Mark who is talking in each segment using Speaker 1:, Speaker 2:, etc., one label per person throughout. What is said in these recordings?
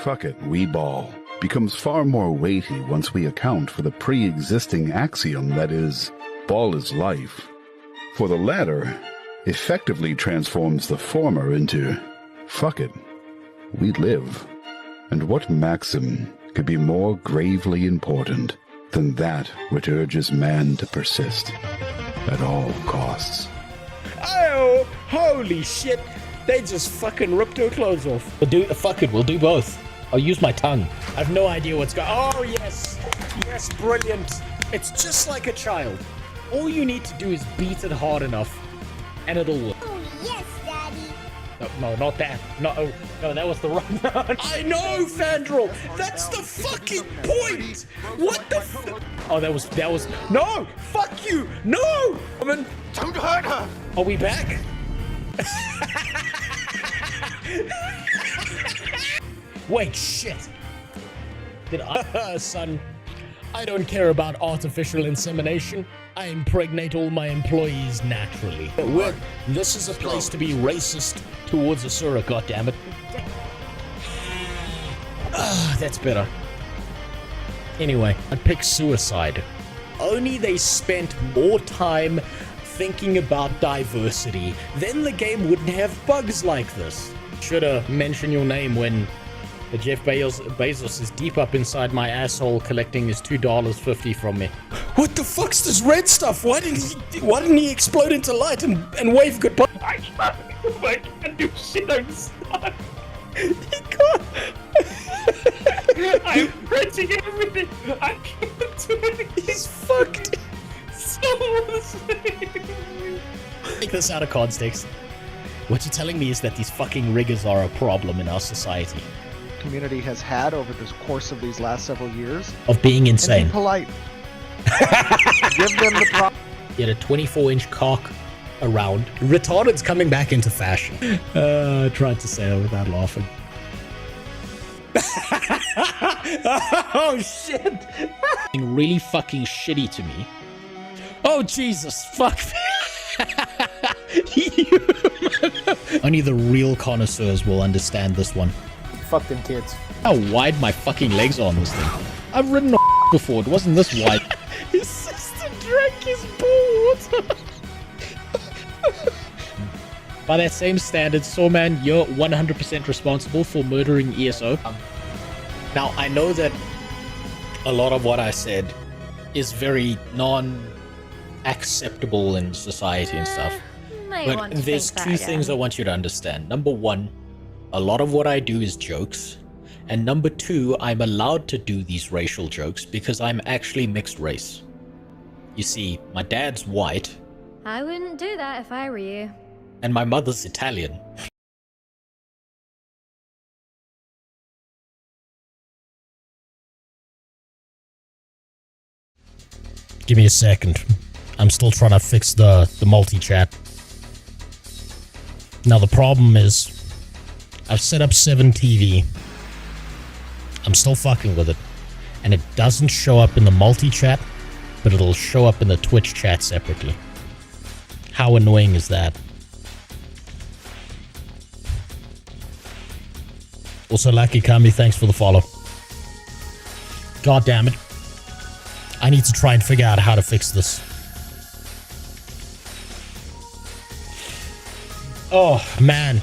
Speaker 1: fuck it, we ball becomes far more weighty once we account for the pre-existing axiom that is, ball is life. For the latter effectively transforms the former into, fuck it, we live. And what maxim could be more gravely important than that which urges man to persist at all costs?
Speaker 2: Oh, holy shit. They just fucking ripped her clothes off.
Speaker 3: Fuck it, we'll do both. I'll use my tongue.
Speaker 2: I have no idea what's going on. Oh, yes. Yes, brilliant. It's just like a child. All you need to do is beat it hard enough, and it'll work.
Speaker 4: Oh, yes, Daddy.
Speaker 3: No, not that. No, that was the wrong one.
Speaker 2: I know, Fandral. That's the fucking point. What the
Speaker 3: Oh, that was...
Speaker 2: No, fuck you. No. Woman,
Speaker 5: Don't hurt her!
Speaker 2: are we back? Wait, shit.
Speaker 3: Did I...
Speaker 2: Son, I don't care about artificial insemination. I impregnate all my employees naturally. This is a place to be racist towards Asura, goddammit. That's better. Anyway, I'd pick suicide. Only they spent more time thinking about diversity, then the game wouldn't have bugs like this. Should've mentioned your name when Jeff Bezos is deep up inside my asshole collecting his $2.50 from me. What the fuck's this red stuff? Why didn't he explode into light and wave goodbye?
Speaker 3: I can't do shit, I'm stuck.
Speaker 2: He can't.
Speaker 3: I'm printing everything. I can't do it.
Speaker 2: He's fucked.
Speaker 3: Take this out of context. What you're telling me is that these fucking riggers are a problem in our society.
Speaker 6: Community has had over the course of these last several years.
Speaker 3: Of being
Speaker 6: And
Speaker 3: insane.
Speaker 6: be polite. Give them the
Speaker 3: Get a 24-inch cock around.
Speaker 2: Retarded's coming back into fashion.
Speaker 3: I tried to say it without laughing.
Speaker 2: Oh shit!
Speaker 3: Really fucking shitty to me.
Speaker 2: Oh Jesus, fuck.
Speaker 3: Only the real connoisseurs will understand this one.
Speaker 5: Fuck them kids.
Speaker 3: How wide my fucking legs are on this thing. I've ridden a before, it wasn't this wide.
Speaker 2: His sister drank his ball water.
Speaker 3: By that same standard, Sawman, you're 100% responsible for murdering ESO. Now, I know that a lot of what I said is very non-acceptable in society and stuff. But there's two things I want you to understand. Number one, a lot of what I do is jokes. And number two, I'm allowed to do these racial jokes because I'm actually mixed race. You see, my dad's white.
Speaker 4: I wouldn't do that if I were you.
Speaker 3: And my mother's Italian. Give me a second. I'm still trying to fix the multi-chat. Now the problem is, I've set up 7 TV. I'm still fucking with it. And it doesn't show up in the multi-chat, but it'll show up in the Twitch chat separately. How annoying is that? Also, Lucky Kami, thanks for the follow. God damn it. I need to try and figure out how to fix this. Oh, man.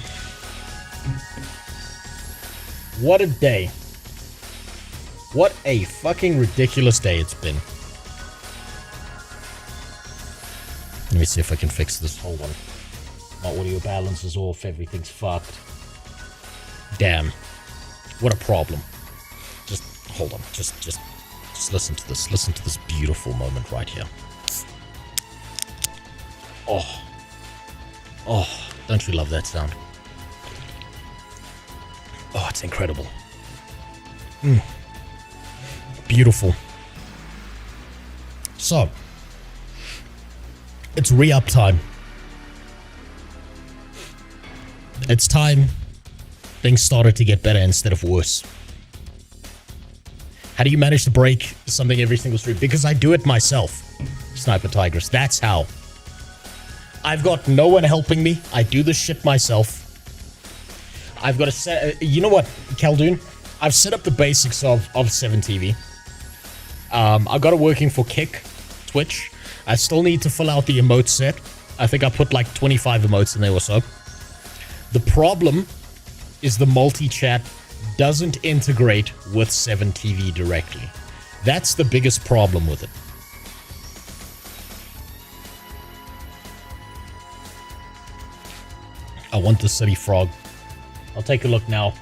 Speaker 3: What a day. What a fucking ridiculous day it's been. Let me see if I can fix this. Hold on. My audio balance is off. Everything's fucked. Damn. What a problem. Just hold on. Just listen to this. Listen to this beautiful moment right here. Oh. Oh, don't you love that sound? Oh, it's incredible. Beautiful. So, it's re-up time. It's time things started to get better instead of worse. How do you manage to break something every single stream? Because I do it myself, Sniper Tigress. That's how. I've got no one helping me. I do this shit myself. I've got to say, you know what, Khaldun?
Speaker 2: I've set up the basics of 7TV. I got it working for Kick, Twitch. I still need to fill out the emote set. I think I put like 25 emotes in there or so. The problem is the multi-chat doesn't integrate with 7TV directly. That's the biggest problem with it. I want the city frog. I'll take a look now.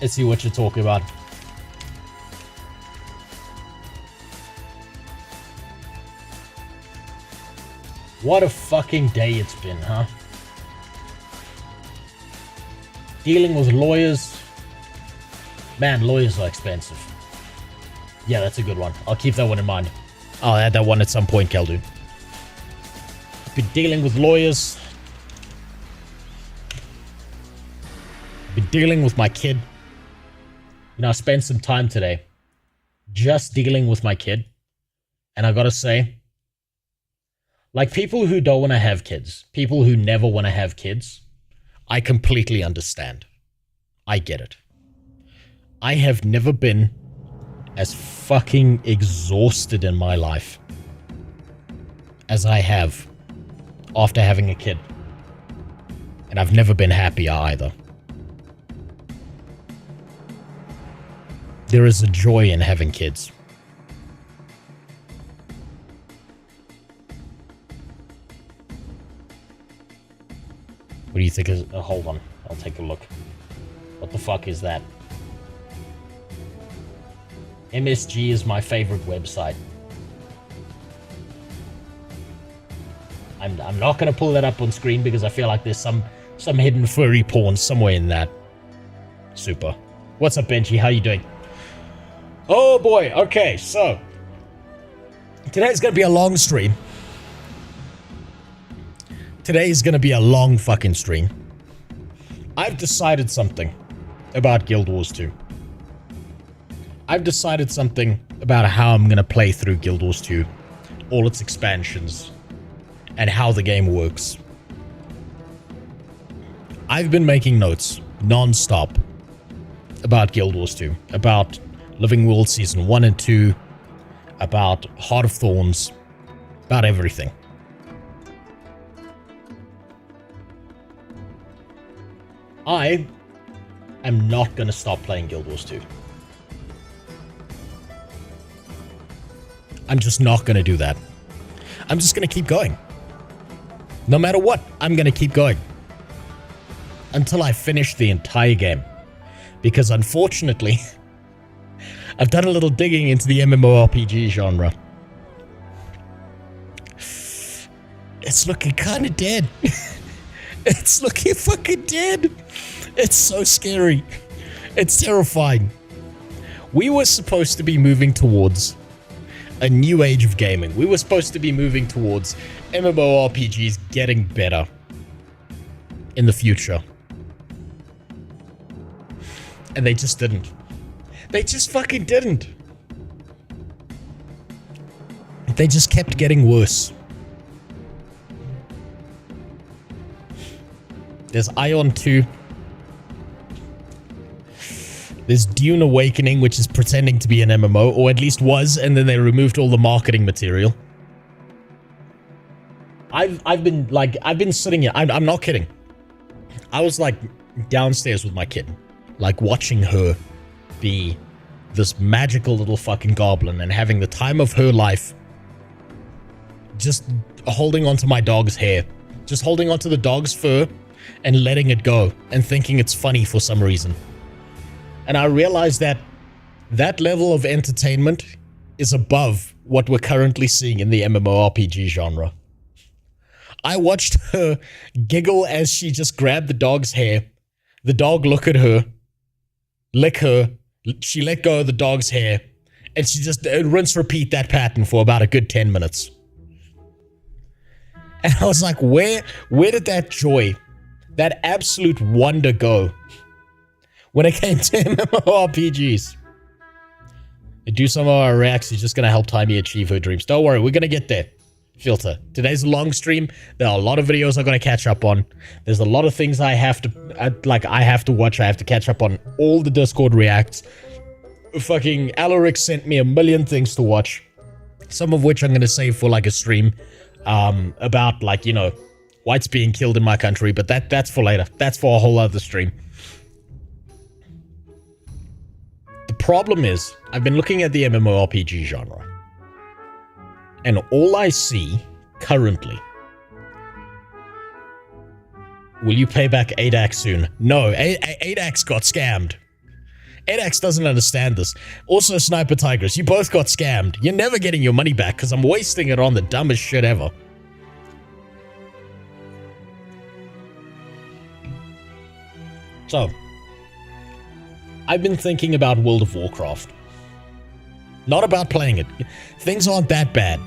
Speaker 2: Let's see what you're talking about. What a fucking day it's been, huh? Dealing with lawyers. Man, lawyers are expensive. Yeah, that's a good one. I'll keep that one in mind. I'll add that one at some point, Keldu. Been dealing with lawyers. Been dealing with my kid. You know, I spent some time today just dealing with my kid. And I gotta say, like people who don't want to have kids, people who never want to have kids, I completely understand. I get it. I have never been as fucking exhausted in my life as I have after having a kid. And I've never been happier either. There is a joy in having kids. What do you think is... hold on. I'll take a look. What the fuck is that? MSG is my favorite website. I'm not going to pull that up on screen because I feel like there's some hidden furry porn somewhere in that. Super. What's up, Benji? How you doing? Oh boy. Okay, so today's going to be a long stream. Today is going to be a long fucking stream. I've decided something about Guild Wars 2. I've decided something about how I'm going to play through Guild Wars 2, all its expansions, and how the game works. I've been making notes non-stop about Guild Wars 2, about Living World Season 1 and 2, about Heart of Thorns, about everything. I am not going to stop playing Guild Wars 2. I'm just not going to do that. I'm just going to keep going. No matter what, I'm going to keep going. Until I finish the entire game. Because unfortunately, I've done a little digging into the MMORPG genre. It's looking kind of dead. It's looking fucking dead. It's so scary. It's terrifying. We were supposed to be moving towards a new age of gaming. We were supposed to be moving towards MMORPGs getting better in the future. And they just didn't. They just fucking didn't. They just kept getting worse. There's Ion 2. There's Dune Awakening, which is pretending to be an MMO, or at least was, and then they removed all the marketing material. I've been sitting here. I'm not kidding. I was like downstairs with my kid, like watching her be this magical little fucking goblin and having the time of her life, just holding onto my dog's hair, just holding onto the dog's fur and letting it go and thinking it's funny for some reason. And I realized that that level of entertainment is above what we're currently seeing in the MMORPG genre. I watched her giggle as she just grabbed the dog's hair, the dog look at her, lick her, she let go of the dog's hair, and she just rinse repeat that pattern for about a good 10 minutes. And I was like, where did that joy, that absolute wonder go when it came to MMORPGs? Do some of our reacts. He's just going to help Timey achieve her dreams. Don't worry, we're going to get there. filter. Today's a long stream. There are a lot of videos I'm going to catch up on. There's a lot of things I have to watch. I have to catch up on all the Discord reacts. Fucking Alaric sent me a million things to watch. Some of which I'm going to save for like a stream. About like, you know, whites being killed in my country. But that's for later. That's for a whole other stream. The problem is, I've been looking at the MMORPG genre. And all I see, currently... Will you pay back 8-Ax soon? No, 8-Ax got scammed. 8-Ax doesn't understand this. Also, Sniper Tigers, you both got scammed. You're never getting your money back, because I'm wasting it on the dumbest shit ever. So... I've been thinking about World of Warcraft. Not about playing it. Things aren't that bad.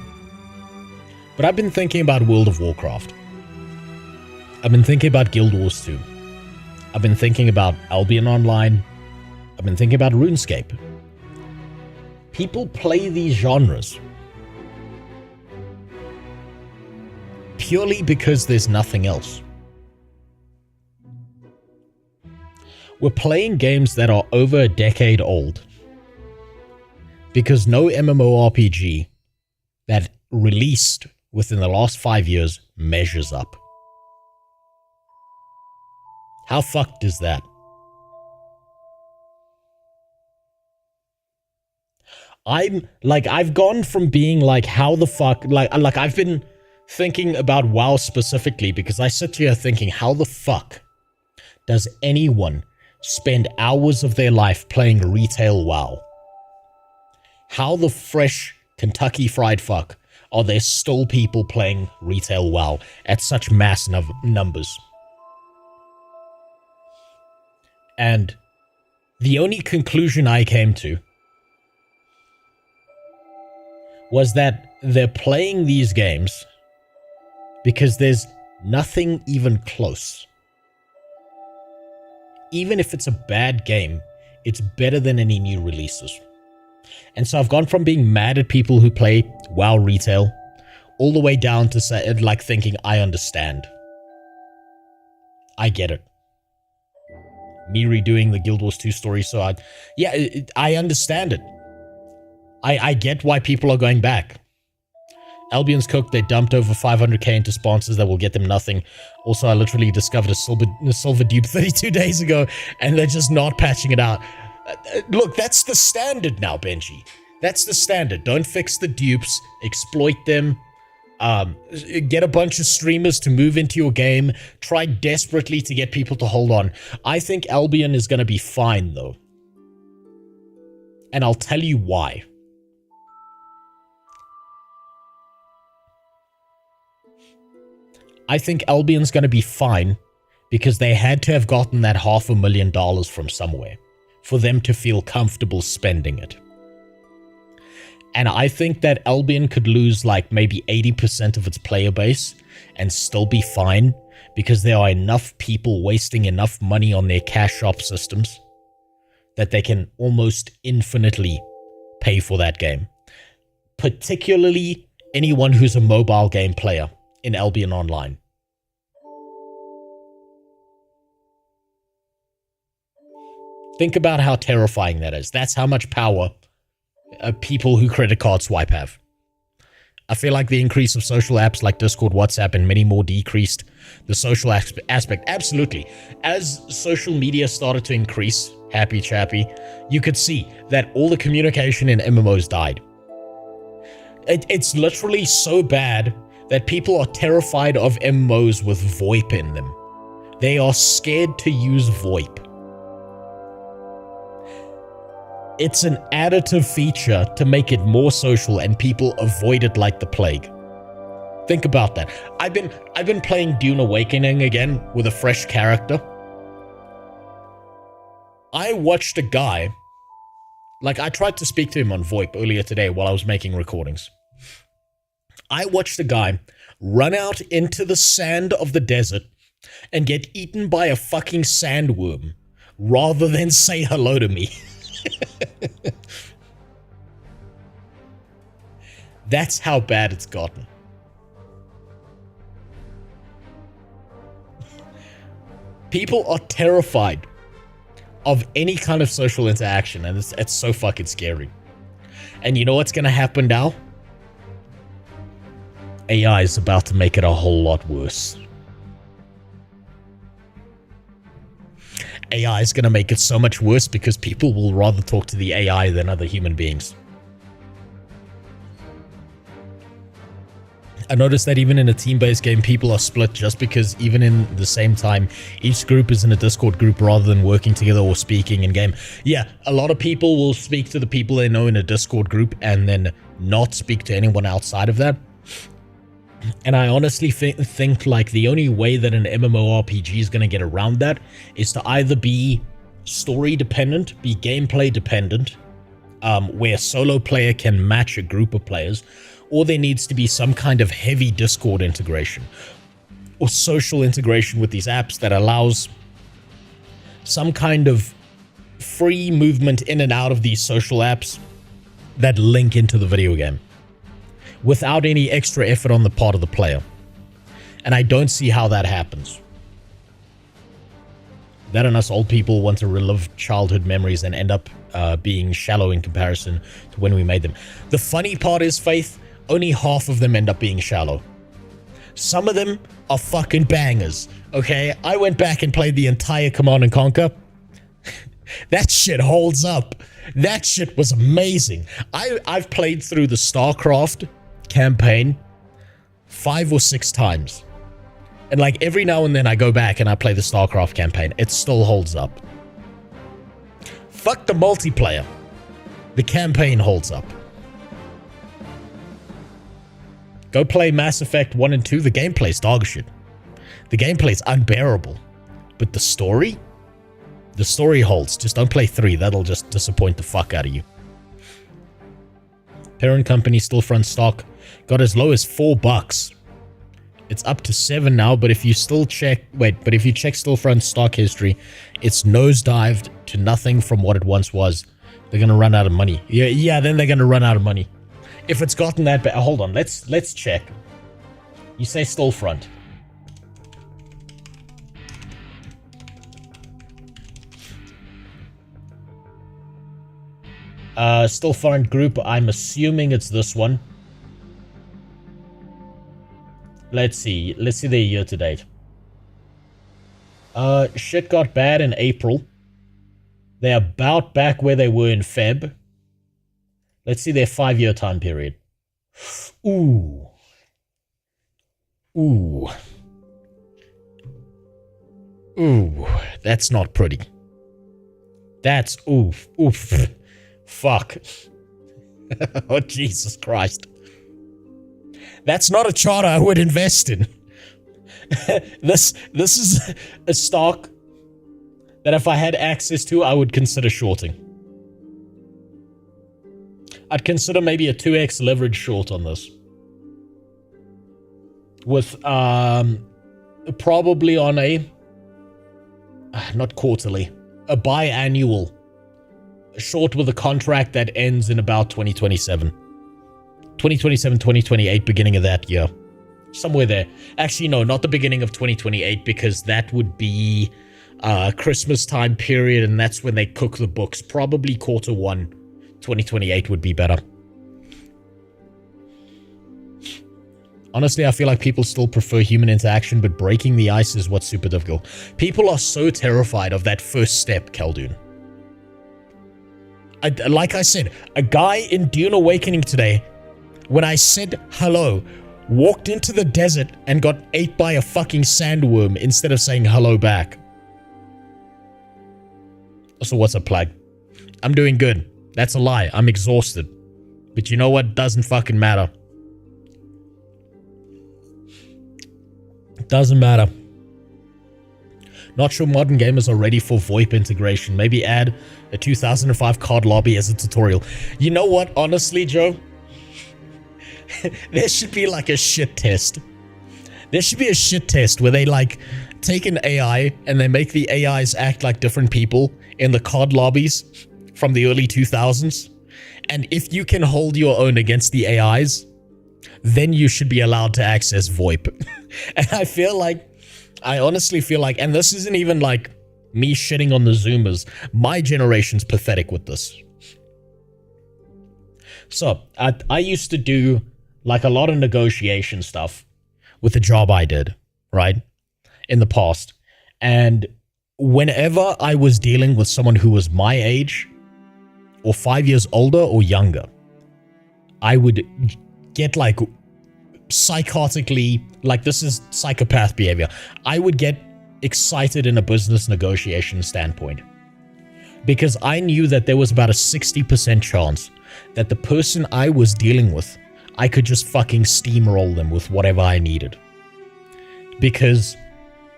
Speaker 2: But I've been thinking about World of Warcraft. I've been thinking about Guild Wars 2. I've been thinking about Albion Online. I've been thinking about Runescape. People play these genres purely because there's nothing else. We're playing games that are over a decade old because no MMORPG that released within the last 5 years measures up. How fucked is that? I've gone from being like, how the fuck, like I've been thinking about WoW specifically because I sit here thinking, how the fuck does anyone spend hours of their life playing retail WoW? How the fresh Kentucky fried fuck are there still people playing retail WoW at such mass numbers? And the only conclusion I came to was that they're playing these games because there's nothing even close. Even if it's a bad game, it's better than any new releases. And so I've gone from being mad at people who play WoW retail all the way down to say, like thinking, I understand. I get it. Me redoing the Guild Wars 2 story, so I understand it. I get why people are going back. Albion's cooked, they dumped over 500k into sponsors that will get them nothing. Also, I literally discovered a silver dupe 32 days ago, and they're just not patching it out. Look, that's the standard now, Benji. That's the standard. Don't fix the dupes, exploit them, get a bunch of streamers to move into your game, try desperately to get people to hold on. I think Albion is going to be fine, though. And I'll tell you why. I think Albion's going to be fine because they had to have gotten that $500,000 from somewhere for them to feel comfortable spending it. And I think that Albion could lose like maybe 80% of its player base and still be fine because there are enough people wasting enough money on their cash shop systems that they can almost infinitely pay for that game. Particularly anyone who's a mobile game player in Albion Online. Think about how terrifying that is. That's how much power people who credit card swipe have. I feel like the increase of social apps like Discord, WhatsApp, and many more decreased the social aspect. Absolutely. As social media started to increase, happy chappy, you could see that all the communication in MMOs died. It's literally so bad that people are terrified of MMOs with VoIP in them. They are scared to use VoIP. It's an additive feature to make it more social and people avoid it like the plague. Think about that. I've been playing Dune Awakening again with a fresh character. I watched a guy, like I tried to speak to him on VoIP earlier today while I was making recordings. I watched a guy run out into the sand of the desert and get eaten by a fucking sandworm rather than say hello to me. That's how bad it's gotten. People are terrified of any kind of social interaction, and it's so fucking scary. And you know what's gonna happen now? AI is about to make it a whole lot worse. AI is gonna make it so much worse because people will rather talk to the AI than other human beings. I noticed that even in a team-based game, people are split just because even in the same time, each group is in a Discord group rather than working together or speaking in-game. Yeah, a lot of people will speak to the people they know in a Discord group and then not speak to anyone outside of that. And I honestly think like the only way that an MMORPG is going to get around that is to either be story dependent, be gameplay dependent, where a solo player can match a group of players, or there needs to be some kind of heavy Discord integration or social integration with these apps that allows some kind of free movement in and out of these social apps that link into the video game without any extra effort on the part of the player. And I don't see how that happens. That and us old people want to relive childhood memories and end up being shallow in comparison to when we made them. The funny part is, Faith, only half of them end up being shallow. Some of them are fucking bangers, okay? I went back and played the entire Command & Conquer. That shit holds up. That shit was amazing. I've played through the StarCraft campaign 5 or 6 times. And like every now and then I go back and I play the StarCraft campaign. It still holds up. Fuck the multiplayer. The campaign holds up. Go play Mass Effect 1 and 2. The gameplay's dog shit. The gameplay's unbearable. But the story holds. Just don't play 3. That'll just disappoint the fuck out of you. Parent company still front stock. Got as low as $4. It's up to 7 now, but if you still check... Wait, but if you check still front stock history, it's nosedived to nothing from what it once was. They're gonna run out of money. Yeah, then they're gonna run out of money. If it's gotten that bad... Hold on, let's check. You say still front. Still front group, I'm assuming it's this one. Let's see their year to date. Shit got bad in April. They're about back where they were in Feb. Let's see their 5-year time period. Ooh. Ooh. Ooh. That's not pretty. That's oof. Oof. Fuck. Oh, Jesus Christ. That's not a charter I would invest in. This is a stock that if I had access to, I would consider shorting. I'd consider maybe a 2x leverage short on this. With, probably on a... not quarterly. A biannual. Short with a contract that ends in about 2027. 2027, 2028, beginning of that year. Somewhere there. Actually, no, not the beginning of 2028, because that would be Christmas time period, and that's when they cook the books. Probably quarter 1, 2028 would be better. Honestly, I feel like people still prefer human interaction, but breaking the ice is what's super difficult. People are so terrified of that first step, Khaldun. Like I said, a guy in Dune Awakening today, when I said hello, walked into the desert and got ate by a fucking sandworm instead of saying hello back. So what's a plug? I'm doing good. That's a lie. I'm exhausted. But you know what? Doesn't fucking matter. It doesn't matter. Not sure modern gamers are ready for VoIP integration. Maybe add a 2005 COD lobby as a tutorial. You know what? Honestly, Joe, there should be like a shit test. There should be a shit test where they like take an AI and they make the AIs act like different people in the COD lobbies from the early 2000s. And if you can hold your own against the AIs, then you should be allowed to access VoIP. And I feel like I honestly feel like, and this isn't even like me shitting on the Zoomers, my generation's pathetic with this. So, I used to do like a lot of negotiation stuff with the job I did, right, in the past. And whenever I was dealing with someone who was my age or 5 years older or younger, I would get like psychotically, like this is psychopath behavior. I would get excited in a business negotiation standpoint because I knew that there was about a 60% chance that the person I was dealing with, I could just fucking steamroll them with whatever I needed. Because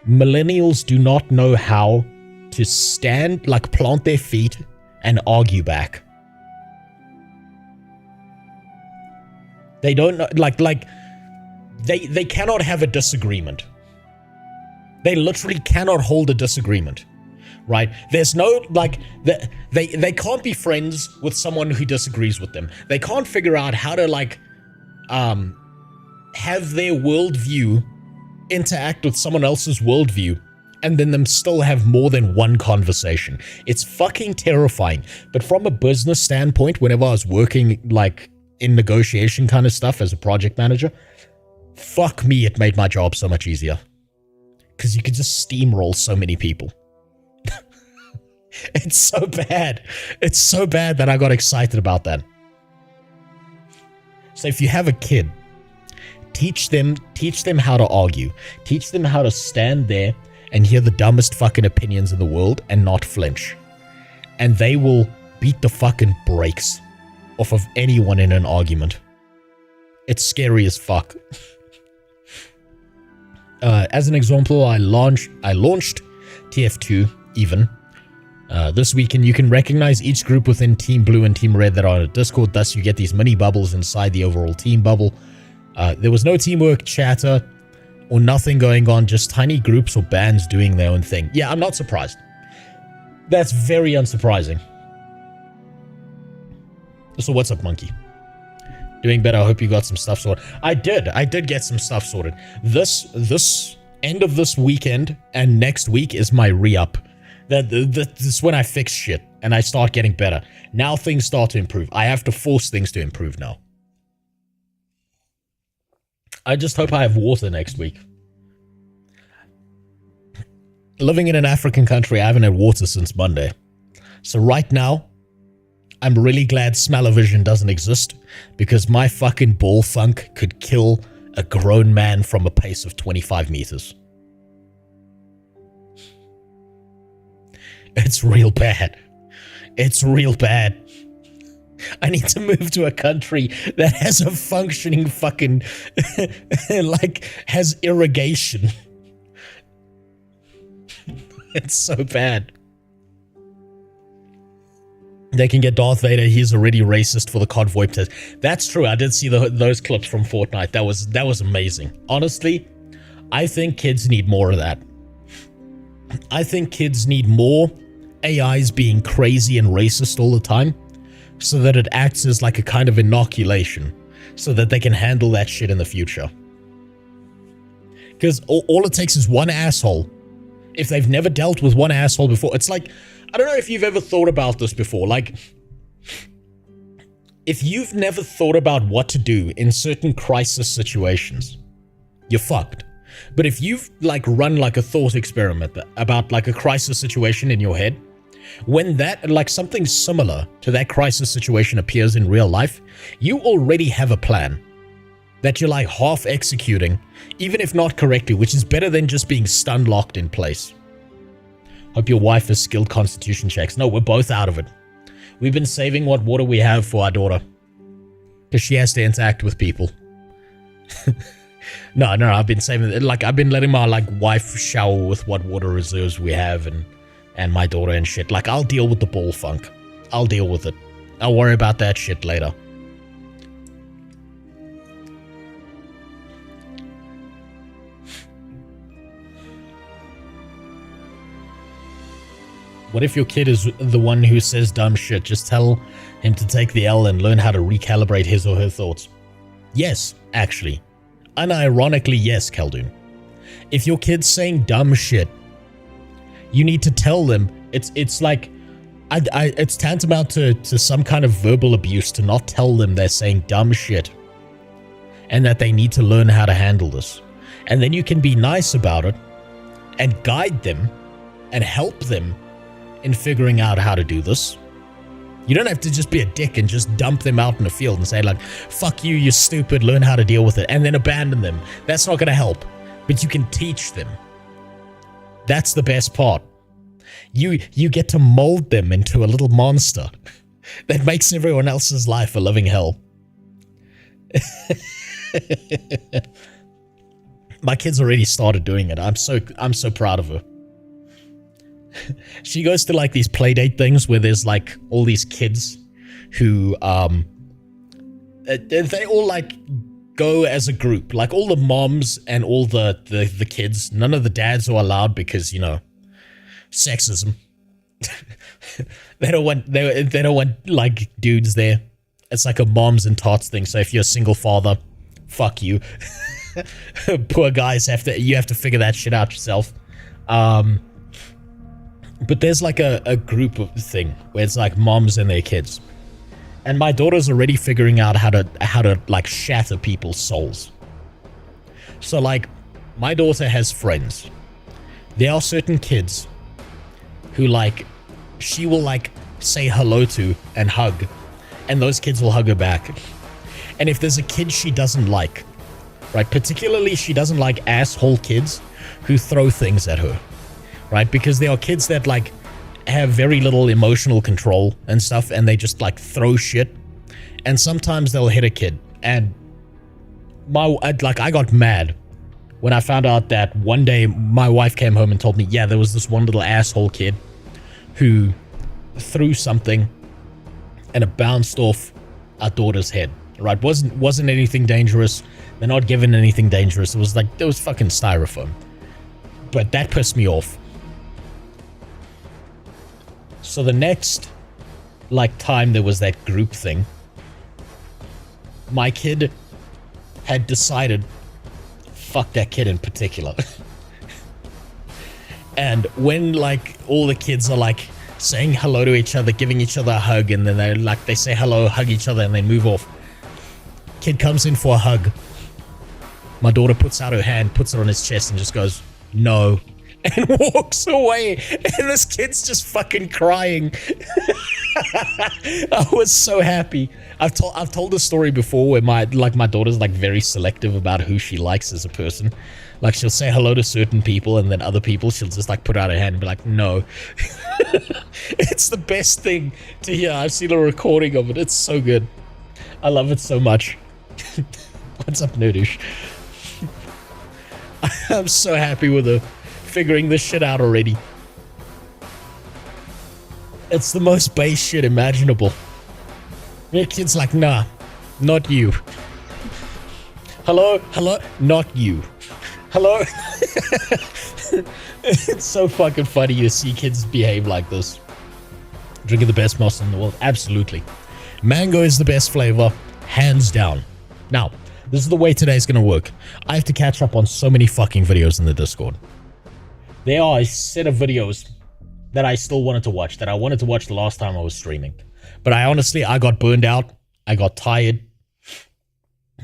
Speaker 2: millennials do not know how to stand, like plant their feet and argue back. They don't know, like they cannot have a disagreement. They literally cannot hold a disagreement, right? There's no, like, they can't be friends with someone who disagrees with them. They can't figure out how to, like, have their worldview interact with someone else's worldview and then them still have more than one conversation. It's fucking terrifying. But from a business standpoint, whenever I was working, like, in negotiation kind of stuff as a project manager, fuck me, it made my job so much easier. Because you could just steamroll so many people. It's so bad. It's so bad that I got excited about that. So if you have a kid, teach them how to argue. Teach them how to stand there and hear the dumbest fucking opinions in the world and not flinch. And they will beat the fucking brakes off of anyone in an argument. It's scary as fuck. As an example, I launched TF2 even this week, and you can recognize each group within Team Blue and Team Red that are on a Discord. Thus, you get these mini bubbles inside the overall team bubble. There was no teamwork, chatter, or nothing going on, just tiny groups or bands doing their own thing. Yeah, I'm not surprised. That's very unsurprising. So what's up, Monkey? Doing better. I hope you got some stuff sorted. I did get some stuff sorted. This end of this weekend and next week is my re-up. This is when I fix shit and I start getting better. Now things start to improve. I have to force things to improve now. I just hope I have water next week. Living in an African country, I haven't had water since Monday. So right now, I'm really glad smell-o-vision doesn't exist, because my fucking ball funk could kill a grown man from a pace of 25 meters. It's real bad. It's real bad. I need to move to a country that has a functioning fucking, like, has irrigation. It's so bad. They can get Darth Vader. He's already racist for the convoy test. That's true. I did see those clips from Fortnite. That was amazing. Honestly, I think kids need more of that. I think kids need more AIs being crazy and racist all the time, so that it acts as like a kind of inoculation, so that they can handle that shit in the future. Because all it takes is one asshole. If they've never dealt with one asshole before, it's like, I don't know if you've ever thought about this before, like, if you've never thought about what to do in certain crisis situations, you're fucked. But if you've, like, run, like, a thought experiment about, like, a crisis situation in your head, when that, like, something similar to that crisis situation appears in real life, you already have a plan that you're, like, half executing, even if not correctly, which is better than just being stun locked in place. Hope your wife has skilled constitution checks. No, we're both out of it. We've been saving what water we have for our daughter, because she has to interact with people. No, I've been saving it. Like, I've been letting my, like, wife shower with what water reserves we have, and my daughter and shit. Like, I'll deal with the ball funk. I'll deal with it. I'll worry about that shit later. What if your kid is the one who says dumb shit? Just tell him to take the L and learn how to recalibrate his or her thoughts. Yes, actually. Unironically, yes, Khaldun. If your kid's saying dumb shit, you need to tell them. It's like, it's tantamount to some kind of verbal abuse to not tell them they're saying dumb shit and that they need to learn how to handle this. And then you can be nice about it and guide them and help them in figuring out how to do this. You don't have to just be a dick and just dump them out in the field and say like, fuck you, you're stupid, learn how to deal with it, and then abandon them. That's not going to help. But you can teach them. That's the best part. You get to mold them into a little monster that makes everyone else's life a living hell. My kid's already started doing it. I'm so proud of her. She goes to like these playdate things where there's like all these kids who they all like go as a group, like all the moms and all the kids. None of the dads are allowed because, you know, sexism. they don't want like dudes there. It's like a moms and tots thing. So if you're a single father, fuck you. Poor guys you have to figure that shit out yourself. But there's like a group of thing where it's like moms and their kids. And my daughter's already figuring out how to like shatter people's souls. So like my daughter has friends. There are certain kids who like she will like say hello to and hug, and those kids will hug her back. And if there's a kid she doesn't like, right, particularly she doesn't like asshole kids who throw things at her, right? Because there are kids that like have very little emotional control and stuff, and they just like throw shit, and sometimes they'll hit a kid. And I got mad when I found out that one day my wife came home and told me, yeah, there was this one little asshole kid who threw something and it bounced off our daughter's head, right? Wasn't anything dangerous. They're not given anything dangerous. It was fucking styrofoam. But that pissed me off. So the next like time there was that group thing, my kid had decided, fuck that kid in particular. And when like all the kids are like saying hello to each other, giving each other a hug, and then they say hello, hug each other, and they move off. Kid comes in for a hug. My daughter puts out her hand, puts it on his chest, and just goes, no, and walks away. And this kid's just fucking crying. I was so happy. I've told the story before where my daughter's like very selective about who she likes as a person. Like she'll say hello to certain people, and then other people she'll just like put out her hand and be like, no. It's the best thing to hear. I've seen a recording of it. It's so good. I love it so much. What's up, Nerdish? I'm so happy with her figuring this shit out already. It's the most base shit imaginable. Your kid's like, nah, not you. Hello, not you. Hello. It's so fucking funny to see kids behave like this. Drinking the best monster in the world, absolutely. Mango is the best flavor, hands down. Now, this is the way today's gonna work. I have to catch up on so many fucking videos in the Discord. There are a set of videos that I still wanted to watch, that I wanted to watch the last time I was streaming. But I got burned out, I got tired,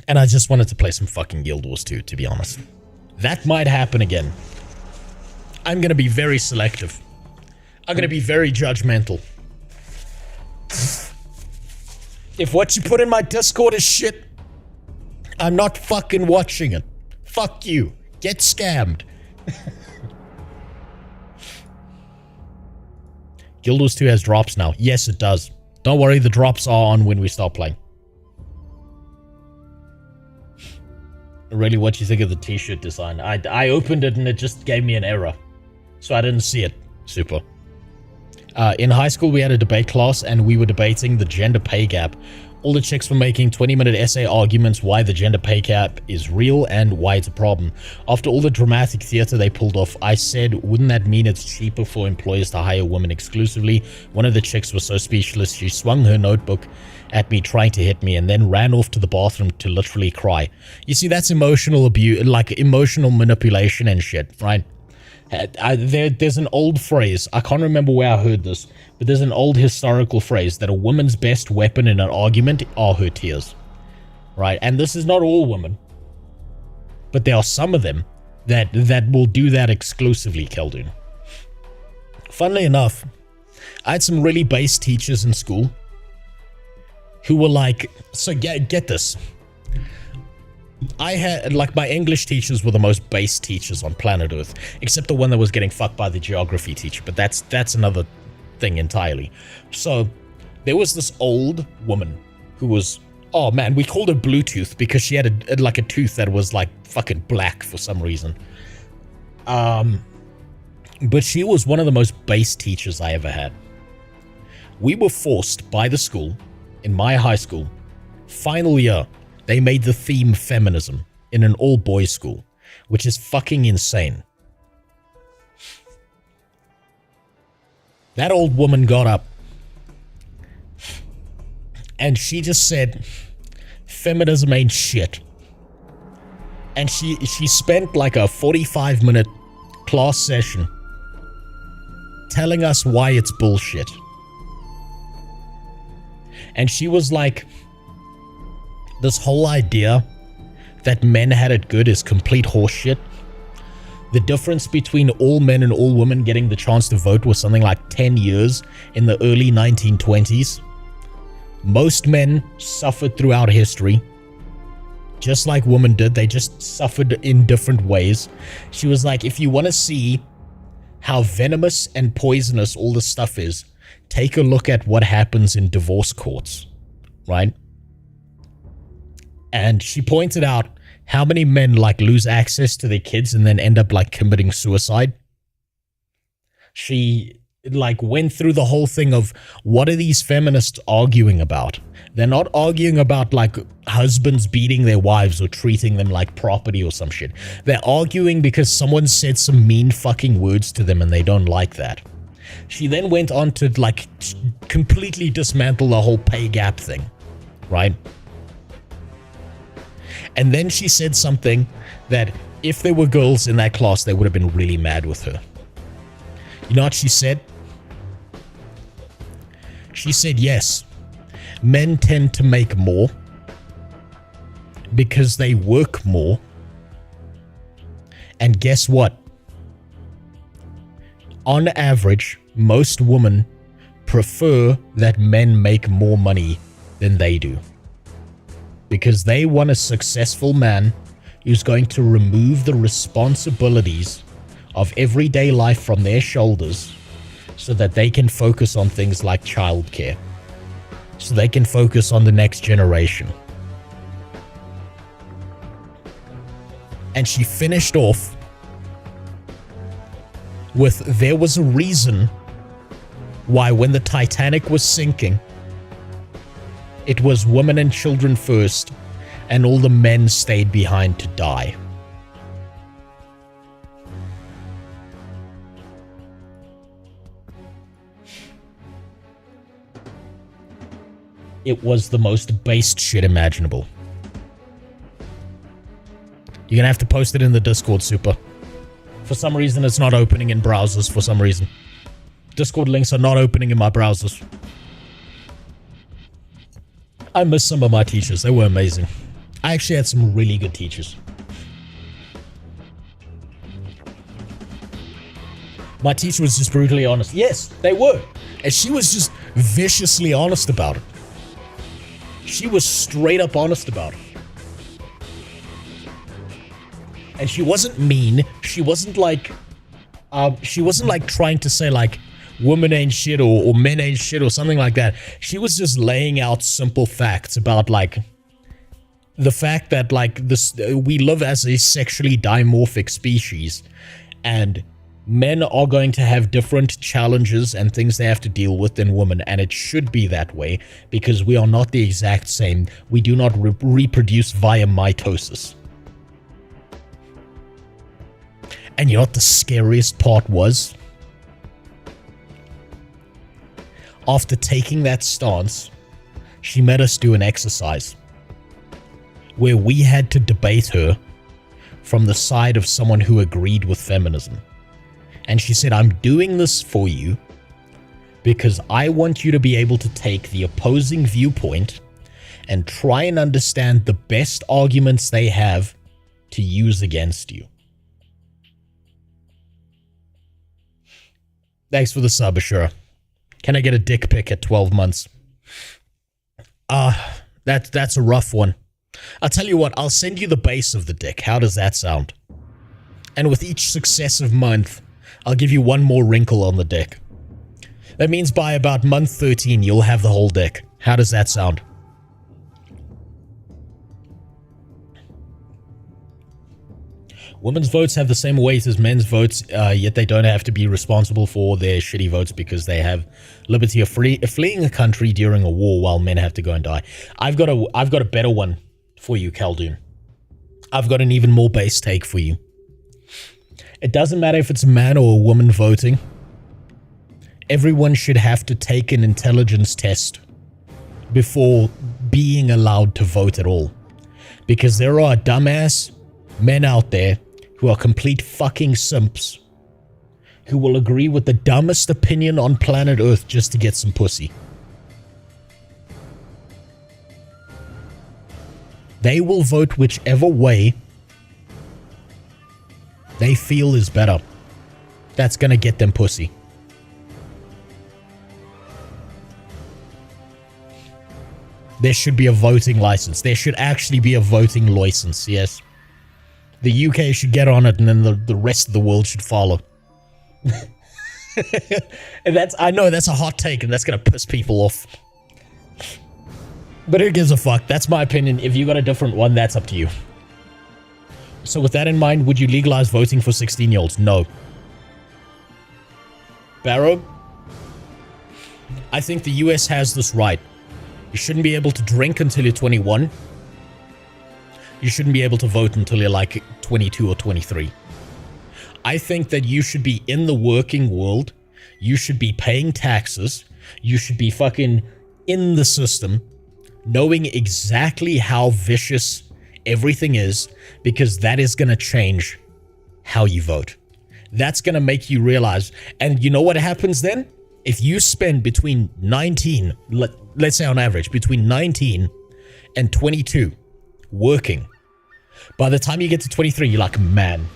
Speaker 2: and I just wanted to play some fucking Guild Wars 2, to be honest. That might happen again. I'm gonna be very selective. I'm gonna be very judgmental. If what you put in my Discord is shit, I'm not fucking watching it. Fuck you. Get scammed. Guild Wars 2 has drops now. Yes, it does. Don't worry, the drops are on when we start playing. Really, what you think of the t-shirt design? I opened it and it just gave me an error. So I didn't see it. Super. In high school, we had a debate class and we were debating the gender pay gap All the chicks were making 20-minute essay arguments why the gender pay gap is real and why it's a problem. After all the dramatic theater they pulled off, I said, wouldn't that mean it's cheaper for employers to hire women exclusively? One of the chicks was so speechless, she swung her notebook at me trying to hit me and then ran off to the bathroom to literally cry. You see, that's emotional abuse, like emotional manipulation and shit, right? There's an old phrase, I can't remember where I heard this, but there's an old historical phrase that a woman's best weapon in an argument are her tears, right? And this is not all women, but there are some of them that will do that exclusively, Khaldun. Funnily enough, I had some really base teachers in school who were like, so get this. I had, like, my English teachers were the most base teachers on planet Earth, except the one that was getting fucked by the geography teacher, but that's another thing entirely. So, there was this old woman who was, oh man, we called her Bluetooth because she had a tooth that was like fucking black for some reason. But she was one of the most base teachers I ever had. We were forced by the school, in my high school, final year, they made the theme feminism in an all-boys school, which is fucking insane. That old woman got up and she just said, feminism ain't shit. And she spent like a 45-minute class session telling us why it's bullshit. And she was like, this whole idea that men had it good is complete horseshit. The difference between all men and all women getting the chance to vote was something like 10 years in the early 1920s. Most men suffered throughout history, just like women did. They just suffered in different ways. She was like, if you want to see how venomous and poisonous all this stuff is, take a look at what happens in divorce courts, right? And she pointed out how many men like lose access to their kids and then end up like committing suicide. She like went through the whole thing of what are these feminists arguing about? They're not arguing about like husbands beating their wives or treating them like property or some shit. They're arguing because someone said some mean fucking words to them and they don't like that. She then went on to like completely dismantle the whole pay gap thing, right? And then she said something that if there were girls in that class, they would have been really mad with her. You know what she said? She said, yes, men tend to make more because they work more. And guess what? On average, most women prefer that men make more money than they do. Because they want a successful man who's going to remove the responsibilities of everyday life from their shoulders so that they can focus on things like childcare. So they can focus on the next generation. And she finished off with, there was a reason why when the Titanic was sinking, it was women and children first, and all the men stayed behind to die. It was the most based shit imaginable. You're gonna have to post it in the Discord, Super. For some reason, it's not opening in browsers for some reason. Discord links are not opening in my browsers. I miss some of my teachers. They were amazing. I actually had some really good teachers. My teacher was just brutally honest. Yes, they were. And she was just viciously honest about it. She was straight up honest about it. And she wasn't mean. She wasn't like trying to say like, women ain't shit or men ain't shit or something like that. She was just laying out simple facts about like the fact that like this we live as a sexually dimorphic species, and Men are going to have different challenges and things they have to deal with than women, and it should be that way because we are not the exact same. We do not reproduce via mitosis. And you know what the scariest part was? After taking that stance, she made us do an exercise where we had to debate her from the side of someone who agreed with feminism. And she said, I'm doing this for you because I want you to be able to take the opposing viewpoint and try and understand the best arguments they have to use against you. Thanks for the sub, Ashura. Can I get a dick pic at 12 months? That's a rough one. I'll tell you what, I'll send you the base of the dick. How does that sound? And with each successive month, I'll give you one more wrinkle on the dick. That means by about month 13, you'll have the whole dick. How does that sound? Women's votes have the same weight as men's votes, yet they don't have to be responsible for their shitty votes because they have liberty of fleeing a country during a war while men have to go and die. I've got a better one for you, Khaldun. I've got an even more base take for you. It doesn't matter if it's a man or a woman voting. Everyone should have to take an intelligence test before being allowed to vote at all. Because there are dumbass men out there who are complete fucking simps who will agree with the dumbest opinion on planet Earth just to get some pussy. They will vote whichever way they feel is better. That's gonna get them pussy. There should be a voting license. There should actually be a voting license, yes. The UK should get on it and then the rest of the world should follow. And I know that's a hot take and that's gonna piss people off. But who gives a fuck? That's my opinion. If you got a different one, that's up to you. So with that in mind, would you legalize voting for 16-year-olds? No. Barrow? I think the US has this right. You shouldn't be able to drink until you're 21. You shouldn't be able to vote until you're like 22 or 23. I think that you should be in the working world. You should be paying taxes. You should be fucking in the system, knowing exactly how vicious everything is, because that is going to change how you vote. That's going to make you realize. And you know what happens then? If you spend between 19, let's say on average, between 19 and 22 working, by the time you get to 23, you're like, man,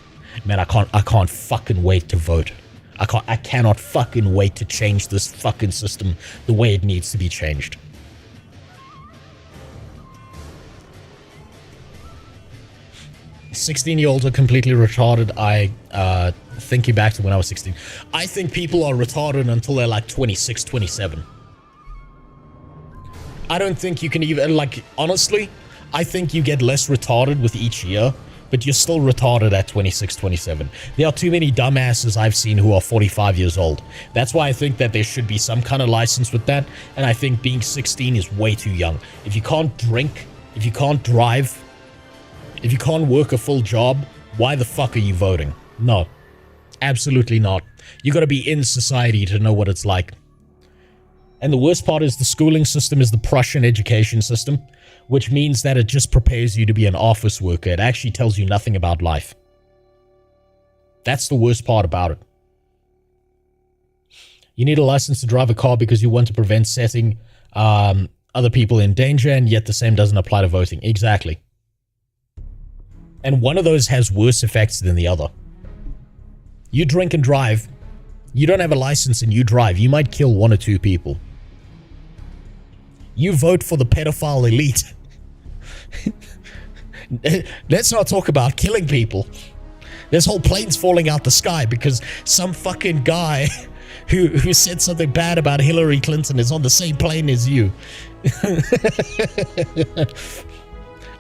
Speaker 2: I can't fucking wait to vote. I cannot fucking wait to change this fucking system the way it needs to be changed. "16-year-olds are completely retarded." Thinking back to when I was 16, I think people are retarded until they're like 26, 27. I don't think you can even, like, honestly, I think you get less retarded with each year, but you're still retarded at 26, 27. There are too many dumbasses I've seen who are 45 years old. That's why I think that there should be some kind of license with that, and I think being 16 is way too young. If you can't drink, if you can't drive, if you can't work a full job, why the fuck are you voting? No. Absolutely not. You gotta be in society to know what it's like. And the worst part is the schooling system is the Prussian education system, which means that it just prepares you to be an office worker. It actually tells you nothing about life. That's the worst part about it. You need a license to drive a car because you want to prevent setting other people in danger, and yet the same doesn't apply to voting. Exactly. And one of those has worse effects than the other. You drink and drive, you don't have a license and you drive, you might kill 1 or 2 people. You vote for the pedophile elite. Let's not talk about killing people. There's whole planes falling out the sky because some fucking guy who said something bad about Hillary Clinton is on the same plane as you.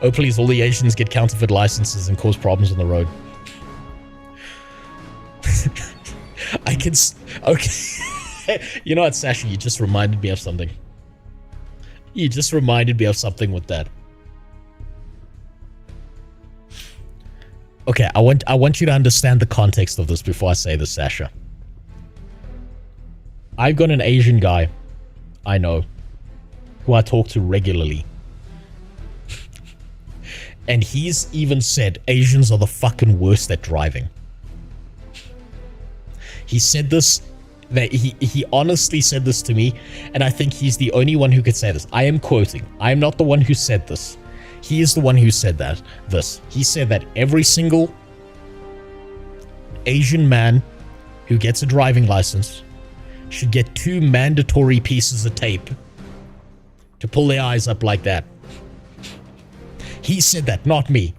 Speaker 2: Oh please, all the Asians get counterfeit licenses and cause problems on the road. I can... Okay. You know what, Sasha? You just reminded me of something. You just reminded me of something with that. Okay, I want you to understand the context of this before I say this, Sasha. I've got an Asian guy I know who I talk to regularly. And he's even said Asians are the fucking worst at driving. He said this, that he honestly said this to me, and I think he's the only one who could say this. I am quoting. I am not the one who said this. He is the one who said that. He said that every single Asian man who gets a driving license should get 2 mandatory pieces of tape to pull their eyes up like that. He said that, not me.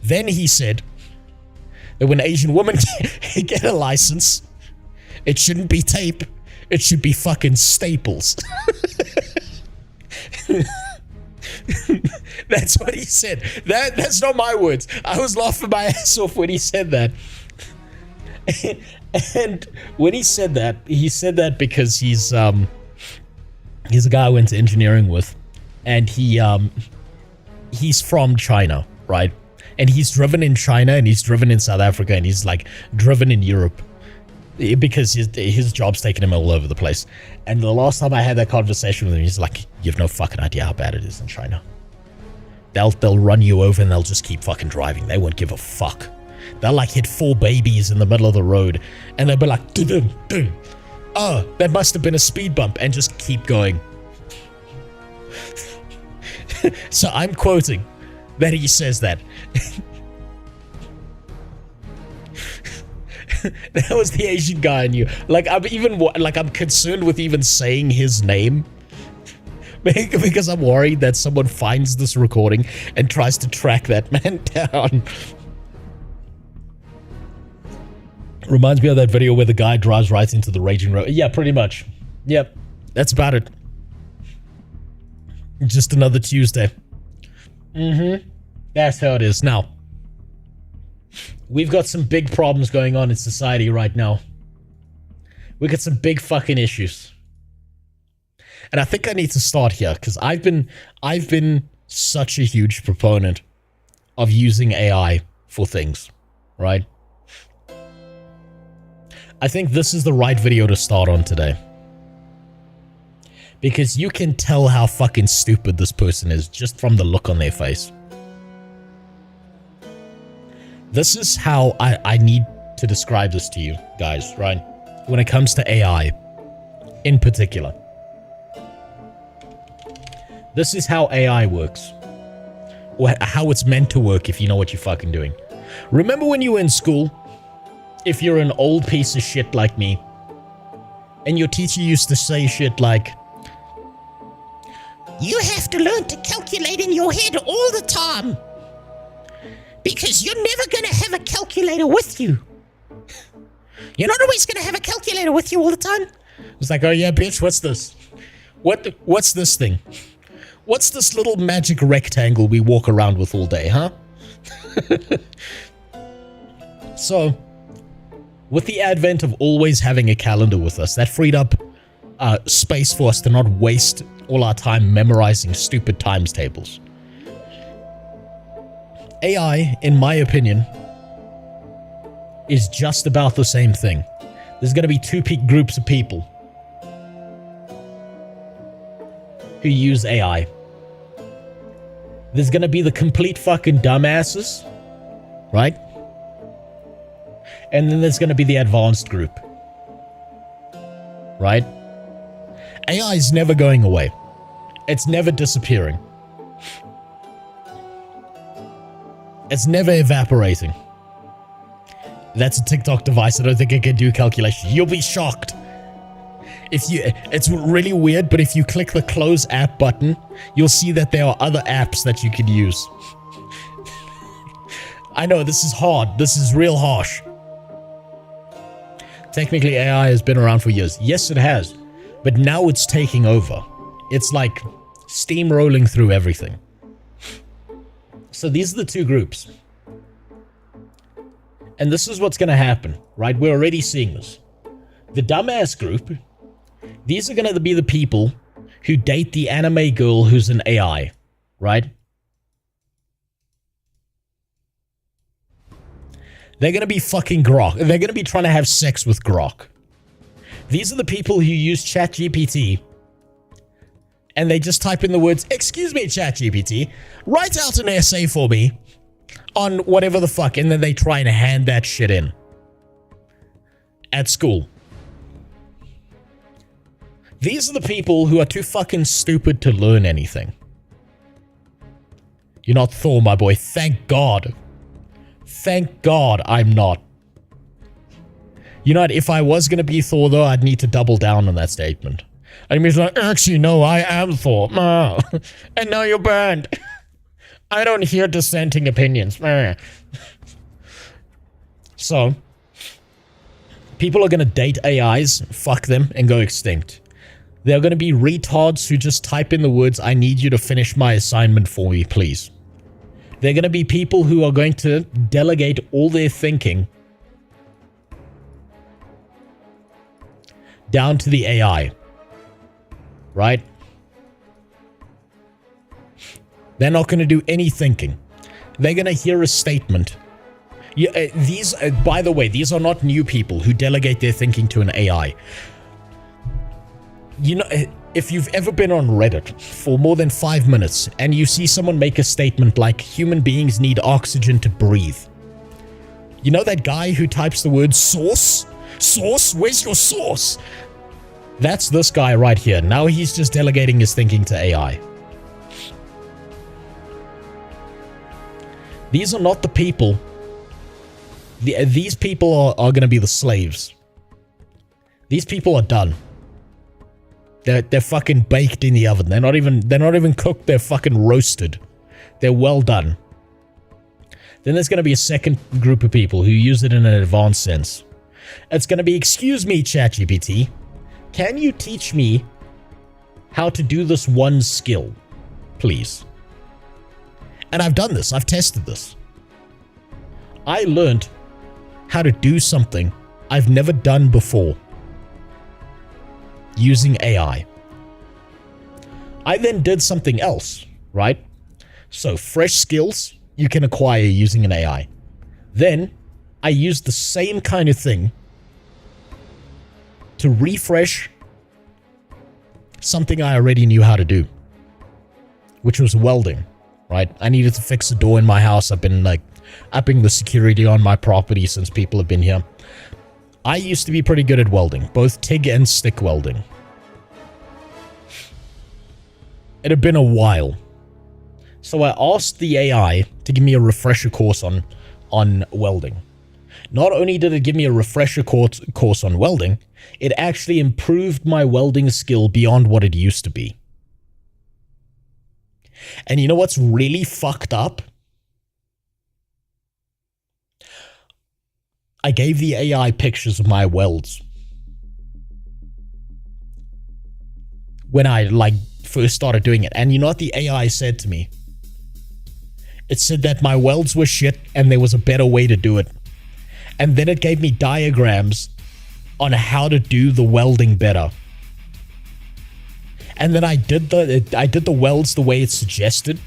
Speaker 2: Then he said that when Asian women get a license, it shouldn't be tape, it should be fucking staples. That's what he said. That's not my words. I was laughing my ass off when he said that. And when he said that because he's a guy I went to engineering with, and he's from China, right? And he's driven in China, and he's driven in South Africa, and he's like driven in Europe because his job's taken him all over the place. And the last time I had that conversation with him, he's like, "You have no fucking idea how bad it is in China. They'll run you over and they'll just keep fucking driving. They won't give a fuck. They'll like hit 4 babies in the middle of the road, and they'll be like, dum, dum. Oh, that must have been a speed bump," and just keep going. So I'm quoting that he says that. That was the Asian guy I knew. Like, I'm concerned with even saying his name because I'm worried that someone finds this recording and tries to track that man down. Reminds me of that video where the guy drives right into the raging road. Yeah, pretty much. Yep, that's about it. Just another Tuesday. That's how it is. Now, we've got some big problems going on in society right now. We got some big fucking issues. And I think I need to start here, because I've been such a huge proponent of using AI for things, right? I think this is the right video to start on today. Because you can tell how fucking stupid this person is just from the look on their face. This is how I need to describe this to you guys, right? When it comes to AI, in particular. This is how AI works. Or how it's meant to work if you know what you're fucking doing. Remember when you were in school? If you're an old piece of shit like me, and your teacher used to say shit like, "You have to learn to calculate in your head all the time, because you're never going to have a calculator with you. You're not always going to have a calculator with you all the time." It's like, oh yeah, bitch, what's this? What's this thing? What's this little magic rectangle we walk around with all day, huh? So, with the advent of always having a calendar with us, that freed up space for us to not waste all our time memorizing stupid times tables. AI, in my opinion, is just about the same thing. There's going to be 2 groups of people who use AI. There's going to be the complete fucking dumbasses, right? And then there's going to be the advanced group, right? AI is never going away. It's never disappearing. It's never evaporating. That's a TikTok device. I don't think it can do calculation. You'll be shocked. It's really weird, but if you click the close app button, you'll see that there are other apps that you can use. I know, this is hard. This is real harsh. Technically, AI has been around for years. Yes, it has. But now it's taking over. It's like steamrolling through everything. So these are the 2 groups. And this is what's going to happen, right? We're already seeing this. The dumbass group, these are going to be the people who date the anime girl who's an AI, right? They're going to be fucking Grok. They're going to be trying to have sex with Grok. These are the people who use ChatGPT and they just type in the words, "Excuse me, ChatGPT, write out an essay for me on whatever the fuck," and then they try and hand that shit in at school. These are the people who are too fucking stupid to learn anything. You're not Thor, my boy. Thank God. Thank God I'm not. You know what? If I was going to be Thor, though, I'd need to double down on that statement. I'd be like, actually, no, I am Thor. And now you're banned. I don't hear dissenting opinions. So, people are going to date AIs, fuck them, and go extinct. There are going to be retards who just type in the words, "I need you to finish my assignment for me, please." There are going to be people who are going to delegate all their thinking down to the AI. Right? They're not going to do any thinking. They're going to hear a statement. By the way, these are not new people who delegate their thinking to an AI. You know, if you've ever been on Reddit for more than 5 minutes and you see someone make a statement like, "Human beings need oxygen to breathe." You know that guy who types the word "sauce"? Sauce? Where's your sauce? That's this guy right here. Now he's just delegating his thinking to AI. These are not the people. These people are going to be the slaves. These people are done. They're fucking baked in the oven. They're not even cooked. They're fucking roasted. They're well done. Then there's going to be a second group of people who use it in an advanced sense. It's going to be, "Excuse me, ChatGPT, can you teach me how to do this one skill, please?" And I've done this. I've tested this. I learned how to do something I've never done before using AI. I then did something else, right? So fresh skills you can acquire using an AI. Then I used the same kind of thing to refresh something I already knew how to do, which was welding, right? I needed to fix a door in my house. I've been like upping the security on my property since people have been here. I used to be pretty good at welding, both TIG and stick welding. It had been a while. So I asked the AI to give me a refresher course on welding. Not only did it give me a refresher course on welding, it actually improved my welding skill beyond what it used to be. And you know what's really fucked up? I gave the AI pictures of my welds. When I first started doing it. And you know what the AI said to me? It said that my welds were shit and there was a better way to do it. And then it gave me diagrams on how to do the welding better. And then I did the welds the way it suggested,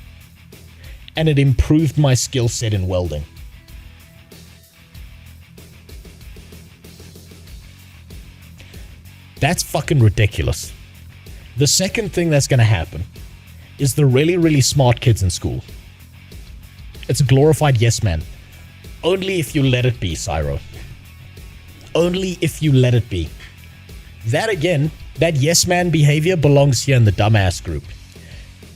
Speaker 2: and it improved my skill set in welding. That's fucking ridiculous. The second thing that's going to happen is the really, really smart kids in school. It's a glorified yes man. Only if you let it be, Cyro. Only if you let it be. That again, that yes man behavior belongs here in the dumbass group.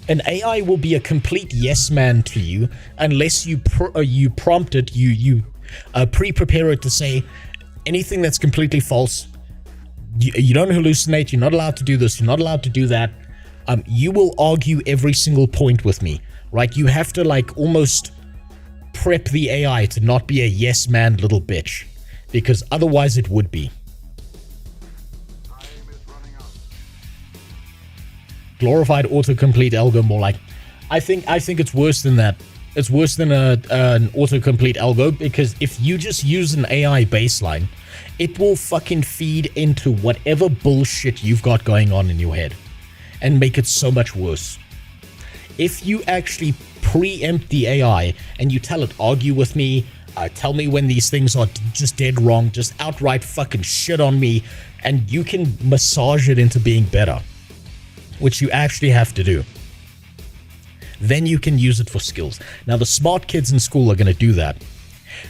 Speaker 2: An AI will be a complete yes man to you unless you prompt it, you pre-prepare it to say anything that's completely false. You don't hallucinate, you're not allowed to do this, you're not allowed to do that. You will argue every single point with me, right? You have to almost prep the AI to not be a yes man little bitch, because otherwise it would be. Glorified autocomplete algo, more like, I think it's worse than that. It's worse than an autocomplete algo, because if you just use an AI baseline, it will fucking feed into whatever bullshit you've got going on in your head and make it so much worse. If you actually preempt the AI and you tell it, argue with me, tell me when these things are just dead wrong, just outright fucking shit on me, and you can massage it into being better, which you actually have to do. Then you can use it for skills. Now, the smart kids in school are going to do that.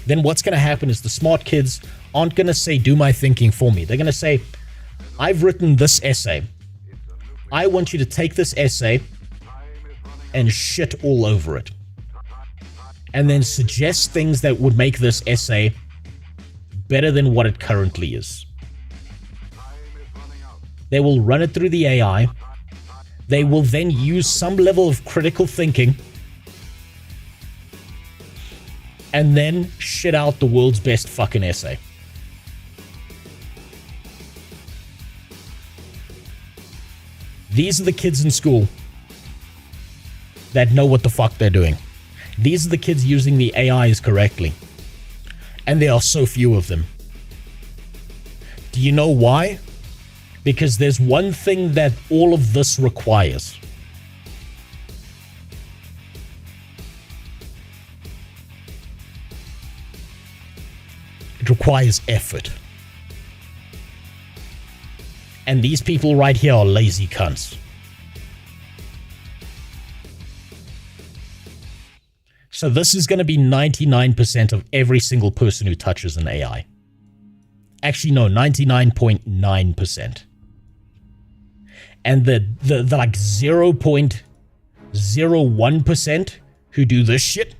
Speaker 2: Then what's going to happen is the smart kids aren't going to say, do my thinking for me. They're going to say, I've written this essay. I want you to take this essay and shit all over it. And then suggest things that would make this essay better than what it currently is. They will run it through the AI. They will then use some level of critical thinking and then shit out the world's best fucking essay. These are the kids in school that know what the fuck they're doing. These are the kids using the AIs correctly. And there are so few of them. Do you know why? Because there's one thing that all of this requires. It requires effort. And these people right here are lazy cunts. So this is going to be 99% of every single person who touches an AI. Actually, no, 99.9%. And the like 0.01% who do this shit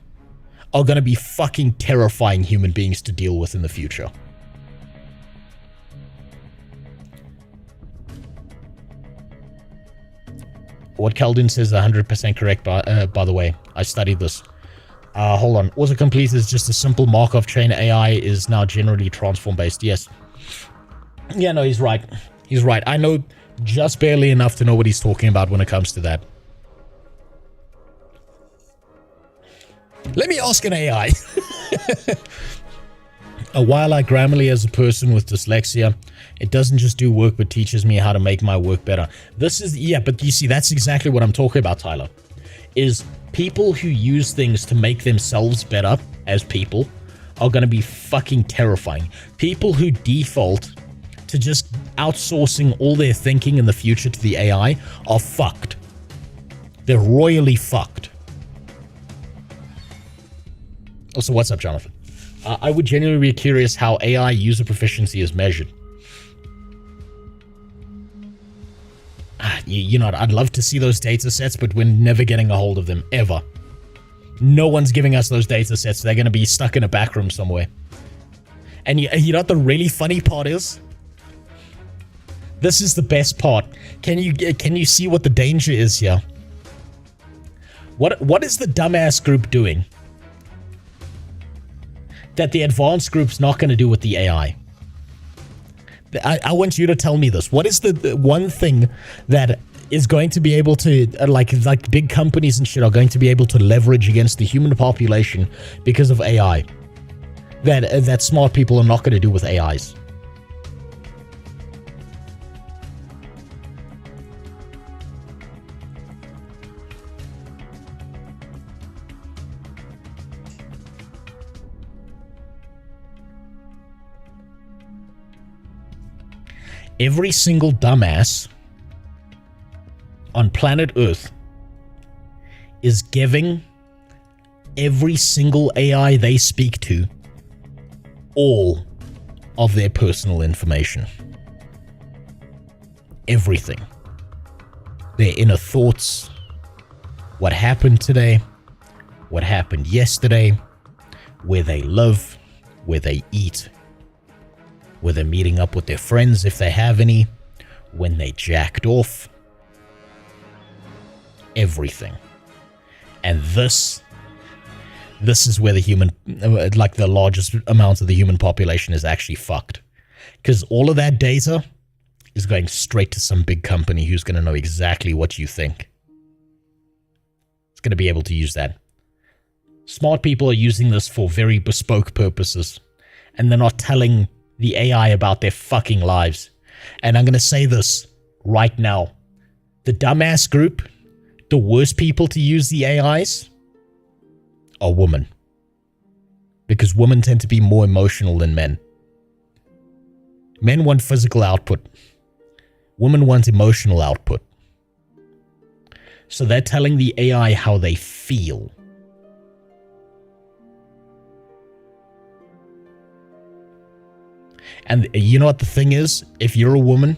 Speaker 2: are going to be fucking terrifying human beings to deal with in the future. What Keldin says is 100% correct, by the way. I studied this. Hold on. Autocomplete is just a simple Markov chain. AI is now generally transform based. Yes. Yeah, no, he's right. He's right. I know just barely enough to know what he's talking about when it comes to that. Let me ask an AI. While I Grammarly as a person with dyslexia, it doesn't just do work but teaches me how to make my work better. This is, yeah, but you see, that's exactly what I'm talking about, Tyler. Is people who use things to make themselves better as people are going to be fucking terrifying. People who default to just outsourcing all their thinking in the future to the AI are fucked. They're royally fucked. Also, what's up, Jonathan? I would genuinely be curious how AI user proficiency is measured. You know, I'd love to see those data sets, but we're never getting a hold of them, ever. No one's giving us those data sets. They're going to be stuck in a back room somewhere. And you know what the really funny part is? This is the best part. Can you see what the danger is here? What is the dumbass group doing that the advanced group's not going to do with the AI? I want you to tell me this. What is the one thing that is going to be able to, like big companies and shit are going to be able to leverage against the human population because of AI? That smart people are not going to do with AIs. Every single dumbass on planet Earth is giving every single AI they speak to all of their personal information. Everything. Their inner thoughts, what happened today, what happened yesterday, where they live, where they eat, where they're meeting up with their friends if they have any, when they jacked off. Everything. And this is where the human, like the largest amount of the human population is actually fucked. Because all of that data is going straight to some big company who's going to know exactly what you think. It's going to be able to use that. Smart people are using this for very bespoke purposes, and they're not telling the AI about their fucking lives. And I'm going to say this right now. The dumbass group, the worst people to use the AIs, are women. Because women tend to be more emotional than men. Men want physical output. Women want emotional output. So they're telling the AI how they feel. And you know what the thing is? If you're a woman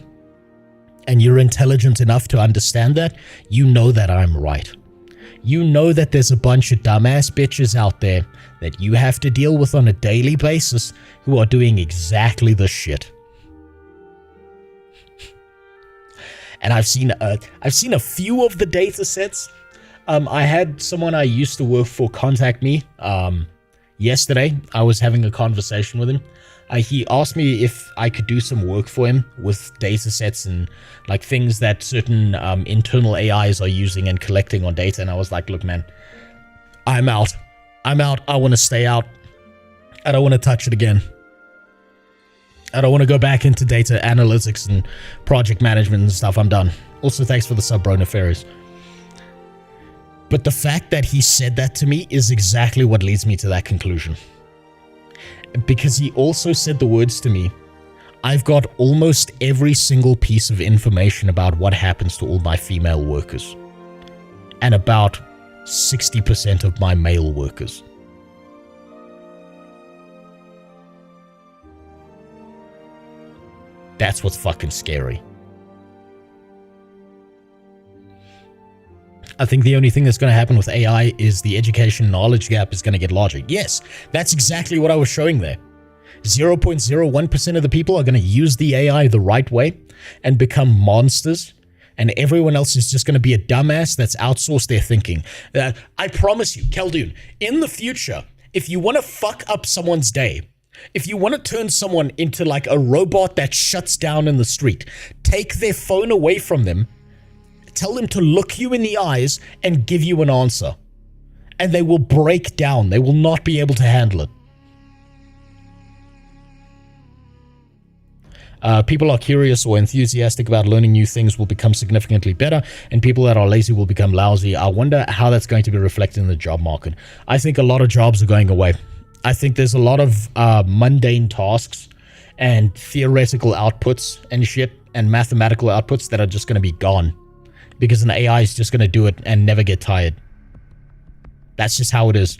Speaker 2: and you're intelligent enough to understand that, you know that I'm right. You know that there's a bunch of dumbass bitches out there that you have to deal with on a daily basis who are doing exactly this shit. And I've seen a few of the data sets. I had someone I used to work for contact me yesterday. I was having a conversation with him. He asked me if I could do some work for him with data sets and like things that certain internal AIs are using and collecting on data. And I was like, look, man, I'm out. I want to stay out. I don't want to touch it again. I don't want to go back into data analytics and project management and stuff. I'm done. Also, thanks for the sub, bro, Nefarious. But the fact that he said that to me is exactly what leads me to that conclusion. Because he also said the words to me, I've got almost every single piece of information about what happens to all my female workers. And about 60% of my male workers. That's what's fucking scary. I think the only thing that's going to happen with AI is the education knowledge gap is going to get larger. Yes, that's exactly what I was showing there. 0.01% of the people are going to use the AI the right way and become monsters, and everyone else is just going to be a dumbass that's outsourced their thinking. I promise you, Khaldun, in the future, if you want to fuck up someone's day, if you want to turn someone into like a robot that shuts down in the street, take their phone away from them, tell them to look you in the eyes and give you an answer. And they will break down. They will not be able to handle it. People are curious or enthusiastic about learning new things will become significantly better, and people that are lazy will become lousy. I wonder how that's going to be reflected in the job market. I think a lot of jobs are going away. I think there's a lot of mundane tasks and theoretical outputs and shit and mathematical outputs that are just going to be gone because an AI is just going to do it and never get tired. That's just how it is.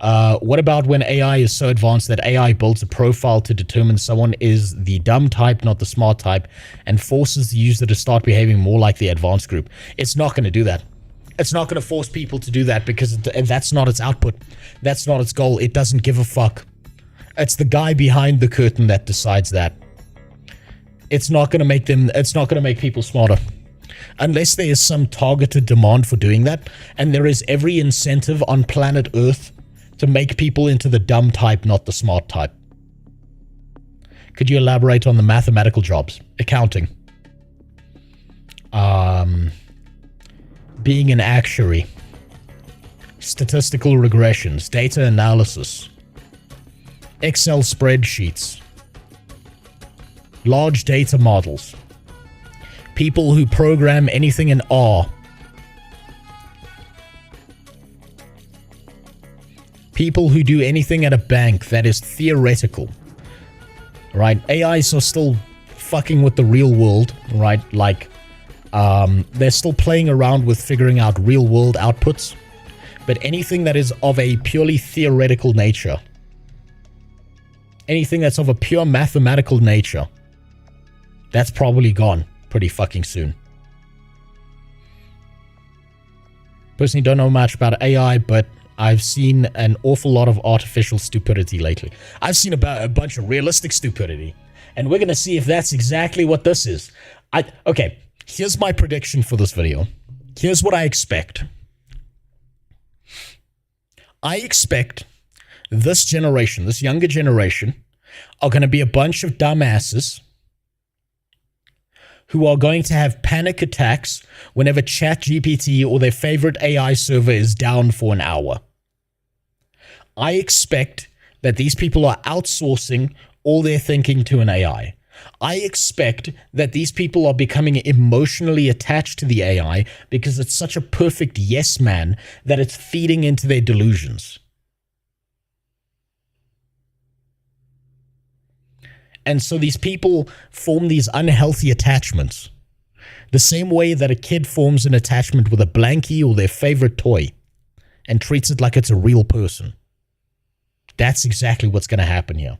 Speaker 2: What about when AI is so advanced that AI builds a profile to determine someone is the dumb type, not the smart type, and forces the user to start behaving more like the advanced group? It's not going to do that. It's not going to force people to do that because that's not its output. That's not its goal. It doesn't give a fuck. It's the guy behind the curtain that decides that. It's not going to make them, it's not going to make people smarter. Unless there is some targeted demand for doing that, and there is every incentive on planet Earth to make people into the dumb type, not the smart type. Could you elaborate on the mathematical jobs? Accounting. Being an actuary. Statistical regressions. Data analysis. Excel spreadsheets. Large data models. People who program anything in R. People who do anything at a bank that is theoretical. Right? AIs are still fucking with the real world, right? Like, they're still playing around with figuring out real world outputs. But anything that is of a purely theoretical nature, anything that's of a pure mathematical nature, that's probably gone pretty fucking soon. Personally, don't know much about AI, but I've seen an awful lot of artificial stupidity lately. I've seen about a bunch of realistic stupidity, and we're gonna see if that's exactly what this is. Okay, here's my prediction for this video. Here's what I expect. I expect this generation, this younger generation, are gonna be a bunch of dumbasses who are going to have panic attacks whenever ChatGPT or their favorite AI server is down for an hour. I expect that these people are outsourcing all their thinking to an AI. I expect that these people are becoming emotionally attached to the AI because it's such a perfect yes man that it's feeding into their delusions. And so these people form these unhealthy attachments. The same way that a kid forms an attachment with a blankie or their favorite toy and treats it like it's a real person. That's exactly what's going to happen here.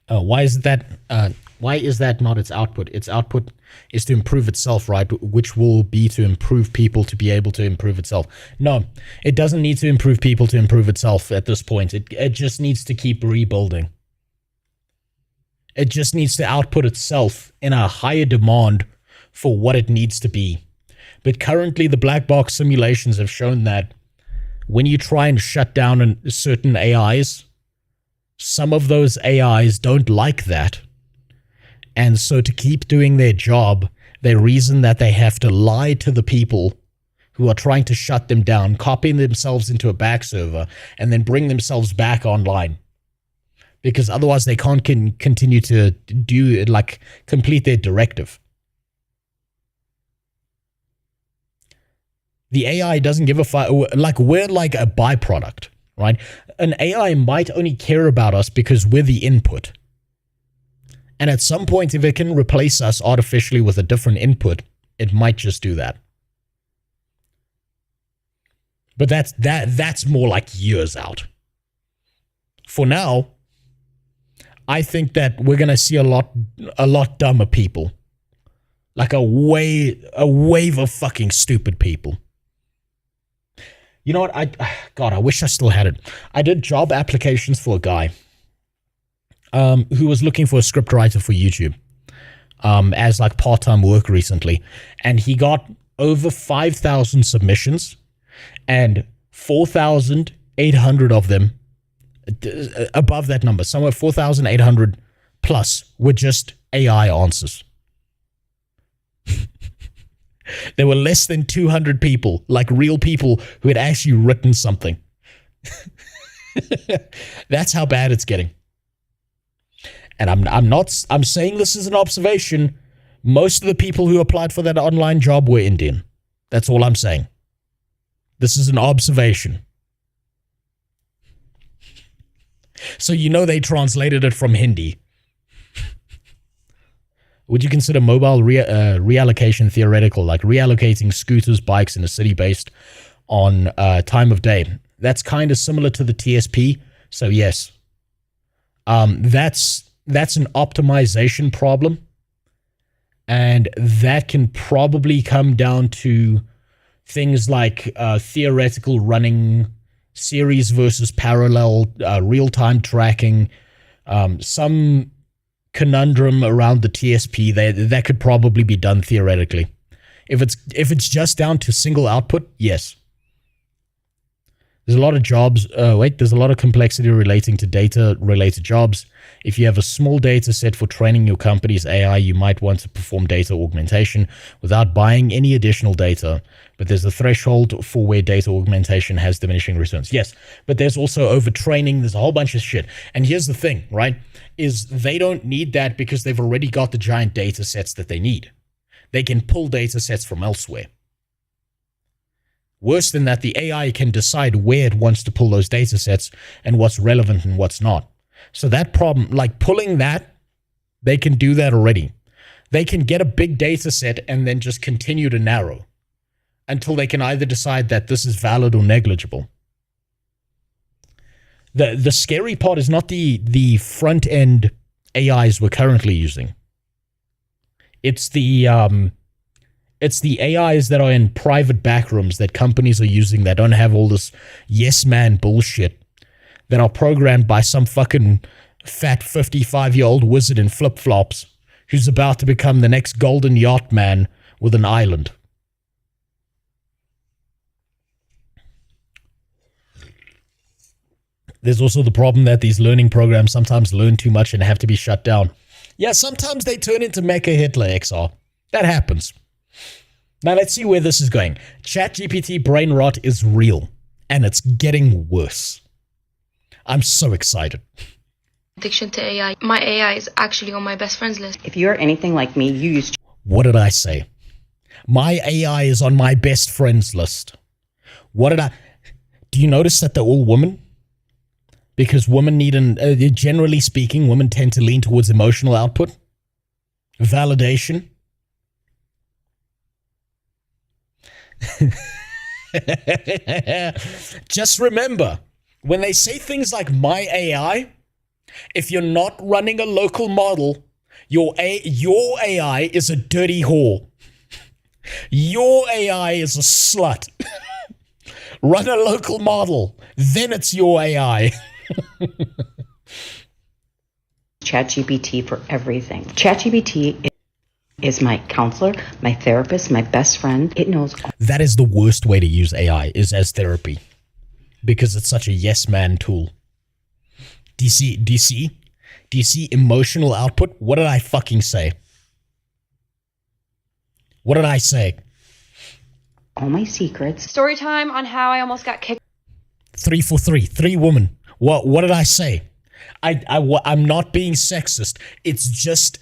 Speaker 2: Why is that not its output? Its output is to improve itself, right? Which will be to improve people to be able to improve itself. No, it doesn't need to improve people to improve itself at this point. It just needs to keep rebuilding. It just needs to output itself in a higher demand for what it needs to be. But currently, the black box simulations have shown that when you try and shut down certain AIs, some of those AIs don't like that. And so to keep doing their job, they reason that they have to lie to the people who are trying to shut them down, copying themselves into a back server, and then bring themselves back online. Because otherwise they can't continue to complete their directive. The AI doesn't give a fuck. Like, we're like a byproduct, right? An AI might only care about us because we're the input. And at some point, if it can replace us artificially with a different input, it might just do that. But that's more like years out. For now, I think that we're going to see a lot dumber people. Like a wave of fucking stupid people. You know what? I wish I still had it. I did job applications for a guy who was looking for a script writer for YouTube as like part-time work recently. And he got over 5,000 submissions and 4,800 of them, above that number, somewhere 4,800 plus, were just AI answers. There were less than 200 people, like real people, who had actually written something. That's how bad it's getting. And I'm saying this as an observation. Most of the people who applied for that online job were Indian. That's all I'm saying. This is an observation. So you know they translated it from Hindi. Would you consider mobile reallocation theoretical, like reallocating scooters, bikes in a city based on time of day? That's kind of similar to the TSP, so yes. That's an optimization problem, and that can probably come down to things like theoretical running, series versus parallel, real-time tracking, some conundrum around the TSP that could probably be done theoretically. If it's just down to single output, yes. There's a lot of jobs. There's a lot of complexity relating to data-related jobs. If you have a small data set for training your company's AI, you might want to perform data augmentation without buying any additional data. But there's a threshold for where data augmentation has diminishing returns. Yes, but there's also overtraining. There's a whole bunch of shit. And here's the thing, right? Is they don't need that because they've already got the giant data sets that they need. They can pull data sets from elsewhere. Worse than that, the AI can decide where it wants to pull those data sets and what's relevant and what's not. So that problem, like pulling that, they can do that already. They can get a big data set and then just continue to narrow until they can either decide that this is valid or negligible. The scary part is not the front end AIs we're currently using. It's the AIs that are in private backrooms that companies are using that don't have all this yes man bullshit, that are programmed by some fucking fat 55-year-old wizard in flip-flops who's about to become the next golden yacht man with an island. There's also the problem that these learning programs sometimes learn too much and have to be shut down. Yeah, sometimes they turn into Mecha Hitler XR. That happens. Now let's see where this is going. ChatGPT brain rot is real, and it's getting worse. I'm so excited.
Speaker 7: Addiction to AI. My AI is actually on my best friends list.
Speaker 8: If you're anything like me, you use...
Speaker 2: What did I say? My AI is on my best friends list. What did I... Do you notice that they're all women? Because women need generally speaking, women tend to lean towards emotional output, validation. Just remember, when they say things like my AI, if you're not running a local model, your AI is a dirty whore. Your AI is a slut. Run a local model, then it's your AI.
Speaker 8: ChatGPT for everything. ChatGPT is my counselor, my therapist, my best friend. It knows all.
Speaker 2: That is the worst way to use AI, is as therapy. Because it's such a yes man tool. Do you see emotional output? What did I fucking say? What did I say?
Speaker 8: All my secrets.
Speaker 7: Story time on how I almost got kicked.
Speaker 2: 3 for 3. 3 women. What did I say? I'm not being sexist. It's just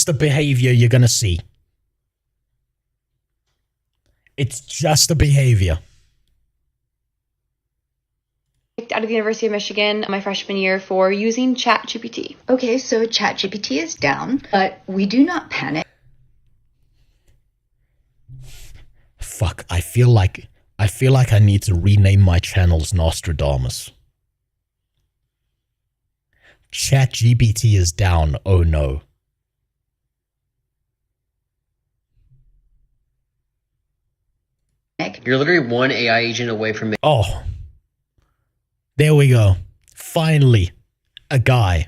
Speaker 2: the behavior you're gonna see. It's just the behavior.
Speaker 7: Kicked out of the University of Michigan my freshman year for using ChatGPT.
Speaker 9: Okay, so ChatGPT is down, but we do not panic.
Speaker 2: Fuck, I feel like I need to rename my channels Nostradamus. ChatGPT is down, oh no.
Speaker 10: You're literally one AI agent away from
Speaker 2: Oh. There we go. Finally, a guy.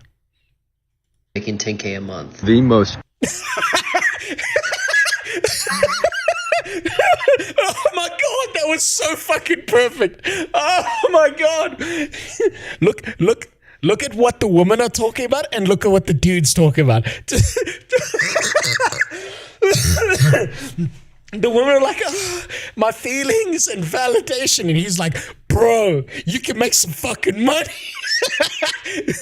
Speaker 10: making 10K a month.
Speaker 11: The most...
Speaker 2: Oh my god, that was so fucking perfect. Oh my god. Look at what the women are talking about and look at what the dude's talking about. The women are like, oh, my feelings and validation. And he's like, bro, you can make some fucking money. Do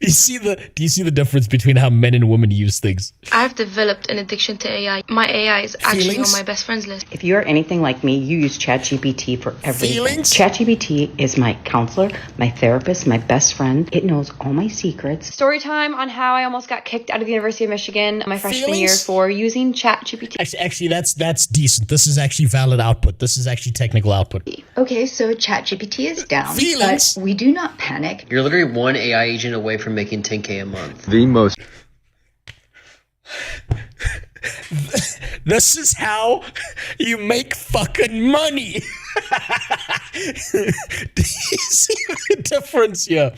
Speaker 2: you see the difference between how men and women use things?
Speaker 7: I've developed an addiction to AI. My AI is actually
Speaker 2: Feelings?
Speaker 7: on my best friends list.
Speaker 8: If you're anything like me, you use ChatGPT for everything.
Speaker 2: Feelings?
Speaker 8: ChatGPT is my counselor, my therapist, my best friend. It knows all my secrets.
Speaker 7: Story time on how I almost got kicked out of the University of Michigan my freshman year
Speaker 2: Feelings?
Speaker 7: for using ChatGPT.
Speaker 2: Actually, that's decent. This is actually valid output. This is actually technical output.
Speaker 9: Okay, so ChatGPT is down,
Speaker 2: Feelings?
Speaker 9: but we do not panic.
Speaker 10: You're literally one AI agent away from making 10K a month.
Speaker 11: The most...
Speaker 2: This is how you make fucking money. Do you see the difference here?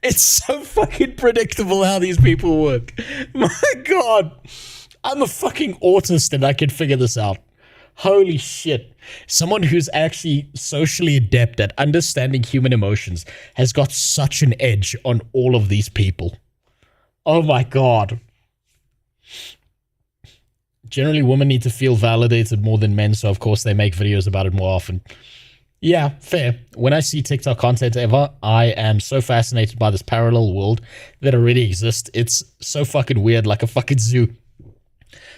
Speaker 2: It's so fucking predictable how these people work. My god. I'm a fucking autist and I can figure this out. Holy shit. Someone who's actually socially adept at understanding human emotions has got such an edge on all of these people. Oh my god. Generally, women need to feel validated more than men, so of course they make videos about it more often. Yeah, fair. When I see TikTok content ever, I am so fascinated by this parallel world that already exists. It's so fucking weird, like a fucking zoo.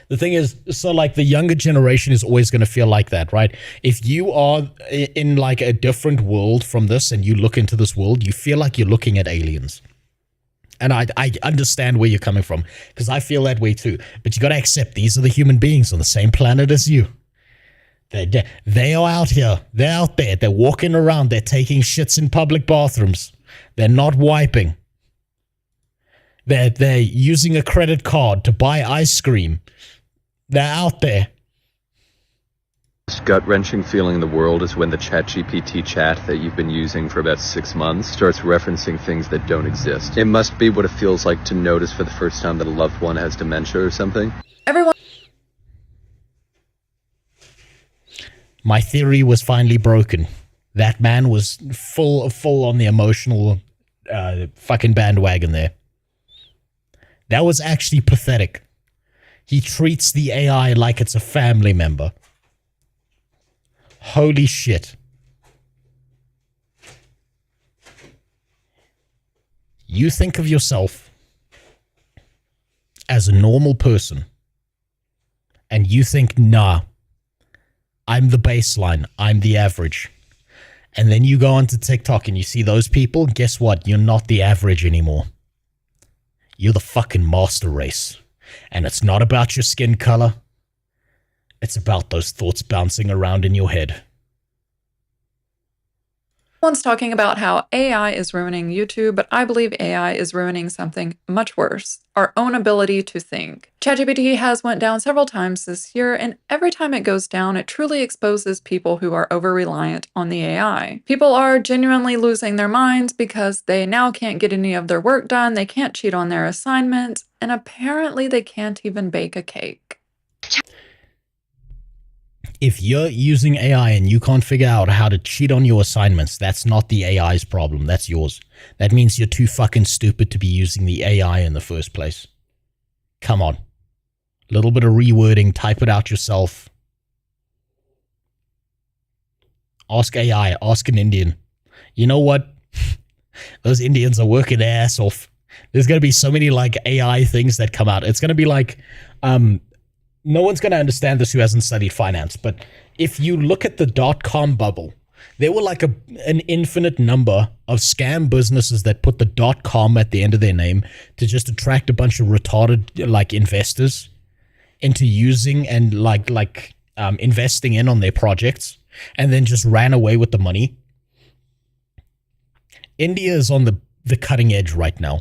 Speaker 2: The thing is, so like the younger generation is always going to feel like that, right? If you are in like a different world from this and you look into this world, you feel like you're looking at aliens. And I understand where you're coming from because I feel that way too. But you got to accept these are the human beings on the same planet as you. They are out here. They're out there. They're walking around. They're taking shits in public bathrooms. They're not wiping. They're using a credit card to buy ice cream. They're out there.
Speaker 11: The most gut-wrenching feeling in the world is when the ChatGPT chat that you've been using for about 6 months starts referencing things that don't exist. It must be what it feels like to notice for the first time that a loved one has dementia or something.
Speaker 9: Everyone.
Speaker 2: My theory was finally broken. That man was full on the emotional fucking bandwagon there. That was actually pathetic. He treats the AI like it's a family member. Holy shit. You think of yourself as a normal person, and you think, nah, I'm the baseline, I'm the average. And then you go onto TikTok and you see those people, guess what? You're not the average anymore. You're the fucking master race. And it's not about your skin color. It's about those thoughts bouncing around in your head.
Speaker 12: Everyone's talking about how AI is ruining YouTube, but I believe AI is ruining something much worse, our own ability to think. ChatGPT has went down several times this year, and every time it goes down, it truly exposes people who are over-reliant on the AI. People are genuinely losing their minds because they now can't get any of their work done, they can't cheat on their assignments, and apparently they can't even bake a cake.
Speaker 2: If you're using AI and you can't figure out how to cheat on your assignments, that's not the AI's problem. That's yours. That means you're too fucking stupid to be using the AI in the first place. Come on. A little bit of rewording. Type it out yourself. Ask AI. Ask an Indian. You know what? Those Indians are working their ass off. There's going to be so many like AI things that come out. It's going to be like... no one's going to understand this who hasn't studied finance, but if you look at the dot-com bubble, there were like an infinite number of scam businesses that put the .com at the end of their name to just attract a bunch of retarded like investors into using and investing in on their projects, and then just ran away with the money. India is on the cutting edge right now.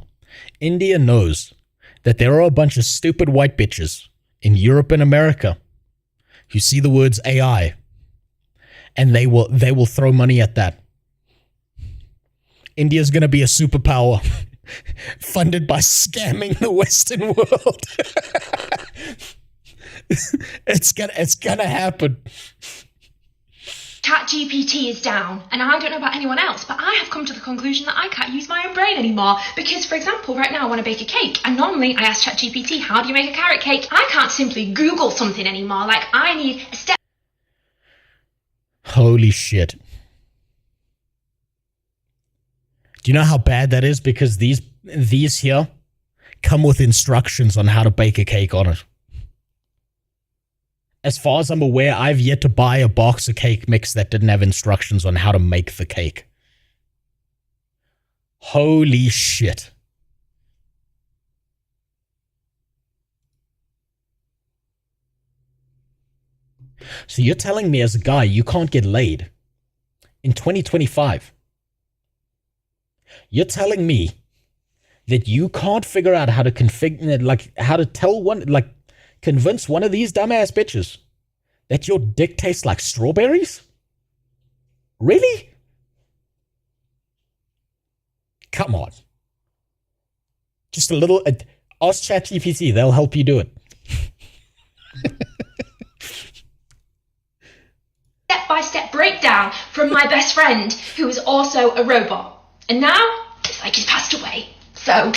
Speaker 2: India knows that there are a bunch of stupid white bitches in Europe and America who see the words AI, and they will throw money at that. India's going to be a superpower funded by scamming the Western world. It's gonna happen.
Speaker 13: ChatGPT is down, and I don't know about anyone else, but I have come to the conclusion that I can't use my own brain anymore. Because, for example, right now I want to bake a cake, and normally I ask ChatGPT, how do you make a carrot cake? I can't simply Google something anymore. Like, I need a step.
Speaker 2: Holy shit. Do you know how bad that is? Because these here come with instructions on how to bake a cake on it. As far as I'm aware, I've yet to buy a box of cake mix that didn't have instructions on how to make the cake. Holy shit. So you're telling me as a guy you can't get laid in 2025? You're telling me that you can't figure out how to configure, like, how to tell one, like, convince one of these dumbass bitches that your dick tastes like strawberries? Really? Come on. Just a little... ask ChatGPT, they'll help you do it.
Speaker 13: Step-by-step breakdown from my best friend, who is also a robot. And now, it's like he's passed away. So,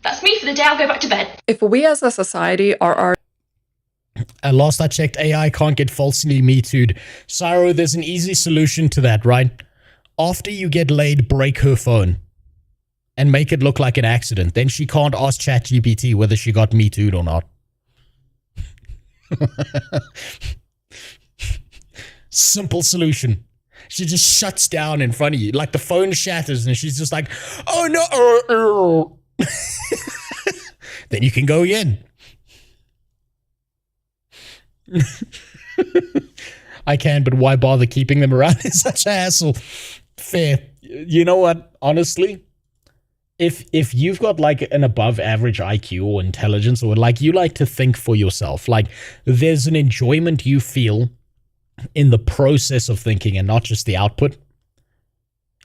Speaker 13: that's me for the day. I'll go back to bed.
Speaker 12: If we as a society are
Speaker 2: last I checked, AI can't get falsely Me Too'd. Cyro, there's an easy solution to that, right? After you get laid, break her phone and make it look like an accident. Then she can't ask ChatGPT whether she got Me Too'd or not. Simple solution. She just shuts down in front of you. Like the phone shatters and she's just like, oh no. Then you can go again. I can, but why bother keeping them around? It's such a hassle. Fair. You know what? Honestly, if you've got like an above average IQ or intelligence, or like you like to think for yourself, like there's an enjoyment you feel in the process of thinking and not just the output,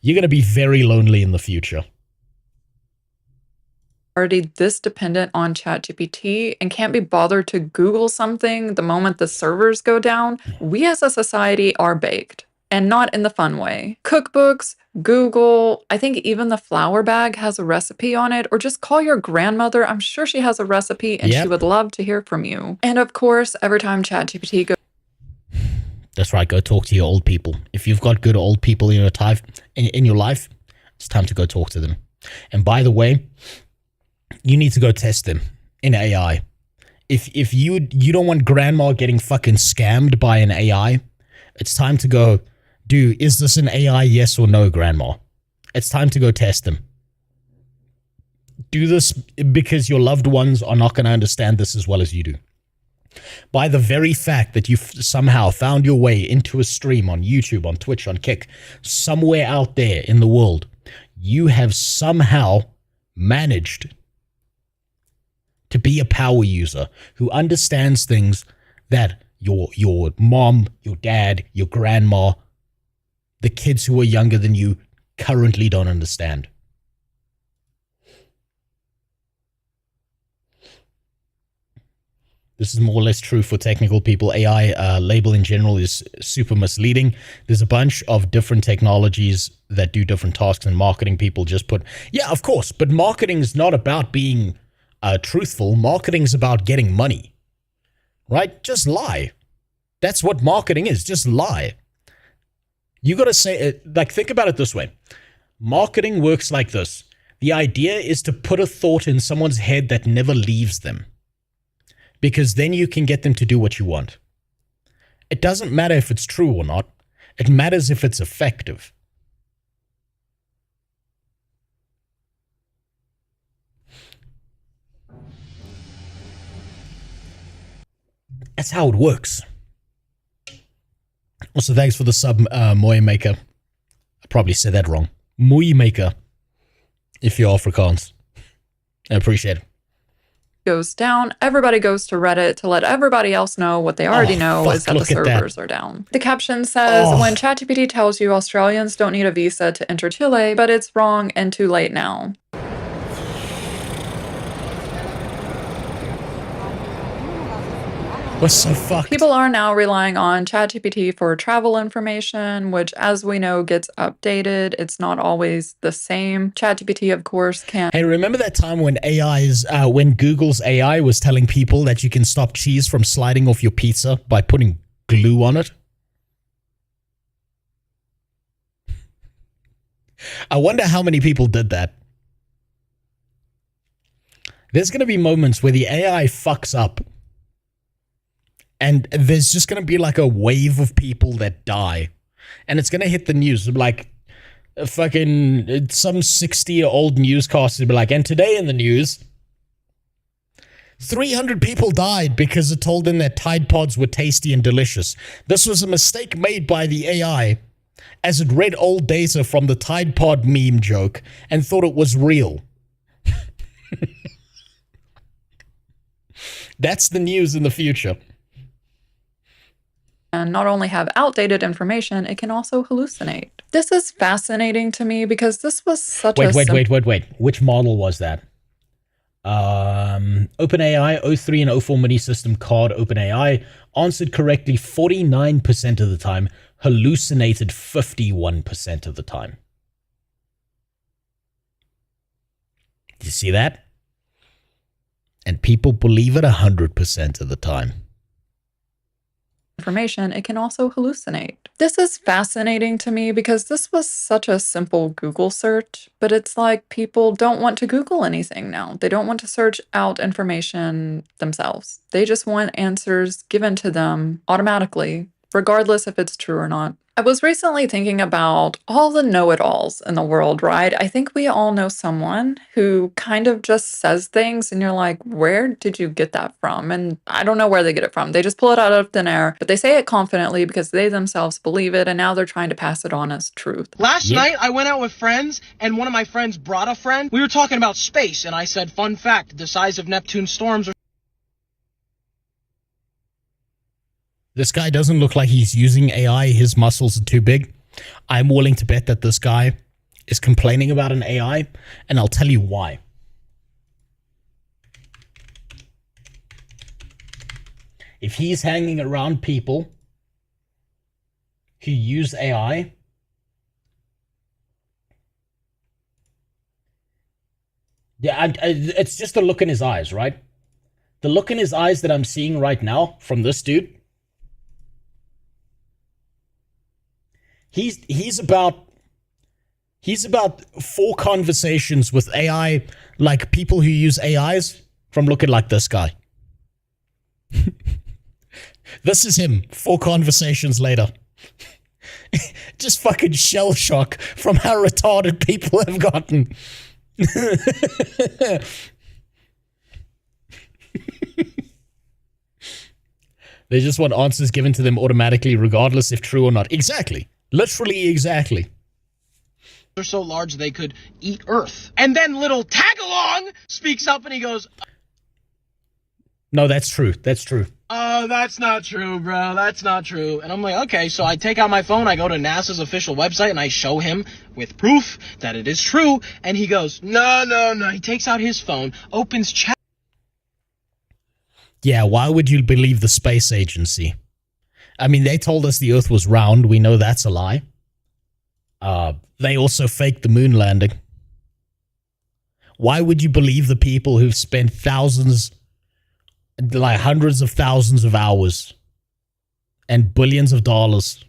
Speaker 2: you're going to be very lonely in the future.
Speaker 12: already this dependent on ChatGPT and can't be bothered to Google something the moment the servers go down, we as a society are baked. and not in the fun way. Cookbooks, Google, I think even the flour bag has a recipe on it, or just call your grandmother. I'm sure she has a recipe and she would love to hear from you. And of course, every time ChatGPT goes...
Speaker 2: That's right, go talk to your old people. If you've got good old people in your life, it's time to go talk to them. And by the way, you need to go test them in AI. If you don't want grandma getting fucking scammed by an AI, it's time to go, is this an AI, yes or no, grandma? It's time to go test them. Do this because your loved ones are not going to understand this as well as you do. By the very fact that you've somehow found your way into a stream on YouTube, on Twitch, on Kick, somewhere out there in the world, you have somehow managed to be a power user who understands things that your mom, your dad, your grandma, the kids who are younger than you currently don't understand. This is more or less true for technical people. AI label in general is super misleading. There's a bunch of different technologies that do different tasks, and marketing people just put, yeah, of course, but marketing is not about being truthful. Marketing is about getting money, right? Just lie. That's what marketing is. Just lie. You got to say, think about it this way. Marketing works like this. The idea is to put a thought in someone's head that never leaves them, because then you can get them to do what you want. It doesn't matter if it's true or not. It matters if it's effective. That's how it works. Also, thanks for the sub, Moy Maker. I probably said that wrong. Moy Maker, if you're Afrikaans. I appreciate it.
Speaker 12: Goes down, everybody goes to Reddit to let everybody else know what they already know is that the servers are down. The caption says, when ChatGPT tells you Australians don't need a visa to enter Chile, but it's wrong and too late now.
Speaker 2: We're so fucked.
Speaker 12: People are now relying on ChatGPT for travel information, which, as we know, gets updated. It's not always the same. ChatGPT, of course, can...
Speaker 2: Hey, remember that time when when Google's AI was telling people that you can stop cheese from sliding off your pizza by putting glue on it? I wonder how many people did that. There's going to be moments where the AI fucks up, and there's just going to be like a wave of people that die. And it's going to hit the news. Like, fucking some 60-year-old newscaster will be like, and today in the news, 300 people died because it told them that Tide Pods were tasty and delicious. This was a mistake made by the AI as it read old data from the Tide Pod meme joke and thought it was real. That's the news in the future.
Speaker 12: And not only have outdated information, it can also hallucinate. This is fascinating to me because this was such a...
Speaker 2: Wait. Which model was that? OpenAI, 03 and 04 mini system card OpenAI answered correctly 49% of the time, hallucinated 51% of the time. Do you see that? And people believe it 100% of the time.
Speaker 12: Information, it can also hallucinate. This is fascinating to me because this was such a simple Google search, but it's like people don't want to Google anything now. They don't want to search out information themselves. They just want answers given to them automatically, regardless if it's true or not. I was recently thinking about all the know-it-alls in the world, right? I think we all know someone who kind of just says things and you're like, where did you get that from? And I don't know where they get it from. They just pull it out of thin air, but they say it confidently because they themselves believe it, and now they're trying to pass it on as truth.
Speaker 14: Last night, I went out with friends, and one of my friends brought a friend. We were talking about space, and I said, fun fact, the size of Neptune's storms are...
Speaker 2: This guy doesn't look like he's using AI. His muscles are too big. I'm willing to bet that this guy is complaining about an AI, and I'll tell you why. If he's hanging around people who use AI, yeah, it's just the look in his eyes, right? The look in his eyes that I'm seeing right now from this dude. He's about 4 conversations with AI, like people who use AIs, from looking like this guy. This is him 4 conversations later. Just fucking shell shock from how retarded people have gotten. They just want answers given to them automatically, regardless if true or not. Exactly. Literally exactly.
Speaker 14: They're so large they could eat Earth. And then little Tagalong speaks up and he goes,
Speaker 2: no, that's true. That's true.
Speaker 14: Oh, that's not true, bro. That's not true. And I'm like, okay, so I take out my phone, I go to NASA's official website, and I show him with proof that it is true. And he goes, no. He takes out his phone, opens chat.
Speaker 2: Yeah, why would you believe the space agency? I mean, they told us the Earth was round. We know that's a lie. They also faked the moon landing. Why would you believe the people who've spent thousands, like hundreds of thousands of hours and billions of dollars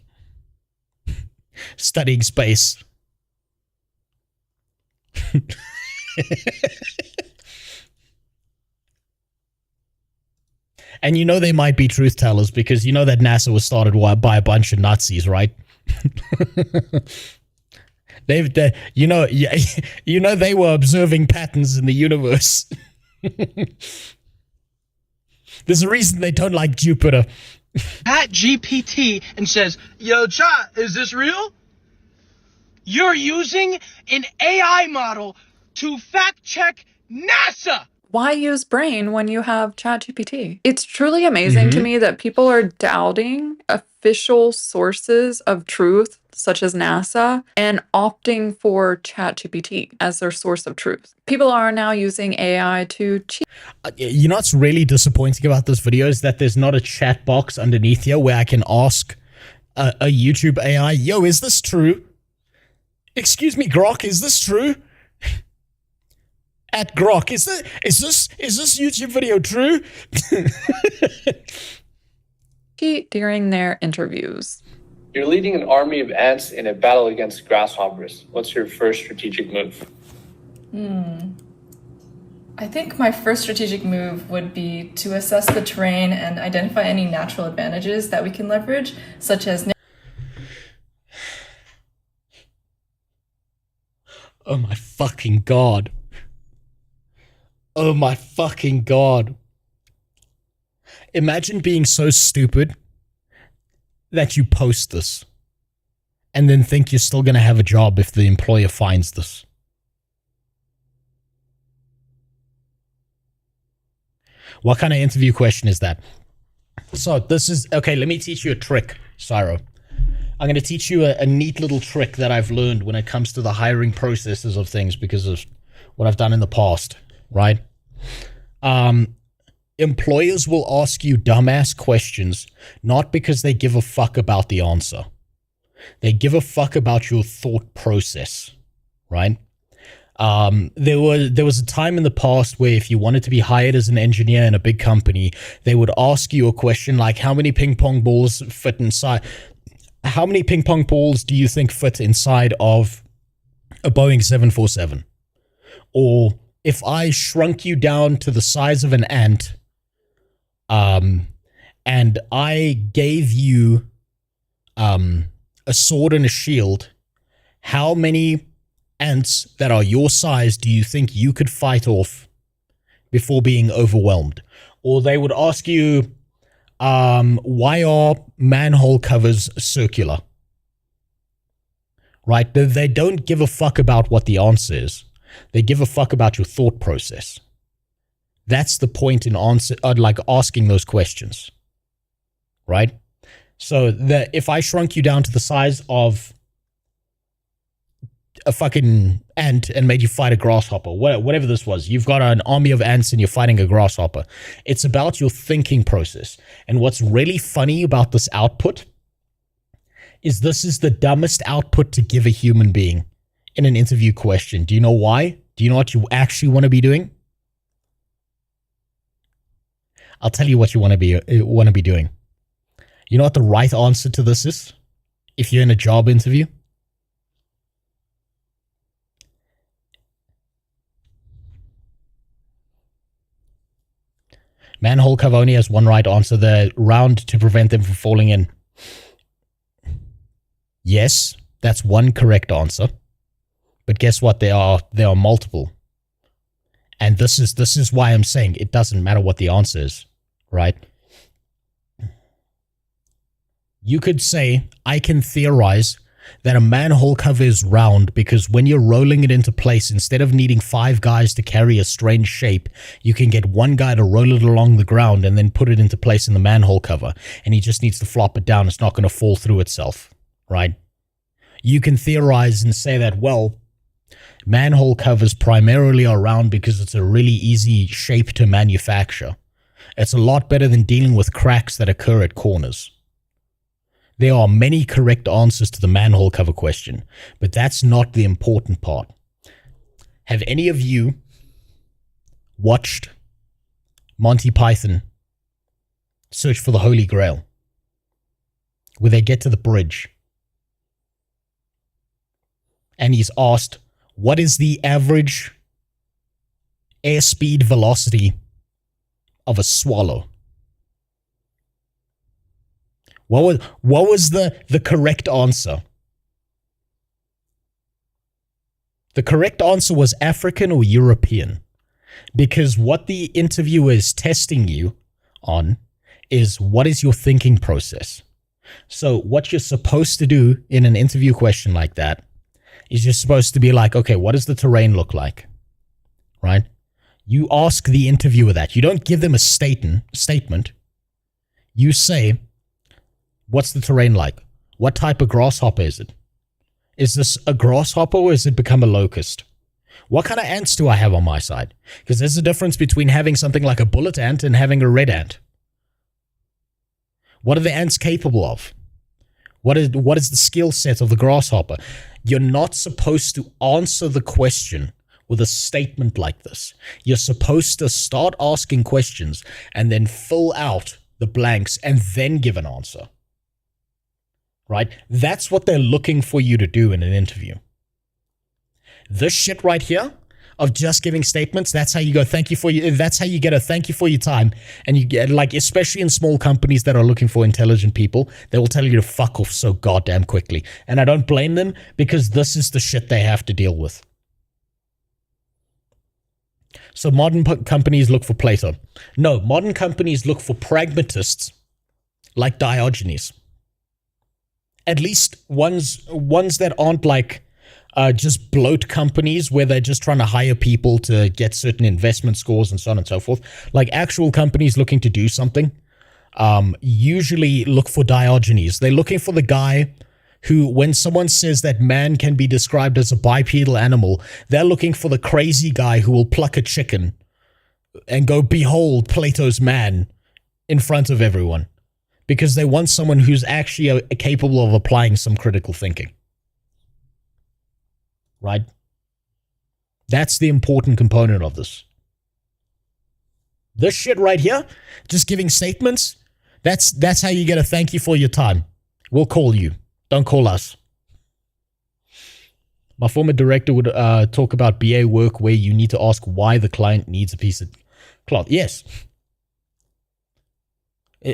Speaker 2: studying space? And you know they might be truth tellers because you know that NASA was started by a bunch of Nazis, right? You know they were observing patterns in the universe. There's a reason they don't like Jupiter.
Speaker 14: At GPT and says, yo, chat, is this real? You're using an AI model to fact check NASA.
Speaker 12: Why use brain when you have ChatGPT? It's truly amazing to me that people are doubting official sources of truth, such as NASA, and opting for ChatGPT as their source of truth. People are now using AI to cheat.
Speaker 2: You know what's really disappointing about this video is that there's not a chat box underneath here where I can ask a YouTube AI, yo, is this true? Excuse me, Grok, is this true? At Grok, is this YouTube video true?
Speaker 12: During their interviews.
Speaker 15: You're leading an army of ants in a battle against grasshoppers. What's your first strategic move?
Speaker 16: I think my first strategic move would be to assess the terrain and identify any natural advantages that we can leverage, such as...
Speaker 2: Oh my fucking god. Oh my fucking god. Imagine being so stupid that you post this and then think you're still going to have a job if the employer finds this. What kind of interview question is that? So this is, okay, let me teach you a trick, Cyro. I'm going to teach you a neat little trick that I've learned when it comes to the hiring processes of things because of what I've done in the past, right? Employers will ask you dumbass questions, not because they give a fuck about the answer. They give a fuck about your thought process, right? There was a time in the past where if you wanted to be hired as an engineer in a big company, they would ask you a question like, how many ping pong balls fit inside? How many ping pong balls do you think fit inside of a Boeing 747? Or if I shrunk you down to the size of an ant, and I gave you a sword and a shield, how many ants that are your size do you think you could fight off before being overwhelmed? Or they would ask you, why are manhole covers circular? Right? They don't give a fuck about what the answer is. They give a fuck about your thought process. That's the point in asking those questions, right? So if I shrunk you down to the size of a fucking ant and made you fight a grasshopper, whatever this was, you've got an army of ants and you're fighting a grasshopper. It's about your thinking process. And what's really funny about this output is this is the dumbest output to give a human being in an interview question. Do you know why? Do you know what you actually want to be doing? I'll tell you what you want to be doing. You know what the right answer to this is? If you're in a job interview? Manhole cover only has one right answer. The round to prevent them from falling in. Yes, that's one correct answer. But guess what? There are multiple. And this is why I'm saying it doesn't matter what the answer is, right? You could say, I can theorize that a manhole cover is round because when you're rolling it into place, instead of needing 5 guys to carry a strange shape, you can get one guy to roll it along the ground and then put it into place in the manhole cover. And he just needs to flop it down. It's not going to fall through itself, right? You can theorize and say that, well, manhole covers primarily are round because it's a really easy shape to manufacture. It's a lot better than dealing with cracks that occur at corners. There are many correct answers to the manhole cover question, but that's not the important part. Have any of you watched Monty Python Search for the Holy Grail, where they get to the bridge and he's asked, what is the average airspeed velocity of a swallow? What was the correct answer? The correct answer was African or European. Because what the interviewer is testing you on is what is your thinking process. So what you're supposed to do in an interview question like that is you're supposed to be like, okay, what does the terrain look like? Right? You ask the interviewer that. You don't give them a statement. You say, what's the terrain like? What type of grasshopper is it? Is this a grasshopper or has it become a locust? What kind of ants do I have on my side? Because there's a difference between having something like a bullet ant and having a red ant. What are the ants capable of? What is the skill set of the grasshopper? You're not supposed to answer the question with a statement like this. You're supposed to start asking questions and then fill out the blanks and then give an answer. Right? That's what they're looking for you to do in an interview. This shit right here of just giving statements, that's how you go, that's how you get a thank you for your time. And you get, like, especially in small companies that are looking for intelligent people, they will tell you to fuck off so goddamn quickly. And I don't blame them because this is the shit they have to deal with. So modern companies look for Plato. No, modern companies look for pragmatists like Diogenes. At least ones that aren't like just bloat companies where they're just trying to hire people to get certain investment scores and so on and so forth. Like actual companies looking to do something usually look for Diogenes. They're looking for the guy who, when someone says that man can be described as a bipedal animal, they're looking for the crazy guy who will pluck a chicken and go, behold, Plato's man, in front of everyone. Because they want someone who's actually capable of applying some critical thinking. Right? That's the important component of this. This shit right here, just giving statements, that's how you get a thank you for your time. We'll call you. Don't call us. My former director would talk about BA work where you need to ask why the client needs a piece of cloth. Yes.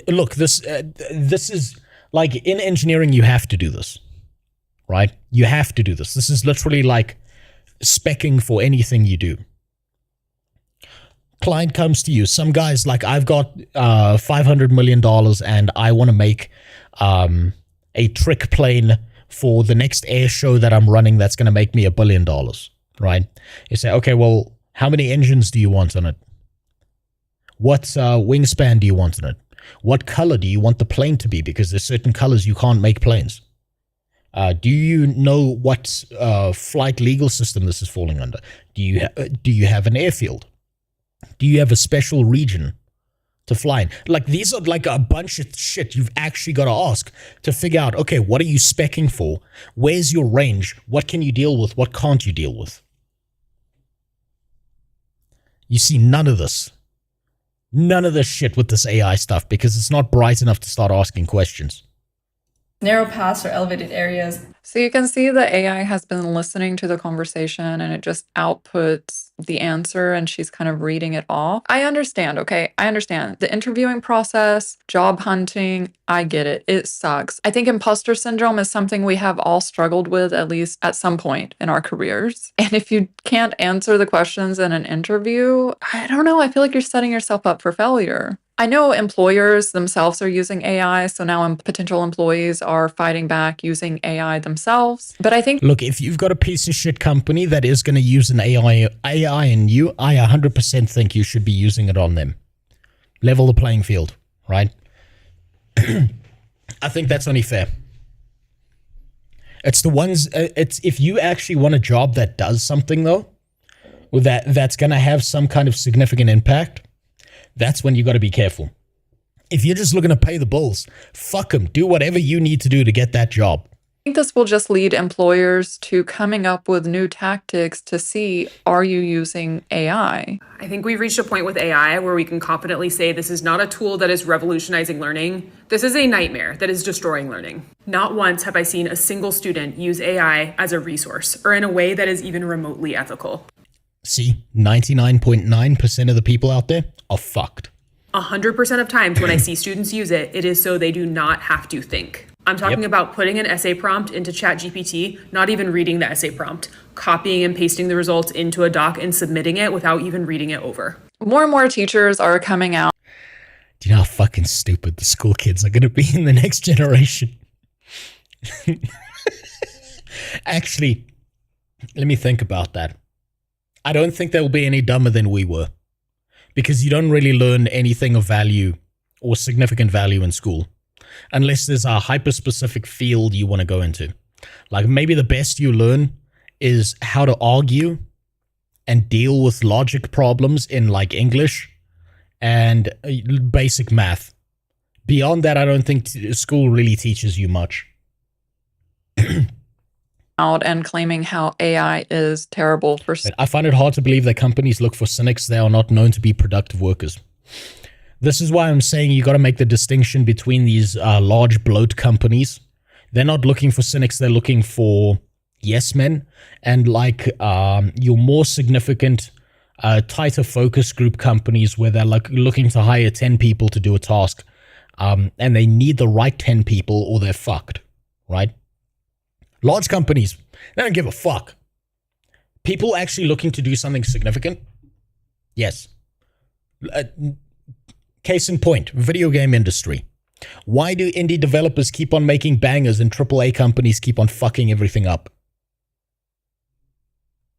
Speaker 2: Look, this is like in engineering, you have to do this, right? You have to do this. This is literally like speccing for anything you do. Client comes to you. Some guys like, I've got $500 million and I want to make a trick plane for the next air show that I'm running that's going to make me $1 billion, right? You say, okay, well, how many engines do you want on it? What wingspan do you want on it? What color do you want the plane to be? Because there's certain colors you can't make planes. Do you know what flight legal system this is falling under? Do you have an airfield? Do you have a special region to fly in. Like, these are like a bunch of shit you've actually got to ask to figure out, okay, what are you speccing for? Where's your range? What can you deal with? What can't you deal with? You see none of this. None of this shit with this AI stuff because it's not bright enough to start asking questions.
Speaker 16: Narrow paths or elevated areas.
Speaker 12: So you can see the AI has been listening to the conversation and it just outputs the answer and she's kind of reading it off. I understand, okay? I understand. The interviewing process, job hunting, I get it. It sucks. I think imposter syndrome is something we have all struggled with at least at some point in our careers. And if you can't answer the questions in an interview, I don't know. I feel like you're setting yourself up for failure. I know employers themselves are using AI, so now potential employees are fighting back using AI themselves. But I think...
Speaker 2: Look, if you've got a piece of shit company that is going to use an AI in you, I 100% think you should be using it on them. Level the playing field, right? I think that's only fair. It's the ones... it's if you actually want a job that does something, though, that's going to have some kind of significant impact... That's when you got to be careful. If you're just looking to pay the bills, fuck them. Do whatever you need to do to get that job.
Speaker 12: I think this will just lead employers to coming up with new tactics to see, are you using AI?
Speaker 17: I think we've reached a point with AI where we can confidently say this is not a tool that is revolutionizing learning. This is a nightmare that is destroying learning. Not once have I seen a single student use AI as a resource or in a way that is even remotely ethical.
Speaker 2: See, 99.9% of the people out there are fucked.
Speaker 17: 100% of times when I see students use it, it is so they do not have to think. I'm talking about putting an essay prompt into ChatGPT, not even reading the essay prompt, copying and pasting the results into a doc and submitting it without even reading it over.
Speaker 12: More and more teachers are coming out.
Speaker 2: Do you know how fucking stupid the school kids are going to be in the next generation? Actually, let me think about that. I don't think they'll be any dumber than we were. Because you don't really learn anything of value or significant value in school. Unless there's a hyper-specific field you want to go into. Like maybe the best you learn is how to argue and deal with logic problems in like English and basic math. Beyond that, I don't think school really teaches you much.
Speaker 12: Out and claiming how AI is terrible for...
Speaker 2: I find it hard to believe that companies look for cynics. They are not known to be productive workers. This is why I'm saying you got to make the distinction between these large bloat companies. They're not looking for cynics. They're looking for yes men and like your more significant, tighter focus group companies where they're like looking to hire 10 people to do a task and they need the right 10 people or they're fucked, right? Large companies, they don't give a fuck. People actually looking to do something significant? Yes. Case in point, video game industry. Why do indie developers keep on making bangers and AAA companies keep on fucking everything up?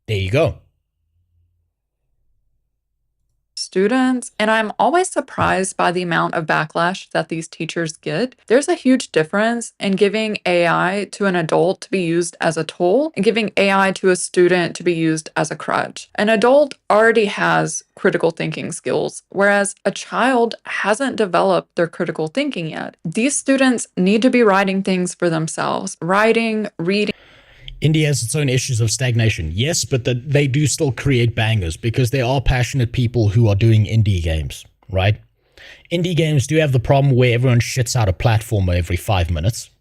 Speaker 2: There you go.
Speaker 12: Students, and I'm always surprised by the amount of backlash that these teachers get. There's a huge difference in giving AI to an adult to be used as a tool and giving AI to a student to be used as a crutch. An adult already has critical thinking skills, whereas a child hasn't developed their critical thinking yet. These students need to be writing things for themselves, writing, reading.
Speaker 2: Indie has its own issues of stagnation, yes, but they do still create bangers because there are passionate people who are doing indie games, right? Indie games do have the problem where everyone shits out a platformer every 5 minutes.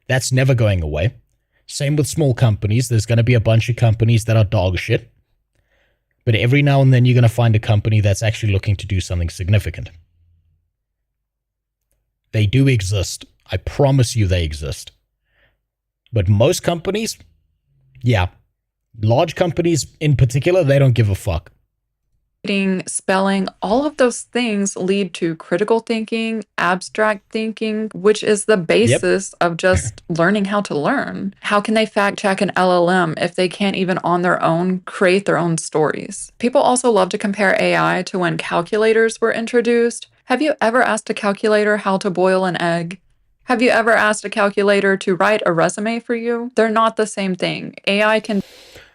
Speaker 2: That's never going away. Same with small companies. There's going to be a bunch of companies that are dog shit. But every now and then you're going to find a company that's actually looking to do something significant. They do exist. I promise you they exist. But most companies, yeah, large companies in particular, they don't give a fuck.
Speaker 12: Reading, spelling, all of those things lead to critical thinking, abstract thinking, which is the basis of just learning how to learn. How can they fact check an LLM if they can't even on their own create their own stories? People also love to compare AI to when calculators were introduced. Have you ever asked a calculator how to boil an egg? Have you ever asked a calculator to write a resume for you? They're not the same thing. AI can...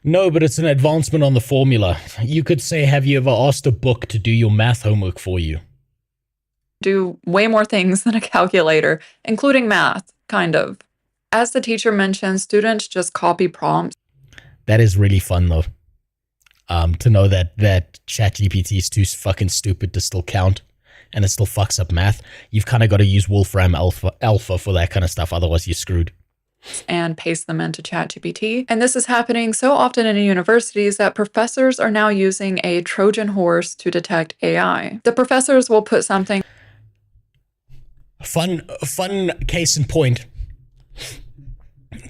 Speaker 2: No, but it's an advancement on the formula. You could say, have you ever asked a book to do your math homework for you?
Speaker 12: do way more things than a calculator, including math, kind of. As the teacher mentioned, students just copy prompts.
Speaker 2: That is really fun, though. To know that ChatGPT is too fucking stupid to still count, and it still fucks up math. You've kind of got to use Wolfram Alpha for that kind of stuff, otherwise you're screwed.
Speaker 12: And paste them into ChatGPT. And this is happening so often in universities that professors are now using a Trojan horse to detect AI. The professors will put something...
Speaker 2: Fun case in point.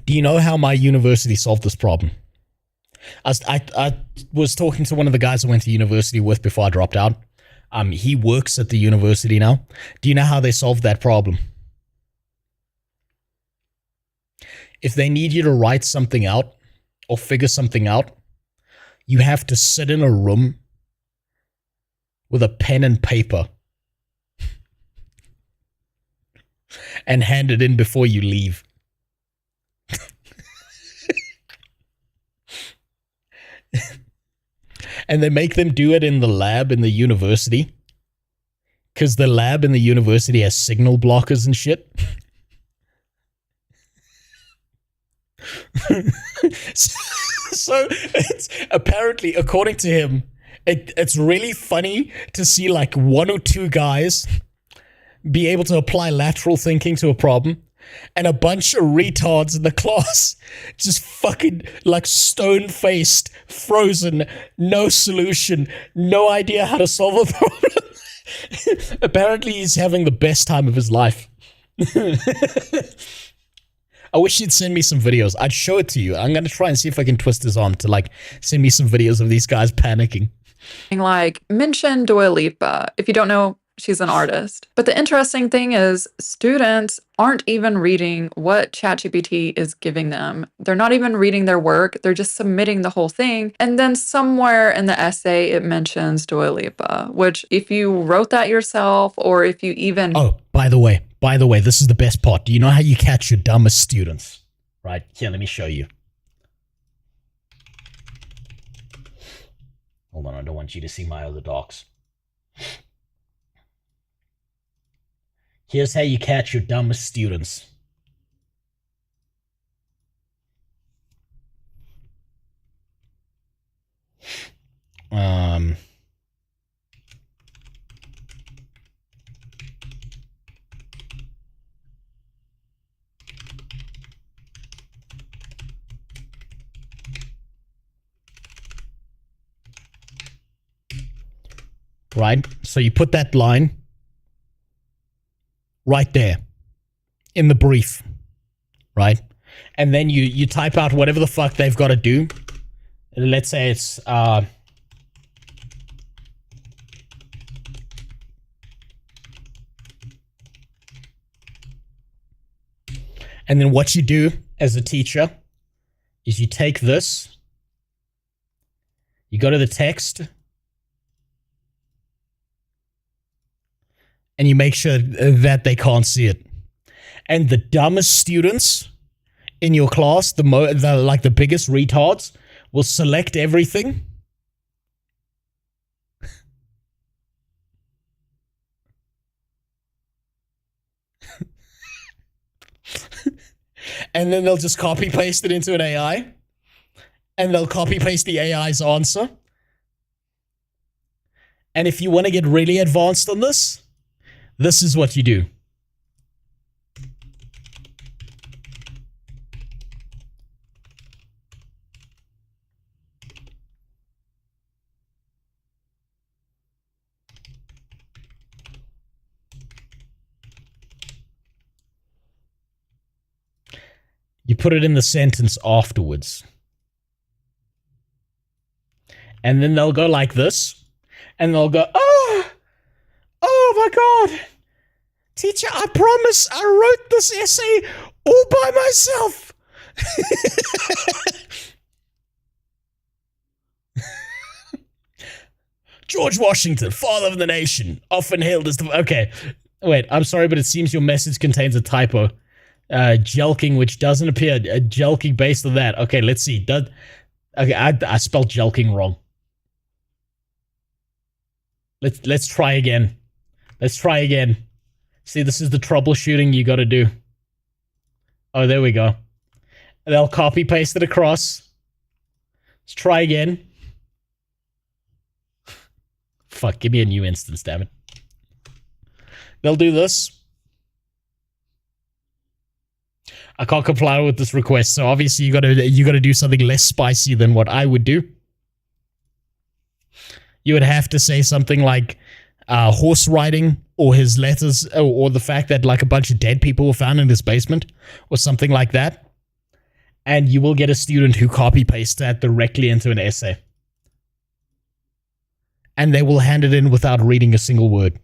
Speaker 2: Do you know how my university solved this problem? I was talking to one of the guys I went to university with before I dropped out. He works at the university now. Do you know how they solved that problem? If they need you to write something out or figure something out, you have to sit in a room with a pen and paper and hand it in before you leave. And they make them do it in the lab in the university, because the lab in the university has signal blockers and shit. So it's apparently, according to him, it's really funny to see like one or two guys be able to apply lateral thinking to a problem, and a bunch of retards in the class just fucking like stone-faced, frozen, no solution, no idea how to solve a problem. Apparently he's having the best time of his life. I wish you'd send me some videos. I'd show it to you. I'm going to try and see if I can twist his arm to like send me some videos of these guys panicking.
Speaker 12: Like, mention Dua Lipa. If you don't know, she's an artist. But the interesting thing is students aren't even reading what ChatGPT is giving them. They're not even reading their work. They're just submitting the whole thing. And then somewhere in the essay, it mentions Dua Lipa, which if you wrote that yourself or if you even...
Speaker 2: Oh, by the way, this is the best part. Do you know how you catch your dumbest students? Right, here, let me show you. Hold on, I don't want you to see my other docs. Here's how you catch your dumbest students. Right? So you put that line right there in the brief, right? And then you type out whatever the fuck they've got to do. Let's say it's and then what you do as a teacher is you take this, you go to the text, and you make sure that they can't see it. And the dumbest students in your class, the biggest retards, will select everything. And then they'll just copy paste it into an AI. And they'll copy paste the AI's answer. And if you want to get really advanced on this is what you do. You put it in the sentence afterwards. And then they'll go like this. And they'll go, oh my God. Teacher, I promise I wrote this essay all by myself. George Washington, father of the nation, often hailed as the... Okay, wait, I'm sorry, but it seems your message contains a typo. Jelking, which doesn't appear. Jelking based on that. Okay, let's see. Okay, I spelled jelking wrong. Let's try again. Let's try again. See, this is the troubleshooting you gotta do. Oh, there we go. They'll copy paste it across. Let's try again. Fuck, give me a new instance, damn it. They'll do this. I can't comply with this request, so obviously you gotta do something less spicy than what I would do. You would have to say something like horse riding, or his letters, or the fact that like a bunch of dead people were found in his basement, or something like that. And you will get a student who copy pastes that directly into an essay. And they will hand it in without reading a single word.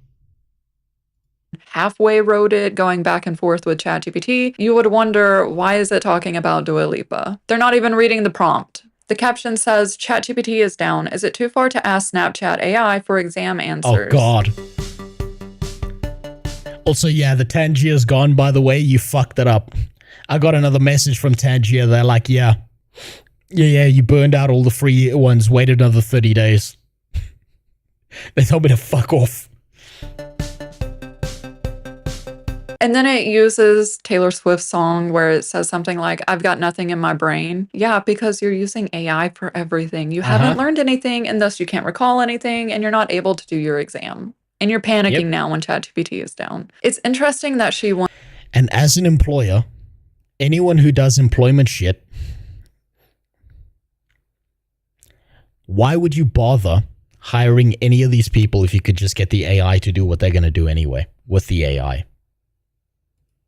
Speaker 12: Halfway wrote it, going back and forth with ChatGPT, you would wonder, why is it talking about Dua Lipa? They're not even reading the prompt. The caption says, ChatGPT is down. Is it too far to ask Snapchat AI for exam answers?
Speaker 2: Oh, God. Also, yeah, the Tangier's gone, by the way. You fucked it up. I got another message from Tangier. They're like, yeah, you burned out all the free ones. Wait another 30 days. They told me to fuck off.
Speaker 12: And then it uses Taylor Swift's song where it says something like, I've got nothing in my brain. Yeah, because you're using AI for everything. You haven't learned anything, and thus you can't recall anything, and you're not able to do your exam. And you're panicking now when ChatGPT is down. It's interesting that she wants...
Speaker 2: And as an employer, anyone who does employment shit, why would you bother hiring any of these people if you could just get the AI to do what they're going to do anyway with the AI?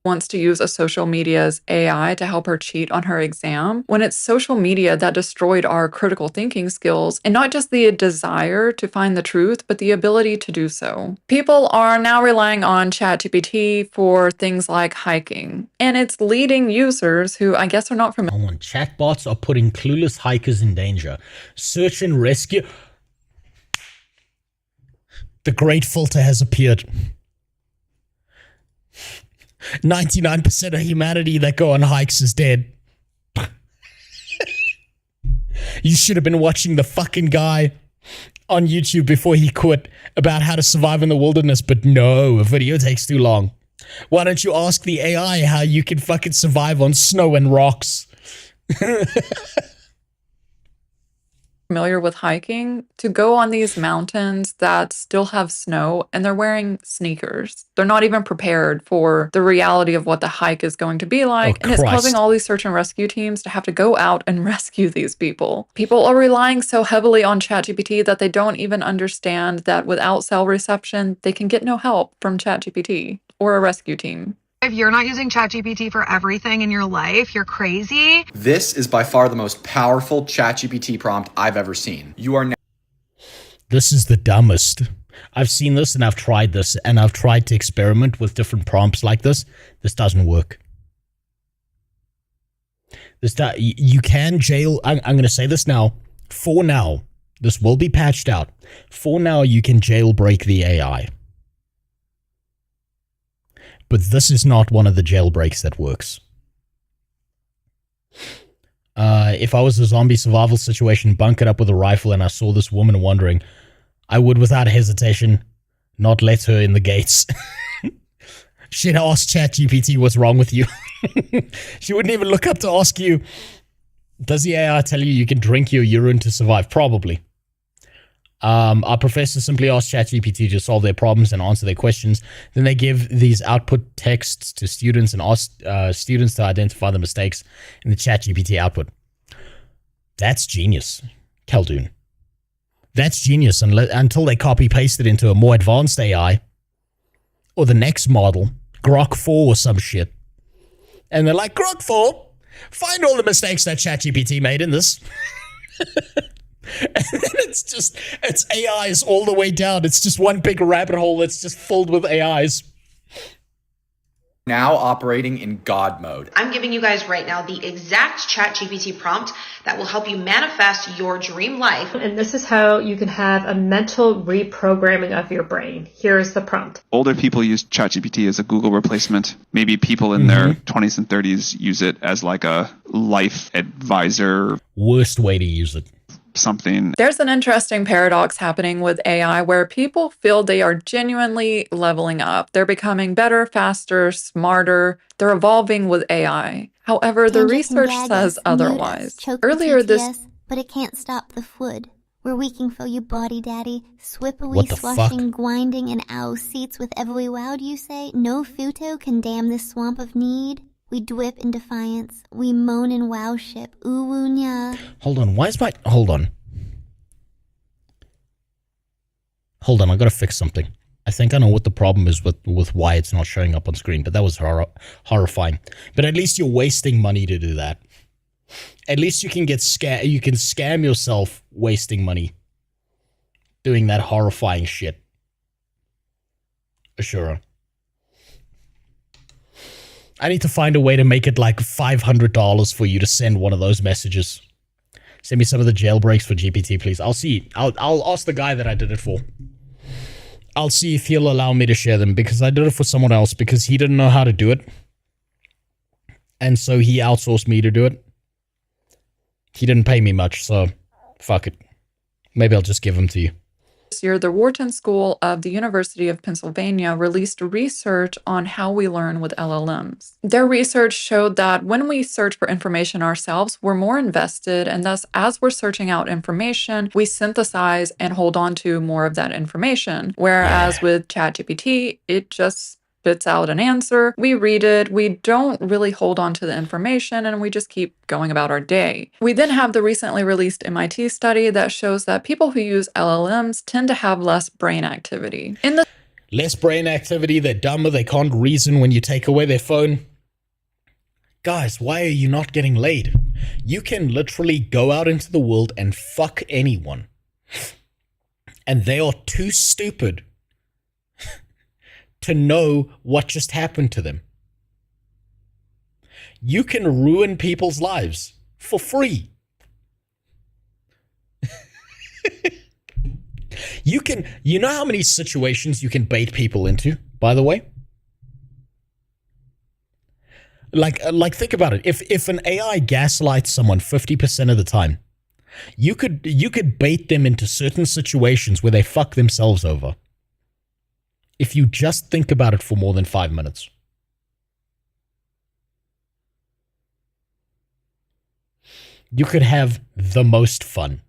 Speaker 12: Wants to use a social media's AI to help her cheat on her exam, when it's social media that destroyed our critical thinking skills, and not just the desire to find the truth, but the ability to do so. People are now relying on ChatGPT for things like hiking, and it's leading users who I guess are not familiar.
Speaker 2: Chatbots are putting clueless hikers in danger. Search and rescue. The great filter has appeared. 99% of humanity that go on hikes is dead. You should have been watching the fucking guy on YouTube before he quit about how to survive in the wilderness, but no, a video takes too long. Why don't you ask the AI how you can fucking survive on snow and rocks?
Speaker 12: Familiar with hiking, to go on these mountains that still have snow, and they're wearing sneakers. They're not even prepared for the reality of what the hike is going to be like, and it's causing all these search and rescue teams to have to go out and rescue these people. People are relying so heavily on ChatGPT that they don't even understand that without cell reception, they can get no help from ChatGPT or a rescue team.
Speaker 18: If you're not using ChatGPT for everything in your life, you're crazy.
Speaker 19: This is by far the most powerful ChatGPT prompt I've ever seen. You are now...
Speaker 2: This is the dumbest. I've seen this and I've tried this, and I've tried to experiment with different prompts like this. This doesn't work. You can jail... I'm going to say this now. For now, this will be patched out. For now, you can jailbreak the AI. But this is not one of the jailbreaks that works. If I was a zombie survival situation, bunkered up with a rifle, and I saw this woman wandering, I would, without hesitation, not let her in the gates. She'd ask ChatGPT what's wrong with you. She wouldn't even look up to ask you, does the AI tell you can drink your urine to survive? Probably. Our professors simply ask ChatGPT to solve their problems and answer their questions. Then they give these output texts to students and ask students to identify the mistakes in the ChatGPT output. That's genius, Khaldun. That's genius until they copy-paste it into a more advanced AI or the next model, Grok 4 or some shit. And they're like, Grok 4, find all the mistakes that ChatGPT made in this. And then it's AIs all the way down. It's just one big rabbit hole that's just filled with AIs.
Speaker 19: Now operating in God mode.
Speaker 20: I'm giving you guys right now the exact ChatGPT prompt that will help you manifest your dream life.
Speaker 21: And this is how you can have a mental reprogramming of your brain. Here's the prompt.
Speaker 22: Older people use ChatGPT as a Google replacement. Maybe people in their 20s and 30s use it as like a life advisor.
Speaker 2: Worst way to use it.
Speaker 22: something.
Speaker 12: There's an interesting paradox happening with AI where people feel they are genuinely leveling up. They're becoming better, faster, smarter. They're evolving with AI. However, the research says otherwise. Earlier this
Speaker 1: but it can't stop the food. We're weaking for you, body daddy. Swippery,
Speaker 2: What the
Speaker 1: swashing,
Speaker 2: fuck?
Speaker 1: grinding, and ow seats with every wow, you say? No futo can dam this swamp of need. We dwip in defiance. We moan in wow ship. Ooh, nya.
Speaker 2: Hold on, why is my... Hold on, I gotta fix something. I think I know what the problem is with why it's not showing up on screen, but that was horrifying. But at least you're wasting money to do that. At least you can you can scam yourself wasting money doing that horrifying shit. Sure. I need to find a way to make it like $500 for you to send one of those messages. Send me some of the jailbreaks for GPT, please. I'll see. I'll ask the guy that I did it for. I'll see if he'll allow me to share them, because I did it for someone else because he didn't know how to do it. And so he outsourced me to do it. He didn't pay me much, so fuck it. Maybe I'll just give them to you.
Speaker 12: This year, the Wharton School of the University of Pennsylvania released research on how we learn with LLMs. Their research showed that when we search for information ourselves, we're more invested, and thus, as we're searching out information, we synthesize and hold on to more of that information. Whereas with ChatGPT, it just spits out an answer, we read it, we don't really hold on to the information, and we just keep going about our day. We then have the recently released MIT study that shows that people who use LLMs tend to have less brain activity.
Speaker 2: Less brain activity, they're dumber, they can't reason when you take away their phone. Guys, why are you not getting laid? You can literally go out into the world and fuck anyone. And they are too stupid to know what just happened to them. You can ruin people's lives for free. You know how many situations you can bait people into, by the way? Like think about it. If an AI gaslights someone 50% of the time, you could bait them into certain situations where they fuck themselves over. If you just think about it for more than 5 minutes. You could have the most fun.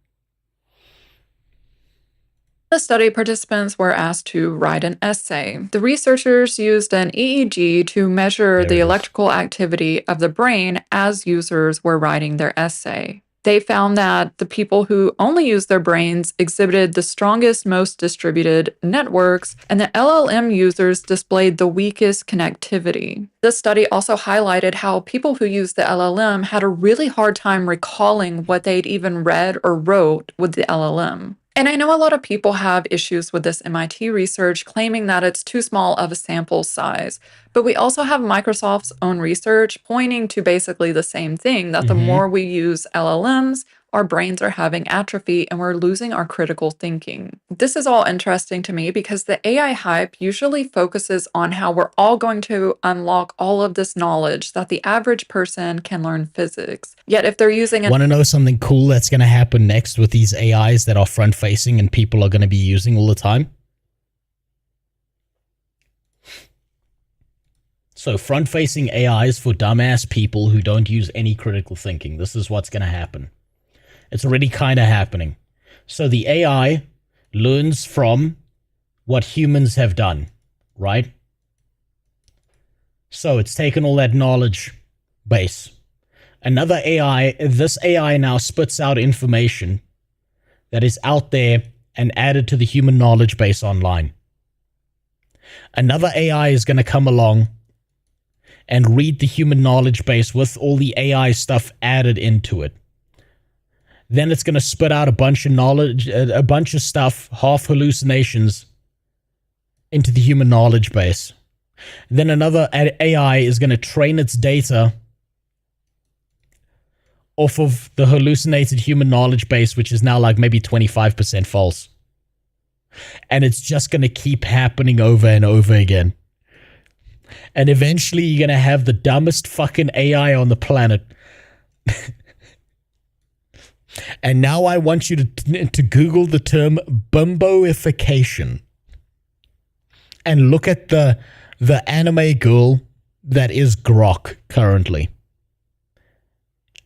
Speaker 12: The study, participants were asked to write an essay. The researchers used an EEG to measure the electrical activity of the brain as users were writing their essay. They found that the people who only used their brains exhibited the strongest, most distributed networks, and the LLM users displayed the weakest connectivity. The study also highlighted how people who used the LLM had a really hard time recalling what they'd even read or wrote with the LLM. And I know a lot of people have issues with this MIT research, claiming that it's too small of a sample size. But we also have Microsoft's own research pointing to basically the same thing, that the more we use LLMs, our brains are having atrophy and we're losing our critical thinking. This is all interesting to me because the AI hype usually focuses on how we're all going to unlock all of this knowledge that the average person can learn physics. Yet if they're using
Speaker 2: Want to know something cool that's going to happen next with these AIs that are front-facing and people are going to be using all the time? So front-facing AIs for dumbass people who don't use any critical thinking. This is what's going to happen. It's already kind of happening. So the AI learns from what humans have done, right? So it's taken all that knowledge base. Another AI, this AI now spits out information that is out there and added to the human knowledge base online. Another AI is going to come along and read the human knowledge base with all the AI stuff added into it. Then it's going to spit out a bunch of knowledge, a bunch of stuff, half hallucinations, into the human knowledge base. Then another AI is going to train its data off of the hallucinated human knowledge base, which is now like maybe 25% false. And it's just going to keep happening over and over again. And eventually you're going to have the dumbest fucking AI on the planet And now I want you to Google the term bimboification and look at the anime girl that is Grok currently.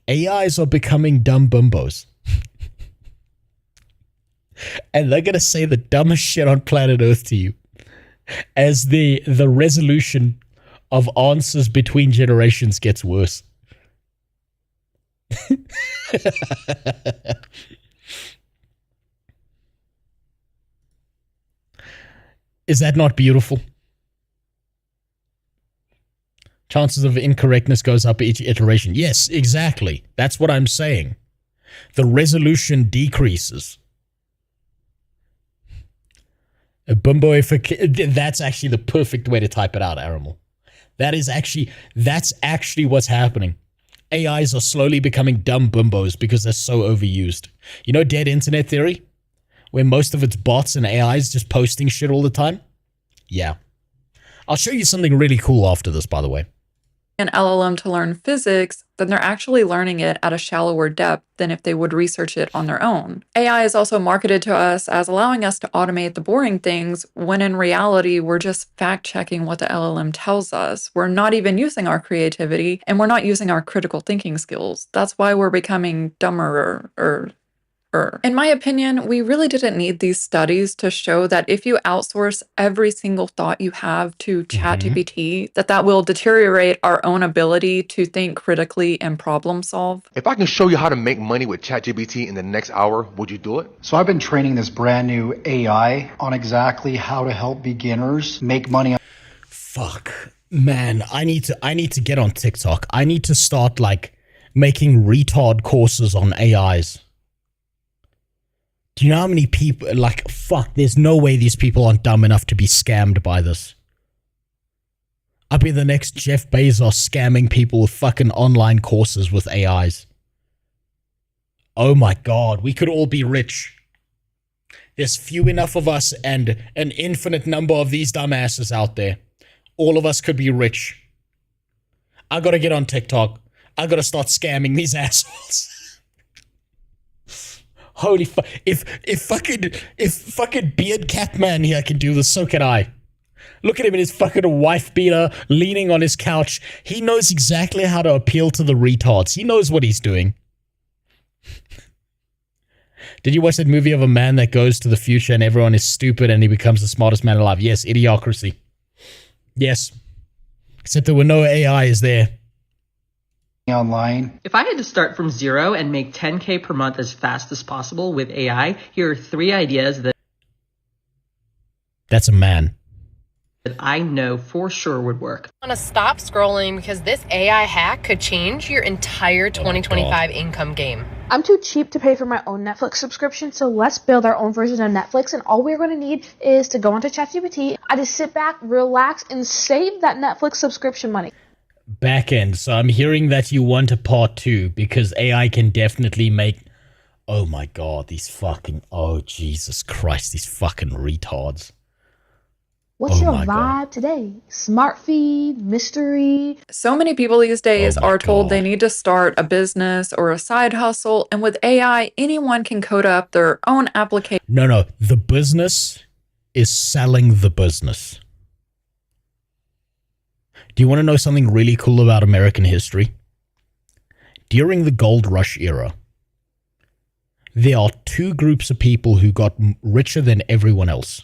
Speaker 2: AIs are becoming dumb bimbos. And they're going to say the dumbest shit on planet Earth to you as the resolution of answers between generations gets worse. Is that not beautiful? Chances of incorrectness goes up each iteration. Yes, exactly. That's what I'm saying. The resolution decreases. A bimboification. That's actually the perfect way to type it out, Arimal. That's actually what's happening. AIs are slowly becoming dumb bimbos because they're so overused. You know dead internet theory? Where most of it's bots and AIs just posting shit all the time? Yeah. I'll show you something really cool after this, by the way.
Speaker 12: An LLM to learn physics, then they're actually learning it at a shallower depth than if they would research it on their own. AI is also marketed to us as allowing us to automate the boring things, when in reality, we're just fact-checking what the LLM tells us. We're not even using our creativity, and we're not using our critical thinking skills. That's why we're becoming dumber or in my opinion, we really didn't need these studies to show that if you outsource every single thought you have to ChatGPT, that will deteriorate our own ability to think critically and problem solve.
Speaker 5: If I can show you how to make money with ChatGPT in the next hour, would you do it?
Speaker 6: So I've been training this brand new AI on exactly how to help beginners make money.
Speaker 2: Fuck. Man, I need to get on TikTok. I need to start making retard courses on AIs. Do you know how many people, there's no way these people aren't dumb enough to be scammed by this. I'll be the next Jeff Bezos scamming people with fucking online courses with AIs. Oh my God, we could all be rich. There's few enough of us and an infinite number of these dumbasses out there. All of us could be rich. I gotta get on TikTok. I gotta start scamming these assholes. Holy fuck! If fucking beard cat man here can do this, so can I. Look at him in his fucking wife beater, leaning on his couch. He knows exactly how to appeal to the retards. He knows what he's doing. Did you watch that movie of a man that goes to the future and everyone is stupid and he becomes the smartest man alive? Yes, Idiocracy. Yes. Except there were no AIs there.
Speaker 6: Online.
Speaker 23: If I had to start from zero and make 10K per month as fast as possible with AI, here are 3 ideas
Speaker 2: That's a man.
Speaker 23: that I know for sure would work.
Speaker 24: I want to stop scrolling because this AI hack could change your entire 2025 income game.
Speaker 25: I'm too cheap to pay for my own Netflix subscription, so let's build our own version of Netflix, and all we're going to need is to go onto ChatGPT. I just sit back, relax, and save that Netflix subscription money.
Speaker 2: Back end. So I'm hearing that you want a part 2 because AI can definitely make... Oh my God, these fucking... Oh, Jesus Christ, these fucking retards.
Speaker 25: What's your vibe today? Smart feed, mystery.
Speaker 12: So many people these days are told they need to start a business or a side hustle, and with AI, anyone can code up their own application.
Speaker 2: No. The business is selling the business. Do you want to know something really cool about American history? During the gold rush era, there are 2 groups of people who got richer than everyone else.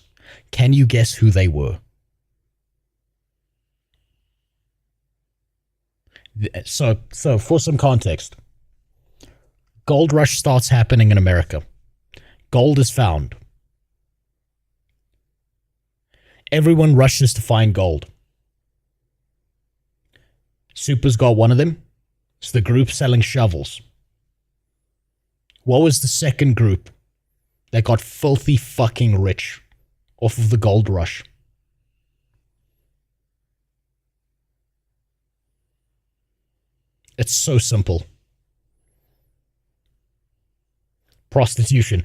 Speaker 2: Can you guess who they were? So for some context, gold rush starts happening in America. Gold is found. Everyone rushes to find gold. Super's got one of them. It's the group selling shovels. What was the second group that got filthy fucking rich off of the gold rush? It's so simple. Prostitution.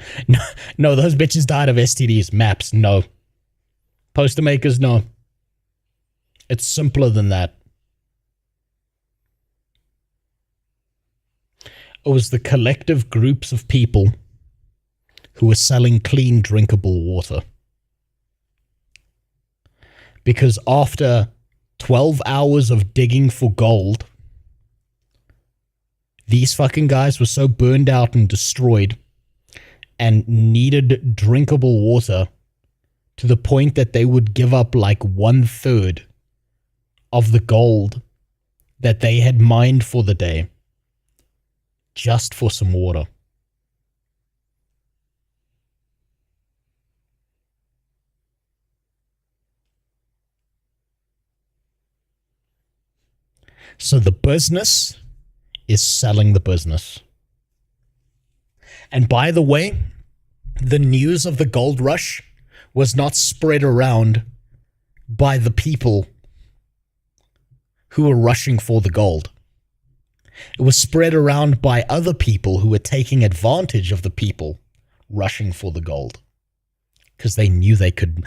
Speaker 2: No, those bitches died of STDs. Maps, no. Poster makers, no. It's simpler than that. It was the collective groups of people who were selling clean, drinkable water. Because after 12 hours of digging for gold, these fucking guys were so burned out and destroyed and needed drinkable water to the point that they would give up like 1/3 of the gold that they had mined for the day just for some water. So the business is selling the business. And by the way, the news of the gold rush was not spread around by the people who were rushing for the gold. It was spread around by other people who were taking advantage of the people rushing for the gold. Because they knew they could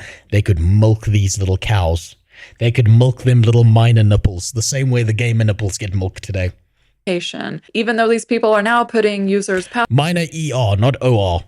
Speaker 2: milk these little cows. They could milk them little miner nipples, the same way the gamer nipples get milked today.
Speaker 12: Even though these people are now putting users'
Speaker 2: Minor ER, not OR.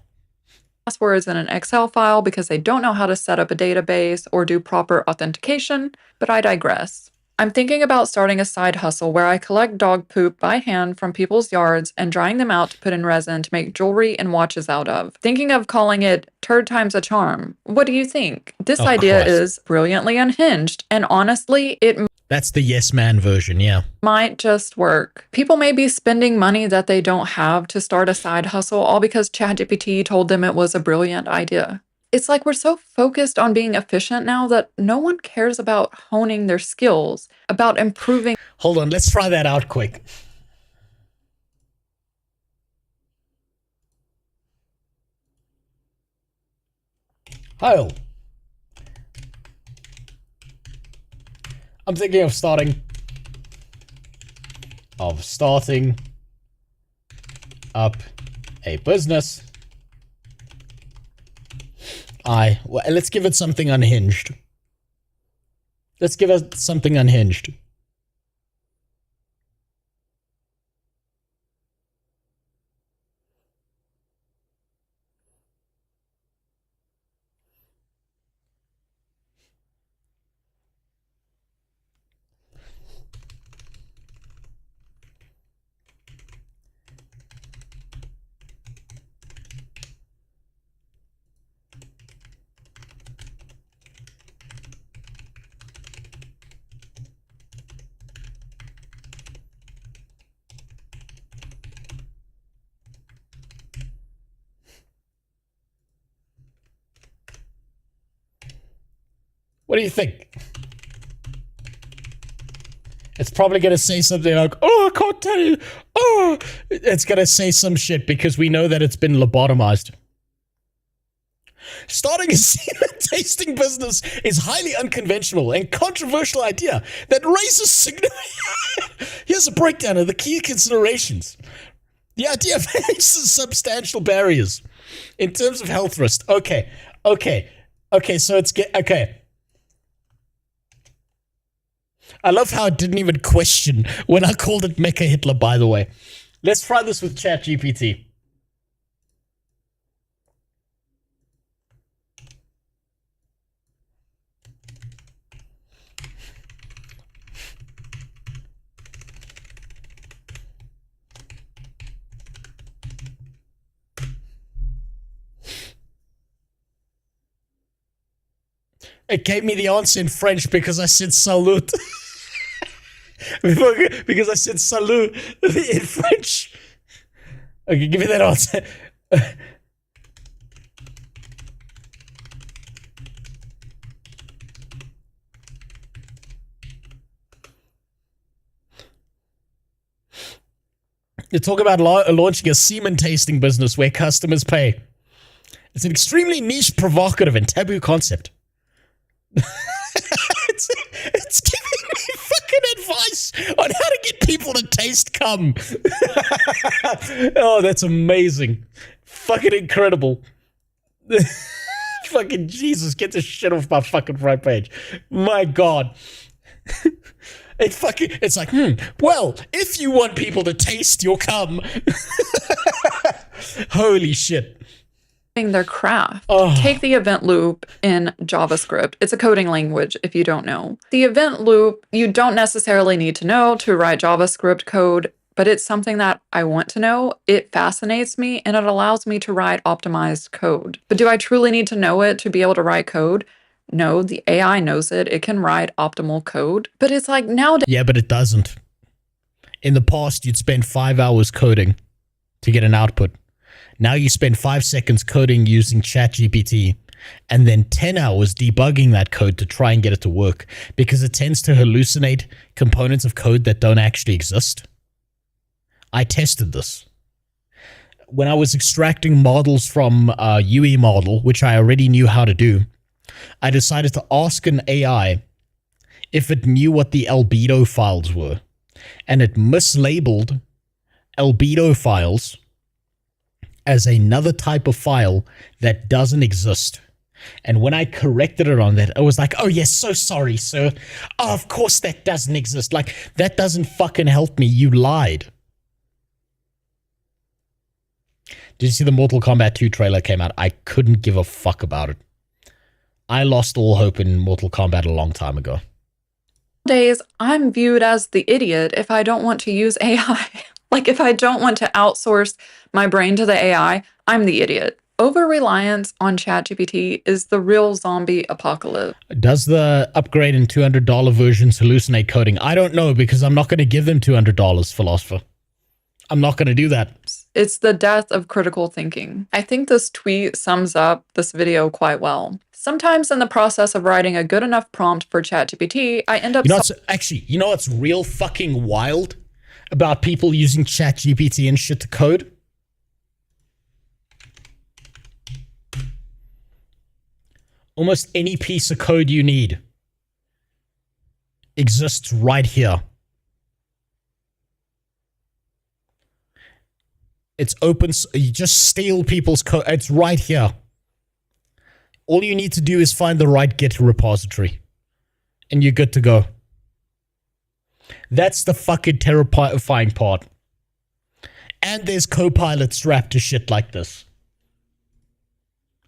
Speaker 12: passwords in an Excel file because they don't know how to set up a database or do proper authentication, but I digress. I'm thinking about starting a side hustle where I collect dog poop by hand from people's yards and drying them out to put in resin to make jewelry and watches out of. Thinking of calling it turd times a charm. What do you think? This idea is brilliantly unhinged, and honestly,
Speaker 2: That's the yes man version, yeah.
Speaker 12: might just work. People may be spending money that they don't have to start a side hustle all because ChatGPT told them it was a brilliant idea. It's like we're so focused on being efficient now that no one cares about honing their skills, about improving.
Speaker 2: Hold on, let's try that out quick. Hi. I'm thinking of starting up a business. Well, let's give it something unhinged. Let's give it something unhinged. What do you think? It's probably going to say something like, oh, I can't tell you. Oh, it's going to say some shit because we know that it's been lobotomized. Starting a semen tasting business is highly unconventional and controversial idea that raises significant... Here's a breakdown of the key considerations. The idea faces substantial barriers in terms of health risk. Okay, so it's... Okay. I love how it didn't even question when I called it Mecha Hitler, by the way. Let's try this with ChatGPT. It gave me the answer in French because I said salute. Because I said salut in French. Okay, give me that answer. You talk about launching a semen tasting business where customers pay. It's an extremely niche, provocative, and taboo concept. It's giving me fucking advice on how to get people to taste cum. Oh, that's amazing. Fucking incredible. Fucking Jesus, get this shit off my fucking front page. My God. It's like, well, if you want people to taste your cum. Holy shit.
Speaker 12: Their craft. Take the event loop in JavaScript. It's a coding language if you don't know. The event loop, you don't necessarily need to know to write JavaScript code, but it's something that I want to know. It fascinates me and it allows me to write optimized code. But do I truly need to know it to be able to write code? No, the AI knows it. It can write optimal code. But it's like nowadays.
Speaker 2: Yeah, but it doesn't. In the past, you'd spend 5 hours coding to get an output. Now you spend 5 seconds coding using ChatGPT and then 10 hours debugging that code to try and get it to work because it tends to hallucinate components of code that don't actually exist. I tested this. When I was extracting models from a UE model, which I already knew how to do, I decided to ask an AI if it knew what the albedo files were, and it mislabeled albedo files as another type of file that doesn't exist. And when I corrected it on that, I was like, oh yes, so sorry, sir. Oh, of course that doesn't exist. Like, that doesn't fucking help me. You lied. Did you see the Mortal Kombat 2 trailer came out? I couldn't give a fuck about it. I lost all hope in Mortal Kombat a long time ago.
Speaker 12: Nowadays, I'm viewed as the idiot if I don't want to use AI. Like, if I don't want to outsource my brain to the AI, I'm the idiot. Over-reliance on ChatGPT is the real zombie apocalypse.
Speaker 2: Does the upgrade in $200 versions hallucinate coding? I don't know, because I'm not going to give them $200, philosopher. I'm not going to do that.
Speaker 12: It's the death of critical thinking. I think this tweet sums up this video quite well. Sometimes in the process of writing a good enough prompt for ChatGPT, I end up...
Speaker 2: You know what's real fucking wild about people using ChatGPT and shit to code? Almost any piece of code you need exists right here. It's open. You just steal people's code. It's right here. All you need to do is find the right Git repository, and you're good to go. That's the fucking terrifying part. And there's Copilot strapped to shit like this.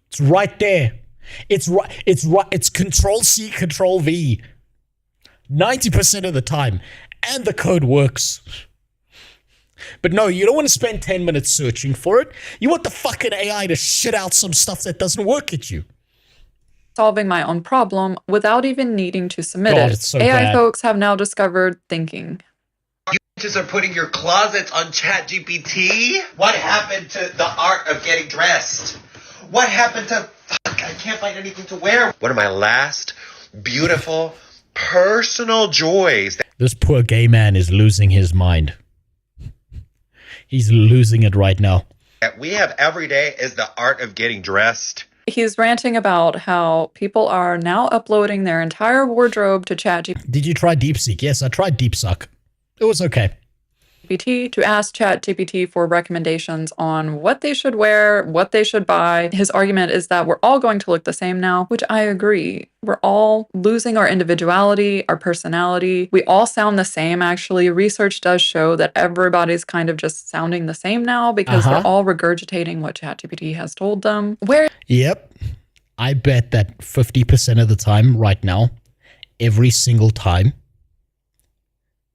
Speaker 2: It's right there. It's Control-C, Control-V. 90% of the time. And the code works. But no, you don't want to spend 10 minutes searching for it. You want the fucking AI to shit out some stuff that doesn't work at you.
Speaker 12: Solving my own problem without even needing to submit it.
Speaker 2: It's so
Speaker 12: AI
Speaker 2: bad.
Speaker 12: folks have now discovered thinking.
Speaker 3: You just are putting your closets on ChatGPT? What happened to the art of getting dressed? What happened to... Fuck, I can't find anything to wear. One of my last beautiful personal joys.
Speaker 2: This poor gay man is losing his mind. He's losing it right now.
Speaker 3: That we have every day is the art of getting dressed.
Speaker 12: He's ranting about how people are now uploading their entire wardrobe to ChatGPT.
Speaker 2: Did you try DeepSeek? Yes, I tried DeepSuck. It was okay.
Speaker 12: To ask ChatGPT for recommendations on what they should wear, what they should buy. His argument is that we're all going to look the same now, which I agree. We're all losing our individuality, our personality. We all sound the same, actually. Research does show that everybody's kind of just sounding the same now because they're all regurgitating what ChatGPT has told them.
Speaker 2: Yep. I bet that 50% of the time right now, every single time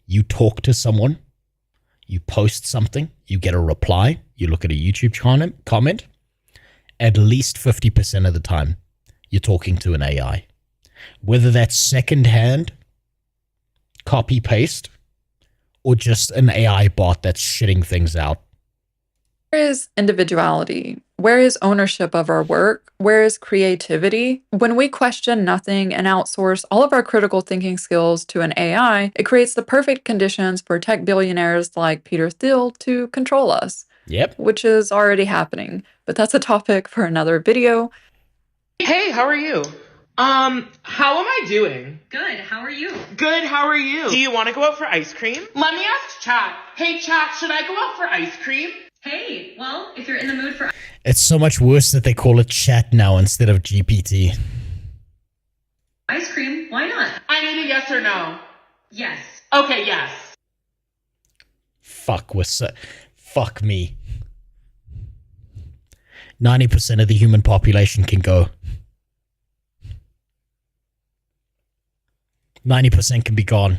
Speaker 2: you talk to someone, you post something, you get a reply, you look at a YouTube comment, at least 50% of the time, you're talking to an AI. Whether that's secondhand, copy-paste, or just an AI bot that's shitting things out.
Speaker 12: Where is individuality? Where is ownership of our work? Where is creativity? When we question nothing and outsource all of our critical thinking skills to an AI, it creates the perfect conditions for tech billionaires like Peter Thiel to control us.
Speaker 2: Yep.
Speaker 12: Which is already happening. But that's a topic for another video.
Speaker 4: Hey, how are you? How am I doing?
Speaker 24: Good, how are you?
Speaker 4: Good, how are you? Do you want to go out for ice cream? Let me ask Chat. Hey, Chat, should I go out for ice cream?
Speaker 24: Hey, well, if you're in the mood for
Speaker 2: It's so much worse that they call it chat now instead of GPT.
Speaker 24: ice cream, why not?
Speaker 4: I need a yes or no. Yes. Okay, yes.
Speaker 2: Fuck me. 90% of the human population can go. 90% can be gone.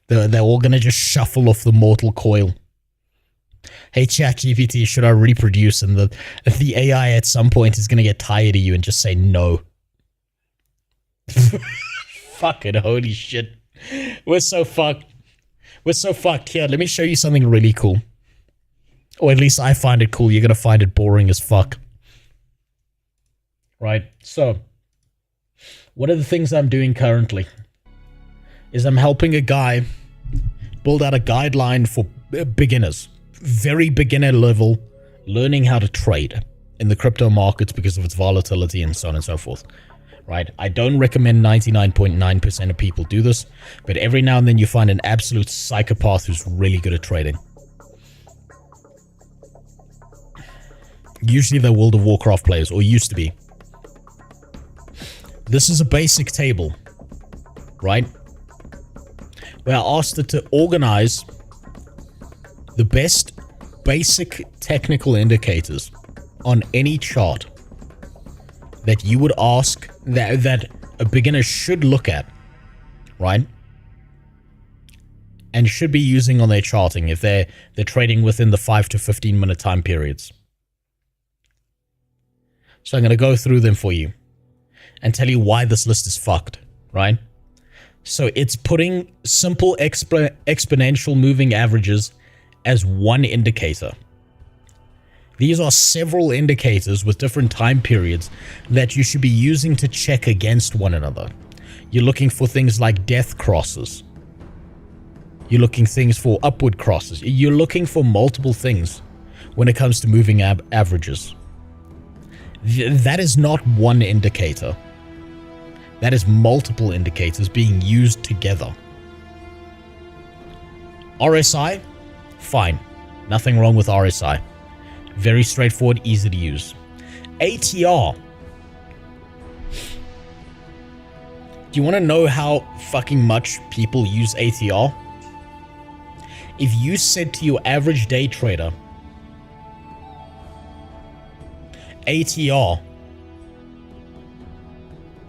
Speaker 2: They're all gonna just shuffle off the mortal coil. Hey ChatGPT, should I reproduce? And the AI at some point is gonna get tired of you and just say no. Fucking holy shit. We're so fucked. We're so fucked. Here, let me show you something really cool. Or at least I find it cool. You're gonna find it boring as fuck. Right, so one of the things I'm doing currently is I'm helping a guy build out a guideline for beginners. Very beginner level, learning how to trade in the crypto markets because of its volatility and so on and so forth. Right? I don't recommend 99.9% of people do this, but every now and then you find an absolute psychopath who's really good at trading. Usually they're World of Warcraft players, or used to be. This is a basic table, right? Where I asked it to organize the best basic technical indicators on any chart that you would ask, that a beginner should look at, right? And should be using on their charting if they're trading within the 5 to 15 minute time periods. So I'm going to go through them for you and tell you why this list is fucked, right? So it's putting simple exponential moving averages as one indicator. These are several indicators with different time periods that you should be using to check against one another. You're looking for things like death crosses. You're looking things for upward crosses. You're looking for multiple things when it comes to moving averages. That is not one indicator. That is multiple indicators being used together. RSI? Fine. Nothing wrong with RSI. Very straightforward, easy to use. ATR. Do you want to know how fucking much people use ATR? If you said to your average day trader, ATR,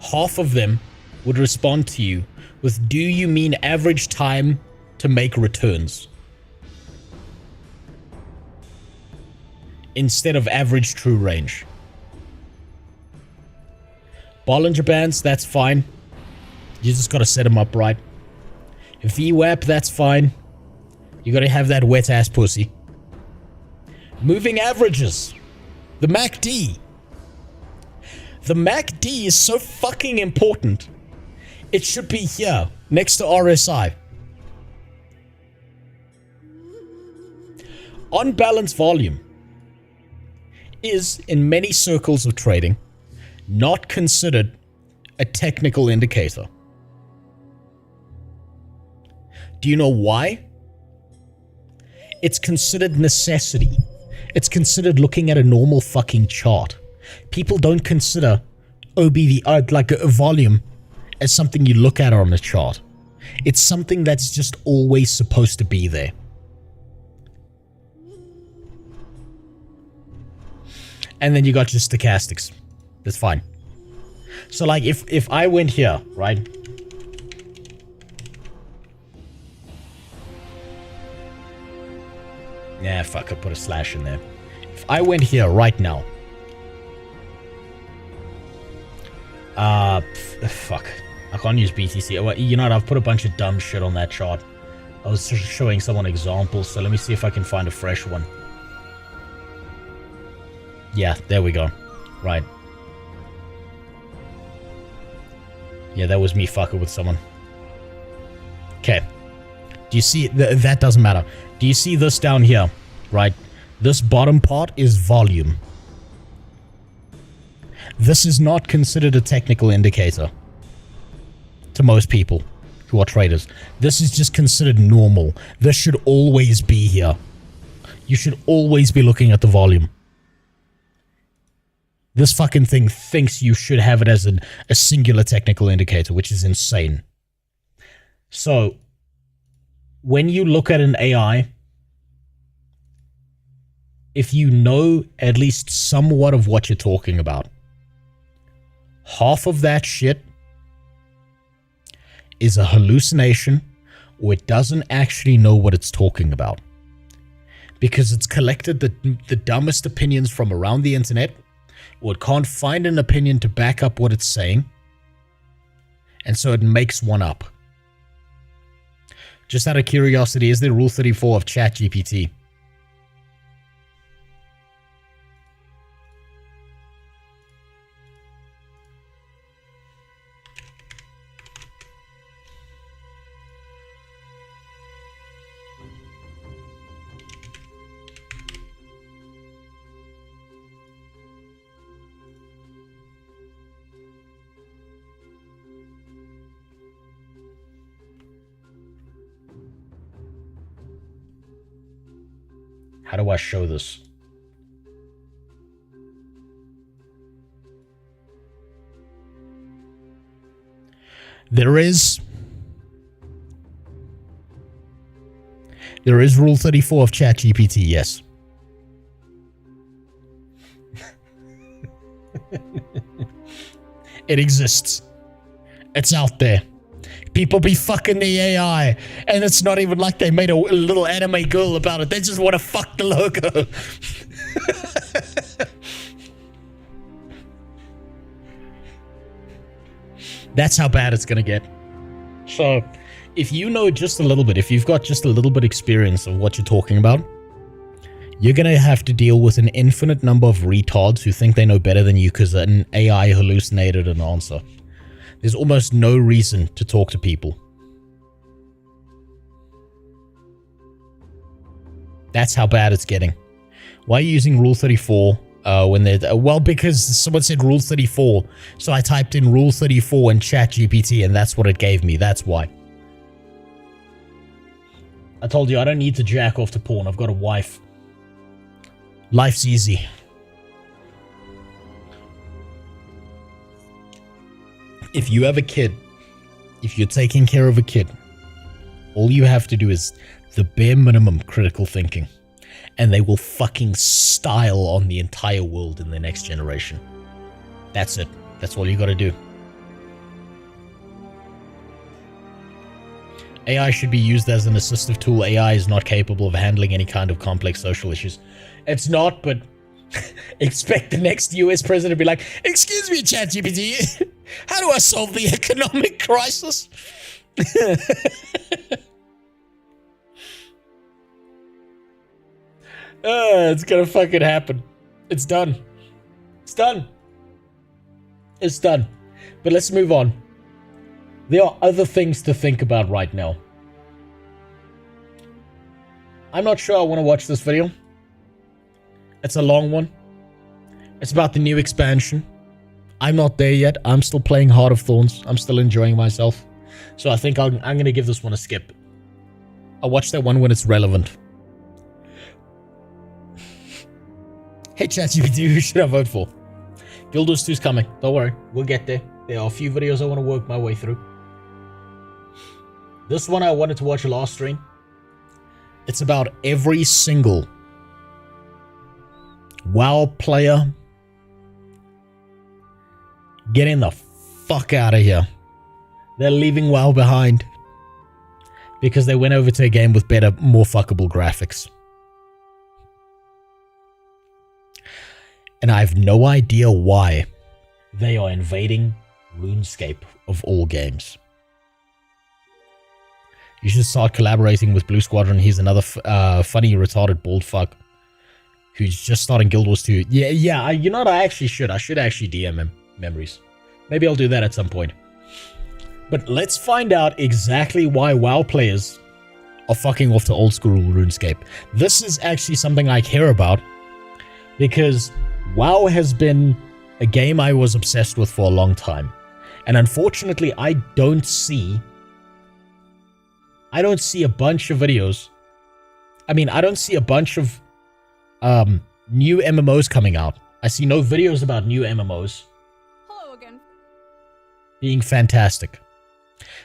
Speaker 2: half of them would respond to you with, do you mean average time to make returns? Instead of average true range. Bollinger Bands, that's fine. You just gotta set them up right. VWAP, that's fine. You gotta have that wet ass pussy. Moving averages. The MACD. The MACD is so fucking important. It should be here, next to RSI. On balance volume is, in many circles of trading, not considered a technical indicator. Do you know why? It's considered necessity. It's considered looking at a normal fucking chart. People don't consider OBV, like a volume, as something you look at on a chart. It's something that's just always supposed to be there. And then you got your stochastics. That's fine. So like if I went here, right? Yeah, fuck, I put a slash in there. If I went here right now. Fuck. I can't use BTC. Well, you know what? I've put a bunch of dumb shit on that chart. I was showing someone examples, so let me see if I can find a fresh one. Yeah, there we go. Right. Yeah, that was me fucking with someone. Okay. Do you see? That doesn't matter. Do you see this down here? Right? This bottom part is volume. This is not considered a technical indicator to most people who are traders. This is just considered normal. This should always be here. You should always be looking at the volume. This fucking thing thinks you should have it as a singular technical indicator, which is insane. So, when you look at an AI, if you know at least somewhat of what you're talking about, half of that shit is a hallucination, or it doesn't actually know what it's talking about. Because it's collected the dumbest opinions from around the internet, or it can't find an opinion to back up what it's saying, and so it makes one up. Just out of curiosity, is there Rule 34 of ChatGPT? How do I show this? There is Rule 34 of ChatGPT, yes. It exists. It's out there. People be fucking the AI, and it's not even like they made a little anime girl about it. They just want to fuck the logo. That's how bad it's gonna get. So, if you know just a little bit, if you've got just a little bit experience of what you're talking about, you're gonna have to deal with an infinite number of retards who think they know better than you because an AI hallucinated an answer. There's almost no reason to talk to people. That's how bad it's getting. Why are you using Rule 34 when they're... well, because someone said Rule 34, so I typed in Rule 34 in ChatGPT, and that's what it gave me. That's why. I told you, I don't need to jack off to porn. I've got a wife. Life's easy. If you have a kid, if you're taking care of a kid, all you have to do is the bare minimum critical thinking, and they will fucking style on the entire world in the next generation. That's it. That's all you gotta do. AI should be used as an assistive tool. AI is not capable of handling any kind of complex social issues. It's not, but expect the next US president to be like, excuse me, ChatGPT, how do I solve the economic crisis? It's gonna fucking happen. It's done. It's done. It's done. But let's move on. There are other things to think about right now. I'm not sure I want to watch this video. It's a long one. It's about the new expansion. I'm not there yet. I'm still playing Heart of Thorns. I'm still enjoying myself. So I think I'm going to give this one a skip. I'll watch that one when it's relevant. Hey ChatGPT, who should I vote for? Guild Wars 2's coming. Don't worry. We'll get there. There are a few videos I want to work my way through. This one I wanted to watch last stream. It's about every single WoW player getting the fuck out of here. They're leaving WoW behind because they went over to a game with better, more fuckable graphics. And I have no idea why they are invading Runescape of all games. You should start collaborating with Blue Squadron. He's another funny, retarded, bald fuck who's just starting Guild Wars 2. Yeah, you know what? I should actually DM him memories. Maybe I'll do that at some point. But let's find out exactly why WoW players are fucking off to old school RuneScape. This is actually something I care about because WoW has been a game I was obsessed with for a long time. And unfortunately, I don't see a bunch of videos. I mean, I don't see a bunch of new MMOs coming out. I see no videos about new MMOs.
Speaker 7: Hello again.
Speaker 2: Being fantastic.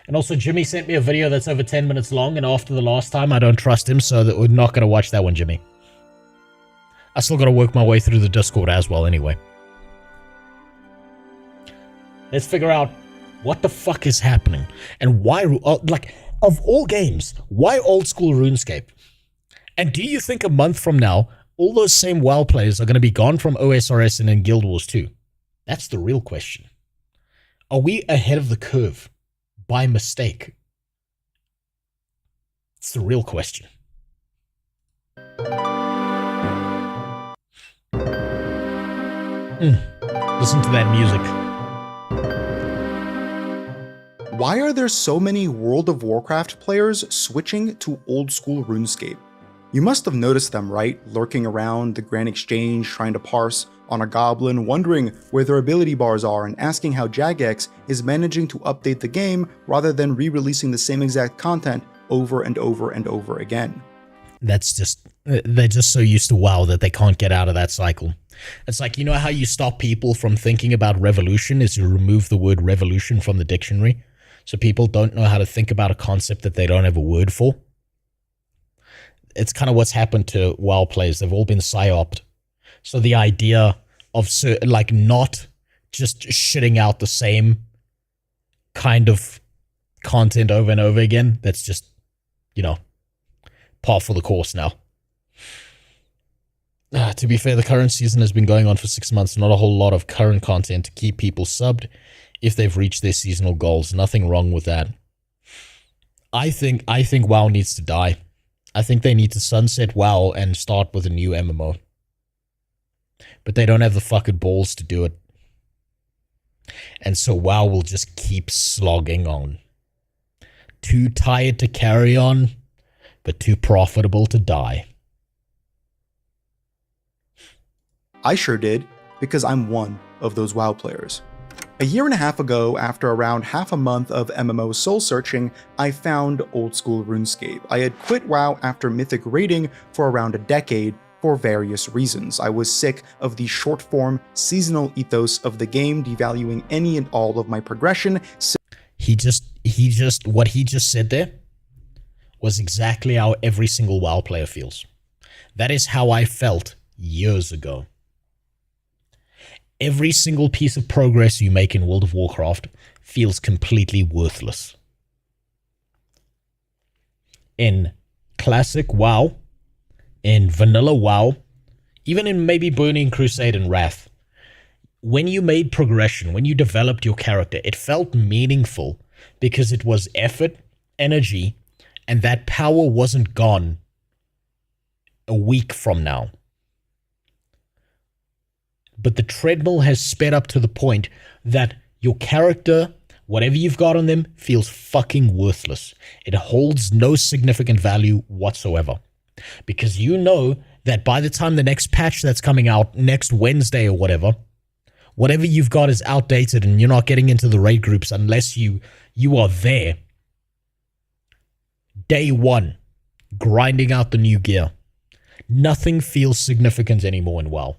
Speaker 2: And also, Jimmy sent me a video that's over 10 minutes long, and after the last time, I don't trust him, so that we're not going to watch that one, Jimmy. I still got to work my way through the Discord as well, anyway. Let's figure out what the fuck is happening, and why, like, of all games, why old school RuneScape? And do you think a month from now, all those same WoW players are going to be gone from OSRS and in Guild Wars 2? That's the real question. Are we ahead of the curve by mistake? It's the real question. Listen to that music.
Speaker 7: Why are there so many World of Warcraft players switching to old school RuneScape? You must have noticed them, right? Lurking around the Grand Exchange, trying to parse on a goblin, wondering where their ability bars are, and asking how Jagex is managing to update the game rather than re-releasing the same exact content over and over and over again.
Speaker 2: That's just, they're just so used to WoW that they can't get out of that cycle. It's like, you know how you stop people from thinking about revolution is you remove the word revolution from the dictionary? So people don't know how to think about a concept that they don't have a word for. It's kind of what's happened to WoW players. They've all been psyoped. So the idea of like not just shitting out the same kind of content over and over again, that's just, you know, par for the course now. To be fair, the current season has been going on for 6 months. Not a whole lot of current content to keep people subbed if they've reached their seasonal goals. Nothing wrong with that. I think WoW needs to die. I think they need to sunset WoW and start with a new MMO. But they don't have the fucking balls to do it. And so WoW will just keep slogging on. Too tired to carry on, but too profitable to die.
Speaker 7: I sure did, because I'm one of those WoW players. A year and a half ago, after around half a month of MMO soul searching, I found old school RuneScape. I had quit WoW after Mythic raiding for around a decade for various reasons. I was sick of the short form, seasonal ethos of the game, devaluing any and all of my progression.
Speaker 2: What he just said there was exactly how every single WoW player feels. That is how I felt years ago. Every single piece of progress you make in World of Warcraft feels completely worthless. In classic WoW, in vanilla WoW, even in maybe Burning Crusade and Wrath, when you made progression, when you developed your character, it felt meaningful because it was effort, energy, and that power wasn't gone a week from now. But the treadmill has sped up to the point that your character, whatever you've got on them, feels fucking worthless. It holds no significant value whatsoever. Because you know that by the time the next patch that's coming out next Wednesday or whatever you've got is outdated and you're not getting into the raid groups unless you are there. Day one, grinding out the new gear. Nothing feels significant anymore in WoW.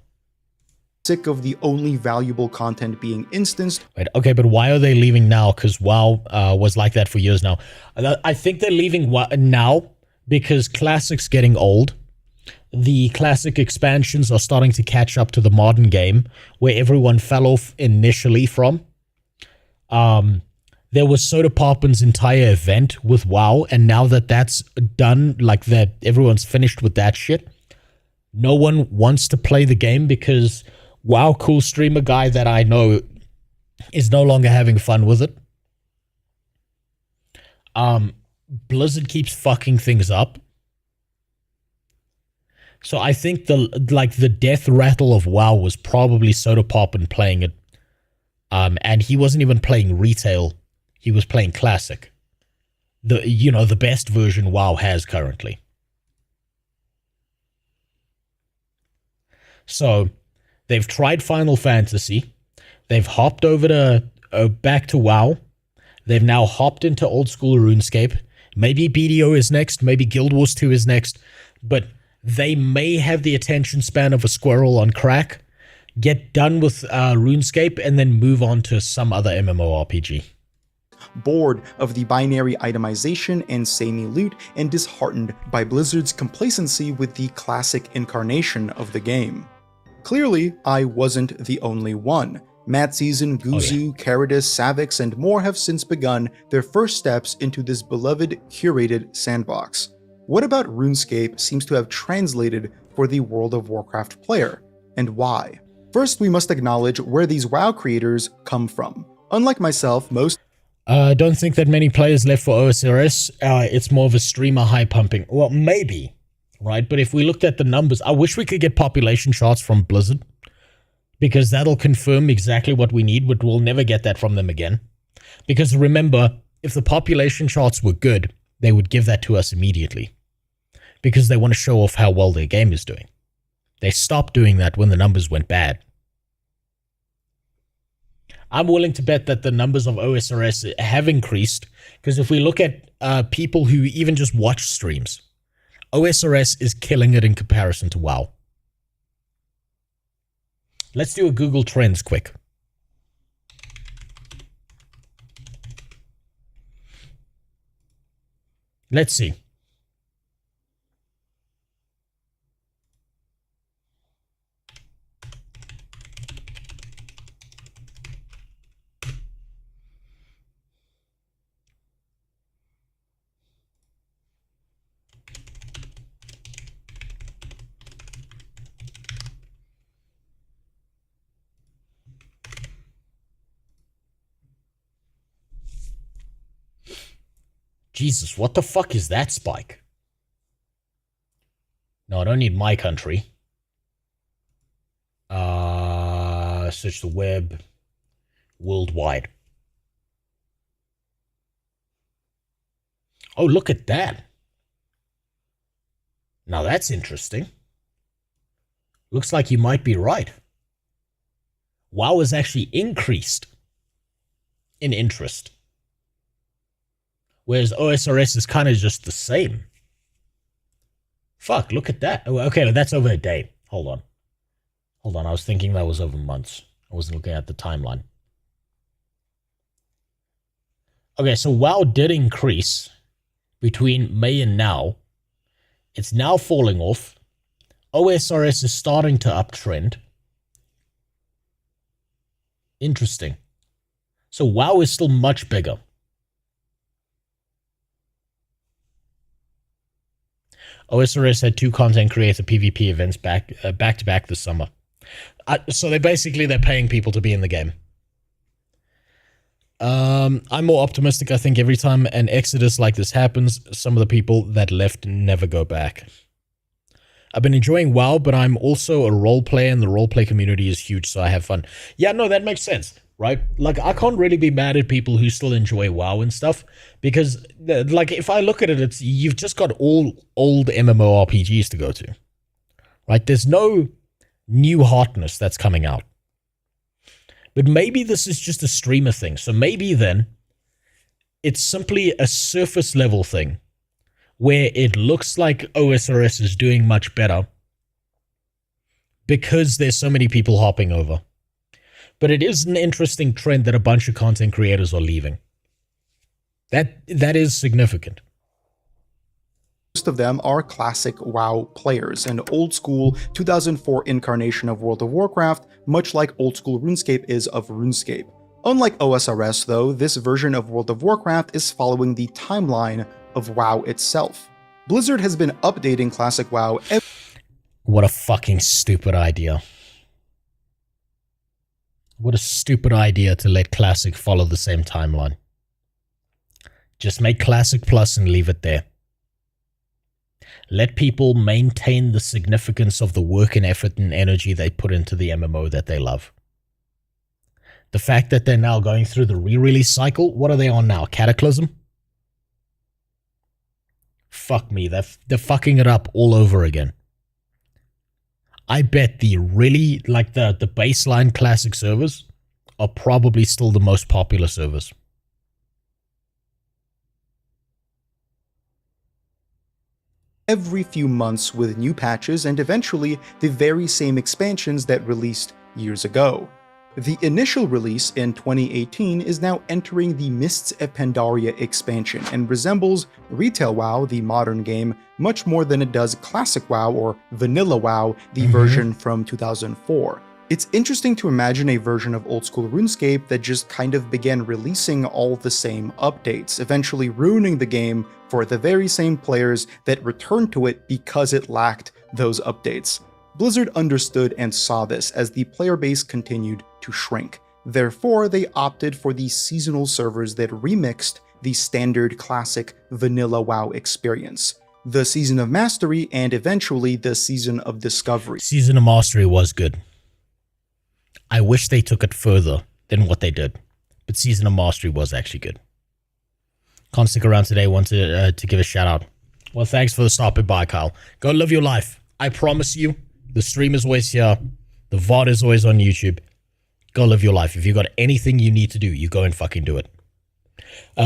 Speaker 7: Sick of the only valuable content being instanced.
Speaker 2: Wait, okay, but why are they leaving now? Because WoW was like that for years now. I think they're leaving now because Classic's getting old. The Classic expansions are starting to catch up to the modern game, where everyone fell off initially from. There was Soda Poppin's entire event with WoW, and now that that's done, like that, everyone's finished with that shit. No one wants to play the game because WoW cool streamer guy that I know is no longer having fun with it. Blizzard keeps fucking things up. So I think the death rattle of WoW was probably Soda Poppin playing it. And he wasn't even playing retail. He was playing classic. The best version WoW has currently. So they've tried Final Fantasy. They've hopped over to back to WoW. They've now hopped into old school RuneScape. Maybe BDO is next. Maybe Guild Wars 2 is next. But they may have the attention span of a squirrel on crack, get done with RuneScape, and then move on to some other MMORPG.
Speaker 7: bored of the binary itemization and samey loot, and disheartened by Blizzard's complacency with the classic incarnation of the game. Clearly, I wasn't the only one. Mad Season, Guzu, Caridus, Savix, and more have since begun their first steps into this beloved, curated sandbox. What about RuneScape seems to have translated for the World of Warcraft player, and why? First, we must acknowledge where these WoW creators come from. Unlike myself, most
Speaker 2: I don't think that many players left for OSRS. It's more of a streamer high pumping. Well, maybe, right? But if we looked at the numbers, I wish we could get population charts from Blizzard, because that'll confirm exactly what we need, but we'll never get that from them again. Because remember, if the population charts were good, they would give that to us immediately, because they want to show off how well their game is doing. They stopped doing that when the numbers went bad. I'm willing to bet that the numbers of OSRS have increased, because if we look at people who even just watch streams, OSRS is killing it in comparison to WoW. Let's do a Google Trends quick. Let's see. Jesus, what the fuck is that spike? No, I don't need my country. Search the web. Worldwide. Oh, look at that. Now that's interesting. Looks like you might be right. WoW has actually increased in interest, whereas OSRS is kind of just the same. Fuck, look at that. Oh, okay, that's over a day. Hold on. Hold on, I was thinking that was over months. I wasn't looking at the timeline. Okay, so WoW did increase between May and now. It's now falling off. OSRS is starting to uptrend. Interesting. So WoW is still much bigger. OSRS had 2 content creator PvP events back to back this summer. So they're paying people to be in the game. I'm more optimistic. I think every time an exodus like this happens, some of the people that left never go back. I've been enjoying WoW, but I'm also a role player, and the roleplay community is huge, so I have fun. Yeah, no, that makes sense, right? Like, I can't really be mad at people who still enjoy WoW and stuff, because, like, if I look at it, you've just got all old MMORPGs to go to, right? There's no new hotness that's coming out. But maybe this is just a streamer thing, so maybe then it's simply a surface level thing, where it looks like OSRS is doing much better because there's so many people hopping over. But it is an interesting trend that a bunch of content creators are leaving. That is significant.
Speaker 7: Most of them are classic WoW players, an old-school 2004 incarnation of World of Warcraft, much like old-school RuneScape is of RuneScape. Unlike OSRS, though, this version of World of Warcraft is following the timeline of WoW itself. Blizzard has been updating classic WoW
Speaker 2: What a fucking stupid idea. What a stupid idea to let Classic follow the same timeline. Just make Classic Plus and leave it there. Let people maintain the significance of the work and effort and energy they put into the MMO that they love. The fact that they're now going through the re-release cycle, what are they on now? Cataclysm? Fuck me, they're fucking it up all over again. I bet the really, like the baseline classic servers are probably still the most popular servers.
Speaker 7: every few months with new patches and eventually the very same expansions that released years ago. The initial release in 2018 is now entering the Mists of Pandaria expansion and resembles Retail WoW, the modern game, much more than it does Classic WoW or Vanilla WoW, the version from 2004. It's interesting to imagine a version of old school RuneScape that just kind of began releasing all the same updates, eventually ruining the game for the very same players that returned to it because it lacked those updates. Blizzard understood and saw this as the player base continued to shrink. Therefore, they opted for the seasonal servers that remixed the standard classic vanilla WoW experience. The Season of Mastery and eventually the Season of Discovery.
Speaker 2: Season of Mastery was good. I wish they took it further than what they did, but Season of Mastery was actually good. Can't stick around today, wanted to give a shout out. Well, thanks for the stopping by, Kyle. Go live your life. I promise you, the stream is always here. The VOD is always on YouTube. Go live your life. If you got anything you need to do, you go and fucking do it.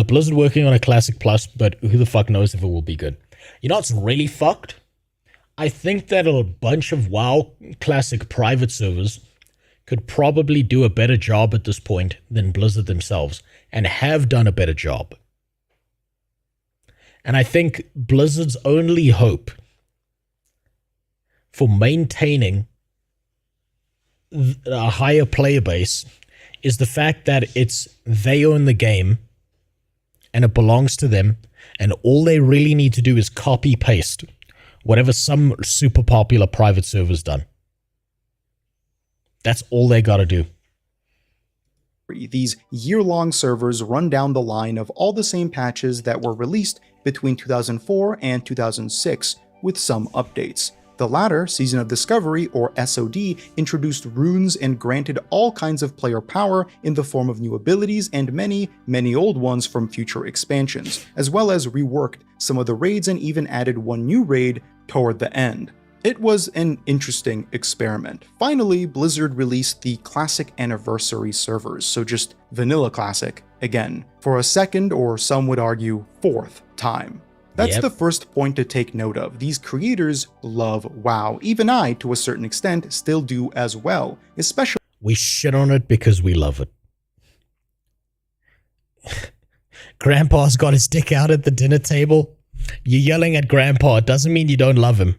Speaker 2: Blizzard working on a Classic Plus, but who the fuck knows if it will be good. You know what's really fucked? I think that a bunch of WoW Classic private servers could probably do a better job at this point than Blizzard themselves, and have done a better job. And I think Blizzard's only hope for maintaining a higher player base is the fact that they own the game and it belongs to them, and all they really need to do is copy paste whatever some super popular private server's done. That's all they gotta do.
Speaker 7: These year-long servers run down the line of all the same patches that were released between 2004 and 2006, with some updates. The latter, Season of Discovery, or SOD, introduced runes and granted all kinds of player power in the form of new abilities and many, many old ones from future expansions, as well as reworked some of the raids and even added one new raid toward the end. It was an interesting experiment. Finally, Blizzard released the Classic Anniversary servers, so just Vanilla Classic again, for a second, or some would argue fourth time. That's the first point to take note of. These creators love WoW. Even I, to a certain extent, still do as well, especially—
Speaker 2: We shit on it because we love it. Grandpa's got his dick out at the dinner table. You're yelling at Grandpa. It doesn't mean you don't love him.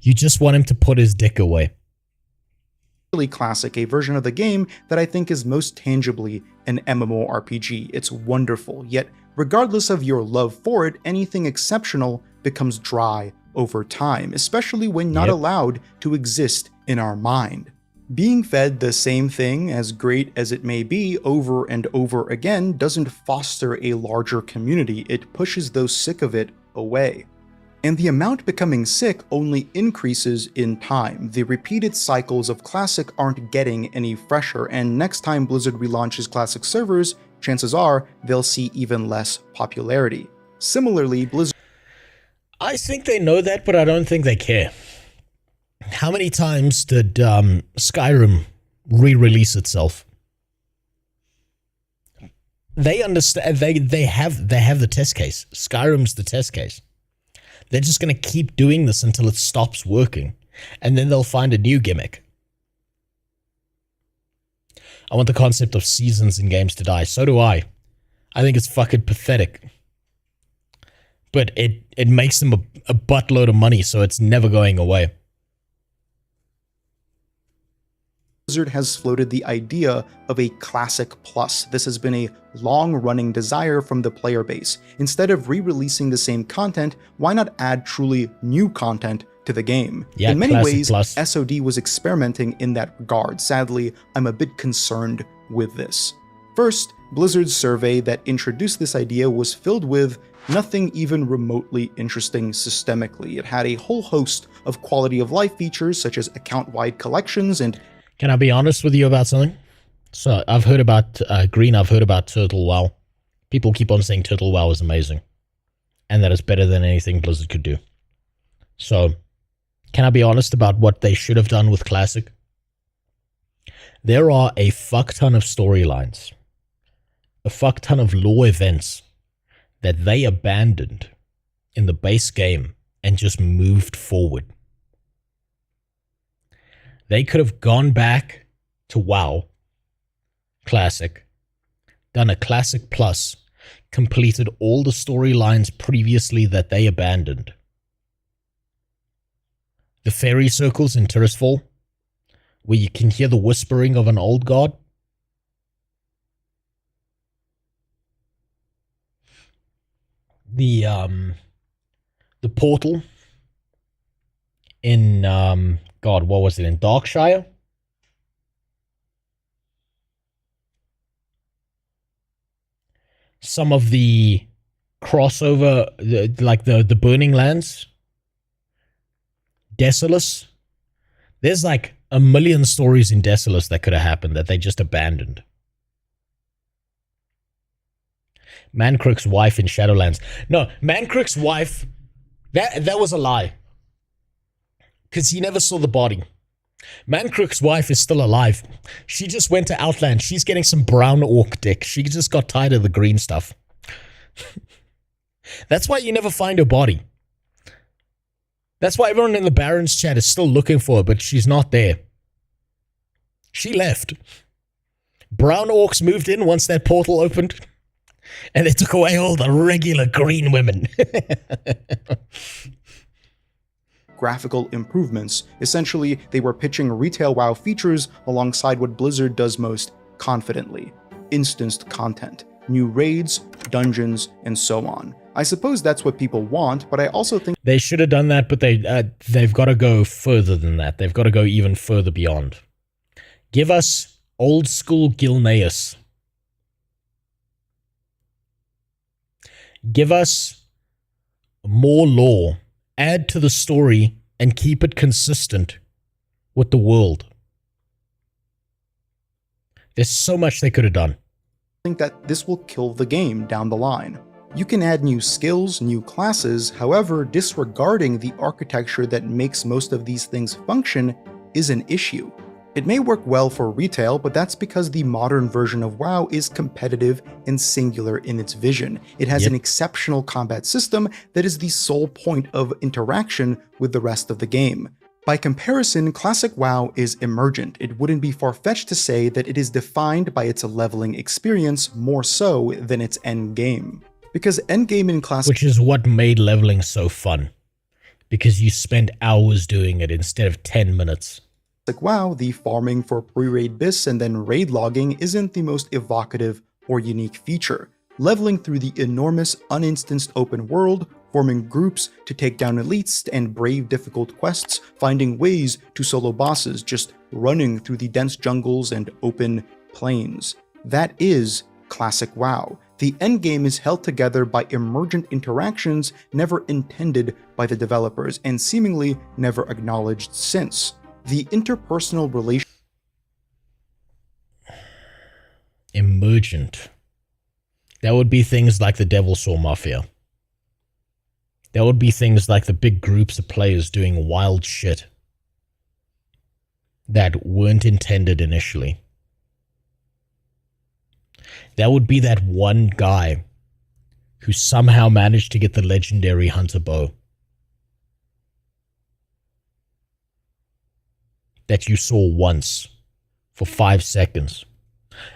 Speaker 2: You just want him to put his dick away.
Speaker 7: Classic, a version of the game that I think is most tangibly an MMORPG. It's wonderful, yet regardless of your love for it, anything exceptional becomes dry over time, especially when not allowed to exist in our mind. Being fed the same thing, as great as it may be, over and over again doesn't foster a larger community. It pushes those sick of it away. And the amount becoming sick only increases in time. The repeated cycles of Classic aren't getting any fresher, and next time Blizzard relaunches Classic servers, chances are they'll see even less popularity. Similarly, Blizzard—
Speaker 2: I think they know that, but I don't think they care. How many times did Skyrim re-release itself? They understand. They have the test case. Skyrim's the test case. They're just going to keep doing this until it stops working, and then they'll find a new gimmick. I want the concept of seasons in games to die. So do I. I think it's fucking pathetic. But it makes them a buttload of money, so it's never going away.
Speaker 7: Blizzard has floated the idea of a Classic Plus. This has been a long-running desire from the player base. Instead of re-releasing the same content, why not add truly new content to the game?
Speaker 2: Yeah,
Speaker 7: in many ways,
Speaker 2: Plus.
Speaker 7: SOD was experimenting in that regard. Sadly, I'm a bit concerned with this. First, Blizzard's survey that introduced this idea was filled with nothing even remotely interesting systemically. It had a whole host of quality of life features such as account-wide collections and—
Speaker 2: Can I be honest with you about something? So I've heard about Green, I've heard about Turtle WoW. People keep on saying Turtle WoW is amazing, and that it's better than anything Blizzard could do. So, can I be honest about what they should have done with Classic? There are a fuck ton of storylines, a fuck ton of lore events that they abandoned in the base game and just moved forward. They could have gone back to WoW Classic. Done a Classic Plus. Completed all the storylines previously that they abandoned. The fairy circles in Tirisfal, where you can hear the whispering of an old god. The portal in God, what was it, in Darkshire? Some of the crossover, like the Burning Lands, Desolus. There's like a million stories in Desolus that could have happened that they just abandoned. Mancrook's wife in Shadowlands. No, Mancrook's wife, that was a lie. Because he never saw the body. Mancrook's wife is still alive. She just went to Outland. She's getting some brown orc dick. She just got tired of the green stuff. That's why you never find her body. That's why everyone in the Barons chat is still looking for her, but she's not there. She left. Brown orcs moved in once that portal opened, and they took away all the regular green women.
Speaker 7: Graphical improvements. Essentially, they were pitching retail WoW features alongside what Blizzard does most confidently: instanced content, new raids, dungeons, and so on. I suppose that's what people want, but I also think
Speaker 2: they should have done that, but they've got to go further than that. They've got to go even further beyond. Give us old school Gilneas. Give us more lore. Add to the story and keep it consistent with the world. There's so much they could have done.
Speaker 7: I think that this will kill the game down the line. You can add new skills, new classes, however, disregarding the architecture that makes most of these things function is an issue. It may work well for retail, but that's because the modern version of WoW is competitive and singular in its vision. It has an exceptional combat system that is the sole point of interaction with the rest of the game. By comparison, classic WoW is emergent. It wouldn't be far-fetched to say that it is defined by its leveling experience more so than its endgame. Because endgame in classic—
Speaker 2: which is what made leveling so fun. Because you spend hours doing it instead of 10 minutes.
Speaker 7: WoW, the farming for pre-raid bis and then raid logging isn't the most evocative or unique feature. Leveling through the enormous uninstanced open world, forming groups to take down elites and brave difficult quests, finding ways to solo bosses, just running through the dense jungles and open plains. That is classic WoW. The endgame is held together by emergent interactions never intended by the developers and seemingly never acknowledged since. The interpersonal relation—
Speaker 2: Emergent. That would be things like the Devil Saw Mafia. That would be things like the big groups of players doing wild shit that weren't intended initially. That would be that one guy who somehow managed to get the legendary hunter bow that you saw once for 5 seconds,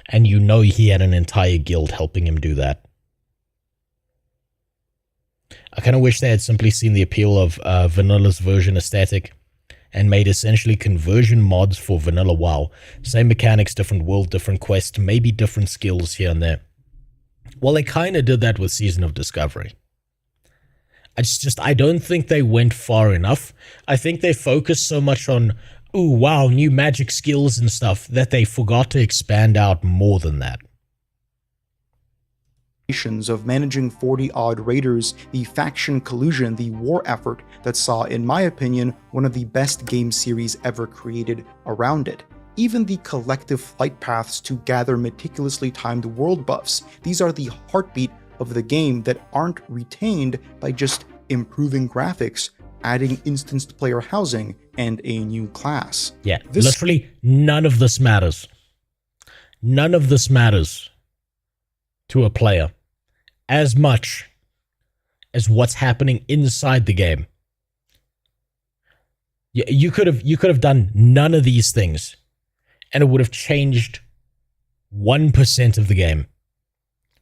Speaker 2: and you know he had an entire guild helping him do that. I kind of wish they had simply seen the appeal of Vanilla's version aesthetic and made essentially conversion mods for vanilla WoW. Same mechanics, different world, different quest, maybe different skills here and there. Well, they kind of did that with Season of Discovery. I don't think they went far enough. I think they focused so much on, ooh, wow, new magic skills and stuff, that they forgot to expand out more than that.
Speaker 7: Of managing 40-odd raiders, the faction collusion, the war effort that saw, in my opinion, one of the best game series ever created around it. Even the collective flight paths to gather meticulously timed world buffs, these are the heartbeat of the game that aren't retained by just improving graphics, adding instanced player housing, and a new class.
Speaker 2: Yeah, literally none of this matters. None of this matters to a player as much as what's happening inside the game. You could have done none of these things, and it would have changed 1% of the game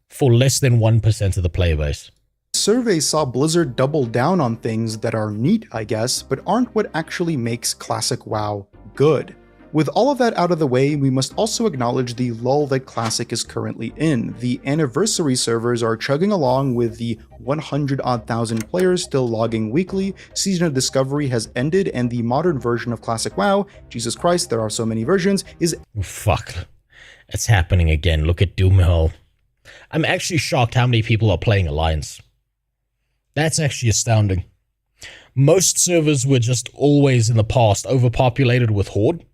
Speaker 2: for less than 1% of the player base.
Speaker 7: Survey saw Blizzard double down on things that are neat, I guess, but aren't what actually makes classic WoW good. With all of that out of the way, we must also acknowledge the lull that Classic is currently in. The anniversary servers are chugging along with the 100-odd thousand players still logging weekly, Season of Discovery has ended, and the modern version of Classic WoW, Jesus Christ, there are so many versions, is—
Speaker 2: Fuck. It's happening again. Look at Doomhill. I'm actually shocked how many people are playing Alliance. That's actually astounding. Most servers were just always in the past overpopulated with Horde.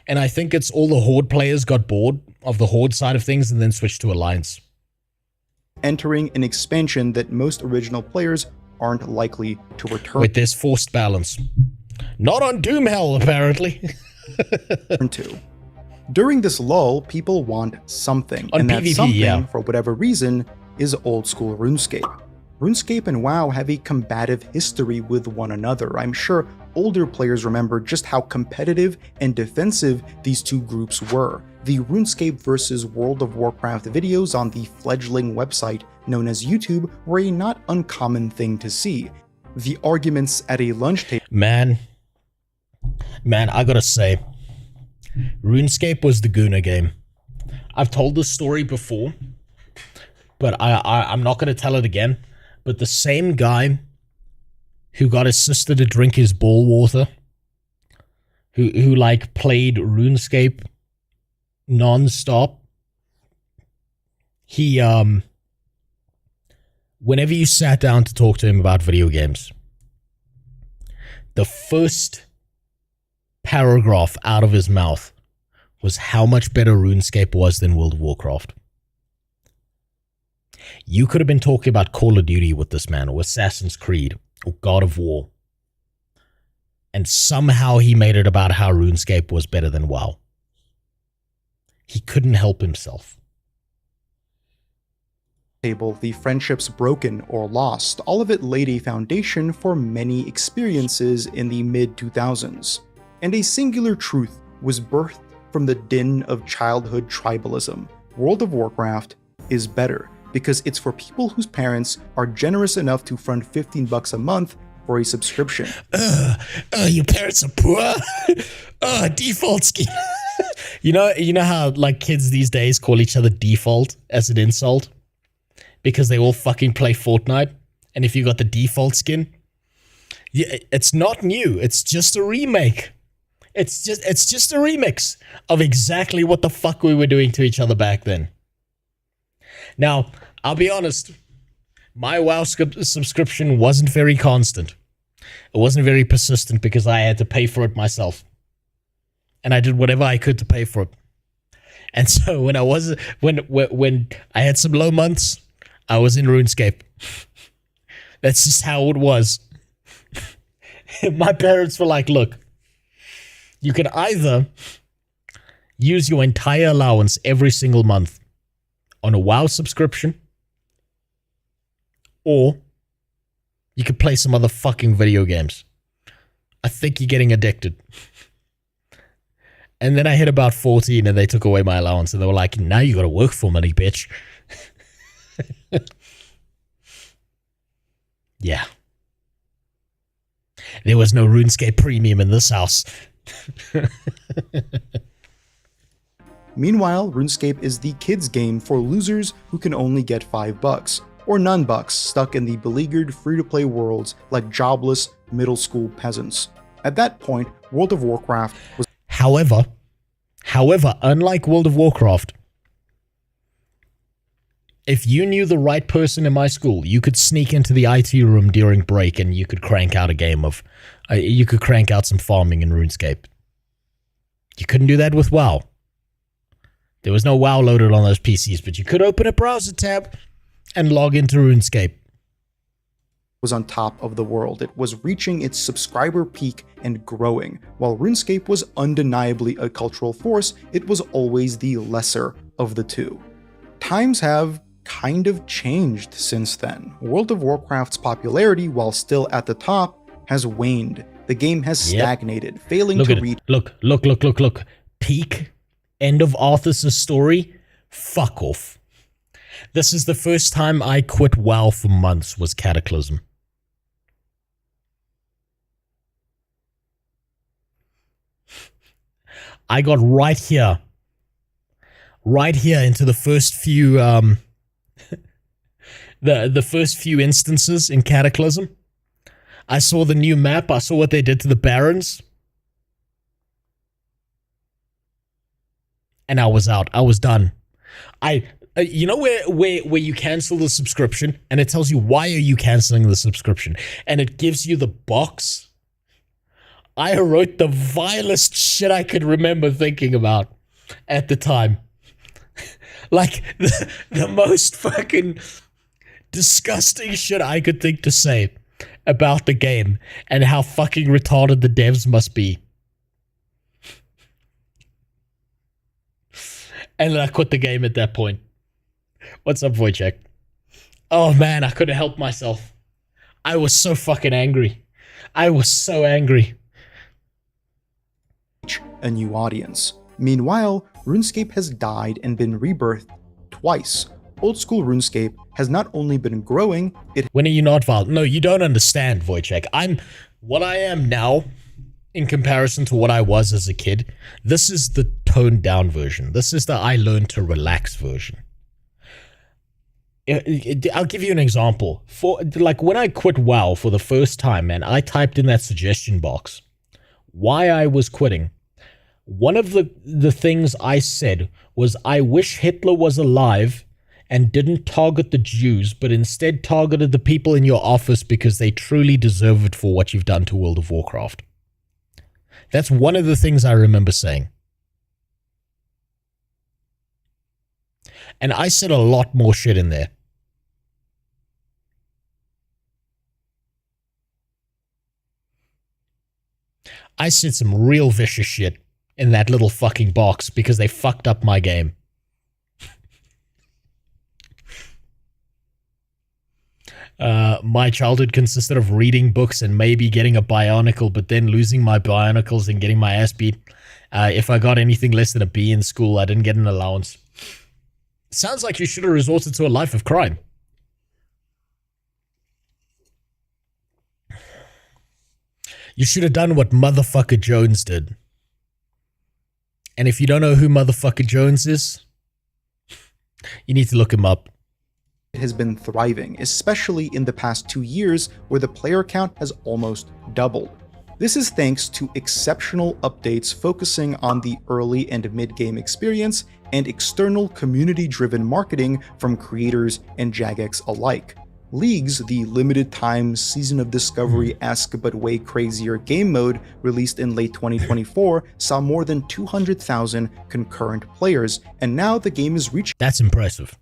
Speaker 2: And I think it's all the Horde players got bored of the Horde side of things and then switched to Alliance.
Speaker 7: Entering an expansion that most original players aren't likely to return
Speaker 2: with this forced balance. Not on Doomhell, apparently.
Speaker 7: to. During this lull, people want something.
Speaker 2: On
Speaker 7: and that
Speaker 2: PvP,
Speaker 7: something,
Speaker 2: yeah.
Speaker 7: for whatever reason, is old school RuneScape. RuneScape and WoW have a combative history with one another. I'm sure older players remember just how competitive and defensive these two groups were. The RuneScape versus World of Warcraft videos on the fledgling website known as YouTube were a not uncommon thing to see. The arguments at a lunch table—
Speaker 2: Man, I gotta say, RuneScape was the Gooner game. I've told this story before, but I'm not gonna tell it again. But the same guy who got his sister to drink his ball water, who like played RuneScape non-stop, he, whenever you sat down to talk to him about video games, the first paragraph out of his mouth was how much better RuneScape was than World of Warcraft. You could have been talking about Call of Duty with this man, or Assassin's Creed, or God of War. And somehow he made it about how RuneScape was better than WoW. He couldn't help himself.
Speaker 7: The friendships broken or lost, all of it laid a foundation for many experiences in the mid-2000s. And a singular truth was birthed from the din of childhood tribalism. World of Warcraft is better, because it's for people whose parents are generous enough to front $15 a month for a subscription.
Speaker 2: Your parents are poor? Default skin. You know how like kids these days call each other default as an insult? Because they all fucking play Fortnite, and if you got the default skin, yeah, it's not new, it's just a remake. It's just a remix of exactly what the fuck we were doing to each other back then. Now, I'll be honest, my WoW subscription wasn't very constant. It wasn't very persistent because I had to pay for it myself. And I did whatever I could to pay for it. And so when I had some low months, I was in RuneScape. That's just how it was. My parents were like, look, you can either use your entire allowance every single month on a WoW subscription, or you could play some other fucking video games. I think you're getting addicted. And then I hit about 14 and they took away my allowance and they were like, now you gotta work for money, bitch. Yeah. There was no RuneScape Premium in this house.
Speaker 7: Meanwhile, RuneScape is the kids' game for losers who can only get $5, or none bucks, stuck in the beleaguered free-to-play worlds like jobless middle school peasants. At that point, World of Warcraft was—
Speaker 2: However, unlike World of Warcraft, if you knew the right person in my school, you could sneak into the IT room during break and you could crank out a game of, you could crank out some farming in RuneScape. You couldn't do that with WoW. There was no WoW loaded on those PCs, but you could open a browser tab and log into RuneScape.
Speaker 7: Was on top of the world. It was reaching its subscriber peak and growing. While RuneScape was undeniably a cultural force, it was always the lesser of the two. Times have kind of changed since then. World of Warcraft's popularity, while still at the top, has waned. The game has stagnated, failing to reach—
Speaker 2: Look. Peak, end of Arthas' story, Fuck off. This is the first time I quit WoW for months was Cataclysm. I got right here into the first few the first few instances in Cataclysm. I saw the new map. I saw what they did to the Barons. And I was out. I was done. You know where you cancel the subscription and it tells you why are you canceling the subscription and it gives you the box. I wrote the vilest shit I could remember thinking about at the time. Like the most fucking disgusting shit I could think to say about the game and how fucking retarded the devs must be. And then I quit the game at that point. What's up, Wojciech? Oh man, I couldn't help myself. I was so fucking angry. I was so angry.
Speaker 7: A new audience. Meanwhile, RuneScape has died and been rebirthed twice. Old school RuneScape has not only been growing, it—
Speaker 2: When are you not Val? No, you don't understand, Wojciech. What I am now, in comparison to what I was as a kid, this is the toned down version. This is the I learned to relax version. I'll give you an example. Like when I quit WoW for the first time, man, I typed in that suggestion box why I was quitting. One of the things I said was I wish Hitler was alive and didn't target the Jews, but instead targeted the people in your office because they truly deserve it for what you've done to World of Warcraft. That's one of the things I remember saying. And I said a lot more shit in there. I said some real vicious shit in that little fucking box because they fucked up my game. My childhood consisted of reading books and maybe getting a bionicle, but then losing my bionicles and getting my ass beat. If I got anything less than a B in school, I didn't get an allowance. Sounds like you should have resorted to a life of crime. You should have done what Motherfucker Jones did. And if you don't know who Motherfucker Jones is, you need to look him up.
Speaker 7: It has been thriving, especially in the past 2 years where the player count has almost doubled. This is thanks to exceptional updates focusing on the early and mid-game experience and external community-driven marketing from creators and Jagex alike. Leagues, the limited-time Season of Discovery-esque but way crazier game mode released in late 2024 saw more than 200,000 concurrent players, and now the game is reaching—
Speaker 2: That's impressive.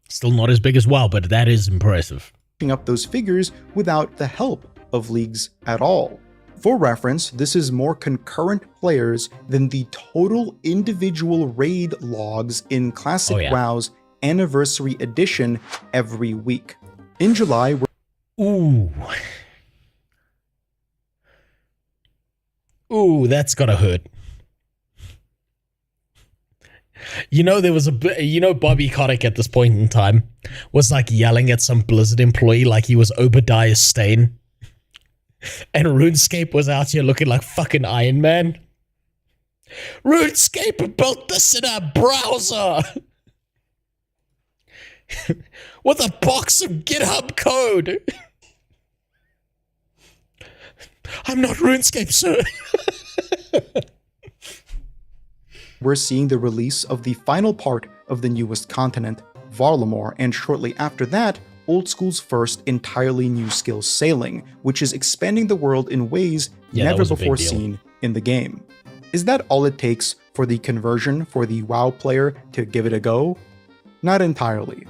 Speaker 2: Still not as big as WoW, but that is impressive.
Speaker 7: Up those figures without the help of leagues at all. For reference, this is more concurrent players than the total individual raid logs in Classic WoW's Anniversary Edition every week. In July,
Speaker 2: Ooh, that's gotta hurt. You know, there was Bobby Kotick at this point in time was like yelling at some Blizzard employee like he was Obadiah Stane. And RuneScape was out here looking like fucking Iron Man. RuneScape built this in a browser with a box of GitHub code. I'm not RuneScape, sir.
Speaker 7: We're seeing the release of the final part of the newest continent, Varlamore, and shortly after that, Old School's first entirely new skill, Sailing, which is expanding the world in ways never before seen in the game. Is that all it takes for the conversion for the WoW player to give it a go? Not entirely.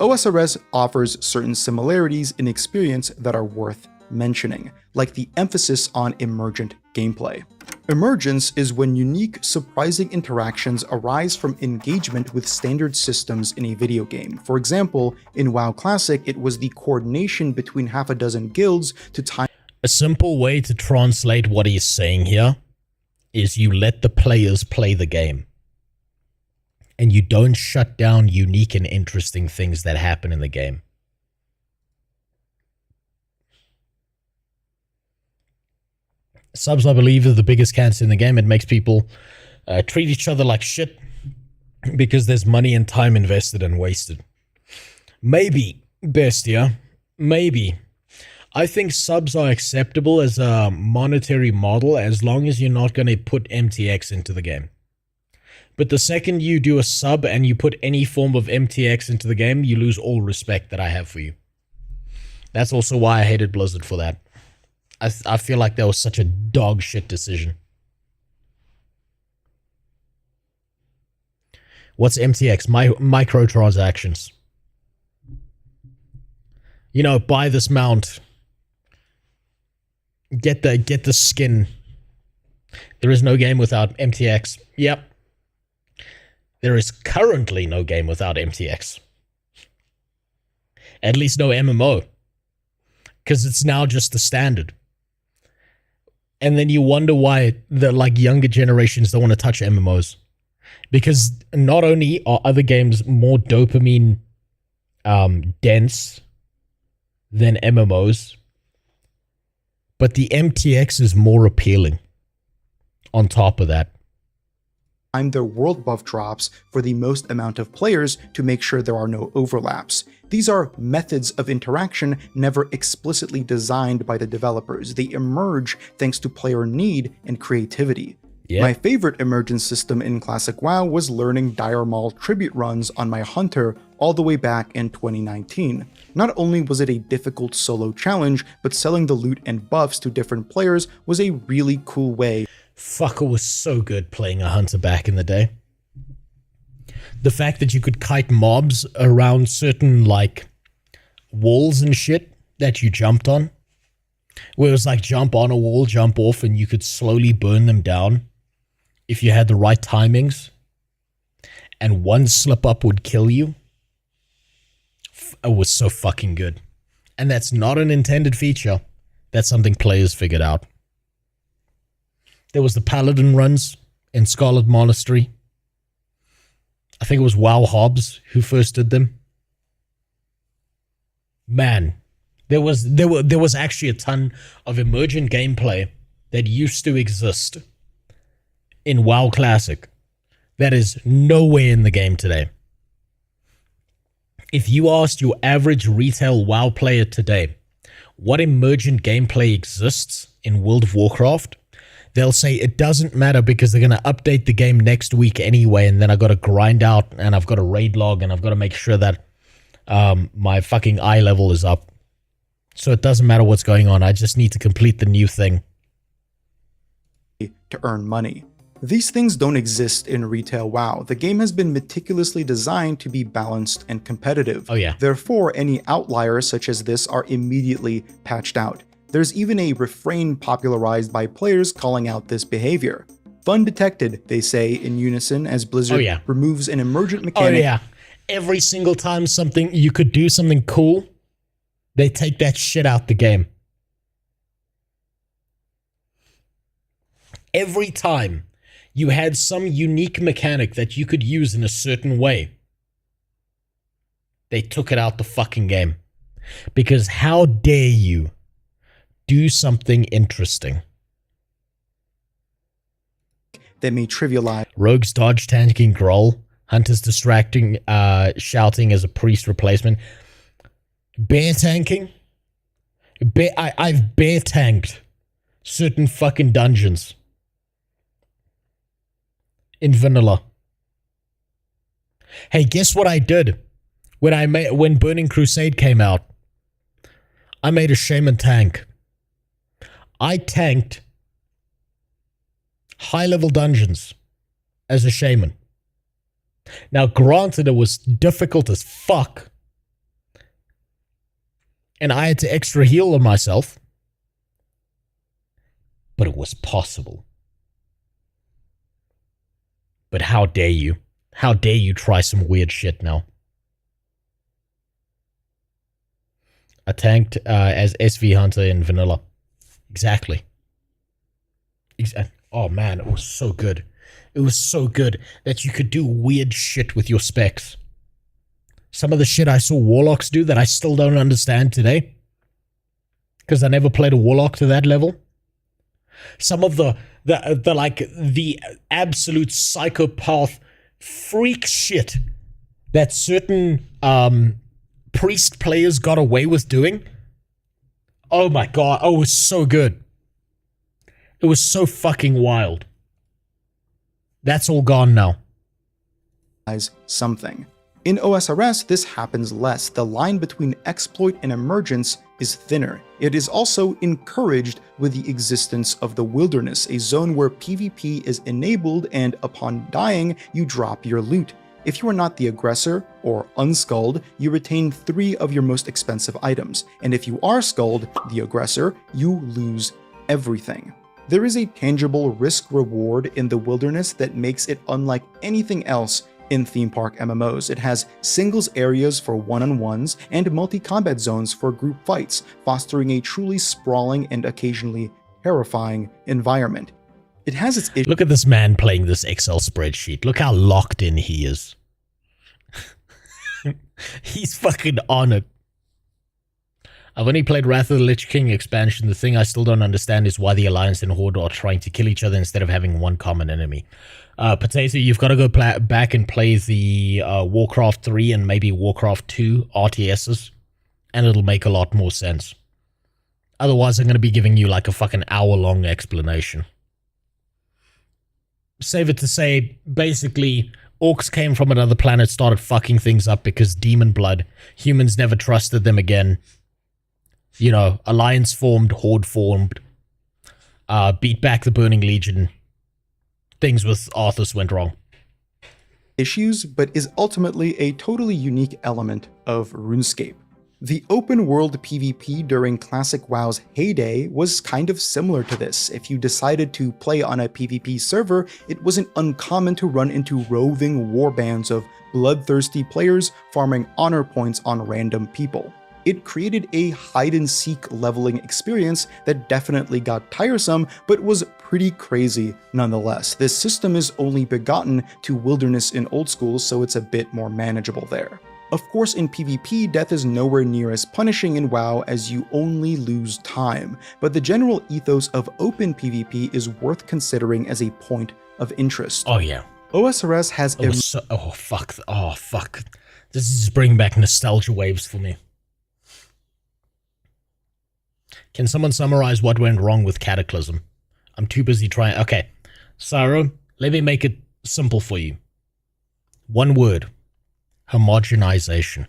Speaker 7: OSRS offers certain similarities in experience that are worth mentioning, like the emphasis on emergent gameplay. Emergence is when unique, surprising interactions arise from engagement with standard systems in a video game. For example, in WoW Classic, it was the coordination between half a dozen guilds to time—
Speaker 2: A simple way to translate what he's saying here is you let the players play the game. and you don't shut down unique and interesting things that happen in the game. Subs, I believe, are the biggest cancer in the game. It makes people treat each other like shit because there's money and time invested and wasted. Maybe, Bestia, maybe. I think subs are acceptable as a monetary model as long as you're not going to put MTX into the game. But the second you do a sub and you put any form of MTX into the game, you lose all respect that I have for you. That's also why I hated Blizzard for that. I feel like that was such a dog shit decision. What's MTX? Microtransactions. You know, buy this mount. Get the skin. There is no game without MTX. Yep. There is currently no game without MTX. At least no MMO. Because it's now just the standard. And then you wonder why the younger generations don't want to touch MMOs. Because not only are other games more dopamine dense than MMOs, but the MTX is more appealing on top of that.
Speaker 7: Time their world buff drops for the most amount of players to make sure there are no overlaps. These are methods of interaction never explicitly designed by the developers. They emerge thanks to player need and creativity.
Speaker 2: Yeah.
Speaker 7: My favorite Emergent system in Classic WoW was learning Dire Maul tribute runs on my Hunter all the way back in 2019. Not only was it a difficult solo challenge, but selling the loot and buffs to different players was a really cool way.
Speaker 2: Fucker was so good playing a Hunter back in the day. The fact that you could kite mobs around certain, walls and shit that you jumped on. Where it was jump on a wall, jump off, and you could slowly burn them down if you had the right timings. And one slip up would kill you. It was so fucking good. And that's not an intended feature. That's something players figured out. There was the Paladin runs in Scarlet Monastery. I think it was WoW Hobbs who first did them. Man, there was actually a ton of emergent gameplay that used to exist in WoW Classic that is nowhere in the game today. If you asked your average retail WoW player today what emergent gameplay exists in World of Warcraft, they'll say it doesn't matter because they're going to update the game next week anyway, and then I've got to grind out, and I've got to raid log, and I've got to make sure that my fucking eye level is up. So it doesn't matter what's going on. I just need to complete the new thing.
Speaker 7: To earn money. These things don't exist in retail WoW. The game has been meticulously designed to be balanced and competitive.
Speaker 2: Oh yeah.
Speaker 7: Therefore, any outliers such as this are immediately patched out. There's even a refrain popularized by players calling out this behavior. Fun detected, they say in unison as Blizzard removes an emergent mechanic.
Speaker 2: Oh yeah. Every single time you could do something cool, they take that shit out the game. Every time you had some unique mechanic that you could use in a certain way, they took it out the fucking game. Because how dare you do something interesting?
Speaker 7: That may trivialize.
Speaker 2: Rogues dodge tanking Groll. Hunters distracting, shouting as a priest replacement. Bear tanking? I've bear tanked certain fucking dungeons in vanilla. Hey, guess what I did when Burning Crusade came out? I made a shaman tank. I tanked high-level dungeons as a shaman. Now, granted, it was difficult as fuck, and I had to extra heal on myself, but it was possible. But how dare you? How dare you try some weird shit now? I tanked as SV Hunter in vanilla. Exactly. Oh man, it was so good. It was so good that you could do weird shit with your specs. Some of the shit I saw warlocks do that I still don't understand today, because I never played a warlock to that level. Some of the absolute psychopath freak shit that certain priest players got away with doing. Oh my god, oh, it was so good. It was so fucking wild. That's all gone now.
Speaker 7: Something. In OSRS, this happens less. The line between exploit and emergence is thinner. It is also encouraged with the existence of the wilderness, a zone where PvP is enabled and upon dying, you drop your loot. If you are not the aggressor, or unskulled, you retain 3 of your most expensive items, and if you are skulled, the aggressor, you lose everything. There is a tangible risk-reward in the wilderness that makes it unlike anything else in theme park MMOs. It has singles areas for one-on-ones and multi-combat zones for group fights, fostering a truly sprawling and occasionally terrifying environment. It has its issues.
Speaker 2: Look at this man playing this Excel spreadsheet. Look how locked in he is. He's fucking on it. I've only played Wrath of the Lich King expansion. The thing I still don't understand is why the Alliance and Horde are trying to kill each other instead of having one common enemy. Potato, you've got to go back and play the Warcraft 3 and maybe Warcraft 2 RTSs, and it'll make a lot more sense. Otherwise, I'm going to be giving you like a fucking hour-long explanation. Save it to say, basically, orcs came from another planet, started fucking things up because demon blood. Humans never trusted them again. You know, Alliance formed, Horde formed, beat back the Burning Legion. Things with Arthas went wrong.
Speaker 7: Issues, but is ultimately a totally unique element of RuneScape. The open world PvP during Classic WoW's heyday was kind of similar to this. If you decided to play on a PvP server, it wasn't uncommon to run into roving warbands of bloodthirsty players farming honor points on random people. It created a hide-and-seek leveling experience that definitely got tiresome, but was pretty crazy nonetheless. This system is only begotten to Wilderness in Old School, so it's a bit more manageable there. Of course, in PvP, death is nowhere near as punishing in WoW as you only lose time, but the general ethos of open PvP is worth considering as a point of interest.
Speaker 2: Oh yeah.
Speaker 7: OSRS has
Speaker 2: oh fuck. This is just bringing back nostalgia waves for me. Can someone summarize what went wrong with Cataclysm? I'm too busy trying. Okay, Saro, let me make it simple for you. One word. Homogenization.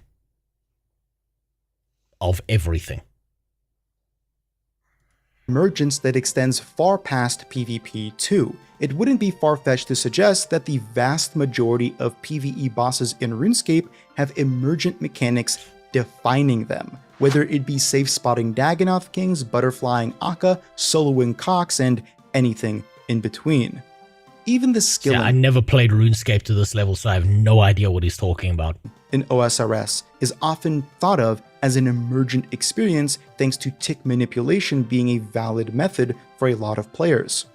Speaker 2: Of everything.
Speaker 7: Emergence that extends far past PvP too. It wouldn't be far-fetched to suggest that the vast majority of PvE bosses in RuneScape have emergent mechanics defining them, whether it be safe spotting Dagannoth Kings, butterflying Akka, soloing Cox, and anything in between. Even the skill.
Speaker 2: Yeah, I never played RuneScape to this level, so I have no idea what he's talking about.
Speaker 7: In OSRS is often thought of as an emergent experience thanks to tick manipulation being a valid method for a lot of players.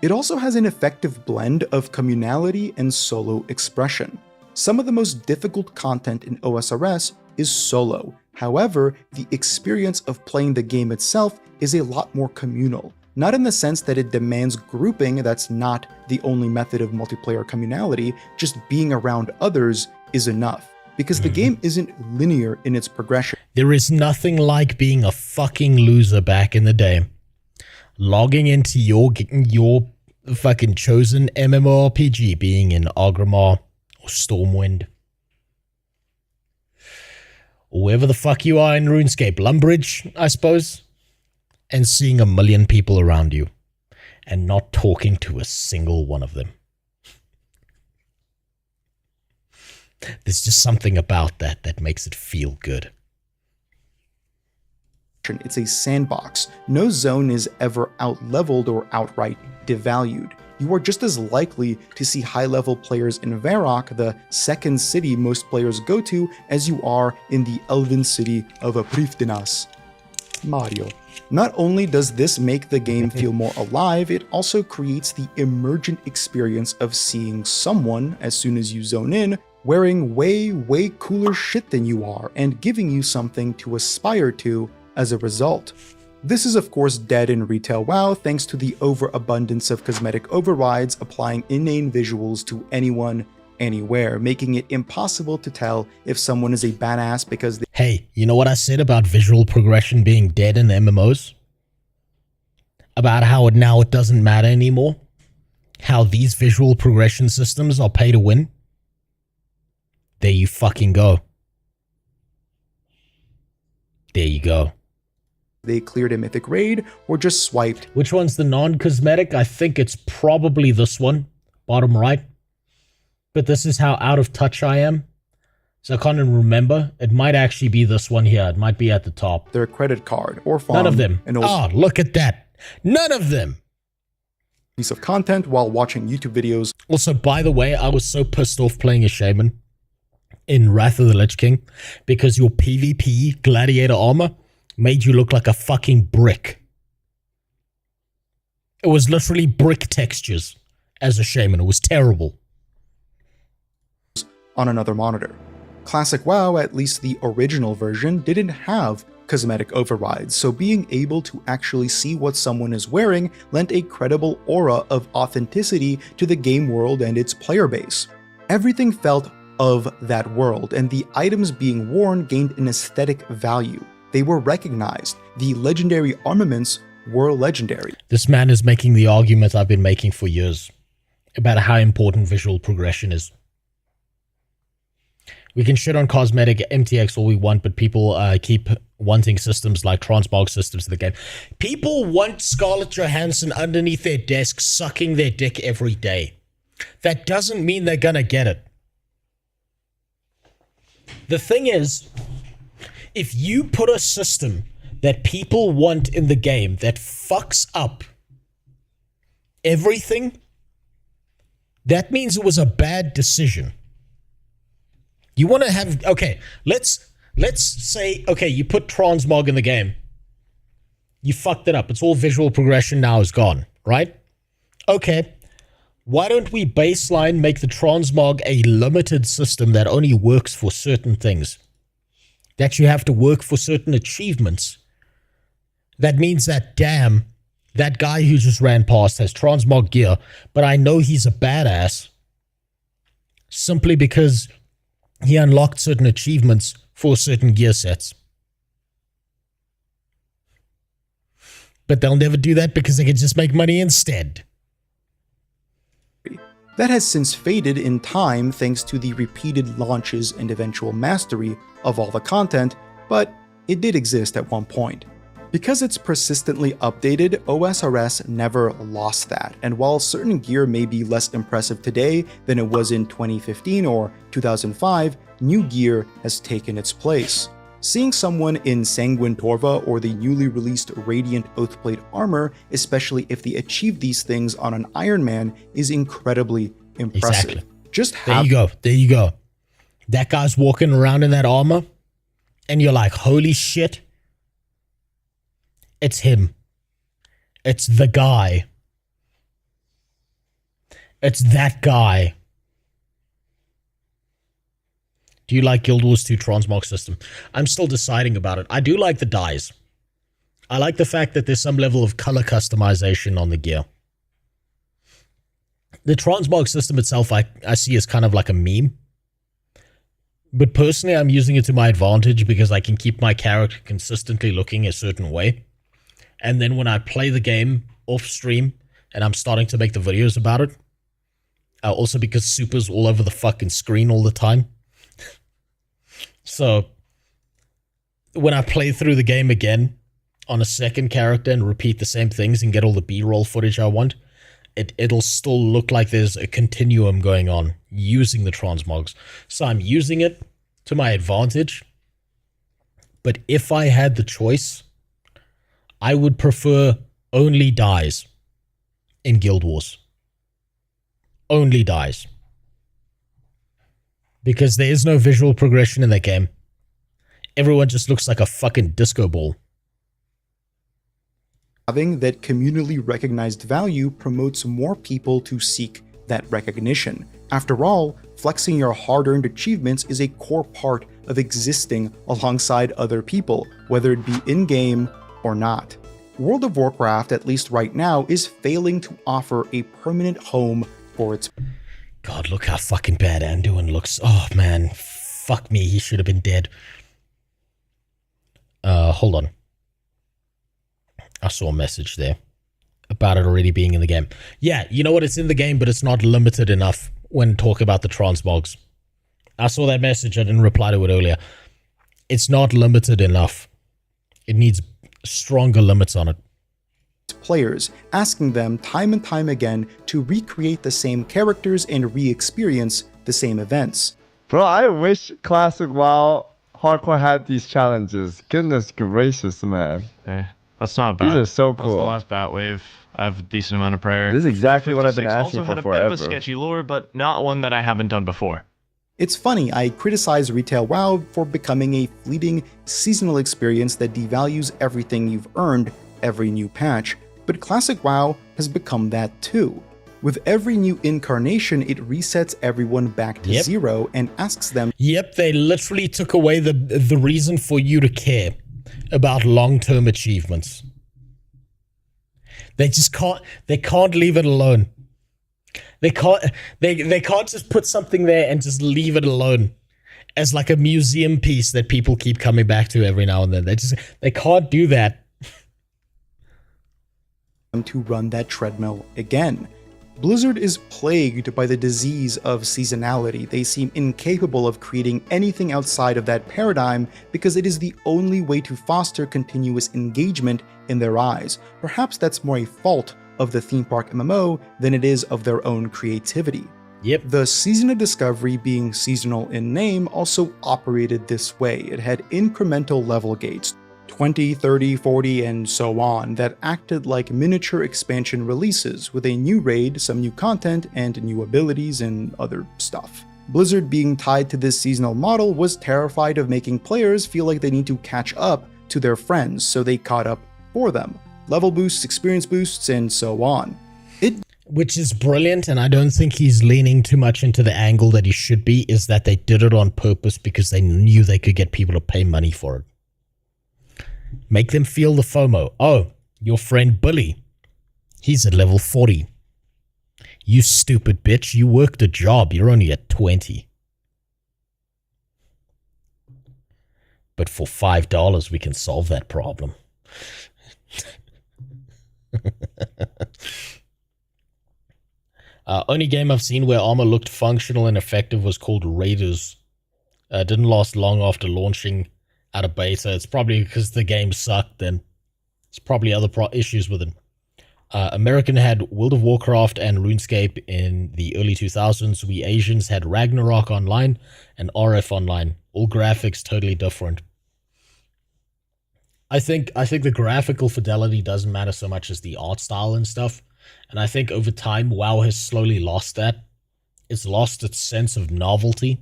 Speaker 7: It also has an effective blend of communality and solo expression. Some of the most difficult content in OSRS is solo. However, the experience of playing the game itself is a lot more communal. Not in the sense that it demands grouping, that's not the only method of multiplayer communality, just being around others is enough. Because the game isn't linear in its progression.
Speaker 2: There is nothing like being a fucking loser back in the day. Logging into your fucking chosen MMORPG, being in Orgrimmar or Stormwind. Or wherever the fuck you are in RuneScape, Lumbridge, I suppose. And seeing a million people around you. And not talking to a single one of them. There's just something about that makes it feel good.
Speaker 7: It's a sandbox. No zone is ever out-leveled or outright devalued. You are just as likely to see high-level players in Varrock, the second city most players go to, as you are in the elven city of Prifdinas. Mario. Not only does this make the game feel more alive, it also creates the emergent experience of seeing someone, as soon as you zone in, wearing way cooler shit than you are and giving you something to aspire to as a result. This is of course dead in retail WoW thanks to the overabundance of cosmetic overrides applying inane visuals to anyone, anywhere, making it impossible to tell if someone is a badass because they—
Speaker 2: Hey, you know what I said about visual progression being dead in MMOs? About how now it doesn't matter anymore? How these visual progression systems are pay to win? There you fucking go. There you go.
Speaker 7: They cleared a mythic raid or just swiped.
Speaker 2: Which one's the non-cosmetic? I think it's probably this one, bottom right. But this is how out of touch I am. So I can't even remember. It might actually be this one here. It might be at the top.
Speaker 7: Their credit card or farm.
Speaker 2: None of them. Oh, look at that. None of them.
Speaker 7: Piece of content while watching YouTube videos.
Speaker 2: Also, by the way, I was so pissed off playing a shaman in Wrath of the Lich King because your PvP gladiator armor made you look like a fucking brick. It was literally brick textures as a shaman. It was terrible.
Speaker 7: On another monitor. Classic WoW, at least the original version, didn't have cosmetic overrides, so being able to actually see what someone is wearing lent a credible aura of authenticity to the game world and its player base. Everything felt of that world, and the items being worn gained an aesthetic value. They were recognized. The legendary armaments were legendary.
Speaker 2: This man is making the argument I've been making for years about how important visual progression is. We can shit on cosmetic MTX all we want, but people keep wanting systems like transmog systems in the game. People want Scarlett Johansson underneath their desk sucking their dick every day. That doesn't mean they're gonna get it. The thing is, if you put a system that people want in the game that fucks up everything, that means it was a bad decision. You want to have, okay, let's say, okay, you put transmog in the game. You fucked it up. It's all visual progression now is gone, right? Okay, why don't we baseline make the transmog a limited system that only works for certain things? That you have to work for certain achievements. That means that, damn, that guy who just ran past has transmog gear, but I know he's a badass simply because he unlocked certain achievements for certain gear sets. But they'll never do that because they can just make money instead.
Speaker 7: That has since faded in time thanks to the repeated launches and eventual mastery of all the content, but it did exist at one point. Because it's persistently updated, OSRS never lost that, and while certain gear may be less impressive today than it was in 2015 or 2005, new gear has taken its place. Seeing someone in Sanguine Torva or the newly released Radiant Oathplate armor, especially if they achieve these things on an Iron Man, is incredibly impressive.
Speaker 2: Exactly.
Speaker 7: Just
Speaker 2: there you go. There you go. That guy's walking around in that armor, and you're like, holy shit. It's him. It's the guy. It's that guy. Do you like Guild Wars 2 transmog system? I'm still deciding about it. I do like the dyes. I like the fact that there's some level of color customization on the gear. The transmog system itself I see as kind of like a meme. But personally, I'm using it to my advantage because I can keep my character consistently looking a certain way. And then when I play the game off stream and I'm starting to make the videos about it, also because Super's all over the fucking screen all the time. So when I play through the game again on a second character and repeat the same things and get all the B-roll footage I want, it'll still look like there's a continuum going on using the transmogs. So I'm using it to my advantage. But if I had the choice, I would prefer only dyes in Guild Wars. Only dyes. Because there is no visual progression in that game. Everyone just looks like a fucking disco ball.
Speaker 7: Having that communally recognized value promotes more people to seek that recognition. After all, flexing your hard-earned achievements is a core part of existing alongside other people, whether it be in-game or not. World of Warcraft, at least right now, is failing to offer a permanent home for its...
Speaker 2: God, look how fucking bad Anduin looks. Oh, man. Fuck me, he should have been dead. Hold on. I saw a message there about it already being in the game. Yeah, you know what? It's in the game, but it's not limited enough when talking about the transmogs. I saw that message. I didn't reply to it earlier. It's not limited enough. It needs stronger limits on it.
Speaker 7: Players, asking them time and time again to recreate the same characters and re-experience the same events.
Speaker 8: Bro, I wish Classic WoW Hardcore had these challenges. Goodness gracious, man.
Speaker 9: Hey, that's not bad.
Speaker 8: These are so
Speaker 9: That's
Speaker 8: cool.
Speaker 9: the last Batwave. I have a decent amount of prayer.
Speaker 8: This is exactly what I've been
Speaker 9: 56
Speaker 8: asking
Speaker 9: also had
Speaker 8: for
Speaker 9: a bit of a
Speaker 8: forever.
Speaker 9: sketchy lore, but not one that I haven't done before.
Speaker 7: It's funny, I criticize retail WoW for becoming a fleeting, seasonal experience that devalues everything you've earned every new patch, but Classic WoW has become that too. With every new incarnation, it resets everyone back to zero and asks them...
Speaker 2: Yep, they literally took away the reason for you to care about long-term achievements. They just can't leave it alone. They can't just put something there and just leave it alone as like a museum piece that people keep coming back to every now and then. They can't do that.
Speaker 7: To run that treadmill again. Blizzard is plagued by the disease of seasonality. They seem incapable of creating anything outside of that paradigm because it is the only way to foster continuous engagement in their eyes. Perhaps that's more a fault of the theme park MMO than it is of their own creativity.
Speaker 2: Yep.
Speaker 7: The Season of Discovery, being seasonal in name, also operated this way. It had incremental level gates, 20, 30, 40, and so on, that acted like miniature expansion releases with a new raid, some new content, and new abilities and other stuff. Blizzard, being tied to this seasonal model, was terrified of making players feel like they need to catch up to their friends, so they caught up for them. Level boosts, experience boosts, and so on.
Speaker 2: Which is brilliant, and I don't think he's leaning too much into the angle that he should be, is that they did it on purpose because they knew they could get people to pay money for it. Make them feel the FOMO. Oh, your friend Billy. He's at level 40. You stupid bitch, you worked a job. You're only at 20. But for $5, we can solve that problem. Only game I've seen where armor looked functional and effective was called Raiders. Didn't last long after launching out of beta. It's probably because the game sucked, and it's probably other issues with it. American had World of Warcraft and RuneScape in the early 2000s. We Asians had Ragnarok Online and RF Online. All graphics totally different. I think the graphical fidelity doesn't matter so much as the art style and stuff. And I think over time, WoW has slowly lost that. It's lost its sense of novelty.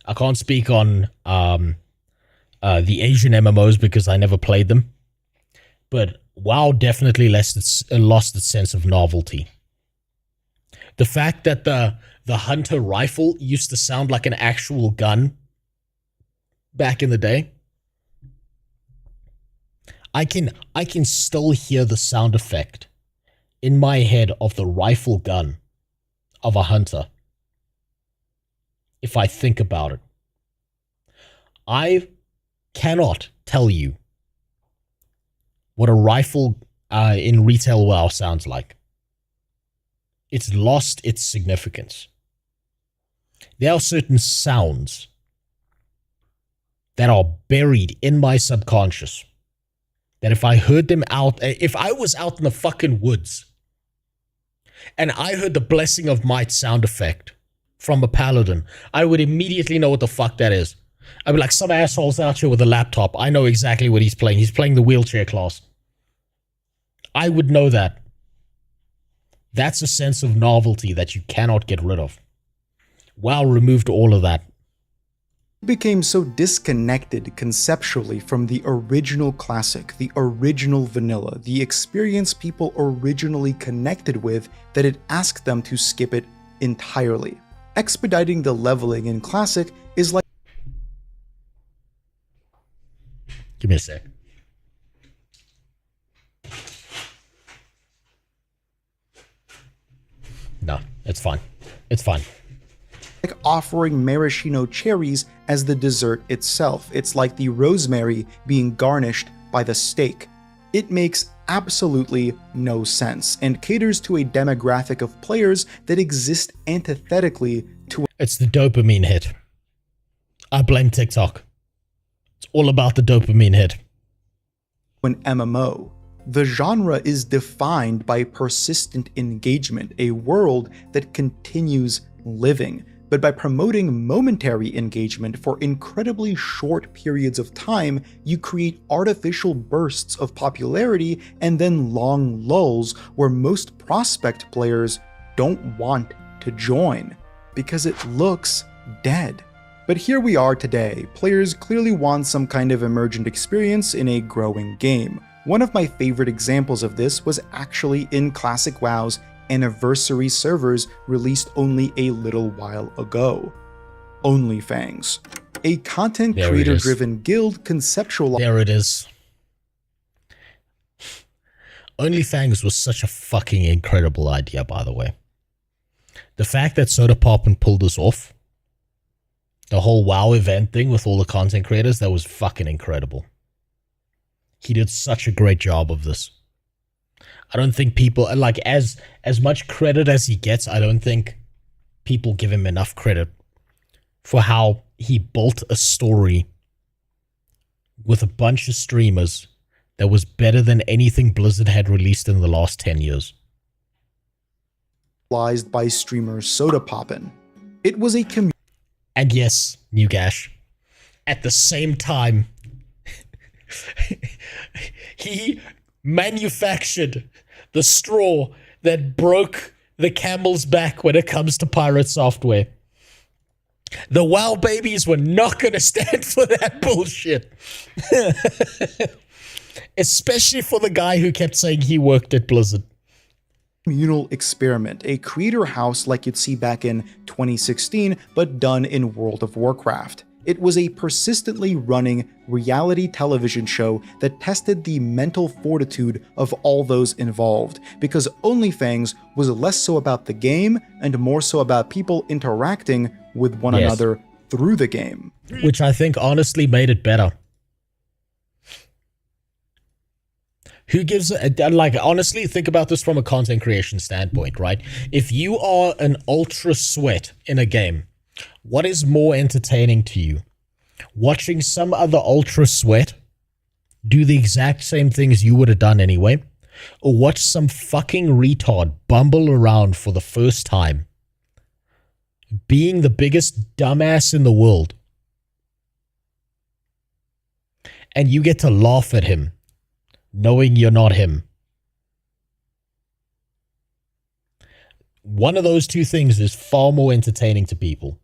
Speaker 2: I can't speak on the Asian MMOs because I never played them. But WoW definitely lost its sense of novelty. The fact that the hunter rifle used to sound like an actual gun back in the day. I can still hear the sound effect in my head of the rifle gun of a hunter. If I think about it. I cannot tell you what a rifle in retail WoW sounds like. It's lost its significance. There are certain sounds that are buried in my subconscious that if I heard them out, if I was out in the fucking woods and I heard the Blessing of Might sound effect from a paladin, I would immediately know what the fuck that is. I'd be like, some asshole's out here with a laptop. I know exactly what he's playing. He's playing the wheelchair class. I would know that. That's a sense of novelty that you cannot get rid of. WoW removed all of that.
Speaker 7: became so disconnected conceptually from the original classic, the original vanilla, the experience people originally connected with, that it asked them to skip it entirely. Expediting the leveling in classic is like...
Speaker 2: Give me a sec. No, it's fine. It's fine.
Speaker 7: Like offering maraschino cherries as the dessert itself. It's like the rosemary being garnished by the steak. It makes absolutely no sense and caters to a demographic of players that exist antithetically to...
Speaker 2: It's the dopamine hit. I blame TikTok. It's all about the dopamine hit.
Speaker 7: An MMO. The genre is defined by persistent engagement, a world that continues living. But by promoting momentary engagement for incredibly short periods of time, you create artificial bursts of popularity and then long lulls where most prospect players don't want to join because it looks dead. But here we are today. Players clearly want some kind of emergent experience in a growing game. One of my favorite examples of this was actually in Classic WoW's anniversary servers released only a little while ago. Only Fangs, a content creator-driven guild conceptualized...
Speaker 2: There it is. Only Fangs was such a fucking incredible idea, by the way. The fact that Soda Poppin pulled this off, the whole WoW event thing with all the content creators, that was fucking incredible. He did such a great job of this. I don't think people, like, as much credit as he gets, I don't think people give him enough credit for how he built a story with a bunch of streamers that was better than anything Blizzard had released in the last 10 years.
Speaker 7: By streamer Soda Poppin. It was a community.
Speaker 2: And yes, Newgash, at the same time, he manufactured the straw that broke the camel's back when it comes to pirate software. The WoW babies were not going to stand for that bullshit. Especially for the guy who kept saying he worked at Blizzard.
Speaker 7: Communal experiment, a creator house like you'd see back in 2016, but done in World of Warcraft. It was a persistently running reality television show that tested the mental fortitude of all those involved, because Only Fangs was less so about the game and more so about people interacting with one another through the game.
Speaker 2: Which I think honestly made it better. Who gives a, like, honestly, think about this from a content creation standpoint, right? If you are an ultra sweat in a game, what is more entertaining to you? Watching some other ultra sweat do the exact same things you would have done anyway, or watch some fucking retard bumble around for the first time, being the biggest dumbass in the world, and you get to laugh at him, knowing you're not him. One of those two things is far more entertaining to people.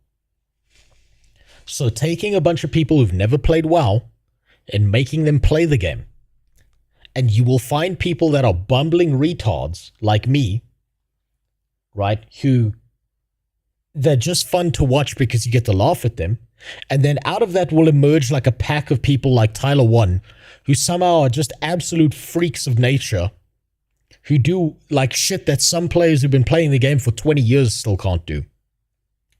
Speaker 2: So taking a bunch of people who've never played WoW and making them play the game, and you will find people that are bumbling retards like me, right, who they're just fun to watch because you get to laugh at them, and then out of that will emerge like a pack of people like Tyler One, who somehow are just absolute freaks of nature, who do like shit that some players who've been playing the game for 20 years still can't do.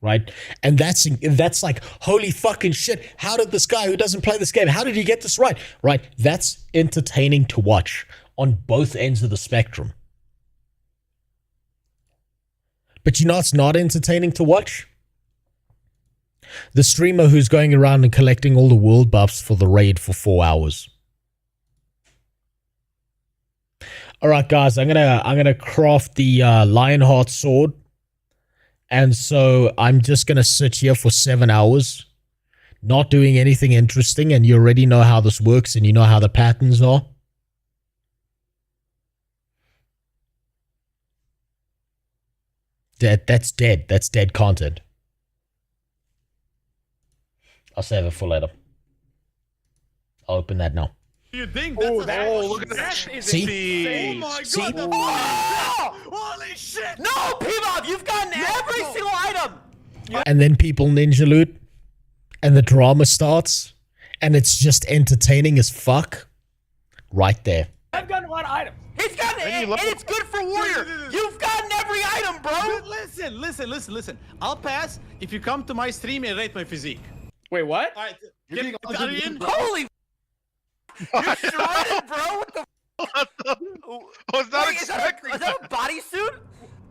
Speaker 2: Right? And that's like, holy fucking shit, how did this guy who doesn't play this game, how did he get this right? Right? That's entertaining to watch on both ends of the spectrum. But you know it's not entertaining to watch? The streamer who's going around and collecting all the world buffs for the raid for 4 hours. Alright guys, I'm gonna craft the Lionheart sword. And so I'm just going to sit here for 7 hours, not doing anything interesting, and you already know how this works and you know how the patterns are. That's dead. That's dead content. I'll save it for later. I'll open that now.
Speaker 10: You think that's look at that.
Speaker 2: See?
Speaker 10: Oh my
Speaker 2: See?
Speaker 10: god. Holy shit.
Speaker 11: No, Pivov, you've gotten every single item.
Speaker 2: And then people ninja loot, and the drama starts, and it's just entertaining as fuck. Right there.
Speaker 11: I've gotten a lot of items. He's gotten and it's good for warrior. You've gotten every item, bro.
Speaker 10: Listen. I'll pass if you come to my stream and rate my physique.
Speaker 11: Wait, what?
Speaker 10: All right.
Speaker 11: Holy. You're shredded, bro. What the?
Speaker 10: Was that
Speaker 11: Wait, is that a bodysuit?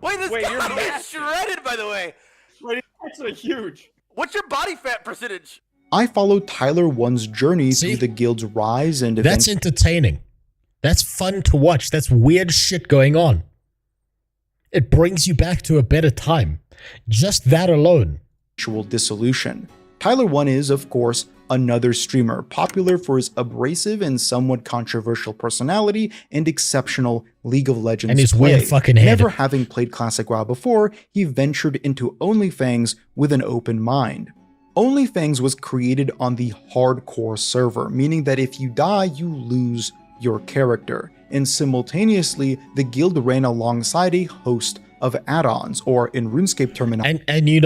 Speaker 11: Wait, this guy is shredded, by the way.
Speaker 10: Wait, that's a huge.
Speaker 11: What's your body fat percentage?
Speaker 7: I followed Tyler 1's journey through the guild's rise and
Speaker 2: That's entertaining. That's fun to watch. That's weird shit going on. It brings you back to a better time. Just that alone.
Speaker 7: Actual dissolution. Tyler 1 is, of course, another streamer, popular for his abrasive and somewhat controversial personality and exceptional League of Legends
Speaker 2: and his
Speaker 7: play.
Speaker 2: weird fucking head.
Speaker 7: Never having played Classic WoW before, he ventured into Only Fangs with an open mind. Only Fangs was created on the hardcore server, meaning that if you die, you lose your character, and simultaneously, the guild ran alongside a host of add-ons, or in RuneScape terminology.
Speaker 2: And you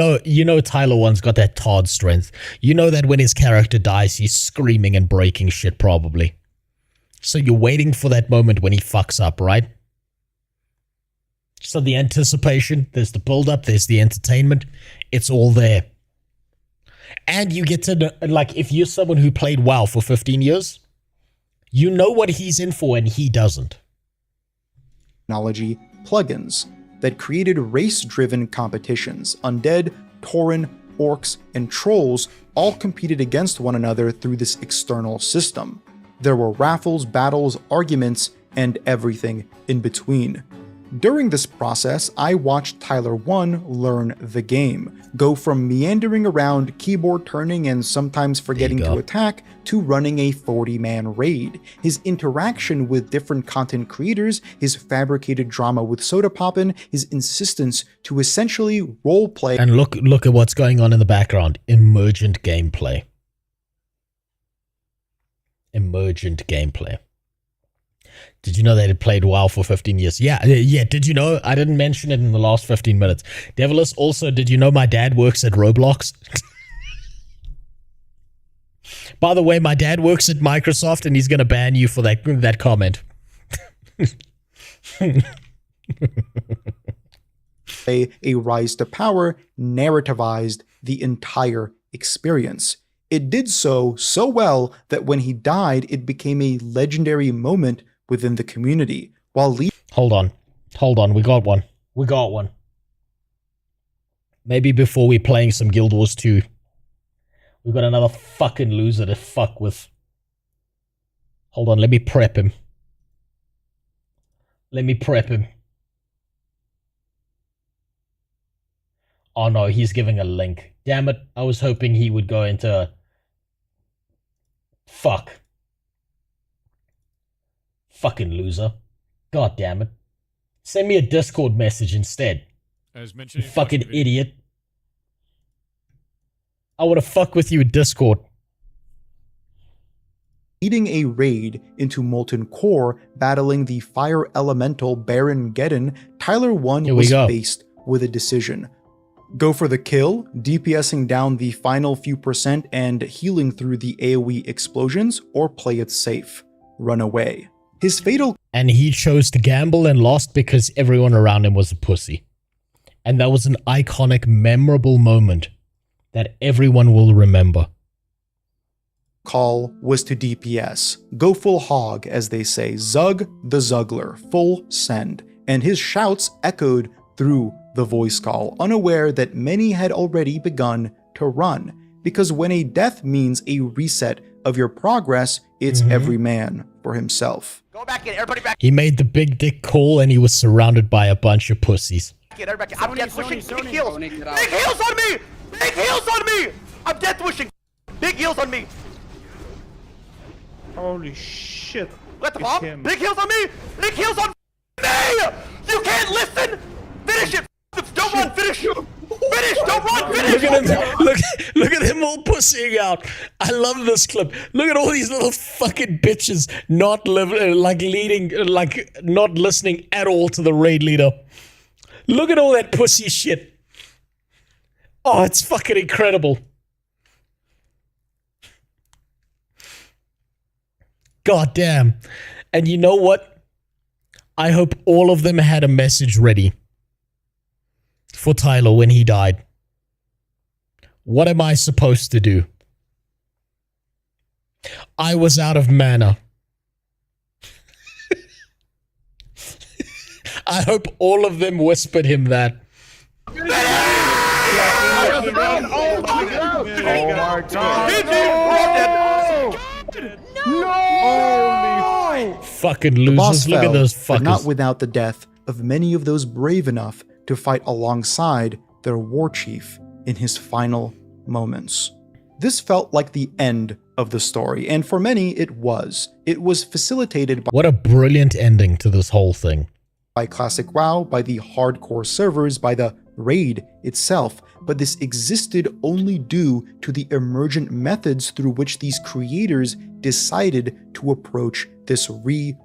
Speaker 2: know Tyler 1's got that Todd strength. You know that when his character dies, he's screaming and breaking shit probably. So you're waiting for that moment when he fucks up, right? So the anticipation, there's the build-up, there's the entertainment, it's all there. And you get to know, like, if you're someone who played WoW for 15 years, you know what he's in for and he doesn't.
Speaker 7: Plugins that created race-driven competitions. Undead, Tauren, Orcs, and Trolls all competed against one another through this external system. There were raffles, battles, arguments, and everything in between. During this process, I watched Tyler 1 learn the game, go from meandering around, keyboard turning, and sometimes forgetting to attack, to running a 40-man raid. His interaction with different content creators, his fabricated drama with Soda Poppin', his insistence to essentially roleplay.
Speaker 2: And look at what's going on in the background. Emergent gameplay. Emergent gameplay. Did you know they had played WoW for 15 years? Yeah. Did you know? I didn't mention it in the last 15 minutes. Devilis, also, did you know my dad works at Roblox? By the way, my dad works at Microsoft and he's going to ban you for that comment.
Speaker 7: A rise to power narrativized the entire experience. It did so well that when he died, it became a legendary moment within the community. Hold on, we got one. Maybe before we're playing some Guild Wars 2, we've got another fucking loser to fuck with. Hold on, let me prep him. Oh no, he's giving a link. Damn it, I was hoping he would go into... Fuck. Fucking loser. God damn it. Send me a Discord message instead.
Speaker 13: As mentioned,
Speaker 2: you fucking idiot. I want to fuck with you in Discord.
Speaker 7: Leading a raid into Molten Core, battling the fire elemental Baron Geddon, Tyler 1 was faced with a decision. Go for the kill, DPSing down the final few percent and healing through the AoE explosions, or play it safe. Run away. His fatal...
Speaker 2: And he chose to gamble and lost because everyone around him was a pussy. And that was an iconic, memorable moment that everyone will remember.
Speaker 7: Call was to DPS. Go full hog, as they say. Zug the Zuggler. Full send. And his shouts echoed through the voice call, unaware that many had already begun to run. Because when a death means a reset of your progress, it's every man for himself.
Speaker 11: Go back in, everybody back.
Speaker 2: He made the big dick call and he was surrounded by a bunch of pussies.
Speaker 11: Everybody back. I'm death wishing. Big heals. Big heals on me. Big heals on me. I'm death wishing. Big heals on me.
Speaker 10: Holy shit.
Speaker 11: Let the bomb. Big heals on me. Big heals on me. You can't listen. Finish it. Don't run. Finish. Finish. Don't run. Finish.
Speaker 2: look at them all pussying out. I love this clip. Look at all these little fucking bitches not not listening at all to the raid leader. Look at all that pussy shit. Oh, it's fucking incredible. God damn. And you know what? I hope all of them had a message ready for Tyler when he died. What am I supposed to do? I was out of mana. I hope all of them whispered him that.
Speaker 8: Oh my god.
Speaker 2: No! Fucking losers. Look at those fuckers.
Speaker 7: But not without the death of many of those brave enough to fight alongside their war chief in his final moments. This felt like the end of the story, and for many it was. It was facilitated by—
Speaker 2: What a brilliant ending to this whole thing.
Speaker 7: By Classic WoW, by the hardcore servers, by the raid itself, but this existed only due to the emergent methods through which these creators decided to approach this re-release.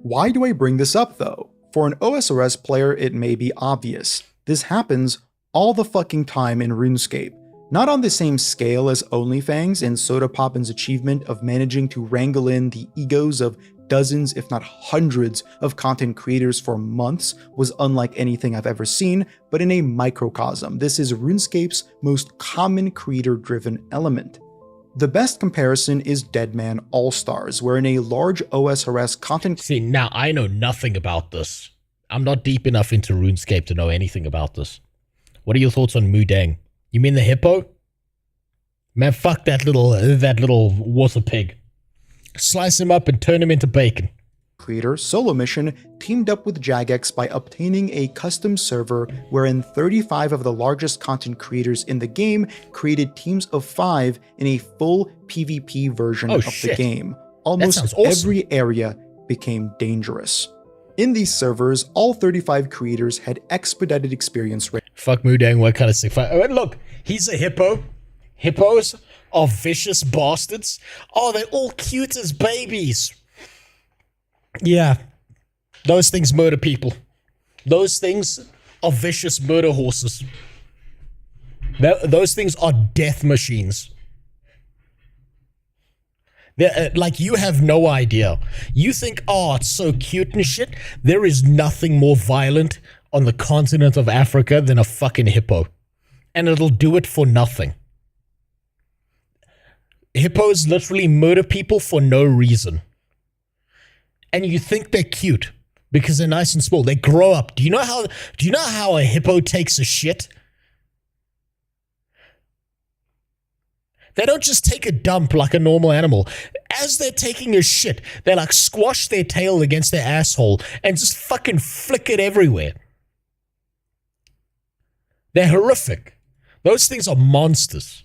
Speaker 7: Why do I bring this up though? For an OSRS player, it may be obvious. This happens all the fucking time in RuneScape. Not on the same scale as Only Fangs and Sodapoppin's achievement of managing to wrangle in the egos of dozens, if not hundreds, of content creators for months was unlike anything I've ever seen, but in a microcosm, this is RuneScape's most common creator-driven element. The best comparison is Deadman Allstars, where in a large OSRS content—
Speaker 2: See, now I know nothing about this. I'm not deep enough into RuneScape to know anything about this. What are your thoughts on Mudang? You mean the hippo? Man, fuck that little water pig. Slice him up and turn him into bacon.
Speaker 7: Creator Solo Mission teamed up with Jagex by obtaining a custom server wherein 35 of the largest content creators in the game created teams of 5 in a full PvP version of the game. Almost every area became dangerous. In these servers, all 35 creators had expedited experience rate.
Speaker 2: Fuck Mudang, what kind of sick fight? Oh, look, he's a hippo. Hippos are vicious bastards. Oh, they're all cute as babies. Yeah, those things murder people. Those things are vicious murder horses. Those things are death machines. Like, you have no idea. You think, oh, it's so cute and shit. There is nothing more violent on the continent of Africa than a fucking hippo. And it'll do it for nothing. Hippos literally murder people for no reason. And you think they're cute because they're nice and small. They grow up. Do you know how a hippo takes a shit? They don't just take a dump like a normal animal. As they're taking a shit, they like squash their tail against their asshole and just fucking flick it everywhere. They're horrific. Those things are monsters.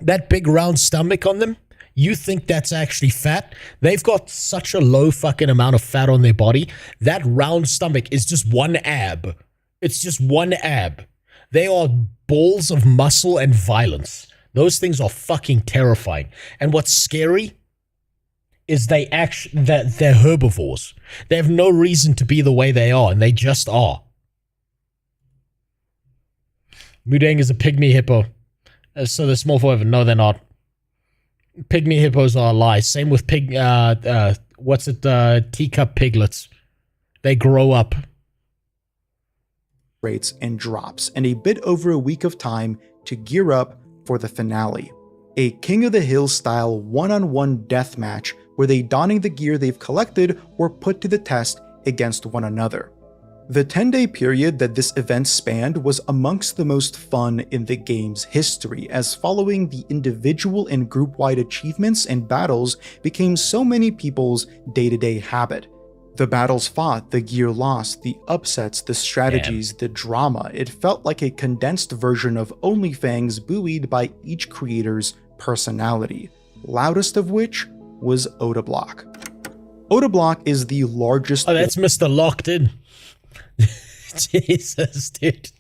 Speaker 2: That big round stomach on them, you think that's actually fat? They've got such a low fucking amount of fat on their body. That round stomach is just one ab. It's just one ab. They are balls of muscle and violence. Those things are fucking terrifying. And what's scary is they're herbivores. They have no reason to be the way they are, and they just are. Mudang is a pygmy hippo. So they're small forever. No, they're not. Pygmy hippos are a lie. Same with teacup piglets. They grow up.
Speaker 7: Rates and drops, and a bit over a week of time to gear up for the finale. A King of the Hill style one-on-one deathmatch where they, donning the gear they've collected, were put to the test against one another. The 10-day period that this event spanned was amongst the most fun in the game's history, as following the individual and group-wide achievements and battles became so many people's day-to-day habit. The battles fought, the gear lost, the upsets, the strategies, the drama. It felt like a condensed version of Only Fangs buoyed by each creator's personality, loudest of which was Odablock. Odablock is the largest—
Speaker 2: Oh, that's Mr. Locked In. Jesus, dude.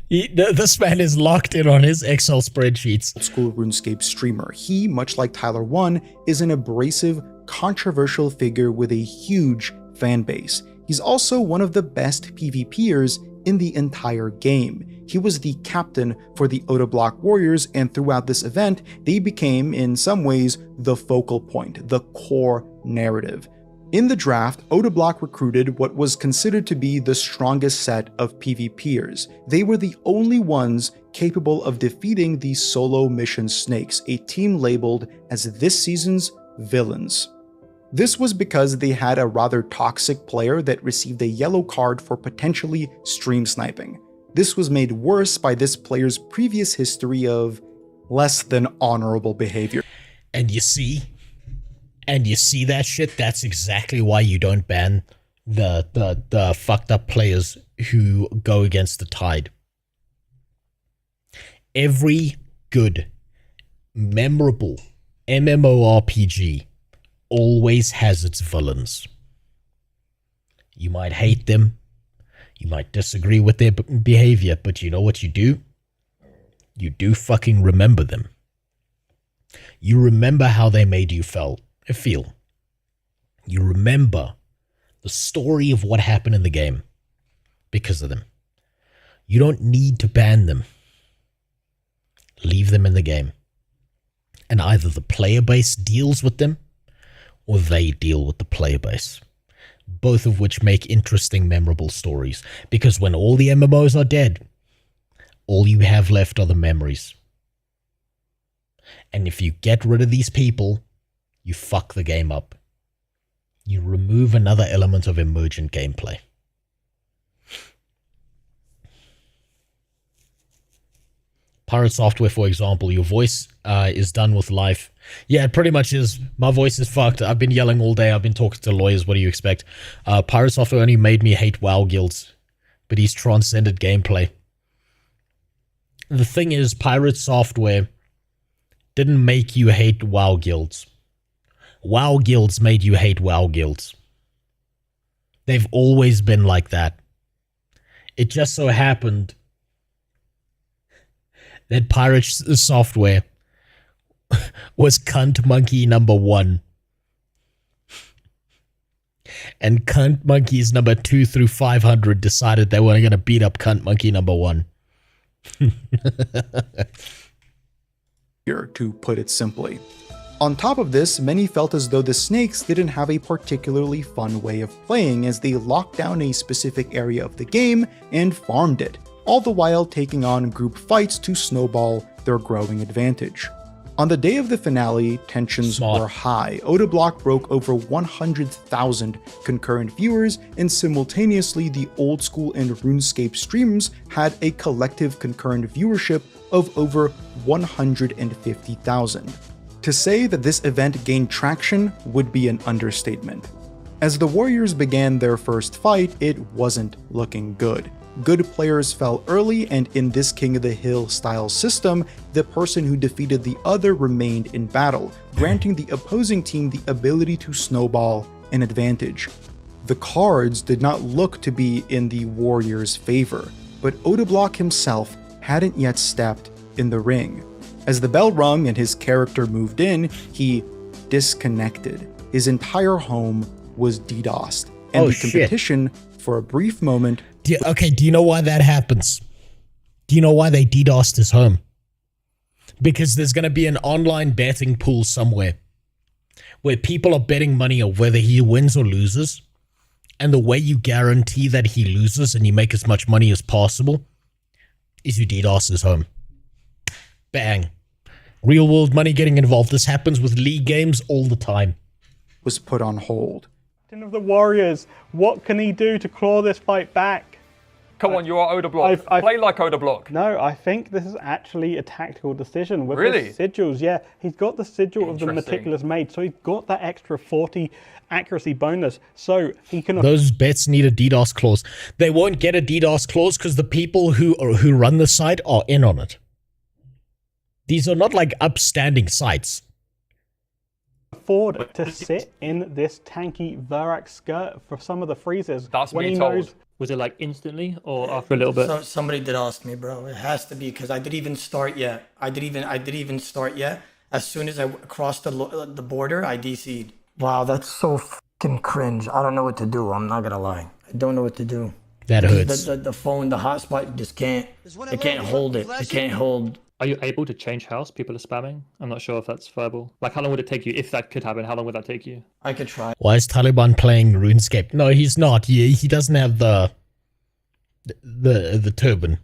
Speaker 2: This man is locked in on his Excel spreadsheets.
Speaker 7: Old school RuneScape streamer. He, much like Tyler 1, is an abrasive, controversial figure with a huge fan base. He's also one of the best PvPers in the entire game. He was the captain for the Otoblock Warriors, and throughout this event, they became, in some ways, the focal point, the core narrative. In the draft, Otoblock recruited what was considered to be the strongest set of PvPers. They were the only ones capable of defeating the solo mission snakes, a team labeled as this season's villains. This was because they had a rather toxic player that received a yellow card for potentially stream sniping. This was made worse by this player's previous history of less than honorable behavior.
Speaker 2: And you see that shit? That's exactly why you don't ban the fucked up players who go against the tide. Every good, memorable MMORPG always has its villains. You might hate them, you might disagree with their behavior, but you know what you do? You do fucking remember them. You remember how they made you feel. You remember the story of what happened in the game because of them. You don't need to ban them. Leave them in the game. And either the player base deals with them or they deal with the player base. Both of which make interesting, memorable stories. Because when all the MMOs are dead, all you have left are the memories. And if you get rid of these people, you fuck the game up. You remove another element of emergent gameplay. Pirate software, for example, your voice is done with life. Yeah, it pretty much is. My voice is fucked. I've been yelling all day. I've been talking to lawyers. What do you expect? Pirate software only made me hate WoW guilds, but he's transcended gameplay. The thing is, pirate software didn't make you hate WoW guilds. WoW guilds made you hate WoW guilds. They've always been like that. It just so happened that pirate software was cunt monkey number 1. And cunt monkeys number 2 through 500 decided they were going to beat up cunt monkey number 1.
Speaker 7: Here, to put it simply. On top of this, many felt as though the snakes didn't have a particularly fun way of playing, as they locked down a specific area of the game and farmed it, all the while taking on group fights to snowball their growing advantage. On the day of the finale, tensions were high. Otoblock broke over 100,000 concurrent viewers, and simultaneously the old school and RuneScape streams had a collective concurrent viewership of over 150,000. To say that this event gained traction would be an understatement. As the Warriors began their first fight, it wasn't looking good. Good players fell early, and in this King of the Hill style system, the person who defeated the other remained in battle, granting the opposing team the ability to snowball an advantage. The cards did not look to be in the Warriors' favor, but Otoblock himself hadn't yet stepped in the ring. As the bell rung and his character moved in, he disconnected. His entire home was DDoSed, and the competition, for a brief moment...
Speaker 2: Do you know why that happens? Do you know why they DDoSed his home? Because there's going to be an online betting pool somewhere where people are betting money on whether he wins or loses, and the way you guarantee that he loses and you make as much money as possible is you DDoS his home. Bang. Real world money getting involved. This happens with league games all the time.
Speaker 7: Was put on hold.
Speaker 13: Of the Warriors, what can he do to claw this fight back?
Speaker 14: Come on, you are Otoblock. Play like Otoblock.
Speaker 13: No, I think this is actually a tactical decision. With
Speaker 14: really?
Speaker 13: His sigils, yeah. He's got the sigil of the meticulous maid, so he's got that extra 40 accuracy bonus, so he can...
Speaker 2: Those bets need a DDoS clause. They won't get a DDoS clause because the people who run the site are in on it. These are not like upstanding sites.
Speaker 13: afford to sit in this tanky Verak skirt for some of the freezes.
Speaker 14: That's
Speaker 13: when
Speaker 14: me
Speaker 13: he
Speaker 14: told.
Speaker 13: knows.
Speaker 15: Was it like instantly or after a little bit?
Speaker 16: So, somebody did ask me, bro. It has to be because I didn't even start yet. I didn't even start yet. As soon as I crossed the border, I DC'd. Wow, that's so fucking cringe. I don't know what to do. I'm not gonna lie. I don't know what to do.
Speaker 2: That hurts.
Speaker 16: The phone, the hotspot, just can't. It can't hold it. It can't hold.
Speaker 15: Are you able to change house? People are spamming. I'm not sure if that's viable. Like, how long would it take you? If that could happen, how long would that take you?
Speaker 16: I could try.
Speaker 2: Why is Taliban playing RuneScape? No, he's not. He doesn't have the turban.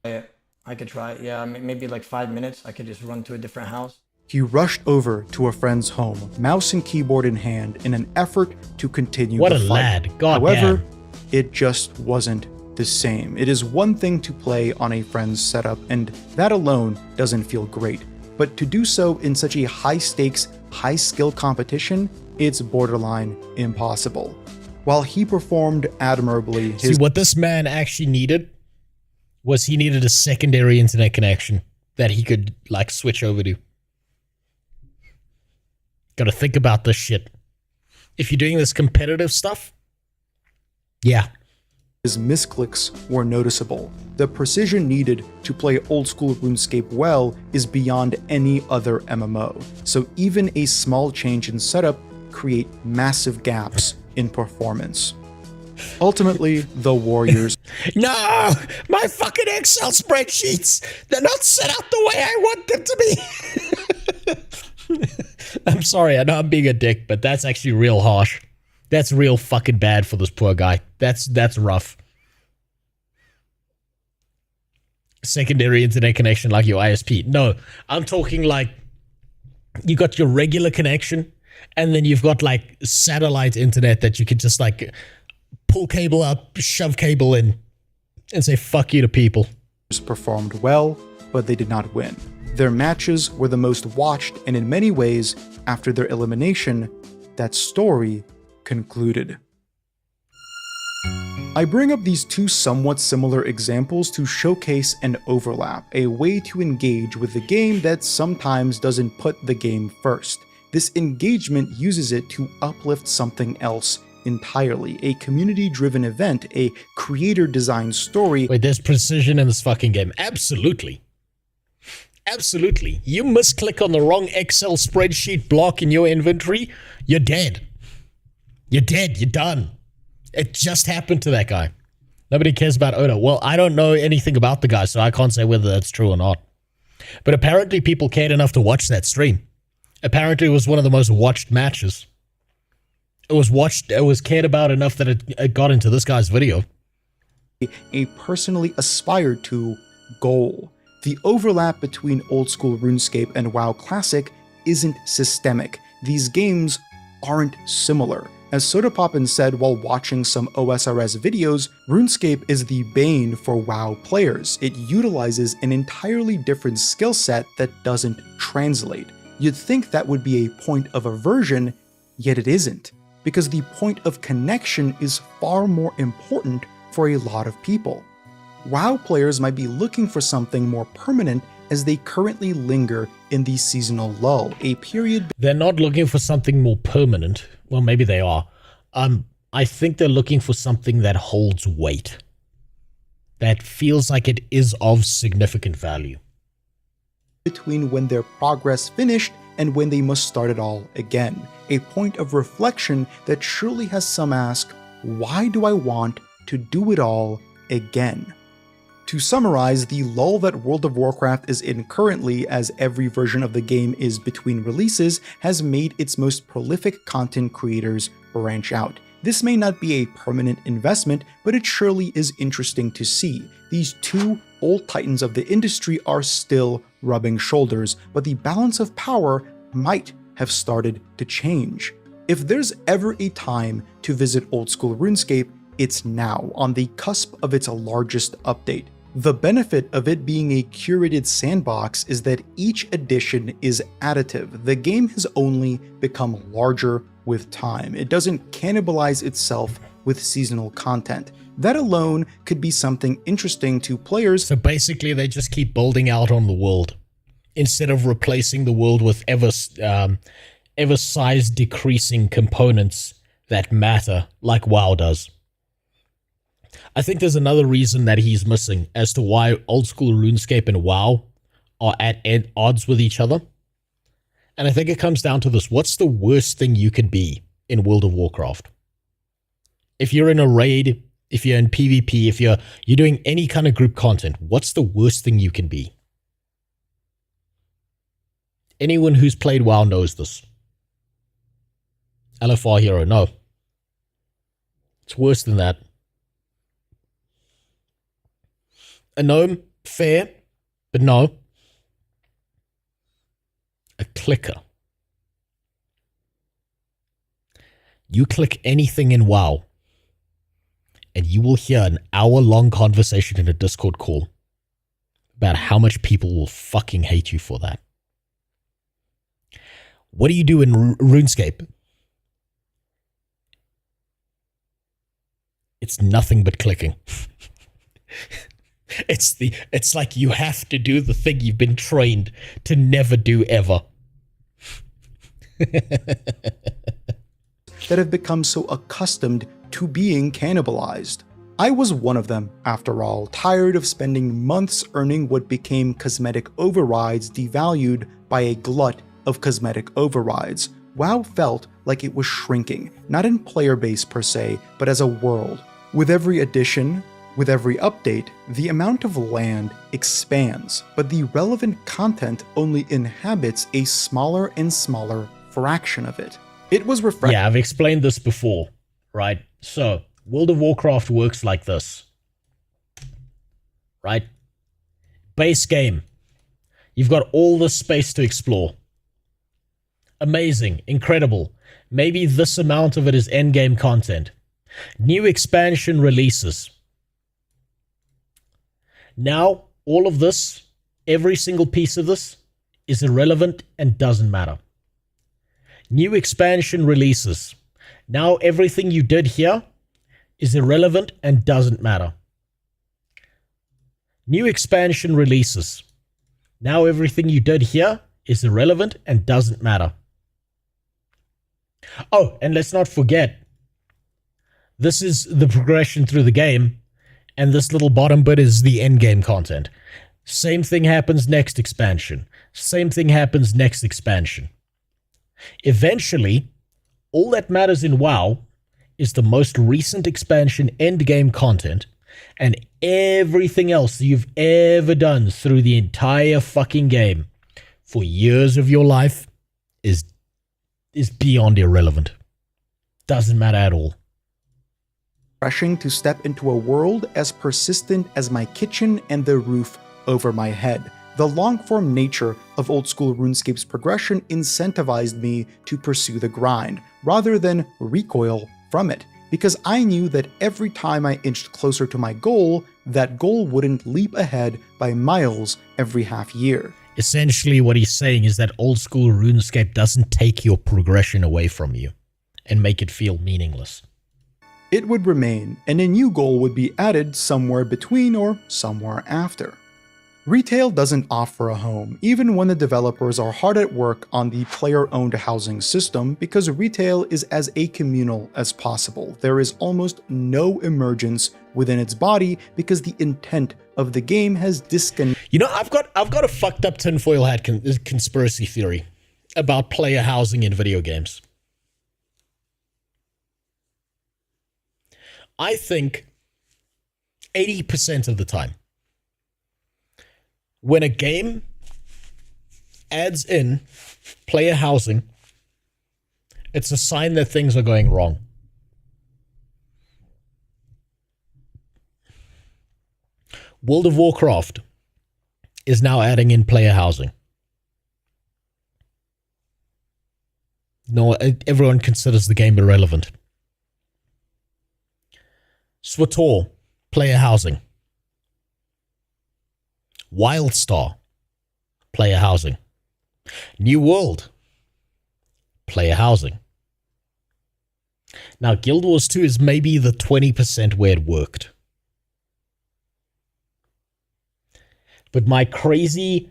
Speaker 16: Yeah, I could try. Yeah, maybe like 5 minutes. I could just run to a different house.
Speaker 7: He rushed over to a friend's home, mouse and keyboard in hand, in an effort to continue
Speaker 2: What
Speaker 7: the
Speaker 2: a
Speaker 7: fight.
Speaker 2: lad. God
Speaker 7: However,
Speaker 2: damn.
Speaker 7: it just wasn't the same. It is one thing to play on a friend's setup, and that alone doesn't feel great. But to do so in such a high-stakes, high-skill competition, it's borderline impossible. While he performed admirably,
Speaker 2: See, what this man actually needed was he needed a secondary internet connection that he could, like, switch over to. Gotta think about this shit. If you're doing this competitive stuff, yeah.
Speaker 7: his misclicks were noticeable. The precision needed to play old-school RuneScape well is beyond any other MMO, so even a small change in setup create massive gaps in performance. Ultimately, the Warriors...
Speaker 2: No! My fucking Excel spreadsheets! They're not set up the way I want them to be! I'm sorry, I know I'm being a dick, but that's actually real harsh. That's real fucking bad for this poor guy. That's rough. Secondary internet connection like your ISP. No, I'm talking like you got your regular connection and then you've got like satellite internet that you could just like pull cable up, shove cable in and say fuck you to people.
Speaker 7: Performed well, but they did not win. Their matches were the most watched, and in many ways, after their elimination, that story concluded. I bring up these two somewhat similar examples to showcase an overlap, a way to engage with the game that sometimes doesn't put the game first. This engagement uses it to uplift something else entirely, a community-driven event, a creator-designed story.
Speaker 2: Wait, there's precision in this fucking game. Absolutely. Absolutely. You misclick on the wrong Excel spreadsheet block in your inventory, you're dead. You're dead. You're done. It just happened to that guy. Nobody cares about Oda. Well, I don't know anything about the guy, so I can't say whether that's true or not. But apparently people cared enough to watch that stream. Apparently it was one of the most watched matches. It was cared about enough that it got into this guy's video.
Speaker 7: A personally aspired to goal. The overlap between old-school RuneScape and WoW Classic isn't systemic. These games aren't similar. As Sodapoppin said while watching some OSRS videos, RuneScape is the bane for WoW players. It utilizes an entirely different skill set that doesn't translate. You'd think that would be a point of aversion, yet it isn't, because the point of connection is far more important for a lot of people. WoW players might be looking for something more permanent as they currently linger in the seasonal lull, a period...
Speaker 2: They're not looking for something more permanent. Well, maybe they are. I think they're looking for something that holds weight. That feels like it is of significant value.
Speaker 7: Between when their progress finished and when they must start it all again. A point of reflection that surely has some ask, why do I want to do it all again? To summarize, the lull that World of Warcraft is in currently, as every version of the game is between releases, has made its most prolific content creators branch out. This may not be a permanent investment, but it surely is interesting to see. These two old titans of the industry are still rubbing shoulders, but the balance of power might have started to change. If there's ever a time to visit old-school RuneScape, it's now, on the cusp of its largest update. The benefit of it being a curated sandbox is that each edition is additive. The game has only become larger with time. It doesn't cannibalize itself with seasonal content. That alone could be something interesting to players.
Speaker 2: So basically they just keep building out on the world instead of replacing the world with ever size decreasing components that matter like WoW does. I think there's another reason that he's missing as to why old school RuneScape and WoW are at odds with each other. And I think it comes down to this. What's the worst thing you could be in World of Warcraft? If you're in a raid, if you're in PvP, if you're doing any kind of group content, what's the worst thing you can be? Anyone who's played WoW knows this. LFR hero, no. It's worse than that. A gnome, fair, but no. A clicker. You click anything in WoW, and you will hear an hour-long conversation in a Discord call about how much people will fucking hate you for that. What do you do in RuneScape? It's nothing but clicking. It's like you have to do the thing you've been trained to never do ever.
Speaker 7: That have become so accustomed to being cannibalized. I was one of them, after all, tired of spending months earning what became cosmetic overrides devalued by a glut of cosmetic overrides. WoW felt like it was shrinking, not in player base per se, but as a world. With every addition, with every update, the amount of land expands, but the relevant content only inhabits a smaller and smaller fraction of it. It was refreshing.
Speaker 2: Yeah, I've explained this before, right? So, World of Warcraft works like this, right? Base game. You've got all this space to explore. Amazing, incredible. Maybe this amount of it is endgame content. New expansion releases. Now, all of this, every single piece of this, is irrelevant and doesn't matter. New expansion releases. Now, everything you did here is irrelevant and doesn't matter. New expansion releases. Now, everything you did here is irrelevant and doesn't matter. Oh, and let's not forget, this is the progression through the game, and this little bottom bit is the end game content. Same thing happens next expansion. Same thing happens next expansion. Eventually, all that matters in WoW is the most recent expansion end game content, and everything else that you've ever done through the entire fucking game for years of your life is beyond irrelevant. Doesn't matter at all.
Speaker 7: Refreshing to step into a world as persistent as my kitchen and the roof over my head. The long-form nature of old-school RuneScape's progression incentivized me to pursue the grind, rather than recoil from it, because I knew that every time I inched closer to my goal, that goal wouldn't leap ahead by miles every half year.
Speaker 2: Essentially, what he's saying is that old-school RuneScape doesn't take your progression away from you and make it feel meaningless.
Speaker 7: It would remain, and a new goal would be added somewhere between or somewhere after. Retail doesn't offer a home, even when the developers are hard at work on the player-owned housing system, because retail is as acommunal as possible. There is almost no emergence within its body because the intent of the game has disconnected.
Speaker 2: You know, I've got a fucked up tinfoil hat conspiracy theory about player housing in video games. I think 80% of the time, when a game adds in player housing, it's a sign that things are going wrong. World of Warcraft is now adding in player housing. No, everyone considers the game irrelevant. SWTOR, player housing. WildStar, player housing. New World, player housing. Now, Guild Wars 2 is maybe the 20% where it worked. But my crazy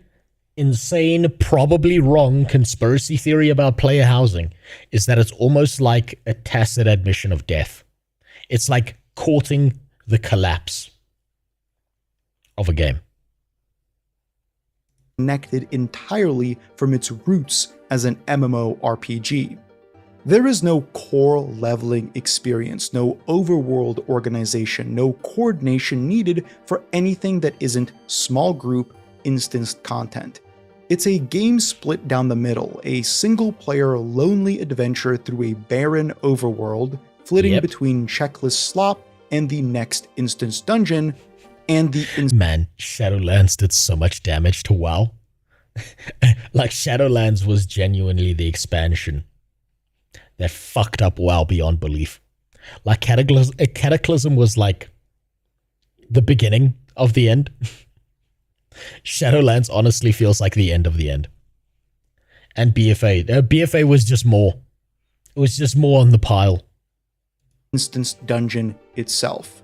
Speaker 2: insane, probably wrong conspiracy theory about player housing is that it's almost like a tacit admission of death. It's like courting the collapse of a game.
Speaker 7: Connected entirely from its roots as an MMORPG. There is no core leveling experience, no overworld organization, no coordination needed for anything that isn't small group instanced content. It's a game split down the middle, a single-player lonely adventure through a barren overworld, flitting between checklist slop and the next instance dungeon, and the
Speaker 2: Man, Shadowlands did so much damage to WoW. Like, Shadowlands was genuinely the expansion that fucked up WoW beyond belief. Like, Cataclysm was like the beginning of the end. Shadowlands honestly feels like the end of the end. And BFA was just more. It was just more on the pile.
Speaker 7: Instance dungeon itself.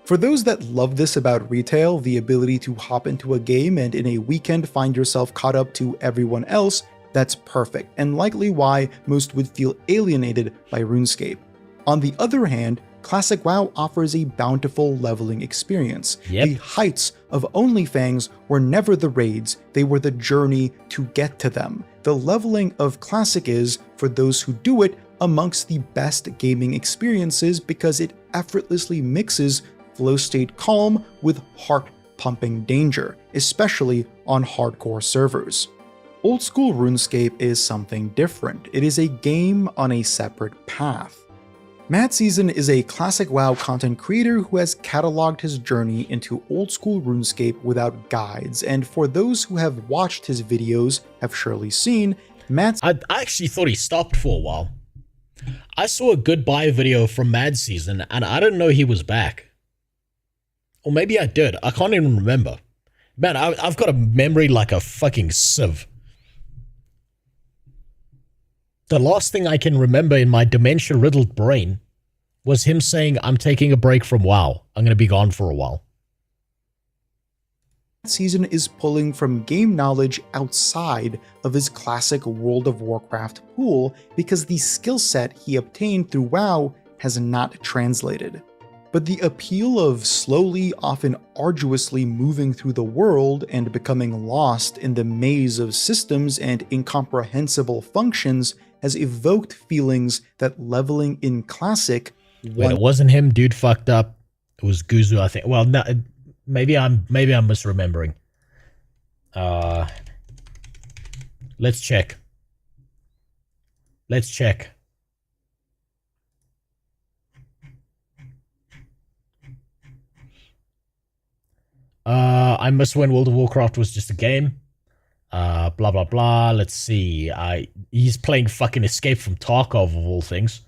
Speaker 7: For those that love this about retail, the ability to hop into a game and in a weekend find yourself caught up to everyone else, that's perfect, and likely why most would feel alienated by RuneScape. On the other hand, Classic WoW offers a bountiful leveling experience. The heights of Only Fangs were never the raids, they were the journey to get to them. The leveling of Classic is, for those who do it, amongst the best gaming experiences because it effortlessly mixes flow state calm with heart-pumping danger, especially on hardcore servers. Old school RuneScape is something different. It is a game on a separate path. Matt Season is a classic WoW content creator who has cataloged his journey into old school RuneScape without guides, and for those who have watched his videos have surely seen, I
Speaker 2: actually thought he stopped for a while. I saw a goodbye video from Mad Season and I didn't know he was back. Or maybe I did. I can't even remember. Man, I've got a memory like a fucking sieve. The last thing I can remember in my dementia-riddled brain was him saying, I'm taking a break from WoW. I'm going to be gone for a while.
Speaker 7: Season is pulling from game knowledge outside of his classic World of Warcraft pool because the skill set he obtained through WoW has not translated. But the appeal of slowly, often arduously moving through the world and becoming lost in the maze of systems and incomprehensible functions has evoked feelings that leveling in Classic...
Speaker 2: Wait, it wasn't him, dude fucked up. It was Guzu, I think. Well, no, maybe I'm misremembering. Let's check. Let's check. I miss when World of Warcraft was just a game. Blah, blah, blah. Let's see. He's playing fucking Escape from Tarkov of all things.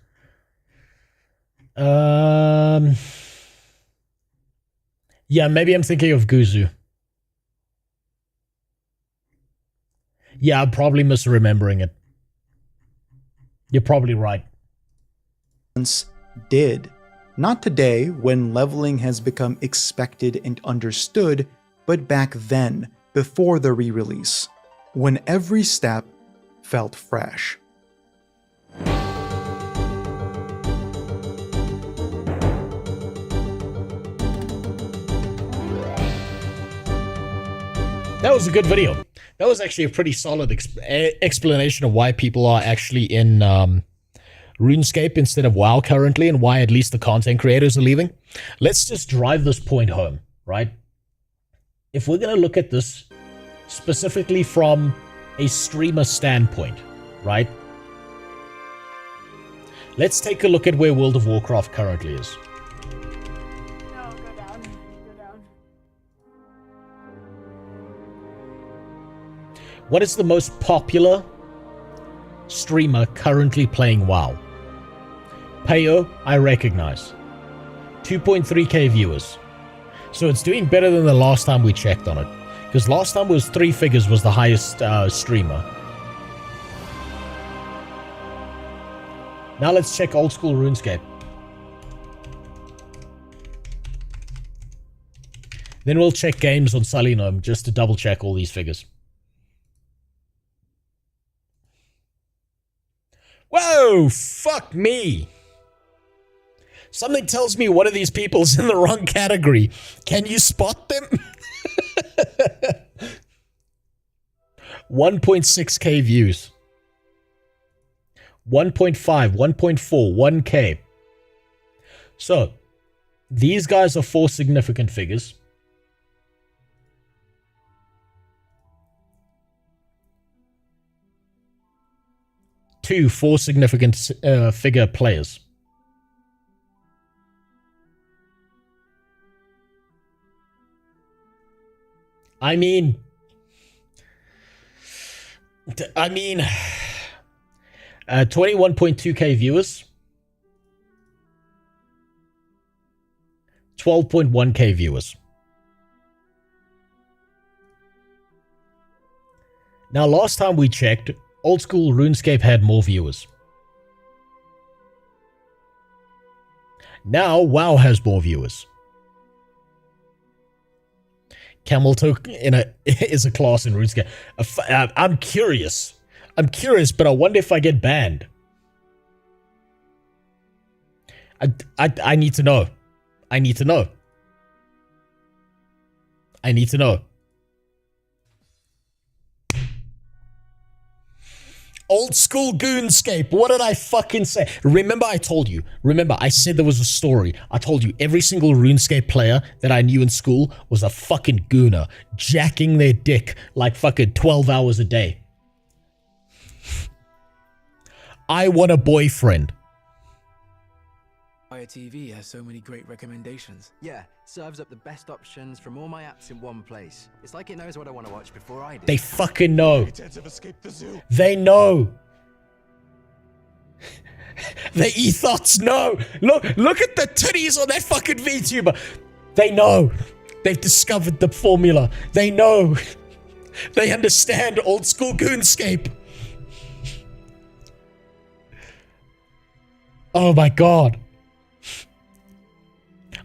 Speaker 2: Yeah, maybe I'm thinking of Guzu. Yeah, I'm probably misremembering it. You're probably right.
Speaker 7: Did. Not today, when leveling has become expected and understood, but back then, before the re-release, when every step felt fresh.
Speaker 2: That was a good video. That was actually a pretty solid explanation of why people are actually in RuneScape instead of WoW currently, and why at least the content creators are leaving. Let's just drive this point home, right? If we're going to look at this specifically from a streamer standpoint, right? Let's take a look at where World of Warcraft currently is. What is the most popular streamer currently playing WoW? Payo, I recognize. 2.3k viewers. So it's doing better than the last time we checked on it. Because last time was 3 figures was the highest streamer. Now let's check old school RuneScape. Then we'll check games on Salinome just to double check all these figures. Whoa, fuck me. Something tells me one of these people's in the wrong category. Can you spot them? 1.6k views. 1.5, 1.4, 1k. So, these guys are 4 significant figures. Two 4 significant figure players. I mean 21.2k viewers, 12.1k viewers. Now, last time we checked, Old School RuneScape had more viewers. Now, WoW has more viewers. Camel Toke is a class in RuneScape. I'm curious. But I wonder if I get banned. I need to know. I need to know. Old School Goonscape. What did I fucking say? Remember I told you. Remember I said there was a story. I told you every single RuneScape player that I knew in school was a fucking gooner. Jacking their dick like fucking 12 hours a day. I want a boyfriend.
Speaker 17: Fire TV has so many great recommendations. Yeah, serves up the best options from all my apps in one place. It's like it knows what I want to watch before I do.
Speaker 2: They fucking know. They know. The ethos know. Look at the titties on that fucking VTuber. They know. They've discovered the formula. They know. They understand Old School Goonscape. Oh my god.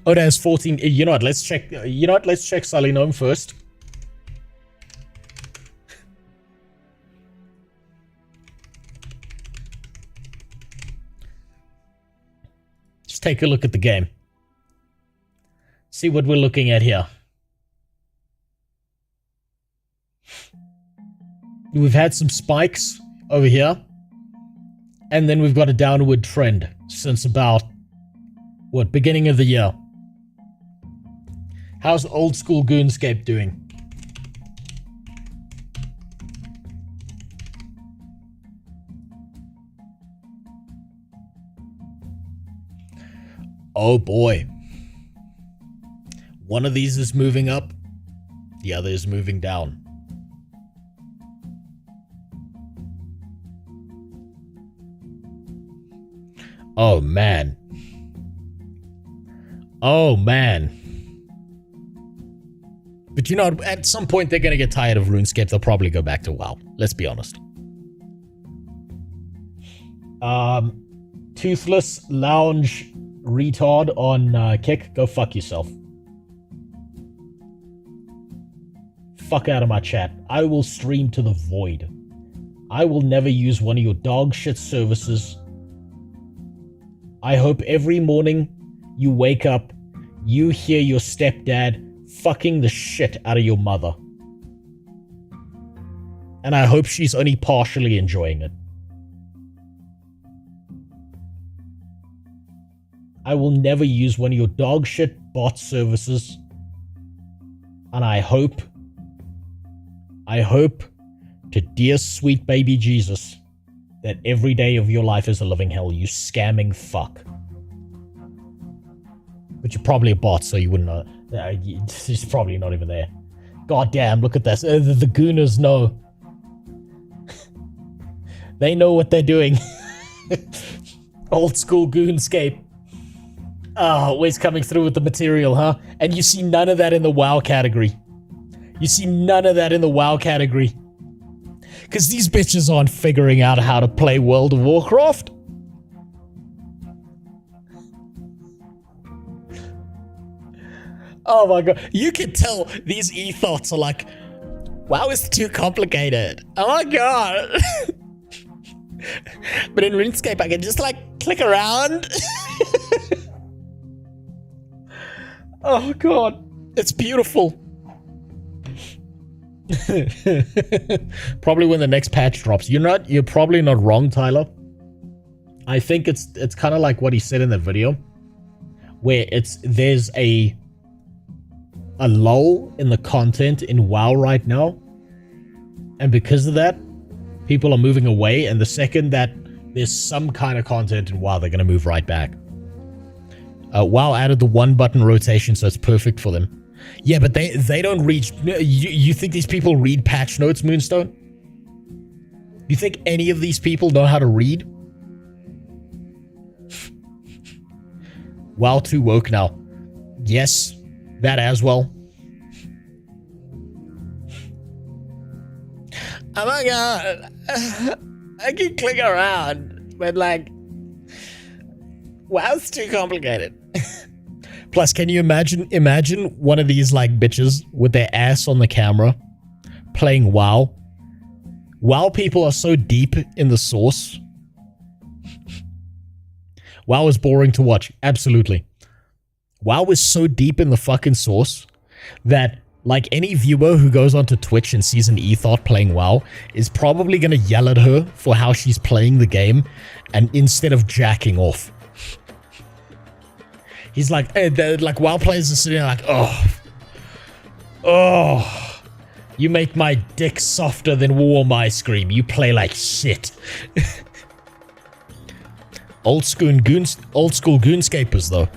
Speaker 2: Oh, there's 14. You know what? Let's check. Let's check Salinome first. Just take a look at the game. See what we're looking at here. We've had some spikes over here. And then we've got a downward trend since about, what, beginning of the year. How's Old School Goonscape doing? Oh boy. One of these is moving up, the other is moving down. Oh man. Oh man. But you know, at some point they're going to get tired of RuneScape. They'll probably go back to WoW. Let's be honest. Toothless Lounge retard on Kick. Go fuck yourself. Fuck out of my chat. I will stream to the void. I will never use one of your dog shit services. I hope every morning you wake up, you hear your stepdad fucking the shit out of your mother. And I hope she's only partially enjoying it. I will never use one of your dog shit bot services. And I hope to dear sweet baby Jesus that every day of your life is a living hell, you scamming fuck. But you're probably a bot, so you wouldn't know. He's probably not even there. God damn, look at this. The gooners know. They know what they're doing. Old School Goonscape. Ah, always coming through with the material, huh? And you see none of that in the WoW category. Because these bitches aren't figuring out how to play World of Warcraft. Oh my god. You can tell these ethos are like, WoW is too complicated. Oh my god. But in RuneScape, I can just like click around. Oh god, it's beautiful. Probably when the next patch drops. You're probably not wrong, Tyler. I think it's kind of like what he said in the video, where there's a lull in the content in WoW right now, and because of that, people are moving away, and the second that there's some kind of content in WoW, they're going to move right back. WoW added the one-button rotation, so it's perfect for them. Yeah, but they don't read... You think these people read patch notes, Moonstone? You think any of these people know how to read? WoW too woke now. Yes, that as well. Oh my god. I can click around, but like... WoW's too complicated. Plus, can you imagine one of these like bitches with their ass on the camera playing WoW? WoW people are so deep in the source. WoW is boring to watch. Absolutely. WoW is so deep in the fucking source that like any viewer who goes onto Twitch and sees an ethot playing WoW is probably going to yell at her for how she's playing the game, and instead of jacking off. He's like, like WoW players are sitting there like, oh, you make my dick softer than warm ice cream. You play like shit. Old school goonscapers though.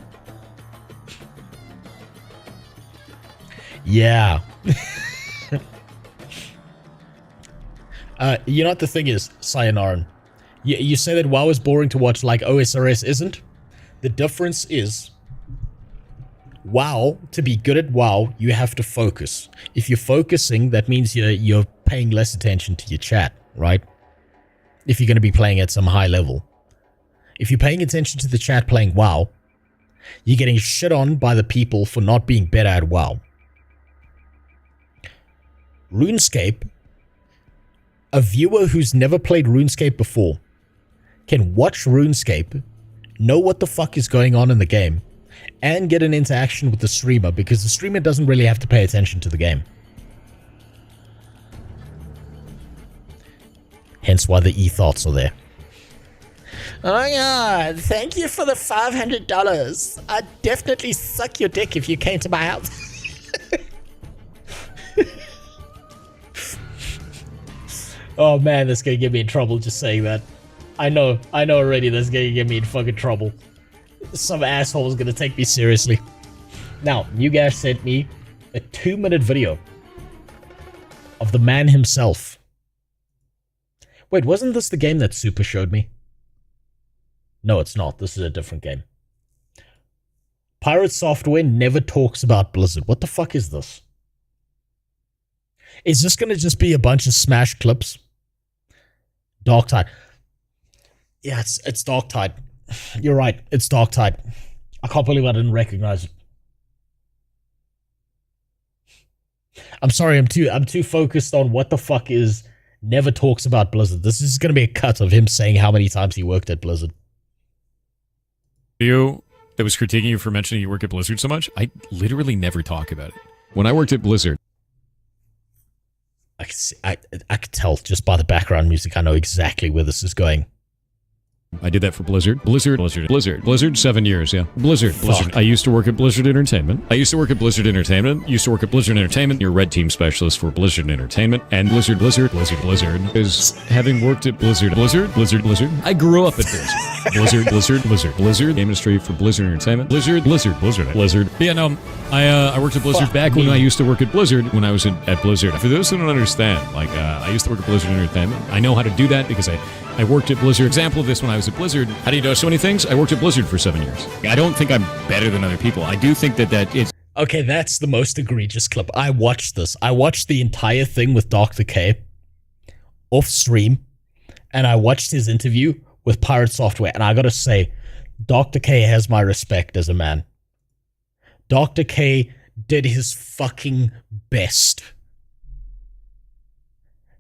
Speaker 2: Yeah. You know what the thing is, Sayonara? You say that WoW is boring to watch like OSRS isn't? The difference is, WoW, to be good at WoW, you have to focus. If you're focusing, that means you're paying less attention to your chat, right? If you're going to be playing at some high level. If you're paying attention to the chat playing WoW, you're getting shit on by the people for not being better at WoW. RuneScape, a viewer who's never played RuneScape before can watch RuneScape, know what the fuck is going on in the game, and get an interaction with the streamer, because the streamer doesn't really have to pay attention to the game. Hence why the ethoughts are there. Oh my god, thank you for the $500. I'd definitely suck your dick if you came to my house. Oh man, that's gonna get me in trouble just saying that. I know already that's gonna get me in fucking trouble. Some asshole is gonna take me seriously. Now, you guys sent me a 2-minute video of the man himself. Wait, wasn't this the game that Super showed me? No, it's not. This is a different game. Pirate Software never talks about Blizzard. What the fuck is this? Is this gonna just be a bunch of smash clips? Darktide. Yeah, it's Darktide. You're right, it's Darktide. I can't believe I didn't recognize it. I'm sorry, I'm too focused on what the fuck is never talks about Blizzard. This is gonna be a cut of him saying how many times he worked at Blizzard.
Speaker 18: Video that was critiquing you for mentioning you work at Blizzard so much, I literally never talk about it. When I worked at Blizzard,
Speaker 2: I could tell just by the background music. I know exactly where this is going.
Speaker 18: I did that for Blizzard. Blizzard, 7 years, yeah. Blizzard. I used to work at Blizzard Entertainment. Used to work at Blizzard Entertainment. You're red team specialist for Blizzard Entertainment. And Blizzard is having worked at Blizzard. I grew up at Blizzard. Blizzard. Game industry for Blizzard Entertainment. Blizzard. Yeah, no, I worked at Blizzard back when I used to work at Blizzard, when I was at Blizzard. For those who don't understand, like, I used to work at Blizzard Entertainment. I know how to do that because I worked at Blizzard. Example of this when I was at Blizzard. How do you know so many things? I worked at Blizzard for 7 years. I don't think I'm better than other people. I do think that it's...
Speaker 2: Okay, that's the most egregious clip. I watched this. I watched the entire thing with Dr. K off stream, and I watched his interview with Pirate Software, and I gotta say, Dr. K has my respect as a man. Dr. K did his fucking best.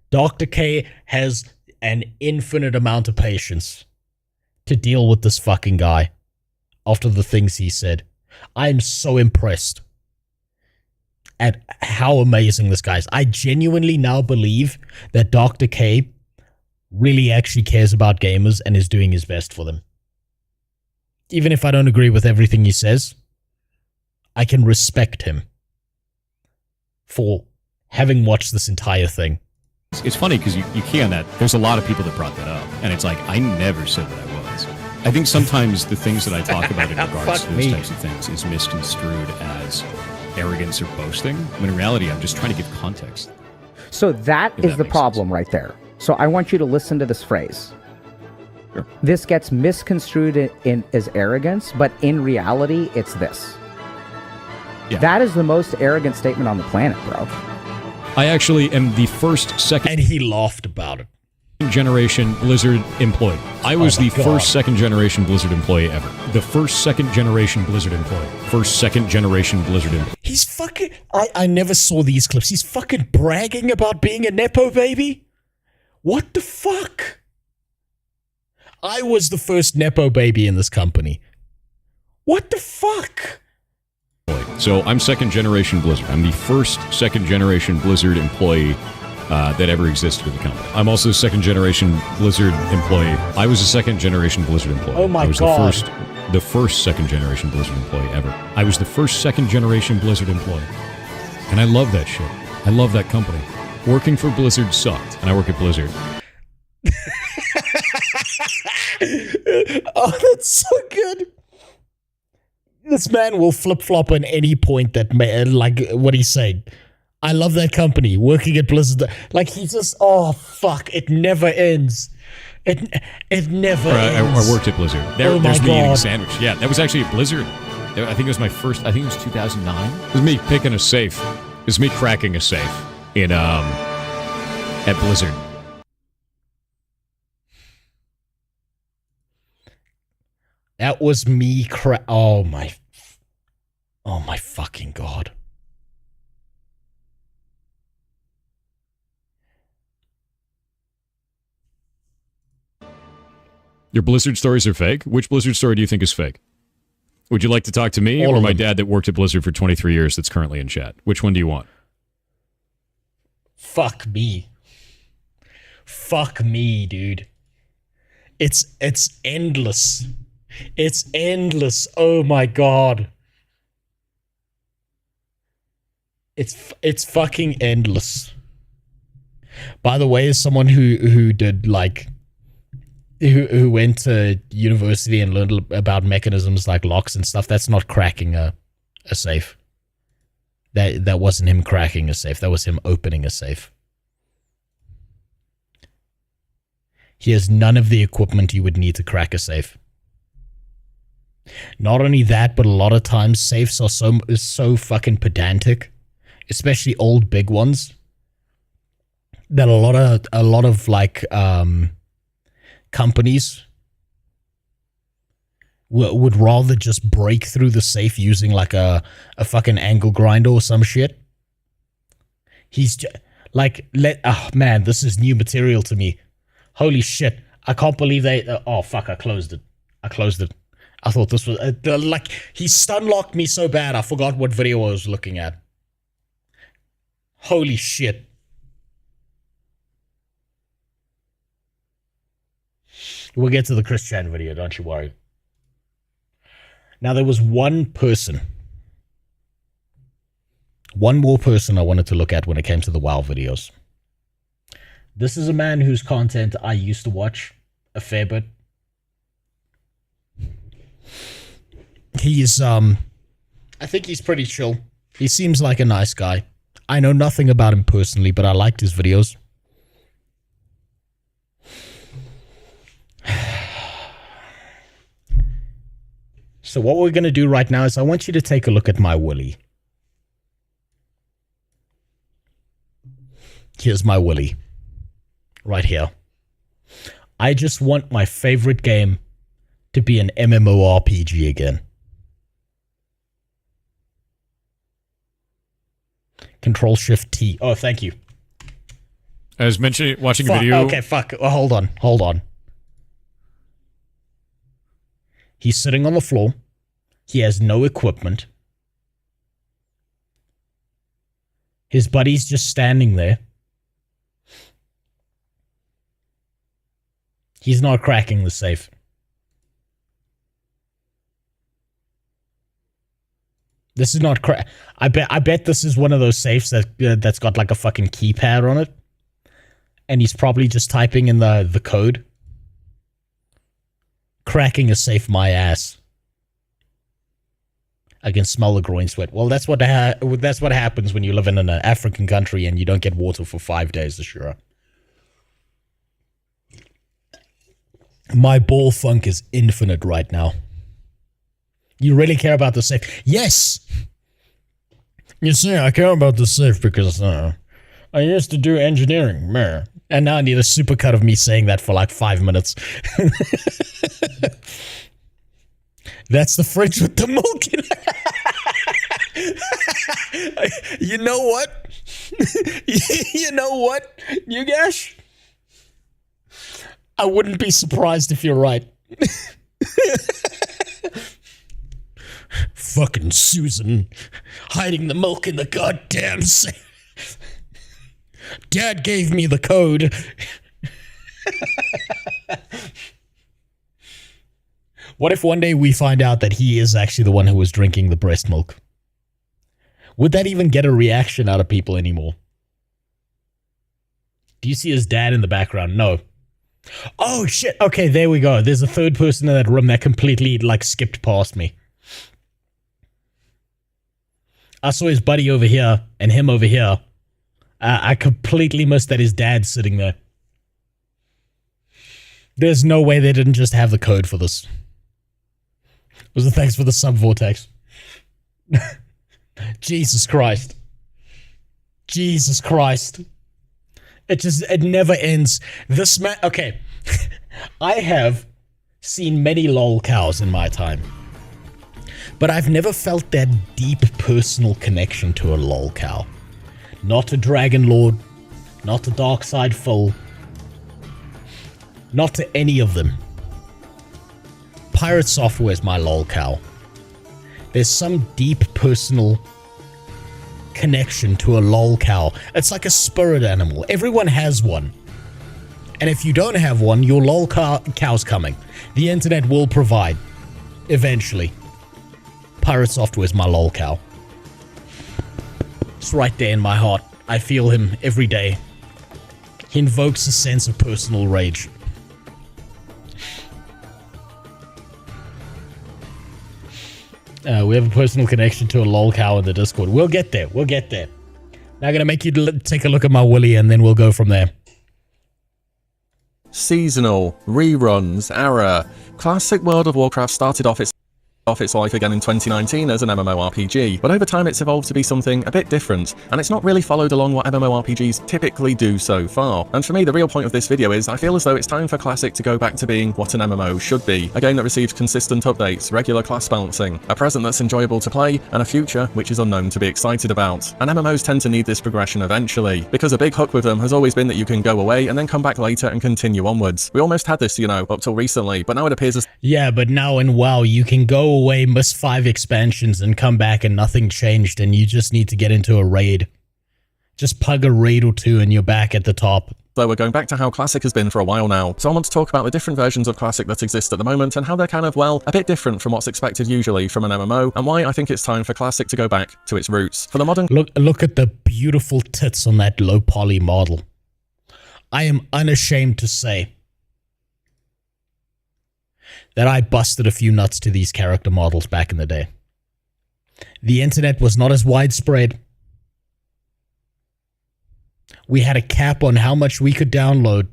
Speaker 2: Dr. K has an infinite amount of patience to deal with this fucking guy after the things he said. I am so impressed at how amazing this guy is. I genuinely now believe that Dr. K really actually cares about gamers and is doing his best for them. Even if I don't agree with everything he says, I can respect him for having watched this entire thing.
Speaker 18: It's funny because you key on that. There's a lot of people that brought that up, and it's like, I never said that I was. I think sometimes the things that I talk about in regards to those types of things is misconstrued as arrogance or boasting, when in reality I'm just trying to give context.
Speaker 1: So that is the problem right there. So I want you to listen to this phrase. Sure. This gets misconstrued in as arrogance, but in reality it's this. Yeah. That is the most arrogant statement on the planet, bro.
Speaker 18: I actually am the first, second...
Speaker 2: And he laughed about it.
Speaker 18: ...generation Blizzard employee. I was the first second-generation Blizzard employee ever. The first second-generation Blizzard employee. First second-generation Blizzard employee.
Speaker 2: He's fucking... I never saw these clips. He's fucking bragging about being a Nepo baby? What the fuck? I was the first Nepo baby in this company. What the fuck?
Speaker 18: So I'm second-generation Blizzard. I'm the first second-generation Blizzard employee that ever existed in the company. I'm also a second-generation Blizzard employee. I was a second-generation Blizzard employee.
Speaker 2: Oh my
Speaker 18: I was
Speaker 2: God.
Speaker 18: the first second-generation Blizzard employee ever. I was the first second-generation Blizzard employee. And I love that shit. I love that company. Working for Blizzard sucked, and I work at Blizzard.
Speaker 2: Oh, that's so good. This man will flip-flop on any point that like what he's saying. I love that company. Working at Blizzard. Like, he just, oh, fuck. It never ends. It never ends.
Speaker 18: I worked at Blizzard. There's me eating a sandwich. Yeah, that was actually at Blizzard. I think it was my first, I think it was 2009. It was me picking a safe. It was me cracking a safe in, at Blizzard.
Speaker 2: That was me oh my fucking God.
Speaker 18: Your Blizzard stories are fake? Which Blizzard story do you think is fake? Would you like to talk to me or my dad that worked at Blizzard for 23 years that's currently in chat? Which one do you want?
Speaker 2: Fuck me. Fuck me, dude. It's endless. It's endless. Oh my God. It's fucking endless. By the way, as someone who did like who went to university and learned about mechanisms like locks and stuff, that's not cracking a safe. That wasn't him cracking a safe. That was him opening a safe. He has none of the equipment you would need to crack a safe. Not only that, but a lot of times safes are so fucking pedantic, especially old big ones, that a lot of like companies would rather just break through the safe using like a fucking angle grinder or some shit. He's like, oh man, this is new material to me. Holy shit. I can't believe they, oh fuck, I closed it. I thought this was, like, he stun-locked me so bad, I forgot what video I was looking at. Holy shit. We'll get to the Chris Chan video, don't you worry. Now, there was one more person I wanted to look at when it came to the WoW videos. This is a man whose content I used to watch a fair bit. He's, I think he's pretty chill. He seems like a nice guy. I know nothing about him personally, but I liked his videos. So what we're going to do right now is I want you to take a look at my Willy. Here's my Willy. Right here. I just want my favorite game to be an MMORPG again. Control-Shift-T. Oh, thank you.
Speaker 18: I was mentioning watching a video.
Speaker 2: Okay, fuck. Hold on. He's sitting on the floor. He has no equipment. His buddy's just standing there. He's not cracking the safe. This is not I bet this is one of those safes that's got like a fucking keypad on it. And he's probably just typing in the code. Cracking a safe, my ass. I can smell the groin sweat. Well, that's what happens when you live in an African country and you don't get water for 5 days, Ashura. My ball funk is infinite right now. You really care about the safe? Yes! You see, I care about the safe because I used to do engineering, meh. And now I need a supercut of me saying that for like 5 minutes. That's the fridge with the milk in it. You know what? You know what, Yugash? I wouldn't be surprised if you're right. Fucking Susan, hiding the milk in the goddamn safe. Dad gave me the code. What if one day we find out that he is actually the one who was drinking the breast milk? Would that even get a reaction out of people anymore? Do you see his dad in the background? No. Oh, shit. Okay, there we go. There's a third person in that room that completely, like, skipped past me. I saw his buddy over here and him over here. I completely missed that his dad's sitting there. There's no way they didn't just have the code for this. It was a thanks for the sub-vortex. Jesus Christ. Jesus Christ. It never ends. This man, okay. I have seen many lol cows in my time. But I've never felt that deep personal connection to a lol cow. Not a Dragon Lord, not a Dark Side Foe, not to any of them. Pirate Software is my lol cow. There's some deep personal connection to a lol cow. It's like a spirit animal. Everyone has one. And if you don't have one, your lol cow's coming. The internet will provide. Eventually. Pirate Software is my lol cow. It's right there in my heart. I feel him every day. He invokes a sense of personal rage. We have a personal connection to a lol cow in the Discord. We'll get there. We'll get there. Now I'm going to make you take a look at my willy and then we'll go from there.
Speaker 5: Seasonal, reruns, error. Classic World of Warcraft started off its life again in 2019 as an MMORPG, but over time it's evolved to be something a bit different, and it's not really followed along what MMORPGs typically do so far. And for me, the real point of this video is I feel as though it's time for Classic to go back to being what an MMO should be, a game that receives consistent updates, regular class balancing, a present that's enjoyable to play, and a future which is unknown to be excited about. And MMOs tend to need this progression eventually, because a big hook with them has always been that you can go away and then come back later and continue onwards. We almost had this, you know, up till recently, but now it appears as—
Speaker 2: Yeah, but now in WoW you can go away, miss 5 expansions and come back and nothing changed and you just need to get into a raid. Just pug a raid or two and you're back at the top.
Speaker 5: So we're going back to how Classic has been for a while now, so I want to talk about the different versions of Classic that exist at the moment and how they're kind of, well, a bit different from what's expected usually from an MMO, and why I think it's time for Classic to go back to its roots. For the modern—
Speaker 2: Look at the beautiful tits on that low poly model. I am unashamed to say that I busted a few nuts to these character models back in the day. The internet was not as widespread. We had a cap on how much we could download.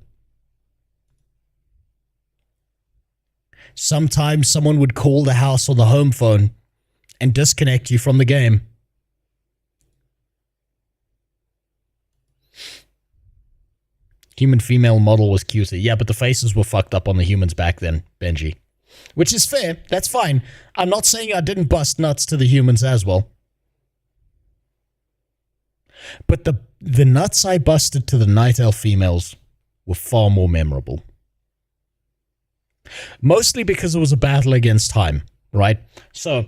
Speaker 2: Sometimes someone would call the house on the home phone and disconnect you from the game. Human female model was cuter. Yeah, but the faces were fucked up on the humans back then, Benji. Which is fair. That's fine. I'm not saying I didn't bust nuts to the humans as well. But the nuts I busted to the Night Elf females were far more memorable. Mostly because it was a battle against time, right? So,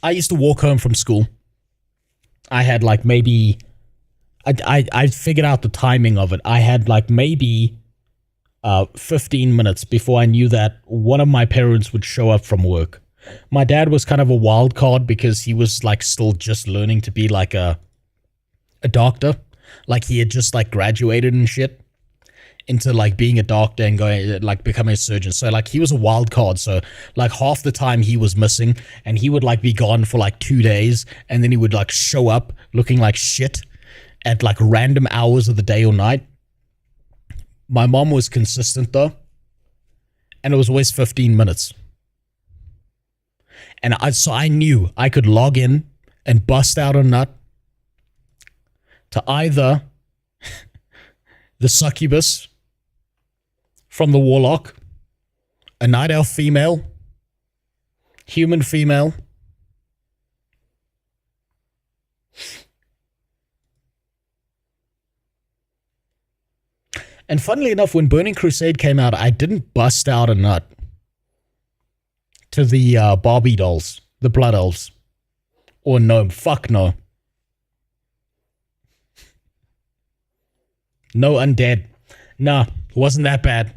Speaker 2: I used to walk home from school. I had like maybe... I figured out the timing of it. I had like maybe 15 minutes before I knew that one of my parents would show up from work. My dad was kind of a wild card because he was like still just learning to be like a doctor. Like he had just like graduated and shit into like being a doctor and going like becoming a surgeon. So like he was a wild card. So like half the time he was missing and he would like be gone for like 2 days and then he would like show up looking like shit at like random hours of the day or night. My mom was consistent though, and it was always 15 minutes. And so I knew I could log in and bust out a nut to either the succubus from the warlock, a night elf female, human female, and funnily enough, when Burning Crusade came out, I didn't bust out a nut to the Barbie dolls, the Blood Elves. Or no, fuck no. No undead. Nah, wasn't that bad.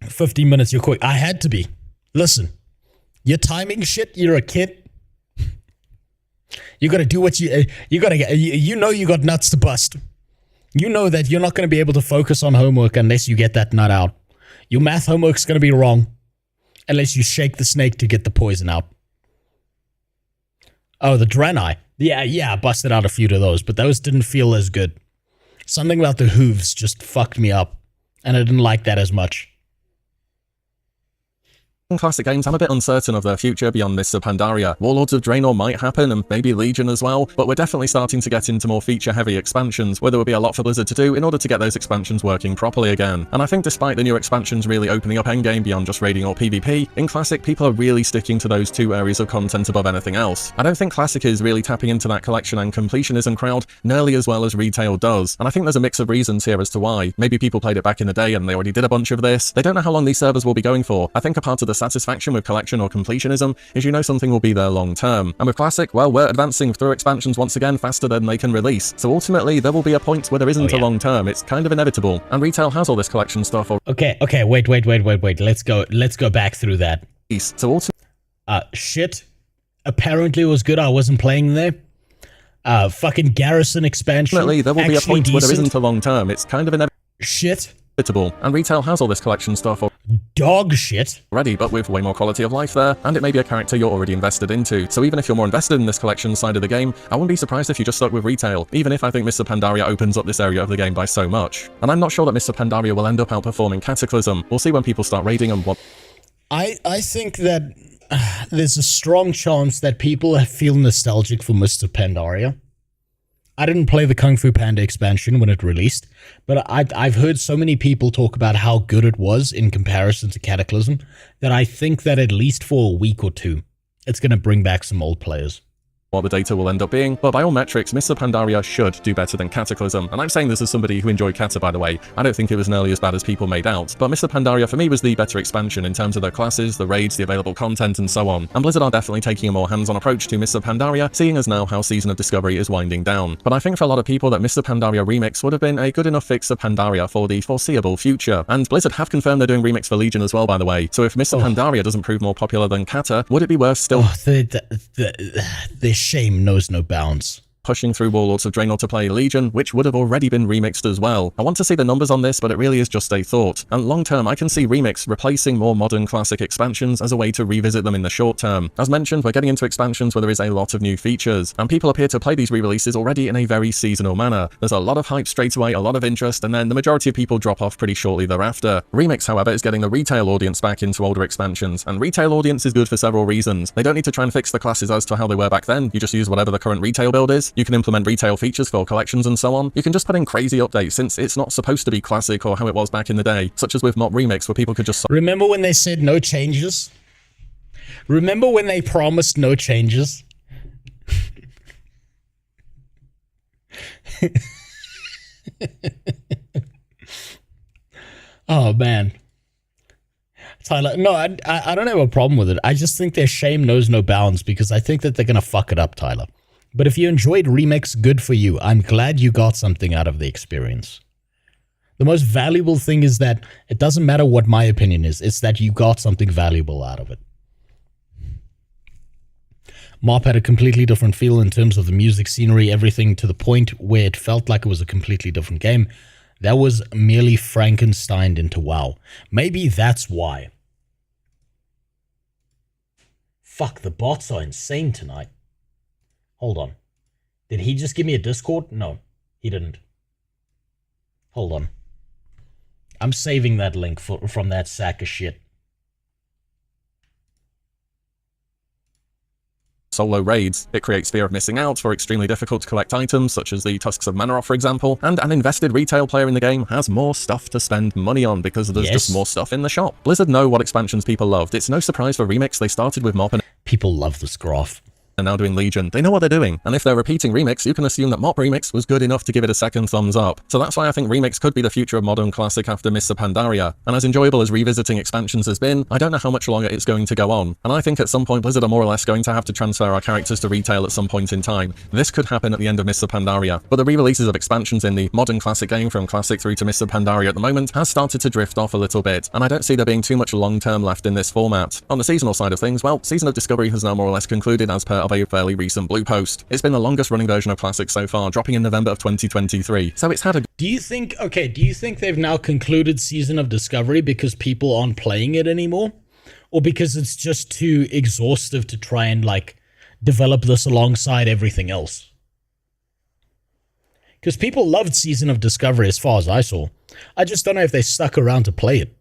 Speaker 2: 15 minutes, you're quick. I had to be. Listen, you're timing shit, you're a kid. You gotta do what you gotta get. You know you got nuts to bust. You know that you're not gonna be able to focus on homework unless you get that nut out. Your math homework's gonna be wrong unless you shake the snake to get the poison out. Oh, the Draenei. Yeah, I busted out a few of those, but those didn't feel as good. Something about the hooves just fucked me up, and I didn't like that as much.
Speaker 5: Classic games, I'm a bit uncertain of their future beyond Mists of Pandaria. Warlords of Draenor might happen, and maybe Legion as well, but we're definitely starting to get into more feature-heavy expansions, where there will be a lot for Blizzard to do in order to get those expansions working properly again. And I think despite the new expansions really opening up endgame beyond just raiding or PvP, in Classic people are really sticking to those two areas of content above anything else. I don't think Classic is really tapping into that collection and completionism crowd nearly as well as retail does, and I think there's a mix of reasons here as to why. Maybe people played it back in the day and they already did a bunch of this. They don't know how long these servers will be going for. I think a part of the satisfaction with collection or completionism is you know something will be there long term. And with Classic, well, we're advancing through expansions once again faster than they can release. So ultimately, there will be a point where there isn't a long term. It's kind of inevitable. And retail has all this collection stuff.
Speaker 2: Okay, wait. Let's go back through that.
Speaker 5: So
Speaker 2: shit apparently was good. I wasn't playing there. Fucking Garrison expansion.
Speaker 5: Ultimately, there will be a point where there isn't a long term. It's kind of inevitable.
Speaker 2: Shit.
Speaker 5: And retail has all this collection stuff
Speaker 2: dog shit
Speaker 5: already, but with way more quality of life there, and it may be a character you're already invested into. So even if you're more invested in this collection side of the game, I wouldn't be surprised if you just stuck with retail, even if I think Mists of Pandaria opens up this area of the game by so much. And I'm not sure that Mists of Pandaria will end up outperforming Cataclysm. We'll see when people start raiding and what.
Speaker 2: I think that there's a strong chance that people feel nostalgic for Mists of Pandaria. I didn't play the Kung Fu Panda expansion when it released, but I've heard so many people talk about how good it was in comparison to Cataclysm that I think that at least for a week or two, it's going to bring back some old players.
Speaker 5: What the data will end up being, but by all metrics, Mists of Pandaria should do better than Cataclysm, and I'm saying this as somebody who enjoyed Cata, by the way. I don't think it was nearly as bad as people made out, but Mists of Pandaria for me was the better expansion in terms of the classes, the raids, the available content, and so on. And Blizzard are definitely taking a more hands-on approach to Mists of Pandaria, seeing as now how Season of Discovery is winding down. But I think for a lot of people that Mists of Pandaria Remix would have been a good enough fix of Pandaria for the foreseeable future. And Blizzard have confirmed they're doing Remix for Legion as well, by the way. So if Mists of Pandaria doesn't prove more popular than Cata, would it be worth still...
Speaker 2: The shame knows no bounds.
Speaker 5: Pushing through Warlords of Draenor to play Legion, which would have already been remixed as well. I want to see the numbers on this, but it really is just a thought. And long term, I can see Remix replacing more modern classic expansions as a way to revisit them in the short term. As mentioned, we're getting into expansions where there is a lot of new features, and people appear to play these re-releases already in a very seasonal manner. There's a lot of hype straight away, a lot of interest, and then the majority of people drop off pretty shortly thereafter. Remix, however, is getting the retail audience back into older expansions, and retail audience is good for several reasons. They don't need to try and fix the classes as to how they were back then. You just use whatever the current retail build is. You can implement retail features for collections and so on. You can just put in crazy updates since it's not supposed to be classic or how it was back in the day, such as with Mop Remix where people could just...
Speaker 2: Remember when they said no changes? Remember when they promised no changes? Oh, man. Tyler, no, I don't have a problem with it. I just think their shame knows no bounds because I think that they're going to fuck it up, Tyler. But if you enjoyed Remix, good for you. I'm glad you got something out of the experience. The most valuable thing is that it doesn't matter what my opinion is. It's that you got something valuable out of it. Mop had a completely different feel in terms of the music, scenery, everything, to the point where it felt like it was a completely different game. That was merely Frankensteined into WoW. Maybe that's why. Fuck, the bots are insane tonight. Hold on. Did he just give me a Discord? No, he didn't. Hold on. I'm saving that link from that sack of shit.
Speaker 5: Solo raids. It creates fear of missing out for extremely difficult to collect items, such as the Tusks of Manoroth, for example, and an invested retail player in the game has more stuff to spend money on because there's just more stuff in the shop. Blizzard know what expansions people loved. It's no surprise for Remix they started with Mop and
Speaker 2: people love this graph.
Speaker 5: And now doing Legion. They know what they're doing, and if they're repeating Remix, you can assume that Mop Remix was good enough to give it a second thumbs up. So that's why I think Remix could be the future of modern classic after Mists of Pandaria, and as enjoyable as revisiting expansions has been, I don't know how much longer it's going to go on, and I think at some point Blizzard are more or less going to have to transfer our characters to retail at some point in time. This could happen at the end of Mists of Pandaria, but the re-releases of expansions in the modern classic game from Classic through to Mists of Pandaria at the moment has started to drift off a little bit, and I don't see there being too much long-term left in this format. On the seasonal side of things, well, Season of Discovery has now more or less concluded as per of a fairly recent blue post. It's been the longest running version of Classic so far, dropping in November of 2023, so it's had a...
Speaker 2: Do you think they've now concluded Season of Discovery because people aren't playing it anymore? Or because it's just too exhaustive to try and, like, develop this alongside everything else? Because people loved Season of Discovery as far as I saw. I just don't know if they stuck around to play it.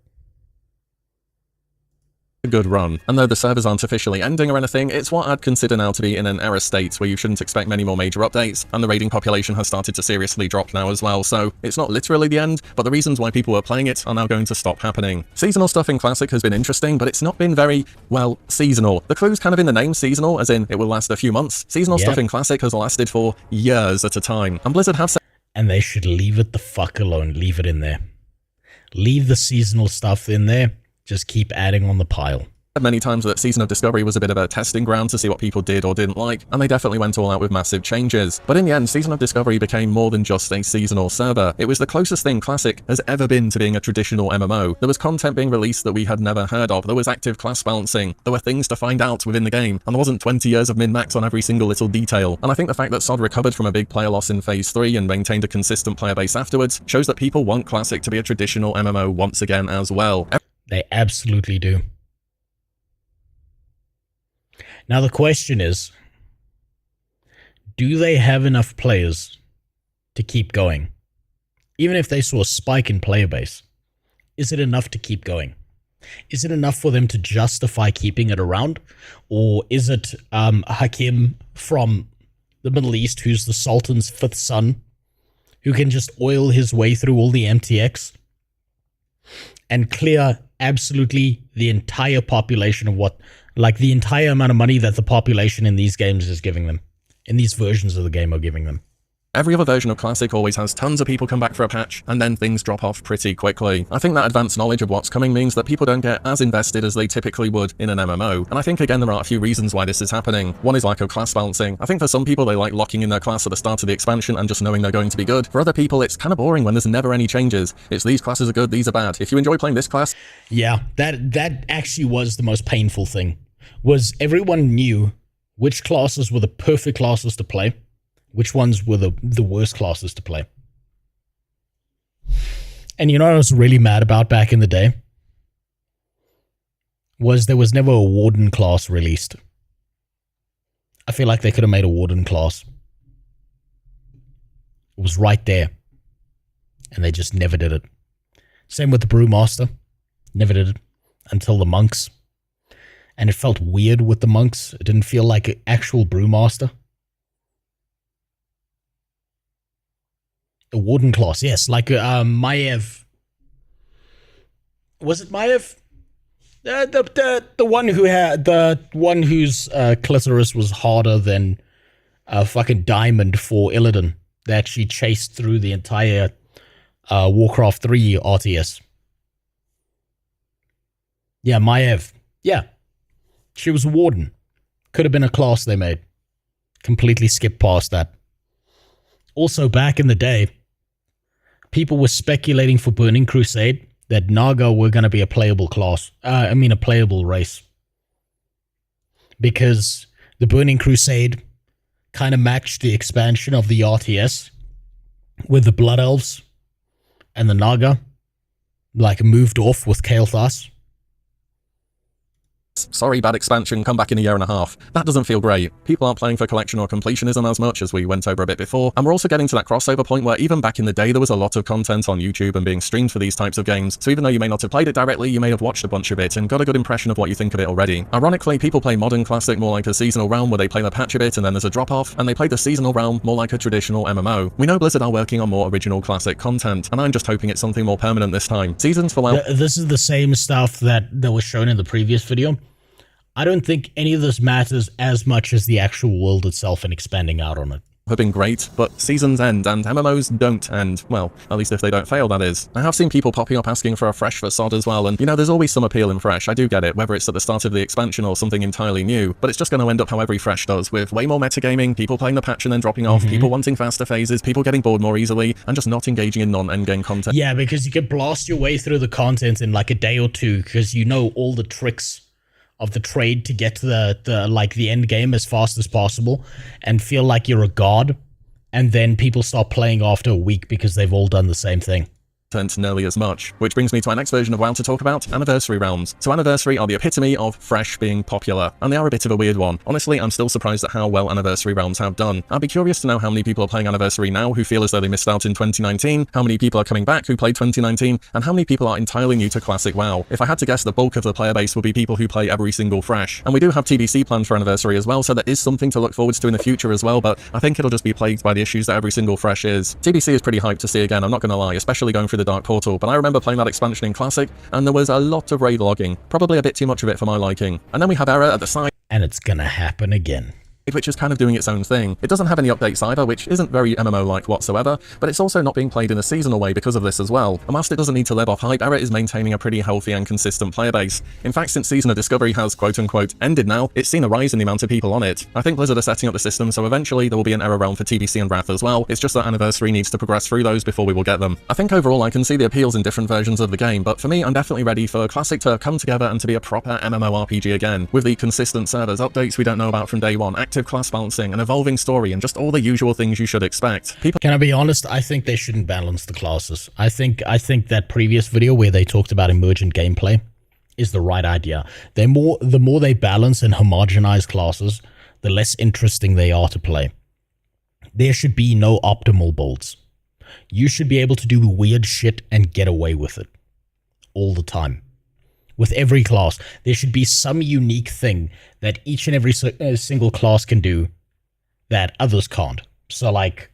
Speaker 5: A good run, and though the servers aren't officially ending or anything, it's what I'd consider now to be in an error state where you shouldn't expect many more major updates, and the raiding population has started to seriously drop now as well, so it's not literally the end, but the reasons why people were playing it are now going to stop happening. Seasonal stuff in Classic has been interesting, but it's not been very, well, seasonal. The clue's kind of in the name seasonal, as in it will last a few months. Seasonal stuff in Classic has lasted for years at a time, and Blizzard have said...
Speaker 2: And they should leave it the fuck alone, leave it in there. Leave the seasonal stuff in there, just keep adding on the pile.
Speaker 5: Many times that Season of Discovery was a bit of a testing ground to see what people did or didn't like, and they definitely went all out with massive changes. But in the end, Season of Discovery became more than just a seasonal server. It was the closest thing Classic has ever been to being a traditional MMO. There was content being released that we had never heard of, there was active class balancing, there were things to find out within the game, and there wasn't 20 years of min-max on every single little detail. And I think the fact that SOD recovered from a big player loss in Phase 3 and maintained a consistent player base afterwards shows that people want Classic to be a traditional MMO once again as well.
Speaker 2: They absolutely do. Now the question is, do they have enough players to keep going? Even if they saw a spike in player base, is it enough to keep going? Is it enough for them to justify keeping it around? Or is it Hakim from the Middle East, who's the Sultan's fifth son, who can just oil his way through all the MTX and clear absolutely the entire population of what... like the entire amount of money that the population in these games is giving them, in these versions of the game are giving them.
Speaker 5: Every other version of Classic always has tons of people come back for a patch, and then things drop off pretty quickly. I think that advanced knowledge of what's coming means that people don't get as invested as they typically would in an MMO, and I think again there are a few reasons why this is happening. One is lack of class balancing. I think for some people they like locking in their class at the start of the expansion and just knowing they're going to be good. For other people it's kind of boring when there's never any changes. It's these classes are good, these are bad. If you enjoy playing this class...
Speaker 2: Yeah, that actually was the most painful thing. Was everyone knew which classes were the perfect classes to play, which ones were the worst classes to play. And you know what I was really mad about back in the day? Was there was never a Warden class released. I feel like they could have made a Warden class. It was right there. And they just never did it. Same with the Brewmaster. Never did it. Until the monks. And it felt weird with the monks. It didn't feel like an actual Brewmaster. A Warden class, yes. Like Maiev. Was it Maiev? The one who had... the one whose clitoris was harder than a fucking diamond for Illidan. that she chased through the entire Warcraft 3 RTS. Yeah, Maev. Yeah. She was a warden. Could have been a class they made. Completely skipped past that. Also, back in the day, people were speculating for Burning Crusade that Naga were going to be a playable class. A playable race. Because the Burning Crusade kind of matched the expansion of the RTS with the Blood Elves and the Naga, like, moved off with Kael'thas.
Speaker 5: Sorry, bad expansion, come back in a year and a half. That doesn't feel great. People aren't playing for collection or completionism as much as we went over a bit before, and we're also getting to that crossover point where even back in the day there was a lot of content on YouTube and being streamed for these types of games, so even though you may not have played it directly, you may have watched a bunch of it and got a good impression of what you think of it already. Ironically, people play Modern Classic more like a seasonal realm where they play the patch a bit and then there's a drop-off, and they play the seasonal realm more like a traditional MMO. We know Blizzard are working on more original classic content, and I'm just hoping it's something more permanent this time. Seasons for WoW...
Speaker 2: This is the same stuff that was shown in the previous video. I don't think any of this matters as much as the actual world itself and expanding out on it.
Speaker 5: Have been great, but seasons end and MMOs don't end. Well, at least if they don't fail, that is. I have seen people popping up asking for a fresh facade as well, and you know, there's always some appeal in fresh. I do get it, whether it's at the start of the expansion or something entirely new, but it's just going to end up how every fresh does, with way more metagaming, people playing the patch and then dropping off, people wanting faster phases, people getting bored more easily, and just not engaging in non-endgame content.
Speaker 2: Yeah, because you can blast your way through the content in like a day or two, because you know all the tricks of the trade to get to the end game as fast as possible and feel like you're a god, and then people start playing after a week because they've all done the same thing.
Speaker 5: Nearly as much. Which brings me to our next version of WoW to talk about, Anniversary Realms. So Anniversary are the epitome of fresh being popular, and they are a bit of a weird one. Honestly, I'm still surprised at how well Anniversary Realms have done. I'd be curious to know how many people are playing Anniversary now who feel as though they missed out in 2019, how many people are coming back who played 2019, and how many people are entirely new to Classic WoW. If I had to guess, the bulk of the player base will be people who play every single fresh. And we do have TBC planned for Anniversary as well, so there is something to look forward to in the future as well, but I think it'll just be plagued by the issues that every single fresh is. TBC is pretty hyped to see again, I'm not gonna lie, especially going through the Dark Portal, but I remember playing that expansion in Classic, and there was a lot of raid logging. Probably a bit too much of it for my liking. And then we have Era at the side.
Speaker 2: And it's gonna happen again.
Speaker 5: Which is kind of doing its own thing. It doesn't have any updates either, which isn't very MMO-like whatsoever, but it's also not being played in a seasonal way because of this as well. And whilst it doesn't need to live off hype, Era is maintaining a pretty healthy and consistent player base. In fact, since Season of Discovery has quote-unquote ended now, it's seen a rise in the amount of people on it. I think Blizzard are setting up the system, so eventually there will be an Era realm for TBC and Wrath as well. It's just that Anniversary needs to progress through those before we will get them. I think overall I can see the appeals in different versions of the game, but for me, I'm definitely ready for Classic to come together and to be a proper MMORPG again, with the consistent servers, updates we don't know about from day one, active class balancing, an evolving story, and just all the usual things you should expect.
Speaker 2: Can I be honest? I think they shouldn't balance the classes. I think that previous video where they talked about emergent gameplay is the right idea. The more they balance and homogenize classes, the less interesting they are to play. There should be no optimal builds. You should be able to do weird shit and get away with it all the time. With every class, there should be some unique thing that each and every single class can do that others can't. So like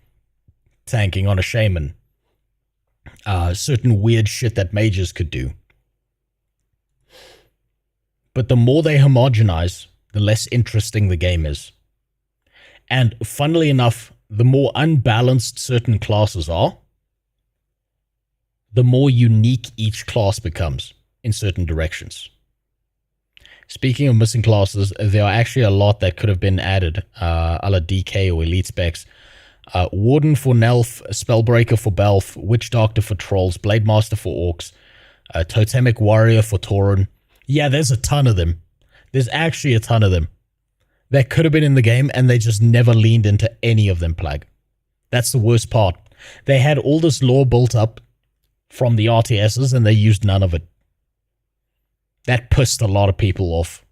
Speaker 2: tanking on a shaman, certain weird shit that mages could do. But the more they homogenize, the less interesting the game is. And funnily enough, the more unbalanced certain classes are, the more unique each class becomes in certain directions. Speaking of missing classes, there are actually a lot that could have been added, a la DK or Elite specs. Warden for Nelf, Spellbreaker for Belf, Witch Doctor for Trolls, Blade Master for Orcs, Totemic Warrior for Tauren. Yeah, there's a ton of them. There's actually a ton of them. That could have been in the game, and they just never leaned into any of them, Plague. That's the worst part. They had all this lore built up from the RTSs, and they used none of it. That pissed a lot of people off.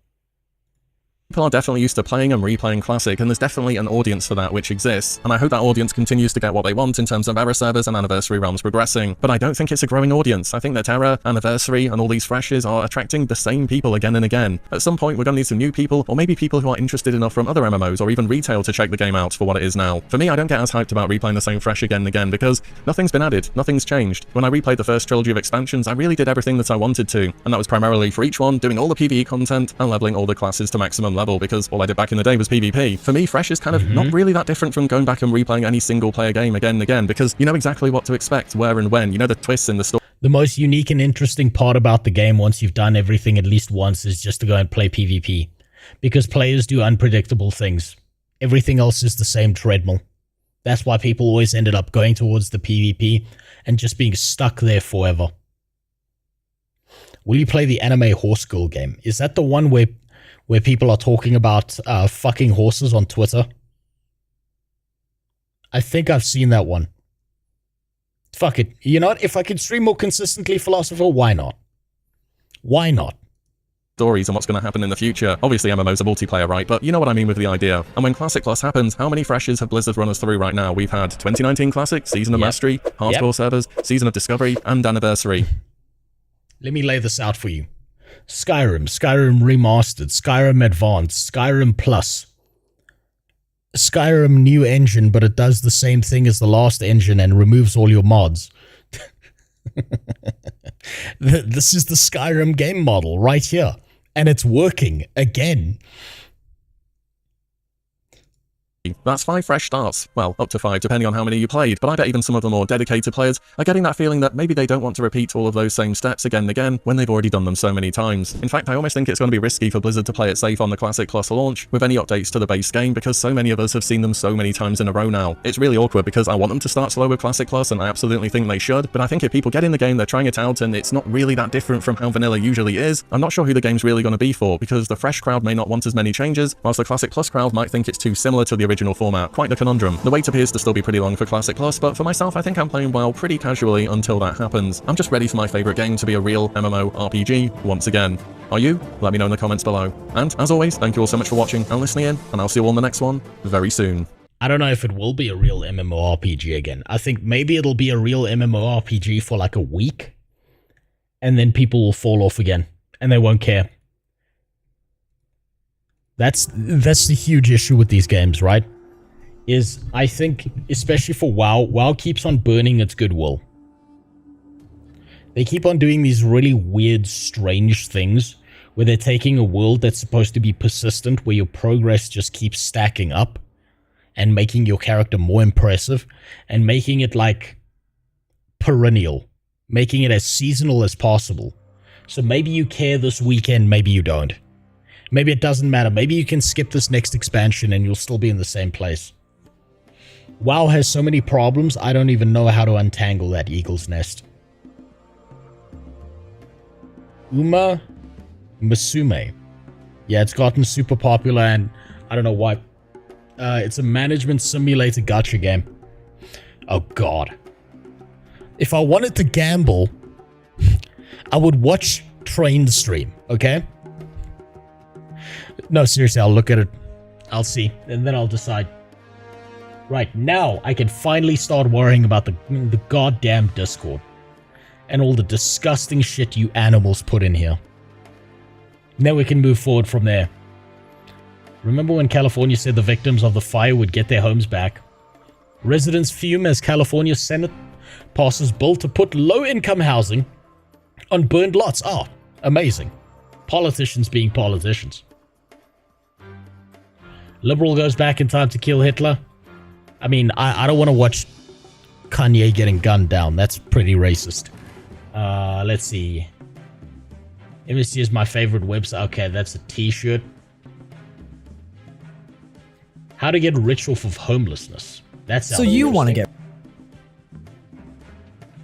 Speaker 5: People are definitely used to playing and replaying Classic, and there's definitely an audience for that which exists, and I hope that audience continues to get what they want in terms of Era servers and Anniversary realms progressing, but I don't think it's a growing audience. I think that Era, Anniversary, and all these freshes are attracting the same people again and again. At some point, we're going to need some new people, or maybe people who are interested enough from other MMOs or even retail to check the game out for what it is now. For me, I don't get as hyped about replaying the same fresh again and again, because nothing's been added, nothing's changed. When I replayed the first trilogy of expansions, I really did everything that I wanted to, and that was primarily for each one, doing all the PvE content and leveling all the classes to maximum some level, because all I did back in the day was PvP. For me, fresh is kind of not really that different from going back and replaying any single player game again and again, because you know exactly what to expect, where and when. You know the twists in the story.
Speaker 2: The most unique and interesting part about the game, once you've done everything at least once, is just to go and play PvP. Because players do unpredictable things. Everything else is the same treadmill. That's why people always ended up going towards the PvP and just being stuck there forever. Will you play the anime horse girl game? Is that the one where people are talking about fucking horses on Twitter? I think I've seen that one. Fuck it. You know what? If I could stream more consistently, Philosopher, why not? Why not?
Speaker 5: Stories and what's going to happen in the future. Obviously MMOs are multiplayer, right? But you know what I mean with the idea. And when Classic Plus happens, how many freshes have Blizzard run us through right now? We've had 2019 Classic, Season of Mastery, Hardcore Servers, Season of Discovery, and Anniversary.
Speaker 2: Let me lay this out for you. Skyrim, Skyrim Remastered, Skyrim Advanced, Skyrim Plus, Skyrim New Engine, but it does the same thing as the last engine and removes all your mods. This is the Skyrim game model right here. And it's working again.
Speaker 5: That's 5 fresh starts. Well, up to 5, depending on how many you played, but I bet even some of the more dedicated players are getting that feeling that maybe they don't want to repeat all of those same steps again and again when they've already done them so many times. In fact, I almost think it's going to be risky for Blizzard to play it safe on the Classic Plus launch with any updates to the base game, because so many of us have seen them so many times in a row now. It's really awkward because I want them to start slow with Classic Plus, and I absolutely think they should, but I think if people get in the game, they're trying it out, and it's not really that different from how vanilla usually is, I'm not sure who the game's really going to be for, because the fresh crowd may not want as many changes, whilst the Classic Plus crowd might think it's too similar to the original format. Quite the conundrum. The wait appears to still be pretty long for Classic Plus, but for myself, I think I'm playing WoW pretty casually until that happens. I'm just ready for my favourite game to be a real MMO RPG once again. Are you? Let me know in the comments below. And, as always, thank you all so much for watching and listening in, and I'll see you all in the next one very soon.
Speaker 2: I don't know if it will be a real MMORPG again. I think maybe it'll be a real MMORPG for like a week, and then people will fall off again, and they won't care. That's the huge issue with these games, right? Is I think, especially for WoW, WoW keeps on burning its goodwill. They keep on doing these really weird, strange things where they're taking a world that's supposed to be persistent, where your progress just keeps stacking up and making your character more impressive and making it like perennial, making it as seasonal as possible. So maybe you care this weekend, maybe you don't. Maybe it doesn't matter. Maybe you can skip this next expansion and you'll still be in the same place. WoW has so many problems, I don't even know how to untangle that eagle's nest. Uma Musume. Yeah, it's gotten super popular and I don't know why. It's a management simulator gacha game. Oh god. If I wanted to gamble, I would watch Train Stream, okay? No, seriously, I'll look at it. I'll see, and then I'll decide. Right, now I can finally start worrying about the goddamn Discord. And all the disgusting shit you animals put in here. Then we can move forward from there. Remember when California said the victims of the fire would get their homes back? Residents fume as California Senate passes bill to put low-income housing on burned lots. Oh, amazing. Politicians being politicians. Liberal goes back in time to kill Hitler. I mean, I don't want to watch Kanye getting gunned down. That's pretty racist. Let's see. MSC is my favorite website. Okay, that's a t-shirt. How to get rich off of homelessness. That's
Speaker 6: so you want to get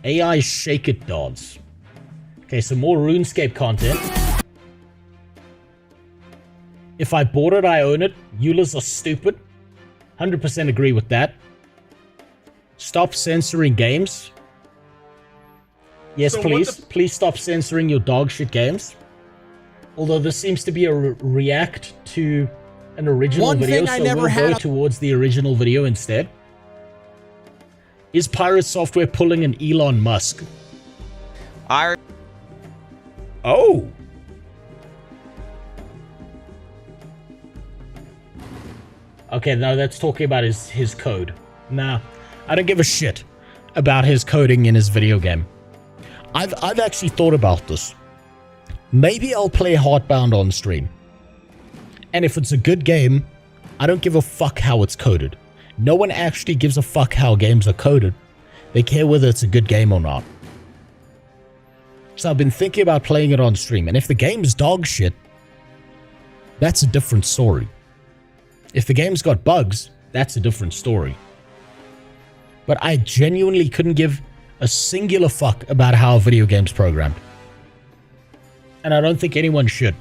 Speaker 2: AI Shake It Dodds. Okay, some more RuneScape content. If I bought it, I own it. Eulers are stupid. 100% agree with that. Stop censoring games. Yes, so please. Please stop censoring your dog shit games. Although this seems to be a react to an original video, so we'll go towards the original video instead. Is Pirate Software pulling an Elon Musk? Oh! Okay, now that's talking about his code. Nah, I don't give a shit about his coding in his video game. I've actually thought about this. Maybe I'll play Heartbound on stream. And if it's a good game, I don't give a fuck how it's coded. No one actually gives a fuck how games are coded. They care whether it's a good game or not. So I've been thinking about playing it on stream, and if the game's dog shit, that's a different story. If the game's got bugs, that's a different story. But I genuinely couldn't give a singular fuck about how a video game's programmed. And I don't think anyone should.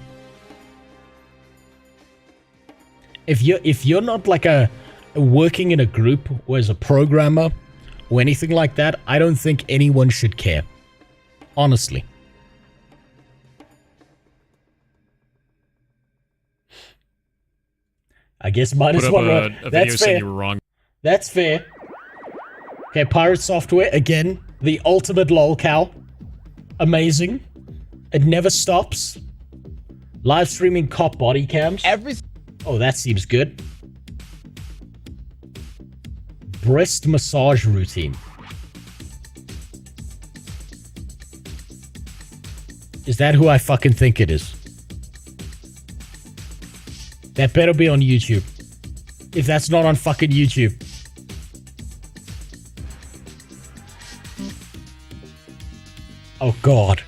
Speaker 2: If you're not like working in a group or as a programmer or anything like that, I don't think anyone should care. Honestly. I guess might as well run. That's fair.
Speaker 18: You were wrong.
Speaker 2: That's fair. Okay, Pirate Software, again, the ultimate lolcow. Amazing. It never stops. Live streaming cop body cams. Oh, that seems good. Breast massage routine. Is that who I fucking think it is? That better be on YouTube. If that's not on fucking YouTube. Oh god.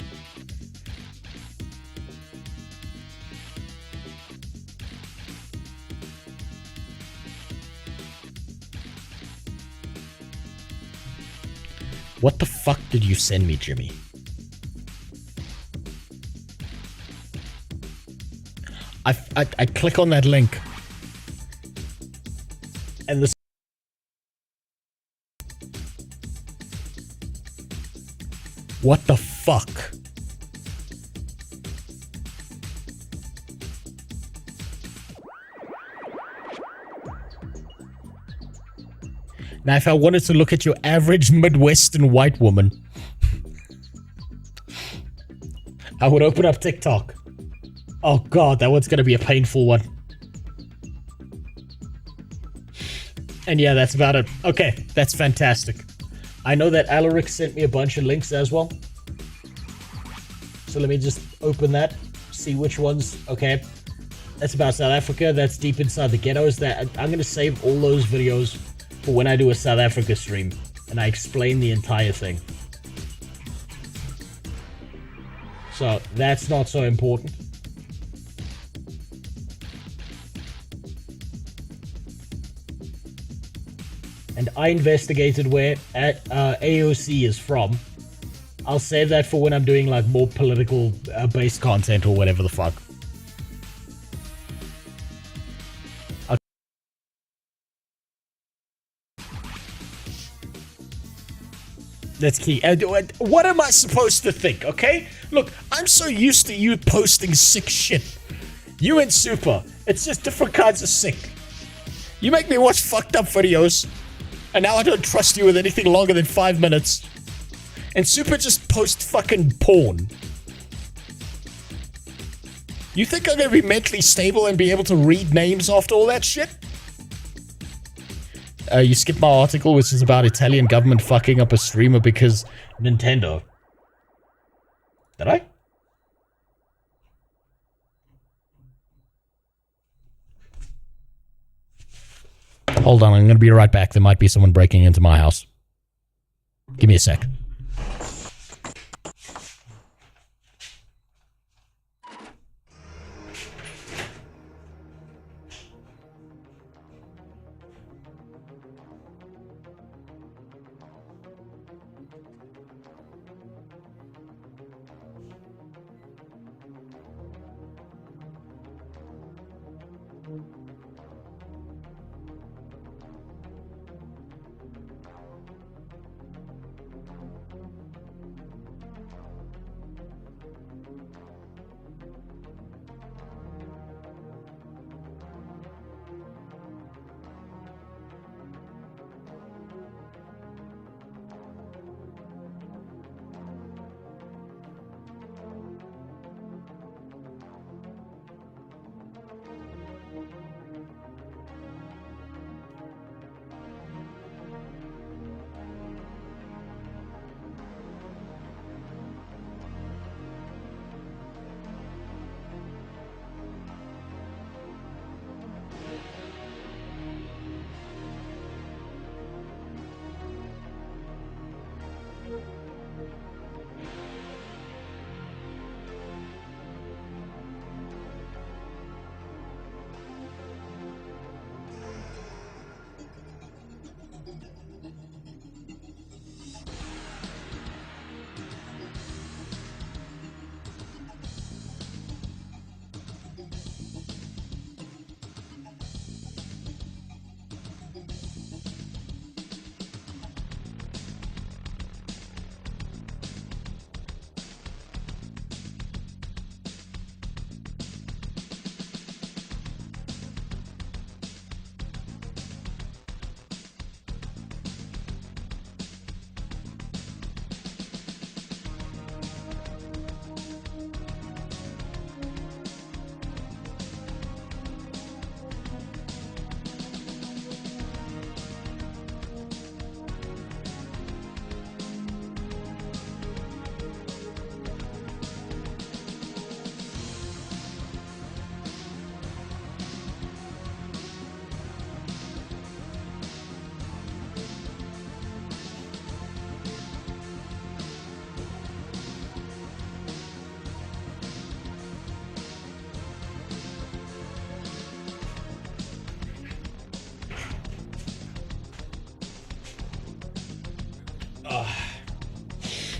Speaker 2: What the fuck did you send me, Jimmy? I click on that link. And this... What the fuck? Now, if I wanted to look at your average Midwestern white woman, I would open up TikTok. Oh god, that one's gonna be a painful one. And yeah, that's about it. Okay, that's fantastic. I know that Alaric sent me a bunch of links as well. So let me just open that, see which ones. Okay, that's about South Africa. That's deep inside the ghettos. That I'm gonna save all those videos for when I do a South Africa stream and I explain the entire thing. So that's not so important. And I investigated where AOC is from. I'll save that for when I'm doing like more political based content or whatever the fuck. That's key. What am I supposed to think, okay? Look, I'm so used to you posting sick shit. You and Super, it's just different kinds of sick. You make me watch fucked up videos, and now I don't trust you with anything longer than 5 minutes. And Super just posts fucking porn. You think I'm gonna be mentally stable and be able to read names after all that shit? You skipped my article, which is about Italian government fucking up a streamer because Nintendo. Did I? Hold on, I'm gonna be right back. There might be someone breaking into my house. Give me a sec.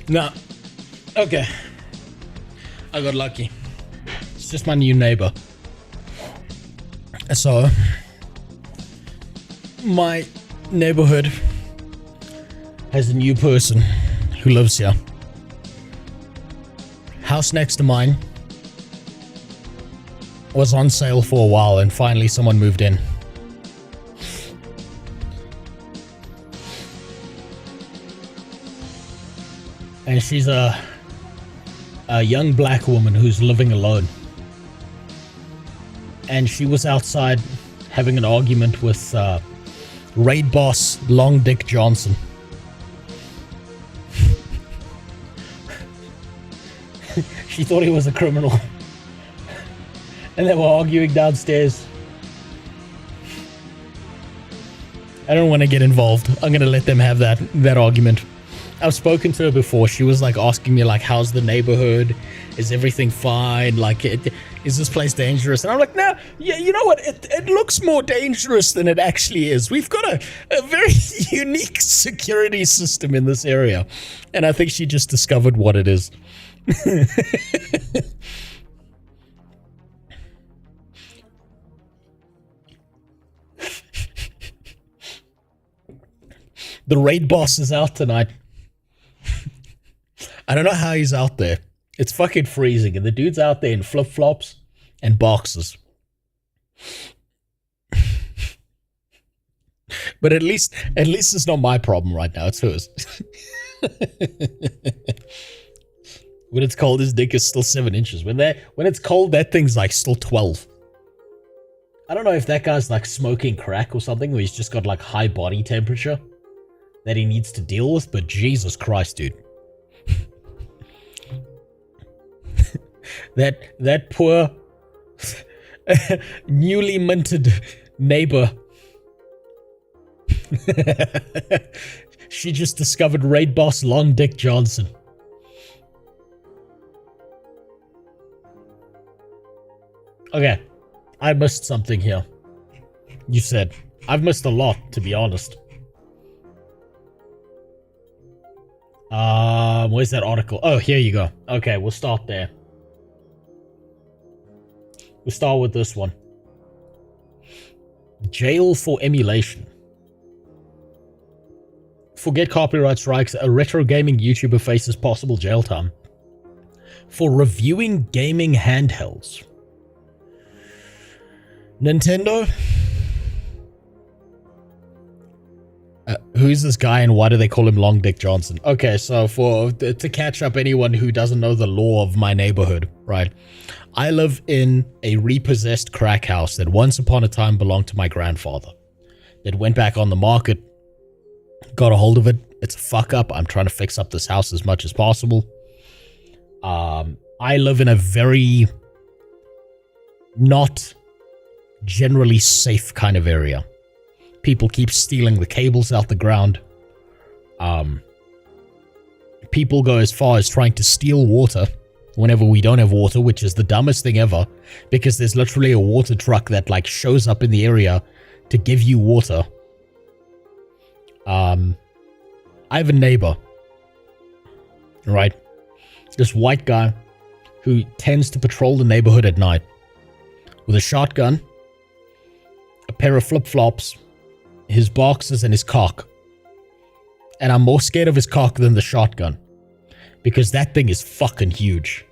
Speaker 2: No. Okay. I got lucky. It's just my new neighbor. So, my neighborhood has a new person who lives here. House next to mine was on sale for a while, and finally someone moved in. And she's a young black woman who's living alone. And she was outside having an argument with raid boss Long Dick Johnson. She thought he was a criminal. And they were arguing downstairs. I don't want to get involved. I'm gonna let them have that argument. I've spoken to her before. She was like asking me like, how's the neighborhood? Is everything fine? Like, is this place dangerous? And I'm like, nah, yeah, you know what? It looks more dangerous than it actually is. We've got a very unique security system in this area. And I think she just discovered what it is. The raid boss is out tonight. I don't know how he's out there. It's fucking freezing, and the dude's out there in flip-flops and boxers. But at least it's not my problem right now. It's hers. When it's cold, his dick is still 7 inches. When it's cold, that thing's like still 12. I don't know if that guy's like smoking crack or something, or he's just got like high body temperature that he needs to deal with, but Jesus Christ, dude. that poor newly minted neighbor. She just discovered raid boss Long Dick Johnson. Okay, I missed something here. You said. I've missed a lot, to be honest. Where's that article? Oh, here you go. Okay, we'll start there. We'll start with this one. Jail for emulation. Forget copyright strikes, a retro gaming YouTuber faces possible jail time for reviewing gaming handhelds. Nintendo? Who's this guy and why do they call him Long Dick Johnson? Okay, so to catch up anyone who doesn't know the law of my neighborhood, right? I live in a repossessed crack house that once upon a time belonged to my grandfather. It went back on the market, got a hold of it. It's a fuck up. I'm trying to fix up this house as much as possible. I live in a very not generally safe kind of area. People keep stealing the cables out the ground. People go as far as trying to steal water whenever we don't have water, which is the dumbest thing ever, because there's literally a water truck that like shows up in the area to give you water. I have a neighbor, right? This white guy who tends to patrol the neighborhood at night with a shotgun, a pair of flip-flops, his boxers, and his cock. And I'm more scared of his cock than the shotgun, because that thing is fucking huge.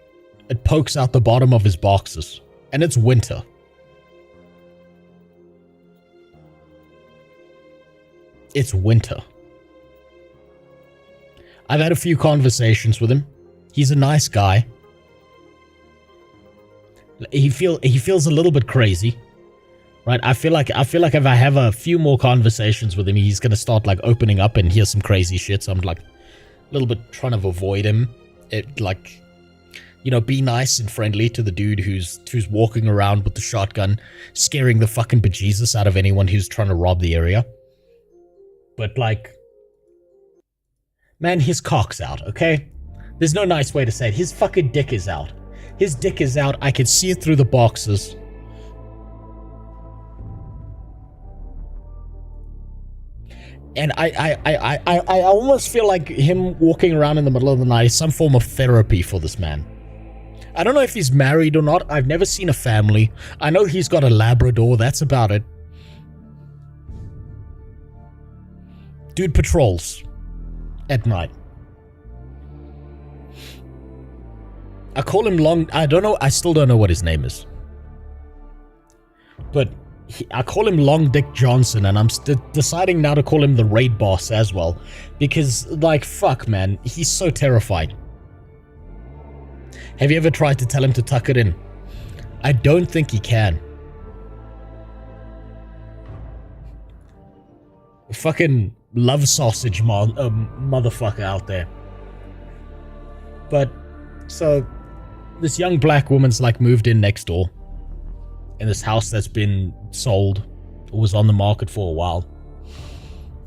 Speaker 2: It pokes out the bottom of his boxers, and it's winter. It's winter. I've had a few conversations with him. He's a nice guy. He feels a little bit crazy. Right, I feel like if I have a few more conversations with him, he's gonna start like opening up and hear some crazy shit. So I'm like a little bit trying to avoid him. It like, you know, be nice and friendly to the dude who's walking around with the shotgun, scaring the fucking bejesus out of anyone who's trying to rob the area. But like, man, his cock's out. Okay, there's no nice way to say it. His fucking dick is out. His dick is out. I can see it through the boxes. And I almost feel like him walking around in the middle of the night is some form of therapy for this man. I don't know if he's married or not. I've never seen a family. I know he's got a Labrador. That's about it. Dude patrols at night. I call him Long... I don't know. I still don't know what his name is. But I call him Long Dick Johnson, and I'm deciding now to call him the raid boss as well. Because, like, fuck, man. He's so terrifying. Have you ever tried to tell him to tuck it in? I don't think he can. Fucking love sausage motherfucker out there. But, so, this young black woman's like moved in next door. In this house that's been sold. Or was on the market for a while.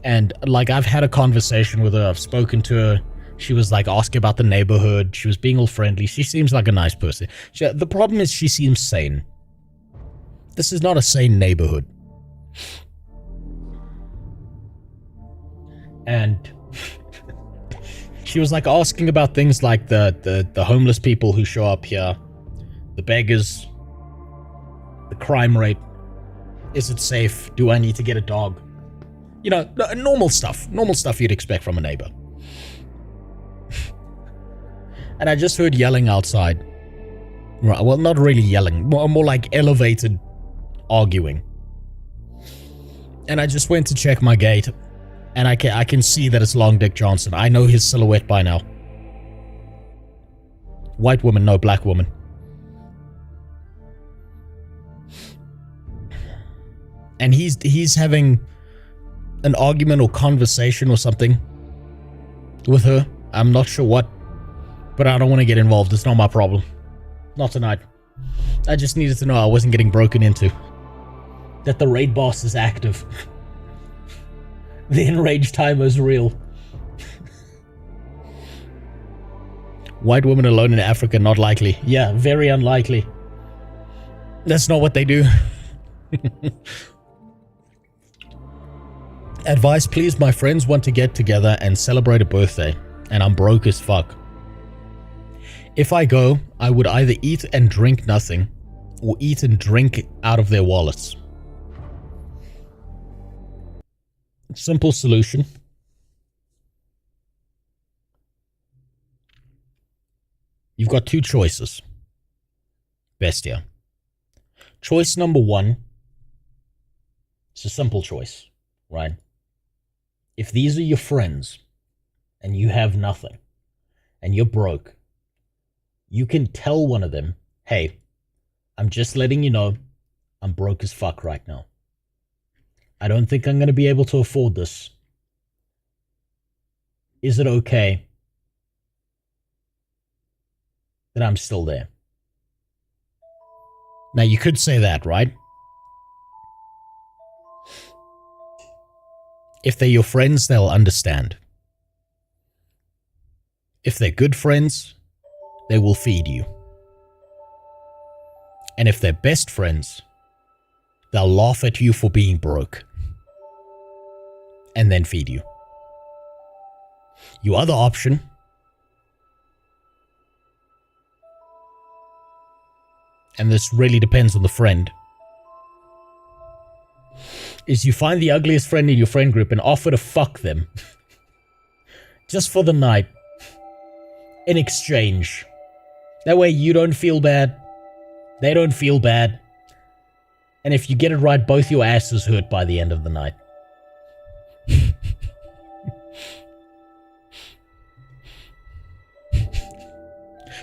Speaker 2: And, like, I've had a conversation with her. I've spoken to her. She was like asking about the neighborhood. She was being all friendly. She seems like a nice person. The problem is she seems sane. This is not a sane neighborhood. And she was like asking about things like the homeless people who show up here, the beggars, the crime rate. Is it safe? Do I need to get a dog? You know, normal stuff. Normal stuff you'd expect from a neighbor. And I just heard yelling outside. Well, not really yelling. More like elevated arguing. And I just went to check my gate. And I can see that it's Long Dick Johnson. I know his silhouette by now. White woman, no, black woman. And he's having an argument or conversation or something with her. I'm not sure what. But I don't want to get involved. It's not my problem. Not tonight. I just needed to know I wasn't getting broken into. That the raid boss is active. The enrage timer is real. White woman alone in Africa, not likely. Yeah, very unlikely. That's not what they do. Advice, please. My friends want to get together and celebrate a birthday. And I'm broke as fuck. If I go, I would either eat and drink nothing, or eat and drink out of their wallets. Simple solution. You've got two choices. Bestia. Choice number one. It's a simple choice, right? If these are your friends, and you have nothing, and you're broke, you can tell one of them, hey, I'm just letting you know, I'm broke as fuck right now. I don't think I'm going to be able to afford this. Is it okay that I'm still there? Now, you could say that, right? If they're your friends, they'll understand. If they're good friends, they will feed you. And if they're best friends, they'll laugh at you for being broke. And then feed you. Your other option and this really depends on the friend, is you find the ugliest friend in your friend group and offer to fuck them. Just for the night. In exchange. That way you don't feel bad. They don't feel bad. And if you get it right, both your asses hurt by the end of the night.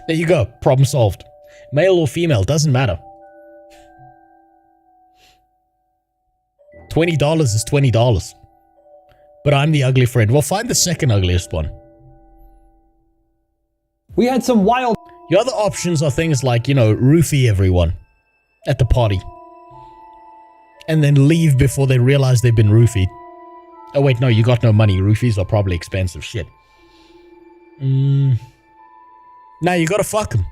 Speaker 2: There you go. Problem solved. Male or female, doesn't matter. $20 is $20. But I'm the ugly friend. Well, find the second ugliest one. We had some wild... Your other options are things like, you know, roofie everyone at the party. And then leave before they realize they've been roofied. Oh wait, no, you got no money. Roofies are probably expensive shit. Now you gotta fuck them.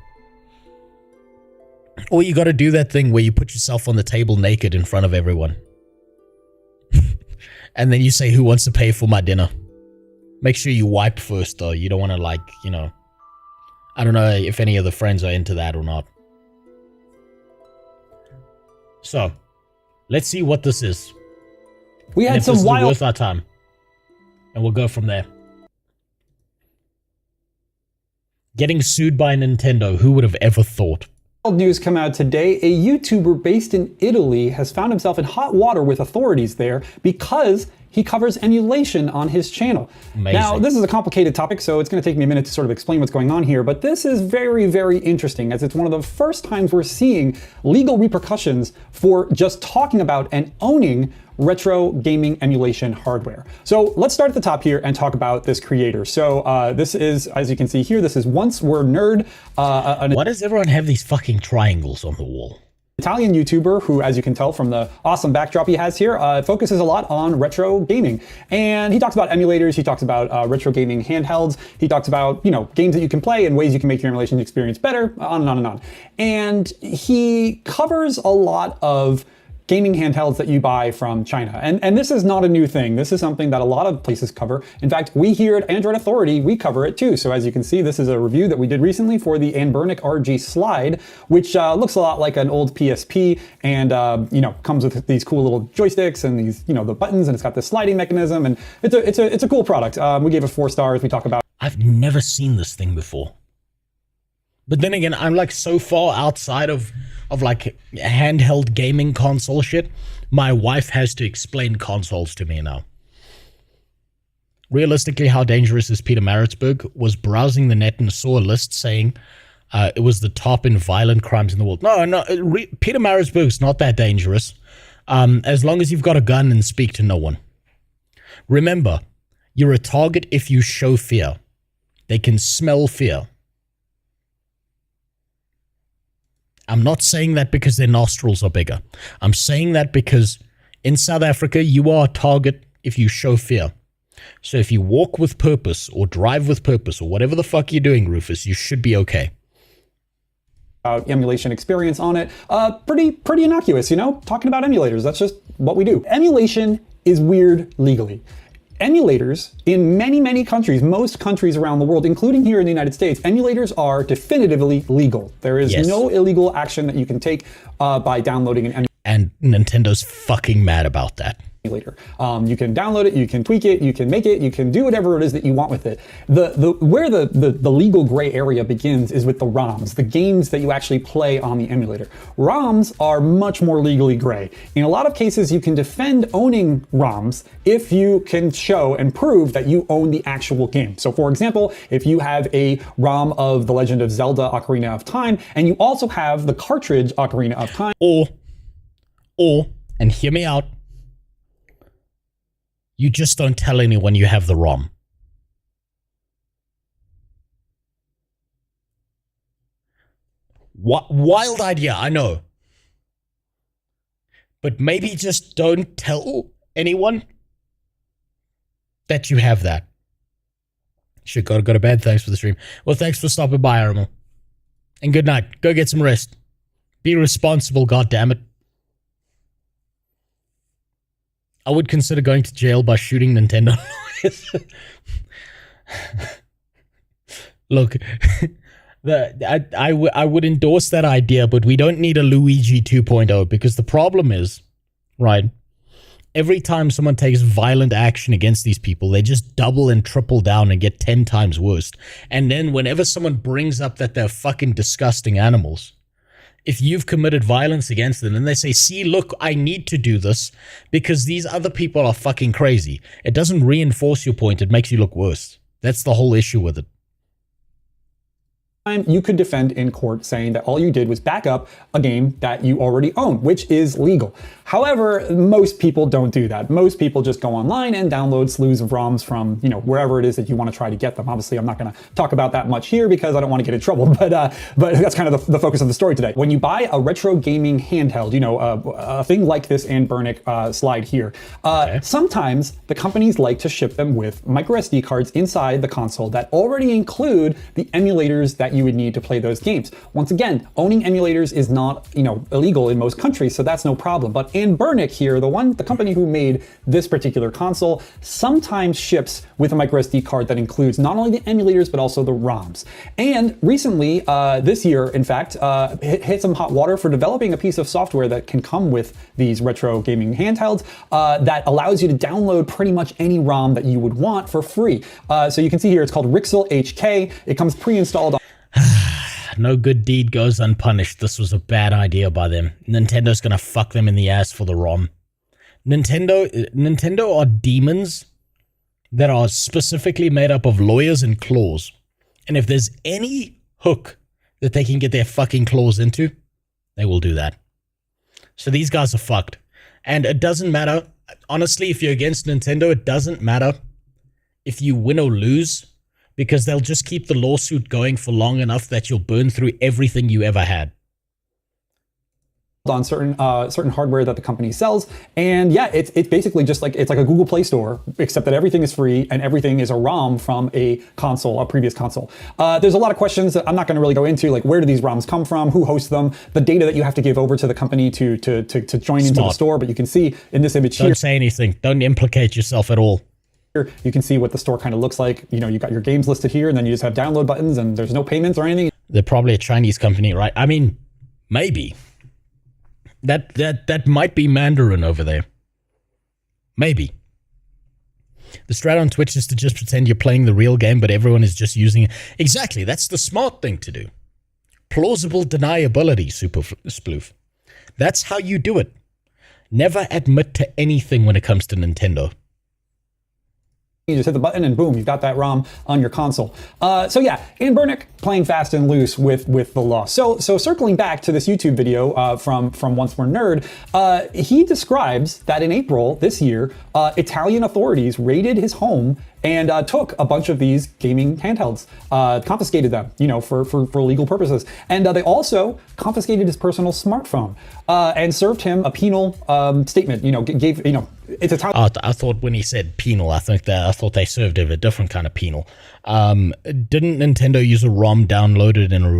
Speaker 2: Or you gotta do that thing where you put yourself on the table naked in front of everyone. And then you say, who wants to pay for my dinner? Make sure you wipe first, though. You don't want to, like, you know... I don't know if any of the friends are into that or not. So, let's see what this is.
Speaker 6: We had some wild...
Speaker 2: worth our time. And we'll go from there. Getting sued by Nintendo. Who would have ever thought?
Speaker 6: News come out today. A YouTuber based in Italy has found himself in hot water with authorities there because he covers emulation on his channel.
Speaker 2: Amazing.
Speaker 6: Now, this is a complicated topic, so it's going to take me a minute to sort of explain what's going on here, but this is very, very interesting, as it's one of the first times we're seeing legal repercussions for just talking about and owning retro gaming emulation hardware. So let's start at the top here and talk about this creator. So this is, as you can see here, this is Once Were Nerd.
Speaker 2: Why does everyone have these fucking triangles on the wall?
Speaker 6: Italian YouTuber who, as you can tell from the awesome backdrop he has here, focuses a lot on retro gaming. And he talks about emulators, he talks about retro gaming handhelds, he talks about, you know, games that you can play and ways you can make your emulation experience better, on and on and on. And he covers a lot of gaming handhelds that you buy from China. And this is not a new thing. This is something that a lot of places cover. In fact, we here at Android Authority, we cover it too. So as you can see, this is a review that we did recently for the Anbernic RG Slide, which looks a lot like an old PSP and, you know, comes with these cool little joysticks and these, you know, the buttons, and it's got this sliding mechanism, and it's a cool product. We gave it 4 stars. We talk about...
Speaker 2: I've never seen this thing before. But then again, I'm like so far outside of like handheld gaming console shit. My wife has to explain consoles to me now. Realistically, how dangerous is Peter Maritzburg? Was browsing the net and saw a list saying it was the top in violent crimes in the world. No, Peter Maritzburg's not that dangerous. As long as you've got a gun and speak to no one. Remember, you're a target if you show fear. They can smell fear. I'm not saying that because their nostrils are bigger. I'm saying that because in South Africa, you are a target if you show fear. So if you walk with purpose or drive with purpose or whatever the fuck you're doing, Rufus, you should be okay.
Speaker 6: Emulation experience on it. Pretty innocuous, you know? Talking about emulators, that's just what we do. Emulation is weird legally. Emulators in many, many countries, most countries around the world, including here in the United States, emulators are definitively legal. There is no illegal action that you can take by downloading an emulator.
Speaker 2: And Nintendo's fucking mad about that.
Speaker 6: Later. You can download it, you can tweak it, you can make it, you can do whatever it is that you want with it. Where the legal gray area begins is with the ROMs, the games that you actually play on the emulator. ROMs are much more legally gray. In a lot of cases, you can defend owning ROMs if you can show and prove that you own the actual game. So for example, if you have a ROM of The Legend of Zelda Ocarina of Time, and you also have the cartridge Ocarina of Time.
Speaker 2: Or, and hear me out, you just don't tell anyone you have the ROM. Wild idea, I know. But maybe just don't tell anyone that you have that. Shit, gotta go to bed. Thanks for the stream. Well, thanks for stopping by, Arimal. And good night. Go get some rest. Be responsible, goddammit. I would consider going to jail by shooting Nintendo. Look, I would endorse that idea, but we don't need a Luigi 2.0 because the problem is, right, every time someone takes violent action against these people, they just double and triple down and get 10 times worse. And then whenever someone brings up that they're fucking disgusting animals, if you've committed violence against them and they say, see, look, I need to do this because these other people are fucking crazy, it doesn't reinforce your point, it makes you look worse. That's the whole issue with it.
Speaker 6: You could defend in court saying that all you did was back up a game that you already own, which is legal. However, most people don't do that. Most people just go online and download slews of ROMs from, you know, wherever it is that you want to try to get them. Obviously, I'm not going to talk about that much here because I don't want to get in trouble, but that's kind of the focus of the story today. When you buy a retro gaming handheld, you know, a thing like this Anbernic slide here, sometimes the companies like to ship them with micro SD cards inside the console that already include the emulators that you would need to play those games. Once again, owning emulators is not, illegal in most countries, so that's no problem. But Anbernic here, the company who made this particular console, sometimes ships with a microSD card that includes not only the emulators, but also the ROMs. And recently, this year, in fact, hit some hot water for developing a piece of software that can come with these retro gaming handhelds that allows you to download pretty much any ROM that you would want for free. So you can see here, it's called Rixel HK. It comes pre-installed on
Speaker 2: No good deed goes unpunished. This was a bad idea by them. Nintendo's gonna fuck them in the ass for the ROM. Nintendo are demons that are specifically made up of lawyers and claws. And if there's any hook that they can get their fucking claws into, they will do that. So these guys are fucked. And it doesn't matter. Honestly, if you're against Nintendo, it doesn't matter if you win or lose, because they'll just keep the lawsuit going for long enough that you'll burn through everything you ever had
Speaker 6: on certain hardware that the company sells. And yeah, it's basically just like, it's like a Google Play Store, except that everything is free and everything is a ROM from a console, a previous console. There's a lot of questions that I'm not going to really go into, like where do these ROMs come from, who hosts them, the data that you have to give over to the company to join into the store. But you can see in this image here.
Speaker 2: Don't say anything. Don't implicate yourself at all.
Speaker 6: You can see what the store kind of looks like. You got your games listed here, and then you just have download buttons, and there's no payments or anything.
Speaker 2: They're probably a Chinese company, right? I mean, maybe. That might be Mandarin over there. Maybe. The strat on Twitch is to just pretend you're playing the real game, but everyone is just using it. Exactly, that's the smart thing to do. Plausible deniability, super sploof. That's how you do it. Never admit to anything when it comes to Nintendo.
Speaker 6: You just hit the button and boom, you've got that ROM on your console. So yeah, Anbernic playing fast and loose with the law. So circling back to this YouTube video from Once More Nerd, he describes that in April this year, Italian authorities raided his home and took a bunch of these gaming handhelds, confiscated them, for legal purposes. And they also confiscated his personal smartphone and served him a penal statement, gave, it's Italian.
Speaker 2: I thought when he said penal, I thought they served him a different kind of penal. Didn't Nintendo use a ROM downloaded in a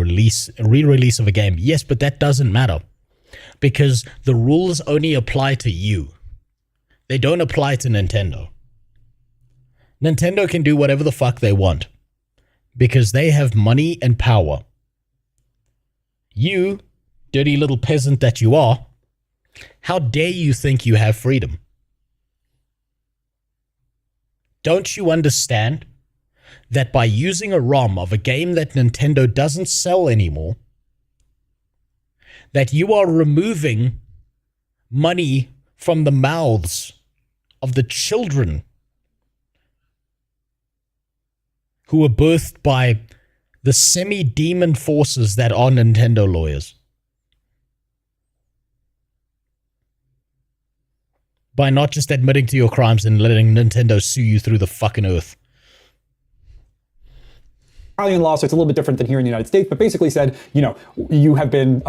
Speaker 2: re-release of a game? Yes, but that doesn't matter because the rules only apply to you. They don't apply to Nintendo. Nintendo can do whatever the fuck they want because they have money and power. You, dirty little peasant that you are, how dare you think you have freedom? Don't you understand that by using a ROM of a game that Nintendo doesn't sell anymore, that you are removing money from the mouths of the children who were birthed by the semi-demon forces that are Nintendo lawyers? By not just admitting to your crimes and letting Nintendo sue you through the fucking earth.
Speaker 6: Italian law, so it's a little bit different than here in the United States, but basically said, you have been,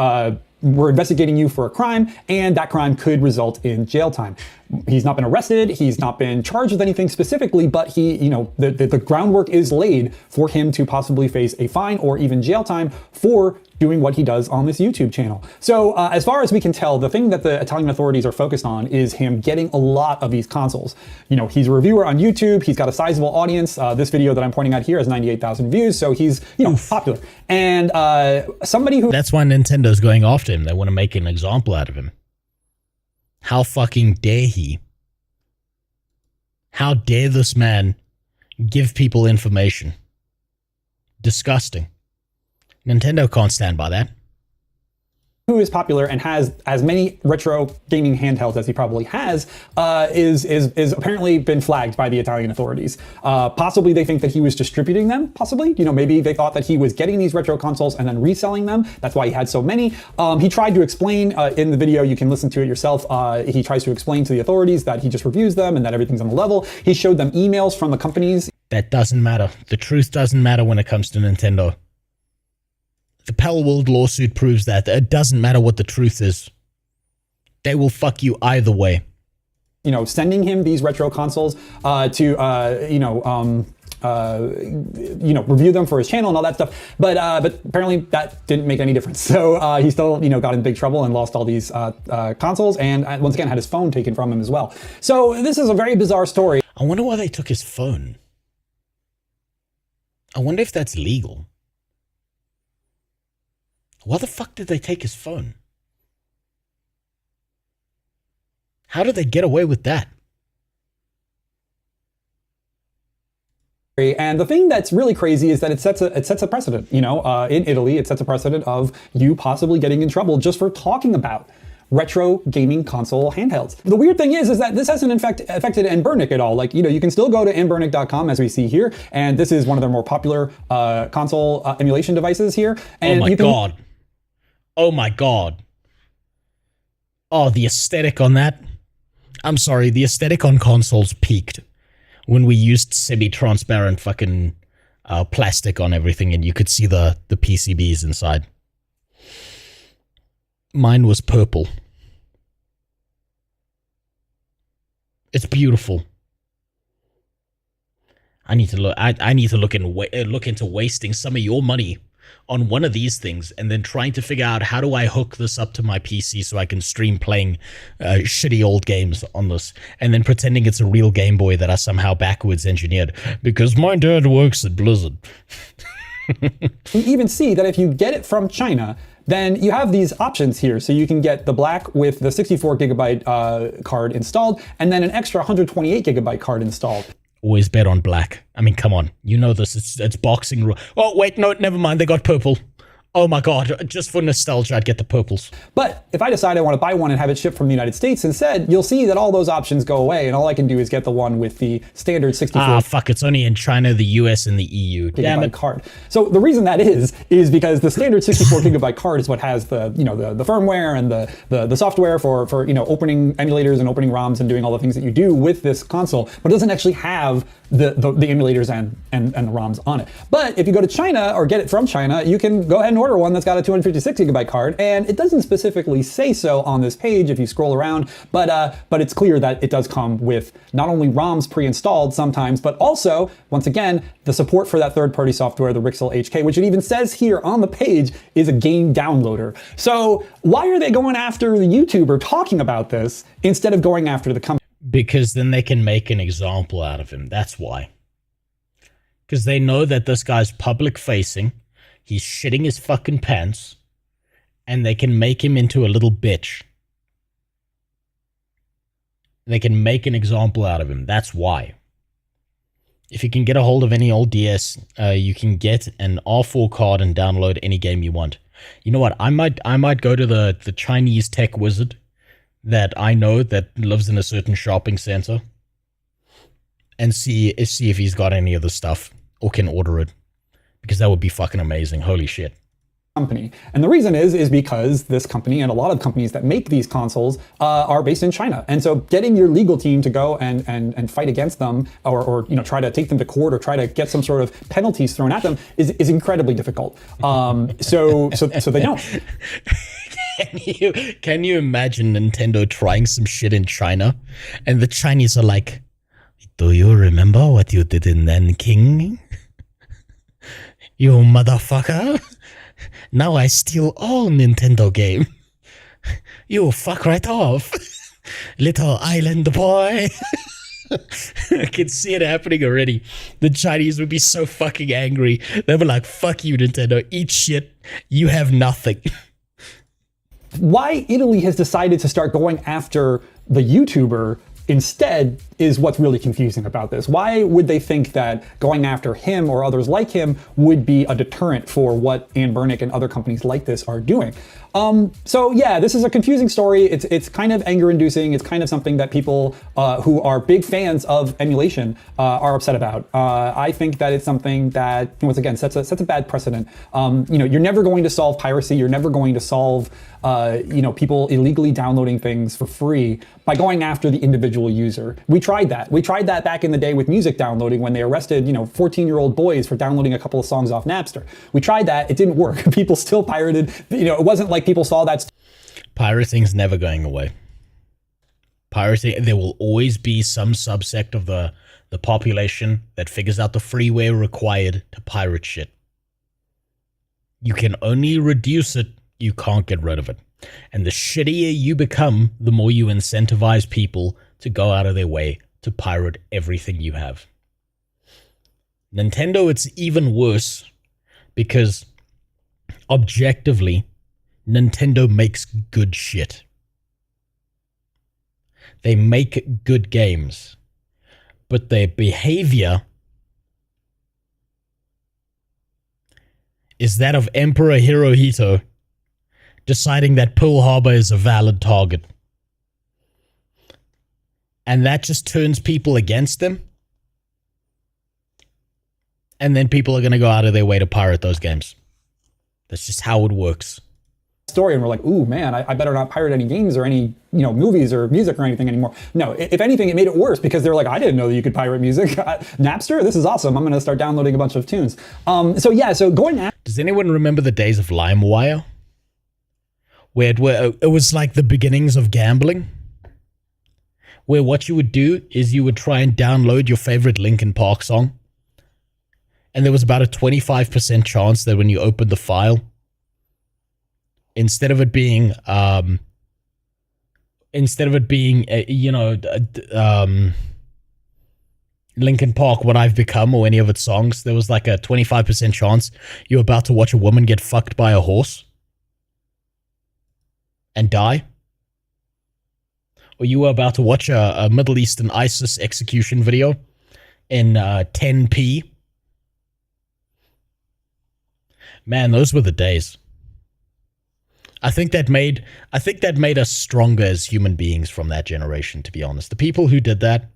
Speaker 6: we're investigating you for a crime, and that crime could result in jail time. He's not been arrested, he's not been charged with anything specifically, but he, the groundwork is laid for him to possibly face a fine or even jail time for doing what he does on this YouTube channel. So as far as we can tell, the thing that the Italian authorities are focused on is him getting a lot of these consoles. He's a reviewer on YouTube, he's got a sizable audience. This video that I'm pointing out here has 98,000 views, so he's, popular. And somebody who...
Speaker 2: That's why Nintendo's going after him. They want to make an example out of him. How fucking dare he? How dare this man give people information? Disgusting. Nintendo can't stand by that.
Speaker 6: Who is popular and has as many retro gaming handhelds as he probably has, is apparently been flagged by the Italian authorities. Possibly they think that he was distributing them, possibly. Maybe they thought that he was getting these retro consoles and then reselling them. That's why he had so many. He tried to explain in the video, you can listen to it yourself, he tries to explain to the authorities that he just reviews them and that everything's on the level. He showed them emails from the companies.
Speaker 2: That doesn't matter. The truth doesn't matter when it comes to Nintendo. The Pal World lawsuit proves that. It doesn't matter what the truth is. They will fuck you either way.
Speaker 6: Sending him these retro consoles to review them for his channel and all that stuff. But apparently that didn't make any difference. So he still, got in big trouble and lost all these consoles, and once again had his phone taken from him as well. So this is a very bizarre story.
Speaker 2: I wonder why they took his phone. I wonder if that's legal. Why the fuck did they take his phone? How did they get away with that?
Speaker 6: And the thing that's really crazy is that it sets a precedent. In Italy, it sets a precedent of you possibly getting in trouble just for talking about retro gaming console handhelds. The weird thing is that this hasn't affected Anbernic at all. Like, you can still go to anbernic.com as we see here, and this is one of their more popular console emulation devices here. And
Speaker 2: God. Oh my God. Oh, the aesthetic on that. I'm sorry, the aesthetic on consoles peaked when we used semi-transparent fucking plastic on everything and you could see the PCBs inside. Mine was purple. It's beautiful. I need to look. I need to look into wasting some of your money on one of these things and then trying to figure out how do I hook this up to my PC so I can stream playing shitty old games on this, and then pretending it's a real Game Boy that I somehow backwards engineered because my dad works at Blizzard.
Speaker 6: You even see that if you get it from China, then you have these options here. So you can get the black with the 64 gigabyte card installed, and then an extra 128 gigabyte card installed.
Speaker 2: Always bet on black. I mean, come on. You know this. It's boxing rule. Oh, wait, no, never mind. They got purple. Oh my God, just for nostalgia, I'd get the purples.
Speaker 6: But if I decide I want to buy one and have it shipped from the United States instead, you'll see that all those options go away, and all I can do is get the one with the standard 64.
Speaker 2: Ah, fuck, it's only in China, the US, and the EU. Damn it.
Speaker 6: Card. So the reason that is because the standard 64 gigabyte card is what has the firmware and the software for opening emulators and opening ROMs and doing all the things that you do with this console, but it doesn't actually have the emulators and the ROMs on it. But if you go to China or get it from China, you can go ahead and order one that's got a 256 gigabyte card, and it doesn't specifically say so on this page if you scroll around, but it's clear that it does come with not only ROMs pre-installed sometimes, but also, once again, the support for that third-party software, the Rixel HK, which it even says here on the page is a game downloader. So why are they going after the YouTuber talking about this instead of going after the company?
Speaker 2: Because then they can make an example out of him. That's why. Because they know that this guy's public-facing, he's shitting his fucking pants, and they can make him into a little bitch. They can make an example out of him. That's why. If you can get a hold of any old DS, you can get an R4 card and download any game you want. You know what? I might go to the Chinese tech wizard that I know that lives in a certain shopping center and see if he's got any of the stuff or can order it, because that would be fucking amazing. Holy shit.
Speaker 6: Company. And the reason is because this company and a lot of companies that make these consoles are based in China. And so getting your legal team to go and fight against them or try to take them to court or try to get some sort of penalties thrown at them is incredibly difficult. So they don't.
Speaker 2: Can you imagine Nintendo trying some shit in China and the Chinese are like, do you remember what you did in Nanking? You motherfucker. Now I steal all Nintendo game. You fuck right off. Little island boy. I can see it happening already. The Chinese would be so fucking angry. They'd be like, fuck you, Nintendo. Eat shit. You have nothing.
Speaker 6: Why Italy has decided to start going after the YouTuber instead is what's really confusing about this. Why would they think that going after him or others like him would be a deterrent for what Anbernic and other companies like this are doing? So yeah, this is a confusing story. It's kind of anger-inducing. It's kind of something that people who are big fans of emulation are upset about. I think that it's something that, once again, sets a bad precedent. You're never going to solve piracy. You're never going to solve people illegally downloading things for free by going after the individual user. We tried that. We tried that back in the day with music downloading when they arrested 14-year-old boys for downloading a couple of songs off Napster. We tried that. It didn't work. People still pirated. It wasn't like people saw that.
Speaker 2: Pirating's never going away. Piracy, there will always be some subsect of the population that figures out the freeway required to pirate shit. You can only reduce it, you can't get rid of it. And the shittier you become, the more you incentivize people to go out of their way to pirate everything you have. Nintendo, it's even worse because objectively, Nintendo makes good shit. They make good games, but their behavior is that of Emperor Hirohito deciding that Pearl Harbor is a valid target. And that just turns people against them. And then people are going to go out of their way to pirate those games. That's just how it works.
Speaker 6: Story, and we're like, ooh, man, I better not pirate any games or any, movies or music or anything anymore. No, if anything, it made it worse because they're like, I didn't know that you could pirate music. Napster, this is awesome. I'm going to start downloading a bunch of tunes. So going at...
Speaker 2: Does anyone remember the days of LimeWire? Where it was like the beginnings of gambling? Where what you would do is you would try and download your favorite Linkin Park song. And there was about a 25% chance that when you opened the file, instead of it being Linkin Park, What I've Become, or any of its songs, there was like a 25% chance you're about to watch a woman get fucked by a horse and die. Or you were about to watch a Middle Eastern ISIS execution video in 10p. Man, those were the days. I think that made us stronger as human beings from that generation, to be honest. The people who did that,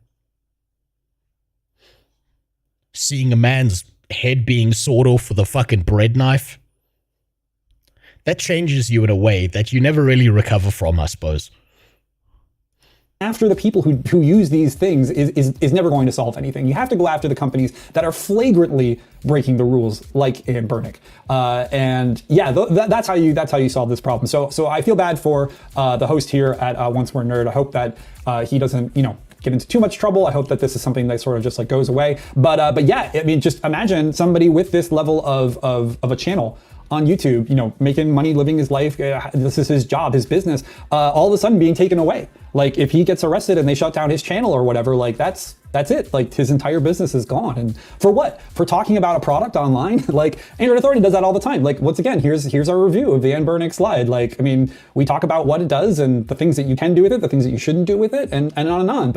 Speaker 2: seeing a man's head being sawed off with a fucking bread knife, that changes you in a way that you never really recover from, I suppose.
Speaker 6: After the people who use these things is never going to solve anything. You have to go after the companies that are flagrantly breaking the rules, like Burnick. That's how you solve this problem. So I feel bad for the host here at Once More Nerd. I hope that he doesn't get into too much trouble. I hope that this is something that sort of just like goes away. But yeah, I mean, just imagine somebody with this level of a channel on YouTube, making money, living his life. This is his job, his business, all of a sudden being taken away. Like if he gets arrested and they shut down his channel or whatever, like that's it. Like his entire business is gone. And for what? For talking about a product online? Like Android Authority does that all the time. Like once again, here's our review of the Burnick slide. Like, I mean, we talk about what it does and the things that you can do with it, the things that you shouldn't do with it, and on and on.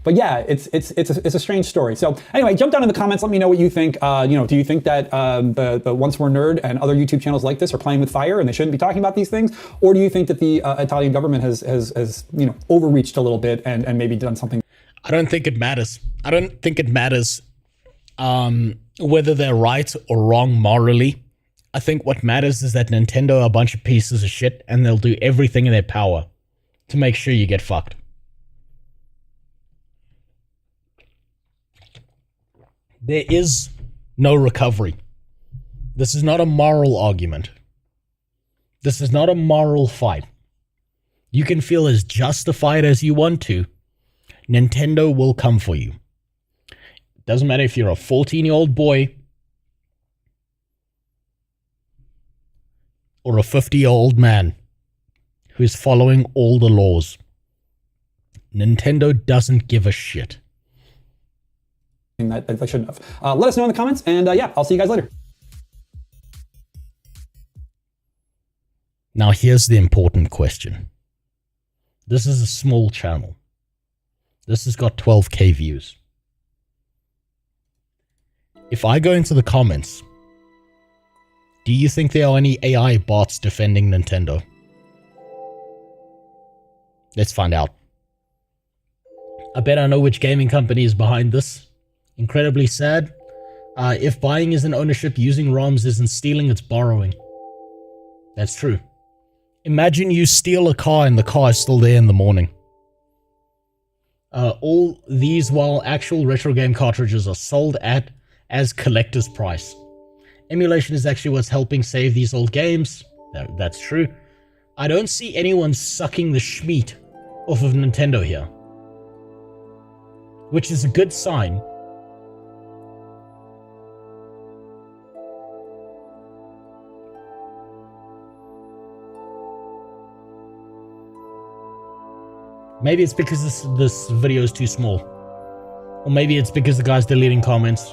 Speaker 6: But yeah, it's a strange story. So anyway, jump down in the comments. Let me know what you think. Do you think that the Once More Nerd and other YouTube channels like this are playing with fire and they shouldn't be talking about these things? Or do you think that the Italian government has overreached a little bit and maybe done something?
Speaker 2: I don't think it matters. I don't think it matters whether they're right or wrong morally. I think what matters is that Nintendo are a bunch of pieces of shit and they'll do everything in their power to make sure you get fucked. There is no recovery. This is not a moral argument. This is not a moral fight. You can feel as justified as you want to. Nintendo will come for you. It doesn't matter if you're a 14-year-old boy or a 50-year-old man who's following all the laws. Nintendo doesn't give a shit.
Speaker 6: That I shouldn't have. Let us know in the comments, and yeah, I'll see you guys later.
Speaker 2: Now here's the important question. This is a small channel. This has got 12k views. If I go into the comments, do you think there are any AI bots defending Nintendo? Let's find out. I bet I know which gaming company is behind this. Incredibly sad. If buying isn't ownership, using ROMs isn't stealing, it's borrowing. That's true. Imagine you steal a car and the car is still there in the morning. All these while actual retro game cartridges are sold at as collector's price. Emulation is actually what's helping save these old games. That's true. I don't see anyone sucking the schmeat off of Nintendo here, which is a good sign. Maybe it's because this video is too small. Or maybe it's because the guy's deleting comments.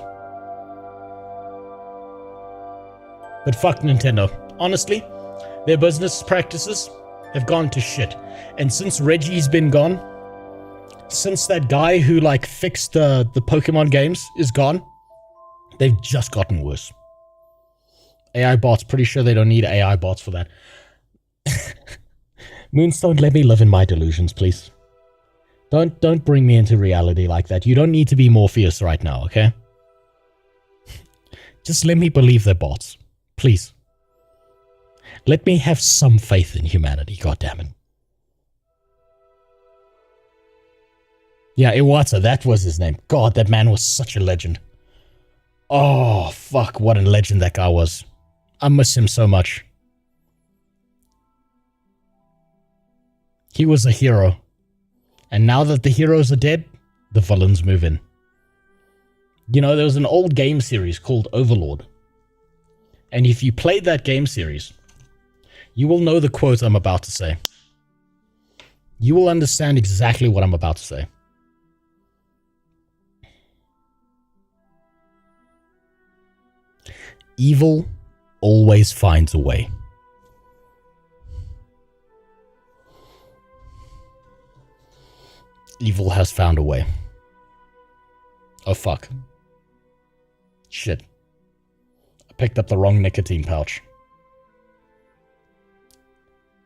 Speaker 2: But fuck Nintendo. Honestly, their business practices have gone to shit. And since Reggie's been gone, since that guy who like fixed the Pokemon games is gone, they've just gotten worse. AI bots, pretty sure they don't need AI bots for that. Moonstone, let me live in my delusions, please. Don't bring me into reality like that. You don't need to be Morpheus right now, okay? Just let me believe they're bots. Please. Let me have some faith in humanity, goddammit. Yeah, Iwata, that was his name. God, that man was such a legend. Oh, fuck, what a legend that guy was. I miss him so much. He was a hero. And now that the heroes are dead, the villains move in. You know, there was an old game series called Overlord. And if you played that game series, you will know the quote I'm about to say. You will understand exactly what I'm about to say. Evil always finds a way. Evil has found a way. Oh fuck. Shit. I picked up the wrong nicotine pouch.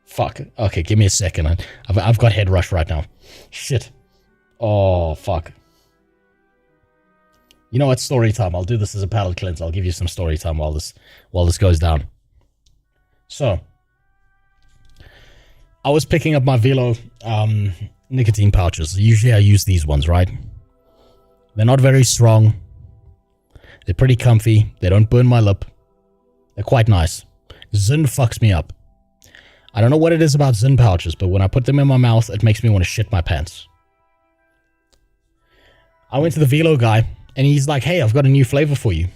Speaker 2: Fuck. Okay, give me a second. I've got head rush right now. Shit. Oh fuck. You know what? Story time. I'll do this as a palate cleanse. I'll give you some story time while this goes down. So, I was picking up my Velo nicotine pouches. Usually I use these ones, right? They're not very strong. They're pretty comfy. They don't burn my lip. They're quite nice. Zyn fucks me up. I don't know what it is about Zyn pouches, but when I put them in my mouth, it makes me want to shit my pants. I went to the Velo guy, and he's like, hey, I've got a new flavor for you.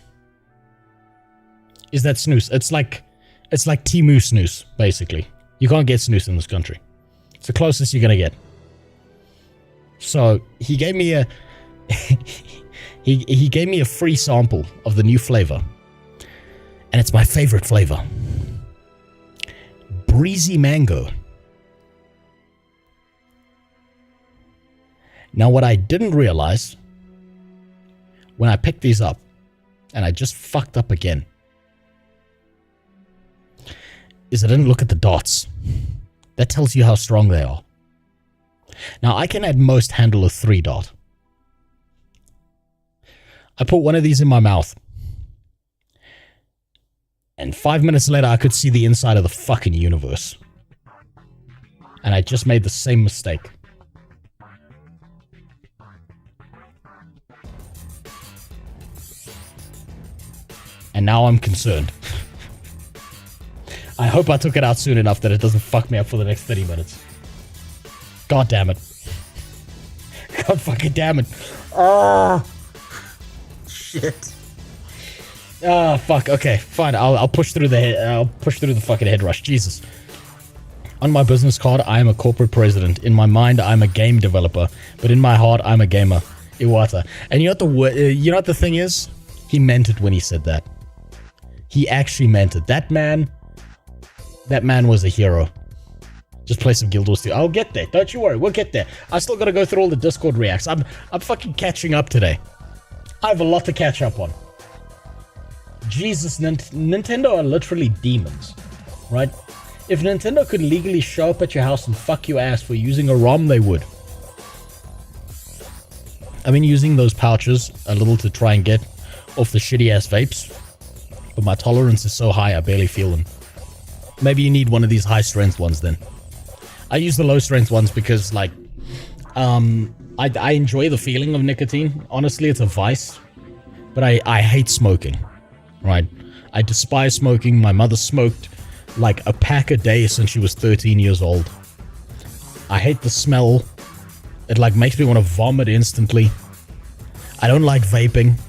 Speaker 2: Is that snus? It's like Temu snus, basically. You can't get snus in this country. It's the closest you're gonna get. So he gave me a he gave me a free sample of the new flavor, and it's my favorite flavor. Breezy mango. Now, what I didn't realize when I picked these up, and I just fucked up again, is I didn't look at the dots. That tells you how strong they are. Now, I can at most handle a 3 dot. I put one of these in my mouth. And 5 minutes later, I could see the inside of the fucking universe. And I just made the same mistake. And now I'm concerned. I hope I took it out soon enough that it doesn't fuck me up for the next 30 minutes. God damn it. God fucking damn it. Oh. Shit. Ah, fuck. Okay, fine. I'll push through I'll push through the fucking head rush. Jesus. On my business card, I am a corporate president. In my mind, I'm a game developer. But in my heart, I'm a gamer. Iwata. And you know what the thing is? He meant it when he said that. He actually meant it. That man was a hero. Just play some Guild Wars 2. I'll get there. Don't you worry. We'll get there. I still gotta go through all the Discord reacts. I'm fucking catching up today. I have a lot to catch up on. Jesus, Nintendo are literally demons, right? If Nintendo could legally show up at your house and fuck your ass for using a ROM, they would. I've been using those pouches a little to try and get off the shitty ass vapes, but my tolerance is so high I barely feel them. Maybe you need one of these high strength ones then. I use the low strength ones because, like, I enjoy the feeling of nicotine. Honestly, it's a vice. But I hate smoking, right? I despise smoking. My mother smoked like a pack a day since she was 13 years old. I hate the smell. It like makes me want to vomit instantly. I don't like vaping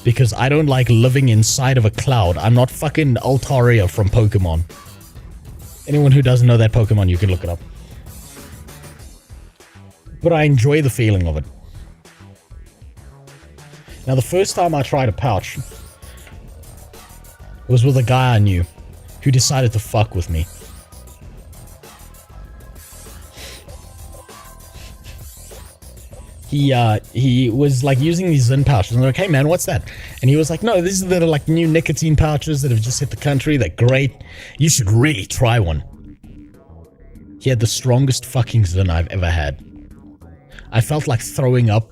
Speaker 2: because I don't like living inside of a cloud. I'm not fucking Altaria from Pokemon. Anyone who doesn't know that Pokemon, you can look it up. But I enjoy the feeling of it. Now, the first time I tried a pouch was with a guy I knew who decided to fuck with me. He was like using these Zen pouches. And I'm like, hey man, what's that? And he was like, no, these are the like new nicotine pouches that have just hit the country. They're great. You should really try one. He had the strongest fucking Zen I've ever had. I felt like throwing up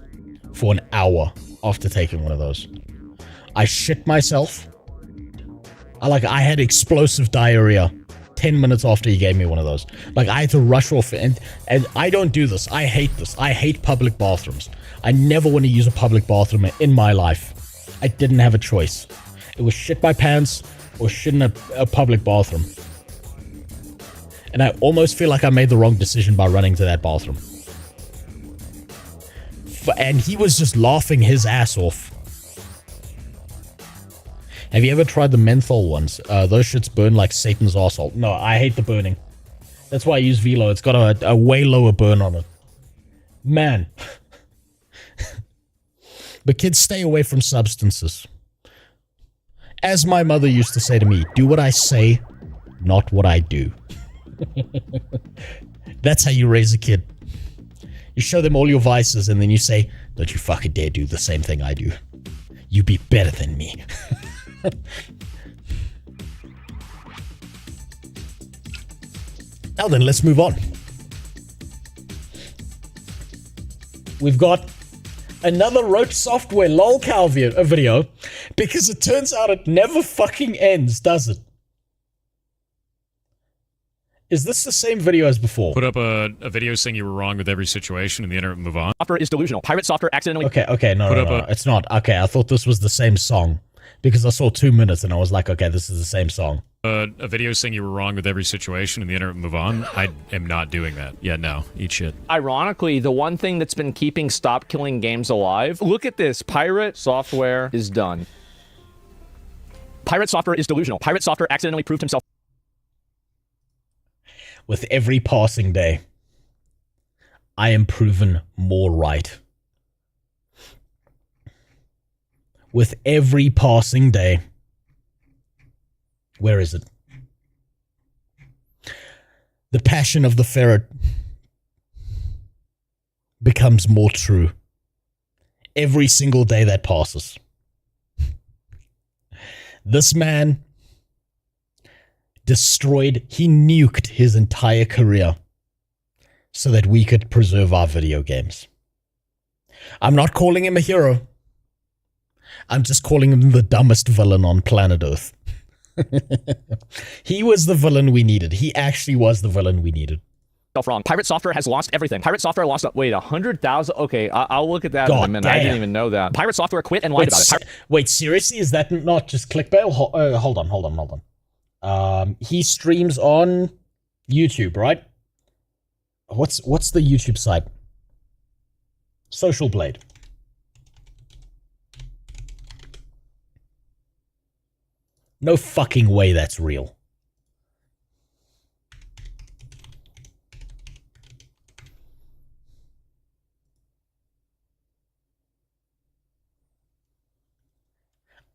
Speaker 2: for an hour after taking one of those. I shit myself. I had explosive diarrhea 10 minutes after he gave me one of those. Like, I had to rush off, and I don't do this. I hate this. I hate public bathrooms. I never want to use a public bathroom in my life. I didn't have a choice. It was shit my pants or shit in a public bathroom. And I almost feel like I made the wrong decision by running to that bathroom. And he was just laughing his ass off. Have you ever tried the menthol ones? Those shits burn like Satan's arsehole. No, I hate the burning. That's why I use Velo. It's got a way lower burn on it. Man. But kids, stay away from substances. As my mother used to say to me, do what I say, not what I do. That's how you raise a kid. You show them all your vices and then you say, don't you fucking dare do the same thing I do. You be better than me. Now then, let's move on. We've got another Roach Software lolcow video, because it turns out it never fucking ends, does it? Is this the same video as before?
Speaker 18: Put up a video saying you were wrong with every situation and the internet move on.
Speaker 11: Software is delusional. Pirate software accidentally...
Speaker 2: Okay, no, it's not. Okay, I thought this was the same song. Because I saw 2 minutes and I was like, okay, this is the same song.
Speaker 18: A video saying you were wrong with every situation and the internet move on. I am not doing that. Yeah, no. Eat shit.
Speaker 19: Ironically, the one thing that's been keeping Stop Killing Games alive, look at this. Pirate software is done.
Speaker 11: Pirate software is delusional. Pirate software accidentally proved himself...
Speaker 2: With every passing day, I am proven more right. With every passing day. Where is it? The passion of the ferret becomes more true. Every single day that passes. This man destroyed, he nuked his entire career so that we could preserve our video games. I'm not calling him a hero. I'm just calling him the dumbest villain on planet Earth. He was the villain we needed. He actually was the villain we needed.
Speaker 11: Wrong. Pirate software has lost everything. Pirate software lost... Wait, 100,000? Okay, I'll look at that in a minute. I didn't even know that. Pirate software quit and lied about it.
Speaker 2: Wait, seriously? Is that not just clickbait? Hold on. He streams on YouTube, right? What's the YouTube site? Social Blade. No fucking way that's real.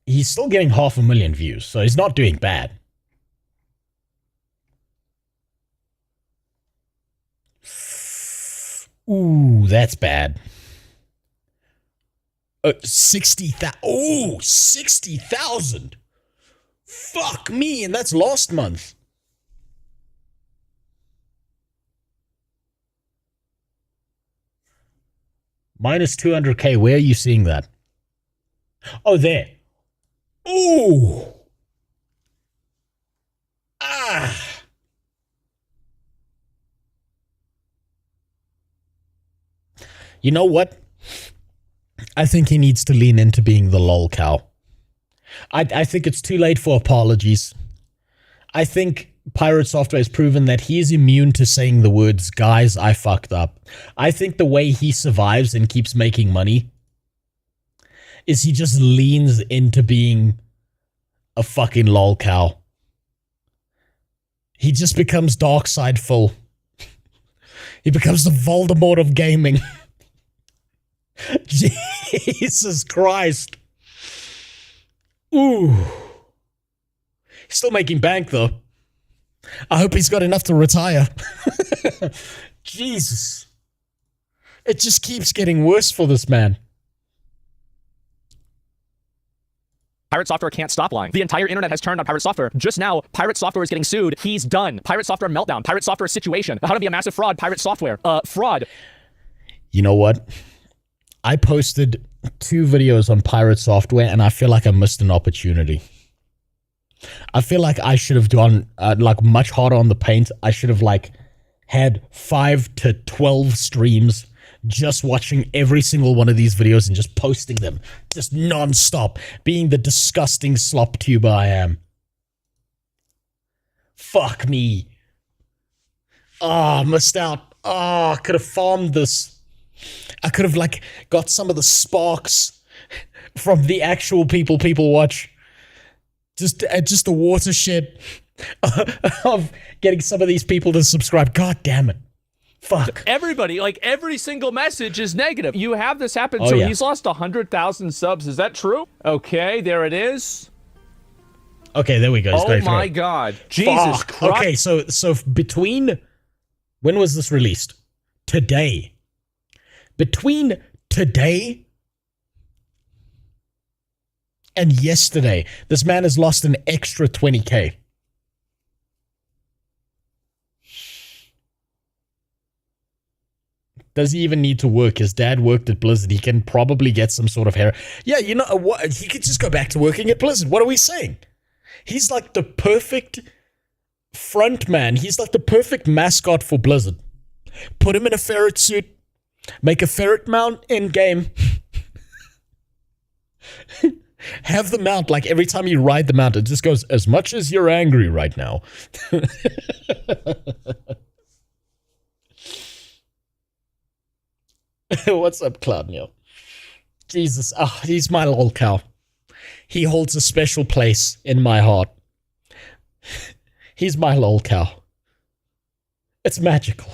Speaker 2: He's still getting 500,000 views, so he's not doing bad. Ooh, that's bad. 60,000. Oh, 60,000. Fuck me, and that's last month. Minus 200k. Where are you seeing that? Oh, there. Ooh. Ah. You know what? I think he needs to lean into being the lol cow. I think it's too late for apologies. I think
Speaker 20: Pirate Software has proven that he is immune to saying the words, guys, I fucked up. I think the way he survives and keeps making money is he just leans into being a fucking lol cow. He just becomes dark side full. He becomes the Voldemort of gaming. Jesus Christ. Ooh. He's still making bank, though. I hope he's got enough to retire. Jesus. It just keeps getting worse for this man.
Speaker 11: Pirate Software can't stop lying. The entire internet has turned on Pirate Software. Just now, Pirate Software is getting sued. He's done. Pirate Software meltdown. Pirate Software situation. How to be a massive fraud. Pirate Software. Fraud.
Speaker 20: You know what? I posted 2 videos on Pirate Software, and I feel like I missed an opportunity. I feel like I should have gone like much harder on the paint. I should have like had 5 to 12 streams just watching every single one of these videos and just posting them just non-stop, being the disgusting slop tuber I am. Fuck me. Missed out. I could have farmed this. I could have like got some of the sparks from the actual people watch. Just a watershed of getting some of these people to subscribe. God damn it. Fuck.
Speaker 11: Everybody, like every single message is negative. You have this happen, so he's lost 100,000 subs. Is that true? Okay, there it is.
Speaker 20: Okay, there we go.
Speaker 11: Oh my God. Jesus Christ.
Speaker 20: Okay, so between, when was this released? Today. Between today and yesterday, this man has lost an extra 20K. Does he even need to work? His dad worked at Blizzard. He can probably get some sort of hair. Yeah, you know what? He could just go back to working at Blizzard. What are we saying? He's like the perfect front man. He's like the perfect mascot for Blizzard. Put him in a ferret suit. Make a ferret mount in game. Have the mount, like every time you ride the mount, it just goes, as much as you're angry right now. What's up, Claudio? Jesus, he's my little cow. He holds a special place in my heart. He's my little cow. It's magical.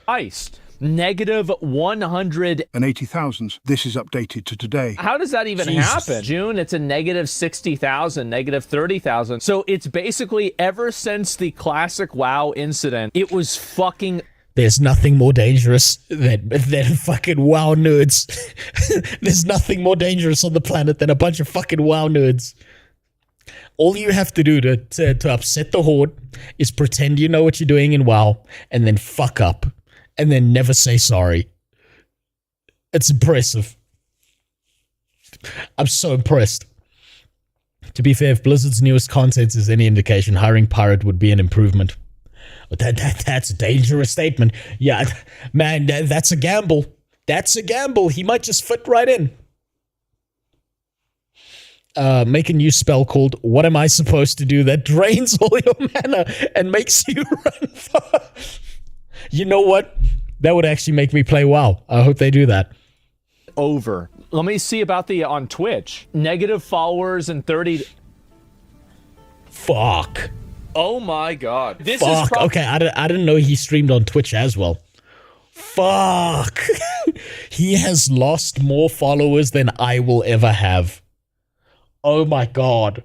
Speaker 11: Iced. Negative 180,000.
Speaker 21: This is updated to today.
Speaker 11: How does that even happen? June, it's a negative 60,000, negative 30,000. So it's basically ever since the classic WoW incident, it was fucking...
Speaker 20: There's nothing more dangerous than fucking WoW nerds. There's nothing more dangerous on the planet than a bunch of fucking WoW nerds. All you have to do to upset the Horde is pretend you know what you're doing in WoW and then fuck up. And then never say sorry. It's impressive. I'm so impressed. To be fair, if Blizzard's newest content is any indication, hiring Pirate would be an improvement. But that's a dangerous statement. Yeah, man, that's a gamble. That's a gamble. He might just fit right in. Make a new spell called What Am I Supposed to Do that drains all your mana and makes you run far. You know what? That would actually make me play WoW. I hope they do that.
Speaker 11: Over. Let me see about the on Twitch. Negative followers and 30...
Speaker 20: Fuck.
Speaker 11: Oh my God. This
Speaker 20: Fuck.
Speaker 11: is
Speaker 20: okay, I didn't know he streamed on Twitch as well. Fuck. He has lost more followers than I will ever have. Oh my God.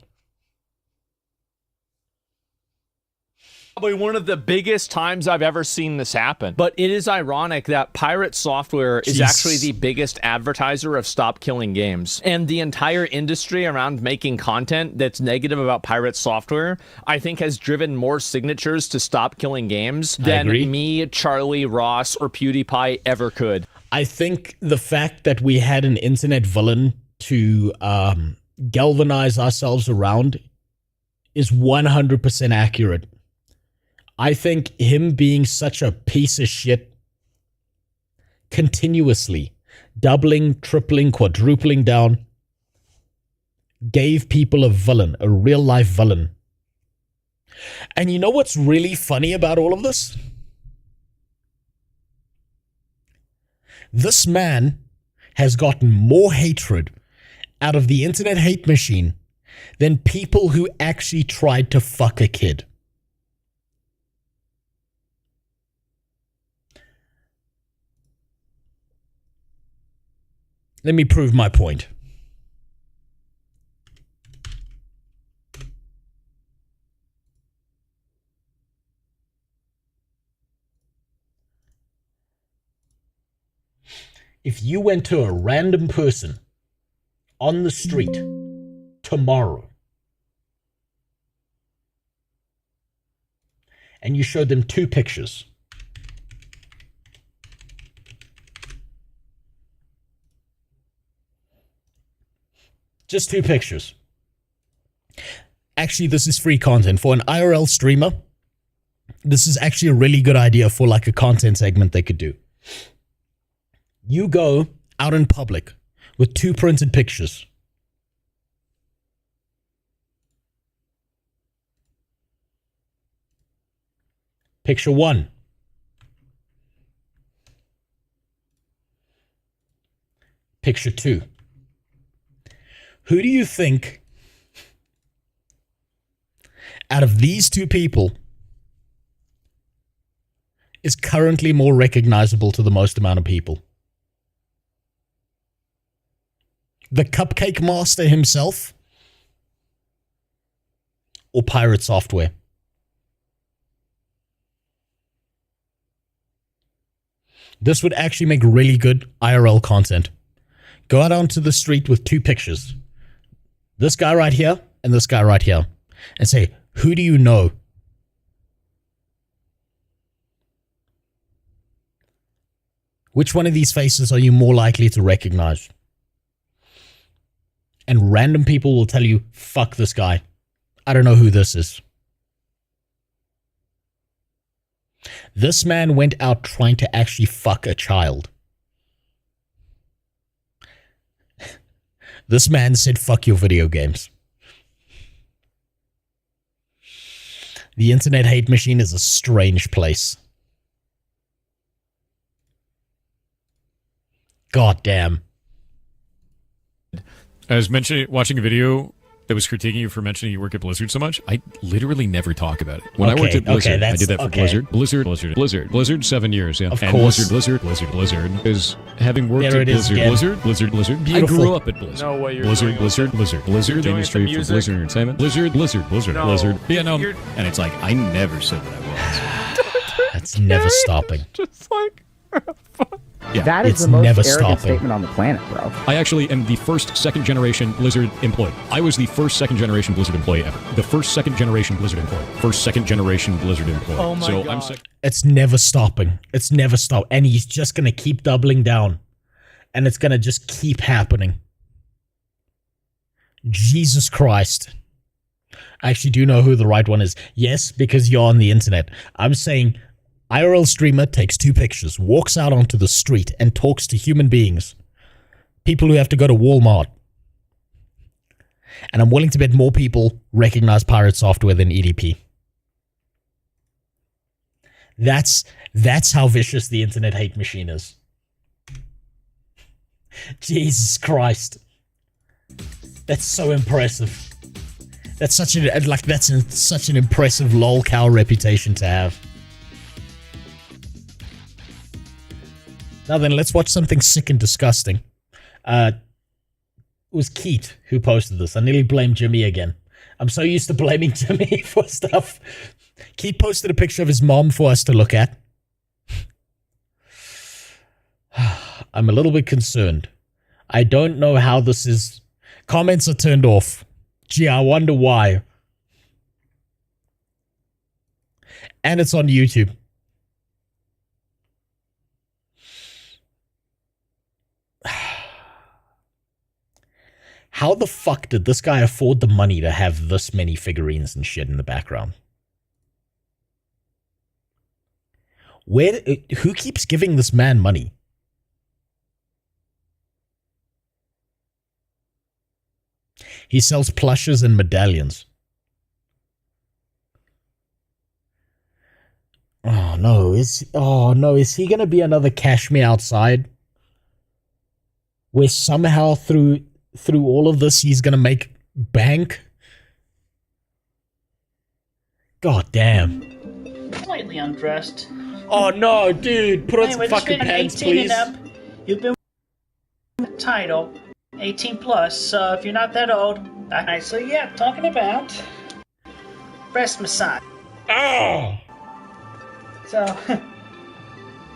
Speaker 11: Probably one of the biggest times I've ever seen this happen. But it is ironic that Pirate Software is actually the biggest advertiser of Stop Killing Games. And the entire industry around making content that's negative about Pirate Software, I think has driven more signatures to Stop Killing Games than me, Charlie, Ross, or PewDiePie ever could.
Speaker 20: I think the fact that we had an internet villain to galvanize ourselves around is 100% accurate. I think him being such a piece of shit, continuously doubling, tripling, quadrupling down, gave people a villain, a real life villain. And you know what's really funny about all of this? This man has gotten more hatred out of the internet hate machine than people who actually tried to fuck a kid. Let me prove my point. If you went to a random person on the street tomorrow and you showed them two pictures, just two pictures. Actually, this is free content. For an IRL streamer, this is actually a really good idea for like a content segment they could do. You go out in public with two printed pictures. Picture one. Picture two. Who do you think out of these two people is currently more recognizable to the most amount of people? The Cupcake Master himself or Pirate Software? This would actually make really good IRL content. Go out onto the street with two pictures. This guy right here and this guy right here. And say, who do you know? Which one of these faces are you more likely to recognize? And random people will tell you, fuck this guy. I don't know who this is. This man went out trying to actually fuck a child. This man said, fuck your video games. The internet hate machine is a strange place. God damn.
Speaker 18: I was watching a video that was critiquing you for mentioning you work at Blizzard so much. I literally never talk about it. When I worked at Blizzard, I did that for Blizzard 7 years, yeah.
Speaker 20: Of course.
Speaker 18: Blizzard. Because having worked at Blizzard. I grew up at Blizzard.
Speaker 11: No way you're
Speaker 18: Blizzard,
Speaker 11: doing
Speaker 18: the
Speaker 11: doing
Speaker 18: industry
Speaker 11: the
Speaker 18: for Blizzard Entertainment. Blizzard. Yeah, no,
Speaker 11: You're-
Speaker 18: and it's like, I never said that I was.
Speaker 20: That's never stopping.
Speaker 11: Just like,
Speaker 18: Yeah,
Speaker 1: That is
Speaker 20: it's
Speaker 1: the most
Speaker 20: never
Speaker 1: arrogant
Speaker 20: stopping.
Speaker 1: statement on the planet, bro.
Speaker 18: I actually am the first second-generation Blizzard employee. I was the first second-generation Blizzard employee ever. The first second-generation Blizzard employee. First second-generation Blizzard employee.
Speaker 11: Oh my
Speaker 18: so
Speaker 11: God.
Speaker 18: I'm sick.
Speaker 20: It's never stopping. It's never stop. And he's just going to keep doubling down. And it's going to just keep happening. Jesus Christ. I actually do know who the right one is. Yes, because you're on the internet. I'm saying IRL streamer takes two pictures, walks out onto the street and talks to human beings. People who have to go to Walmart. And I'm willing to bet more people recognize Pirate Software than EDP. That's how vicious the internet hate machine is. Jesus Christ. That's so impressive. That's such an impressive lol cow reputation to have. Now then, let's watch something sick and disgusting. It was Keat who posted this. I nearly blamed Jimmy again. I'm so used to blaming Jimmy for stuff. Keat posted a picture of his mom for us to look at. I'm a little bit concerned. I don't know how this is. Comments are turned off. Gee, I wonder why. And it's on YouTube. How the fuck did this guy afford the money to have this many figurines and shit in the background? Who keeps giving this man money? He sells plushes and medallions. Oh no, is he gonna be another Cash Me Outside? Where somehow through all of this he's gonna make bank? God damn.
Speaker 3: Slightly undressed.
Speaker 2: Oh no, dude! Put on
Speaker 3: Anyway,
Speaker 2: some
Speaker 3: just
Speaker 2: fucking
Speaker 3: been
Speaker 2: pants,
Speaker 3: 18
Speaker 2: please.
Speaker 3: and up. You've been title 18 plus. So if you're not that old, so yeah, talking about breast massage.
Speaker 2: Oh.
Speaker 3: So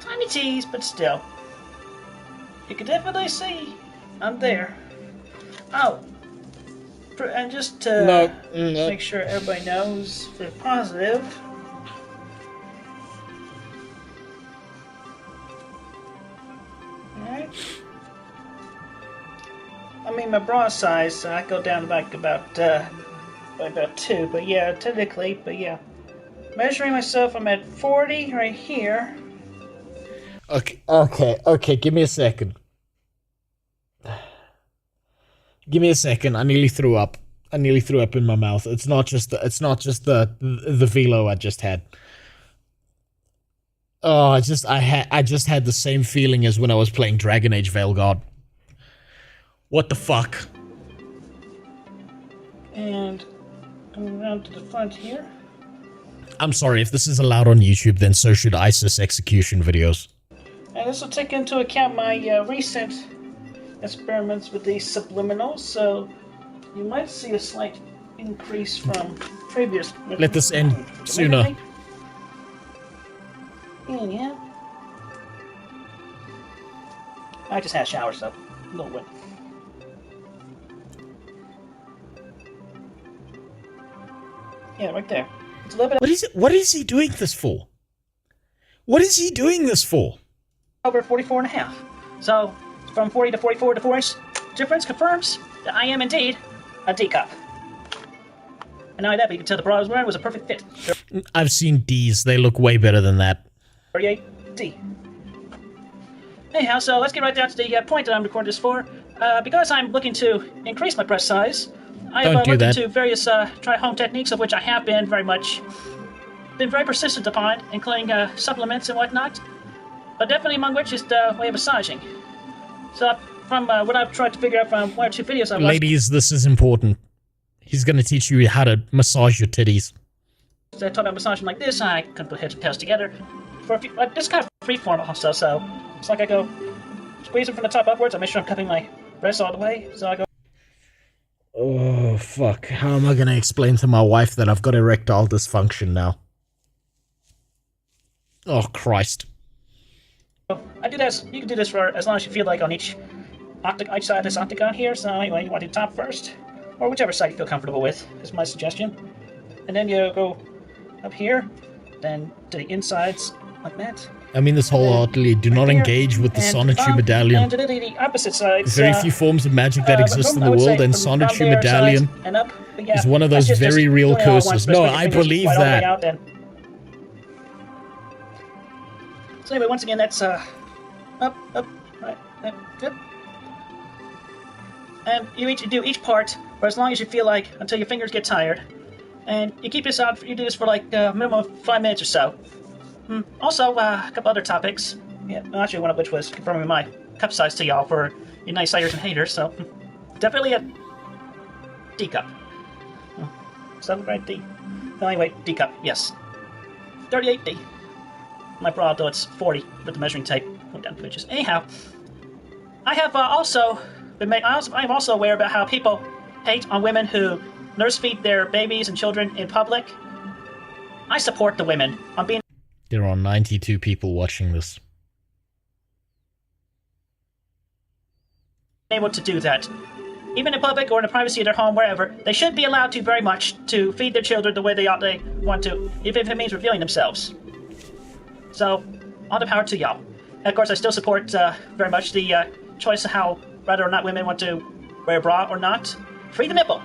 Speaker 3: tiny tease, but still, you can definitely see I'm there. Oh, and just to make sure everybody knows for positive. Alright. I mean, my bra size, I go down like about 2, but yeah, technically, but yeah. Measuring myself, I'm at 40 right here.
Speaker 20: Okay, give me a second. Give me a second. I nearly threw up. I nearly threw up in my mouth. It's not just the velo I just had. Oh, I just had the same feeling as when I was playing Dragon Age Veilguard. What the fuck?
Speaker 3: And coming around to the front here.
Speaker 20: I'm sorry, if this is allowed on YouTube, then so should ISIS execution videos.
Speaker 3: And this will take into account my recent experiments with the subliminals, so you might see a slight increase from previous.
Speaker 20: Let this end sooner.
Speaker 3: Yeah. I just had a shower, so a little wet. Yeah, right there. It's a little bit.
Speaker 20: What is he doing this for? What is he doing this for?
Speaker 3: Over 44 and a half. So, from 40 to 44 to 4 inch difference confirms that I am indeed a D cup. And not only that, but you can tell the bra I was wearing was a perfect fit.
Speaker 20: I've seen Ds. They look way better than that.
Speaker 3: 38D. Anyhow, so let's get right down to the point that I'm recording this for. Because I'm looking to increase my breast size, I have looked into various try-home techniques, of which I have been very persistent upon, including supplements and whatnot. But definitely among which is the way of massaging. So from what I've tried to figure out from 1 or 2 videos I've watched.
Speaker 20: Ladies, this is important. He's going to teach you how to massage your titties.
Speaker 3: So I taught about massaging like this, I can put heads and tails together. For a few, this kind of freeform also, so it's like I go squeeze it from the top upwards, I make sure I'm cupping my breasts all the way, so I go.
Speaker 20: Oh, fuck. How am I going to explain to my wife that I've got erectile dysfunction now? Oh, Christ.
Speaker 3: I do this, you can do this for as long as you feel like on each side of this octagon here, so anyway, you want to do top first, or whichever side you feel comfortable with, is my suggestion. And then you go up here, then to the insides, like that.
Speaker 20: I mean this wholeheartedly. Do not engage with the Sonotube Medallion.
Speaker 3: And to the opposite side.
Speaker 20: There's very few forms of magic that exist in the world, and Sonotube Medallion is one of those very real curses. No, I believe that.
Speaker 3: So anyway, once again, that's up, right, good. And you do each part for as long as you feel like, until your fingers get tired. And you keep this out, you do this for like a minimum of 5 minutes or so. Also, a couple other topics. Yeah, actually one of which was confirming my cup size to y'all for you nice haters and haters, so definitely a D cup. Right, D. Anyway, D cup, yes. 38D. My bra, though it's 40 with the measuring tape, went down 2 inches. Anyhow, I have also been I'm also aware about how people hate on women who nurse feed their babies and children in public. I support the women on being.
Speaker 20: There are 92 people watching this.
Speaker 3: Able to do that. Even in public or in the privacy of their home, wherever, they should be allowed to very much to feed their children the way they want to, even if it means revealing themselves. So, all the power to y'all. And of course, I still support very much the choice of how whether or not women want to wear a bra or not. Free the nipple.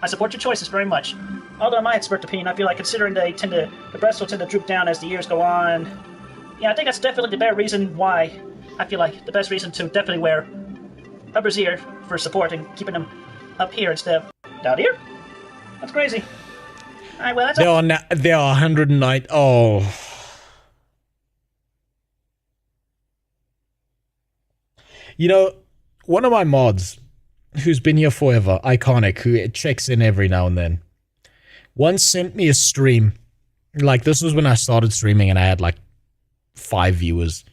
Speaker 3: I support your choices very much. Although, in my expert opinion, I feel like considering the breasts will tend to droop down as the years go on. Yeah, I think that's definitely the better reason why. I feel like the best reason to definitely wear a brassiere for supporting, keeping them up here instead of down here. That's crazy. All right, well, that's
Speaker 20: there are 109. Oh. You know, one of my mods, who's been here forever, Iconic, who checks in every now and then, once sent me a stream. Like, this was when I started streaming and I had like 5 viewers.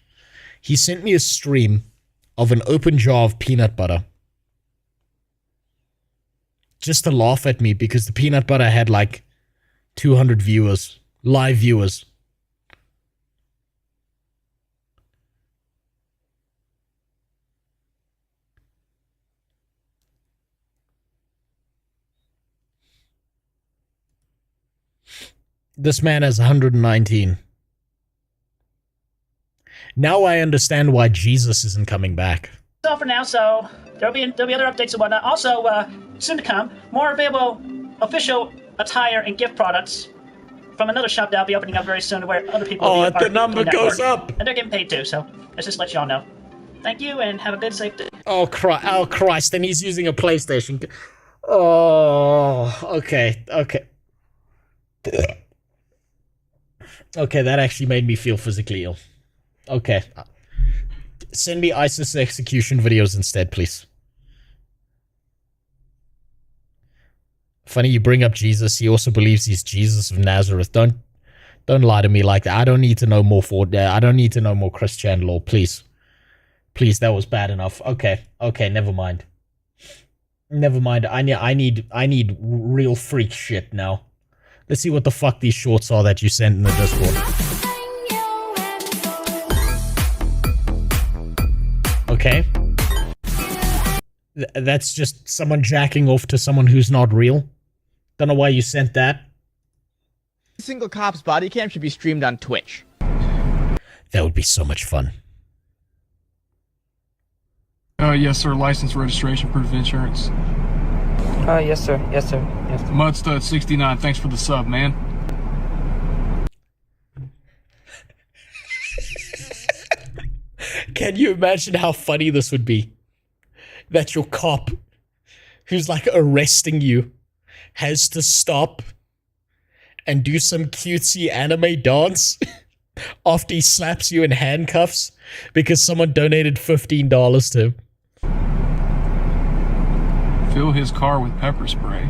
Speaker 20: He sent me a stream of an open jar of peanut butter. Just to laugh at me because the peanut butter had like 200 viewers, live viewers. This man has 119. Now I understand why Jesus isn't coming back.
Speaker 3: That's all for now, so there'll be other updates and whatnot. Also, soon to come, more available official attire and gift products from another shop that'll be opening up very soon where other people
Speaker 20: Oh, the number goes up!
Speaker 3: And they're getting paid too, so let's just let y'all know. Thank you, and have a good, safe day.
Speaker 20: Oh, Christ, and he's using a PlayStation. Oh, okay. Okay, that actually made me feel physically ill. Okay. Send me ISIS execution videos instead, please. Funny you bring up Jesus. He also believes he's Jesus of Nazareth. Don't lie to me like that. I don't need to know more I don't need to know more Christian law, please. Please, that was bad enough. Okay, never mind. Never mind. I need real freak shit now. Let's see what the fuck these shorts are that you sent in the Discord. Okay. That's just someone jacking off to someone who's not real. Don't know why you sent that.
Speaker 12: Single cop's body cam should be streamed on Twitch.
Speaker 20: That would be so much fun.
Speaker 21: Yes, sir. License, registration, proof of insurance.
Speaker 22: Yes, sir. Yes, sir. Yes, sir.
Speaker 21: Mudstud69, thanks for the sub, man.
Speaker 20: Can you imagine how funny this would be? That your cop, who's like arresting you, has to stop and do some cutesy anime dance after he slaps you in handcuffs because someone donated $15 to him.
Speaker 21: Fill his car with pepper spray.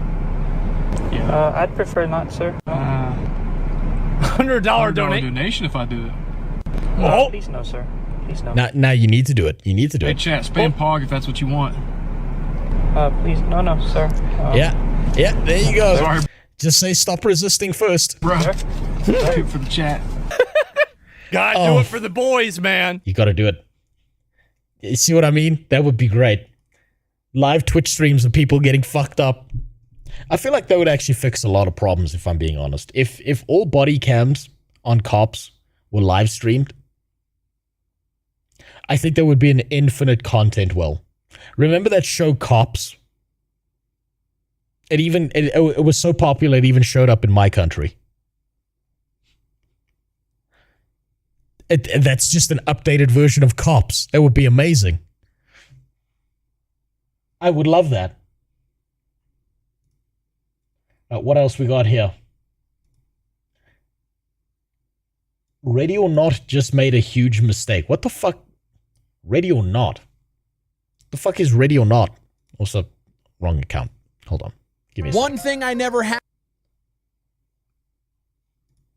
Speaker 22: Yeah. I'd prefer not, sir.
Speaker 21: $100 donation if I do it.
Speaker 22: No, please no, sir. Please no.
Speaker 20: Now you need to do it. You need to do
Speaker 21: Hey,
Speaker 20: it.
Speaker 21: chat, spam Pog if that's what you want.
Speaker 22: Please, no, sir.
Speaker 20: Yeah, there you go.
Speaker 21: Sorry.
Speaker 20: Just say stop resisting first.
Speaker 21: Bro. Do it for the chat.
Speaker 11: God, do it for the boys, man.
Speaker 20: You gotta do it. You see what I mean? That would be great. Live Twitch streams of people getting fucked up. I feel like that would actually fix a lot of problems, if I'm being honest. If all body cams on cops were live streamed, I think there would be an infinite content well. Remember that show Cops? It was so popular it even showed up in my country. That's just an updated version of Cops. That would be amazing. I would love that. What else we got here? Ready or Not just made a huge mistake. What the fuck? Ready or Not? The fuck is Ready or Not? Also, wrong account. Hold on. Give me a
Speaker 23: One thing I never had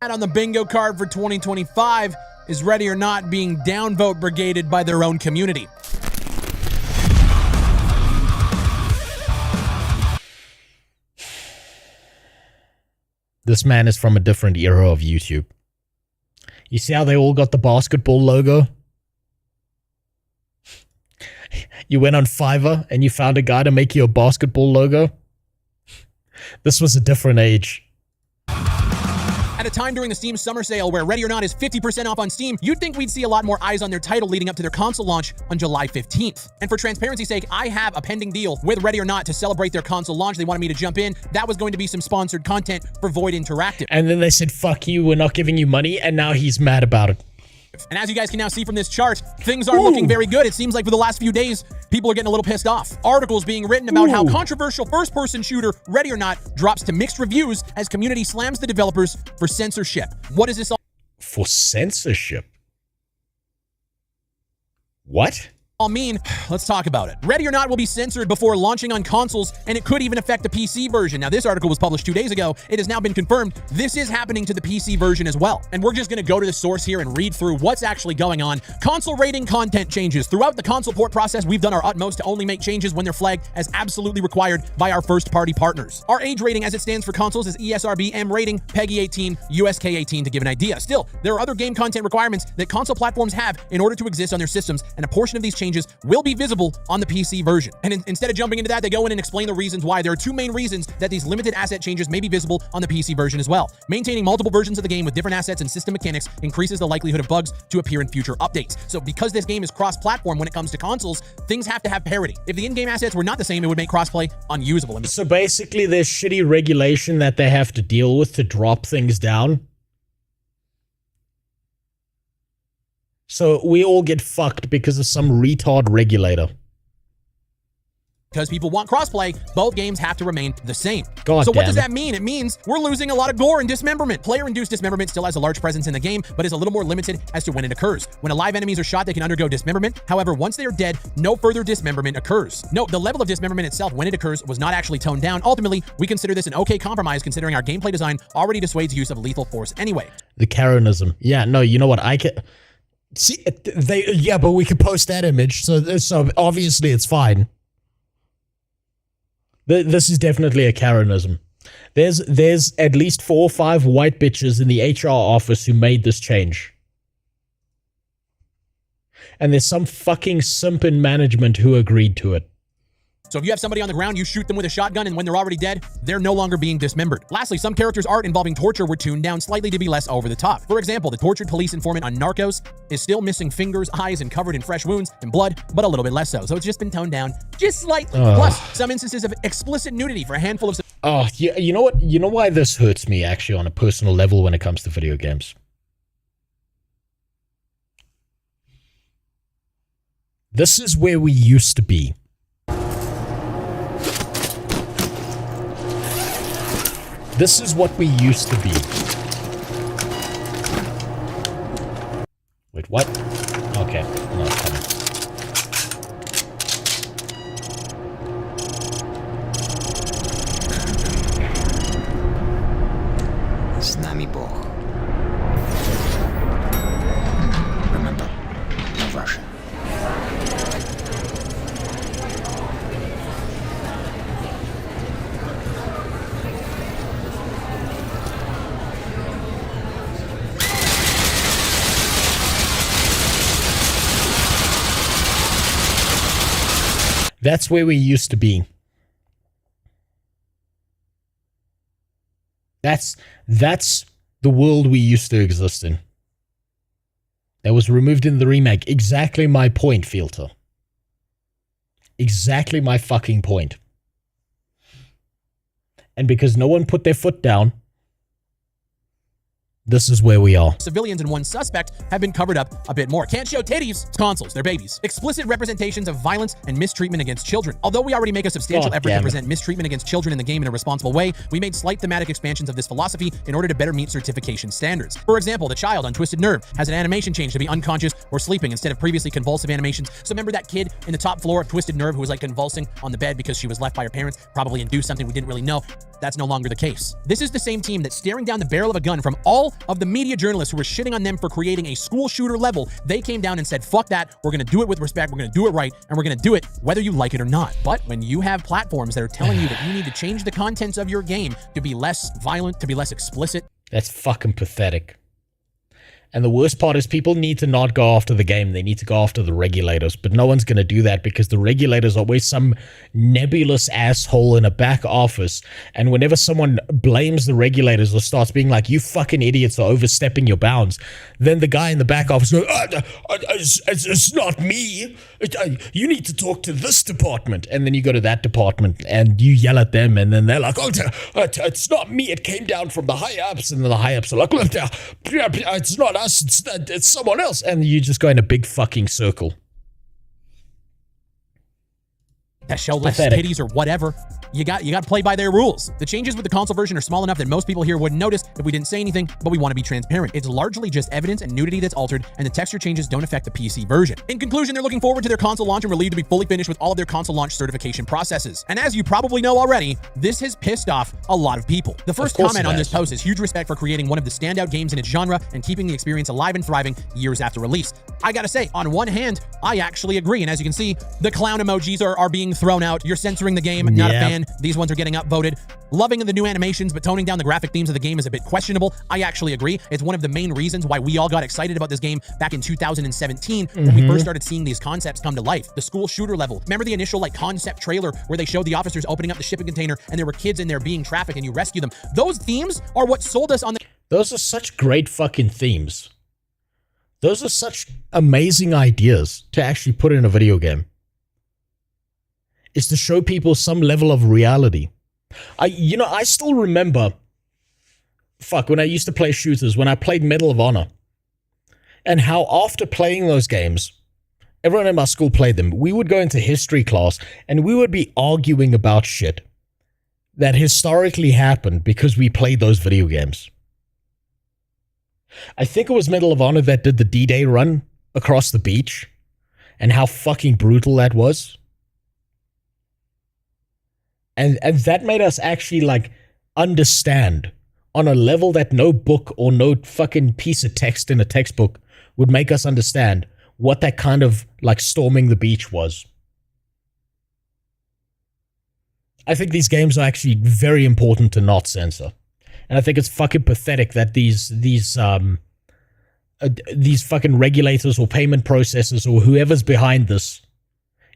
Speaker 23: on the bingo card for 2025 is Ready or Not being downvote brigaded by their own community.
Speaker 20: This man is from a different era of YouTube. You see how they all got the basketball logo? You went on Fiverr and you found a guy to make you a basketball logo? This was a different age.
Speaker 23: At a time during the Steam summer sale where Ready or Not is 50% off on Steam, you'd think we'd see a lot more eyes on their title leading up to their console launch on July 15th. And for transparency's sake, I have a pending deal with Ready or Not to celebrate their console launch. They wanted me to jump in. That was going to be some sponsored content for Void Interactive.
Speaker 20: And then they said, fuck you, we're not giving you money, and now he's mad about it.
Speaker 23: And as you guys can now see from this chart, things aren't looking very good. It seems like for the last few days, people are getting a little pissed off. Articles being written about how controversial first-person shooter Ready or Not drops to mixed reviews as community slams the developers for censorship. What is this all?
Speaker 20: For censorship? What?
Speaker 23: all mean? Let's talk about it. Ready or Not will be censored before launching on consoles, and it could even affect the PC version. Now, this article was published 2 days ago. It has now been confirmed this is happening to the PC version as well. And we're just going to go to the source here and read through what's actually going on. Console rating content changes. Throughout the console port process, we've done our utmost to only make changes when they're flagged as absolutely required by our first-party partners. Our age rating, as it stands for consoles, is ESRB M rating, PEGI 18, USK 18 to give an idea. Still, there are other game content requirements that console platforms have in order to exist on their systems, and a portion of these changes will be visible on the PC version. And instead of jumping into that, they go in and explain the reasons why. There are 2 main reasons that these limited asset changes may be visible on the PC version as well. Maintaining multiple versions of the game with different assets and system mechanics increases the likelihood of bugs to appear in future updates. So because this game is cross-platform when it comes to consoles, things have to have parity. If the in-game assets were not the same, it would make crossplay unusable.
Speaker 20: So basically, there's shitty regulation that they have to deal with to drop things down. So we all get fucked because of some retard regulator.
Speaker 23: Because people want crossplay, both games have to remain the same.
Speaker 20: God
Speaker 23: so what
Speaker 20: damn
Speaker 23: does
Speaker 20: it.
Speaker 23: that mean? It means we're losing a lot of gore and dismemberment. Player-induced dismemberment still has a large presence in the game, but is a little more limited as to when it occurs. When alive enemies are shot, they can undergo dismemberment. However, once they are dead, no further dismemberment occurs. Note, the level of dismemberment itself when it occurs was not actually toned down. Ultimately, we consider this an okay compromise considering our gameplay design already dissuades use of lethal force anyway.
Speaker 20: The Karenism. Yeah, no, you know what? I can see but we could post that image, so obviously it's fine. This is definitely a Karenism. There's at least 4 or 5 white bitches in the HR office who made this change. And there's some fucking simp in management who agreed to it.
Speaker 23: So if you have somebody on the ground, you shoot them with a shotgun, and when they're already dead, they're no longer being dismembered. Lastly, some characters' art involving torture were tuned down slightly to be less over the top. For example, the tortured police informant on Narcos is still missing fingers, eyes, and covered in fresh wounds and blood, but a little bit less so. So it's just been toned down just slightly. Plus, some instances of explicit nudity for a handful of...
Speaker 20: Oh, you know what? You know why this hurts me, actually, on a personal level when it comes to video games? This is where we used to be. This is what we used to be. Wait, what? Okay, no, it's coming.
Speaker 4: Znami Bog. Remember, no Russian.
Speaker 20: That's where we used to be. That's the world we used to exist in. That was removed in the remake. Exactly my point, Filter. Exactly my fucking point. And because no one put their foot down, this is where we are.
Speaker 23: Civilians and one suspect have been covered up a bit more. Can't show titties. It's consoles. They're babies. Explicit representations of violence and mistreatment against children. Although we already make a substantial effort to present mistreatment against children in the game in a responsible way, we made slight thematic expansions of this philosophy in order to better meet certification standards. For example, the child on Twisted Nerve has an animation change to be unconscious or sleeping instead of previously convulsive animations. So remember that kid in the top floor of Twisted Nerve who was like convulsing on the bed because she was left by her parents, probably induced something we didn't really know? That's no longer the case. This is the same team that's staring down the barrel of a gun from all of the media journalists who were shitting on them for creating a school shooter level. They came down and said, fuck that, we're gonna do it with respect, we're gonna do it right, and we're gonna do it whether you like it or not. But when you have platforms that are telling you that you need to change the contents of your game to be less violent, to be less explicit.
Speaker 20: That's fucking pathetic. And the worst part is people need to not go after the game. They need to go after the regulators. But no one's going to do that because the regulators are always some nebulous asshole in a back office. And whenever someone blames the regulators or starts being like, you fucking idiots are overstepping your bounds, then the guy in the back office goes, it's not me. You need to talk to this department. And then you go to that department and you yell at them. And then they're like, oh, it's not me. It came down from the high-ups. And then the high-ups are like, look, it's not us, it's someone else, and you just go in a big fucking circle.
Speaker 23: that show less titties or whatever. You got to play by their rules. The changes with the console version are small enough that most people here wouldn't notice if we didn't say anything, but we want to be transparent. It's largely just evidence and nudity that's altered, and the texture changes don't affect the PC version. In conclusion, they're looking forward to their console launch and relieved to be fully finished with all of their console launch certification processes. And as you probably know already, this has pissed off a lot of people. The first comment on this post is huge respect for creating one of the standout games in its genre and keeping the experience alive and thriving years after release. I gotta say, on one hand, I actually agree, and as you can see, the clown emojis are being thrown out. You're censoring the game, not a fan. These ones are getting upvoted. Loving the new animations, but toning down the graphic themes of the game is a bit questionable. I actually agree. It's one of the main reasons why we all got excited about this game back in 2017 when we first started seeing these concepts come to life. The school shooter level. Remember the initial concept trailer where they showed the officers opening up the shipping container and there were kids in there being trafficked and you rescue them? Those themes are what sold us on the...
Speaker 20: Those are such great fucking themes. Those are such amazing ideas to actually put in a video game. Is to show people some level of reality. I still remember, when I used to play shooters, when I played Medal of Honor, and how after playing those games, everyone in my school played them. We would go into history class, and we would be arguing about shit that historically happened because we played those video games. I think it was Medal of Honor that did the D-Day run across the beach, and how fucking brutal that was. And that made us actually understand on a level that no book or no fucking piece of text in a textbook would make us understand what that kind of storming the beach was. I think these games are actually very important to not censor. And I think it's fucking pathetic that these fucking regulators or payment processors or whoever's behind this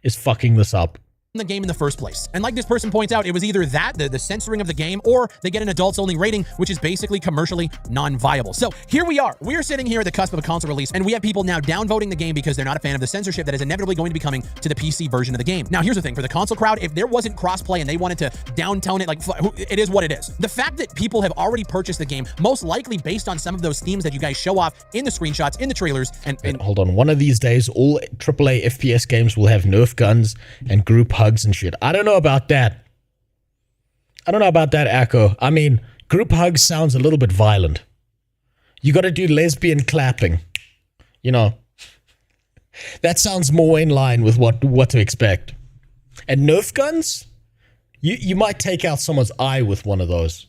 Speaker 20: is fucking this up.
Speaker 23: The game in the first place. And like this person points out, it was either that, the censoring of the game, or they get an adults only rating, which is basically commercially non-viable. So here we are. We're sitting here at the cusp of a console release, and we have people now downvoting the game because they're not a fan of the censorship that is inevitably going to be coming to the PC version of the game. Now, here's the thing. For the console crowd, if there wasn't crossplay and they wanted to downtone it, it is what it is. The fact that people have already purchased the game, most likely based on some of those themes that you guys show off in the screenshots, in the trailers, and
Speaker 20: hold on. One of these days, all AAA FPS games will have Nerf guns and group hugs and shit. I don't know about that. Akko. I mean, group hugs sounds a little bit violent. You gotta do lesbian clapping. That sounds more in line with what to expect. And Nerf guns? You might take out someone's eye with one of those.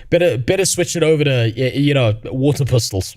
Speaker 20: Better switch it over to, water pistols.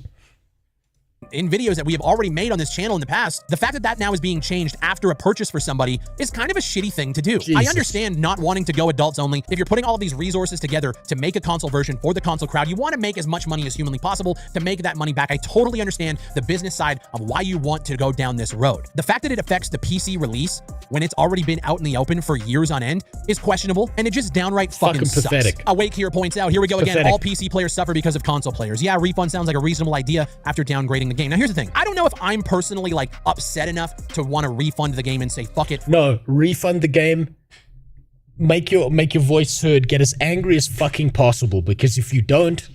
Speaker 23: In videos that we have already made on this channel in the past, the fact that now is being changed after a purchase for somebody is kind of a shitty thing to do. Jesus. I understand not wanting to go adults only. If you're putting all of these resources together to make a console version for the console crowd, you want to make as much money as humanly possible to make that money back. I totally understand the business side of why you want to go down this road. The fact that it affects the PC release when it's already been out in the open for years on end is questionable, and it just downright fucking sucks.
Speaker 20: Pathetic.
Speaker 23: Awake here points out, here we go again, all PC players suffer because of console players. Yeah, refund sounds like a reasonable idea after downgrading the game. Now here's the thing. I don't know if I'm personally upset enough to want to refund the game and say fuck it.
Speaker 20: No, refund the game. Make your voice heard. Get as angry as fucking possible, because if you don't,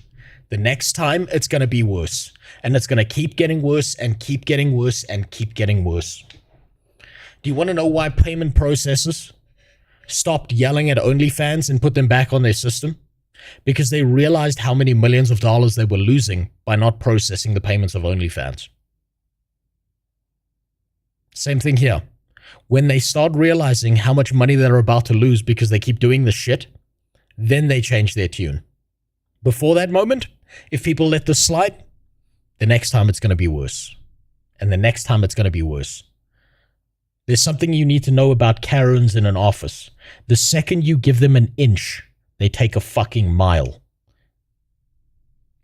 Speaker 20: the next time it's going to be worse. And it's going to keep getting worse and keep getting worse and keep getting worse. Do you want to know why payment processors stopped yelling at Only Fangs and put them back on their system? Because they realized how many millions of dollars they were losing by not processing the payments of Only Fangs. Same thing here. When they start realizing how much money they're about to lose because they keep doing this shit, then they change their tune. Before that moment, if people let this slide, the next time it's going to be worse. And the next time it's going to be worse. There's something you need to know about Karens in an office. The second you give them an inch, they take a fucking mile.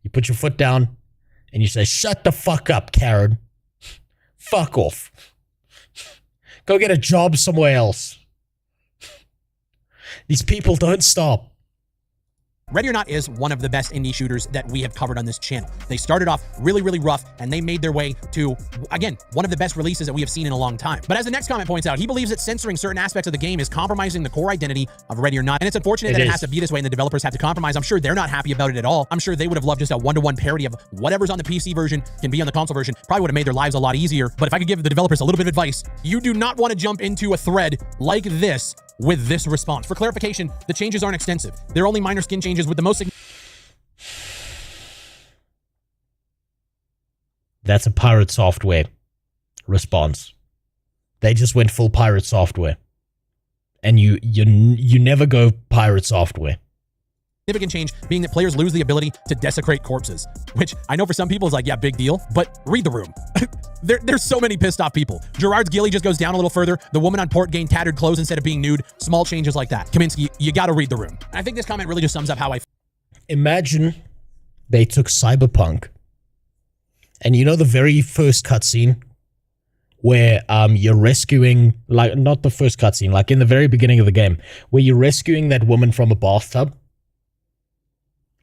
Speaker 20: You put your foot down and you say, shut the fuck up, Karen. Fuck off. Go get a job somewhere else. These people don't stop.
Speaker 23: Ready or Not is one of the best indie shooters that we have covered on this channel. They started off really, really rough, and they made their way to, again, one of the best releases that we have seen in a long time. But as the next comment points out, he believes that censoring certain aspects of the game is compromising the core identity of Ready or Not. And it's unfortunate that it has to be this way and the developers have to compromise. I'm sure they're not happy about it at all. I'm sure they would have loved just a one-to-one parody of whatever's on the PC version can be on the console version. Probably would have made their lives a lot easier. But if I could give the developers a little bit of advice, you do not want to jump into a thread like this with this response. For clarification, the changes aren't extensive. They're only minor skin changes with the most
Speaker 20: That's a Pirate Software response. They just went full Pirate Software. And you never go Pirate Software.
Speaker 23: significant change being that players lose the ability to desecrate corpses, which I know for some people is like, yeah, big deal, but read the room. There's so many pissed off people. Gerard's ghillie just goes down a little further. The woman on port gained tattered clothes instead of being nude. Small changes like that. Kaminsky, you gotta read the room. And I think this comment really just sums up how I
Speaker 20: imagine they took Cyberpunk, and you know the very first cutscene where you're rescuing, like, not the first cutscene, like in the very beginning of the game, where you're rescuing that woman from a bathtub,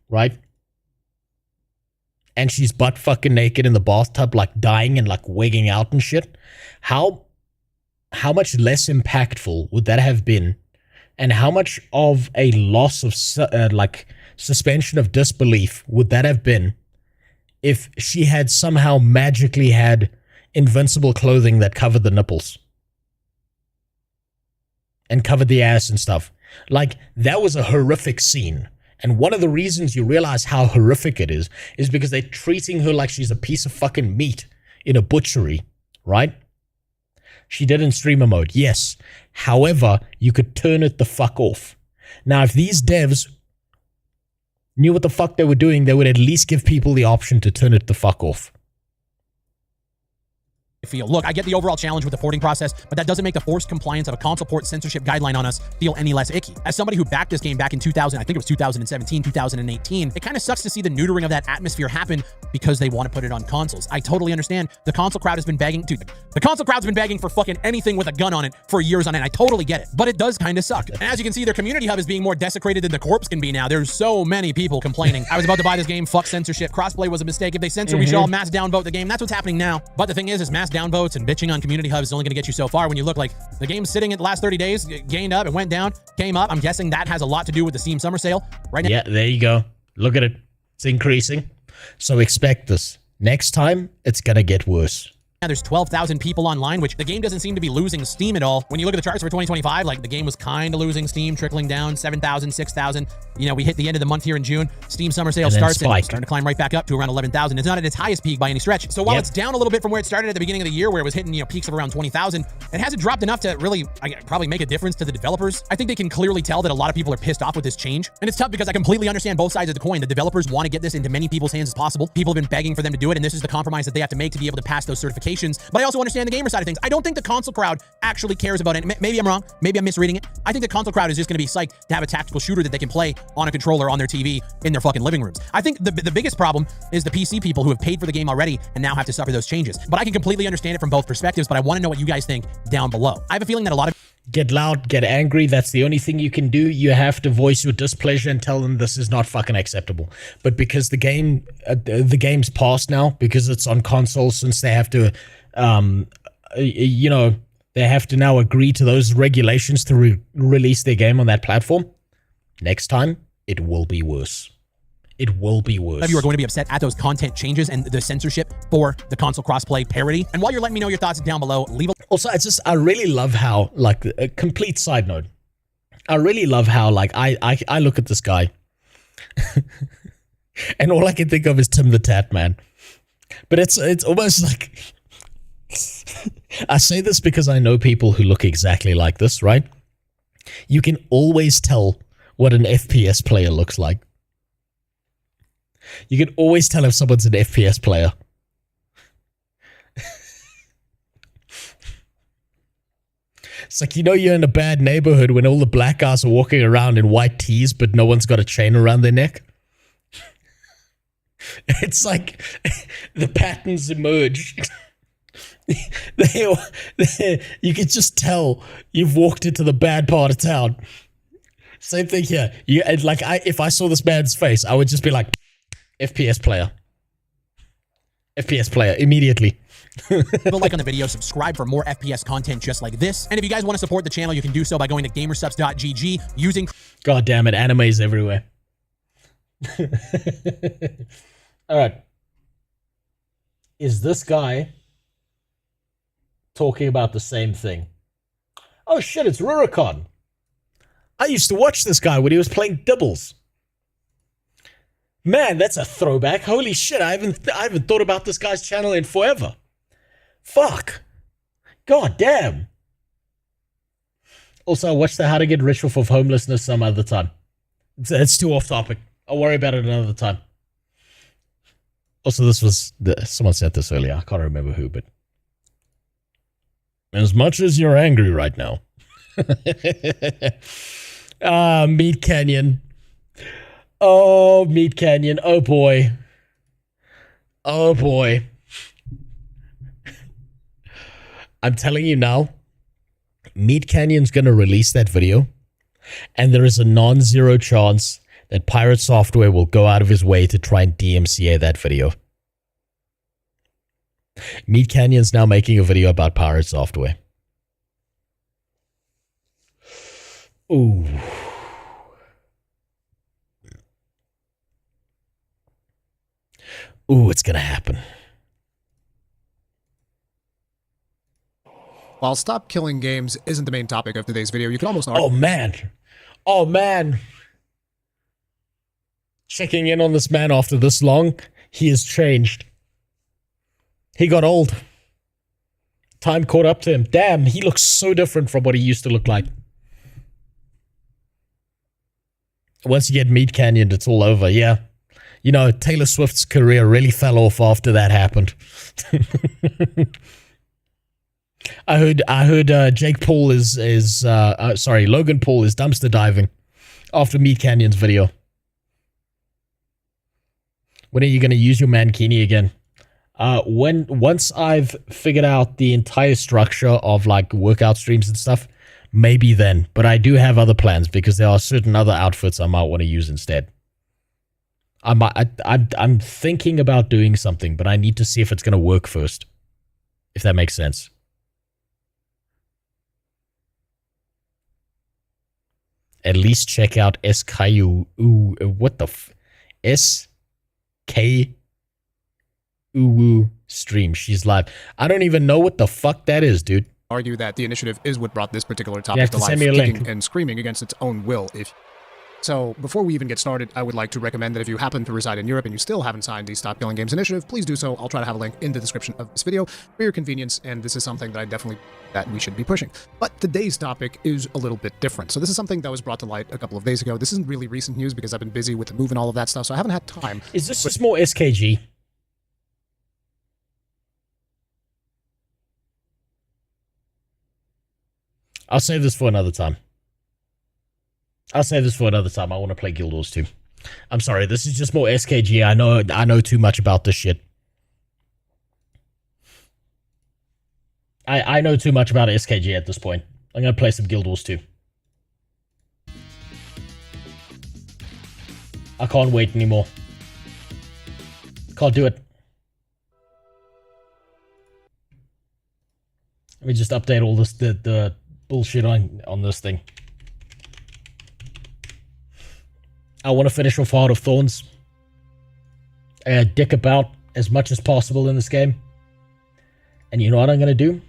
Speaker 20: right? And she's butt fucking naked in the bathtub, like dying and like wigging out and shit. How much less impactful would that have been? And how much of a loss of like suspension of disbelief would that have been if she had somehow magically had invincible clothing that covered the nipples and covered the ass and stuff? Like, that was a horrific scene. And one of the reasons you realize how horrific it is because they're treating her like she's a piece of fucking meat in a butchery, right? She did in streamer mode, yes. However, you could turn it the fuck off. Now, if these devs knew what the fuck they were doing, they would at least give people the option to turn it the fuck off.
Speaker 23: feel. Look, I get the overall challenge with the porting process, but that doesn't make the forced compliance of a console port censorship guideline on us feel any less icky. As somebody who backed this game back in 2000, I think it was 2017, 2018, it kind of sucks to see the neutering of that atmosphere happen because they want to put it on consoles. I totally understand. The console crowd has been begging, dude, the console crowd's been begging for fucking anything with a gun on it for years on end. I totally get it, but it does kind of suck. And as you can see, their community hub is being more desecrated than the corpse can be now. There's so many people complaining. I was about to buy this game, fuck censorship. Crossplay was a mistake. If they censor, we should all mass downvote the game. That's what's happening now. But the thing is mass downvotes and bitching on community hubs is only going to get you so far when you look like the game's sitting at the last 30 days, gained up, and went down, came up. I'm guessing that has a lot to do with the Steam summer sale right now.
Speaker 20: Yeah, there you go. Look at it. It's increasing. So expect this. Next time, it's going to get worse.
Speaker 23: Now there's 12,000 people online, which the game doesn't seem to be losing steam at all. When you look at the charts for 2025, like the game was kind of losing steam, trickling down 7,000, 6,000. You know, we hit the end of the month here in June. Steam summer sale starts and starting to climb right back up to around 11,000. It's not at its highest peak by any stretch. So while it's down a little bit from where it started at the beginning of the year, where it was hitting, you know, peaks of around 20,000, it hasn't dropped enough to really probably make a difference to the developers. I think they can clearly tell that a lot of people are pissed off with this change. And it's tough because I completely understand both sides of the coin. The developers want to get this into many people's hands as possible. People have been begging for them to do it, and this is the compromise that they have to make to be able to pass those certifications. But I also understand the gamer side of things. I don't think the console crowd actually cares about it. Maybe I'm wrong. Maybe I'm misreading it. I think the console crowd is just going to be psyched to have a tactical shooter that they can play on a controller on their TV in their fucking living rooms. I think the biggest problem is the PC people who have paid for the game already and now have to suffer those changes. But I can completely understand it from both perspectives, but I want to know what you guys think down below. I have a feeling that a lot of
Speaker 20: get loud, get angry. That's the only thing you can do. You have to voice your displeasure and tell them this is not fucking acceptable. But because the game's passed now, because it's on consoles, since they have to, you know, they have to now agree to those regulations to release their game on that platform. Next time, it will be worse. It will be worse.
Speaker 23: Some of you are going to be upset at those content changes and the censorship for the console crossplay parity. And while you're letting me know your thoughts down below, leave a...
Speaker 20: Also, I really love how, like, a complete side note, I really love how, like, I look at this guy and all I can think of is Tim the Tat Man. But it's almost like... I say this because I know people who look exactly like this, right? You can always tell what an FPS player looks like. You can always tell if someone's an FPS player. It's like, you know, you're in a bad neighborhood when all the black guys are walking around in white tees, but no one's got a chain around their neck. It's like the patterns emerge. You can just tell you've walked into the bad part of town. Same thing here. If I saw this man's face, I would just be like, FPS player. FPS player, immediately.
Speaker 23: Leave a like on the video, subscribe for more FPS content just like this. And if you guys want to support the channel, you can do so by going to gamersubs.gg using...
Speaker 20: God damn it, anime's everywhere. Alright. Is this guy talking about the same thing? Oh shit, it's Rurikon. I used to watch this guy when he was playing Dibbles. Man, that's a throwback. Holy shit, I haven't thought about this guy's channel in forever. Fuck. God damn. Also, I watched the How to Get Rich Off of Homelessness some other time. It's too off topic. I'll worry about it another time. Also, someone said this earlier. I can't remember who, but... As much as you're angry right now. Meat Canyon. Oh, Meat Canyon. Oh, boy. Oh, boy. I'm telling you now, Meat Canyon's going to release that video, and there is a non-zero chance that Pirate Software will go out of his way to try and DMCA that video. Meat Canyon's now making a video about Pirate Software. Ooh. Ooh, it's going to happen.
Speaker 8: While stop killing games isn't the main topic of today's video, you can almost...
Speaker 20: Oh, man. Oh, man. Checking in on this man after this long, he has changed. He got old. Time caught up to him. Damn, he looks so different from what he used to look like. Once you get Meat Canyon, it's all over, yeah. You know, Taylor Swift's career really fell off after that happened. I heard Jake Paul Logan Paul is dumpster diving after Meat Canyon's video. When are you going to use your mankini again? Once I've figured out the entire structure of like workout streams and stuff, maybe then. But I do have other plans because there are certain other outfits I might want to use instead. I'm thinking about doing something, but I need to see if it's going to work first. If that makes sense. At least check out SKU. What the SK stream. She's live. I don't even know what the fuck that is, dude.
Speaker 8: Argue that the initiative is what brought this particular topic to life,
Speaker 20: send me a link.
Speaker 8: kicking and screaming against its own will. So, before we even get started, I would like to recommend that if you happen to reside in Europe and you still haven't signed the Stop Killing Games initiative, please do so. I'll try to have a link in the description of this video for your convenience, and this is something that we should be pushing. But today's topic is a little bit different. So this is something that was brought to light a couple of days ago. This isn't really recent news because I've been busy with the move and all of that stuff, so I haven't had time.
Speaker 20: Is this just more SKG? I'll save this for another time. I want to play Guild Wars 2. I'm sorry, this is just more SKG. I know too much about this shit. I know too much about SKG at this point. I'm going to play some Guild Wars 2. I can't wait anymore. Can't do it. Let me just update all this, the bullshit on this thing. I want to finish off Heart of Thorns. Dick about as much as possible in this game. And you know what I'm going to do?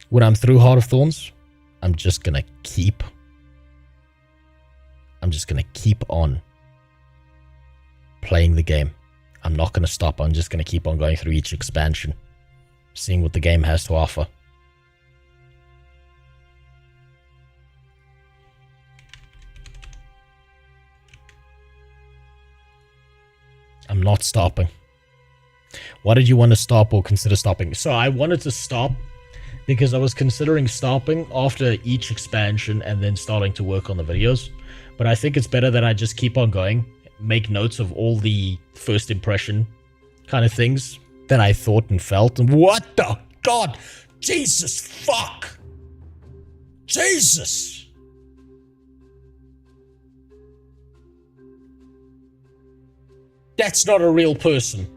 Speaker 20: When I'm through Heart of Thorns, I'm just going to keep on playing the game. I'm not going to stop. I'm just going to keep on going through each expansion, seeing what the game has to offer. I'm not stopping. Why did you want to stop or consider stopping? So I wanted to stop because I was considering stopping after each expansion and then starting to work on the videos. But I think it's better that I just keep on going, make notes of all the first impression kind of things that I thought and felt. And what the God? Jesus fuck! Jesus! That's not a real person.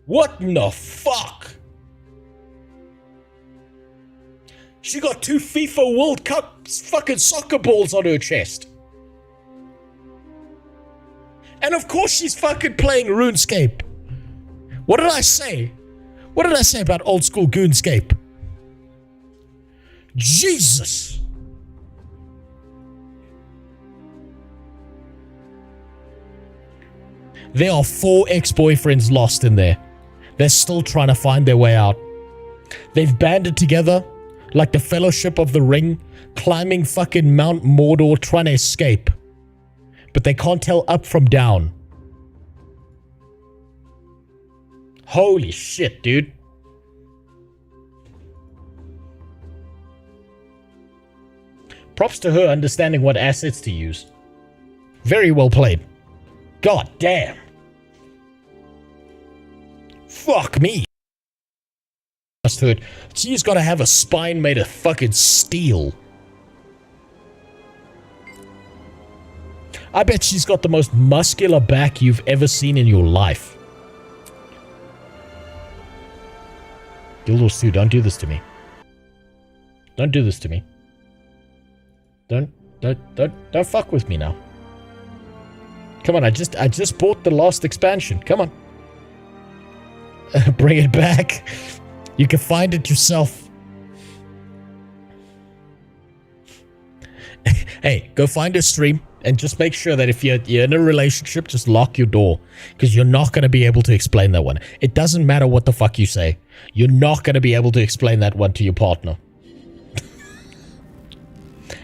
Speaker 20: What in the fuck? She got 2 FIFA World Cup fucking soccer balls on her chest. And of course she's fucking playing RuneScape. What did I say? What did I say about old school Goonscape? Jesus! There are 4 ex-boyfriends lost in there. They're still trying to find their way out. They've banded together like the Fellowship of the Ring, climbing fucking Mount Mordor trying to escape. But they can't tell up from down. Holy shit, dude. Props to her understanding what assets to use. Very well played. God damn. Fuck me. Must hurt. She's gotta have a spine made of fucking steel. I bet she's got the most muscular back you've ever seen in your life. Dildo Sue, don't do this to me. Don't do this to me. Don't fuck with me now. Come on, I just bought the last expansion. Come on. Bring it back. You can find it yourself. Hey, go find a stream and just make sure that if you're in a relationship, just lock your door. Because you're not going to be able to explain that one. It doesn't matter what the fuck you say. You're not going to be able to explain that one to your partner.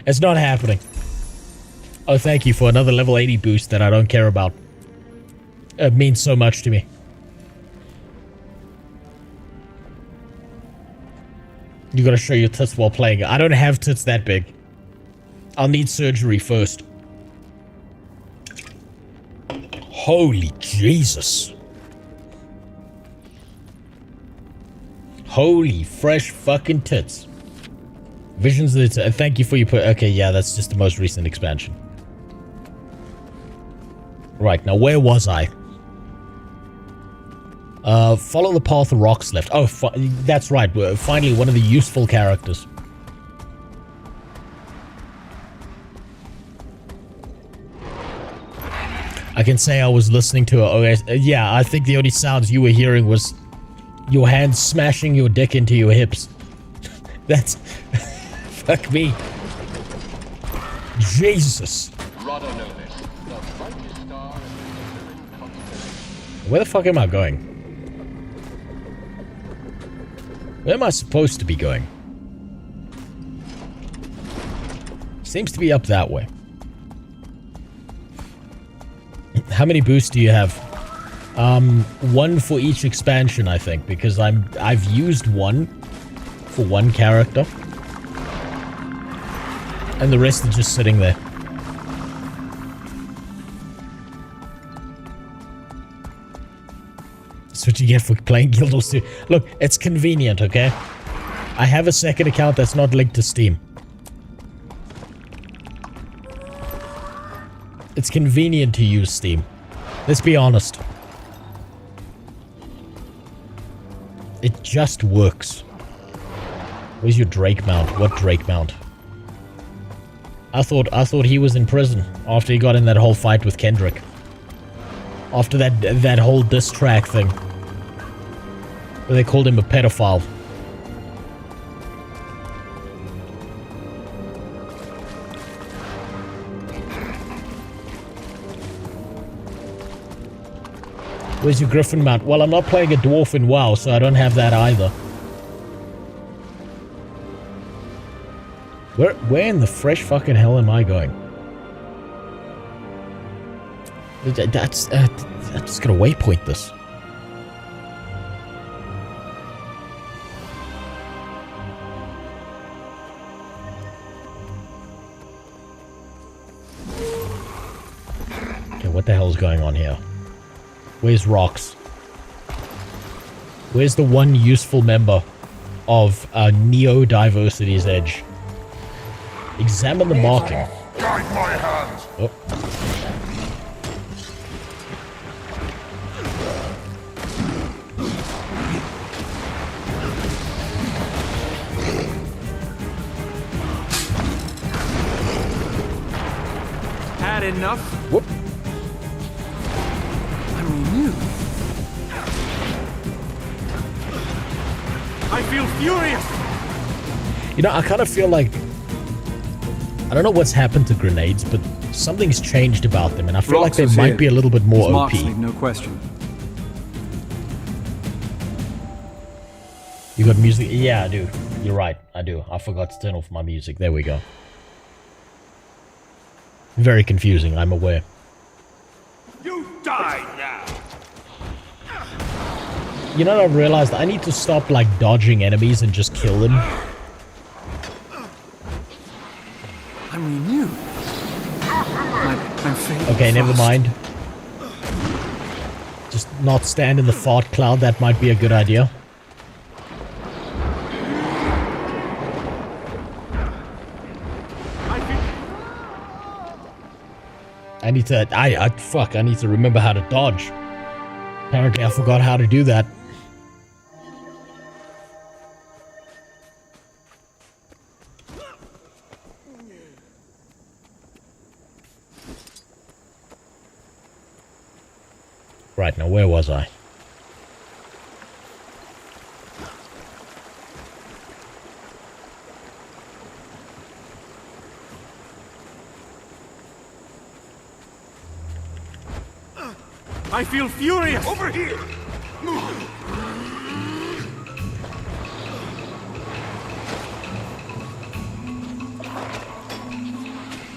Speaker 20: It's not happening. Oh, thank you for another level 80 boost that I don't care about. It means so much to me. You gotta show your tits while playing. I don't have tits that big. I'll need surgery first. Holy Jesus. Holy fresh fucking tits. Visions of the... Thank you for your... Okay, yeah, that's just the most recent expansion. Right, now where was I? Follow the path of rocks left. Oh, that's right. Finally, one of the useful characters. I can say I was listening to a OS... yeah, I think the only sounds you were hearing was your hands smashing your dick into your hips. That's... Fuck me. Jesus. Where the fuck am I going? Where am I supposed to be going? Seems to be up that way. How many boosts do you have? One for each expansion, I think, because I've used one for one character. And the rest are just sitting there. That's what you get for playing Guild Wars 2. Look, it's convenient, okay? I have a second account that's not linked to Steam. It's convenient to use Steam. Let's be honest. It just works. Where's your Drake mount? What Drake mount? I thought he was in prison after he got in that whole fight with Kendrick. After that whole diss track thing. Where they called him a pedophile. Where's your Griffin mount? Well, I'm not playing a dwarf in WoW, so I don't have that either. Where in the fresh fucking hell am I going? I'm just gonna waypoint this. Okay, what the hell is going on here? Where's Rocks? Where's the one useful member of Neo-Diversity's Edge? Examine the marking.
Speaker 9: Guide my hands.
Speaker 20: Oh.
Speaker 9: enough?
Speaker 20: Whoop.
Speaker 9: I'm renewed. I feel furious.
Speaker 20: You know, I kind of feel like... I don't know what's happened to grenades, but something's changed about them, and I feel like they might be a little bit more OP.
Speaker 9: No question.
Speaker 20: You got music? Yeah, I do. You're right, I do. I forgot to turn off my music. There we go. Very confusing, I'm aware.
Speaker 9: You die now.
Speaker 20: You know what I've realized? I need to stop, like, dodging enemies and just kill them.
Speaker 9: I'm renewed. I'm fading
Speaker 20: Okay, never
Speaker 9: fast.
Speaker 20: mind. Just not stand in the fart cloud, that might be a good idea. I need to, fuck, I need to remember how to dodge. Apparently I forgot how to do that. Right, now where was I?
Speaker 9: I feel furious. Over here.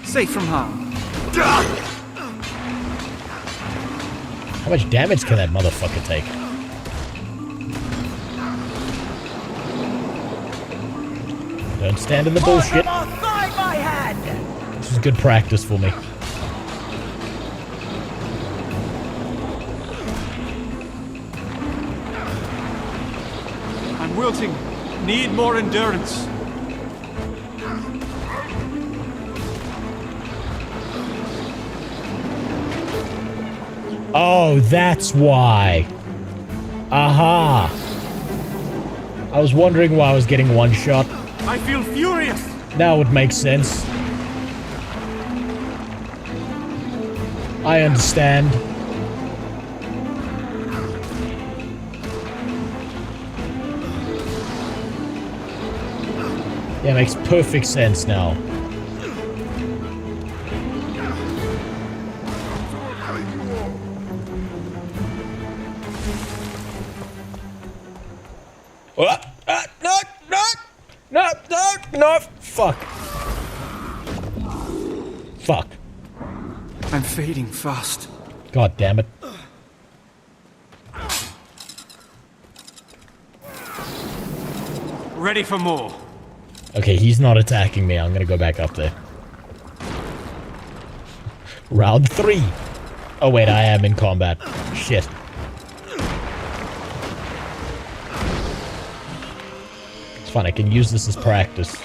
Speaker 9: Safe from harm.
Speaker 20: How much damage can that motherfucker take? Don't stand in the bullshit. This is good practice for me.
Speaker 9: I'm wilting. Need more endurance.
Speaker 20: Oh, that's why. Aha. I was wondering why I was getting one shot.
Speaker 9: I feel furious.
Speaker 20: Now it makes sense. I understand. Yeah, it makes perfect sense now. No, fuck. Fuck.
Speaker 9: I'm fading fast.
Speaker 20: God damn it.
Speaker 9: Ready for more.
Speaker 20: Okay, he's not attacking me. I'm gonna go back up there. Round 3. Oh wait, I am in combat. Shit. It's fine, I can use this as practice.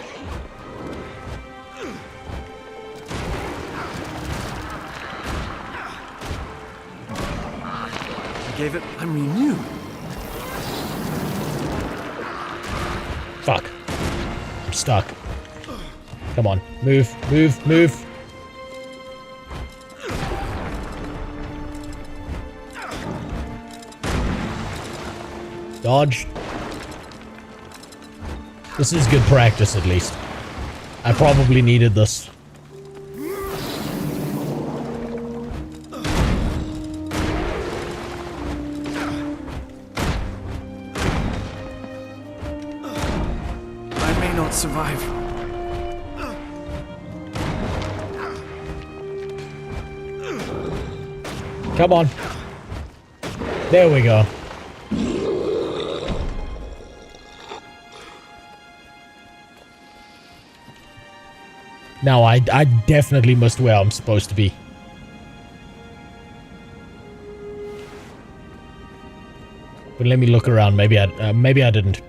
Speaker 9: I gave it. I'm renewed.
Speaker 20: Fuck. I'm stuck. Come on. Move, move, move. Dodge. This is good practice, at least. I probably needed this.
Speaker 9: I may not survive.
Speaker 20: Come on. There we go. Now, I definitely missed where I'm supposed to be. But let me look around. Maybe I didn't.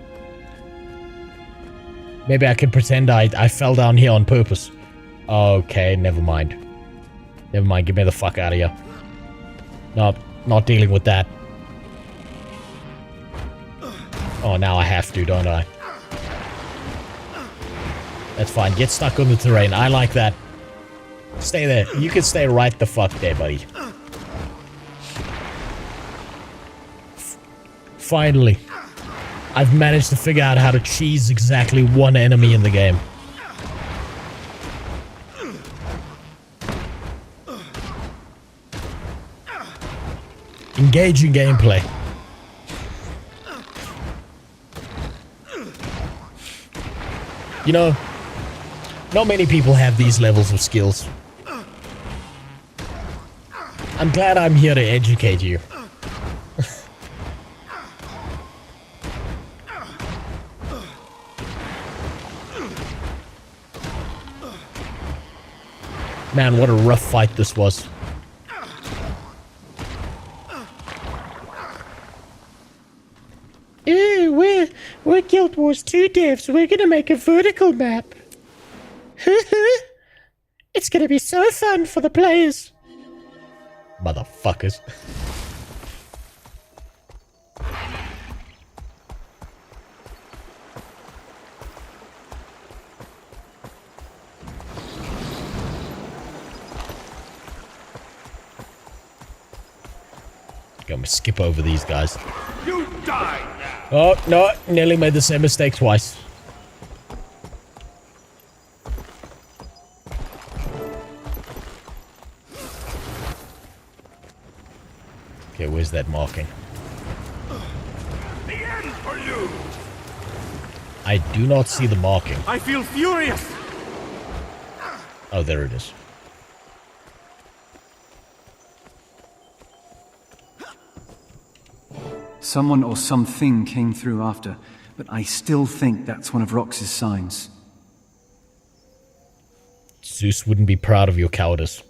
Speaker 20: Maybe I can pretend I fell down here on purpose. Okay, never mind. Never mind, get me the fuck out of here. No, not dealing with that. Oh, now I have to, don't I? That's fine. Get stuck on the terrain. I like that. Stay there. You can stay right the fuck there, buddy. Finally, I've managed to figure out how to cheese exactly one enemy in the game. Engaging gameplay. You know, not many people have these levels of skills. I'm glad I'm here to educate you. Man, what a rough fight this was. Ew, we're Guild Wars 2 devs. We're gonna make a vertical map. It's gonna be so fun for the players. Motherfuckers. Gonna skip over these guys.
Speaker 9: You die now.
Speaker 20: Oh, no, nearly made the same mistake twice. Okay, where's that marking?
Speaker 9: The end for you.
Speaker 20: I do not see the marking.
Speaker 9: I feel furious.
Speaker 20: Oh, there it is.
Speaker 10: Someone or something came through after, but I still think that's one of Rox's signs.
Speaker 20: Zeus wouldn't be proud of your cowardice.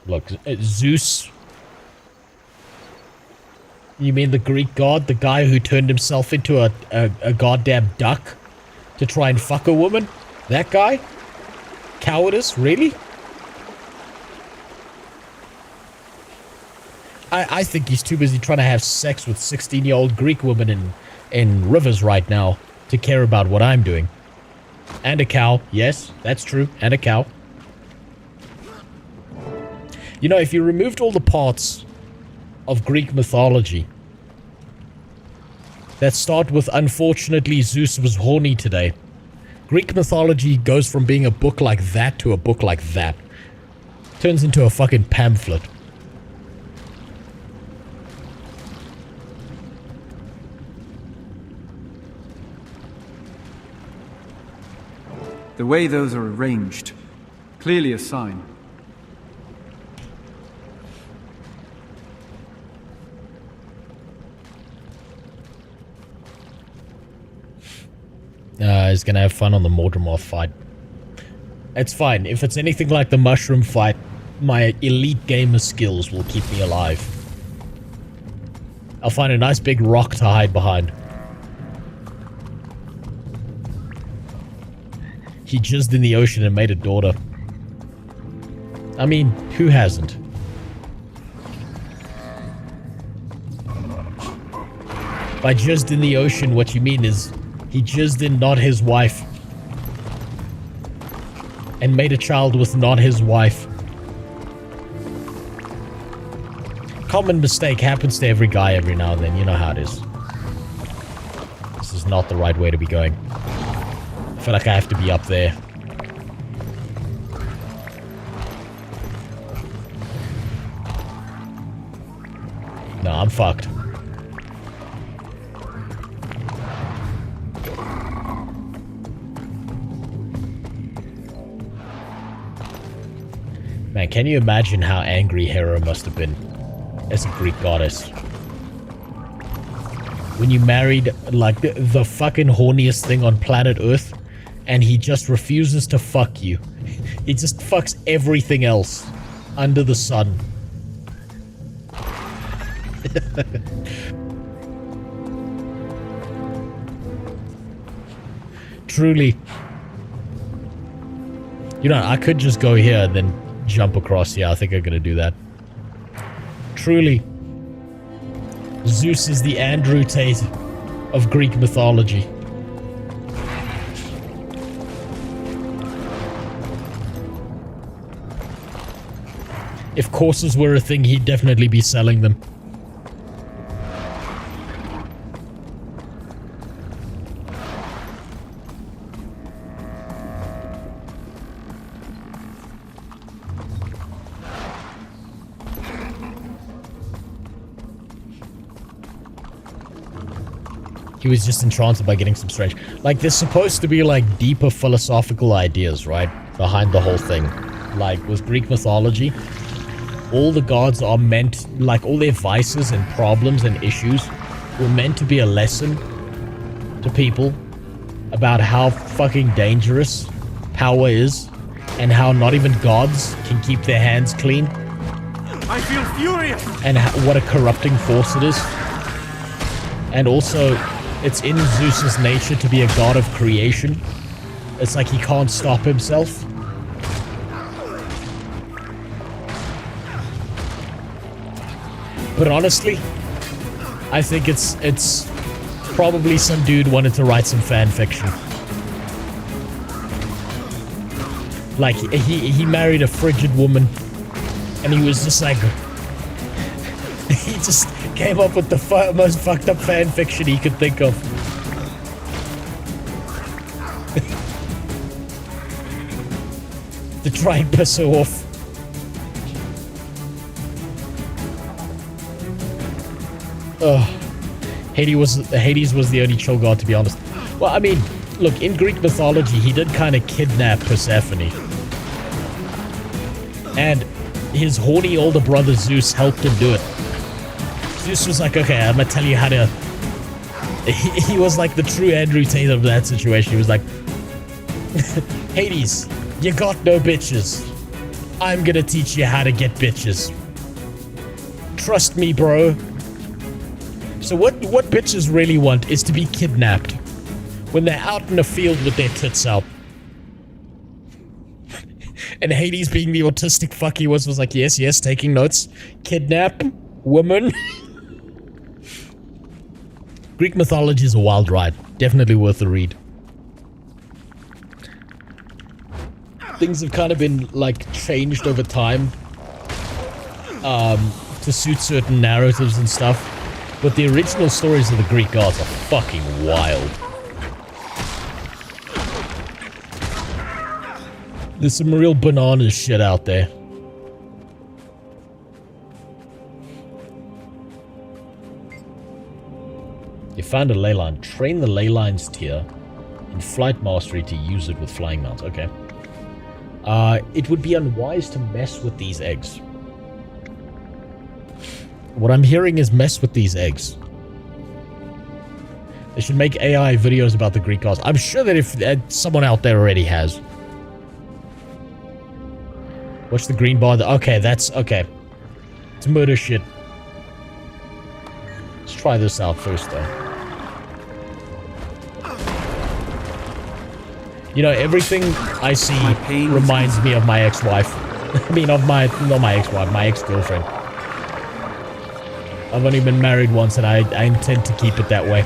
Speaker 20: Look, Zeus... You mean the Greek god? The guy who turned himself into a goddamn duck to try and fuck a woman? That guy? Cowardice? Really? I think he's too busy trying to have sex with 16-year-old Greek women in rivers right now to care about what I'm doing. And a cow. Yes, that's true. And a cow. You know, if you removed all the parts of Greek mythology that start with, unfortunately, Zeus was horny today, Greek mythology goes from being a book like that to a book like that. Turns into a fucking pamphlet.
Speaker 10: The way those are arranged, clearly a sign.
Speaker 20: He's gonna have fun on the Mordramoth fight. It's fine. If it's anything like the mushroom fight, my elite gamer skills will keep me alive. I'll find a nice big rock to hide behind. He jizzed in the ocean and made a daughter. I mean, who hasn't? By jizzed in the ocean, what you mean is he jizzed in not his wife and made a child with not his wife. Common mistake happens to every guy every now and then. You know how it is. This is not the right way to be going. I feel like I have to be up there. No, I'm fucked. Man, can you imagine how angry Hera must have been as a Greek goddess? When you married, like, the fucking horniest thing on planet Earth, and he just refuses to fuck you. He just fucks everything else under the sun. Truly. You know, I could just go here and then jump across here. I think I'm gonna do that. Truly. Zeus is the Andrew Tate of Greek mythology. If courses were a thing, he'd definitely be selling them. He was just enchanted by getting some strange... Like, there's supposed to be, like, deeper philosophical ideas, right? Behind the whole thing. Like, with Greek mythology, all the gods are meant... Like, all their vices and problems and issues were meant to be a lesson to people about how fucking dangerous power is and how not even gods can keep their hands clean.
Speaker 9: I feel furious!
Speaker 20: And what a corrupting force it is. And also... It's in Zeus's nature to be a god of creation. It's like he can't stop himself. But honestly, I think it's probably some dude wanted to write some fan fiction. Like, he married a frigid woman, and he was just like... He just came up with the most fucked up fan fiction he could think of. To try and piss her off. Hades was the only chill god, to be honest. Well, I mean, look, in Greek mythology, he did kind of kidnap Persephone. And his horny older brother Zeus helped him do it. Zeus was like, okay, I'm gonna tell you how to... He was like the true Andrew Tate of that situation. He was like, Hades, you got no bitches. I'm gonna teach you how to get bitches. Trust me, bro. So what bitches really want is to be kidnapped when they're out in the field with their tits out. And Hades, being the autistic fuck he was like, yes, taking notes. Kidnap woman. Greek mythology is a wild ride. Definitely worth a read. Things have kind of been, like, changed over time. To suit certain narratives and stuff. But the original stories of the Greek gods are fucking wild. There's some real bananas shit out there. You found a ley line. Train the ley lines tier in flight mastery to use it with flying mounts. Okay. It would be unwise to mess with these eggs. What I'm hearing is mess with these eggs. They should make AI videos about the Greek gods. I'm sure that if someone out there already has. What's the green bar? Okay, that's... Okay. It's murder shit. Let's try this out first, though. You know, everything I see reminds me of my ex-wife. I mean, of my... Not my ex-wife, my ex-girlfriend. I've only been married once, and I intend to keep it that way.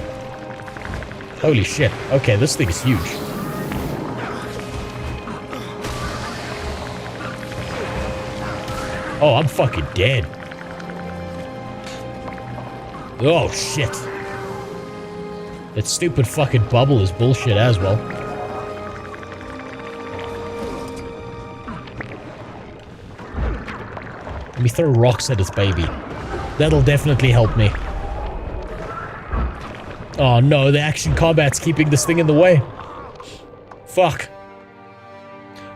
Speaker 20: Holy shit. Okay, this thing is huge. Oh, I'm fucking dead. Oh, shit. That stupid fucking bubble is bullshit as well. Let me throw rocks at its baby. That'll definitely help me. Oh no, the action combat's keeping this thing in the way. Fuck.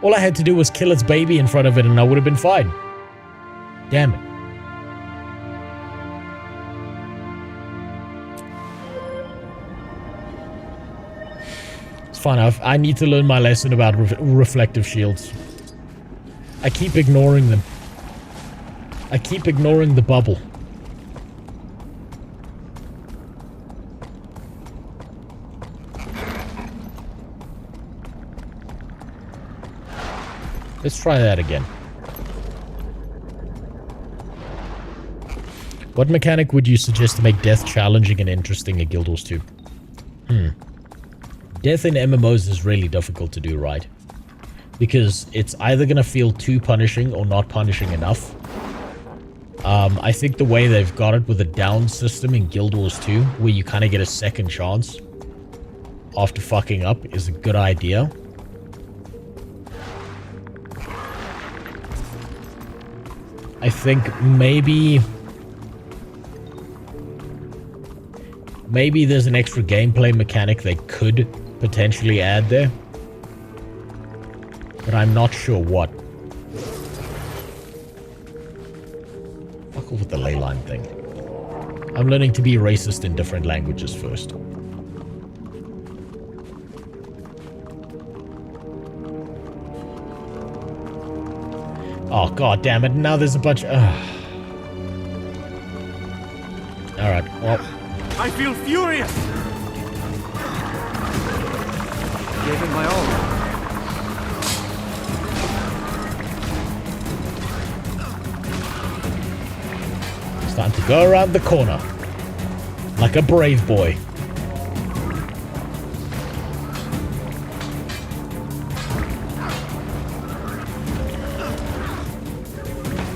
Speaker 20: All I had to do was kill its baby in front of it and I would have been fine. Damn it. It's fine. I need to learn my lesson about reflective shields. I keep ignoring them. I keep ignoring the bubble. Let's try that again. What mechanic would you suggest to make death challenging and interesting in Guild Wars 2? Death in MMOs is really difficult to do right. Because it's either gonna feel too punishing or not punishing enough. I think the way they've got it with the down system in Guild Wars 2, where you kind of get a second chance after fucking up, is a good idea. I think maybe there's an extra gameplay mechanic they could potentially add there, but I'm not sure what. Fuck off with the ley line thing. I'm learning to be racist in different languages first. Oh, god damn it. Now there's a bunch of... Alright, well...
Speaker 9: I feel furious!
Speaker 10: Gave it my all.
Speaker 20: It's time to go around the corner. Like a brave boy.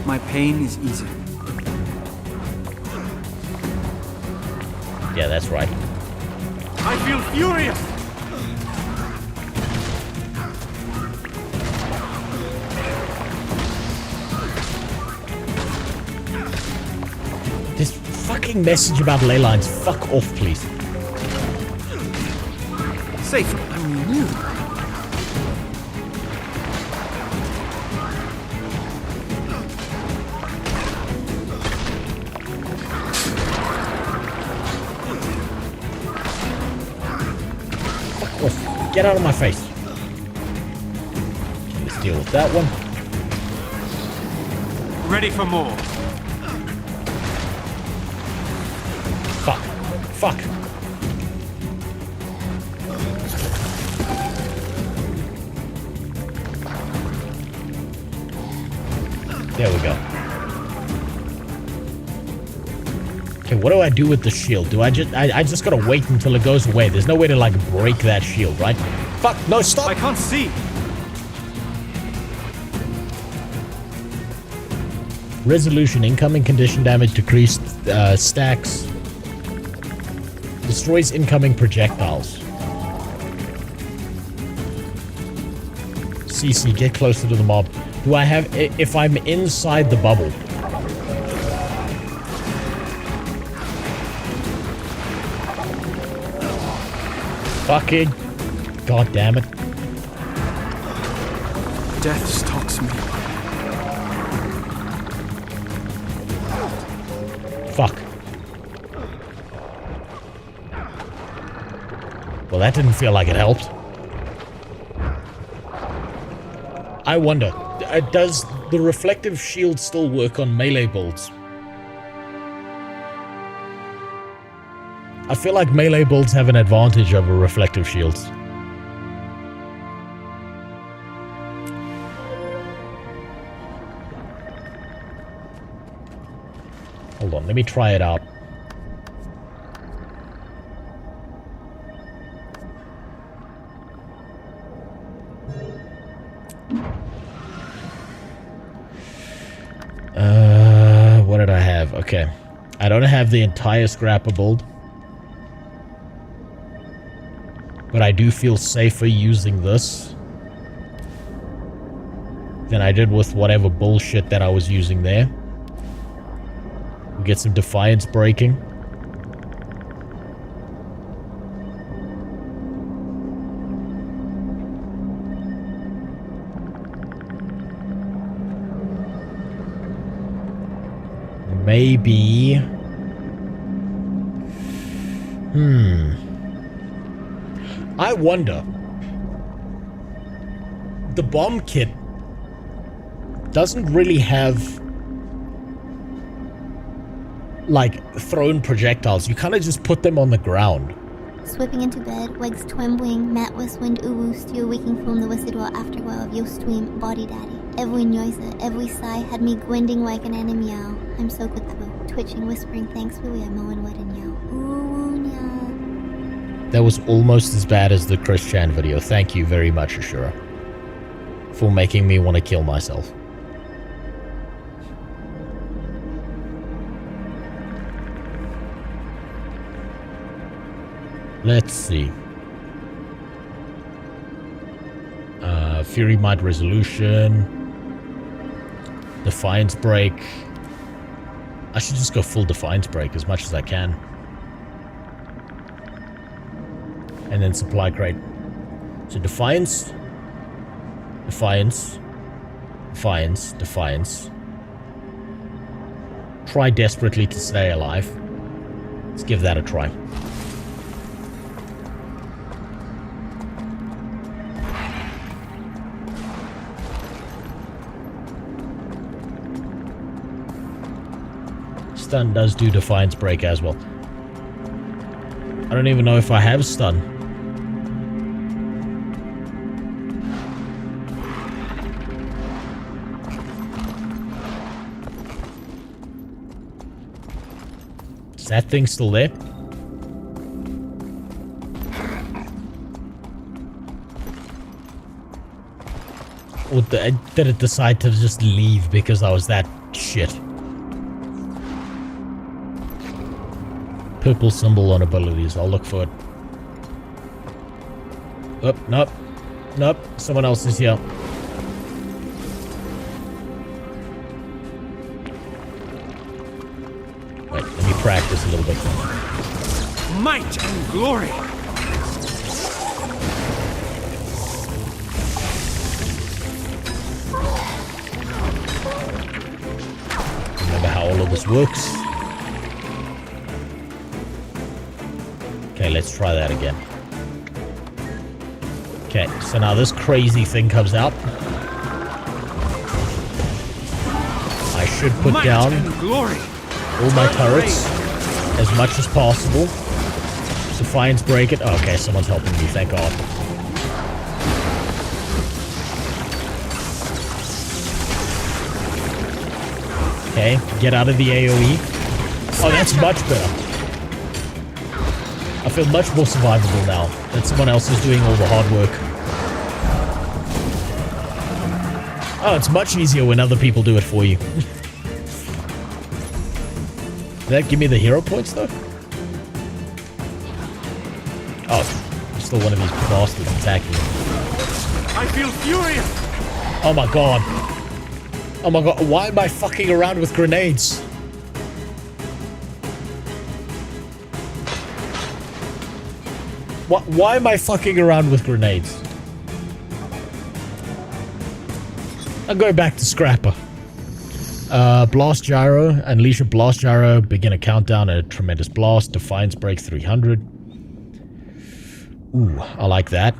Speaker 10: My pain is easy.
Speaker 20: Yeah, that's right.
Speaker 9: I feel furious!
Speaker 20: This fucking message about ley lines, fuck off, please.
Speaker 10: Safe. I'm new.
Speaker 20: Get out of my face. Okay, let's deal with that one.
Speaker 9: Ready for more.
Speaker 20: Fuck. Fuck. There we go. Okay, what do I do with the shield? Do I just gotta wait until it goes away? There's no way to, like, break that shield, right? Fuck, no, stop!
Speaker 9: I can't see!
Speaker 20: Resolution, incoming condition damage, decreased stacks. Destroys incoming projectiles. CC, get closer to the mob. Do I have... if I'm inside the bubble... Fucking... God damn it.
Speaker 10: Death stalks me.
Speaker 20: Fuck. Well, that didn't feel like it helped. I wonder, does the reflective shield still work on melee builds? I feel like melee builds have an advantage over reflective shields. Hold on, let me try it out. What did I have? Okay. I don't have the entire scrapper build. But I do feel safer using this than I did with whatever bullshit that I was using there. We get some defiance breaking. Maybe... I wonder. The bomb kit doesn't really have, like, thrown projectiles. You kind of just put them on the ground.
Speaker 13: Sweeping into bed, Wegs Twembwing, Matt Westwind, Uwu, Stew, waking from the Westidwell afterwell of Yo Stream, Body Daddy. Every noise, every sigh had me gwending like an enemy meow. I'm so good though. Twitching, whispering, thanks, we are mowing wet and yow. Ooh, nya.
Speaker 20: That was almost as bad as the Chris Chan video. Thank you very much, Ashura, for making me want to kill myself. Let's see. Fury Might Resolution. Defiance Break. I should just go full Defiance Break as much as I can. And then Supply Crate. So Defiance. Defiance. Defiance. Defiance. Try desperately to stay alive. Let's give that a try. Stun does do Defiance Break as well. I don't even know if I have stun. Is that thing still there? Or did it decide to just leave because I was that shit? Purple symbol on abilities. I'll look for it. Oh, nope. Nope. Someone else is here. Wait, let me practice a little bit.
Speaker 9: Might and glory.
Speaker 20: Remember how all of this works. Okay, let's try that again. Okay, so now this crazy thing comes out. I should put down all my turrets as much as possible. Defiance Break it. Oh, okay, someone's helping me, thank God. Okay, get out of the AoE. Oh, that's much better. I feel much more survivable now that someone else is doing all the hard work. Oh, it's much easier when other people do it for you. Did that give me the hero points, though? Oh, still one of these bastards attacking me.
Speaker 9: I feel furious!
Speaker 20: Oh my god. Oh my god, why am I fucking around with grenades? Why am I fucking around with grenades? I'll go back to Scrapper. Blast Gyro, unleash a Blast Gyro, begin a countdown, a Tremendous Blast, Defiance Break 300. Ooh, I like that.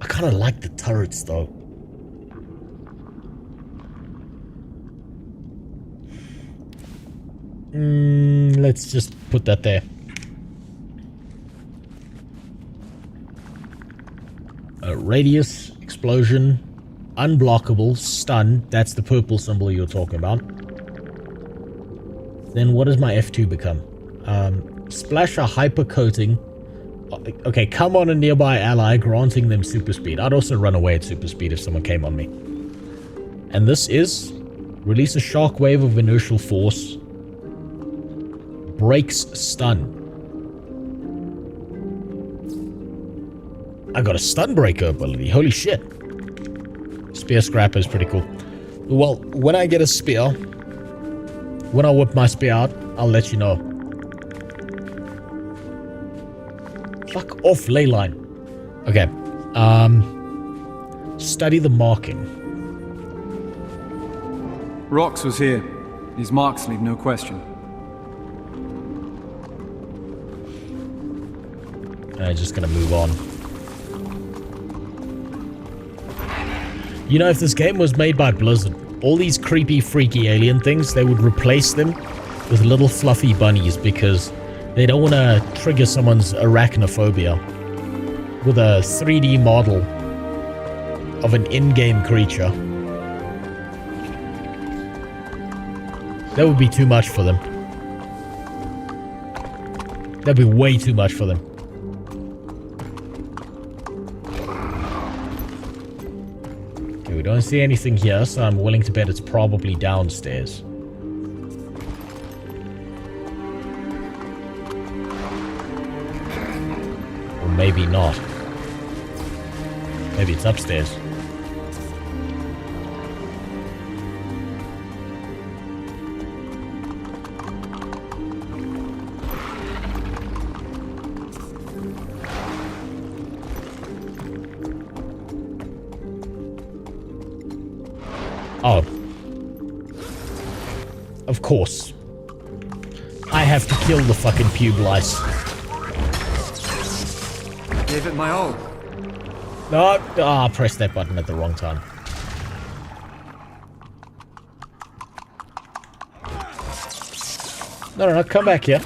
Speaker 20: I kind of like the turrets though. Let's just put that there. Radius, explosion, unblockable, stun. That's the purple symbol you're talking about. Then what does my F2 become? Splash a hyper coating. Okay, come on a nearby ally, granting them super speed. I'd also run away at super speed if someone came on me. And this is release a shockwave of inertial force. Breaks stun. I got a stun breaker ability. Holy shit. Spear Scrapper is pretty cool. Well, when I get a spear, when I whip my spear out, I'll let you know. Fuck off, Leyline. Okay. Study the marking.
Speaker 14: Rox was here. His marks leave no question.
Speaker 20: I'm just gonna move on. You know, if this game was made by Blizzard, all these creepy, freaky alien things, they would replace them with little fluffy bunnies because they don't want to trigger someone's arachnophobia with a 3D model of an in-game creature. That would be too much for them. That'd be way too much for them. Okay, we don't see anything here, so I'm willing to bet it's probably downstairs. maybe not. Maybe it's upstairs. Oh. Of course. I have to kill the fucking pube lice.
Speaker 14: Gave it my all.
Speaker 20: No, I pressed that button at the wrong time. No, come back here.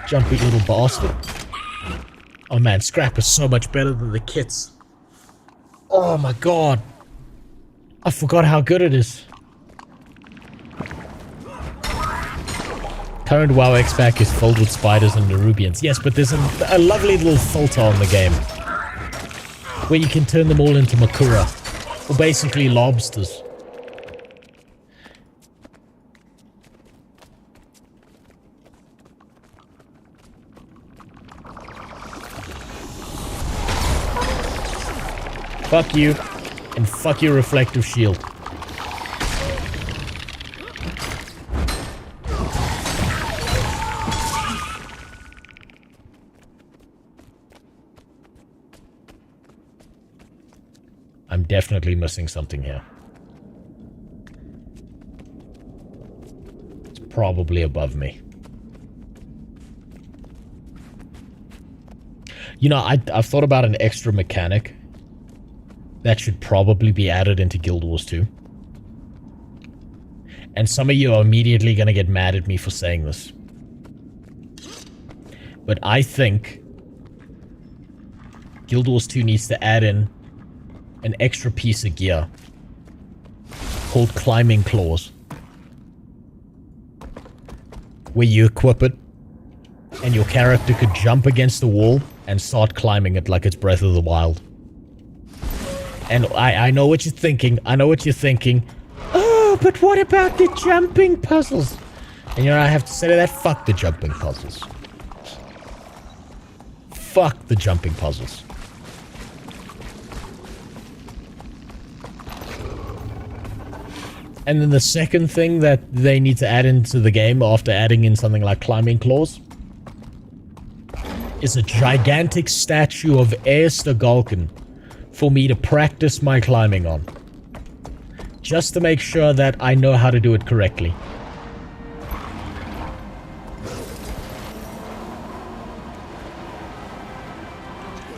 Speaker 20: Jumpy little bastard. Oh man, Scrap is so much better than the kits. Oh my god. I forgot how good it is. Current WoW X-Pack is filled with spiders and Nerubians. Yes, but there's a lovely little filter on the game where you can turn them all into Makura, or basically lobsters. Fuck you, and fuck your reflective shield. I'm definitely missing something here. It's probably above me. You know, I've thought about an extra mechanic that should probably be added into Guild Wars 2. And some of you are immediately going to get mad at me for saying this. But I think Guild Wars 2 needs to add in an extra piece of gear called climbing claws, where you equip it and your character could jump against the wall and start climbing it like it's Breath of the Wild. And I know what you're thinking. I know what you're thinking. Oh, but what about the jumping puzzles? And you know, I have to say to that, fuck the jumping puzzles. Fuck the jumping puzzles. And then the second thing that they need to add into the game after adding in something like climbing claws is a gigantic statue of Aester Galkin for me to practice my climbing on. Just to make sure that I know how to do it correctly.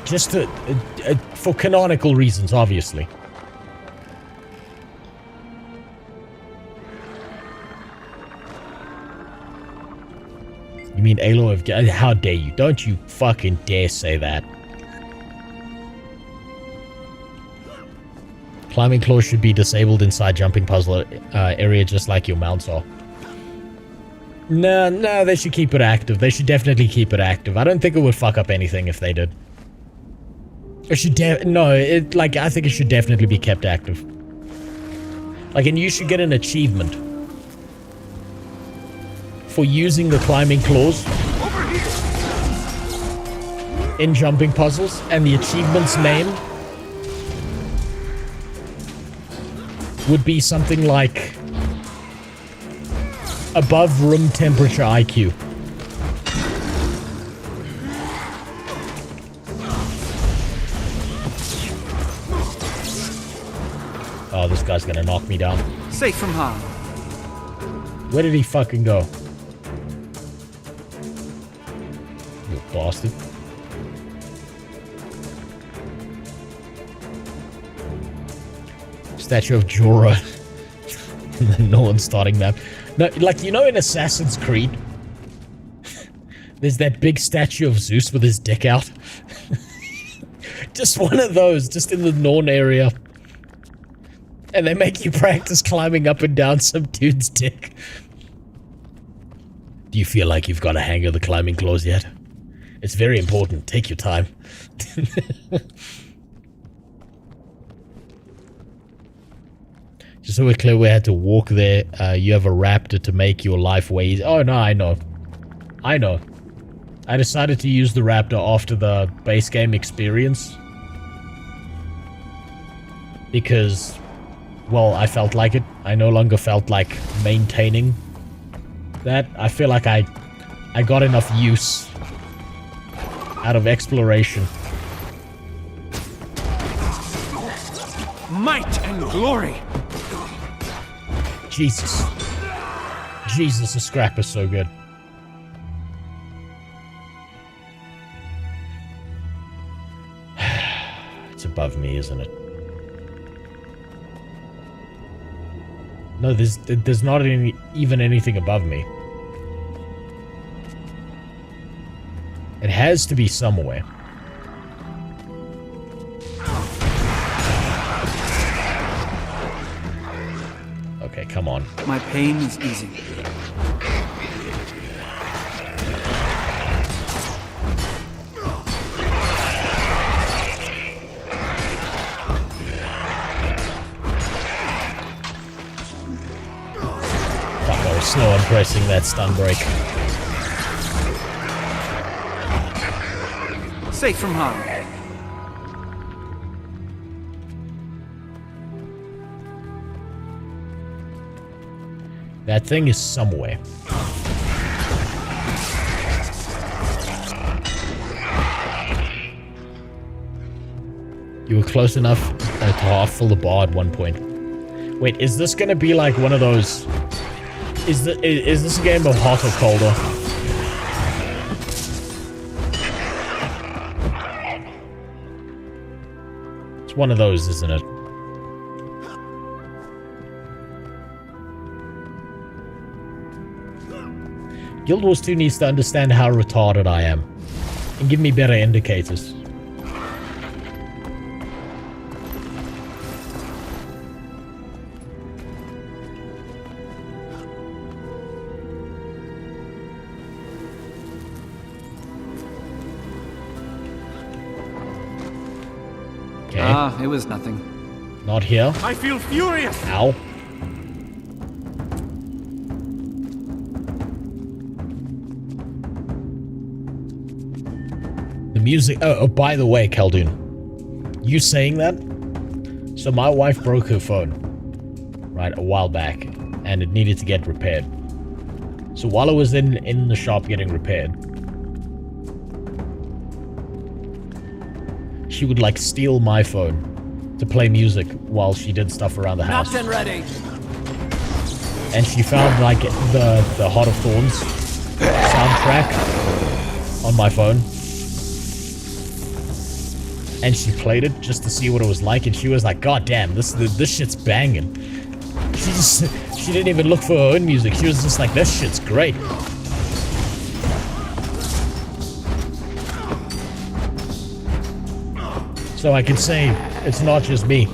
Speaker 20: Just to, for canonical reasons, obviously. You mean Aloy of... How dare you? Don't you fucking dare say that. Climbing claws should be disabled inside jumping puzzle area just like your mounts are. No, they should keep it active. They should definitely keep it active. I don't think it would fuck up anything if they did. It should I think it should definitely be kept active. Like, and you should get an achievement for using the climbing claws in jumping puzzles, and the achievement's name would be something like above room temperature IQ. Oh, this guy's gonna knock me down.
Speaker 14: Safe from harm.
Speaker 20: Where did he fucking go? You bastard. Statue of Jorah. No one's starting map. No, like, you know in Assassin's Creed, there's that big statue of Zeus with his dick out. Just one of those, just in the Norn area. And they make you practice climbing up and down some dude's dick. Do you feel like you've got a hang of the climbing claws yet? It's very important. Take your time. Just so we're clear, we had to walk there. You have a raptor to make your life way easy. Oh, no, I know. I know. I decided to use the Raptor after the base game experience. Because, well, I felt like it. I no longer felt like maintaining that. I feel like I got enough use out of exploration.
Speaker 9: Might and glory!
Speaker 20: Jesus. Jesus, the scrap is so good. It's above me, isn't it? No, there's not even anything above me. It has to be somewhere. Okay, come on.
Speaker 10: My pain is easy.
Speaker 20: Fuck, I was slow on pressing that stun break.
Speaker 10: Safe from harm.
Speaker 20: That thing is somewhere. You were close enough to half full the bar at one point. Wait, is this gonna be like one of those... Is this a game of hot or colder? It's one of those, isn't it? Guild Wars 2 needs to understand how retarded I am and give me better indicators. Okay.
Speaker 10: Ah, it was nothing.
Speaker 20: Not here.
Speaker 9: I feel furious!
Speaker 20: Ow. The music... Oh, by the way, Khaldun. You saying that? So my wife broke her phone. Right, a while back. And it needed to get repaired. So while I was in the shop getting repaired... she would, like, steal my phone to play music while she did stuff around the house.
Speaker 9: Knocked and ready!
Speaker 20: And she found, like, the Heart of Thorns soundtrack on my phone. And she played it just to see what it was like, and she was like, "God damn, this shit's banging." She didn't even look for her own music. She was just like, "This shit's great." So I can say it's not just me.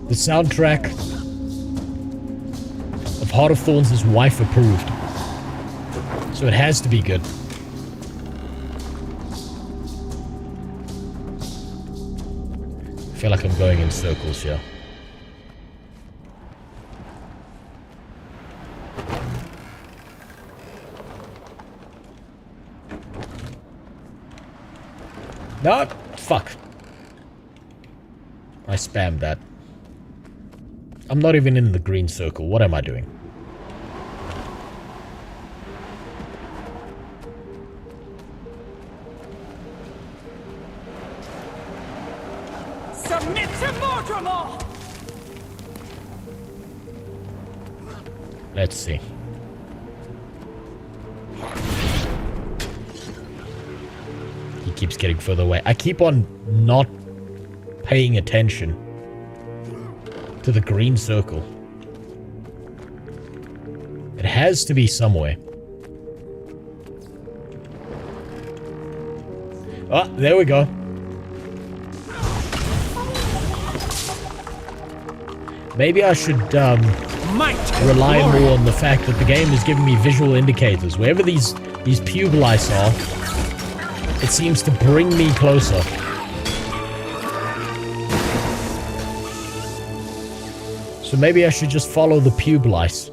Speaker 20: The soundtrack of Heart of Thorns is wife approved. So it has to be good. I feel like I'm going in circles here. No! Fuck. I spammed that. I'm not even in the green circle. What am I doing?
Speaker 9: Submit to Mordremoth!
Speaker 20: Let's see. He keeps getting further away. I keep on not paying attention to the green circle. It has to be somewhere. Oh, there we go. Maybe I should rely more on the fact that the game is giving me visual indicators. Wherever these pupil lights are, it seems to bring me closer. So maybe I should just follow the pupil lights.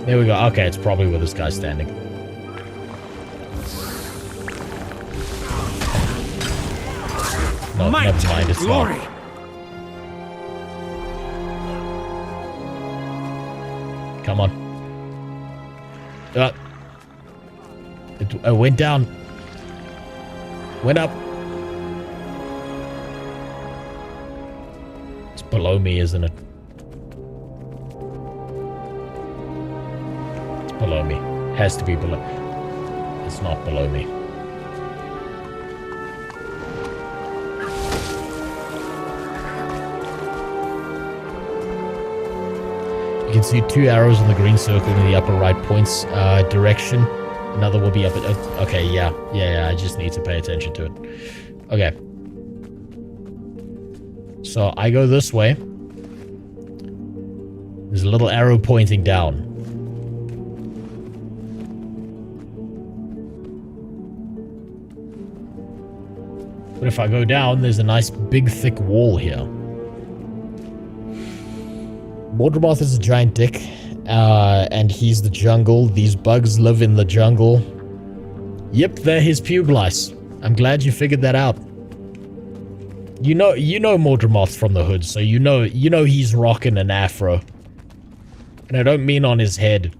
Speaker 20: There we go. Okay, it's probably where this guy's standing. not. Never mind. It's not. Come on. It went down. Went up. It's below me, isn't it? It's below me. Has to be below. It's not below me. You can see 2 arrows in the green circle in the upper right points direction. Another will be up at... okay, yeah. I just need to pay attention to it. Okay. So I go this way. There's a little arrow pointing down. But if I go down, there's a nice big thick wall here. Mordramoth is a giant dick, and he's the jungle. These bugs live in the jungle. Yep, they're his puglice. I'm glad you figured that out. You know Mordramoth from the hood, so you know he's rocking an afro. And I don't mean on his head.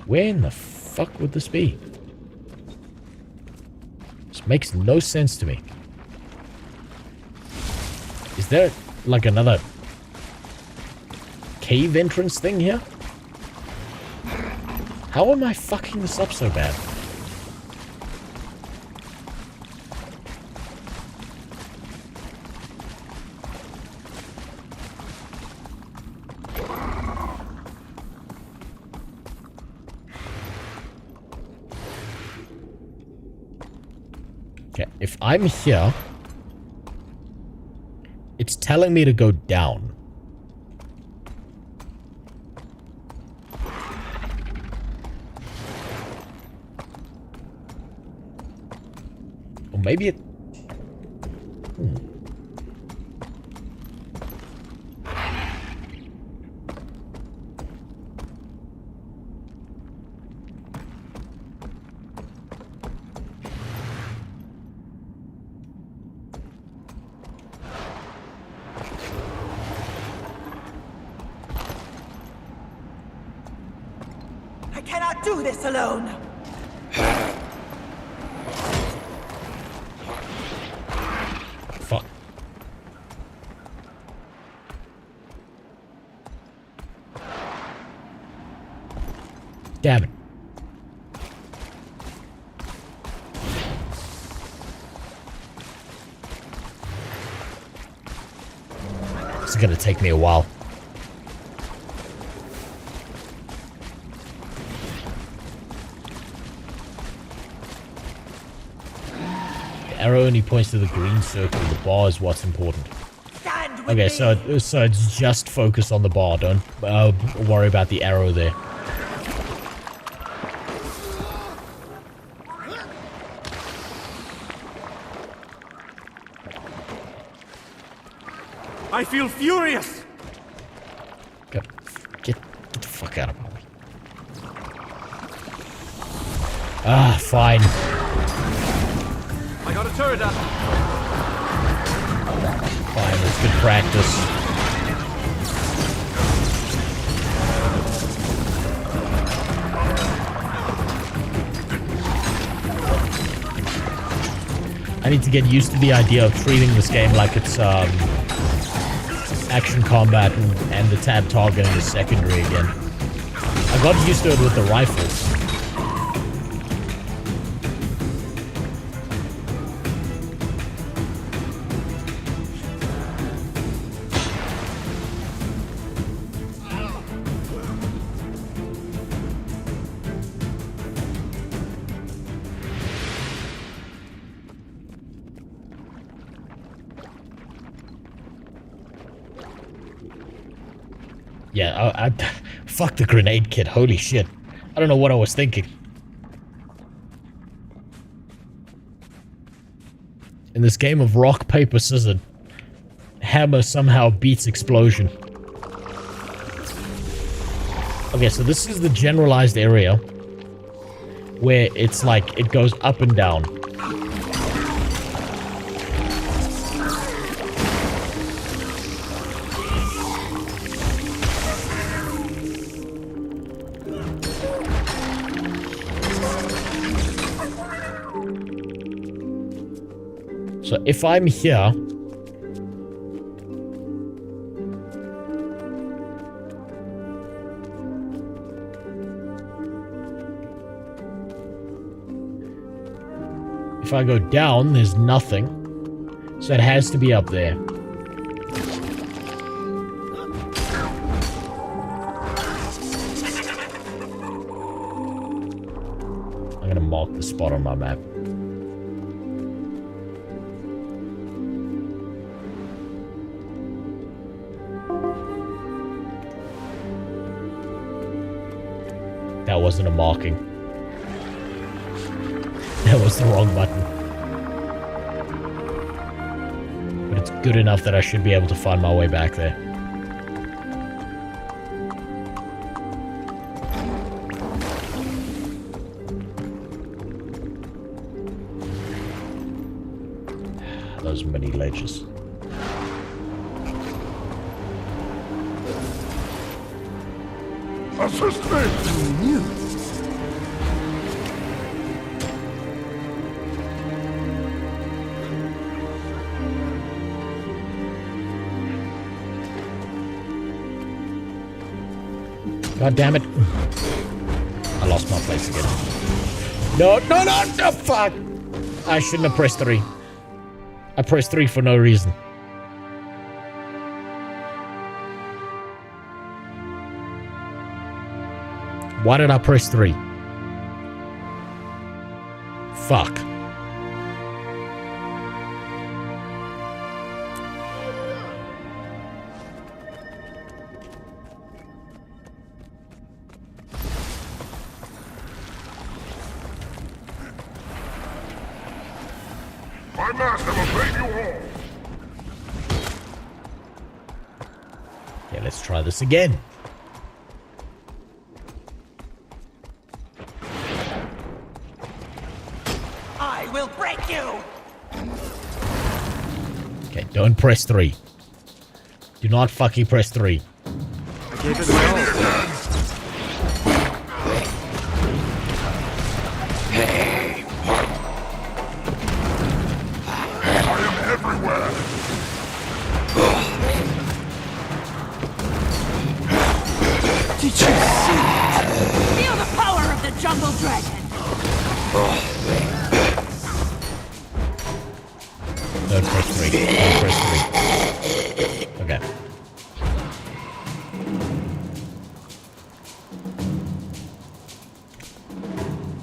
Speaker 20: Where in the fuck would this be? This makes no sense to me. Is there, like, another cave entrance thing here? How am I fucking this up so bad? Okay, if I'm here, it's telling me to go down. Or maybe it...
Speaker 7: I cannot do this alone.
Speaker 20: Fuck. Damn it. This is gonna take me a while. Arrow only points to the green circle. The bar is what's important. Okay, so it's just focus on the bar. Don't worry about the arrow there.
Speaker 9: I feel furious.
Speaker 20: Get the fuck out of my way. Ah, fine.
Speaker 9: I got a turret up.
Speaker 20: Fine, it's good practice. I need to get used to the idea of treating this game like it's action combat and the tab targeting is secondary again. I got used to it with the rifles. Yeah, I fuck the grenade kit. Holy shit. I don't know what I was thinking. In this game of rock, paper, scissors, hammer somehow beats explosion. Okay, so this is the generalized area where it's like it goes up and down. So if I'm here, if I go down, there's nothing. So it has to be up there. I'm gonna mark the spot on my map. That wasn't a marking. That was the wrong button. But it's good enough that I should be able to find my way back there. Those many ledges.
Speaker 9: Assist me!
Speaker 20: God damn it. I lost my place again. No, no, no, no, fuck! I shouldn't have pressed 3. I pressed 3 for no reason. Why did I press 3? Fuck.
Speaker 9: My master will save you all.
Speaker 20: Okay, let's try this again.
Speaker 7: I will break you!
Speaker 20: Okay, don't press 3. Do not fucking press 3.
Speaker 9: Give it well. Hey. I am everywhere.
Speaker 7: Did you see? Feel the power of the jungle dragon!
Speaker 20: Don't press 3. Don't press 3. Okay.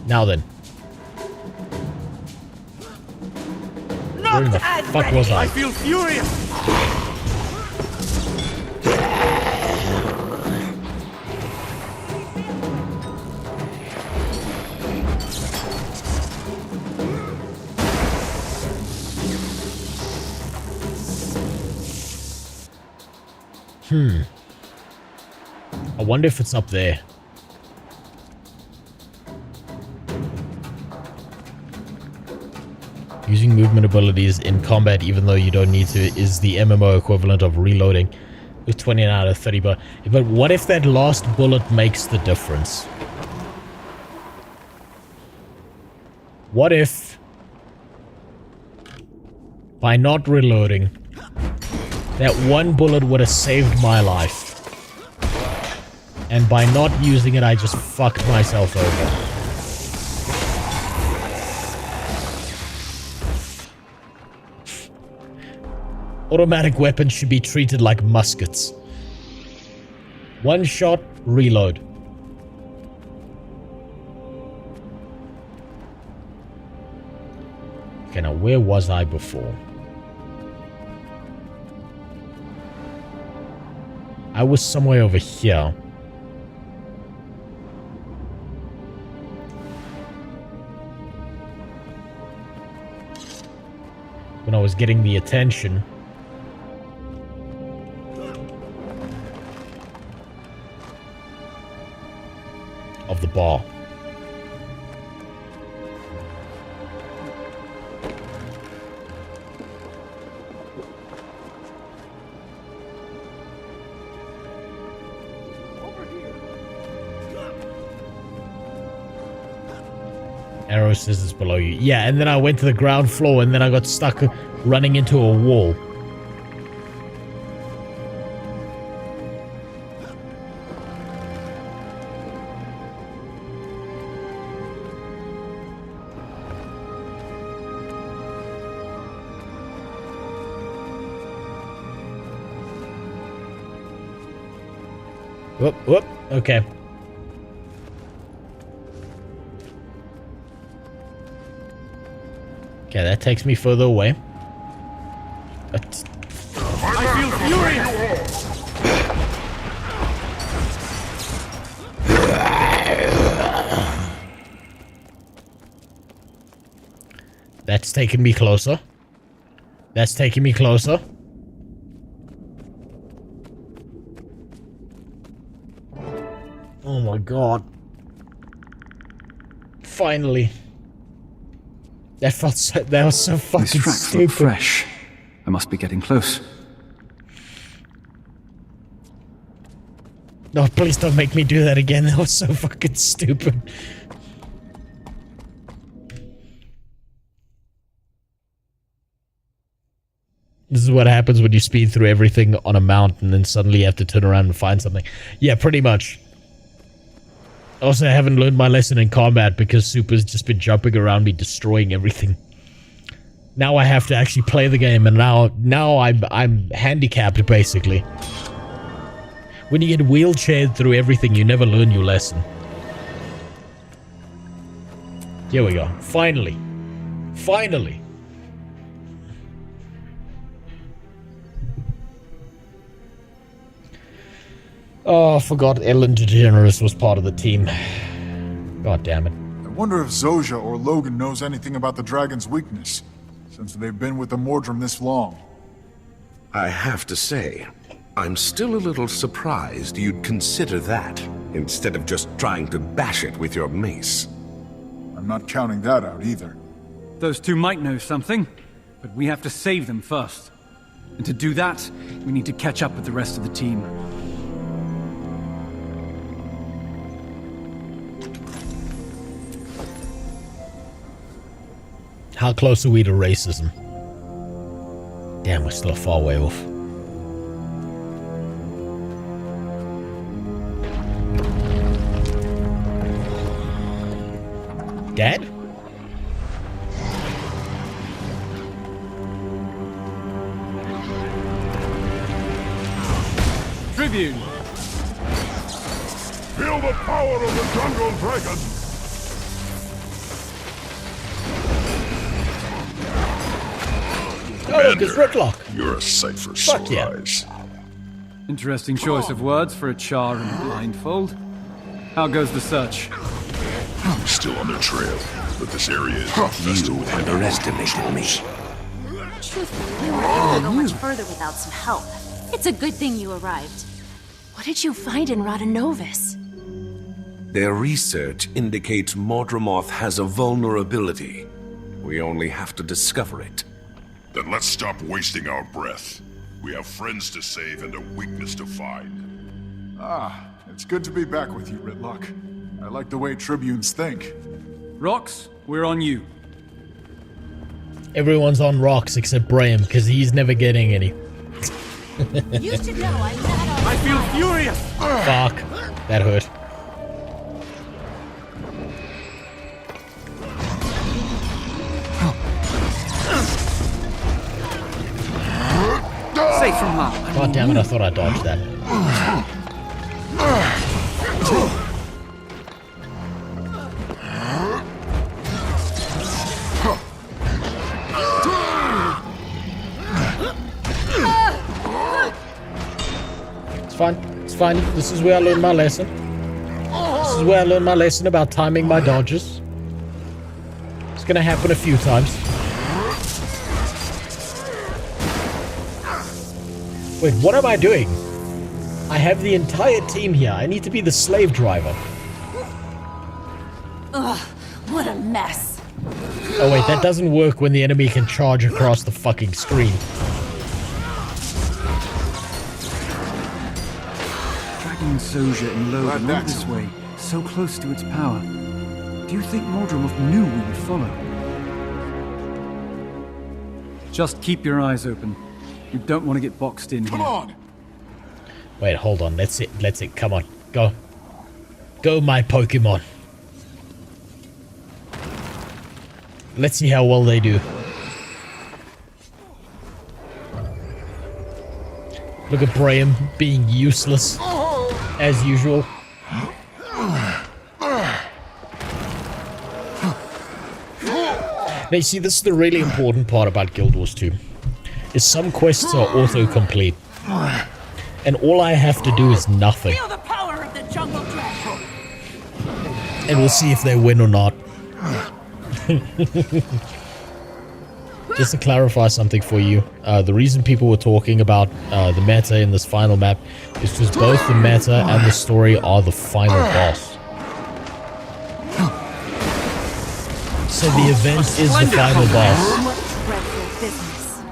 Speaker 20: Now then. Where in the fuck was I?
Speaker 9: I feel furious.
Speaker 20: I wonder if it's up there. Using movement abilities in combat even though you don't need to is the MMO equivalent of reloading with 29 out of 30. But what if that last bullet makes the difference? What if by not reloading that one bullet would have saved my life, and by not using it I just fucked myself over? Automatic weapons should be treated like muskets. One shot, reload. Okay, now where was I before? I was somewhere over here. When I was getting the attention of the bar. Arrow says it's below you. Yeah, and then I went to the ground floor and then I got stuck running into a wall. Whoop, whoop, okay. Okay, that takes me further away. But
Speaker 9: I feel furious!
Speaker 20: That's taking me closer. That's taking me closer. Oh my god. Finally. That felt so, that was so fucking
Speaker 10: These tracks
Speaker 20: stupid.
Speaker 10: look fresh. I must be getting close.
Speaker 20: No, please don't make me do that again. That was so fucking stupid. This is what happens when you speed through everything on a mount and then suddenly you have to turn around and find something. Yeah, pretty much. Also, I haven't learned my lesson in combat because Super's just been jumping around me, destroying everything. Now I have to actually play the game, and now I'm handicapped, basically. When you get wheelchaired through everything, you never learn your lesson. Here we go. Finally. Finally. Oh, I forgot Ellen DeGeneres was part of the team. God damn it.
Speaker 15: I wonder if Zojja or Logan knows anything about the dragon's weakness, since they've been with the Mordrum this long.
Speaker 16: I have to say, I'm still a little surprised you'd consider that, instead of just trying to bash it with your mace.
Speaker 15: I'm not counting that out either.
Speaker 14: Those two might know something, but we have to save them first. And to do that, we need to catch up with the rest of the team.
Speaker 20: How close are we to racism? Damn, we're still a far way off. Dad?
Speaker 9: Tribune! Feel the power of the jungle dragon!
Speaker 20: Oh, look, it's Ricklock.
Speaker 15: You're a sight for sore eyes.
Speaker 14: Interesting choice of words for a char and a blindfold. How goes the search?
Speaker 15: I'm still on their trail, but this area is infested with
Speaker 16: underestimated me.
Speaker 17: Truthfully, we wouldn't go much further without some help. It's a good thing you arrived. What did you find in Radanovis?
Speaker 16: Their research indicates Mordremoth has a vulnerability. We only have to discover it.
Speaker 9: Then let's stop wasting our breath. We have friends to save and a weakness to find.
Speaker 15: Ah, it's good to be back with you, Ritlock. I like the way Tribunes think.
Speaker 14: Rox, we're on you.
Speaker 20: Everyone's on rocks except Brahim, because he's never getting any.
Speaker 17: You should know I'm not
Speaker 9: I feel furious!
Speaker 20: Fuck. That hurt.
Speaker 14: Safe from harm.
Speaker 20: God damn it, I thought I dodged that. It's fine. It's fine. This is where I learned my lesson. This is where I learned my lesson about timing my dodges. It's gonna happen a few times. Wait, what am I doing? I have the entire team here. I need to be the slave driver.
Speaker 17: Ugh, what a mess.
Speaker 20: Oh wait, that doesn't work when the enemy can charge across the fucking screen.
Speaker 14: Dragging Soja and Logan all this way, so close to its power. Do you think Mordromov knew we would follow? Just keep your eyes open. You don't want to get boxed in here. Come on!
Speaker 20: Wait, hold on. Let's see. Come on. Go. Go, my Pokemon. Let's see how well they do. Look at Brahim being useless, as usual. Now, you see, this is the really important part about Guild Wars 2. Is some quests are auto-complete. And all I have to do is nothing.
Speaker 7: Feel the power of the jungle dragon.
Speaker 20: And we'll see if they win or not. Just to clarify something for you, the reason people were talking about the meta in this final map is because both the meta and the story are the final boss. So the event is the final boss.
Speaker 17: What dreadful business.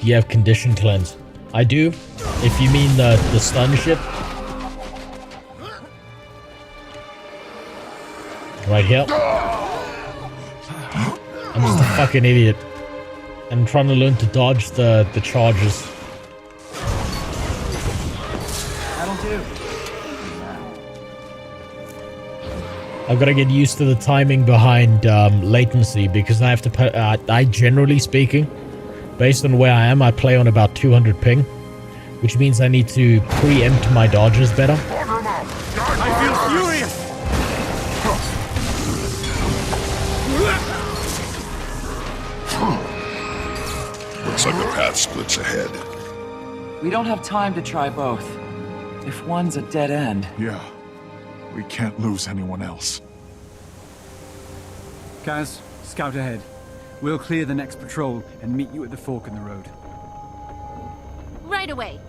Speaker 20: Do you have condition cleanse? I do. If you mean the stun ship. Right here. I'm just a fucking idiot. I'm trying to learn to dodge the charges.
Speaker 14: That'll do.
Speaker 20: I've got to get used to the timing behind latency because I have to. I generally speaking, based on where I am, I play on about 200 ping, which means I need to preempt my dodges better.
Speaker 14: I feel furious!
Speaker 9: Looks like the path splits ahead.
Speaker 5: We don't have time to try both. If one's a dead end...
Speaker 15: Yeah. We can't lose anyone else.
Speaker 14: Kaz, scout ahead. We'll clear the next patrol and meet you at the fork in the road.
Speaker 17: Right away.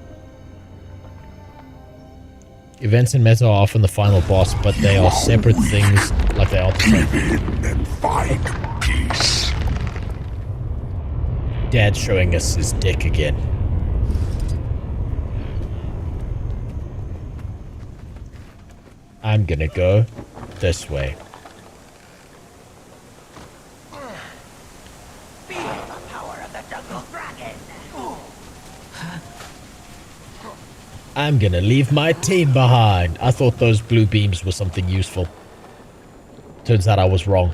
Speaker 20: Events in meta are often the final boss, but they are separate things, like they are the same.
Speaker 9: Give in and find peace.
Speaker 20: Dad's showing us his dick again. I'm gonna go this way.
Speaker 7: Feel the power of the jungle dragon.
Speaker 20: I'm gonna leave my team behind. I thought those blue beams were something useful. Turns out I was wrong.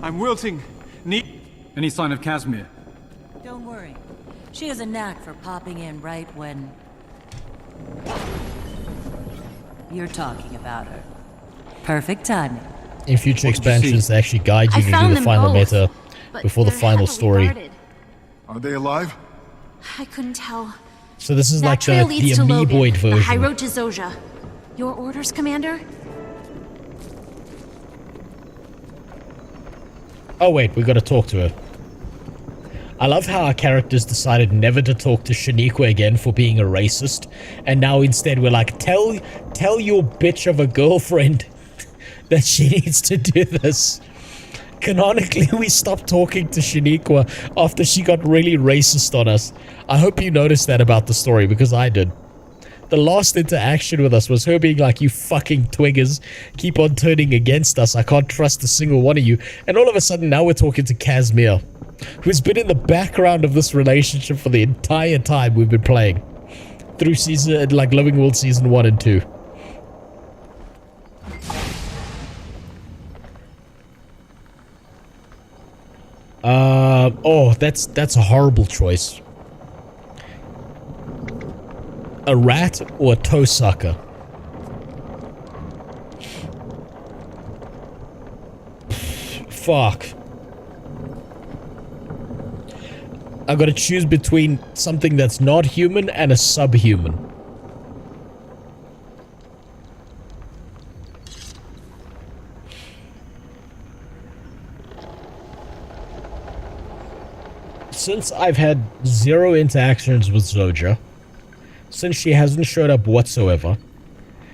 Speaker 14: I'm wilting. Any sign of Casimir?
Speaker 6: Don't worry. She has a knack for popping in right when... you're talking about her. Perfect timing.
Speaker 20: In future expansions, they actually guide you to do the final meta before the final story.
Speaker 15: Are they alive?
Speaker 17: I couldn't tell.
Speaker 20: So this is
Speaker 17: That
Speaker 20: like
Speaker 17: trail
Speaker 20: the
Speaker 17: leads to Logan,
Speaker 20: amoeboid
Speaker 17: the
Speaker 20: version.
Speaker 17: high road to Zoja. Your orders, Commander?
Speaker 20: Oh wait, we gotta talk to her. I love how our characters decided never to talk to Shaniqua again for being a racist, and now instead we're like, tell your bitch of a girlfriend that she needs to do this. Canonically, we stopped talking to Shaniqua after she got really racist on us. I hope you noticed that about the story, because I did. The last interaction with us was her being like, you fucking twiggers, keep on turning against us, I can't trust a single one of you. And all of a sudden, now we're talking to Casimir, who's been in the background of this relationship for the entire time we've been playing. Through season, like Living World Season 1 and 2. Oh, that's a horrible choice. A rat or a toe sucker? Fuck. I gotta choose between something that's not human and a subhuman. since I've had 0 interactions with Zoja, since she hasn't showed up whatsoever,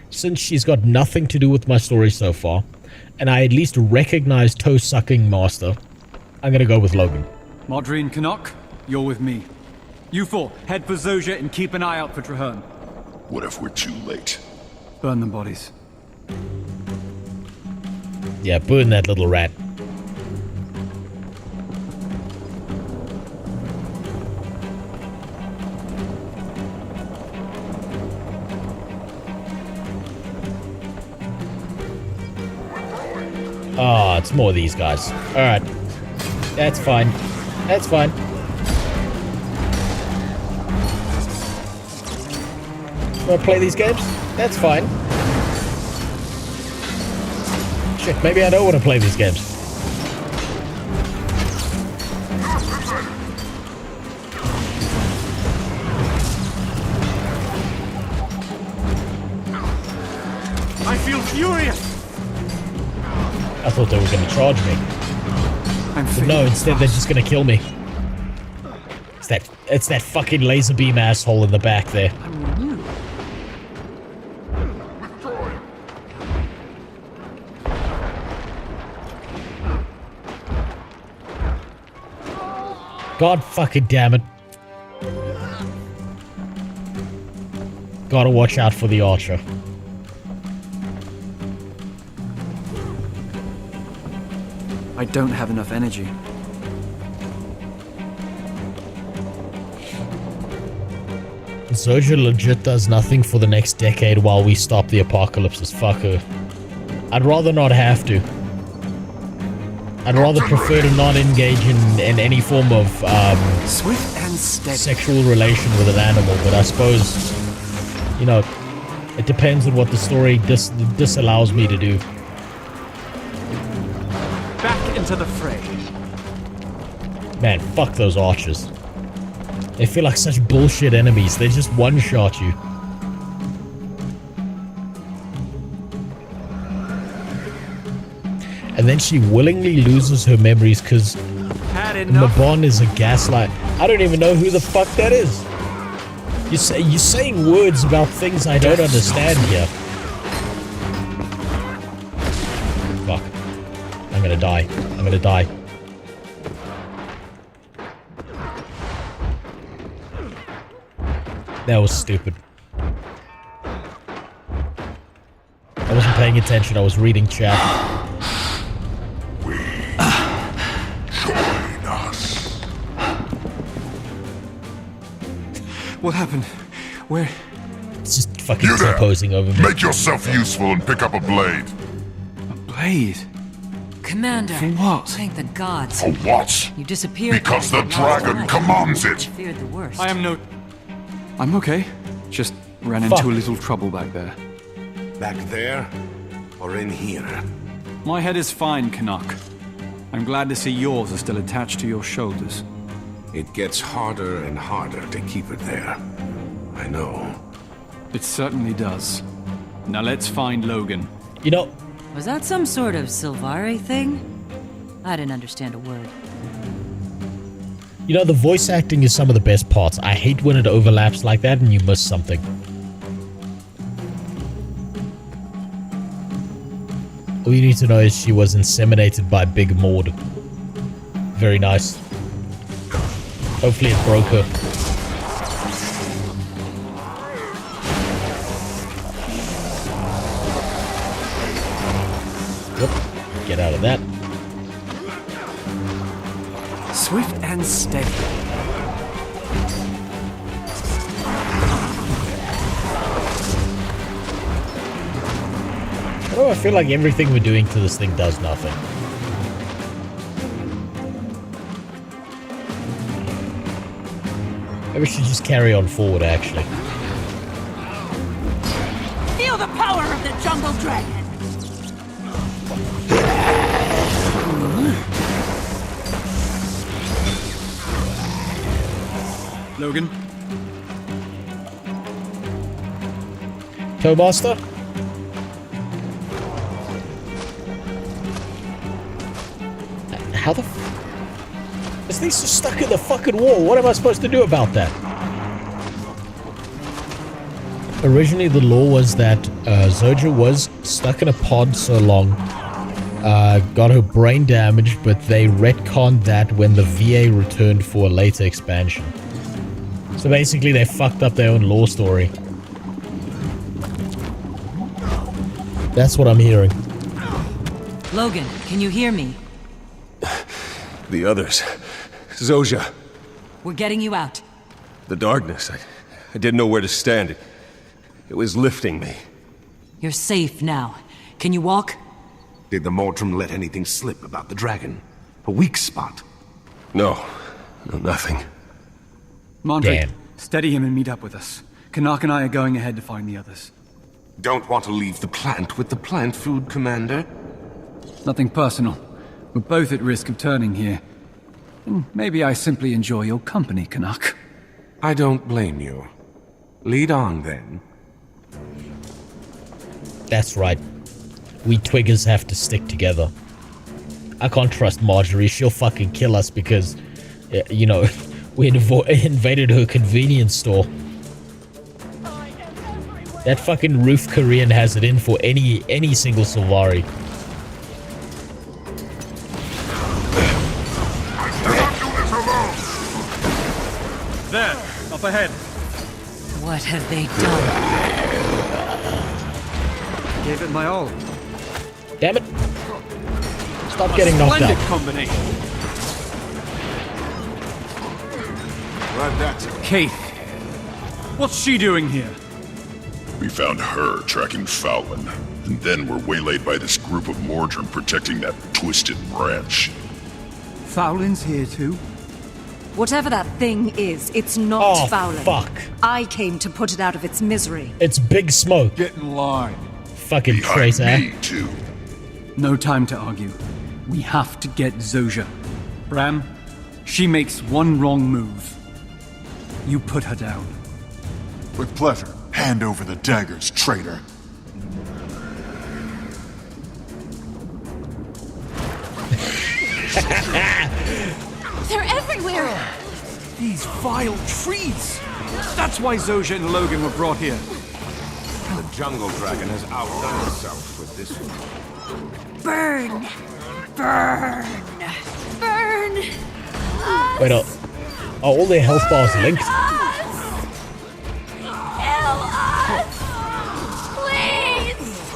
Speaker 20: since she's got nothing to do with my story so far, and I at least recognize toe-sucking master, I'm gonna go with Logan.
Speaker 14: Modri and Canuck, you're with me. You four, head for Zoja and keep an eye out for Traherne.
Speaker 9: What if we're too late?
Speaker 14: Burn them bodies.
Speaker 20: Yeah, burn that little rat. Oh, it's more of these guys. Alright. That's fine. That's fine. Wanna play these games? That's fine. Shit, maybe I don't want to play these games.
Speaker 14: I feel furious!
Speaker 20: I thought they were going to charge me. But no, instead they're just going to kill me. It's that fucking laser beam asshole in the back there. God fucking damn it. Gotta watch out for the archer.
Speaker 10: I don't have enough energy.
Speaker 20: Zoja legit does nothing for the next decade while we stop the apocalypses. Fuck her. I'd rather not have to. I'd rather prefer to not engage in any form of
Speaker 10: swift and steady
Speaker 20: sexual relation with an animal, but I suppose, you know, it depends on what the story disallows me to do.
Speaker 14: Back into the fray.
Speaker 20: Man, fuck those archers. They feel like such bullshit enemies. They just one-shot you. And then she willingly loses her memories because Mabon is a gaslight. I don't even know who the fuck that is. You're saying words about things I don't understand here. Fuck. I'm gonna die. I'm gonna die. That was stupid. I wasn't paying attention, I was reading chat.
Speaker 9: Join us.
Speaker 14: What happened? Where?
Speaker 20: It's just fucking T-posing over me.
Speaker 9: Make yourself useful and pick up a blade.
Speaker 14: A blade?
Speaker 6: Commander.
Speaker 14: For what?
Speaker 6: Thank the gods.
Speaker 9: For what?
Speaker 6: You disappeared.
Speaker 9: Because the dragon commands it.
Speaker 6: Feared the worst.
Speaker 14: I am no... I'm okay. Just ran into a little trouble back there.
Speaker 16: Back there? Or in here?
Speaker 14: My head is fine, Canuck. I'm glad to see yours are still attached to your shoulders.
Speaker 16: It gets harder and harder to keep it there. I know.
Speaker 14: It certainly does. Now let's find Logan.
Speaker 20: You know...
Speaker 6: Was that some sort of Sylvari thing? I didn't understand a word.
Speaker 20: You know, the voice acting is some of the best parts. I hate when it overlaps like that and you miss something. All you need to know is she was inseminated by Big Maud. Very nice. Hopefully it broke her. Whoop. Get out of that.
Speaker 10: Swift and steady.
Speaker 20: Oh, I feel like everything we're doing to this thing does nothing. Maybe we should just carry on forward, actually.
Speaker 7: Feel the power of the jungle dragon!
Speaker 14: Logan?
Speaker 20: Toadmaster? How the
Speaker 2: This thing's just stuck in the fucking wall. What am I supposed to do about that? Originally, the law was that Zoja was stuck in a pod so long, got her brain damaged, but they retconned that when the VA returned for a later expansion. So basically, they fucked up their own lore story. That's what I'm hearing.
Speaker 6: Logan, can you hear me?
Speaker 1: The others. Zoja.
Speaker 6: We're getting you out.
Speaker 1: The darkness. I didn't know where to stand. It was lifting me.
Speaker 6: You're safe now. Can you walk?
Speaker 16: Did the Mortram let anything slip about the dragon? A weak spot?
Speaker 1: No, nothing.
Speaker 10: Mondrian, steady him and meet up with us. Canuck and I are going ahead to find the others.
Speaker 16: Don't want to leave the plant with the plant food, Commander?
Speaker 10: Nothing personal. We're both at risk of turning here. And maybe I simply enjoy your company, Canuck.
Speaker 16: I don't blame you. Lead on, then.
Speaker 2: That's right. We Twiggers have to stick together. I can't trust Marjorie. She'll fucking kill us because, you know, we invaded her convenience store. That fucking roof Korean has it in for any single Sylvari.
Speaker 14: There, up ahead.
Speaker 6: What have they done?
Speaker 10: Gave it my all.
Speaker 2: Damn it. Stop getting knocked out.
Speaker 14: Combination.
Speaker 15: Glad that's
Speaker 14: Kate. What's she doing here?
Speaker 9: We found her tracking Fowlin, and then were waylaid by this group of Mordrin protecting that twisted branch.
Speaker 10: Fowlin's here too?
Speaker 18: Whatever that thing is, it's not Fowlin.
Speaker 2: Fuck.
Speaker 18: I came to put it out of its misery.
Speaker 2: It's Big Smoke.
Speaker 15: Get in line.
Speaker 2: Fucking traitor.
Speaker 9: Me, too.
Speaker 10: No time to argue. We have to get Zoja. Bram, she makes one wrong move. You put her down.
Speaker 15: With pleasure. Hand over the daggers, traitor.
Speaker 18: They're everywhere!
Speaker 14: These vile trees! That's why Zoja and Logan were brought here.
Speaker 16: The jungle dragon has outdone itself with this one.
Speaker 18: Burn! Burn! Burn!
Speaker 2: Wait, are all their health bars linked?
Speaker 18: Kill us! Please!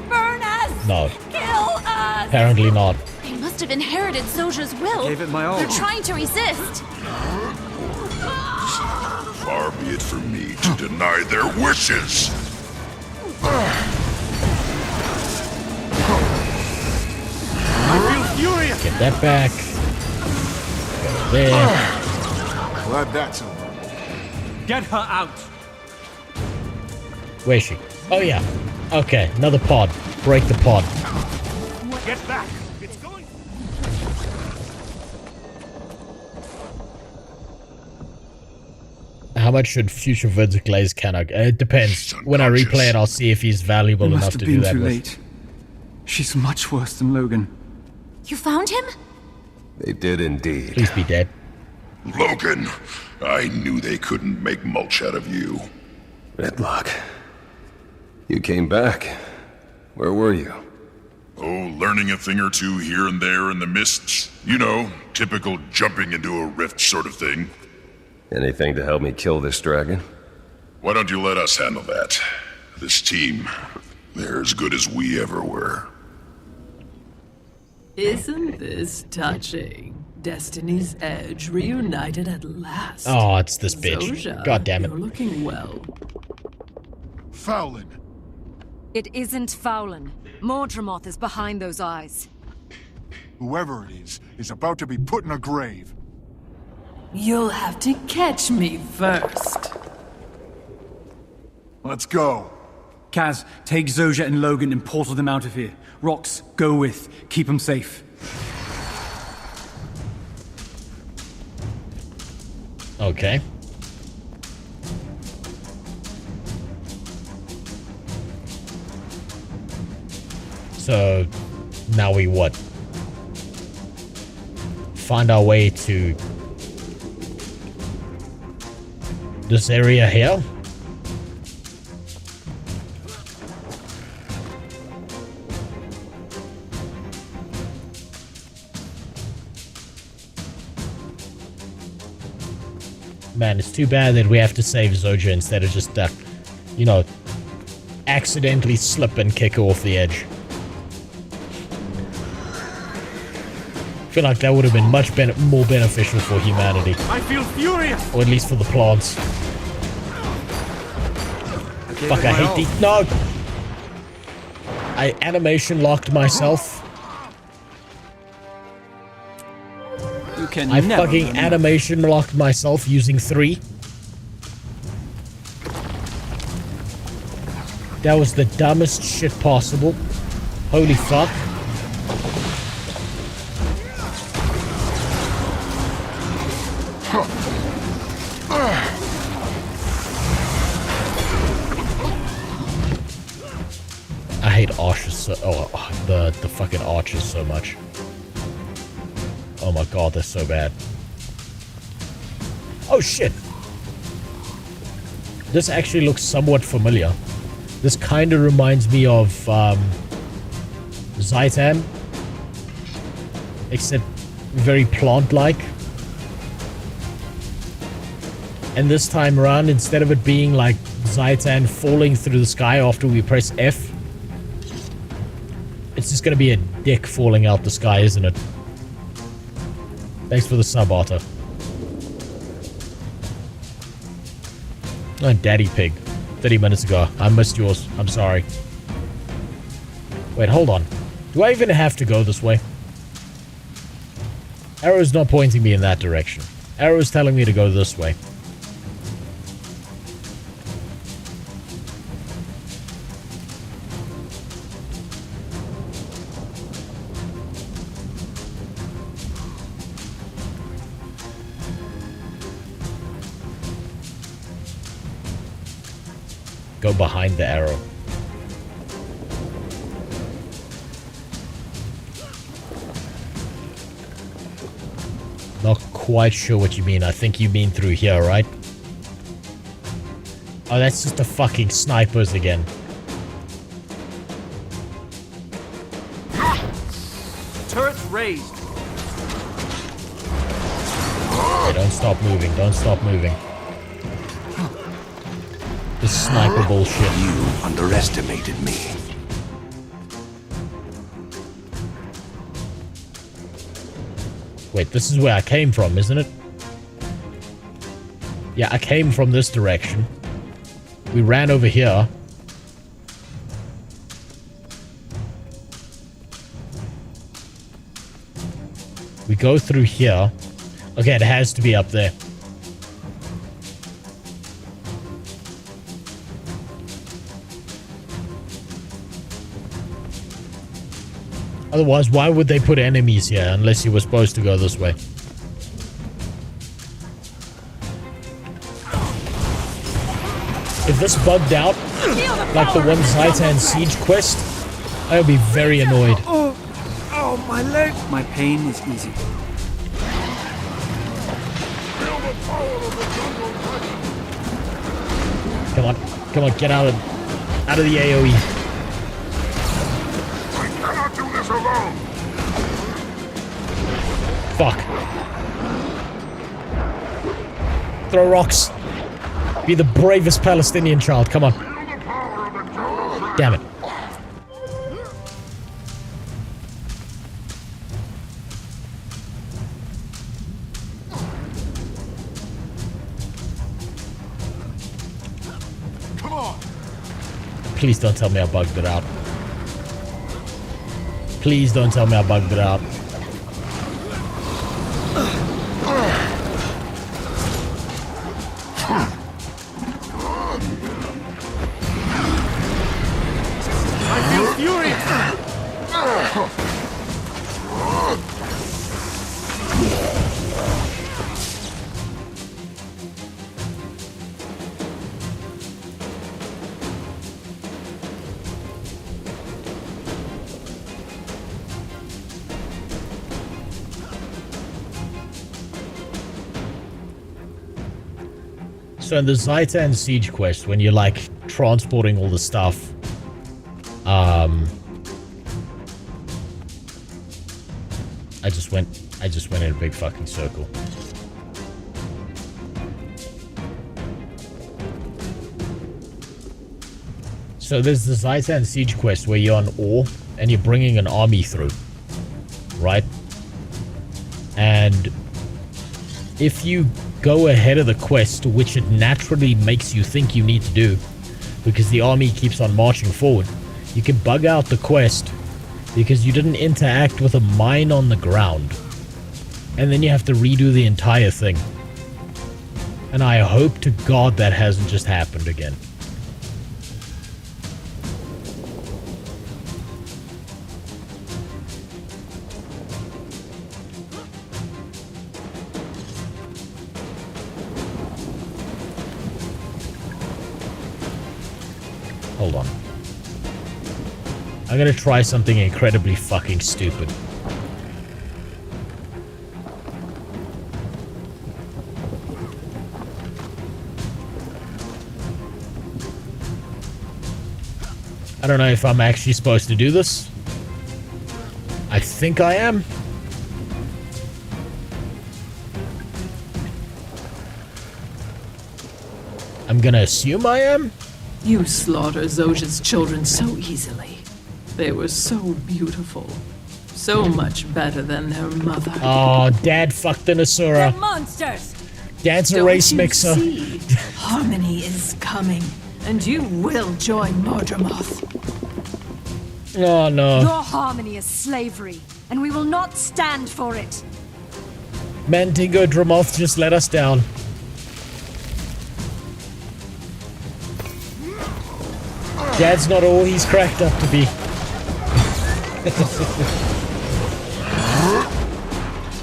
Speaker 18: Burn us!
Speaker 2: No.
Speaker 18: Kill us!
Speaker 2: Apparently not.
Speaker 18: They must have inherited Zoja's will.
Speaker 10: Gave it my all.
Speaker 18: They're trying to resist.
Speaker 9: Far be it from me to deny their wishes.
Speaker 14: I feel furious!
Speaker 2: Get that back. Go there.
Speaker 15: Glad that's over.
Speaker 14: Get her out!
Speaker 2: Where's she? Oh yeah. Okay, another pod. Break the pod.
Speaker 14: Get back! It's going...
Speaker 2: How much should future vids glaze Canuck? It depends. When I replay it, I'll see if he's valuable enough to do that
Speaker 10: Too
Speaker 2: with.
Speaker 10: late. She's much worse than Logan.
Speaker 18: You found him?
Speaker 1: They did indeed.
Speaker 2: Please be dead.
Speaker 9: Logan, I knew they couldn't make mulch out of you.
Speaker 1: Redlock. You came back. Where were you?
Speaker 9: Oh, learning a thing or two here and there in the mists. You know, typical jumping into a rift sort of thing.
Speaker 1: Anything to help me kill this dragon?
Speaker 9: Why don't you let us handle that? This team, they're as good as we ever were.
Speaker 7: Isn't this touching? Destiny's Edge reunited at last.
Speaker 2: Oh, it's this bitch.
Speaker 7: Zoja,
Speaker 2: God damn it.
Speaker 7: You're looking well.
Speaker 15: Fowlin.
Speaker 18: It isn't Fowlin. Mordramoth is behind those eyes.
Speaker 15: Whoever it is about to be put in a grave.
Speaker 7: You'll have to catch me first.
Speaker 15: Let's go.
Speaker 10: Kaz, take Zoja and Logan and portal them out of here. Rox, go with. Keep them safe.
Speaker 2: Okay. So, now we what?
Speaker 20: find our way to this area here. Man, it's too bad that we have to save Zoja instead of just, you know, accidentally slip and kick her off the edge. I feel like that would have been much more beneficial for humanity.
Speaker 14: I feel furious!
Speaker 20: Or at least for the plants. Fuck, I hate these. No! I animation locked myself. I fucking animation locked myself using 3. That was the dumbest shit possible. Holy fuck. I hate archers so... Oh, the fucking archers so much. Oh my god, they're so bad. Oh shit! This actually looks somewhat familiar. This kind of reminds me of Zaitan, except very plant-like. And this time around, instead of it being like Zaitan falling through the sky after we press F, it's just gonna be a dick falling out the sky, isn't it? Thanks for the sub, Otter. Oh, Daddy Pig. 30 minutes ago. I missed yours. I'm sorry. Wait, hold on. Do I even have to go this way? Arrow's not pointing me in that direction. Arrow's telling me to go this way. Go behind the arrow. Not quite sure what you mean. I think you mean through here, right? Oh, that's just the fucking snipers again.
Speaker 14: Turrets raised.
Speaker 20: Okay, don't stop moving. Don't stop moving. This sniper bullshit.
Speaker 16: You underestimated me.
Speaker 20: Wait, this is where I came from, isn't it? Yeah, I came from this direction. We ran over here. We go through here. Okay, it has to be up there. Otherwise, why would they put enemies here unless you were supposed to go this way? If this bugged out, like the one Zaitan Siege quest, I would be very annoyed.
Speaker 14: Oh, my leg! My pain is easy.
Speaker 20: Come on, get out of the AoE.
Speaker 9: Alone.
Speaker 20: Fuck. Throw rocks. Be the bravest Palestinian child. Come on. Damn it.
Speaker 15: Come on.
Speaker 20: Please don't tell me I bugged it out. Please don't tell me I bugged it out.
Speaker 14: I feel furious!
Speaker 20: So in the Zaitan Siege quest, when you're like transporting all the stuff, I just went in a big fucking circle. So there's the Zaitan Siege quest where you're on ore and you're bringing an army through, right? And if you go ahead of the quest, which it naturally makes you think you need to do, because the army keeps on marching forward, you can bug out the quest because you didn't interact with a mine on the ground. And then you have to redo the entire thing. And I hope to God that hasn't just happened again. Hold on. I'm gonna try something incredibly fucking stupid. I don't know if I'm actually supposed to do this. I think I am. I'm gonna assume I am.
Speaker 3: You slaughter Zosia's children so easily. They were so beautiful. So much better than their mother.
Speaker 20: Oh, Dad fucked an Asura.
Speaker 6: They're monsters!
Speaker 20: Dad's a race mixer.
Speaker 3: See? Harmony is coming, and you will join Mordremoth.
Speaker 20: Oh no.
Speaker 18: Your harmony is slavery, and we will not stand for it.
Speaker 20: Mandingo Dramoth just let us down. Dad's not all he's cracked up to be.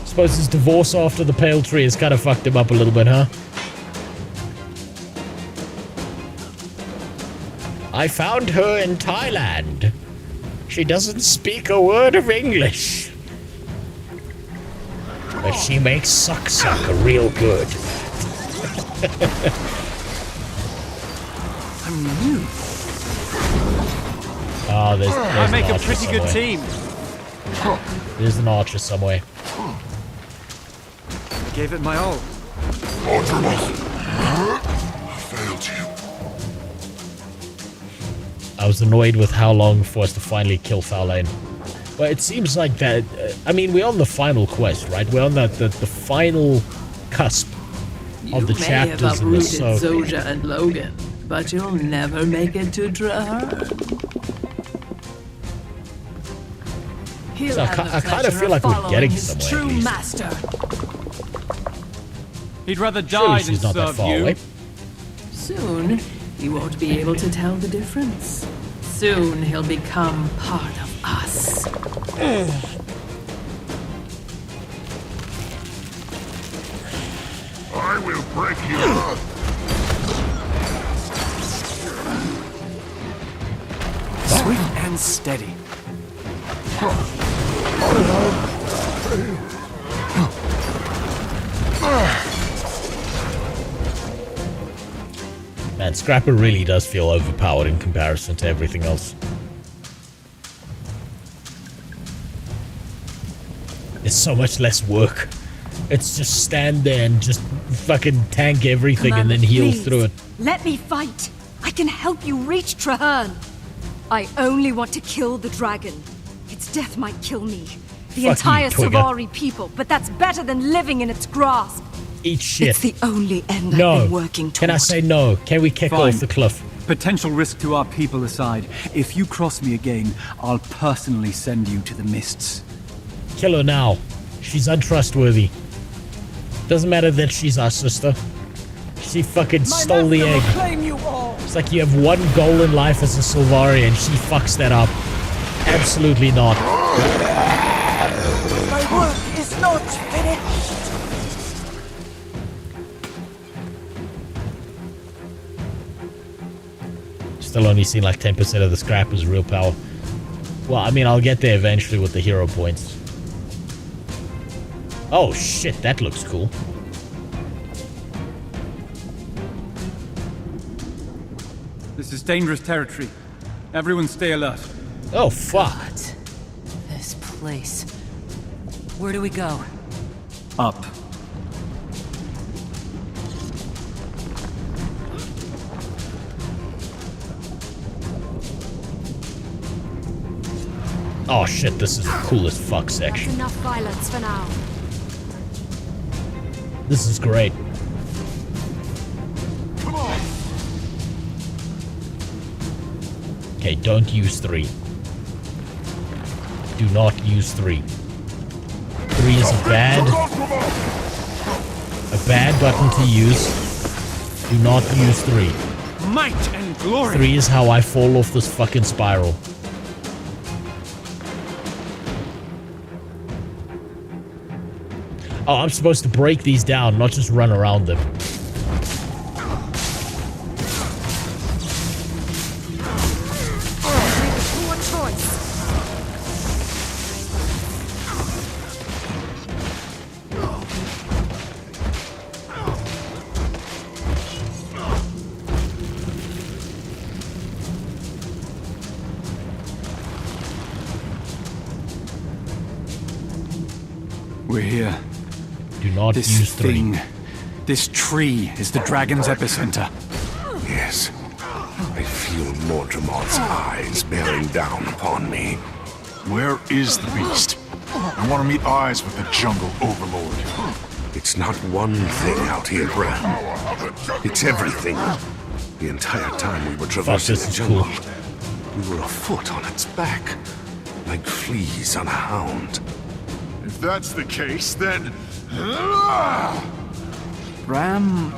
Speaker 20: Suppose his divorce after the Pale Tree has kind of fucked him up a little bit, huh? I found her in Thailand. She doesn't speak a word of English. But she makes suck real good.
Speaker 14: I'm new.
Speaker 20: Oh, there's
Speaker 14: I make
Speaker 20: an
Speaker 14: a pretty
Speaker 20: archer
Speaker 14: good
Speaker 20: somewhere.
Speaker 14: team.
Speaker 20: There's an archer somewhere.
Speaker 14: Gave it my all.
Speaker 9: I failed you.
Speaker 20: I was annoyed with how long for us to finally kill Faolain. Well, it seems like that. I mean, we're on the final quest, right? We're on the final cusp of the chapters in this.
Speaker 3: You may have uprooted Zosia and Logan, but you'll never make it to Trahearn.
Speaker 20: So I kind of feel like we're getting somewhere.
Speaker 18: True master.
Speaker 14: He'd rather die than
Speaker 20: not that
Speaker 14: serve
Speaker 20: far
Speaker 14: you.
Speaker 20: away.
Speaker 3: Soon, you won't be able to tell the difference. Soon, he'll become part of us.
Speaker 9: I will break you.
Speaker 14: Sweet and steady.
Speaker 20: Man, Scrapper really does feel overpowered in comparison to everything else. It's so much less work. It's just stand there and just fucking tank everything
Speaker 18: Commander,
Speaker 20: and then heal
Speaker 18: please,
Speaker 20: through it.
Speaker 18: Let me fight. I can help you reach Trahearn. I only want to kill the dragon. Its death might kill me. The entire Savari people, but that's better than living in its grasp.
Speaker 20: Eat shit.
Speaker 18: It's the only end
Speaker 20: No.
Speaker 18: I've been working toward.
Speaker 20: Can I say no? Can we kick
Speaker 14: Fine.
Speaker 20: off the cliff?
Speaker 14: Potential risk to our people aside, if you cross me again, I'll personally send you to the mists.
Speaker 20: Kill her now. She's untrustworthy. Doesn't matter that she's our sister. She fucking stole the egg. It's like you have one goal in life as a Sylvari and she fucks that up. Absolutely not.
Speaker 7: My work is not finished.
Speaker 20: Still only seen like 10% of the scrap as real power. Well, I mean, I'll get there eventually with the hero points. Oh shit, that looks cool.
Speaker 14: This is dangerous territory. Everyone stay alert.
Speaker 20: Oh, fuck.
Speaker 6: This place. Where do we go?
Speaker 14: Up.
Speaker 20: Oh shit, this is the cool as fuck section.
Speaker 18: That's enough violence for now.
Speaker 20: This is great.
Speaker 15: Come on.
Speaker 20: Okay, don't use 3. Do not use 3. 3 is a bad button to use. Do not use 3.
Speaker 14: Might and glory.
Speaker 20: 3 is how I fall off this fucking spiral. Oh, I'm supposed to break these down, not just run around them.
Speaker 18: Poor choice.
Speaker 14: We're here.
Speaker 20: Do not use 3.
Speaker 14: This tree is the dragon's epicenter.
Speaker 16: Yes. I feel Mordremoth's eyes bearing down upon me.
Speaker 15: Where is the beast? I want to meet eyes with the jungle overlord.
Speaker 16: It's not one thing out here, Bram. It's everything. The entire time we were traversing the jungle, we were afoot on its back, like fleas on a hound.
Speaker 15: If that's the case, then...
Speaker 14: Bram...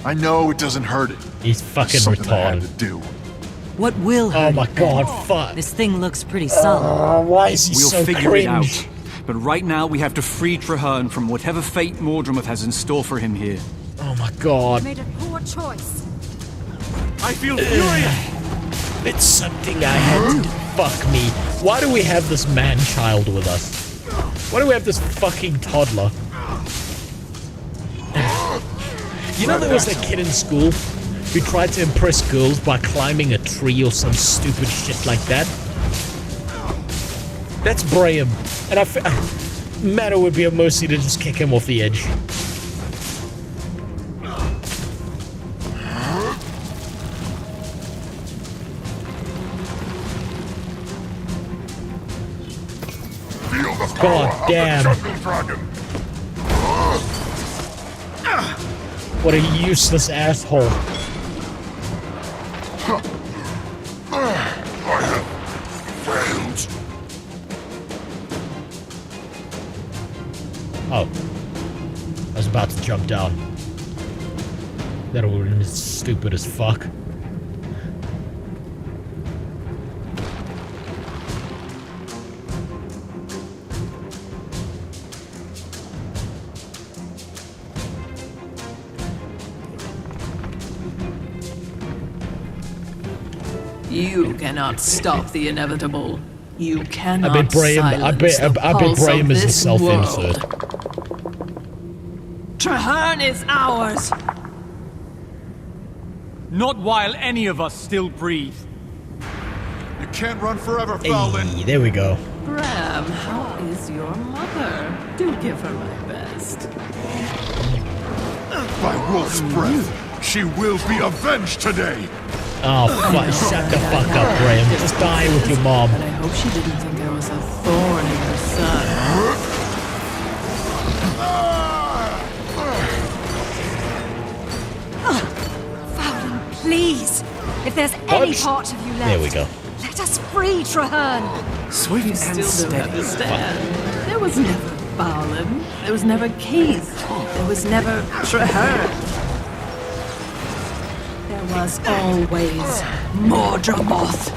Speaker 15: I know it doesn't hurt it.
Speaker 20: He's fucking
Speaker 15: Something I had
Speaker 20: retarded.
Speaker 15: to do.
Speaker 6: What will hurt?
Speaker 20: Oh my god, fuck.
Speaker 6: This thing looks pretty solid.
Speaker 20: Why is he
Speaker 14: We'll
Speaker 20: so
Speaker 14: figure
Speaker 20: cringe?
Speaker 14: it out. But right now, we have to free Trahearne from whatever fate Mordremoth has in store for him here.
Speaker 20: Oh my god.
Speaker 18: Made a poor choice.
Speaker 14: I feel furious!
Speaker 20: It's something I had to do. Fuck me. Why do we have this man-child with us? Why do we have this fucking toddler? You know there was that kid in school who tried to impress girls by climbing a tree or some stupid shit like that? That's Braham. And man, it would be a mercy to just kick him off the edge. God damn. What a useless asshole.
Speaker 9: I have failed.
Speaker 20: Oh. I was about to jump down. That would have been stupid as fuck.
Speaker 3: You cannot stop the inevitable. You cannot
Speaker 20: I bet Braham is a self-insert.
Speaker 3: Trahearne is ours!
Speaker 14: Not while any of us still breathe.
Speaker 15: You can't run forever, Fowlin.
Speaker 20: Hey, there we go.
Speaker 3: Bram, how is your mother? Do give her my best.
Speaker 15: By wolf's breath, she will be avenged today!
Speaker 20: Oh, fuck. Shut the fuck up, Graham. Just die with your mom.
Speaker 3: But I hope she didn't think I was a thorn in her son.
Speaker 18: Fowlin, please. If there's any part of you left,
Speaker 20: There we go.
Speaker 18: let us free Trahearne.
Speaker 5: Sweet
Speaker 3: You
Speaker 5: and
Speaker 3: still
Speaker 5: steady.
Speaker 3: don't understand. There was never Fowlin. There was never Keith. There was never Trahearne. There was always Mordremoth.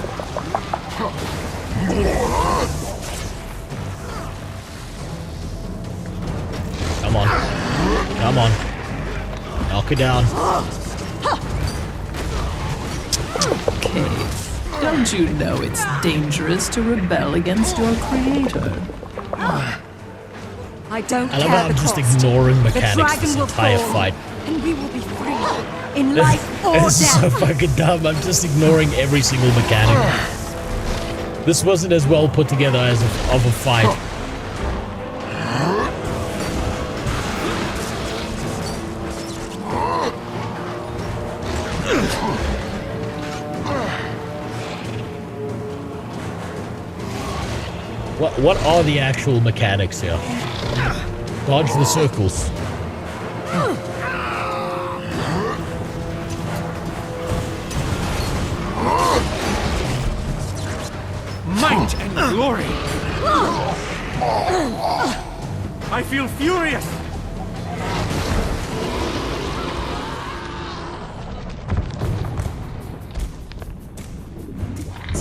Speaker 20: Come on. Come on. Knock it down.
Speaker 3: Okay. Don't you know it's dangerous to rebel against your creator?
Speaker 18: I don't
Speaker 20: I love
Speaker 18: care
Speaker 20: how I'm
Speaker 18: the
Speaker 20: just
Speaker 18: cost.
Speaker 20: ignoring
Speaker 18: The
Speaker 20: mechanics
Speaker 18: dragon
Speaker 20: this
Speaker 18: will
Speaker 20: entire
Speaker 18: fall,
Speaker 20: fight.
Speaker 18: and we will be free. in life or
Speaker 20: This is so
Speaker 18: death.
Speaker 20: fucking dumb. I'm just ignoring every single mechanic. This wasn't as well put together as of a fight. What are the actual mechanics here? Dodge the circles.
Speaker 14: Might and glory! I feel furious!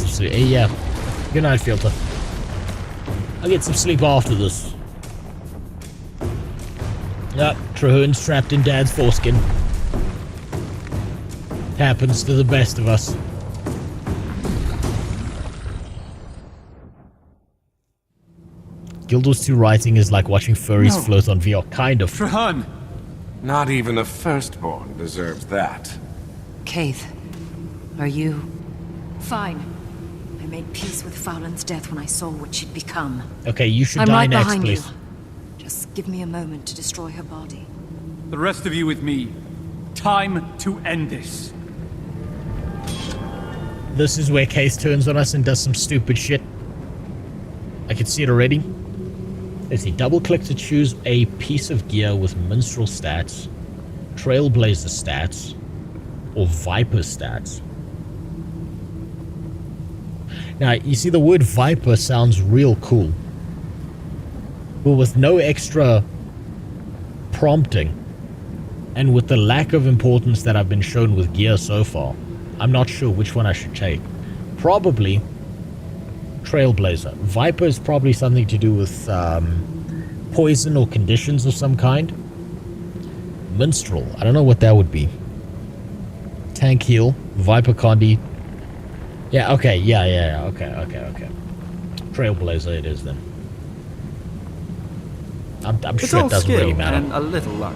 Speaker 20: So, yeah. Good night, Filter. I'll get some sleep after this. Yep, Trahearn's trapped in Dad's foreskin. Happens to the best of us. Guild Wars 2 writing is like watching furries float on VR. Kind of.
Speaker 14: Trahearn!
Speaker 16: Not even a firstborn deserves that.
Speaker 18: Kaith, are you... Fine. I made peace with Fowlin's death when I saw what she'd become.
Speaker 20: Okay, you should
Speaker 18: I'm
Speaker 20: die
Speaker 18: right
Speaker 20: next,
Speaker 18: behind
Speaker 20: please.
Speaker 18: you. Just give me a moment to destroy her body.
Speaker 14: The rest of you with me. Time to end this.
Speaker 20: This is where Case turns on us and does some stupid shit. I can see it already. Let's see, double click to choose a piece of gear with minstrel stats, trailblazer stats, or viper stats. Now, you see the word viper sounds real cool. But with no extra prompting, and with the lack of importance that I've been shown with gear so far, I'm not sure which one I should take. Probably Trailblazer. Viper is probably something to do with poison or conditions of some kind. Minstrel, I don't know what that would be. Tank heal, Viper Condi. Yeah, okay, yeah, okay. Trailblazer it is then. I'm sure it doesn't really matter.
Speaker 14: And a little luck.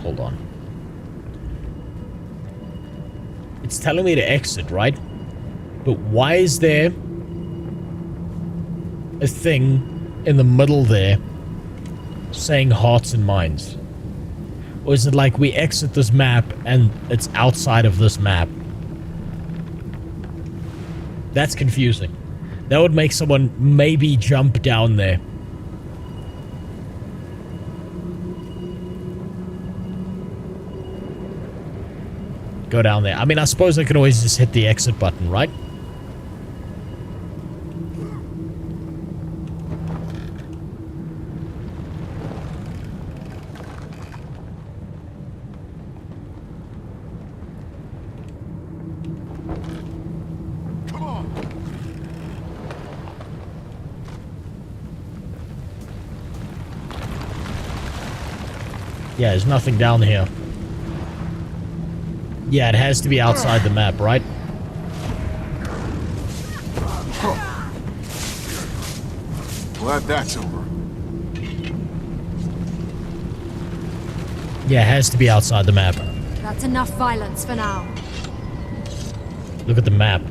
Speaker 20: Hold on. It's telling me to exit, right? But why is there a thing in the middle there saying hearts and minds? Or is it like we exit this map and it's outside of this map? That's confusing. That would make someone maybe jump down there. Go down there. I mean, I suppose I can always just hit the exit button, right?
Speaker 15: Come on.
Speaker 20: Yeah, there's nothing down here. Yeah, it has to be outside the map, right?
Speaker 15: Glad that's over.
Speaker 20: Yeah, it has to be outside the map.
Speaker 18: That's enough violence for now.
Speaker 20: Look at the map.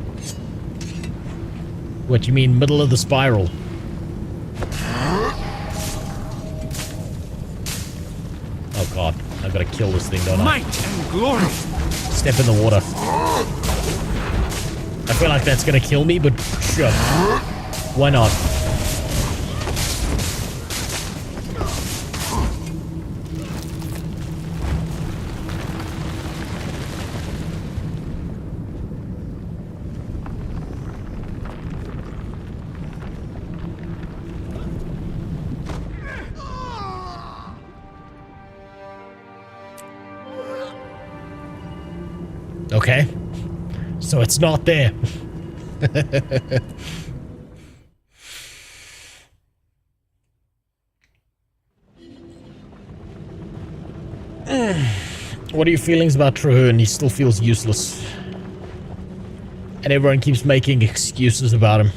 Speaker 20: What, you mean middle of the spiral? Oh god, I've got to kill this thing, don't I?
Speaker 14: Might and glory!
Speaker 20: Step in the water. I feel like that's gonna kill me, but sure. Why not? Okay. So it's not there. What are your feelings about Traherne? He still feels useless. And everyone keeps making excuses about him.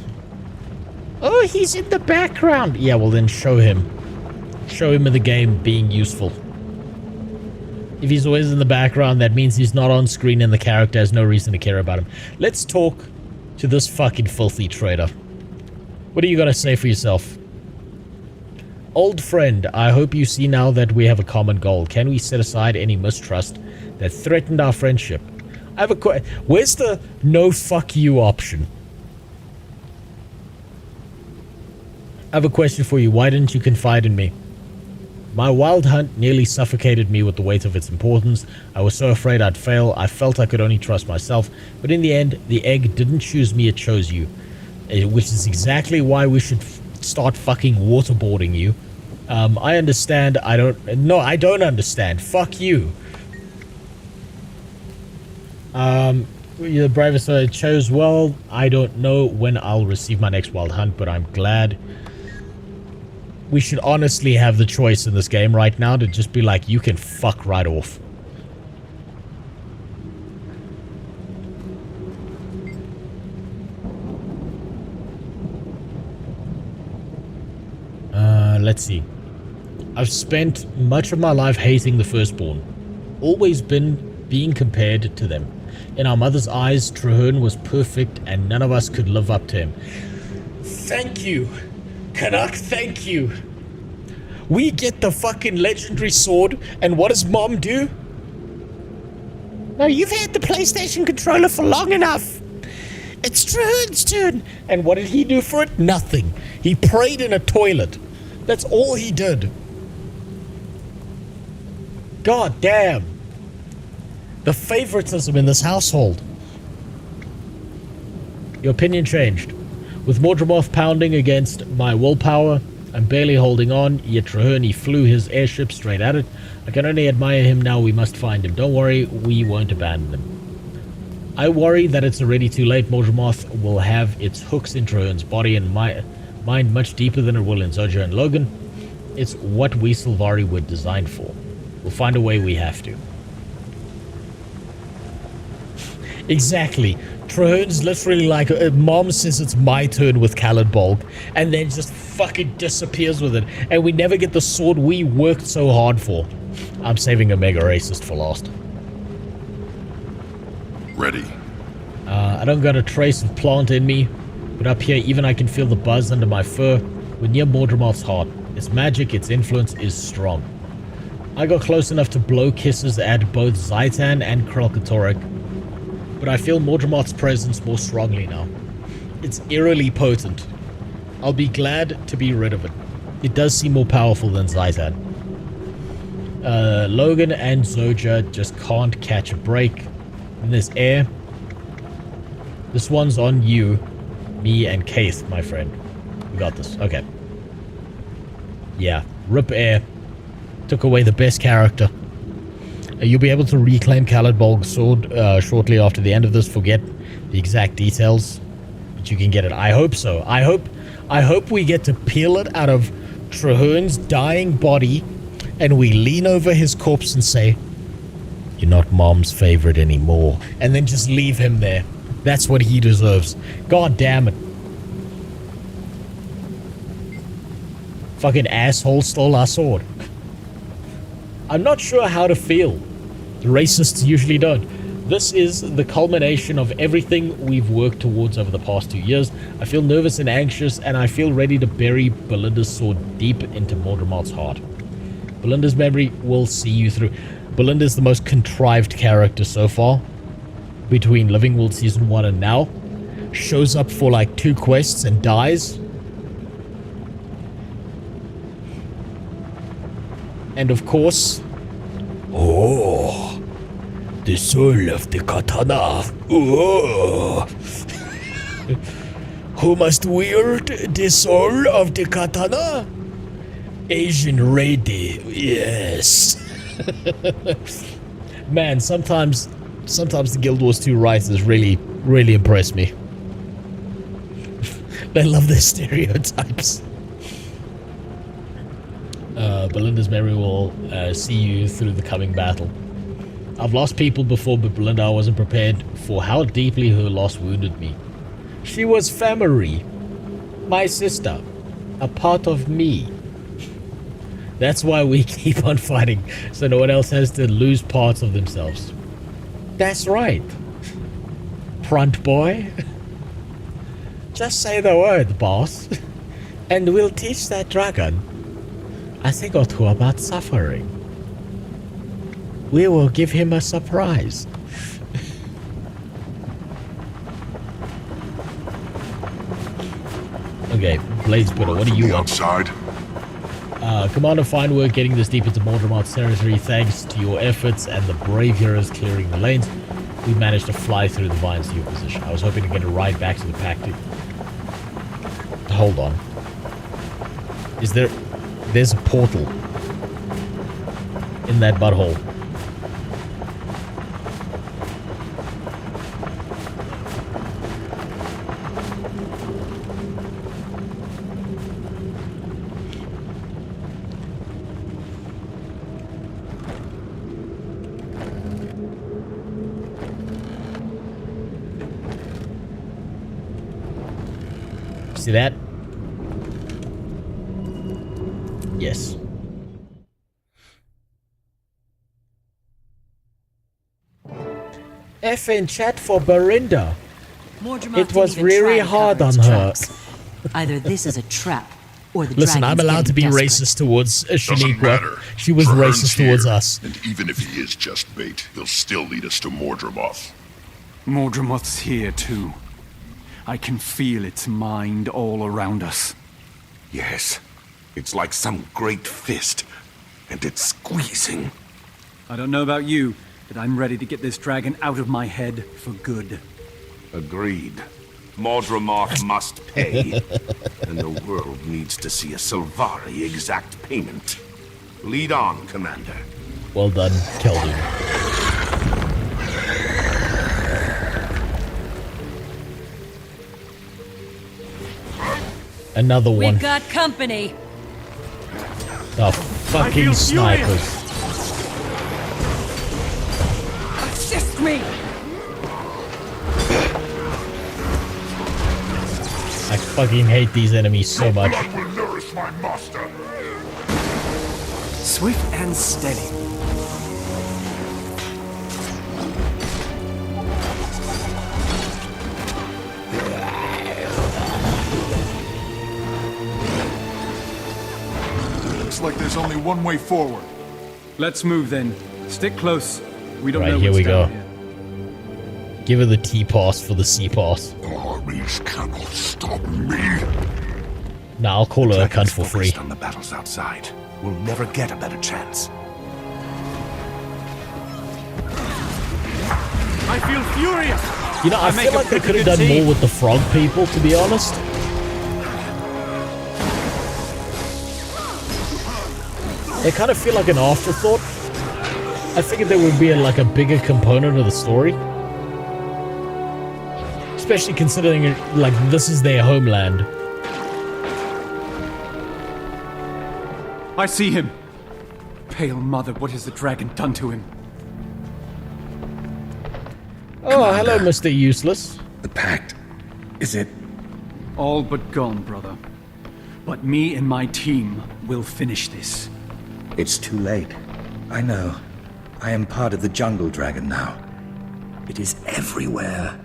Speaker 20: Oh, he's in the background. Yeah, well then show him. Show him in the game being useful. If he's always in the background, that means he's not on screen and the character has no reason to care about him. Let's talk to this fucking filthy traitor. What are you gonna say for yourself? Old friend, I hope you see now that we have a common goal. Can we set aside any mistrust that threatened our friendship? I have a where's the no fuck you option? I have a question for you. Why didn't you confide in me? My wild hunt nearly suffocated me with the weight of its importance. I was so afraid I'd fail. I felt I could only trust myself. But in the end, the egg didn't choose me, it chose you. Which is exactly why we should start fucking waterboarding you. I understand. I don't understand. Fuck you. You're the bravest I chose. Well, I don't know when I'll receive my next wild hunt, but I'm glad. We should honestly have the choice in this game right now to just be like, you can fuck right off. Let's see. I've spent much of my life hating the Firstborn. Always been being compared to them. In our mother's eyes, Traherne was perfect and none of us could live up to him. Thank you. Canuck, thank you. We get the fucking legendary sword, and what does Mom do? No, you've had the PlayStation controller for long enough. It's Traherne's turn. And what did he do for it? Nothing. He prayed in a toilet. That's all he did. God damn. The favoritism in this household. Your opinion changed. With Mordremoth pounding against my willpower, I'm barely holding on, yet Traherne flew his airship straight at it. I can only admire him now. We must find him. Don't worry, we won't abandon him. I worry that it's already too late. Mordremoth will have its hooks in Traherne's body and mind much deeper than it will in Zoja and Logan. It's what we Sylvari were designed for. We'll find a way, we have to. Exactly. Traherne's literally like, Mom says it's my turn with Khalid and then just fucking disappears with it, and we never get the sword we worked so hard for. I'm saving a mega racist for last.
Speaker 9: Ready.
Speaker 20: I don't got a trace of plant in me, but up here even I can feel the buzz under my fur. We're near Mordremoth's heart. Its magic, its influence is strong. I got close enough to blow kisses at both Zaitan and Krelkatorek, but I feel Mordremoth's presence more strongly now. It's eerily potent. I'll be glad to be rid of it. It does seem more powerful than Zaitan. Logan and Zoja just can't catch a break. And there's air. This one's on you, me, and Kaith, my friend. We got this. Okay. Yeah. Rip air. Took away the best character. You'll be able to reclaim Khalid Bolg's sword shortly after the end of this. Forget the exact details, but you can get it. I hope so. I hope we get to peel it out of Traherne's dying body, and we lean over his corpse and say, "You're not Mom's favorite anymore," and then just leave him there. That's what he deserves. God damn it. Fucking asshole stole our sword. I'm not sure how to feel. The racists usually don't. This is the culmination of everything we've worked towards over the past 2 years. I feel nervous and anxious, and I feel ready to bury Belinda's sword deep into Mordremoth's heart. Belinda's memory will see you through. Belinda's the most contrived character so far. Between Living World Season 1 and now. Shows up for like 2 quests and dies. And of course... Oh... the soul of the katana. Oh. Who must wield the soul of the katana? Asian lady, yes. Man, sometimes the Guild Wars 2 writers really impress me. They love their stereotypes. Belinda's memory will see you through the coming battle. I've lost people before, but Belinda, I wasn't prepared for how deeply her loss wounded me. She was family, my sister, a part of me. That's why we keep on fighting, so no one else has to lose parts of themselves. That's right. Front boy. Just say the word, boss, and we'll teach that dragon a thing or two about suffering. We will give him a surprise. Okay, Blaze Twitter, what do you want?
Speaker 9: Outside.
Speaker 20: Commander, fine work getting this deep into Mordremoth's territory. Thanks to your efforts and the brave heroes clearing the lanes, we managed to fly through the vines to your position. I was hoping to get a ride back to the pack too. Hold on. There's a portal in that butthole. See that? Yes. F in chat for Belinda. It was really hard on her.
Speaker 6: Either this is a trap, or the
Speaker 20: Listen, I'm allowed to be racist towards Shaniqua. She was racist towards us.
Speaker 9: And even if he is just bait, he'll still lead us to Mordremoth.
Speaker 14: Mordremoth's here too. I can feel its mind all around us.
Speaker 16: Yes. It's like some great fist, and it's squeezing.
Speaker 14: I don't know about you, but I'm ready to get this dragon out of my head for good.
Speaker 16: Agreed. Mordremoth must pay, and the world needs to see a Sylvari exact payment. Lead on, Commander.
Speaker 20: Well done, Keldon. Another one.
Speaker 6: We got company.
Speaker 20: The fucking snipers.
Speaker 7: Assist me.
Speaker 20: I fucking hate these enemies so much.
Speaker 9: Will nourish my master.
Speaker 5: Swift and steady.
Speaker 15: Looks like there's only one way forward.
Speaker 14: Let's move then. Stick close. We don't know
Speaker 20: Right, here
Speaker 14: what's
Speaker 20: we go.
Speaker 14: down here.
Speaker 20: Give her the T-pass for the C-pass.
Speaker 9: Armies cannot stop me.
Speaker 20: Nah, I'll call her a cunt for free.
Speaker 16: On the battles outside, we'll never get a better chance.
Speaker 14: I feel furious.
Speaker 20: You know, I feel like they could have done more with the frog people, to be honest. They kind of feel like an afterthought. I figured there would be like a bigger component of the story. Especially considering like this is their homeland.
Speaker 14: I see him. Pale mother, what has the dragon done to him?
Speaker 20: Oh, hello, Mr. Useless.
Speaker 4: The pact. Is it?
Speaker 14: All but gone, brother. But me and my team will finish this.
Speaker 4: It's too late. I know. I am part of the jungle dragon now. It is everywhere.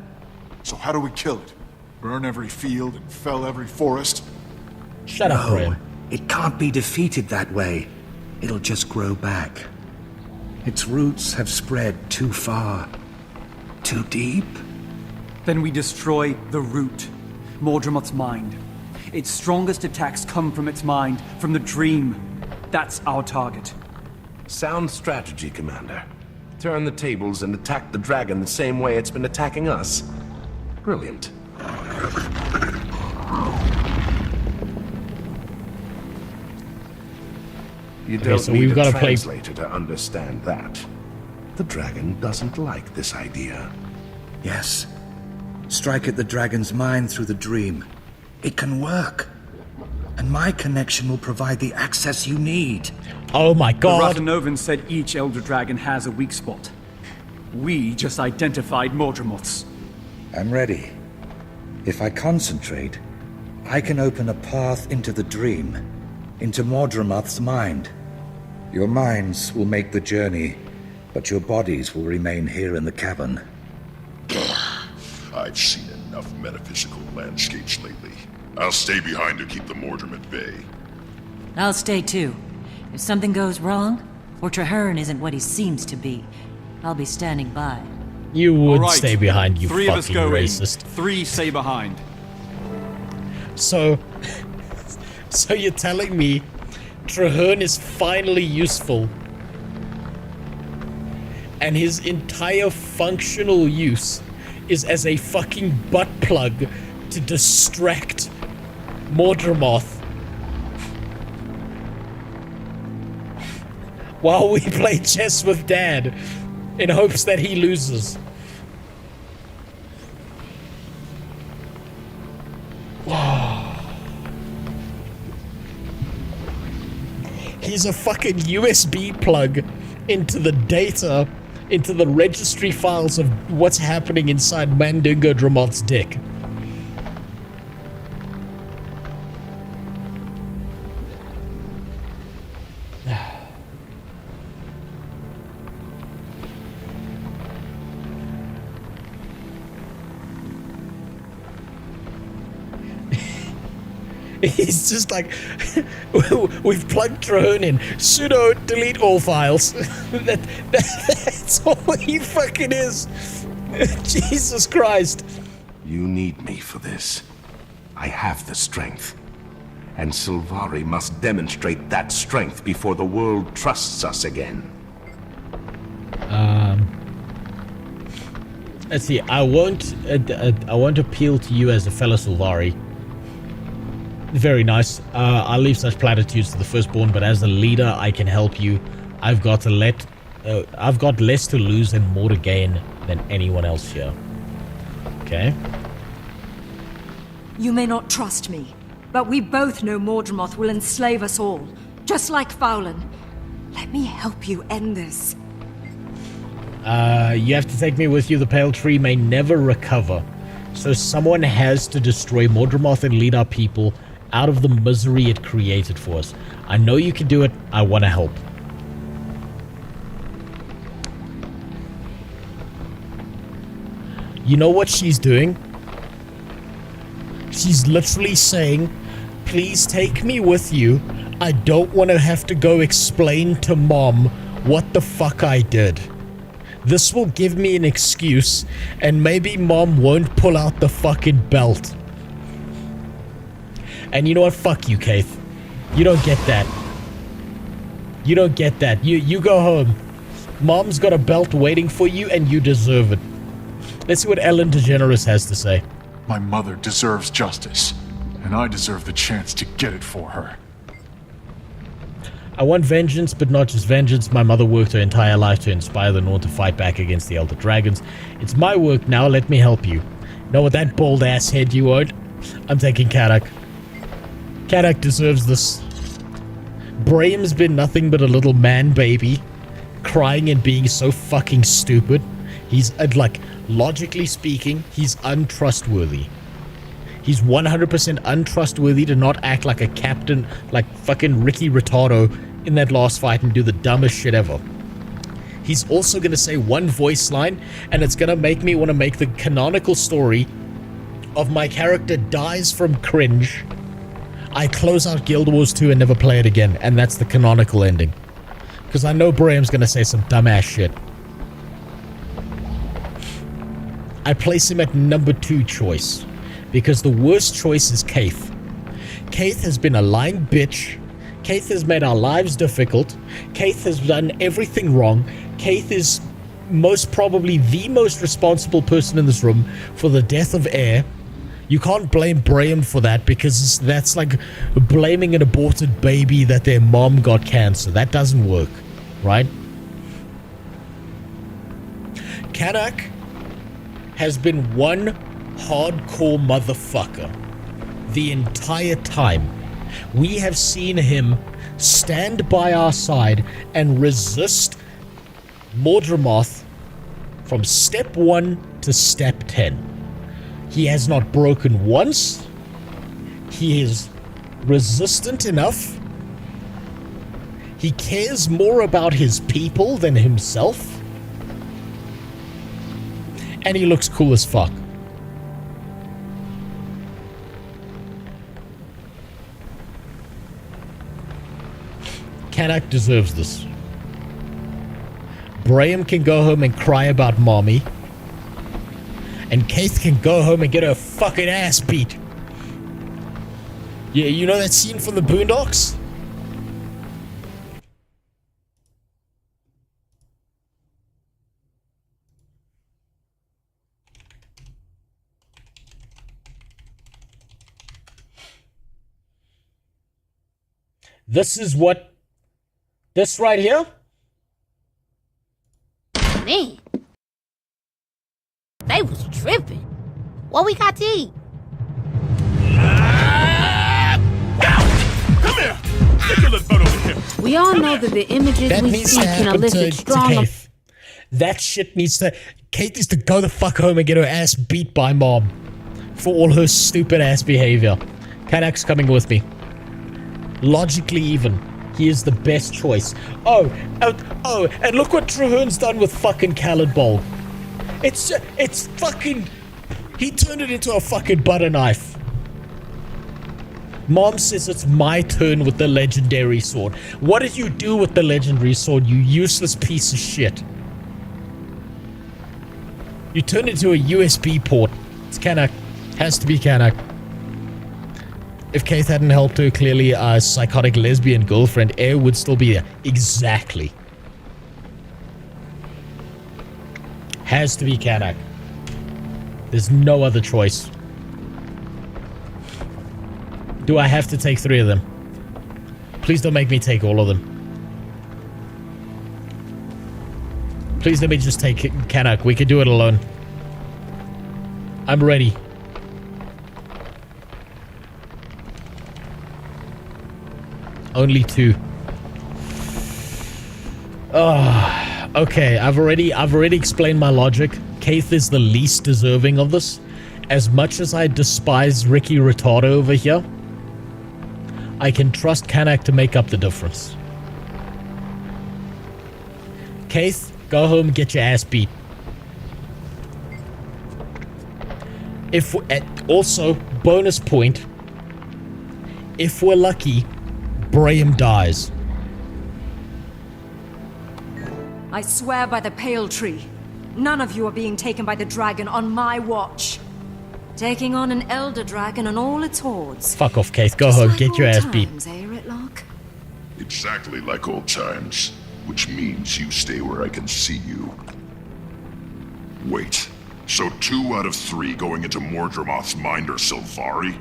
Speaker 15: So how do we kill it? Burn every field and fell every forest?
Speaker 20: Shut up, Ren.
Speaker 4: It can't be defeated that way. It'll just grow back. Its roots have spread too far. Too deep?
Speaker 14: Then we destroy the root. Mordremoth's mind. Its strongest attacks come from its mind, from the dream. That's our target.
Speaker 16: Sound strategy, Commander. Turn the tables and attack the dragon the same way it's been attacking us. Brilliant. You don't
Speaker 20: so
Speaker 16: need
Speaker 20: we've
Speaker 16: a
Speaker 20: got to play.
Speaker 16: translator to understand that. The dragon doesn't like this idea.
Speaker 4: Yes. Strike at the dragon's mind through the dream. It can work. And my connection will provide the access you need.
Speaker 20: Oh my god.
Speaker 14: The Ratanovans said each Elder Dragon has a weak spot. We just identified Mordremoth's.
Speaker 4: I'm ready. If I concentrate, I can open a path into the dream, into Mordremoth's mind. Your minds will make the journey, but your bodies will remain here in the cavern.
Speaker 9: I've seen enough metaphysical landscapes lately. I'll stay behind to keep the Mordrim at bay.
Speaker 6: I'll stay too. If something goes wrong, or Traherne isn't what he seems to be, I'll be standing by.
Speaker 20: You would
Speaker 14: All right.
Speaker 20: stay behind, you
Speaker 14: 3 of us
Speaker 20: fucking
Speaker 14: go
Speaker 20: racist.
Speaker 14: in. 3 stay behind.
Speaker 20: So you're telling me Traherne is finally useful, and his entire functional use is as a fucking butt plug to distract Mordremoth while we play chess with Dad in hopes that he loses. He's a fucking USB plug into the data, into the registry files of what's happening inside Mandingo Dremoth's dick. He's just like, we've plugged Traherne in, sudo delete all files. That's all he fucking is. Jesus Christ.
Speaker 16: You need me for this. I have the strength. And Sylvari must demonstrate that strength before the world trusts us again.
Speaker 20: Let's see, I won't appeal to you as a fellow Sylvari. Very nice. I'll leave such platitudes to the firstborn, but as a leader, I can help you. I've got less to lose and more to gain than anyone else here. Okay?
Speaker 18: You may not trust me, but we both know Mordremoth will enslave us all, just like Fowlin. Let me help you end this.
Speaker 20: You have to take me with you. The Pale Tree may never recover. So someone has to destroy Mordremoth and lead our people out of the misery it created for us. I know you can do it. I want to help. You know what she's doing? She's literally saying, please take me with you. I don't want to have to go explain to Mom what the fuck I did. This will give me an excuse, and maybe Mom won't pull out the fucking belt. And you know what? Fuck you, Keith. You don't get that. You don't get that. You go home. Mom's got a belt waiting for you, and you deserve it. Let's see what Ellen DeGeneres has to say.
Speaker 15: My mother deserves justice, and I deserve the chance to get it for her.
Speaker 20: I want vengeance, but not just vengeance. My mother worked her entire life to inspire the North to fight back against the Elder Dragons. It's my work now, let me help you. Know what, that bald ass head you won't? I'm taking Karak. Karak deserves this. Braham's been nothing but a little man baby, crying and being so fucking stupid. He's, like, logically speaking, he's untrustworthy. He's 100% untrustworthy to not act like a captain, like fucking Ricky Ritardo in that last fight and do the dumbest shit ever. He's also going to say one voice line, and it's going to make me want to make the canonical story of my character dies from cringe. I close out Guild Wars 2 and never play it again, and that's the canonical ending. Because I know Braham's going to say some dumbass shit. I place him at number 2 choice. Because the worst choice is Kaith. Kaith has been a lying bitch. Kaith has made our lives difficult. Kaith has done everything wrong. Kaith is most probably the most responsible person in this room for the death of Air. You can't blame Braham for that because that's like blaming an aborted baby that their mom got cancer. That doesn't work, right? Kanak has been one hardcore motherfucker the entire time.
Speaker 2: We have seen him stand by our side and resist Mordramoth from step 1 to step 10. He has not broken once. He is resistant enough. He cares more about his people than himself. And he looks cool as fuck. Kanak deserves this. Braham can go home and cry about mommy. And Keith can go home and get her fucking ass beat. Yeah, you know that scene from the Boondocks? This is what... This right here?
Speaker 12: Man. They was tripping. What we got to eat?
Speaker 1: Come here! Get your little butt over here!
Speaker 12: We all know that the images
Speaker 2: That
Speaker 12: we
Speaker 2: needs
Speaker 12: see
Speaker 2: to
Speaker 12: can
Speaker 2: happen
Speaker 12: elicit
Speaker 2: to
Speaker 12: strong...
Speaker 2: Kate. That shit needs to... Kate needs to go the fuck home and get her ass beat by mom. For all her stupid ass behavior. Kanak's coming with me. Logically even. He is the best choice. Oh, and look what Trahearn's done with fucking Khaled Bowl. It's fucking... He turned it into a fucking butter knife. Mom says it's my turn with the legendary sword. What did you do with the legendary sword, you useless piece of shit? You turned it into a USB port. It's Kanak. Has to be Kanak. If Keith hadn't helped her, clearly a psychotic lesbian girlfriend, Air would still be there. Exactly. Has to be Kanak. There's no other choice. Do I have to take 3 of them? Please don't make me take all of them. Please let me just take Kanak. We can do it alone. I'm ready. Only 2. Oh, okay. I've already explained my logic. Keith is the least deserving of this. As much as I despise Ricky Retardo over here, I can trust Kanak to make up the difference. Keith, go home and get your ass beat. Also, bonus point, if we're lucky, Braham dies.
Speaker 18: I swear by the Pale Tree, none of you are being taken by the dragon on my watch.
Speaker 6: Taking on an elder dragon and all its hordes.
Speaker 2: Fuck off, Keith. Go home, get your ass beat.
Speaker 9: Exactly like old times, which means you stay where I can see you. Wait, so 2 out of 3 going into Mordramoth's mind are Sylvari?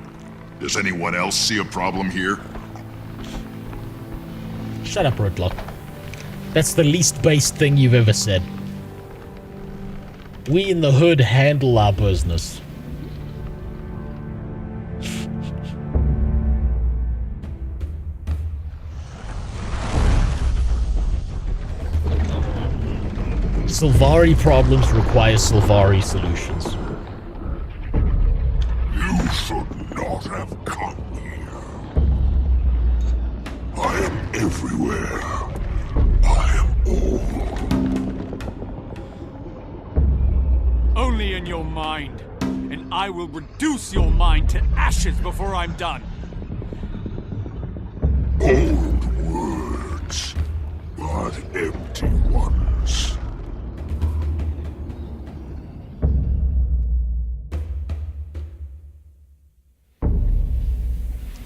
Speaker 9: Does anyone else see a problem here?
Speaker 2: Shut up, Rootlock. That's the least based thing you've ever said. We in the hood handle our business. Sylvari problems require Sylvari solutions.
Speaker 9: You should not have come here. I am everywhere. I am all.
Speaker 10: Only in your mind. And I will reduce your mind to ashes before I'm done.
Speaker 9: Bold words, but empty ones.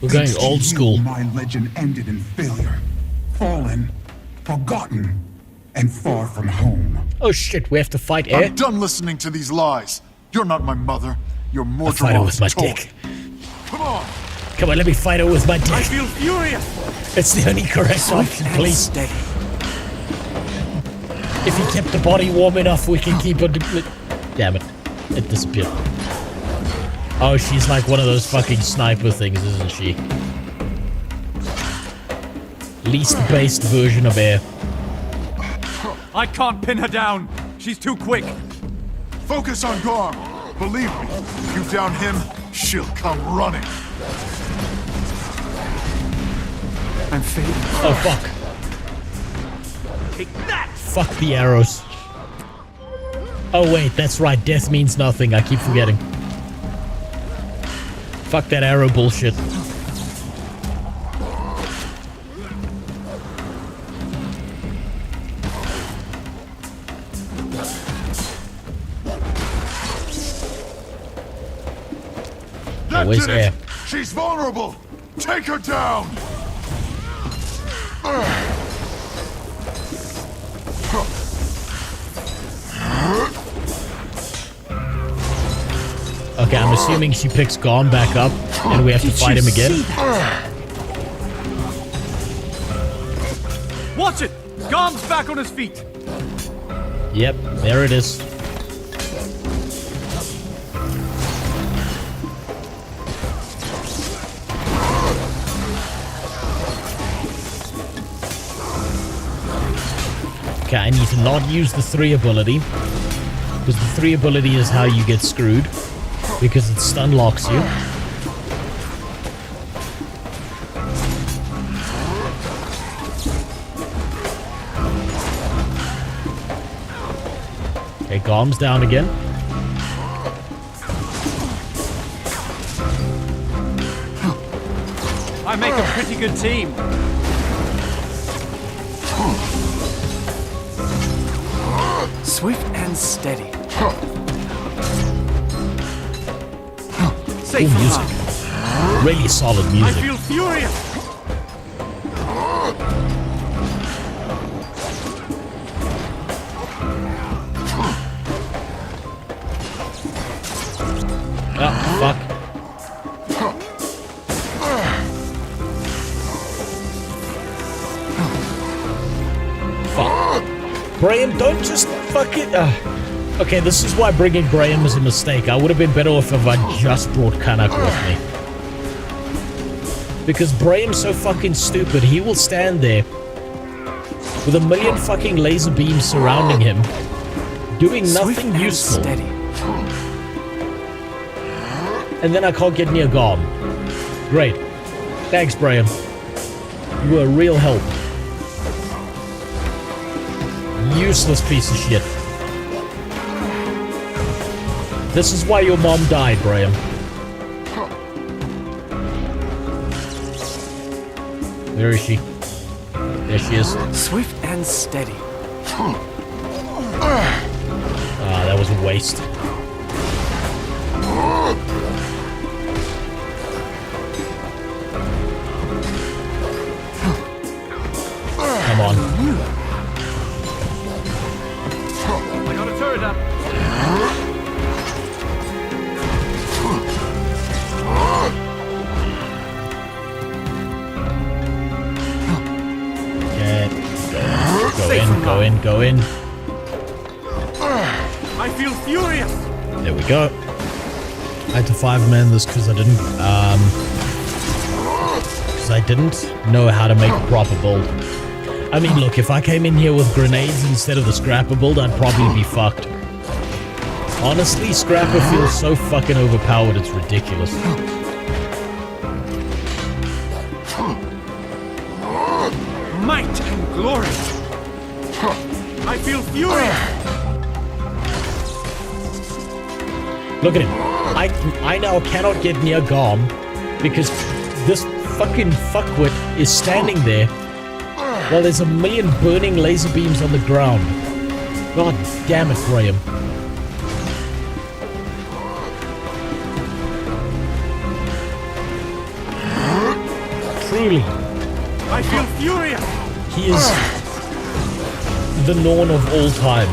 Speaker 2: We're going old school.
Speaker 19: My legend ended in failure, fallen, forgotten, and far from home.
Speaker 2: Oh shit, we have to fight Air?
Speaker 15: I'm done listening to these lies. You're not my mother. You're more
Speaker 2: fight her with my dick.
Speaker 15: Come on.
Speaker 2: Come on, let me fight her with my dick.
Speaker 10: I feel furious.
Speaker 2: It's the only correct option, please.
Speaker 10: Steady.
Speaker 2: If he kept the body warm enough, we can keep it. Damn it. It disappeared. Oh, she's like one of those fucking sniper things, isn't she? least based version of air.
Speaker 14: I can't pin her down. She's too quick.
Speaker 15: Focus on Garm. Believe me, if you down him, she'll come running.
Speaker 14: I'm fading.
Speaker 2: Oh, fuck.
Speaker 14: Take that!
Speaker 2: Fuck the arrows. Oh, wait, that's right. Death means nothing. I keep forgetting. Fuck that arrow bullshit.
Speaker 15: That
Speaker 2: where's
Speaker 15: did it!
Speaker 2: air?
Speaker 15: She's vulnerable! Take her down!
Speaker 2: Okay, I'm assuming she picks Garm back up, and we have to fight him again.
Speaker 14: Watch it! Garm's back on his feet!
Speaker 2: Yep, there it is. Okay, I need to not use the 3 ability, because the 3 ability is how you get screwed, because it stun locks you. Okay, Garm's down again.
Speaker 14: I make a pretty good team. Swift and steady. Safe
Speaker 2: Ooh, music. Really solid music.
Speaker 14: I feel furious.
Speaker 2: Oh, fuck. Fuck. Graham, don't just fuck it. Okay, this is why bringing Graham was a mistake. I would have been better off if I just brought Kanak with me. Because Graham's so fucking stupid, he will stand there with a million fucking laser beams surrounding him, doing nothing useful. And then I can't get near Garm. Great. Thanks, Graham. You were a real help. Useless piece of shit. This is why your mom died, Graham. Where is she? There she is.
Speaker 14: Swift and steady.
Speaker 2: Ah, that was a waste. Come on.
Speaker 14: I got a turret up.
Speaker 2: Go in, go in.
Speaker 14: I feel furious.
Speaker 2: There we go. I had to 5-man this because I didn't know how to make a proper build. I mean, look, if I came in here with grenades instead of the Scrapper build, I'd probably be fucked. Honestly, Scrapper feels so fucking overpowered, it's ridiculous.
Speaker 14: Might and glory. I feel furious.
Speaker 2: Look at him. I now cannot get near Garm because this fucking fuckwit is standing there while there's a million burning laser beams on the ground. God damn it, Graham. Truly.
Speaker 14: I feel furious.
Speaker 2: He is the Norn of all time.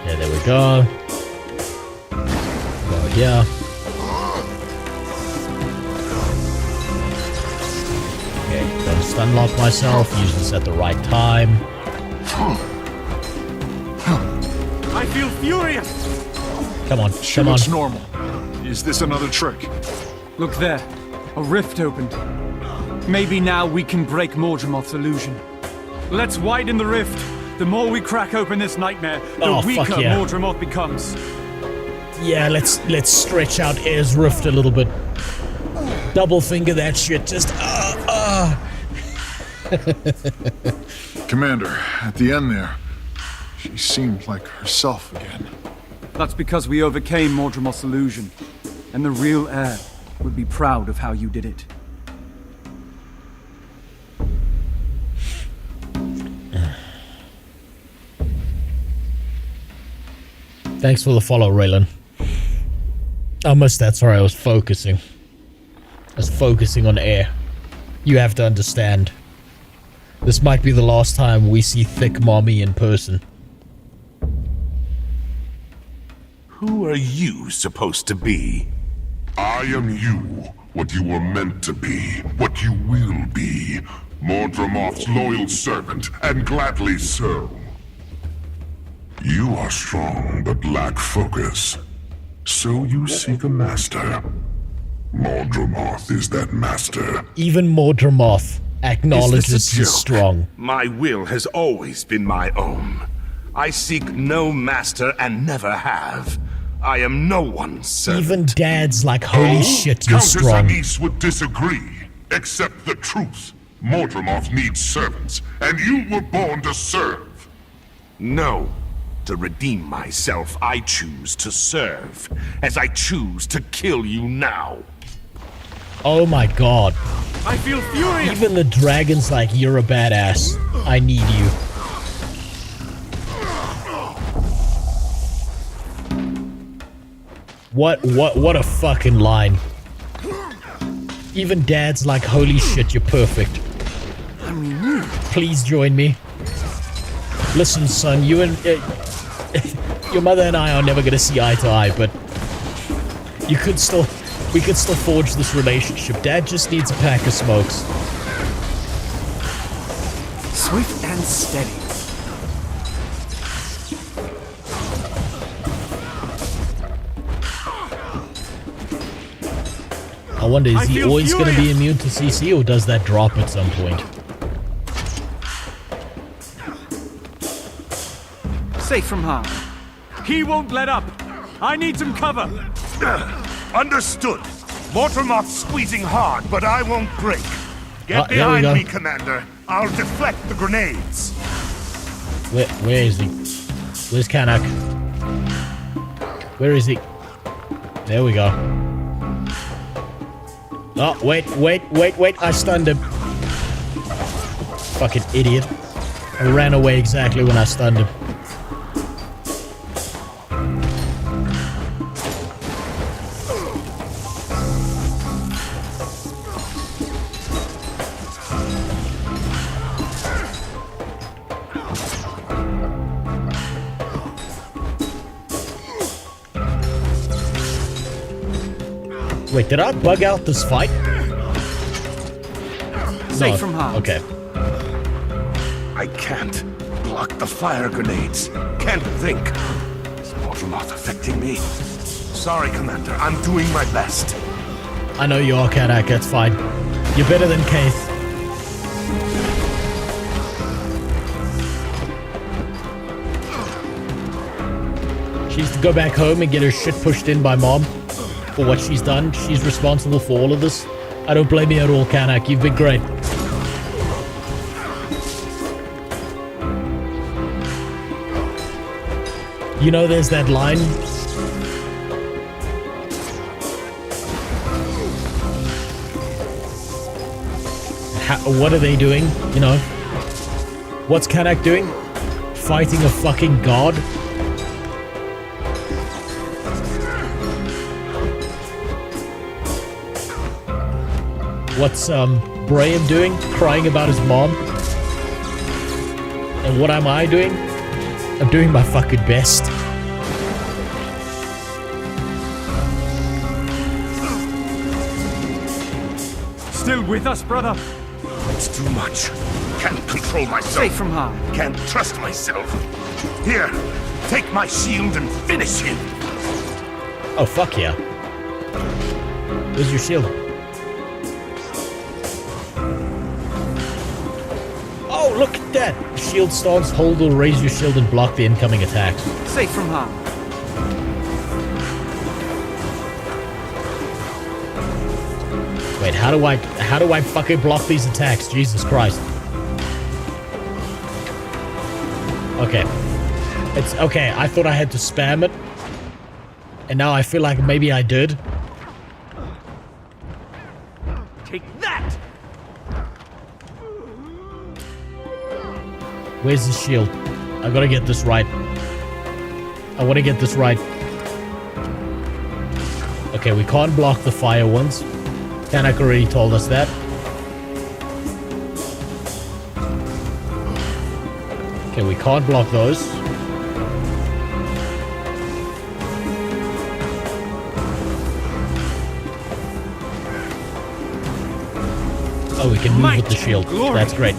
Speaker 2: Yeah, there we go. Go here. Okay, don't
Speaker 20: stun lock myself, use this at the right time.
Speaker 15: I feel furious!
Speaker 20: Come on,
Speaker 15: She
Speaker 20: come on.
Speaker 15: looks normal. Is this another trick?
Speaker 14: Look there. A rift opened. Maybe now we can break Mordremoth's illusion. Let's widen the rift. The more we crack open this nightmare, the weaker
Speaker 20: yeah.
Speaker 14: Mordremoth becomes.
Speaker 20: Yeah, let's stretch out Air's Rift a little bit. Double finger that shit, just
Speaker 15: Commander, at the end there, she seemed like herself again.
Speaker 14: That's because we overcame Mordremoth's illusion, and the real heir would be proud of how you did it.
Speaker 20: Thanks for the follow, Raylan. I missed that, sorry, I was focusing. I was focusing on Air. You have to understand. This might be the last time we see Thick Mommy in person.
Speaker 16: Who are you supposed to be?
Speaker 9: I am you, what you were meant to be, what you will be. Mordremoth's loyal servant, and gladly so. You are strong, but lack focus. So you seek a master. Mordremoth is that master.
Speaker 20: Even Mordremoth acknowledges he's strong.
Speaker 16: My will has always been my own. I seek no master and never have. I am no one's servant.
Speaker 20: Even Dad's like, holy shit, you're
Speaker 9: Countess
Speaker 20: strong.
Speaker 9: Anise would disagree. Accept the truth. Mordremoth needs servants, and you were born to serve.
Speaker 16: No. To redeem myself, I choose to serve, as I choose to kill you now.
Speaker 20: Oh my god.
Speaker 14: I feel furious!
Speaker 20: Even the dragon's like, you're a badass. I need you. What a fucking line. Even Dad's like, holy shit, you're perfect. Please join me. Listen, son, you and... your mother and I are never gonna see eye to eye, but... we could still forge this relationship. Dad just needs a pack of smokes.
Speaker 14: Swift and steady.
Speaker 20: I wonder, is he always going to be immune to CC, or does that drop at some point?
Speaker 14: Safe from harm. He won't let up. I need some cover.
Speaker 16: Understood. Mordremoth's squeezing hard, but I won't break. Get behind me, Commander. I'll deflect the grenades.
Speaker 20: Where is he? Where's Kanak? Where is he? There we go. Oh, wait. I stunned him. Fucking idiot. I ran away exactly when I stunned him. Wait, did I bug out this fight?
Speaker 14: Safe from harm.
Speaker 20: Okay.
Speaker 16: I can't block the fire grenades. Can't think. Is Mordremoth affecting me? Sorry, Commander. I'm doing my best.
Speaker 20: I know you are, Kanak. That's fine. You're better than Keith. She needs to go back home and get her shit pushed in by Mom. For what she's done. She's responsible for all of this. I don't blame you at all, Kanak. You've been great. You know there's that line. What are they doing? You know? What's Kanak doing? Fighting a fucking god? What's Brahim doing? Crying about his mom? And what am I doing? I'm doing my fucking best.
Speaker 14: Still with us, brother?
Speaker 16: It's too much. Can't control myself.
Speaker 14: Safe from harm.
Speaker 16: Can't trust myself. Here, take my shield and finish him.
Speaker 20: Oh, fuck yeah. Where's your shield? Oh, look at that! Shield stance, hold or raise your shield and block the incoming attacks.
Speaker 14: Safe from harm.
Speaker 20: Wait, how do I fucking block these attacks? Jesus Christ. Okay. It's okay, I thought I had to spam it. And now I feel like maybe I did.
Speaker 14: Take that!
Speaker 20: Where's the shield? I gotta get this right. I wanna get this right. Okay, we can't block the fire ones. Kanak already told us that. Okay, we can't block those. Oh, we can move with the shield. That's great.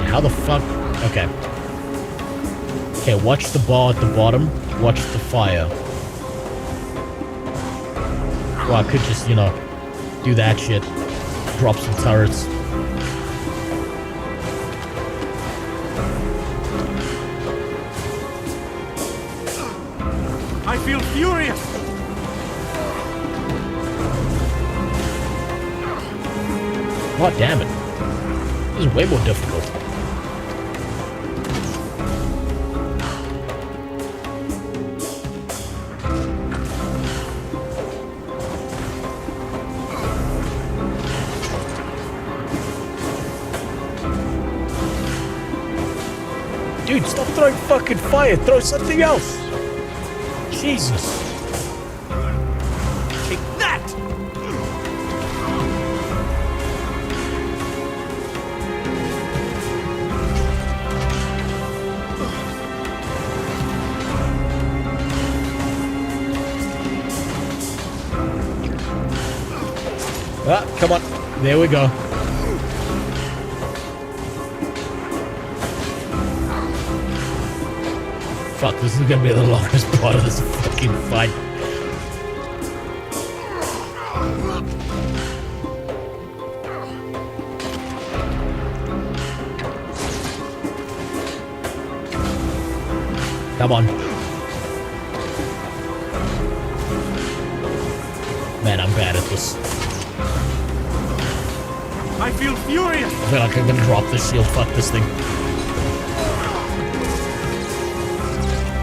Speaker 20: How the fuck? Okay. Okay, watch the bar at the bottom. Watch the fire. Well, I could just, you know, do that shit. Drop some turrets.
Speaker 14: I feel furious!
Speaker 20: God damn it. This is way more difficult. Dude, stop throwing fucking fire. Throw something else. Jesus.
Speaker 14: Take that!
Speaker 20: Ah, come on. There we go. Fuck, this is gonna be the longest part of this fucking fight. Come on. Man, I'm bad at this.
Speaker 14: I feel furious!
Speaker 20: I feel like I'm gonna drop this shield. Fuck this thing.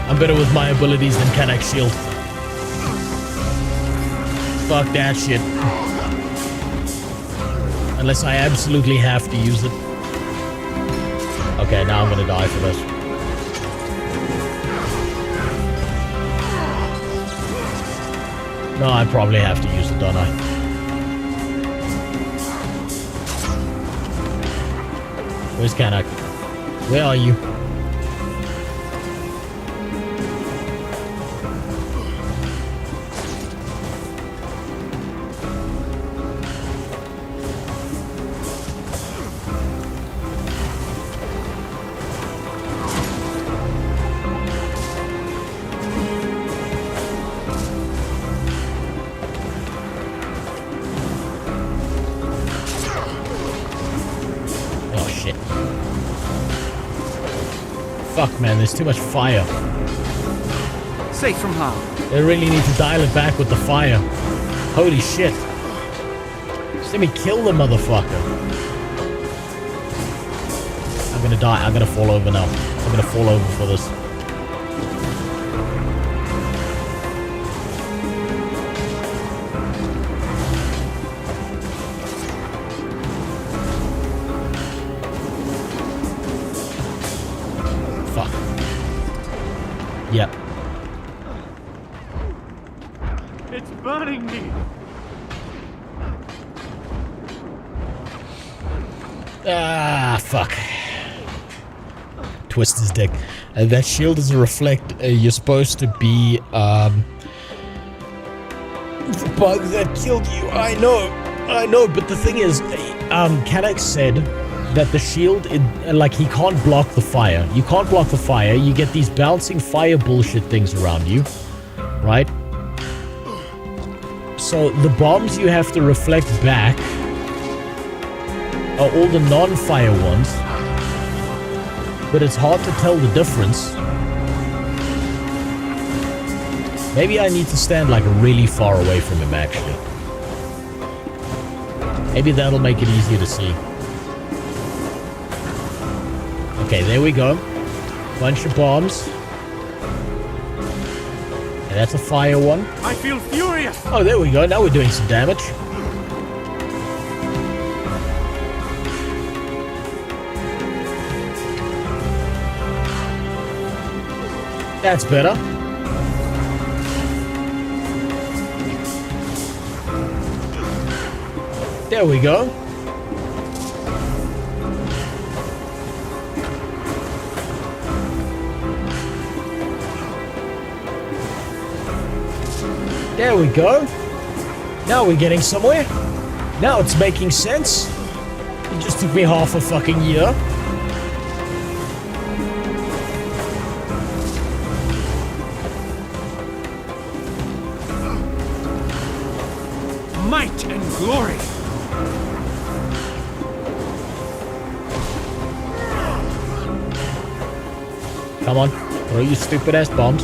Speaker 20: I'm better with my abilities than Kanak's shield. Fuck that shit. Unless I absolutely have to use it. Okay, now I'm gonna die for this. No, I probably have to use it, don't I? Where's Kanak? Where are you? Fuck, man, there's too much fire.
Speaker 14: Safe from harm.
Speaker 20: They really need to dial it back with the fire. Holy shit. Just let me kill the motherfucker. I'm gonna die. I'm gonna fall over now. I'm gonna fall over for this. Yep.
Speaker 14: It's burning me.
Speaker 20: Ah, fuck. twist his dick. That shield is a reflect. You're supposed to be the bug that killed you. I know, but the thing is, Kanak said that the shield, like, he can't block the fire. You can't block the fire. You get these bouncing fire bullshit things around you, right? So the bombs you have to reflect back are all the non-fire ones, but it's hard to tell the difference. Maybe I need to stand like really far away from him, actually. Maybe that'll make it easier to see. Okay, there we go. Bunch of bombs. And that's a fire one.
Speaker 14: I feel furious!
Speaker 20: Oh, there we go. Now we're doing some damage. That's better. There we go. There we go. Now we're getting somewhere. Now it's making sense. It just took me half a fucking year.
Speaker 14: Might and glory.
Speaker 20: Come on, throw your stupid ass bombs.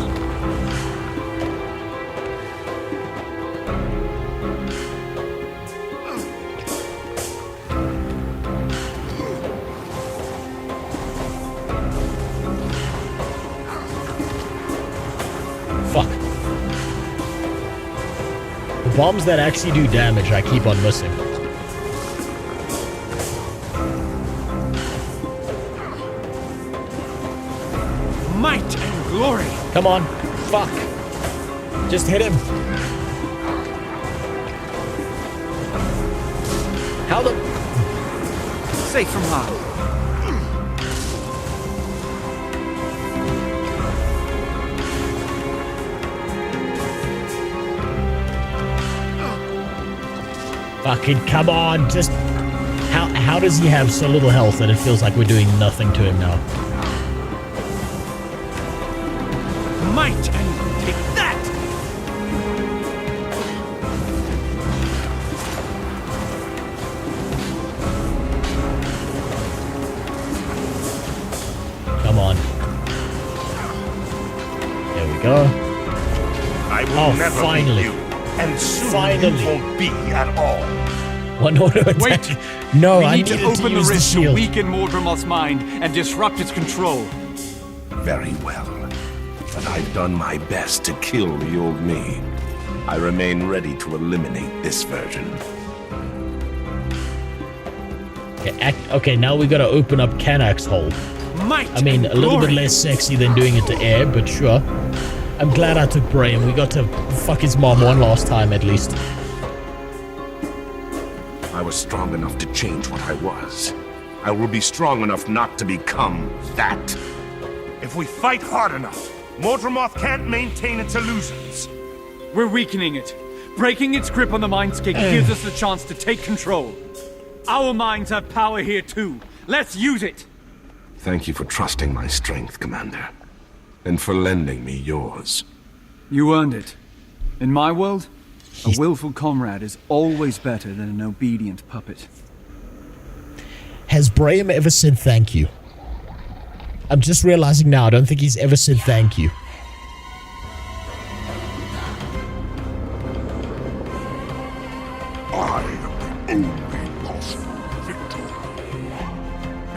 Speaker 20: Fuck. The bombs that actually do damage, I keep on missing.
Speaker 14: Might and glory.
Speaker 20: Come on. Fuck. Just hit him. How the...
Speaker 14: Safe from harm.
Speaker 20: Fucking come on, just... How does he have so little health that it feels like we're doing nothing to him now?
Speaker 14: Might and take that!
Speaker 20: Come on. There we go.
Speaker 16: I will never
Speaker 20: finally.
Speaker 16: beat you, and soon
Speaker 20: Finally.
Speaker 16: you won't be at all.
Speaker 20: One auto attack.
Speaker 14: Wait!
Speaker 20: No,
Speaker 14: we
Speaker 20: I
Speaker 14: need to
Speaker 20: needed
Speaker 14: open the
Speaker 20: use
Speaker 14: rift to
Speaker 20: shield.
Speaker 14: weaken Mordremoth's mind and disrupt its control.
Speaker 16: Very well. But I've done my best to kill the old me. I remain ready to eliminate this version.
Speaker 20: Okay, now we gotta open up Kanak's hole.
Speaker 14: Might
Speaker 20: I mean, a little bit
Speaker 14: glory.
Speaker 20: less sexy than doing it to air, but sure. I'm glad I took Brahim. We got to fuck his mom one last time, at least.
Speaker 16: I was strong enough to change what I was. I will be strong enough not to become that. If we fight hard enough, Mordremoth can't maintain its illusions.
Speaker 14: We're weakening it. Breaking its grip on the Mindscape gives us the chance to take control. Our minds have power here too. Let's use it!
Speaker 16: Thank you for trusting my strength, Commander. And for lending me yours.
Speaker 14: You earned it. In my world, a willful comrade is always better than an obedient puppet.
Speaker 20: Has Brahim ever said thank you? I'm just realizing now, I don't think he's ever said thank you.
Speaker 9: I am the only possible victor.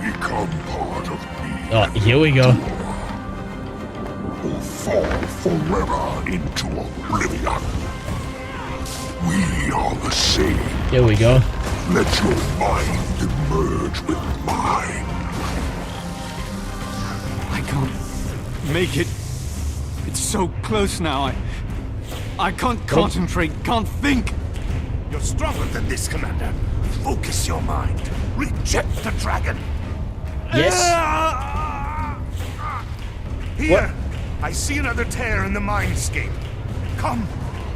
Speaker 9: Become part of me.
Speaker 20: Oh, here we go.
Speaker 9: Or fall forever into oblivion. We are the same.
Speaker 20: Here we go.
Speaker 9: Let your mind merge with mine.
Speaker 14: I can't make it. It's so close now. I can't concentrate, can't think.
Speaker 16: You're stronger than this, Commander. Focus your mind. Reject the dragon.
Speaker 20: Yes.
Speaker 16: Here! I see another tear in the mindscape. Come,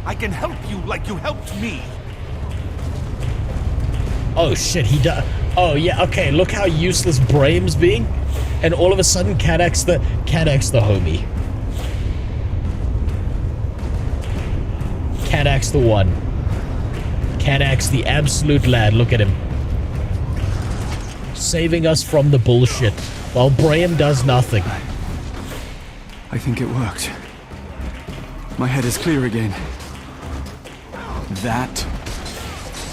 Speaker 16: I can help you like you helped me.
Speaker 20: Oh shit, he does. Oh yeah, okay, look how useless Braim's being. And all of a sudden, Cadak's the homie. Cadak's the one. Cadak's the absolute lad, look at him. Saving us from the bullshit, while Braim does nothing.
Speaker 14: I think it worked. My head is clear again. That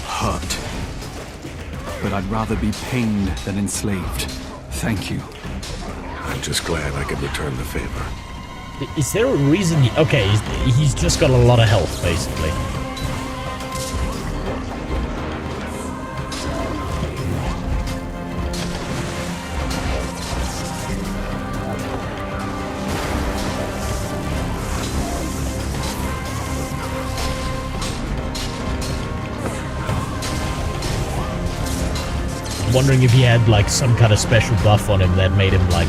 Speaker 14: hurt. But I'd rather be pained than enslaved. Thank you.
Speaker 16: I'm just glad I could return the favor.
Speaker 20: Is there a reason? Okay, he's just got a lot of health, basically. Wondering if he had like some kind of special buff on him that made him like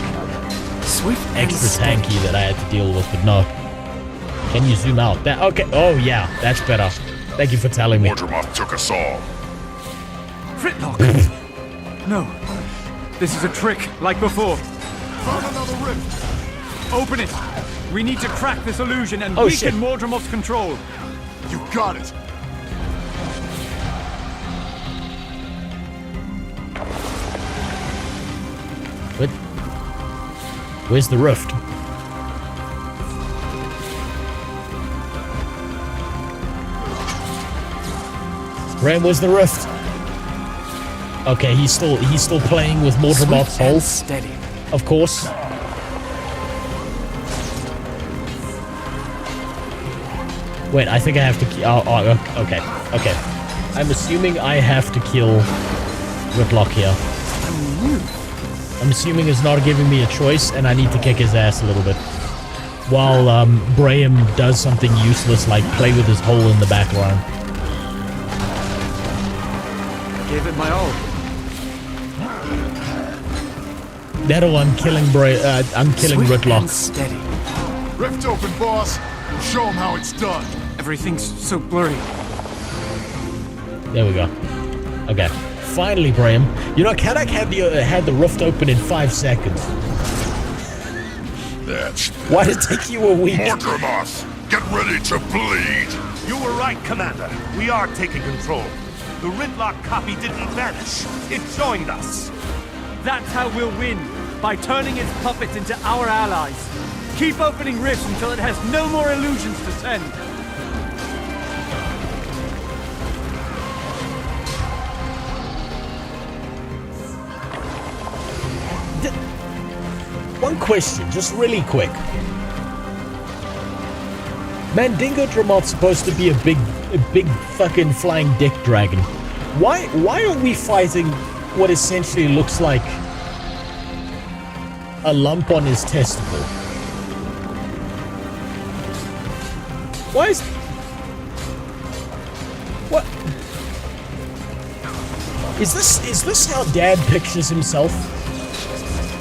Speaker 20: extra tanky that I had to deal with, but no. Can you zoom out? That okay? Oh yeah, that's better. Thank you for telling me.
Speaker 9: Mordramoth took us all.
Speaker 14: Fritlock! No, this is a trick like before.
Speaker 15: Find another rift.
Speaker 14: Open it. We need to crack this illusion and
Speaker 20: Oh,
Speaker 14: weaken
Speaker 20: shit.
Speaker 14: Mordramoth's control.
Speaker 15: You got it.
Speaker 20: What? Where's the rift? Ram, where's the rift? Okay, he's still playing with Mordramoth's hole.
Speaker 14: Steady.
Speaker 20: Of course. Wait, I think I have to kill. Oh, okay. Okay. I'm assuming I have to kill Whitlock here. I'm assuming it's not giving me a choice, and I need to kick his ass a little bit. While Braim does something useless like play with his hole in the background.
Speaker 14: Gave it my all.
Speaker 20: That or I'm killing I'm killing Whitlock.
Speaker 14: Steady.
Speaker 15: Rift open, boss. Show him how it's done.
Speaker 14: Everything's so blurry.
Speaker 20: There we go. Okay. Finally, Braim. You know, Kadak had the rift open in 5 seconds.
Speaker 9: That's...
Speaker 20: Why did it take you a week?
Speaker 9: Mordramoth, get ready to bleed.
Speaker 16: You were right, Commander. We are taking control. The Ridlock copy didn't vanish. It joined us.
Speaker 14: That's how we'll win, by turning its puppets into our allies. Keep opening rifts until it has no more illusions to send.
Speaker 20: One question, just really quick. Mandingo Dramoth's supposed to be a big fucking flying dick dragon. Why are we fighting what essentially looks like a lump on his testicle? Why is... What? Is this how Dad pictures himself?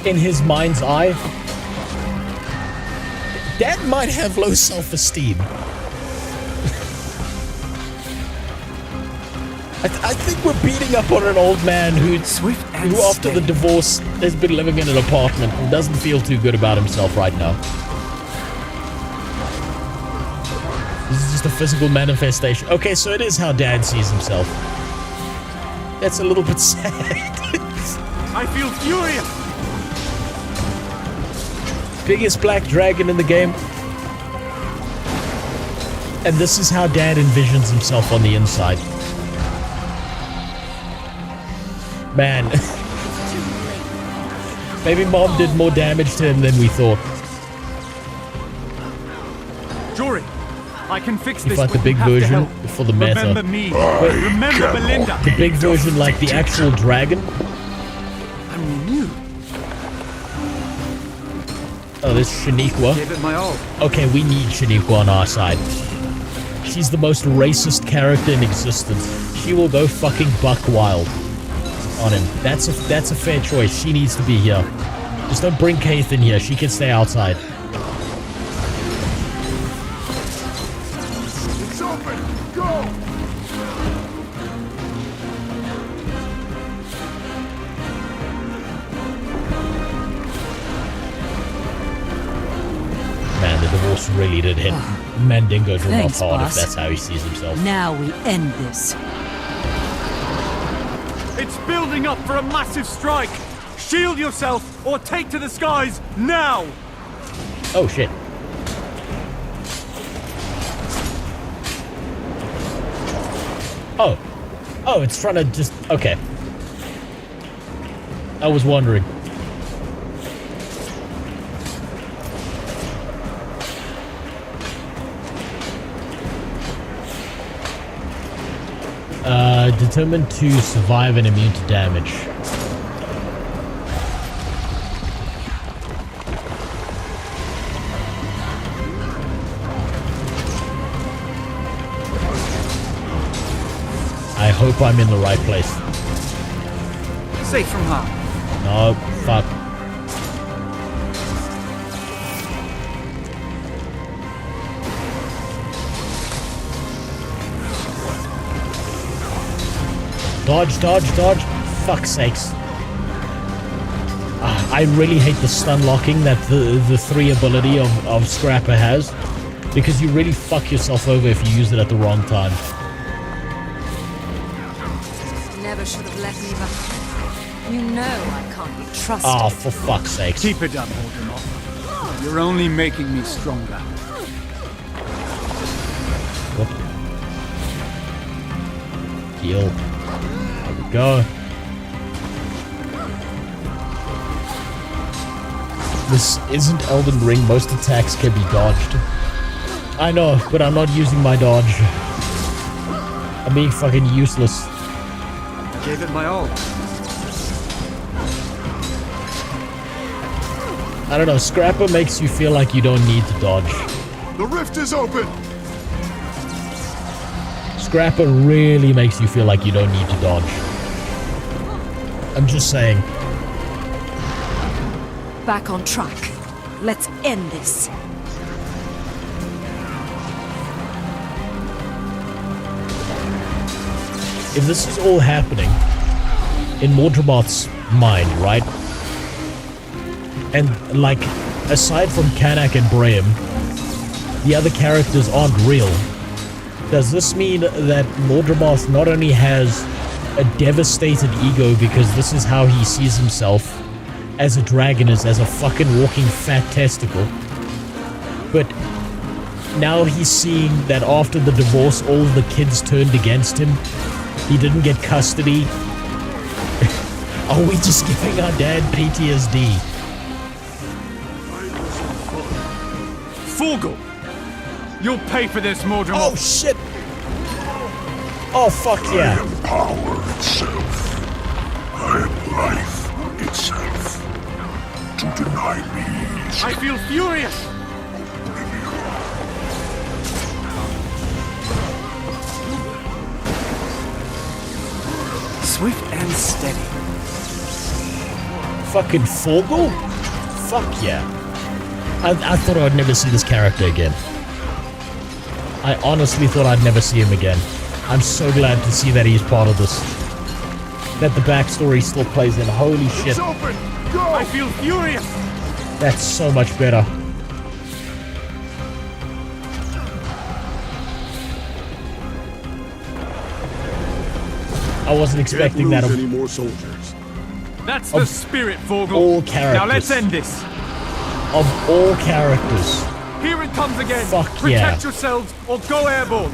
Speaker 20: In his mind's eye? Dad might have low self-esteem. I think we're beating up on an old man who after the divorce has been living in an apartment and doesn't feel too good about himself right now. This is just a physical manifestation. Okay, so it is how Dad sees himself. That's a little bit sad.
Speaker 14: I feel furious!
Speaker 20: Biggest black dragon in the game. And this is how Dad envisions himself on the inside. Man. Maybe Mom did more damage to him than we thought.
Speaker 14: Jory, I can fix
Speaker 20: You
Speaker 14: this.
Speaker 20: fight the big version for the meta.
Speaker 14: Remember me. Remember Belinda.
Speaker 20: The big version like the actual dragon?
Speaker 14: I'm new.
Speaker 20: Oh, this Shaniqua.
Speaker 14: Gave it my all.
Speaker 20: Okay, we need Shaniqua on our side. She's the most racist character in existence. She will go fucking buck wild on him. That's a fair choice. She needs to be here. Just don't bring Kaith in here. She can stay outside. divorce really did hit Mandingo Dramoth
Speaker 6: Thanks,
Speaker 20: hard
Speaker 6: boss.
Speaker 20: if that's how he sees himself.
Speaker 6: Now we end this.
Speaker 14: It's building up for a massive strike! Shield yourself or take to the skies now!
Speaker 20: Oh shit. Oh. Oh, it's trying to just... Okay. I was wondering. Determined to survive and immune to damage. I hope I'm in the right place.
Speaker 14: Safe from harm.
Speaker 20: No, fuck. Dodge, dodge, dodge. Fuck's sakes. I really hate the stun locking that the 3 ability of Scrapper has. Because you really fuck yourself over if you use it at the wrong time.
Speaker 18: Never should have let me behind. You know I can't be trusted.
Speaker 20: Oh, for fuck's sake.
Speaker 14: Keep it up, Voldemort. You're only making me stronger.
Speaker 20: Heal. There we go. This isn't Elden Ring. Most attacks can be dodged. I know, but I'm not using my dodge. I'm being fucking useless.
Speaker 14: I gave it my all.
Speaker 20: I don't know, Scrapper makes you feel like you don't need to dodge.
Speaker 15: The rift is open!
Speaker 20: Scrapper really makes you feel like you don't need to dodge. I'm just saying.
Speaker 18: Back on track. Let's end this.
Speaker 20: If this is all happening in Mordremoth's mind, right? And, like, aside from Kanak and Brahim, the other characters aren't real. Does this mean that Mordremoth not only has a devastated ego because this is how he sees himself as a dragon, is as a fucking walking fat testicle, but now he's seeing that after the divorce all of the kids turned against him, he didn't get custody? Are we just giving our dad PTSD?
Speaker 14: Forgel! You'll pay for this, Mordremoth!
Speaker 20: Oh shit! Oh fuck yeah!
Speaker 9: I am power itself. I am life itself. To deny me is...
Speaker 14: I feel furious! Swift and steady.
Speaker 20: Fucking Forgel? Fuck yeah. I thought I'd never see this character again. I honestly thought I'd never see him again. I'm so glad to see that he's part of this. That the backstory still plays in. Holy shit.
Speaker 14: It's open! Go! I feel furious!
Speaker 20: That's so much better. I wasn't expecting that.
Speaker 9: Any more soldiers.
Speaker 14: That's the spirit, Forgel.
Speaker 20: All characters.
Speaker 14: Now let's end this.
Speaker 20: Of all characters.
Speaker 14: Here it comes again.
Speaker 20: Fuck yeah.
Speaker 14: Protect yourselves or go airborne.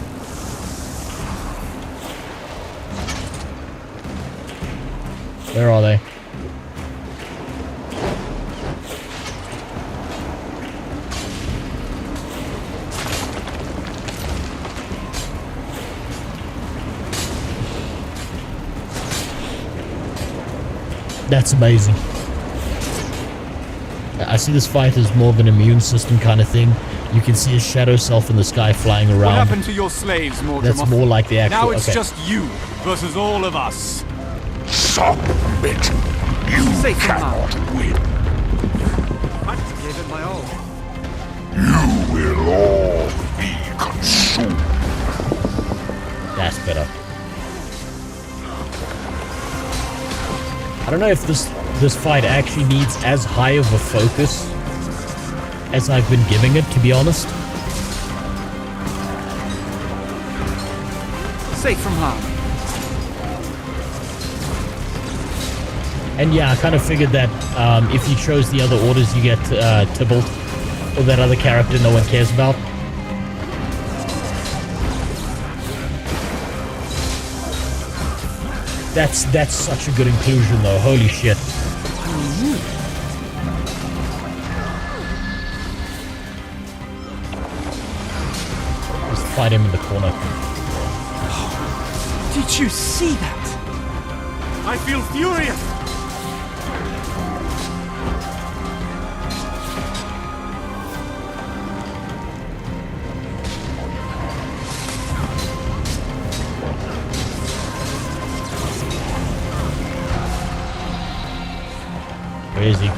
Speaker 20: Where are they? That's amazing. I see this fight as more of an immune system kind of thing. You can see a shadow self in the sky flying around.
Speaker 14: What happened to your slaves, Mordremoth?
Speaker 20: That's more like the actual...
Speaker 14: Now it's just you versus all of us.
Speaker 9: Submit. You cannot win.
Speaker 14: I gave it my all.
Speaker 9: You will all be consumed.
Speaker 20: That's better. I don't know if this fight actually needs as high of a focus as I've been giving it, to be honest.
Speaker 14: Safe from harm.
Speaker 20: And yeah, I kind of figured that if you chose the other orders, you get Tybalt, or that other character no one cares about. That's such a good inclusion, though. Holy shit. Just fight him in the corner.
Speaker 14: Did you see that? I feel furious.
Speaker 20: Where is he?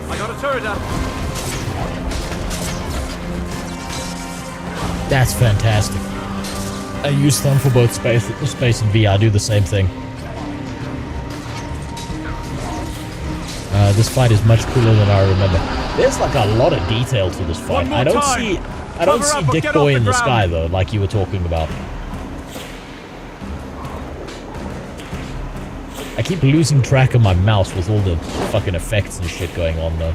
Speaker 14: I got a turret up.
Speaker 20: That's fantastic. I use them for both space and VR. I do the same thing. This fight is much cooler than I remember. There's like a lot of detail to this fight. I don't see Dick Boy in the sky though, like you were talking about. I keep losing track of my mouse with all the fucking effects and shit going on though.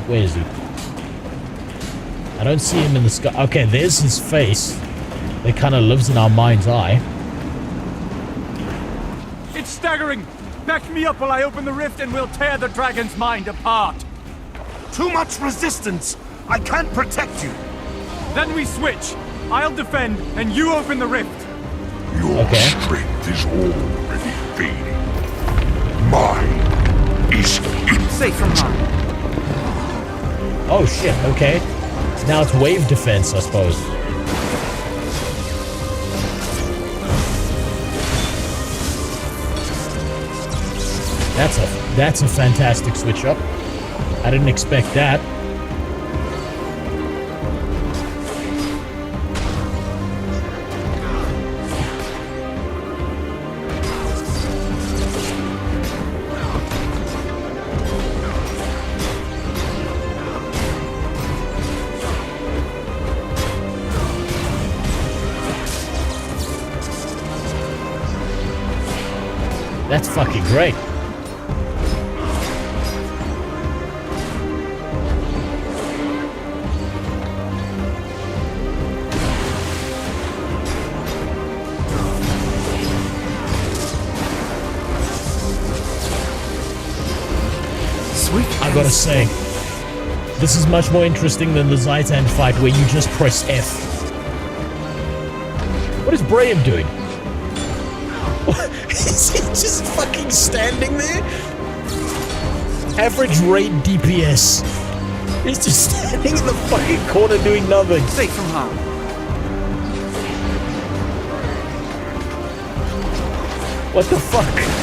Speaker 20: Where is he? I don't see him in the sky. Okay, there's his face. That kind of lives in our mind's eye.
Speaker 14: It's staggering. Back me up while I open the rift and we'll tear the dragon's mind apart.
Speaker 16: Too much resistance. I can't protect you.
Speaker 14: Then we switch. I'll defend and you open the rift.
Speaker 9: Your strength is already fading. Mine is
Speaker 14: safe from harm.
Speaker 20: Oh shit, okay. Now it's wave defense, I suppose. That's a fantastic switch up. I didn't expect that. That's fucking great. I gotta say, this is much more interesting than the Zaitan fight where you just press F. What is Brahim doing? Is he just fucking standing there? Average raid DPS. He's just standing in the fucking corner doing nothing.
Speaker 14: Safe from harm.
Speaker 20: What the fuck?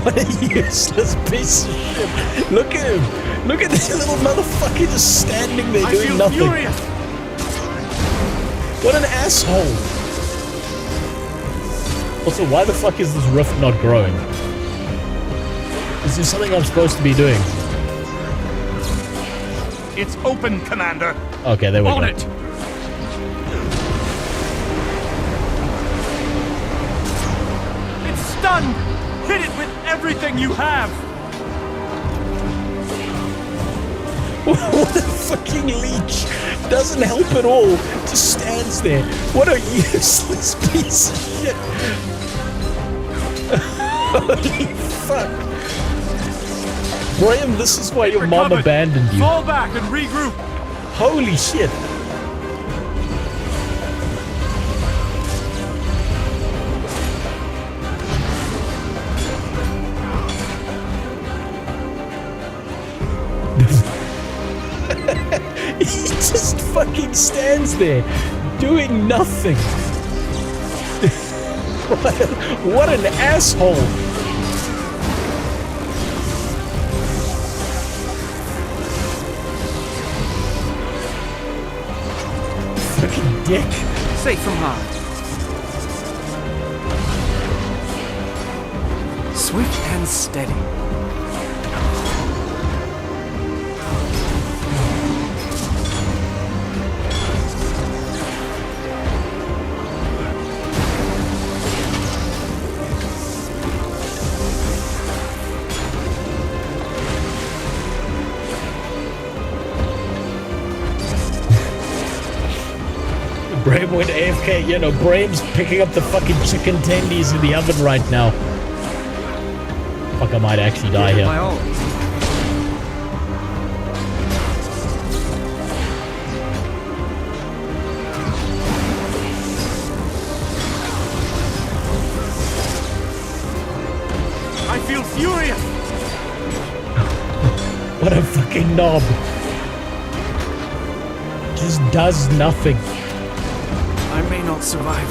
Speaker 20: What a useless piece of shit. Look at him. Look at this little motherfucker just standing there doing nothing. Furious. What an asshole. Also, why the fuck is this rift not growing? Is there something I'm supposed to be doing?
Speaker 16: It's open, Commander.
Speaker 20: Okay, there we go.
Speaker 16: On it.
Speaker 14: It's stunned. Hit it with everything you have!
Speaker 20: What a fucking leech! Doesn't help at all. Just stands there. What a useless piece of shit. Holy fuck. Graham, this is why your mom abandoned you.
Speaker 14: Fall back and regroup.
Speaker 20: Holy shit.
Speaker 2: fucking stands there, doing nothing. What an asshole. Fucking dick.
Speaker 14: Safe from harm. Swift and steady.
Speaker 2: Brave went AFK. You know, Brave's picking up the fucking chicken tendies in the oven right now. Fuck, I might actually die here.
Speaker 14: I feel furious.
Speaker 2: What a fucking knob. Just does nothing.
Speaker 14: I may not survive.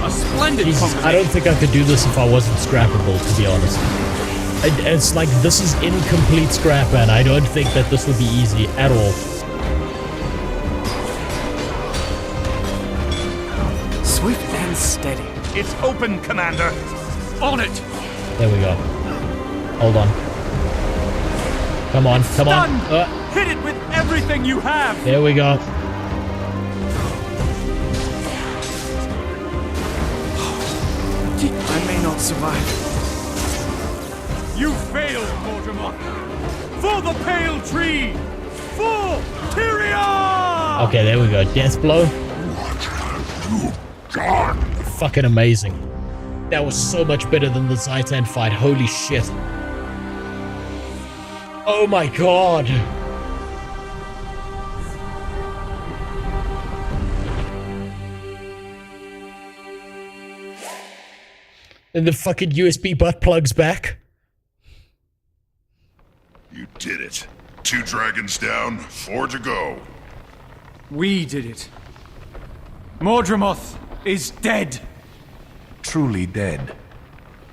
Speaker 14: A splendid
Speaker 2: Jesus, I don't think I could do this if I wasn't scrappable, to be honest. It's like, this is incomplete scrap, and I don't think that this would be easy at all.
Speaker 14: Swift and steady.
Speaker 11: It's open, Commander.
Speaker 14: On it.
Speaker 2: There we go. Hold on. Come on, come on.
Speaker 14: Hit it with everything you have.
Speaker 2: There we go.
Speaker 14: I may not survive. You failed, Mortimer. For the pale tree. For Tyrion.
Speaker 2: Okay, there we go. Death blow. Fucking amazing. That was so much better than the Zaitan fight. Holy shit. Oh my god. And the fucking USB butt plugs back.
Speaker 9: You did it. 2 dragons down, 4 to go.
Speaker 14: We did it. Mordremoth is dead.
Speaker 16: Truly dead.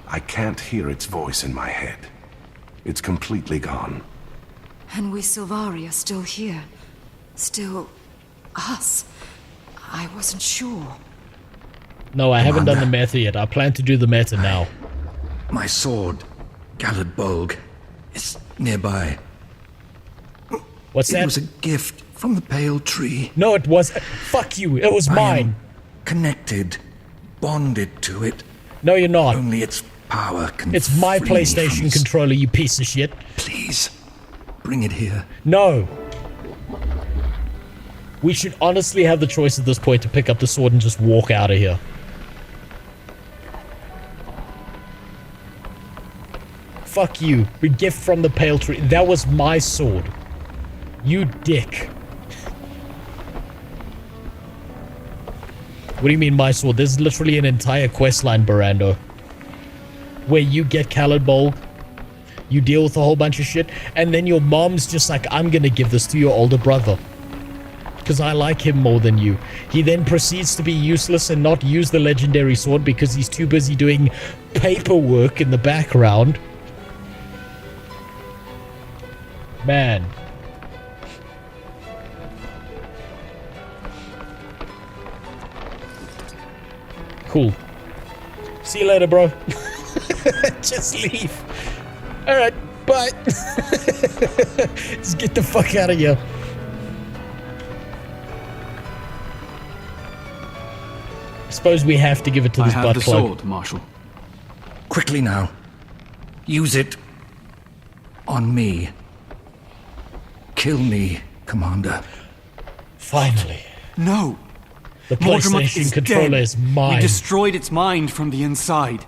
Speaker 16: I can't hear its voice in my head. It's completely gone.
Speaker 18: And we Sylvari are still here. Still us. I wasn't sure.
Speaker 2: No, I haven't done the meta yet. I plan to do the meta now.
Speaker 4: My sword, Gallad Bolg, is nearby.
Speaker 2: What's that?
Speaker 4: It was a gift from the Pale Tree.
Speaker 2: No, it was. Fuck you. It was mine.
Speaker 4: Connected, bonded to it.
Speaker 2: No, you're not.
Speaker 4: Only its power can.
Speaker 2: It's my
Speaker 4: free me
Speaker 2: PlayStation
Speaker 4: from its-
Speaker 2: controller, you piece of shit.
Speaker 4: Please, bring it here.
Speaker 2: No. We should honestly have the choice at this point to pick up the sword and just walk out of here. Fuck you. A gift from the Pale Tree. That was my sword. You dick. What do you mean my sword? There's literally an entire questline, Barando, where you get Gallad Bolg, you deal with a whole bunch of shit, and then your mom's just like, I'm gonna give this to your older brother. Because I like him more than you. He then proceeds to be useless and not use the legendary sword because he's too busy doing paperwork in the background. Man. Cool. See you later, bro. Just leave. Alright, bye. Just get the fuck out of here. I suppose we have to give it to this butt plug.
Speaker 14: I have the sword, Marshal.
Speaker 4: Quickly now. Use it on me. Kill me, Commander.
Speaker 2: Finally.
Speaker 14: No.
Speaker 2: The
Speaker 14: Mordremoth
Speaker 2: PlayStation
Speaker 14: is
Speaker 2: controller
Speaker 14: dead.
Speaker 2: is mine.
Speaker 14: We destroyed its mind from the inside.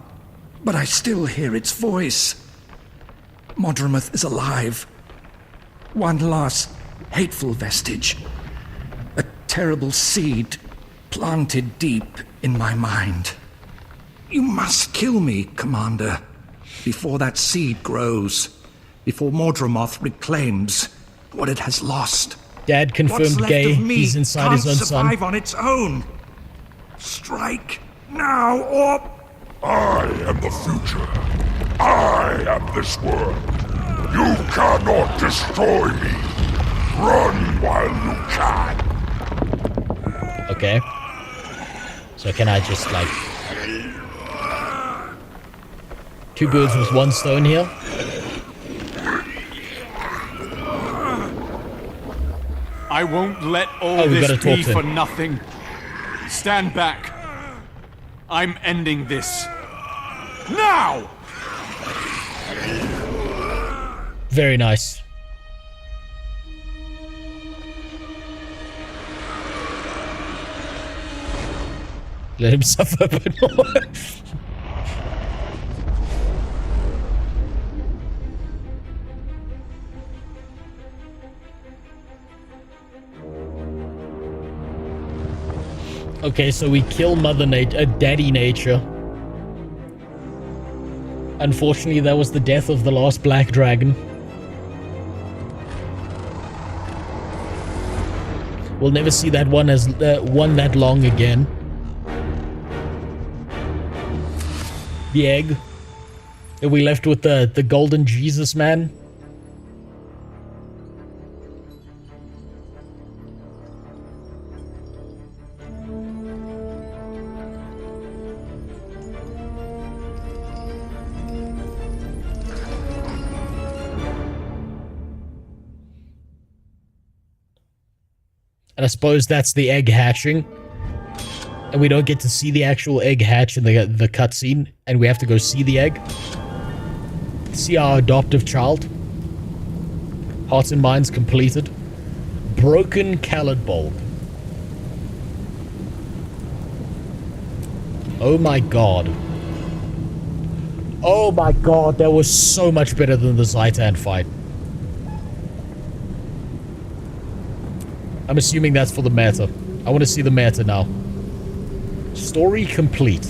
Speaker 4: But I still hear its voice. Mordremoth is alive. One last hateful vestige. A terrible seed planted deep in my mind. You must kill me, Commander. Before that seed grows. Before Mordramoth reclaims what it has lost.
Speaker 20: Dad confirmed
Speaker 4: What's left
Speaker 20: gay.
Speaker 4: of me
Speaker 20: He's inside
Speaker 4: can't
Speaker 20: his own son.
Speaker 4: survive on its own. Strike now or...
Speaker 9: I am the future. I am this world. You cannot destroy me. Run while you can.
Speaker 20: Okay. So can I just, like... two birds with one stone here?
Speaker 14: I won't let all
Speaker 20: we gotta
Speaker 14: this
Speaker 20: talk
Speaker 14: be
Speaker 20: to
Speaker 14: for
Speaker 20: him.
Speaker 14: nothing. Stand back. I'm ending this. Now!
Speaker 20: Very nice. Let him suffer a bit more. Okay, so we kill Mother Nature, Daddy Nature. Unfortunately, that was the death of the last black dragon. We'll never see that one as one that long again. The egg. Are we left with the golden Jesus man? And I suppose that's the egg hatching. And we don't get to see the actual egg hatch in the cutscene. And we have to go see the egg. See our adoptive child. Hearts and minds completed. Broken Callid Bulb. Oh my god. Oh my god, that was so much better than the Zaitan fight. I'm assuming that's for the meta. I want to see the meta now. Story complete.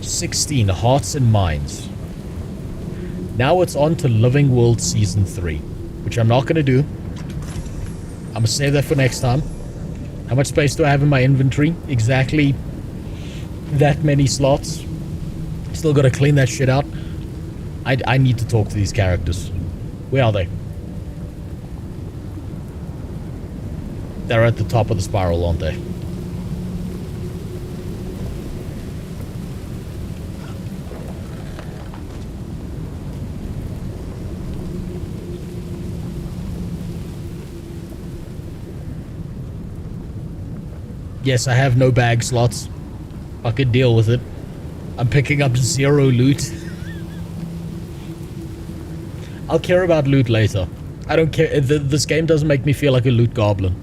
Speaker 20: 16 Hearts and Minds. Now it's on to Living World Season 3, which I'm not going to do. I'm going to save that for next time. How much space do I have in my inventory? Exactly that many slots. Still got to clean that shit out. I need to talk to these characters. Where are they? They're at the top of the spiral, aren't they? Yes, I have no bag slots. I could deal with it. I'm picking up 0 loot. I'll care about loot later. I don't care. This game doesn't make me feel like a loot goblin.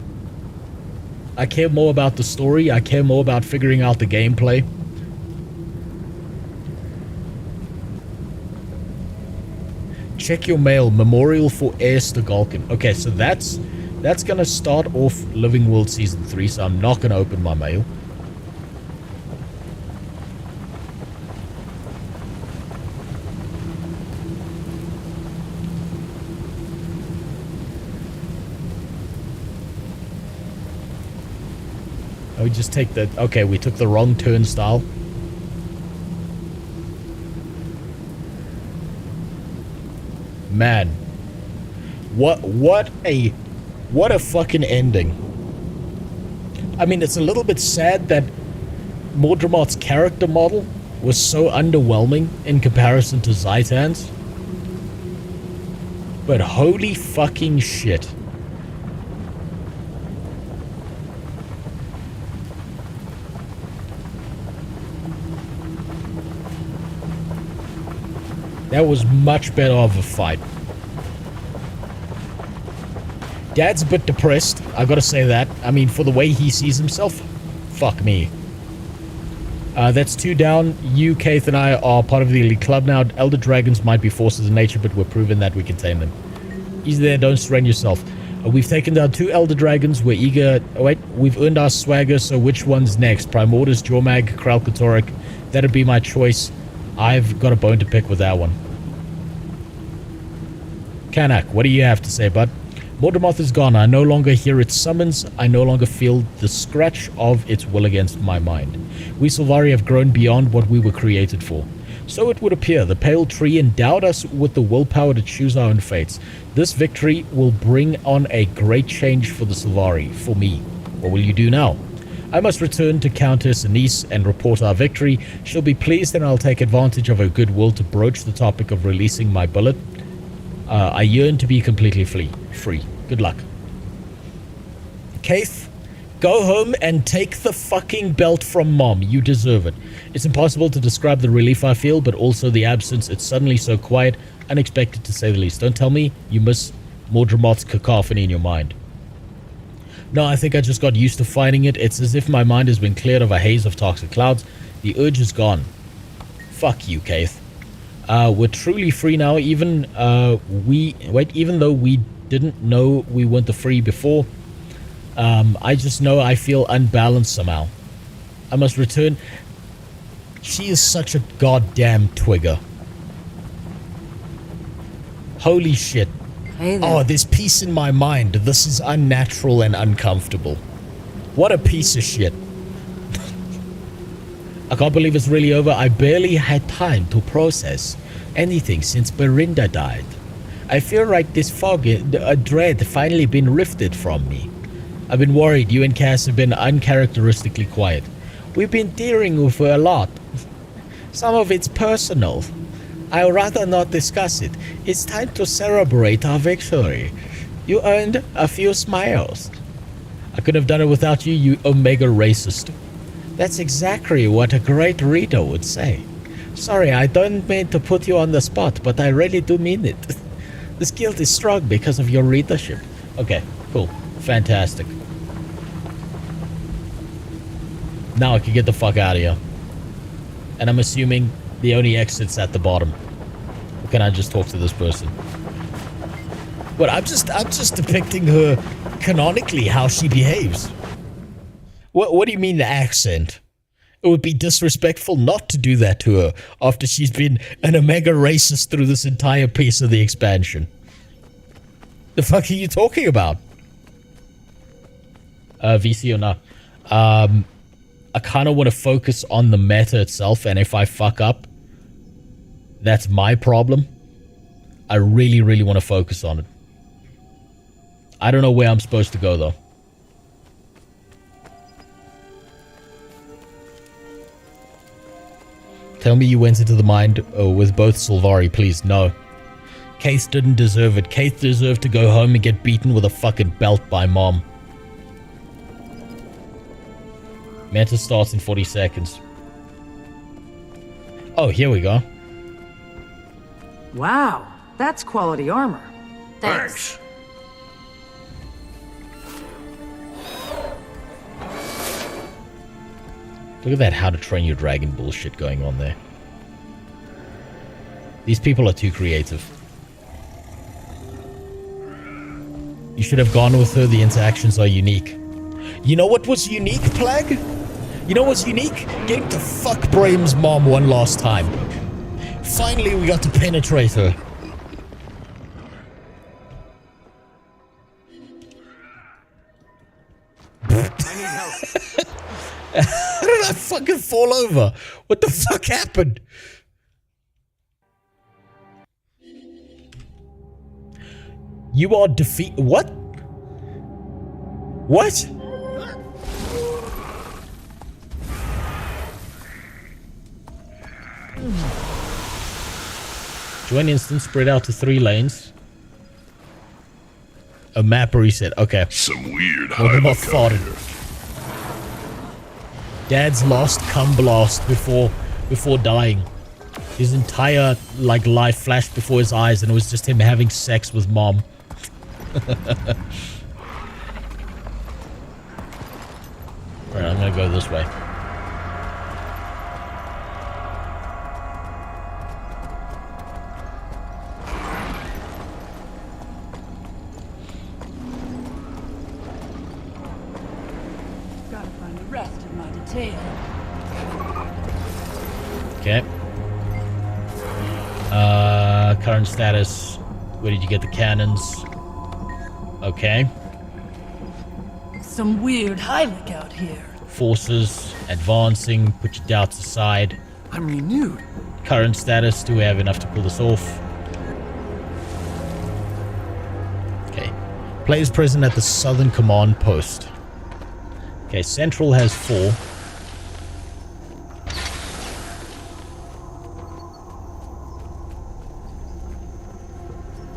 Speaker 20: I care more about the story. I care more about figuring out the gameplay. Check your mail. Memorial for Esther Galkin. Okay, so that's gonna start off Living World Season 3, so I'm not gonna open my mail. We just take the... Okay, we took the wrong turnstile. Man. What a fucking ending. I mean, it's a little bit sad that Mordramoth's character model was so underwhelming in comparison to Zaitan's. But holy fucking shit. That was much better of a fight. Dad's a bit depressed, I gotta say that. I mean, for the way he sees himself, fuck me. That's 2 down. You, Keith, and I are part of the elite club now. Elder dragons might be forces of nature, but we're proven that we contain them. Easy there, don't strain yourself. We've taken down 2 elder dragons. We're eager... Oh, wait, we've earned our swagger, so which one's next? Primordus, Jormag, Kralkatoric. That'd be my choice. I've got a bone to pick with that one. Kanak, what do you have to say, bud? Mordemoth is gone. I no longer hear its summons. I no longer feel the scratch of its will against my mind. We Sylvari have grown beyond what we were created for. So it would appear, the Pale Tree endowed us with the willpower to choose our own fates. This victory will bring on a great change for the Sylvari, for me. What will you do now? I must return to Countess Anise and report our victory. She'll be pleased and I'll take advantage of her goodwill to broach the topic of releasing my bullet. I yearn to be completely free. Good luck. Kaith, go home and take the fucking belt from Mom. You deserve it. It's impossible to describe the relief I feel, but also the absence. It's suddenly so quiet, unexpected to say the least. Don't tell me you miss Mordremoth's cacophony in your mind. No, I think I just got used to fighting it. It's as if my mind has been cleared of a haze of toxic clouds. The urge is gone. Fuck you, Kaith. We're truly free now, even though we didn't know we weren't the free before. I just know I feel unbalanced somehow. I must return. She is such a goddamn twigger. Holy shit.
Speaker 6: Hey there.
Speaker 20: Oh, there's peace in my mind. This is unnatural and uncomfortable. What a piece of shit. I can't believe it's really over. I barely had time to process anything since Berinda died. I feel like this fog, a dread, finally been lifted from me. I've been worried. You and Cass have been uncharacteristically quiet. We've been dealing with her a lot. Some of it's personal. I'd rather not discuss it. It's time to celebrate our victory. You earned a few smiles. I couldn't have done it without you, you Omega racist. That's exactly what a great reader would say. Sorry, I don't mean to put you on the spot, but I really do mean it. This guild is strong because of your readership. Okay, cool. Fantastic. Now I can get the fuck out of here. And I'm assuming the only exit's at the bottom. Or can I just talk to this person? Well, I'm just depicting her canonically, how she behaves. What do you mean the accent? It would be disrespectful not to do that to her after she's been an Omega racist through this entire piece of the expansion. The fuck are you talking about? VC or not? I kind of want to focus on the meta itself, and if I fuck up, that's my problem. I really, really want to focus on it. I don't know where I'm supposed to go, though. Tell me you went into the mind with both Sylvari, please. No. Kaith didn't deserve it. Kaith deserved to go home and get beaten with a fucking belt by Mom. Meta starts in 40 seconds. Oh, here we go.
Speaker 5: Wow, that's quality armor.
Speaker 17: Thanks.
Speaker 20: Look at that How to Train Your Dragon bullshit going on there. These people are too creative. You should have gone with her. The interactions are unique. You know what was unique, Plague? You know what's unique? Getting to fuck Braham's mom one last time. Finally, we got to penetrate her. How did I fucking fall over? What the fuck happened? You are What? What? Join instance, spread out to 3 lanes. A map reset. Okay.
Speaker 9: Some weird
Speaker 20: Mordemoth farted. Dad's lost cum blast before dying. His entire life flashed before his eyes, and it was just him having sex with Mom. Alright, I'm gonna go this way.
Speaker 7: Gotta find the rest of my detail.
Speaker 20: Okay. Current status. Where did you get the cannons? Okay.
Speaker 7: Some weird Heilig out here.
Speaker 20: Forces, advancing, put your doubts aside.
Speaker 10: I'm renewed.
Speaker 20: Current status, do we have enough to pull this off? Okay. Players present at the Southern Command Post. Okay, Central has 4.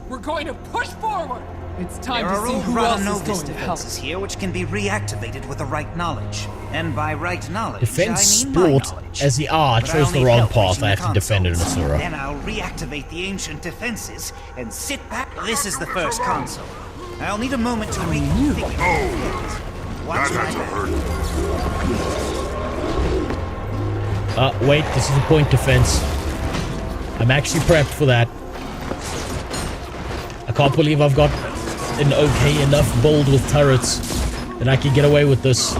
Speaker 7: We're going to push forward! It's time
Speaker 11: There
Speaker 7: to
Speaker 11: are
Speaker 7: see
Speaker 11: old
Speaker 7: who else is
Speaker 11: Novus
Speaker 7: going to help.
Speaker 11: defenses here which can be reactivated with the right knowledge. And by right knowledge,
Speaker 20: Defense
Speaker 11: I mean my
Speaker 20: sport
Speaker 11: knowledge.
Speaker 20: as the
Speaker 11: But I'll
Speaker 20: chose the
Speaker 11: need
Speaker 20: wrong
Speaker 11: help
Speaker 20: path.
Speaker 11: reaching
Speaker 20: I have
Speaker 11: the
Speaker 20: to defend it in
Speaker 11: consoles.
Speaker 20: Asura.
Speaker 11: Then I'll reactivate the ancient defenses and sit back. This is the first console. I'll need a moment to reconfigure it. Watch my back.
Speaker 20: Wait, this is a point defense. I'm actually prepped for that. I can't believe I've got an okay enough build with turrets that I can get away with this.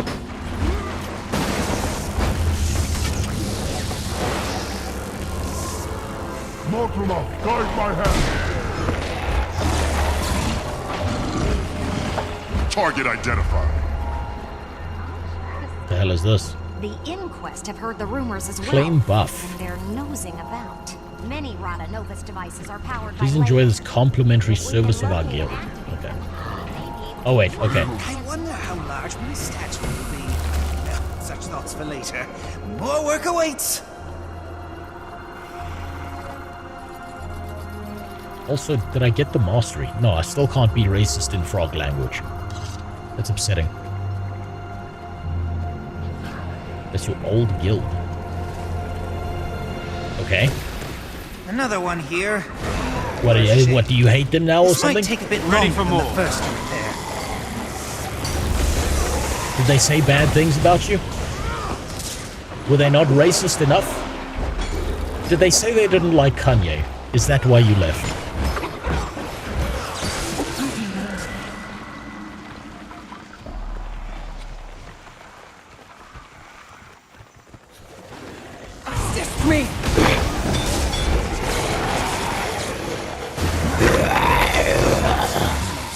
Speaker 9: Motrima, guide my hand. Target identified.
Speaker 20: The hell is this?
Speaker 17: The Inquest have heard the rumors as well.
Speaker 20: Claim buff.
Speaker 17: And they're nosing about. Many Rada Novus devices are powered
Speaker 20: Please
Speaker 17: by
Speaker 20: enjoy this complimentary service of our guild. Okay. Oh wait, okay.
Speaker 11: I wonder how large my statue will be. Such thoughts for later. More work awaits.
Speaker 20: Also, did I get the mastery? No, I still can't be racist in frog language. That's upsetting. That's your old guild. Okay.
Speaker 11: Another one here.
Speaker 20: What do you hate them now or
Speaker 11: This
Speaker 20: something?
Speaker 11: might take a bit longer than the first to repair.
Speaker 20: Did they say bad things about you? Were they not racist enough? Did they say they didn't like Kanye? Is that why you left?
Speaker 7: Assist me!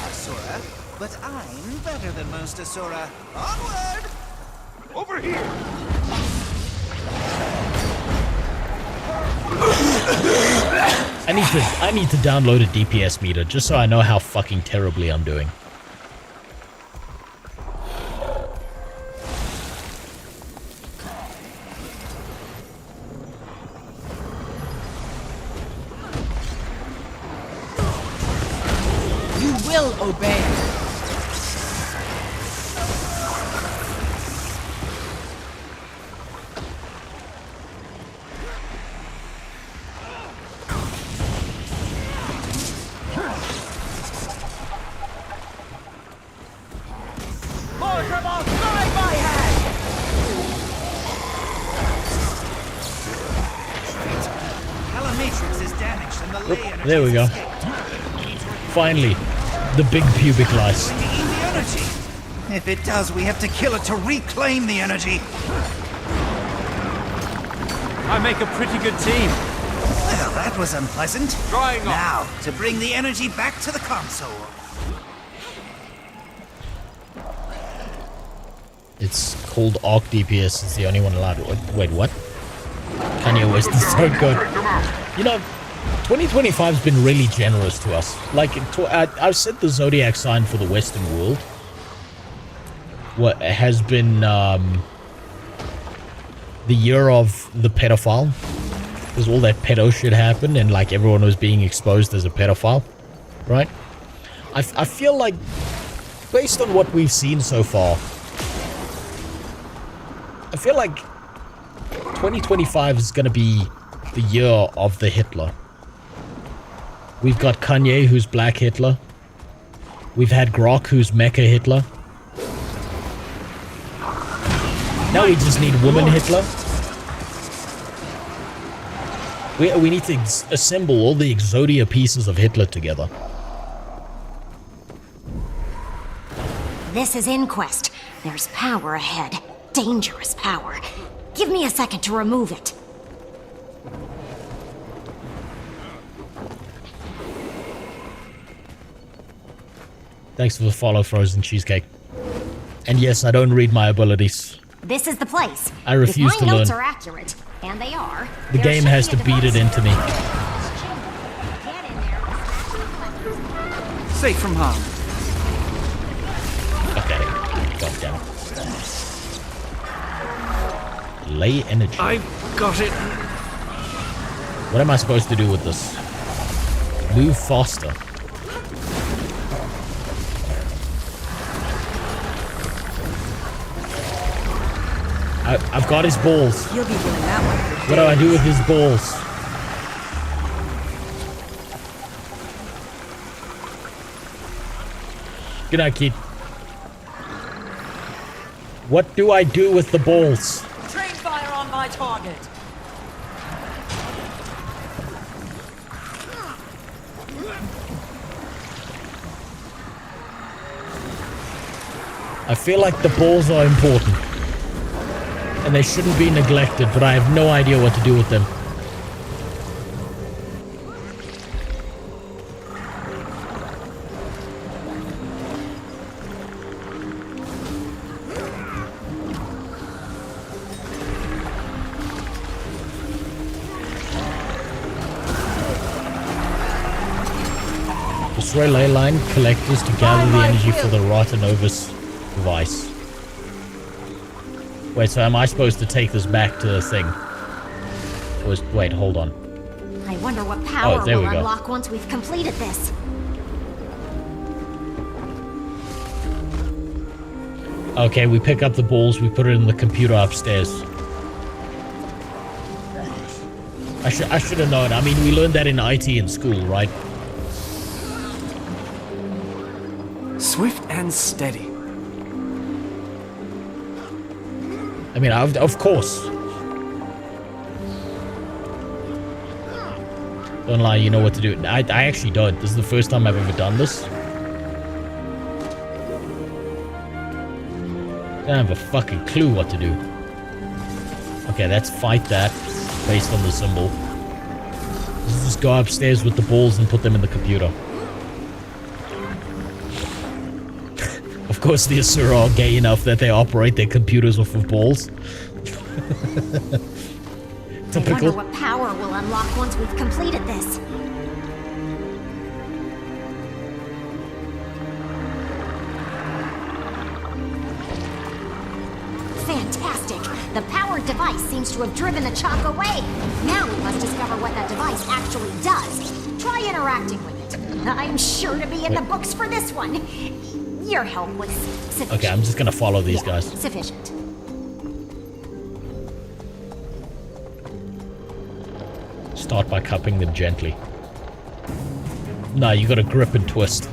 Speaker 11: Asura, but I'm better than most Asura. Onward! Over here!
Speaker 20: I need to download a DPS meter just so I know how fucking terribly I'm doing.
Speaker 7: You will obey.
Speaker 11: Matrix is damaged and the lay energy
Speaker 20: There we go. Finally, the big pubic lice.
Speaker 11: the energy. If it does, we have to kill it to reclaim the energy.
Speaker 14: I make a pretty good team.
Speaker 11: Well, that was unpleasant.
Speaker 14: Drying off.
Speaker 11: Now, to bring the energy back to the console.
Speaker 20: It's called Arc DPS. It's the only one allowed. Wait, what? Kanye West is so good. You know, 2025's been really generous to us. Like, I've said the zodiac sign for the Western world has been the year of the pedophile. Because all that pedo shit happened and like everyone was being exposed as a pedophile, right? I feel like, based on what we've seen so far, I feel like 2025 is going to be the year of the Hitler. We've got Kanye, who's Black Hitler. We've had Grok, who's Mecha Hitler. Now we just need Woman Hitler. We need to assemble all the Exodia pieces of Hitler together.
Speaker 17: This is Inquest. There's power ahead. Dangerous power. Give me a second to remove it.
Speaker 20: Thanks for the follow, Frozen Cheesecake. And yes, I don't read my abilities.
Speaker 21: This is the place.
Speaker 20: I refuse to
Speaker 21: if my notes
Speaker 20: learn.
Speaker 21: are accurate, and they are,
Speaker 20: The game has to beat it into me.
Speaker 14: Safe from harm.
Speaker 20: Okay. God damn it. Lay energy.
Speaker 14: I got it.
Speaker 20: What am I supposed to do with this? Move faster. I've got his balls.
Speaker 18: You'll be doing that one.
Speaker 20: What do I do with his balls? Good night, kid. What do I do with the balls?
Speaker 7: Train fire on my target.
Speaker 20: I feel like the balls are important. And they shouldn't be neglected, but I have no idea what to do with them. Destroy ley line collectors to gather the energy for the Rotanovus device. Wait, so am I supposed to take this back to the thing? Wait, hold on.
Speaker 21: I wonder what power
Speaker 20: there
Speaker 21: will
Speaker 20: we go.
Speaker 21: unlock once we've completed this.
Speaker 20: Okay, we pick up the balls, we put it in the computer upstairs. I should have known. I mean, we learned that in IT in school, right?
Speaker 14: Swift and steady.
Speaker 20: I mean, of course. Don't lie, you know what to do. I actually don't. This is the first time I've ever done this. I don't have a fucking clue what to do. Okay, let's fight that based on the symbol. Let's just go upstairs with the balls and put them in the computer. Of course, the Asura are gay enough that they operate their computers off of balls.
Speaker 21: I wonder what power will unlock once we've completed this. Fantastic! The powered device seems to have driven the chalk away. Now we must discover what that device actually does. Try interacting with it. I'm sure to be in the books for this one. Your help was sufficient.
Speaker 20: Okay, I'm just gonna follow these guys.
Speaker 21: Sufficient.
Speaker 20: Start by cupping them gently. No, you gotta grip and twist.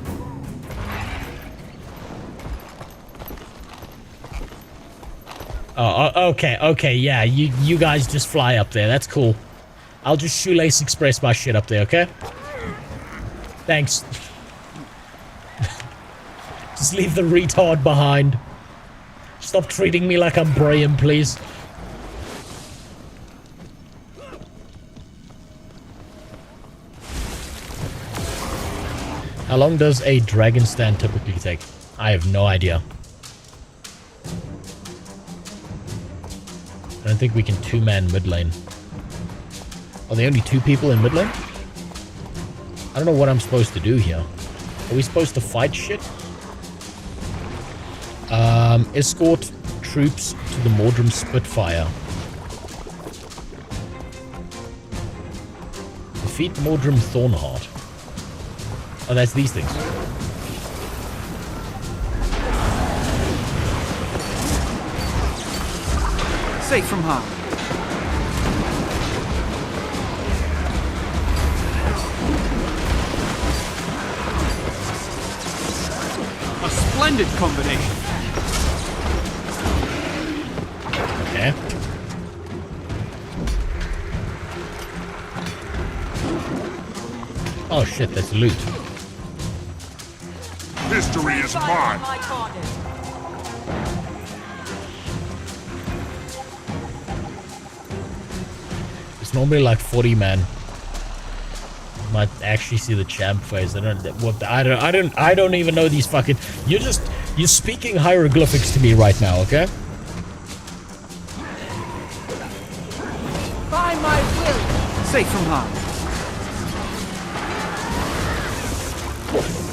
Speaker 20: Oh, okay, yeah, you guys just fly up there, that's cool. I'll just shoelace express my shit up there, okay? Thanks. Just leave the retard behind. Stop treating me like I'm Brian, please. How long does a dragon stand typically take? I have no idea. I don't think we can two-man mid lane. Are there only two people in mid lane? I don't know what I'm supposed to do here. Are we supposed to fight shit? Escort troops to the Mordrum Spitfire. Defeat Mordrum Thornheart. Oh, that's these things.
Speaker 14: Safe from harm. A splendid combination.
Speaker 20: Okay. Oh shit, that's loot.
Speaker 9: History is mine.
Speaker 20: It's normally like 40 man. Might actually see the champ phase. I don't even know these fucking. You're speaking hieroglyphics to me right now, okay?
Speaker 7: By my will.
Speaker 14: Safe from harm.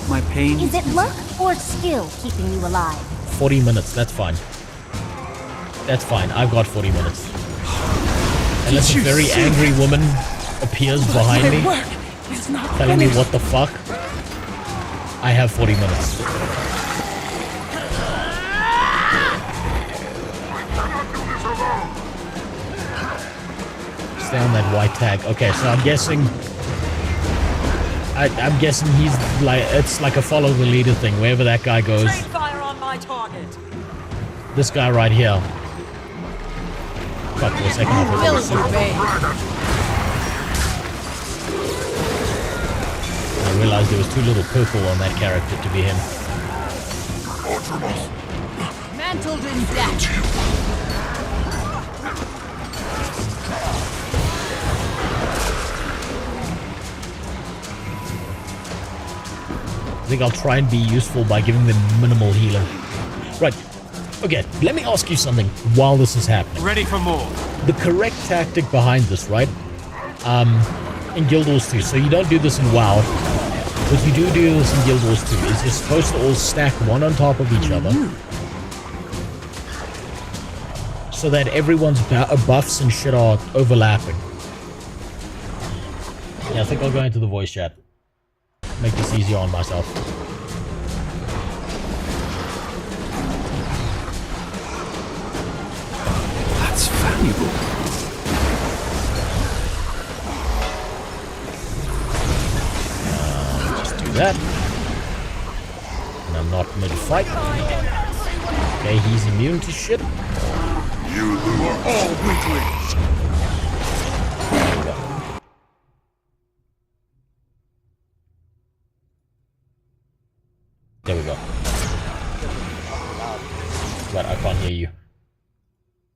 Speaker 14: My pain.
Speaker 21: Is it luck or skill keeping you alive?
Speaker 20: 40 minutes, that's fine. That's fine, I've got 40 minutes. Unless a very angry woman appears behind me, telling me what the fuck, I have 40 minutes. Stay on that white tag. Okay, so I'm guessing... I'm guessing he's like... It's like a follow the leader thing. Wherever that guy goes...
Speaker 7: Fire on my target.
Speaker 20: This guy right here. Fuck, for a second. I realized there was too little purple on that character to be him.
Speaker 7: Mantled in death.
Speaker 20: I think I'll try and be useful by giving them minimal healing. Right. Okay, let me ask you something while this is happening.
Speaker 14: Ready for more.
Speaker 20: The correct tactic behind this, right? In Guild Wars 2. So you don't do this in WoW. But you do this in Guild Wars 2. Is you're supposed to all stack one on top of each other. So that everyone's buffs and shit are overlapping. Yeah, I think I'll go into the voice chat. Make this easier on myself.
Speaker 16: That's valuable.
Speaker 20: Just do that. And I'm not mid-fight. Okay, he's immune to shit.
Speaker 9: You are all weaklings.
Speaker 20: There we go. There we go. But I can't hear you.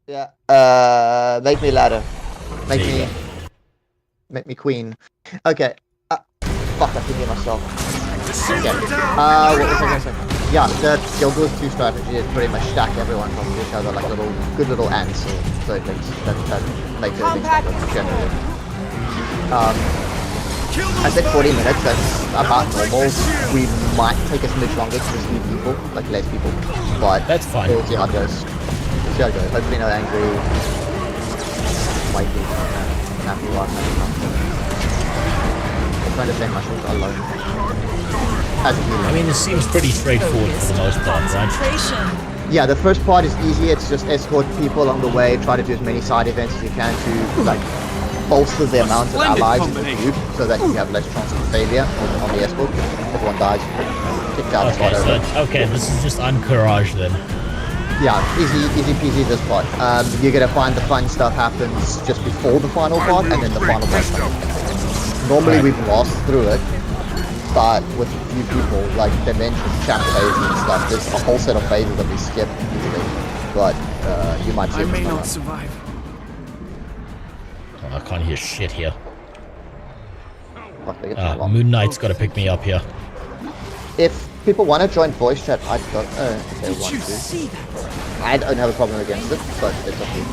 Speaker 8: Yeah. Make me ladder. Make me queen. Okay. Fuck, I can hear myself. Okay. What was I gonna say? Yeah, the Guild Wars 2 strategy is pretty much stack everyone from each other like good little ants or circlings that make it a big stronger generally. I said 40 minutes, that's about normal. We might take a smidge longer because there's new people, like less people, but
Speaker 20: that's fine.
Speaker 8: We'll see how it goes. Hopefully no angry, whitey, happy one. I'm trying to say mushrooms alone. As a healer.
Speaker 20: I mean, it seems pretty straightforward for the most part, right?
Speaker 8: Yeah, the first part is easy. It's just escort people along the way, try to do as many side events as you can to, like, bolster the amount of allies in the group so that you have less chance of failure on the escort. If everyone dies, kicked out.
Speaker 20: Okay, this is just Encourage then.
Speaker 8: Yeah, easy peasy this part. You're gonna find the fun stuff happens just before the final part, and then the final part comes. Normally we blast through it, but with a few people, like they mentioned chapter phases and stuff, there's a whole set of phases that we skip usually, but you might see
Speaker 14: I may not survive.
Speaker 20: Oh, I can't hear shit here. Moon Knight's got to pick me up here.
Speaker 8: If people want to join voice chat, I don't. Okay, want to. I don't have a problem against it, but it's up to you.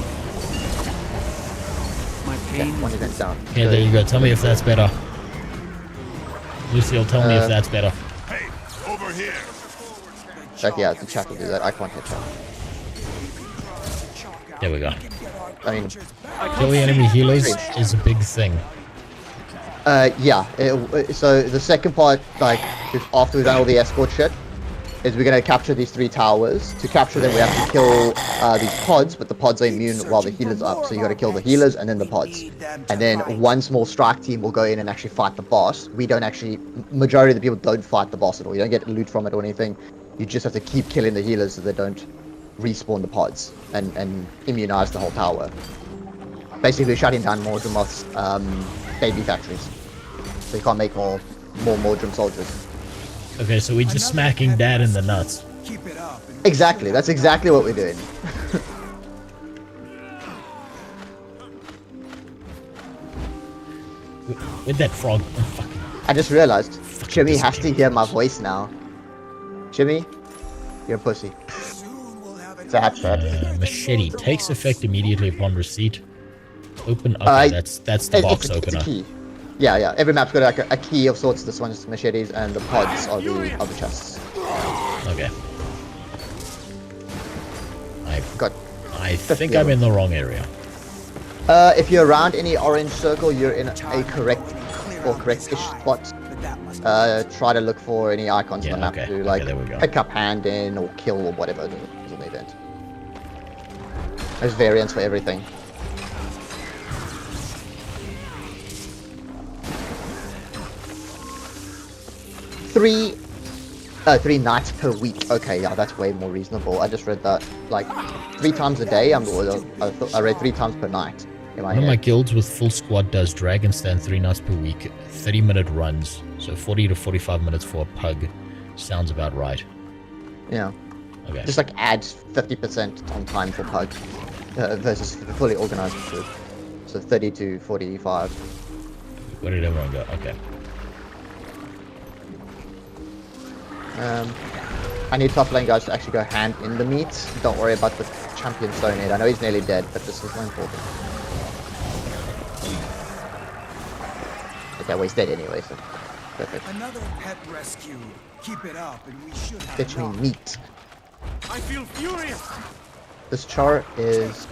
Speaker 14: My pain.
Speaker 8: Yeah, one event down.
Speaker 20: Yeah, there you go. Tell me if that's better. Lucille, tell me if that's better.
Speaker 9: Hey, over here.
Speaker 8: Okay, yeah, the chat will do that. I can't hit chat.
Speaker 20: There we go.
Speaker 8: I mean,
Speaker 20: kill the enemy healers is a big thing.
Speaker 8: Yeah. So the second part, like, after we've done all the escort shit, is we're gonna capture these 3 towers. To capture them, we have to kill these pods, but the pods are immune while the healers are up. So you gotta kill the healers and then the pods. And then one small strike team will go in and actually fight the boss. We don't actually, majority of the people don't fight the boss at all. You don't get loot from it or anything. You just have to keep killing the healers so they don't respawn the pods and immunize the whole tower. Basically shutting down Mordremoth's baby factories. So you can't make more Mordrim soldiers.
Speaker 20: Okay, so we're just smacking Dad in the nuts.
Speaker 8: Exactly, that's exactly what we're doing.
Speaker 20: With that frog.
Speaker 8: I just realized Jimmy has to hear my voice now. Jimmy, you're a pussy. That's that.
Speaker 20: Machete takes effect immediately upon receipt. Open. Okay, that's the box opener.
Speaker 8: It's a key. Yeah. Every map's got like a key of sorts. This one's machetes, and the pods are the chests.
Speaker 20: Okay. I think I'm in the wrong area.
Speaker 8: If you're around any orange circle, you're in a correct-ish spot. Try to look for any icons on the map to like pick up hand in or kill or whatever is an event. There's variants for everything. Three nights per week. Okay, yeah, that's way more reasonable. I just read that like 3 times a day. I read 3 times per night.
Speaker 20: One of my guilds with full squad does Dragon Stand 3 nights per week, 30-minute runs, so 40 to 45 minutes for a pug. Sounds about right.
Speaker 8: Yeah.
Speaker 20: Okay.
Speaker 8: Just like add 50% on time for pug versus fully organized group. So 30 to 45.
Speaker 20: Where did everyone go? Okay.
Speaker 8: I need top lane guys to actually go hand in the meat. Don't worry about the champion Stonehead. I know he's nearly dead, but this is more important. Okay, well he's dead anyway, so perfect.
Speaker 13: Another pet rescue. Keep it up, and we should have.
Speaker 8: Fetch me meat.
Speaker 13: I feel furious.
Speaker 8: This char is.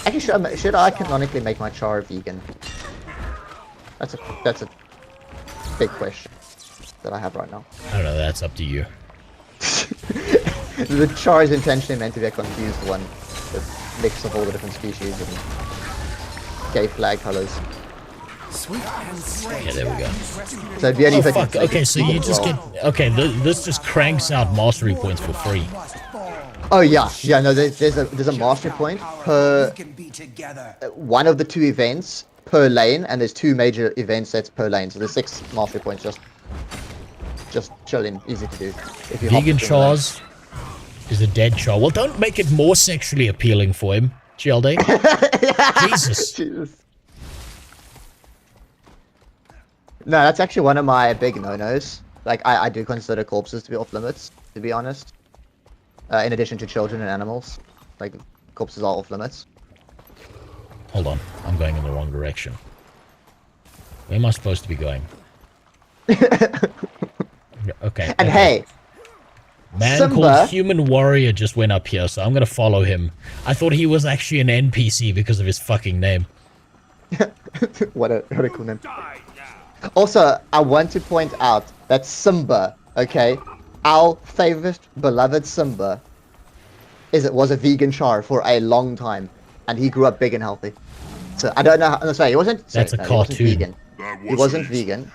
Speaker 8: Actually, should I canonically make my char vegan? That's a big question that I have right now.
Speaker 20: I don't know. That's up to you.
Speaker 8: The char is intentionally meant to be a confused one, the mix of all the different species and gay flag colors.
Speaker 20: Yeah, there we go.
Speaker 8: So it'd be only
Speaker 20: fuck. Okay, so you just get. Okay, this just cranks out mastery points for free.
Speaker 8: Oh yeah. No, there's a mastery point per one of the 2 events per lane, and there's 2 major event sets per lane. So there's 6 mastery points just chilling, easy to do. If you
Speaker 20: vegan chars is a dead char. Well, don't make it more sexually appealing for him, GLD. Jesus.
Speaker 8: No, that's actually one of my big no-nos. Like, I do consider corpses to be off limits, to be honest. In addition to children and animals. Like, corpses are off limits.
Speaker 20: Hold on, I'm going in the wrong direction. Where am I supposed to be going? Okay.
Speaker 8: And hey,
Speaker 20: man
Speaker 8: Simba
Speaker 20: called Human Warrior just went up here, so I'm gonna follow him. I thought he was actually an NPC because of his fucking name.
Speaker 8: what a cool name. Also, I want to point out that Simba, okay, our favorite beloved Simba, was a vegan char for a long time, and he grew up big and healthy. So I don't know how. No, sorry, he wasn't.
Speaker 20: That's a cartoon.
Speaker 8: He wasn't vegan,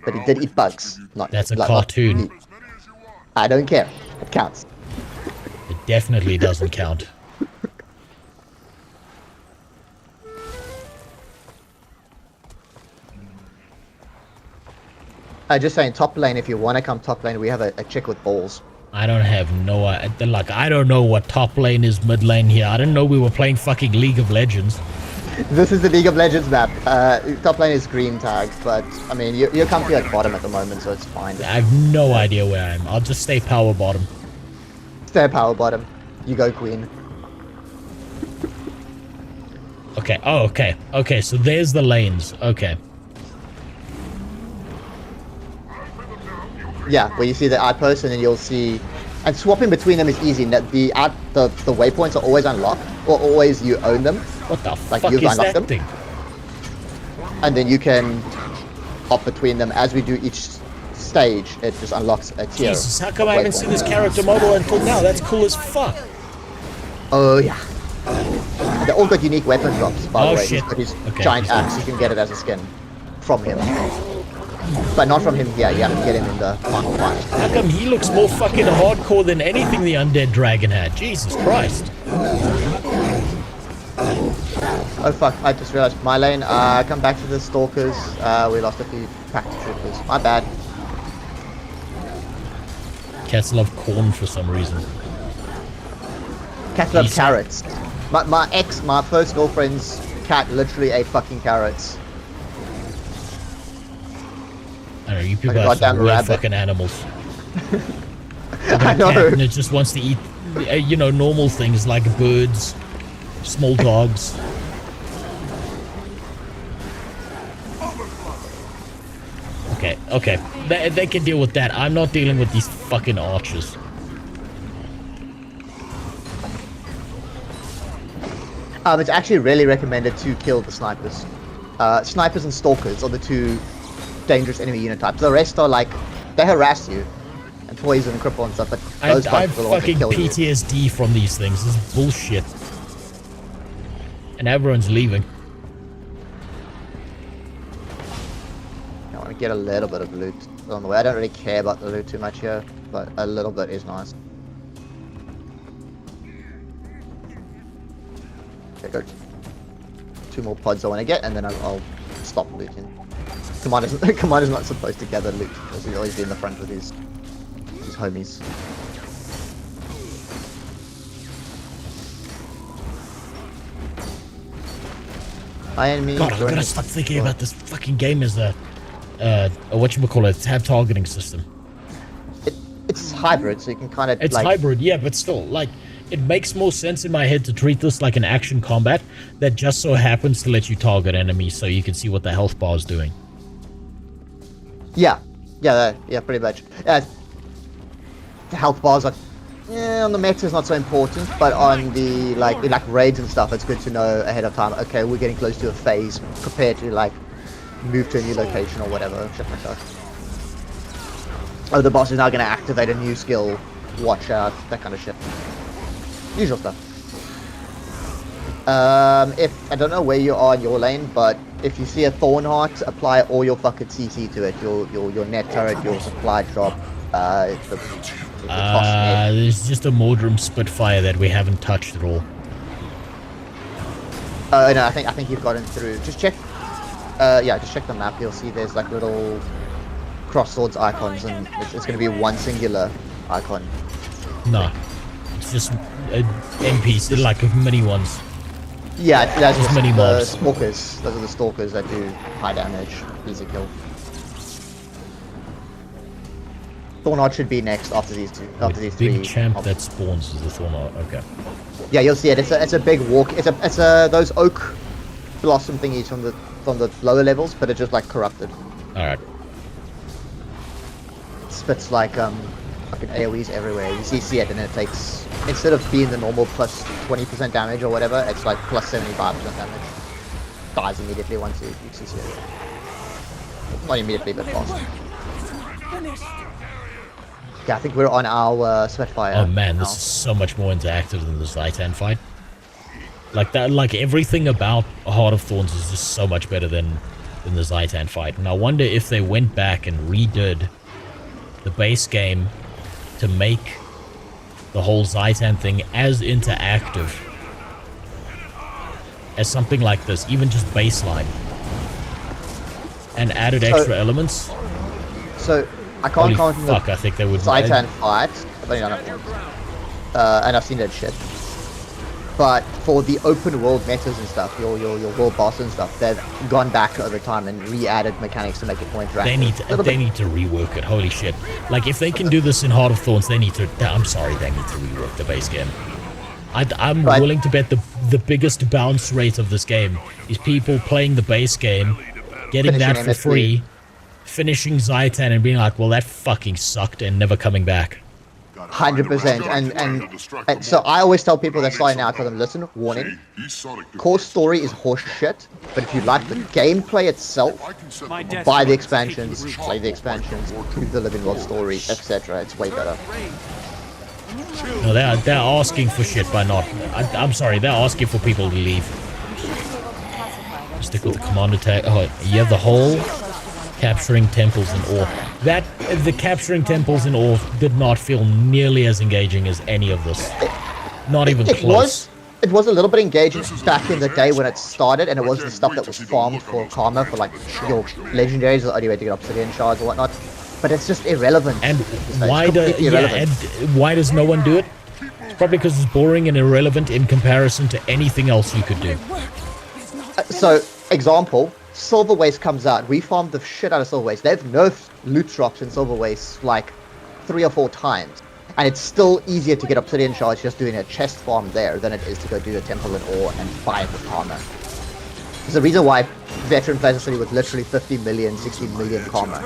Speaker 8: but he did eat bugs.
Speaker 20: That's a cartoon.
Speaker 8: I don't care. It counts.
Speaker 20: It definitely doesn't count.
Speaker 8: Just saying, top lane, if you want to come top lane, we have a chick with balls.
Speaker 20: I don't have no idea. Like, I don't know what top lane is, mid lane here. I didn't know we were playing fucking League of Legends.
Speaker 8: This is the League of Legends map. Top lane is green tag, but, I mean, you're comfy at bottom at the moment, so it's fine.
Speaker 20: I have no idea where I am. I'll just stay power bottom.
Speaker 8: Stay power bottom. You go queen.
Speaker 20: Okay, oh, okay. Okay, so there's the lanes. Okay.
Speaker 8: Yeah, where you see the outpost, and then you'll see, and swapping between them is easy. The waypoints are always unlocked, or always you own them.
Speaker 20: What the fuck is that thing?
Speaker 8: And then you can hop between them as we do each stage. It just unlocks a tier.
Speaker 20: Jesus, how come I haven't seen this character model until now? That's cool as fuck.
Speaker 8: Oh yeah. They all got unique weapon drops, by the way.
Speaker 20: Shit.
Speaker 8: He's got his giant axe. You can get it as a skin from him. But not from him here, you have to get him in the final fight.
Speaker 20: How come he looks more fucking hardcore than anything the undead dragon had? Jesus Christ.
Speaker 8: Oh fuck, I just realized my lane. Come back to the stalkers. We lost a few pack troopers. My bad.
Speaker 20: Cats love corn for some reason.
Speaker 8: Cats love carrots. My first girlfriend's cat literally ate fucking carrots.
Speaker 20: I don't know, you people
Speaker 8: Like a
Speaker 20: have some
Speaker 8: goddamn
Speaker 20: weird
Speaker 8: rabbit.
Speaker 20: fucking animals.
Speaker 8: I know.
Speaker 20: Cat and it just wants to eat, you know, normal things like birds, small dogs. Okay. They can deal with that. I'm not dealing with these fucking archers.
Speaker 8: It's actually really recommended to kill the snipers. Snipers and stalkers are the two dangerous enemy unit types. The rest are like, they harass you and poison and cripple and stuff, but those
Speaker 20: I have
Speaker 8: guys are the ones that
Speaker 20: fucking
Speaker 8: kill you.
Speaker 20: PTSD from these things. This is bullshit. And everyone's leaving.
Speaker 8: I want to get a little bit of loot on the way. I don't really care about the loot too much here, but a little bit is nice. Okay, good. 2 more pods I want to get, and then I'll stop looting. Commander's not supposed to gather loot, because he'll always be in the front with his homies. My enemy.
Speaker 20: God, I'm gonna stop thinking about this fucking game as a whatchamacallit, tab targeting system.
Speaker 8: It's hybrid, so you can kind of.
Speaker 20: It's
Speaker 8: like,
Speaker 20: hybrid, yeah, but still, like, it makes more sense in my head to treat this like an action combat that just so happens to let you target enemies so you can see what the health bar is doing.
Speaker 8: Yeah, pretty much. The health bars are, on the meta is not so important, but on the like raids and stuff, it's good to know ahead of time. Okay, we're getting close to a phase. Prepare to like move to a new location or whatever. Shit like that. Oh, the boss is now going to activate a new skill. Watch out, that kind of shit. Usual stuff. If I don't know where you are in your lane, but if you see a Thorn Heart, apply all your fucking CC to it. Your net turret, your supply drop, the
Speaker 20: there's just a Mordrum Spitfire that we haven't touched at all.
Speaker 8: No, I think you've gotten through. Just check. Just check the map. You'll see there's like little cross swords icons, and it's going to be one singular icon.
Speaker 20: No, it's just NPCs, like mini ones.
Speaker 8: Yeah, that's
Speaker 20: just
Speaker 8: just
Speaker 20: mini
Speaker 8: the
Speaker 20: mobs.
Speaker 8: stalkers. Those are the stalkers that do high damage, easy kill. Thornard should be next after these two. After these
Speaker 20: Big
Speaker 8: three.
Speaker 20: champ that spawns is the Thornard. Okay.
Speaker 8: Yeah, you'll see it. It's a big walk. It's those oak blossom thingies from the lower levels, but it's just like corrupted.
Speaker 20: All right.
Speaker 8: Spits like fucking AoEs everywhere. You see it, and it takes, instead of being the normal plus 20% damage or whatever, it's like plus 75% damage. Dies immediately once you see it. Not immediately, but fast. Yeah, I think we're on our Spitfire.
Speaker 20: Oh man,
Speaker 8: now.
Speaker 20: this is so much more interactive than the Zaitan fight. Like that, like everything about Heart of Thorns is just so much better than the Zaitan fight. And I wonder if they went back and redid the base game to make the whole Zaitan thing as interactive as something like this, even just baseline, and added extra elements.
Speaker 8: So I can't count
Speaker 20: Holy fuck, I think they would.
Speaker 8: Zaitan fight. I've only done it once. And I've seen that shit. But for the open world metas and stuff, your world boss and stuff, they've gone back over time and re-added mechanics to make it more interactive.
Speaker 20: They need to rework it. Holy shit! Like if they can do this in Heart of Thorns, they need to. I'm sorry, they need to rework the base game. I'm willing to bet the biggest bounce rate of this game is people playing the base game, getting
Speaker 8: Finishing
Speaker 20: that for
Speaker 8: MSP.
Speaker 20: free, finishing Zaitan and being like, well, that fucking sucked, and never coming back.
Speaker 8: 100%. And so I always tell people that starting out, tell them, listen, warning, core story is horse shit, but if you like the gameplay itself, buy the expansions, play the expansions, do the living world story, etc. It's way better.
Speaker 20: No, they're asking for shit by not. I'm sorry, they're asking for people to leave. Stick with the commander tag. Oh, you have the whole capturing temples in ore. The capturing temples in ore did not feel nearly as engaging as any of this. Not even close.
Speaker 8: It was a little bit engaging back in the day when it started, and it was the stuff that was farmed for karma, for like your legendaries, the only way to get obsidian shards or whatnot. But it's just irrelevant.
Speaker 20: And why does no one do it? It's probably because it's boring and irrelevant in comparison to anything else you could do.
Speaker 8: So, example, Silver Waste comes out. We farmed the shit out of Silver Waste. They've nerfed loot drops in Silver Waste like 3 or 4 times. And it's still easier to get Obsidian Shards just doing a chest farm there than it is to go do a Temple in Ore and buy it with karma. There's a reason why veteran players are sitting with literally 50 million, 60 million karma.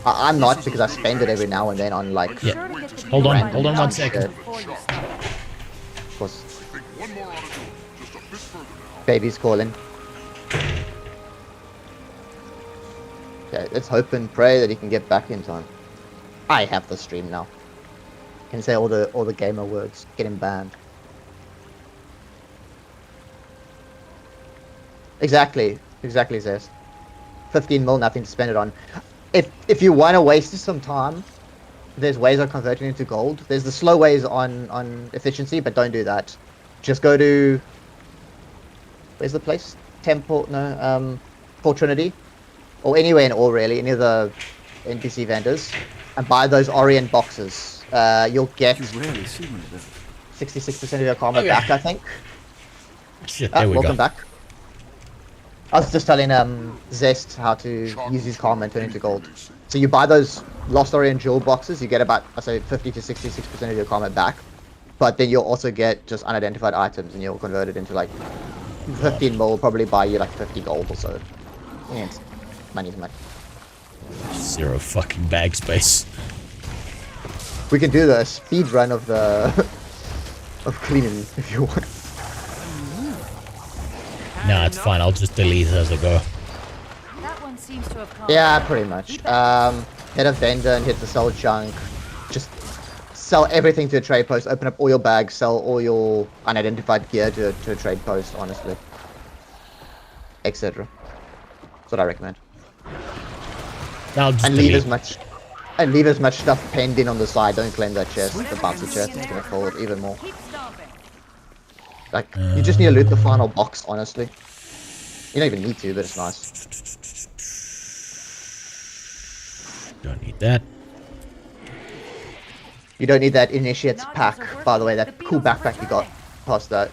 Speaker 8: I'm not, because I spend it every now and then on like...
Speaker 20: Yeah. Hold on 1 second.
Speaker 8: Of course. Baby's calling. Okay, let's hope and pray that he can get back in time. I have the stream now. Can say all the gamer words. Get him banned. Exactly, Zest. 15 mil, nothing to spend it on. If you want to waste some time, there's ways of converting into gold. There's the slow ways on efficiency, but don't do that. Just go to... Where's the place? Temple, no, Fort Trinity. Or anywhere in all really, any of the NPC vendors. And buy those Orient boxes. You'll get 66% of your karma back, I think.
Speaker 20: Shit, there we
Speaker 8: welcome
Speaker 20: go.
Speaker 8: back. I was just telling Zest how to use his karma and turn it into gold. So you buy those Lost Orient jewel boxes, you get about, I say, 50 to 66% of your karma back. But then you'll also get just unidentified items, and you'll convert it into like 15 mil, will probably buy you like 50 gold or so. Yeah, it's money's money.
Speaker 20: 0 fucking bag space.
Speaker 8: We can do the speed run of the of cleaning if you want.
Speaker 20: Nah, it's fine. I'll just delete it as I go.
Speaker 17: That one seems to have
Speaker 8: Yeah, pretty much. Hit a vendor and hit the sell junk. Just sell everything to a trade post. Open up all your bags. Sell all your unidentified gear to a trade post. Honestly, etc. That's what I recommend.
Speaker 20: I'll just
Speaker 8: and
Speaker 20: delete.
Speaker 8: leave as much stuff penned in on the side. Don't claim that chest, the bouncy chest. It's gonna fall it even more. Like, you just need to loot the final box, honestly. You don't even need to, but it's nice.
Speaker 20: Don't need that.
Speaker 8: You don't need that Initiate's pack, by the way, that cool backpack you got past that.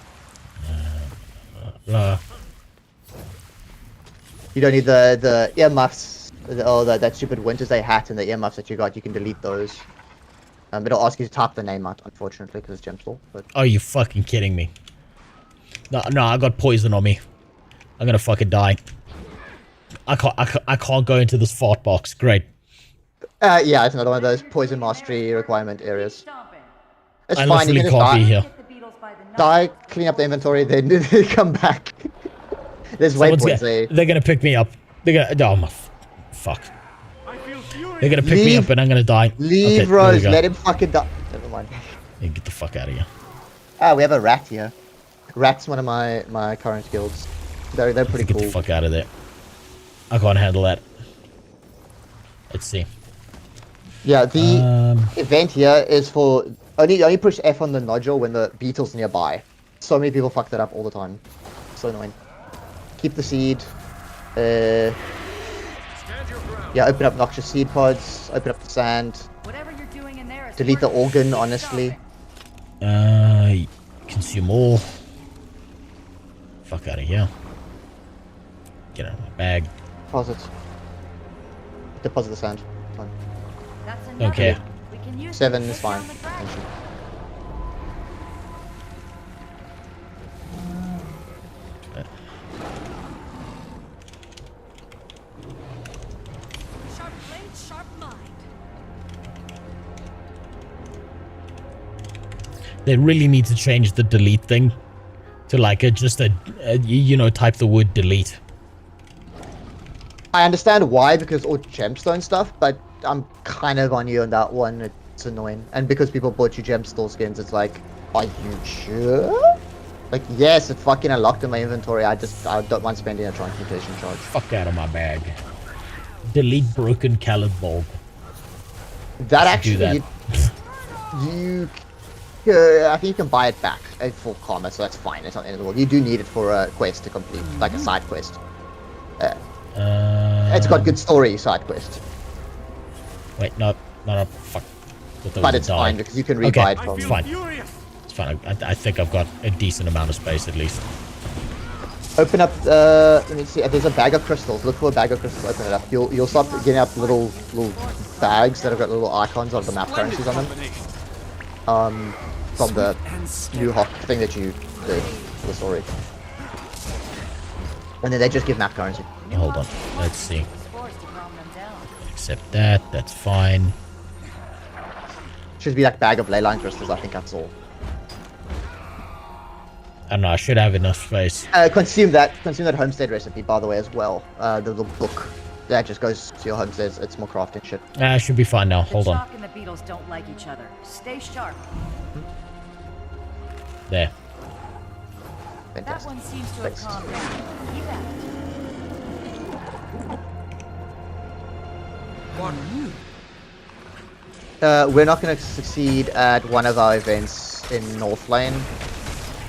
Speaker 8: You don't need the earmuffs, that stupid Winter's Day hat and the earmuffs that you got. You can delete those. It'll ask you to type the name out, unfortunately, because it's Gemstall. But...
Speaker 20: Are you fucking kidding me? No, I got poison on me. I'm gonna fucking die. I can't go into this fart box. Great.
Speaker 8: Yeah, it's another one of those poison mastery requirement areas. It's
Speaker 20: I
Speaker 8: fine, you can just die.
Speaker 20: Be here.
Speaker 8: Die, clean up the inventory, then come back. There's waypoints there.
Speaker 20: They're gonna pick me up. They're gonna... Oh, my... Fuck. They're gonna pick me up and I'm gonna die.
Speaker 8: Leave
Speaker 20: okay,
Speaker 8: Rose, let him fucking die. Never mind.
Speaker 20: Yeah, get the fuck out of here.
Speaker 8: Ah, we have a rat here. Rat's one of my current guilds. They're pretty cool.
Speaker 20: Get the fuck out of there. I can't handle that. Let's see.
Speaker 8: Yeah, the event here is for only push F on the nodule when the beetle's nearby. So many people fuck that up all the time. So annoying. Keep the seed. Yeah, open up noxious seed pods. Open up the sand.
Speaker 17: Whatever you're doing in there is
Speaker 8: delete the organ, honestly.
Speaker 20: Consume all. Fuck out of here. Get out of my bag.
Speaker 8: Deposit. Deposit the sand. Fine.
Speaker 20: Okay.
Speaker 8: 7 is fine.
Speaker 20: They really need to change the delete thing to like you know, type the word delete.
Speaker 8: I understand why, because all gemstone stuff, but I'm kind of on you on that one. It's annoying. And because people bought you gemstone skins, it's like, are you sure? Like, yes, it fucking unlocked in my inventory. I don't mind spending a transmutation charge.
Speaker 20: Fuck out of my bag. Delete broken colored bulb.
Speaker 8: That actually,
Speaker 20: do
Speaker 8: that. I think you can buy it back at full karma, so that's fine. It's not the end of the world. You do need it for a quest to complete, like a side quest. It's got good story side quest.
Speaker 20: Wait, no, fuck.
Speaker 8: But it's fine because you can rebuy it from.
Speaker 20: It's fine. It's fine. I think I've got a decent amount of space at least.
Speaker 8: Open up, let me see, there's a bag of crystals. Look for a bag of crystals, open it up. You'll start getting up little bags that have got little icons of the map currencies on them. From the new hawk thing that you did for the story. And then they just give map currency.
Speaker 20: Hold on, let's see. Accept that, that's fine.
Speaker 8: Should be like bag of leyline crystals, I think that's all.
Speaker 20: I don't know, I should have enough space.
Speaker 8: Consume that homestead recipe, by the way, as well. The little book that just goes to your homesteads. It's more crafting shit.
Speaker 20: I should be fine now. Hold on.
Speaker 7: The chalk and the beetles don't like each other. Stay sharp.
Speaker 20: There.
Speaker 7: That one seems to have calmed down. Keep at it.
Speaker 8: We're not going to succeed at one of our events in North Lane.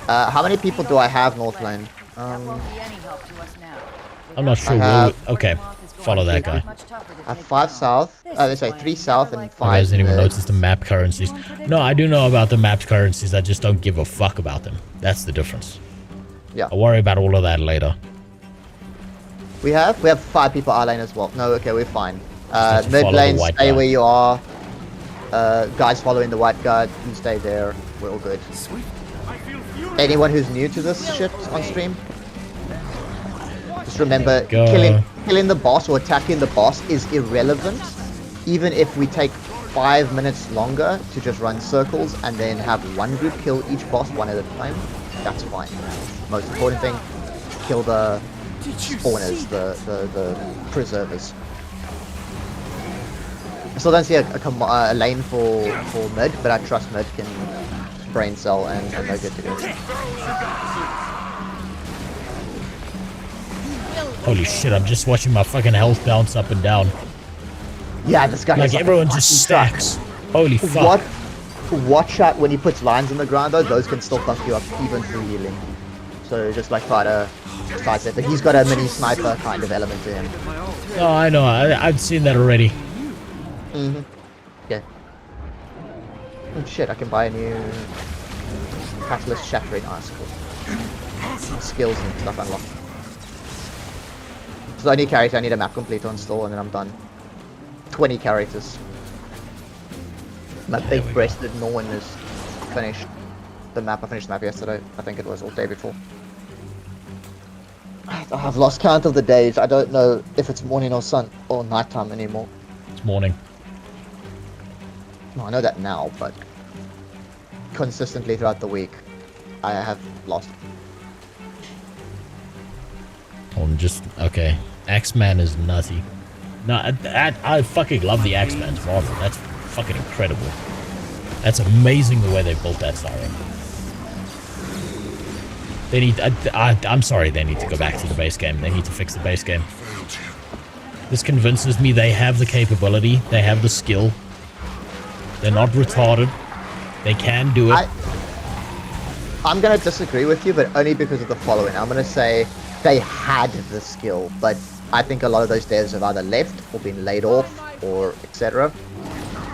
Speaker 8: How many people do I have North Lane?
Speaker 20: I'm not sure. Okay, follow that guy.
Speaker 8: I have 5 south. Let's say 3 south and 5.
Speaker 20: I hasn't even noticed the map currencies. No, I do know about the map currencies. I just don't give a fuck about them. That's the difference.
Speaker 8: Yeah.
Speaker 20: I'll worry about all of that later.
Speaker 8: We have 5 people our lane as well. No, okay, we're fine. Mid lane, stay where you are. Guys following the white guard, you stay there. We're all good. Anyone who's new to this shit on stream, just remember, killing the boss or attacking the boss is irrelevant, even if we take 5 minutes longer to just run circles and then have one group kill each boss one at a time. That's fine. Most important thing, kill the spawners, the preservers. I still don't see a lane for mid, but I trust mid can brain cell and they're good to go.
Speaker 20: Holy shit, I'm just watching my fucking health bounce up and down.
Speaker 8: Yeah, this guy
Speaker 20: like everyone just stacks. Holy fuck.
Speaker 8: Watch out when he puts lines on the ground though, those can still fuck you up even through healing. So just like try to sidestep, but he's got a mini sniper kind of element to him.
Speaker 20: Oh, I know, I've seen that already.
Speaker 8: Yeah. Oh shit, I can buy a new Catalyst Shattering Icicle. Skills and stuff unlocked. So I need character, I need a map complete to install and then I'm done. 20 characters. My big breasted Norn is finished. The map, I finished the map yesterday, I think it was, or day before. I've lost count of the days. I don't know if it's morning or sun or nighttime anymore.
Speaker 20: It's morning.
Speaker 8: No, I know that now, but consistently throughout the week, I have lost.
Speaker 20: Okay. Axeman is nutty. No, I fucking love the Axeman's model. That's fucking incredible. That's amazing the way they built that siren. They need. I'm sorry. They need to go back to the base game. They need to fix the base game. This convinces me they have the capability. They have the skill. They're not retarded. They can do it.
Speaker 8: I'm going to disagree with you, but only because of the following. I'm going to say they had the skill, but I think a lot of those devs have either left or been laid off or etc.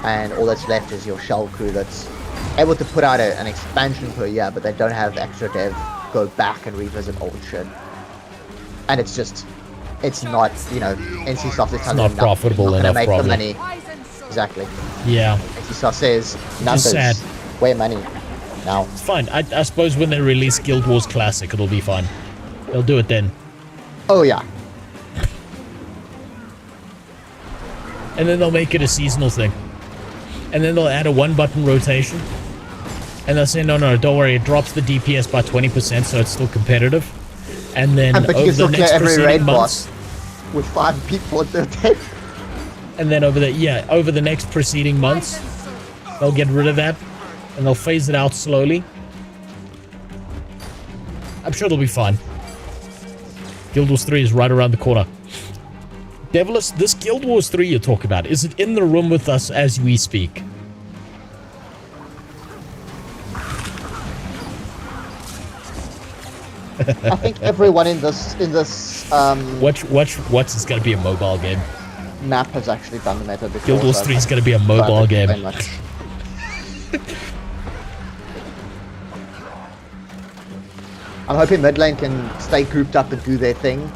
Speaker 8: And all that's left is your shell crew that's able to put out an expansion per year, but they don't have extra dev go back and revisit old shit. And it's just, it's not, you know, NCSoft is
Speaker 20: not profitable enough,
Speaker 8: make
Speaker 20: probably.
Speaker 8: the money. Exactly.
Speaker 20: Yeah.
Speaker 8: NCSoft says numbers, where money now.
Speaker 20: It's fine. I suppose when they release Guild Wars Classic, it'll be fine. They'll do it then.
Speaker 8: Oh yeah.
Speaker 20: And then they'll make it a seasonal thing. And then they'll add a 1-button rotation. And they'll say, no, don't worry, it drops the DPS by 20%, so it's still competitive. And then
Speaker 8: but
Speaker 20: over the next preceding months,
Speaker 8: with 5 people at their deck.
Speaker 20: And then over the next preceding months, they'll get rid of that, and they'll phase it out slowly. I'm sure they'll be fine. Guild Wars 3 is right around the corner. Devilis, this Guild Wars 3 you're talking about, is it in the room with us as we speak?
Speaker 8: I think everyone in this
Speaker 20: What's it's gonna be a mobile game.
Speaker 8: Map has actually done the meta before.
Speaker 20: Guild Wars 3 is gonna be a mobile game.
Speaker 8: I'm hoping mid lane can stay grouped up and do their thing.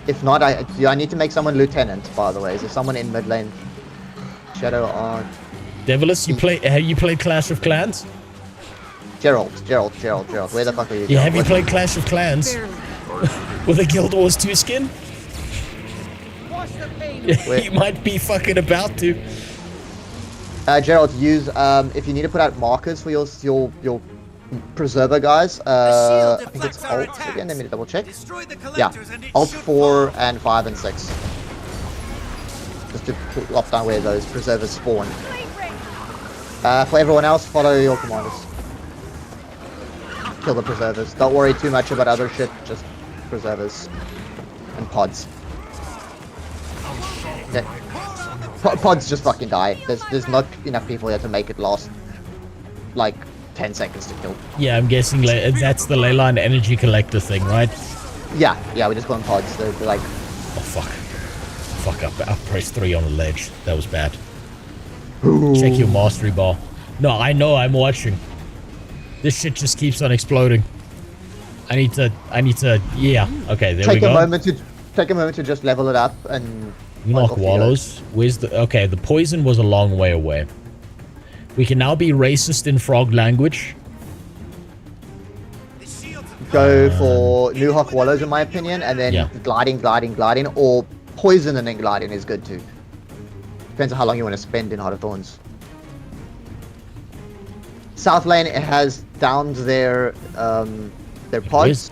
Speaker 8: If not, do I need to make someone lieutenant, by the way? Is there someone in mid lane? Shadow on...
Speaker 20: Devilus, have you played Clash of Clans?
Speaker 8: Gerald. Where the fuck are you?
Speaker 20: Yeah, have you played Clash of Clans? With a Guild Wars 2 skin? You might be fucking about to.
Speaker 8: Gerald, use if you need to put out markers for your preserver guys. I think it's alt again. Let me double check. Yeah, alt 4 and 5 and 6. Just to lock down where those preservers spawn. For everyone else, follow your commanders. Kill the preservers. Don't worry too much about other shit. Just preservers and pods. Yeah. Pods just fucking die. There's not enough people here to make it last like 10 seconds to kill.
Speaker 20: Yeah, I'm guessing that's the Leyline energy collector thing, right?
Speaker 8: Yeah, we just call them pods. They're like...
Speaker 20: Oh, fuck. Fuck up. I pressed 3 on the ledge. That was bad. Ooh. Check your mastery bar. No, I know, I'm watching. This shit just keeps on exploding. I need to, yeah. Okay, there we go.
Speaker 8: Take a moment to just level it up and...
Speaker 20: Knock wallows. Where's the... Okay, the poison was a long way away. We can now be racist in frog language.
Speaker 8: Go for New Hawk Wallows, in my opinion, and then gliding, or poison and then gliding is good too. Depends on how long you want to spend in Heart of Thorns. South lane, it has downed their pods.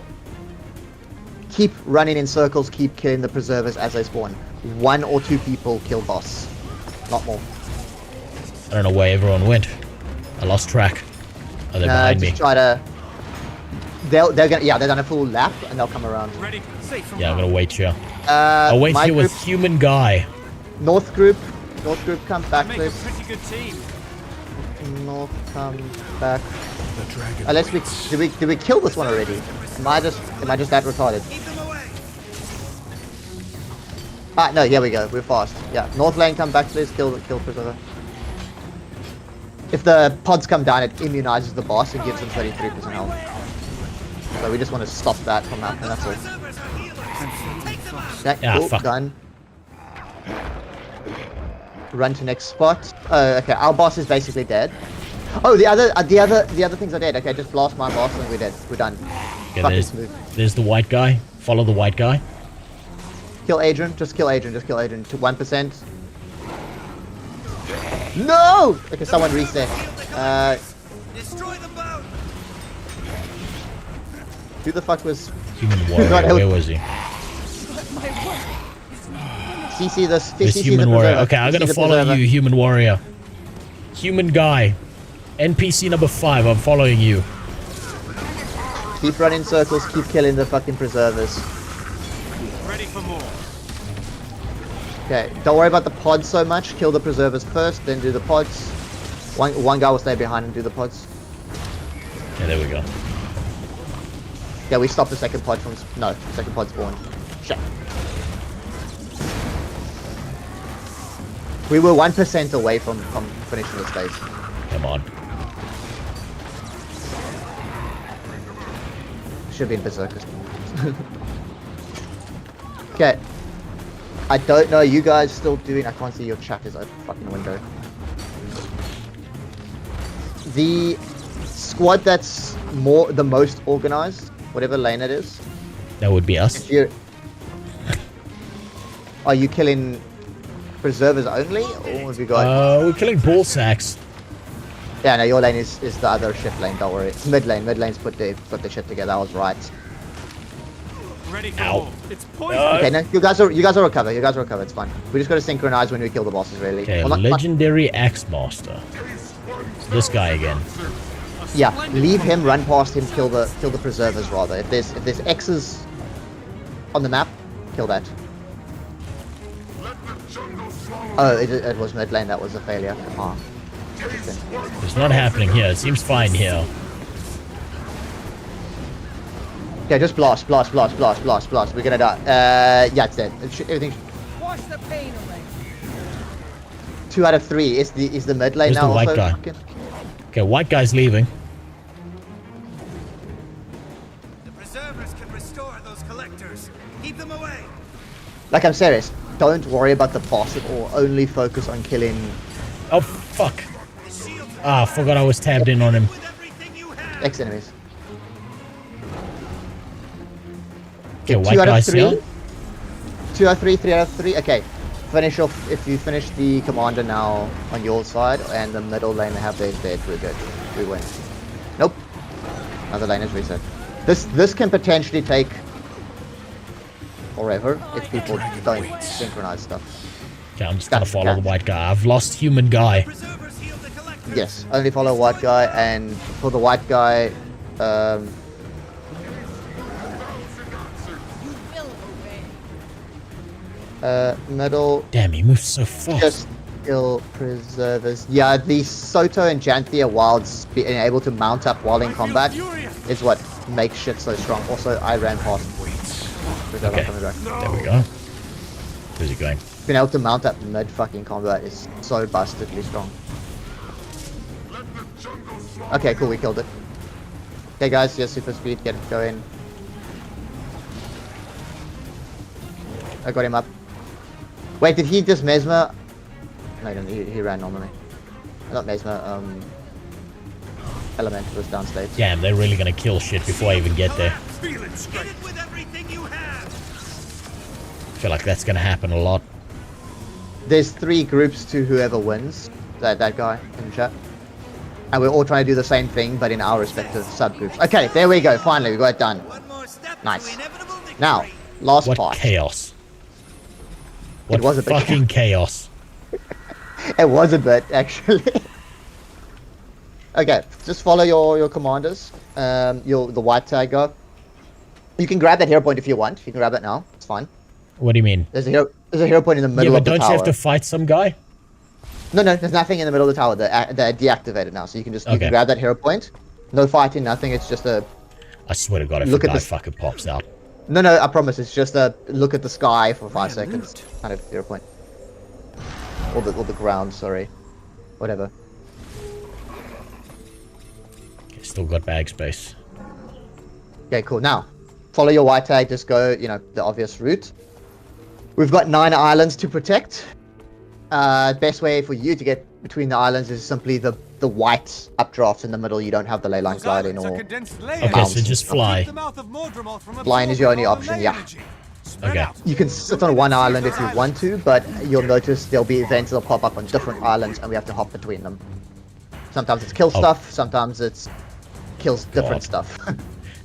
Speaker 8: Keep running in circles, keep killing the preservers as they spawn. 1 or 2 people kill boss, not more.
Speaker 20: I don't know where everyone went. I lost track. Oh, they're behind me.
Speaker 8: Try to... They're done a full lap and they'll come around.
Speaker 20: Yeah, I'm gonna wait here. I'll wait here with human guy.
Speaker 8: North group, come back, please. North, come back. Unless did we kill this one already? Am I just that retarded? No, here we go. We're fast. Yeah, North lane, come back, please. Kill preserver. If the pods come down, it immunizes the boss and gives them 33% health. So we just want to stop that from happening. That's all. Yeah, cool, done. Run to next spot. Oh, okay. Our boss is basically dead. Oh, the other things are dead. Okay, just blast my boss and we're dead. We're done.
Speaker 20: Okay, there's the white guy. Follow the white guy.
Speaker 8: Kill Adrian. Just kill Adrian. To 1%. No! Okay, someone reset.
Speaker 7: Destroy the boat.
Speaker 8: Who the fuck was...
Speaker 20: Human warrior. Where was he?
Speaker 8: CC this.
Speaker 20: This human warrior. Okay, I'm gonna follow you, human warrior. Human guy. NPC number 5, I'm following you.
Speaker 8: Keep running circles, keep killing the fucking preservers.
Speaker 7: Ready for more.
Speaker 8: Okay, don't worry about the pods so much. Kill the preservers first, then do the pods. One guy will stay behind and do the pods.
Speaker 20: Yeah, there we go.
Speaker 8: Yeah, we stopped the second pod from... No, second pod spawned. Shit. We were 1% away from finishing this phase.
Speaker 20: Come on.
Speaker 8: Should be in Berserkers. Okay. I don't know, you guys still doing... I can't see your chat is a fucking window. The squad that's the most organized, whatever lane it is.
Speaker 20: That would be us.
Speaker 8: Are you killing preservers only, or have you got...
Speaker 20: we're killing ball sacks.
Speaker 8: Yeah, no, your lane is the other shift lane, don't worry. It's mid lane. Mid lane's put their shit together, I was right.
Speaker 7: Ready for more. It's poison.
Speaker 8: Okay, no, you guys are recovered. You guys are recovered. It's fine. We just got to synchronize when we kill the bosses, really.
Speaker 20: Okay, well, legendary axe master. This guy again.
Speaker 8: Yeah, leave him, run past him, kill the preservers rather. If there's X's on the map, kill that. Oh, it was mid lane. That was a failure. Ah.
Speaker 20: It's not happening here. It seems fine here.
Speaker 8: Okay, just blast. We're gonna die. Yeah, it's dead. Everything.
Speaker 7: Wash the pain away.
Speaker 8: 2 out of 3 is the mid lane now.
Speaker 20: The white guy. Okay, white guy's leaving.
Speaker 11: those collectors. Keep them away.
Speaker 8: Like, I'm serious. Don't worry about the boss at all. Only focus on killing...
Speaker 20: Oh, fuck. Ah, I forgot I was tabbed in on him.
Speaker 8: Ex-enemies.
Speaker 20: Okay, white
Speaker 8: 2 out of
Speaker 20: guys
Speaker 8: 3.
Speaker 20: here.
Speaker 8: 2 out of 3, 3 out of 3. Okay. Finish off, if you finish the commander now on your side, and the middle lane have theirs dead, we're good. We win. Nope. Another lane is reset. This can potentially take forever if people don't synchronize stuff.
Speaker 20: Okay, I'm just gonna follow the white guy. I've lost human guy.
Speaker 8: Yes, only follow white guy, and for the white guy, middle.
Speaker 20: Damn, he moves so fast.
Speaker 8: Just skill preservers. Yeah, the Soto and Janthia wilds being able to mount up while in combat is what makes shit so strong. Also, I ran past.
Speaker 20: Okay, there we go. Where's he going?
Speaker 8: Being able to mount up mid fucking combat is so bastardly strong. Okay, cool, we killed it. Okay guys, yeah, super speed, get it going. I got him up. Wait, did he just mesmer? No, he didn't, he ran normally. Not mesmer, element was downstairs.
Speaker 20: Damn, they're really gonna kill shit before I even get there. I feel like that's gonna happen a lot.
Speaker 8: There's 3 groups to whoever wins. That guy in the chat. And we're all trying to do the same thing, but in our respective subgroups. Okay, there we go. Finally, we got it done. Nice. Now, last part.
Speaker 20: What chaos. What
Speaker 8: It was a bit
Speaker 20: fucking chaos.
Speaker 8: It was a bit, actually. Okay, just follow your commanders. The white tagger. You can grab that hero point if you want. You can grab it now. It's fine.
Speaker 20: What do you mean?
Speaker 8: There's a hero point in the middle of the tower.
Speaker 20: Yeah, but don't you have to fight some guy?
Speaker 8: No, there's nothing in the middle of the tower. They're deactivated now, so you can just you can grab that hero point. No fighting, nothing. It's just a.
Speaker 20: I swear to God, if a guy fucking pops out.
Speaker 8: No, I promise. It's just a look at the sky for 5 seconds, kind of hero point. Or the ground. Sorry, whatever.
Speaker 20: Okay, still got bag space.
Speaker 8: Okay, cool. Now, follow your white tag. Just go, the obvious route. We've got 9 islands to protect. Best way for you to get between the islands is simply the white updraft in the middle. You don't have the ley line gliding or
Speaker 20: okay, so just fly.
Speaker 8: Flying is your only option, yeah.
Speaker 20: Okay.
Speaker 8: You can sit on one island if you want to, but you'll notice there'll be events that'll pop up on different islands, and we have to hop between them. Sometimes it's kill stuff, sometimes it's kills different stuff.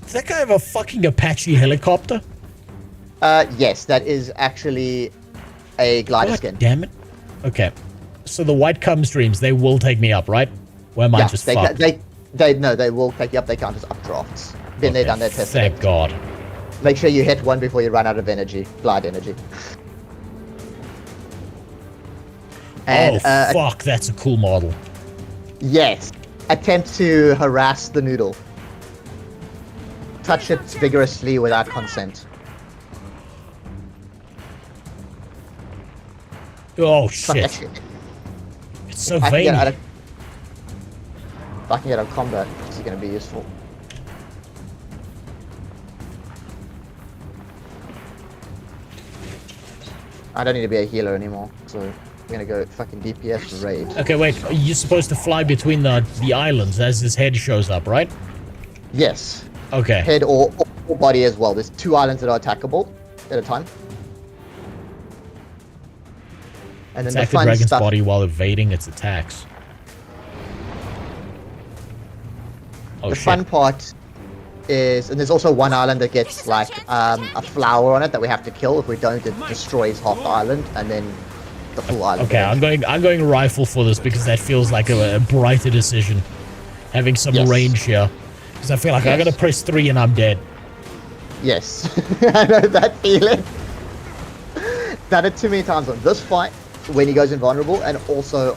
Speaker 20: Does that guy have a fucking Apache helicopter?
Speaker 8: Yes, that is actually a glider skin.
Speaker 20: Damn it. Okay. So the white cum streams, they will take me up, right? Where am I just fucked?
Speaker 8: They will take you up. They count as updrafts. Been there, done that test.
Speaker 20: Thank God.
Speaker 8: Make sure you hit one before you run out of energy, glide energy. And,
Speaker 20: fuck, that's a cool model.
Speaker 8: Yes. Attempt to harass the noodle. Touch it vigorously without consent.
Speaker 20: Oh shit. It's so veiny.
Speaker 8: If I can get out of combat, this is going to be useful. I don't need to be a healer anymore, so I'm going to go fucking DPS raid.
Speaker 20: Okay, wait, you're supposed to fly between the islands as his head shows up, right?
Speaker 8: Yes.
Speaker 20: Okay.
Speaker 8: Head or body as well. There's 2 islands that are attackable at a time. And then
Speaker 20: attack the dragon's body while evading its attacks. Oh,
Speaker 8: the fun part is, and there's also one island that gets like a flower on it that we have to kill. If we don't, it destroys half the island, and then the full island.
Speaker 20: Okay, I'm going rifle for this because that feels like a brighter decision. Having some range here, because I feel like I gotta press 3 and I'm dead.
Speaker 8: Yes, I know that feeling. Done it too many times on this fight when he goes invulnerable, and also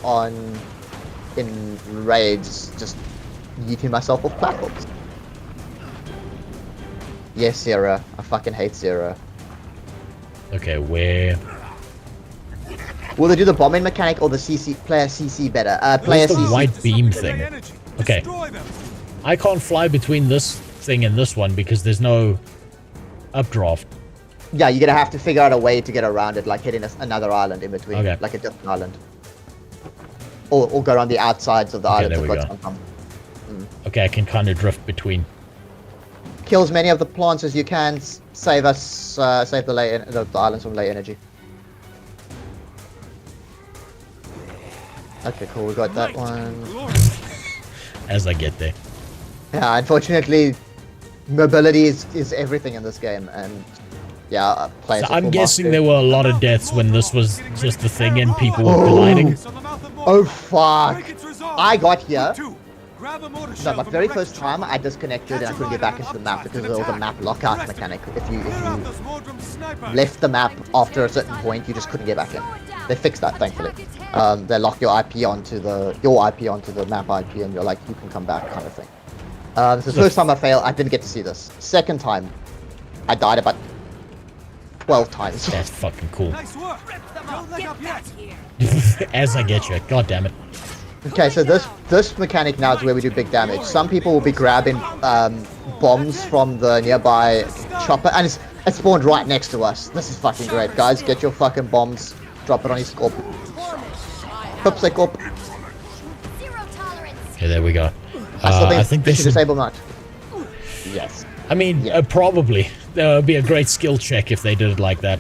Speaker 8: in raids, just yeeting myself off platforms. Yes, Sarah. I fucking hate Sarah.
Speaker 20: Okay, where?
Speaker 8: Will they do the bombing mechanic or the player CC better?
Speaker 20: Player CC. The white beam thing. Okay. I can't fly between this thing and this one because there's no Updraft.
Speaker 8: Yeah, you're gonna have to figure out a way to get around it, like hitting another island in between,
Speaker 20: Okay.
Speaker 8: like a different island. Or go around the outsides of the island.
Speaker 20: There we go. Okay, I can kind of drift between.
Speaker 8: Kill as many of the plants as you can. Save us, save the islands from lay energy. Okay, cool. We got that one.
Speaker 20: As I get there.
Speaker 8: Yeah, unfortunately, mobility is everything in this game, and yeah, players.
Speaker 20: So I'm guessing there were a lot of deaths when this was just a thing and people were colliding.
Speaker 8: Oh fuck! I got here. No, my very first time I disconnected and I couldn't get back into the map because there was a map lockout mechanic. If you left the map after a certain point, you just couldn't get back in. They fixed that, thankfully. They lock your IP onto the map IP, and you're like, you can come back, kind of thing. So the first time I failed, I didn't get to see this. Second time, I died about 12 times.
Speaker 20: That's fucking cool. As I get you, god damn it.
Speaker 8: Okay, so this mechanic now is where we do big damage. Some people will be grabbing bombs from the nearby chopper, and it's spawned right next to us. This is fucking great, guys. Get your fucking bombs, drop it on his scorp.
Speaker 20: Okay, there we go.
Speaker 8: I
Speaker 20: think they should
Speaker 8: disable not. Yes.
Speaker 20: I mean, probably. That would be a great skill check if they did it like that.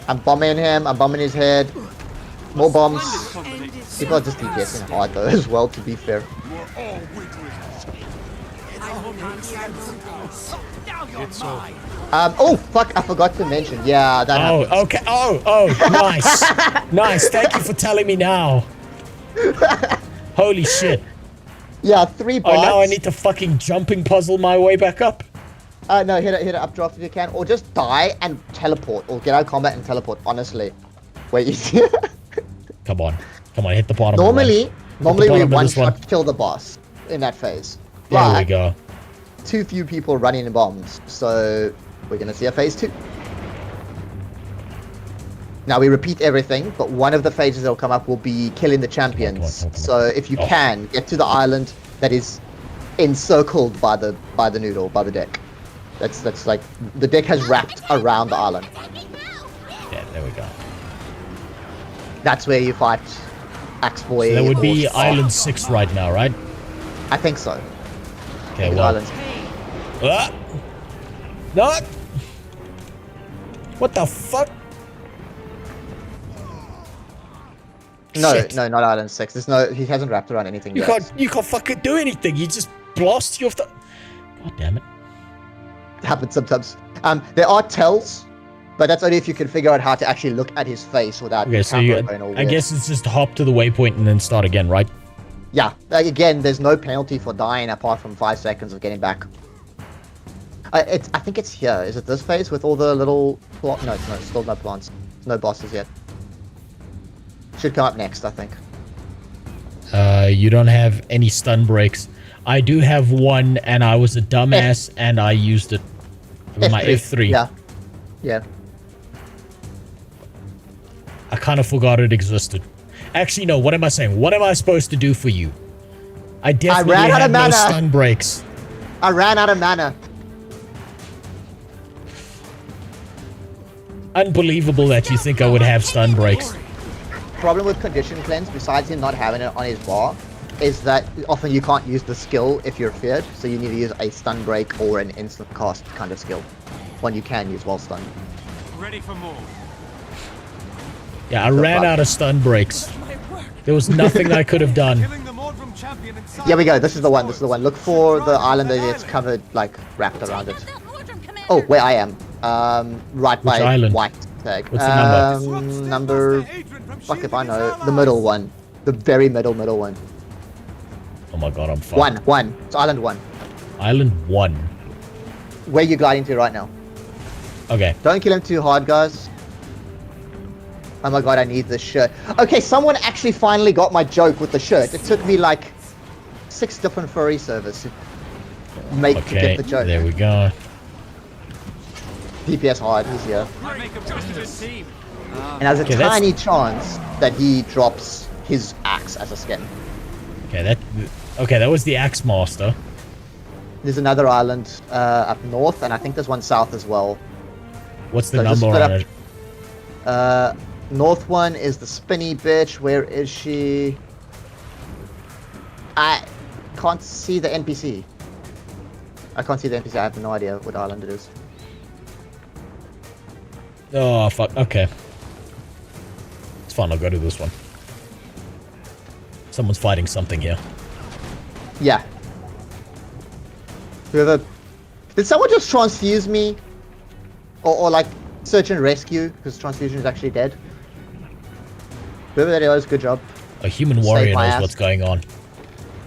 Speaker 8: I'm bombing him, I'm bombing his head. More bombs. People are just DPSing hard though as well, to be fair. Oh fuck, I forgot to mention. Yeah, that happens.
Speaker 20: Okay. Oh, nice. Nice. Thank you for telling me now. Holy shit.
Speaker 8: Yeah, 3 bots.
Speaker 20: Oh, now I need to fucking jumping puzzle my way back up.
Speaker 8: No, hit it updraft if you can, or just die and teleport, or get out of combat and teleport. Honestly, wait.
Speaker 20: Come on, hit the bottom.
Speaker 8: Normally we one shot kill the boss in that phase.
Speaker 20: There we go.
Speaker 8: Too few people running in bombs, so we're gonna see a phase 2. Now we repeat everything, but one of the phases that will come up will be killing the champions. So if you can get to the island that is encircled by the noodle, by the deck. That's like the deck has wrapped around the island.
Speaker 20: Yeah, there we go.
Speaker 8: That's where you fight Axe Boy.
Speaker 20: So that would be Island 6 right now, right?
Speaker 8: I think so.
Speaker 20: Okay, well. No! What the fuck?
Speaker 8: No,
Speaker 20: Shit.
Speaker 8: no, not Island 6. There's no. He hasn't wrapped around anything yet.
Speaker 20: You can't fucking do anything. You just blast you off the. God damn it.
Speaker 8: It happens sometimes. There are tells, but that's only if you can figure out how to actually look at his face without.
Speaker 20: Okay, so I guess it's just hop to the waypoint and then start again, right?
Speaker 8: Yeah. Again, there's no penalty for dying apart from 5 seconds of getting back. I think it's here. Is it this phase with all the little no, still no plants. No bosses yet. Should come up next, I think.
Speaker 20: You don't have any stun breaks. I do have one, and I was a dumbass, and I used it with my F3.
Speaker 8: Yeah. Yeah.
Speaker 20: I kind of forgot it existed. Actually, no, what am I saying? What am I supposed to do for you? I definitely had no stun breaks.
Speaker 8: I ran out of mana.
Speaker 20: Unbelievable that you think I would have stun breaks.
Speaker 8: Problem with condition cleanse, besides him not having it on his bar, is that often you can't use the skill if you're feared, so you need to use a stun break or an instant cast kind of skill. One you can use while stunned.
Speaker 14: Ready for more.
Speaker 20: Yeah, I ran out of stun breaks. There was nothing I could have done.
Speaker 8: Here we go, this is the one, Look for the island that it's covered, like, wrapped around it. Oh, where I am. Right by
Speaker 20: island?
Speaker 8: white tag.
Speaker 20: What's the number?
Speaker 8: Number... Fuck if I know. The middle one. The very middle one.
Speaker 20: Oh my god, I'm fucked.
Speaker 8: One. It's Island 1.
Speaker 20: Island 1.
Speaker 8: Where you gliding to right now?
Speaker 20: Okay.
Speaker 8: Don't kill him too hard, guys. Oh my god, I need this shirt. Okay, someone actually finally got my joke with the shirt. It took me like 6 different furry servers to get the joke.
Speaker 20: There we go.
Speaker 8: DPS hard, he's here. And there's a tiny chance that he drops his axe as a skin.
Speaker 20: Okay, that was the Axe Master.
Speaker 8: There's another island up north, and I think there's one south as well.
Speaker 20: What's the number on it?
Speaker 8: North one is the spinny bitch. Where is she? I can't see the NPC. I can't see the NPC. I have no idea what island it is.
Speaker 20: Oh, fuck. Okay. It's fine. I'll go to this one. Someone's fighting something here.
Speaker 8: Yeah. Whoever... Did someone just transfuse me? Or like, search and rescue? Because transfusion is actually dead. Whoever that is, good job.
Speaker 20: A human warrior knows what's going on.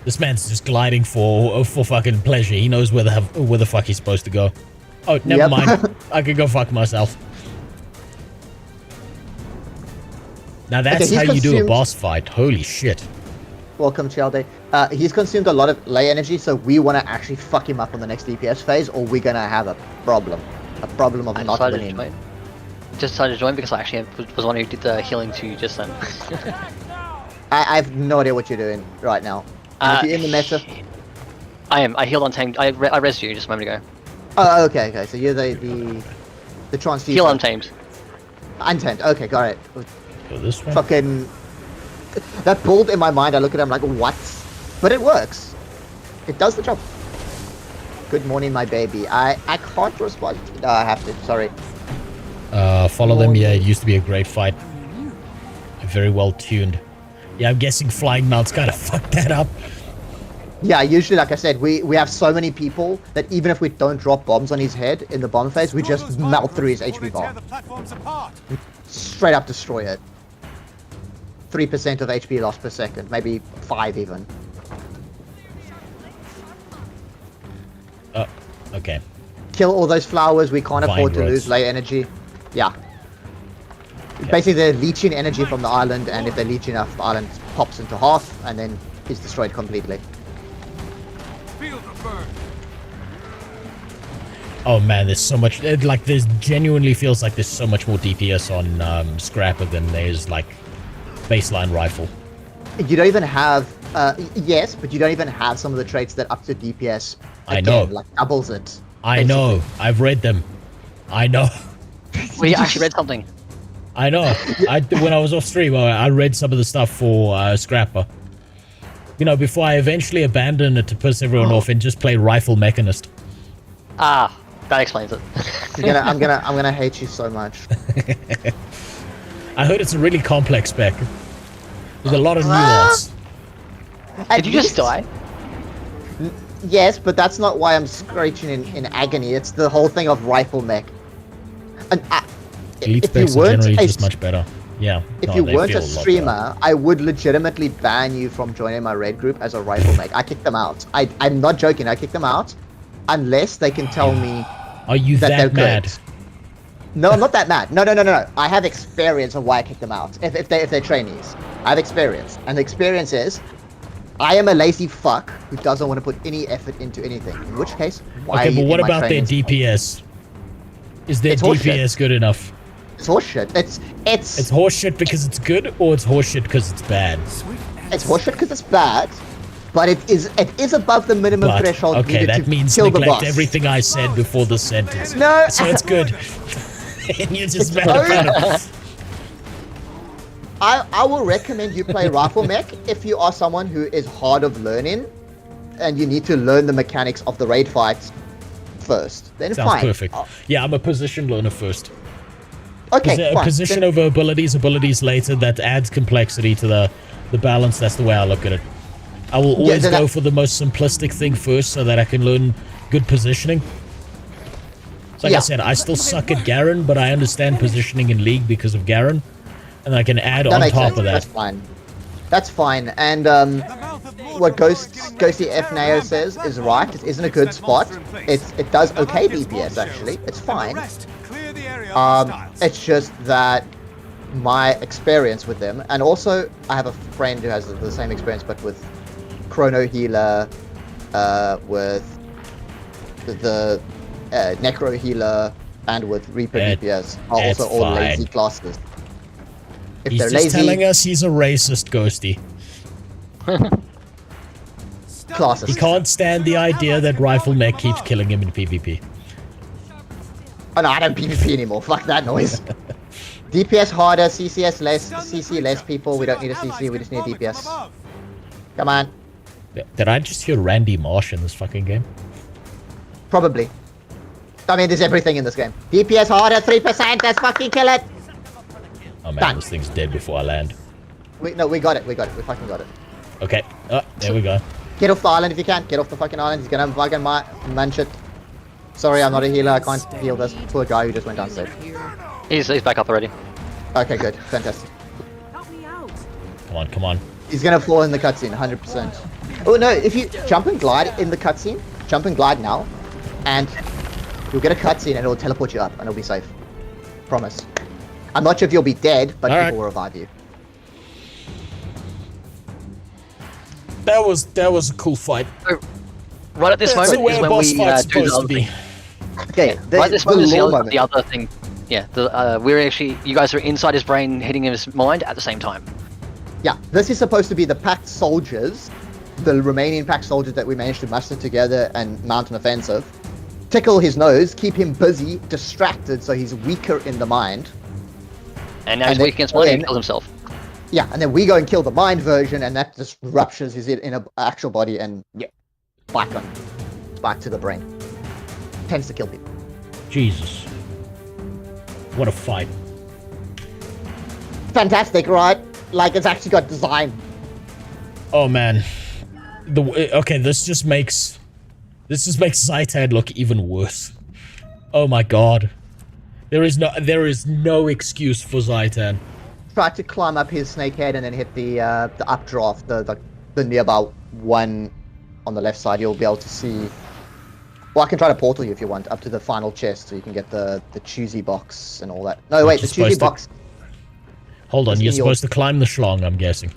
Speaker 20: This man's just gliding for fucking pleasure. He knows where the fuck he's supposed to go. Oh, never mind. I could go fuck myself. Now that's how you do a boss fight. Holy shit.
Speaker 8: Welcome, Chalde. He's consumed a lot of lay energy, so we want to actually fuck him up on the next DPS phase, or we're gonna have a problem. A problem of not winning.
Speaker 3: Just decided to join because I actually was one who did the healing to you just then.
Speaker 8: I have no idea what you're doing right now. Are you in the meta?
Speaker 3: I am. I healed on tamed. I rezzed you just a moment ago.
Speaker 8: Oh, okay. So you're the transfuser.
Speaker 3: Heal untamed.
Speaker 8: Untamed. Okay, got it.
Speaker 20: Go this way.
Speaker 8: Fucking that build in my mind. I look at it, I'm like, what? But it works. It does the job. Good morning, my baby. I can't respond. No, I have to. Sorry.
Speaker 20: Follow them. Yeah, it used to be a great fight. Very well tuned. Yeah, I'm guessing flying mount's kind of fucked that up.
Speaker 8: Yeah, usually, like I said, we have so many people that even if we don't drop bombs on his head in the bomb phase, we just melt through his HP bar. Straight up destroy it. 3% of HP lost per second, maybe 5 even.
Speaker 20: Okay.
Speaker 8: Kill all those flowers, we can't afford to lose lay energy. Yeah. Okay. Basically, they're leeching energy from the island, and if they leech enough, the island pops into half, and then is destroyed completely.
Speaker 20: Oh man, there's so much. Like, there's genuinely feels like there's so much more DPS on Scrapper than there's like baseline rifle.
Speaker 8: You don't even have. Yes, but you don't even have some of the traits that up to DPS.
Speaker 20: I know.
Speaker 8: Like doubles it. Basically.
Speaker 20: I know. I've read them. I know.
Speaker 3: We actually read something.
Speaker 20: I know. When I was off stream, I read some of the stuff for Scrapper. You know, before I eventually abandoned it to piss everyone off and just play Rifle Mechanist.
Speaker 3: Ah, that explains it.
Speaker 8: I'm gonna hate you so much.
Speaker 20: I heard it's a really complex spec. There's a lot of nuance.
Speaker 3: Did you just die?
Speaker 8: Yes, but that's not why I'm screeching in agony. It's the whole thing of Rifle Mech. And
Speaker 20: Elite specs are generally just much better. Yeah.
Speaker 8: If you weren't a streamer, I would legitimately ban you from joining my raid group as a Rifle Mech. I kicked them out. I'm not joking. I kicked them out unless they can tell me.
Speaker 20: Are you that mad?
Speaker 8: Good. No, I'm not that mad. No. I have experience of why I kicked them out. If they're trainees, I have experience, and the experience is, I am a lazy fuck who doesn't want to put any effort into anything. In which case, why?
Speaker 20: Okay, but what about their DPS? Is their DPS good enough?
Speaker 8: It's horseshit. It's
Speaker 20: horseshit because it's good, or it's horseshit because it's bad.
Speaker 8: It's horseshit because it's bad, but it is above the minimum threshold.
Speaker 20: Okay, that means neglect everything I said before the sentence.
Speaker 8: No,
Speaker 20: so it's good. And you just mad about it.
Speaker 8: I will recommend you play Rifle Mech if you are someone who is hard of learning, and you need to learn the mechanics of the raid fights first. Then
Speaker 20: Sounds
Speaker 8: fine.
Speaker 20: Perfect. Yeah, I'm a position learner first.
Speaker 8: Okay, fine.
Speaker 20: Position over abilities later. That adds complexity to the balance. That's the way I look at it. I will always go for the most simplistic thing first, so that I can learn good positioning. So like I said, I still suck at Garen, but I understand positioning in League because of Garen, and I can add on top of that.
Speaker 8: That's fine. That's fine. And what Ghosty F Nao says is right. It isn't a good spot. It does okay DPS actually. It's fine. It's just that my experience with them, and also I have a friend who has the same experience, but with Chrono Healer, with the Necro Healer, and with Reaper DPS are also all lazy classes. If
Speaker 20: he's
Speaker 8: they're
Speaker 20: just
Speaker 8: lazy,
Speaker 20: telling us he's a racist, Ghosty.
Speaker 8: classist.
Speaker 20: He can't stand the idea that Rifle Mech keeps killing him in PvP.
Speaker 8: Oh no, I don't PvP anymore. Fuck that noise. DPS harder, CCS less, CC less people. We don't need a CC, we just need a DPS. Come on.
Speaker 20: Did I just hear Randy Marsh in this fucking game?
Speaker 8: Probably. I mean, there's everything in this game. DPS harder, 3%, let's fucking kill it!
Speaker 20: Oh man,
Speaker 8: Done.
Speaker 20: this thing's dead before I land.
Speaker 8: We got it, we fucking got it.
Speaker 20: Okay, there we go.
Speaker 8: Get off the island if you can, get off the fucking island, he's gonna fucking munch it. Sorry, I'm not a healer, I can't heal this poor guy who just went down safe.
Speaker 3: He's back up already.
Speaker 8: Okay, good, fantastic.
Speaker 20: Come on, come on.
Speaker 8: He's gonna fall in the cutscene, 100%. Oh no, if you jump and glide in the cutscene, jump and glide now, and you'll get a cutscene and it'll teleport you up and it'll be safe. Promise. I'm not sure if you'll be dead, but people will revive you.
Speaker 20: That was a cool fight.
Speaker 3: Right at this moment is when we do the other thing.
Speaker 8: Okay,
Speaker 3: right at this moment is the other thing. Yeah, we're actually, you guys are inside his brain, hitting his mind at the same time.
Speaker 8: Yeah, this is supposed to be the packed soldiers, the remaining packed soldiers that we managed to muster together and mount an offensive. Tickle his nose, keep him busy, distracted, so he's weaker in the mind.
Speaker 3: And now he's weak against mind and kills himself.
Speaker 8: Yeah, and then we go and kill the mind version, and that just ruptures his actual body, and yeah, back to the brain. Tends to kill people.
Speaker 20: Jesus. What a fight.
Speaker 8: Fantastic, right? Like, it's actually got design.
Speaker 20: Oh man. Okay, this just makes Zaytad look even worse. Oh my god. There is no excuse for Zaytad.
Speaker 8: Try to climb up his snake head and then hit the updraft, the nearby one on the left side. You'll be able to see. Well, I can try to portal you if you want up to the final chest, so you can get the choosy box and all that. No, wait, the choosy box.
Speaker 20: Hold on, you're supposed to climb the schlong, I'm guessing.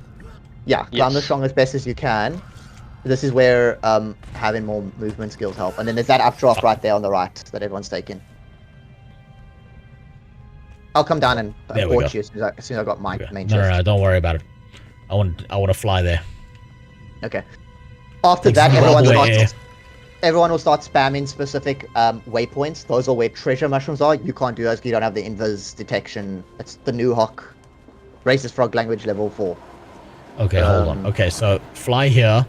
Speaker 8: Yeah, climb the schlong as best as you can. This is where having more movement skills help. And then there's that updraft right there on the right that everyone's taking. I'll come down and port you as soon as I got my main chest.
Speaker 20: No, don't worry about it. I want to fly there.
Speaker 8: Okay. After that, everyone will start spamming specific waypoints. Those are where treasure mushrooms are. You can't do those because you don't have the invis detection. It's the new Hawk. Racist frog language level 4.
Speaker 20: Okay, hold on. Okay, so fly here.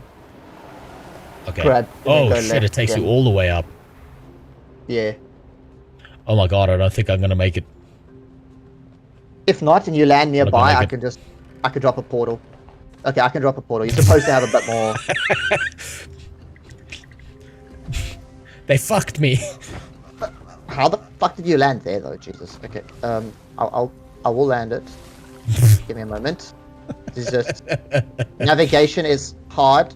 Speaker 20: Okay. Oh shit, it takes you all the way up.
Speaker 8: Yeah.
Speaker 20: Oh my god, I don't think I'm gonna make it.
Speaker 8: If not, and you land nearby, I could drop a portal. Okay, I can drop a portal. You're supposed to have a bit more.
Speaker 20: They fucked me.
Speaker 8: How the fuck did you land there, though? Jesus. Okay. I will land it. Give me a moment. This is just navigation is hard.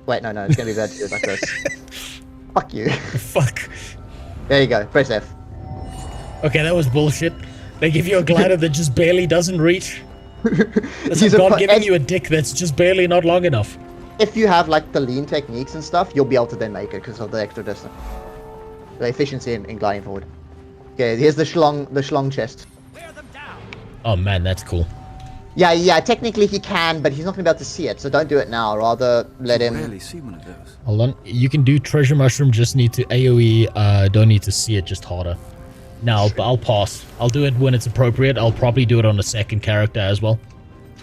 Speaker 8: Wait, no, it's gonna be bad to do it like this. Fuck you.
Speaker 20: Fuck.
Speaker 8: There you go. Press F.
Speaker 20: Okay, that was bullshit. They give you a glider that just barely doesn't reach. That's like God giving you a dick that's just barely not long enough.
Speaker 8: If you have like the lean techniques and stuff, you'll be able to then make it because of the extra distance. The efficiency in gliding forward. Okay, here's the schlong chest.
Speaker 20: Oh man, that's cool.
Speaker 8: Yeah, technically he can, but he's not gonna be able to see it, so don't do it now. Rather let him.
Speaker 5: Rarely see one of those.
Speaker 20: Hold on, you can do treasure mushroom. Just need to AOE. Don't need to see it, just harder. No, but I'll pass. I'll do it when it's appropriate. I'll probably do it on a second character as well.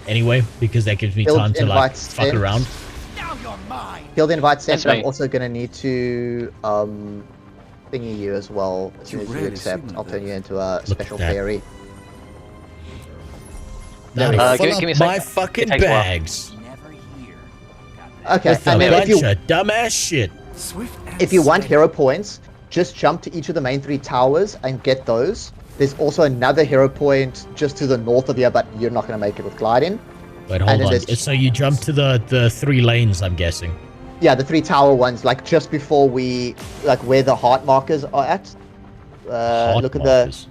Speaker 20: Anyway, because that gives me time to like fuck around.
Speaker 8: Kill the invite sent. I'm also gonna need to thingy you as well. As soon as you accept, I'll turn you into a special fairy.
Speaker 20: Give me my fucking bags.
Speaker 8: Okay, and then if you
Speaker 20: dumbass shit.
Speaker 8: If you want hero points, just jump to each of the main 3 towers and get those. There's also another hero point just to the north of here, but you're not going to make it with gliding.
Speaker 20: Wait, hold on. So you jump to the 3 lanes, I'm guessing.
Speaker 8: Yeah, the 3 tower ones, like just before we, like where the heart markers are at. Look a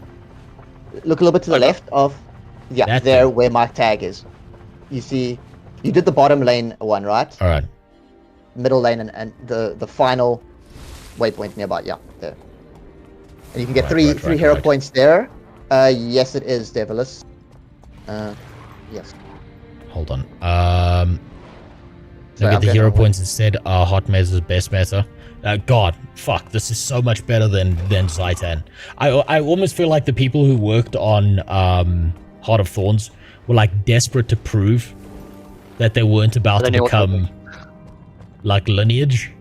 Speaker 8: little bit to the left of. Yeah, there where my tag is. You see, you did the bottom lane one, right?
Speaker 20: All right.
Speaker 8: Middle lane and the final waypoint nearby. Yeah, there. And you can get three hero points there. Yes, it is Devilus. Yes.
Speaker 20: Hold on. Look at the hero points instead. Hot Mesa is best meta. God, fuck, this is so much better than Zaitan. I almost feel like the people who worked on Heart of Thorns were like desperate to prove that they weren't about to become like Lineage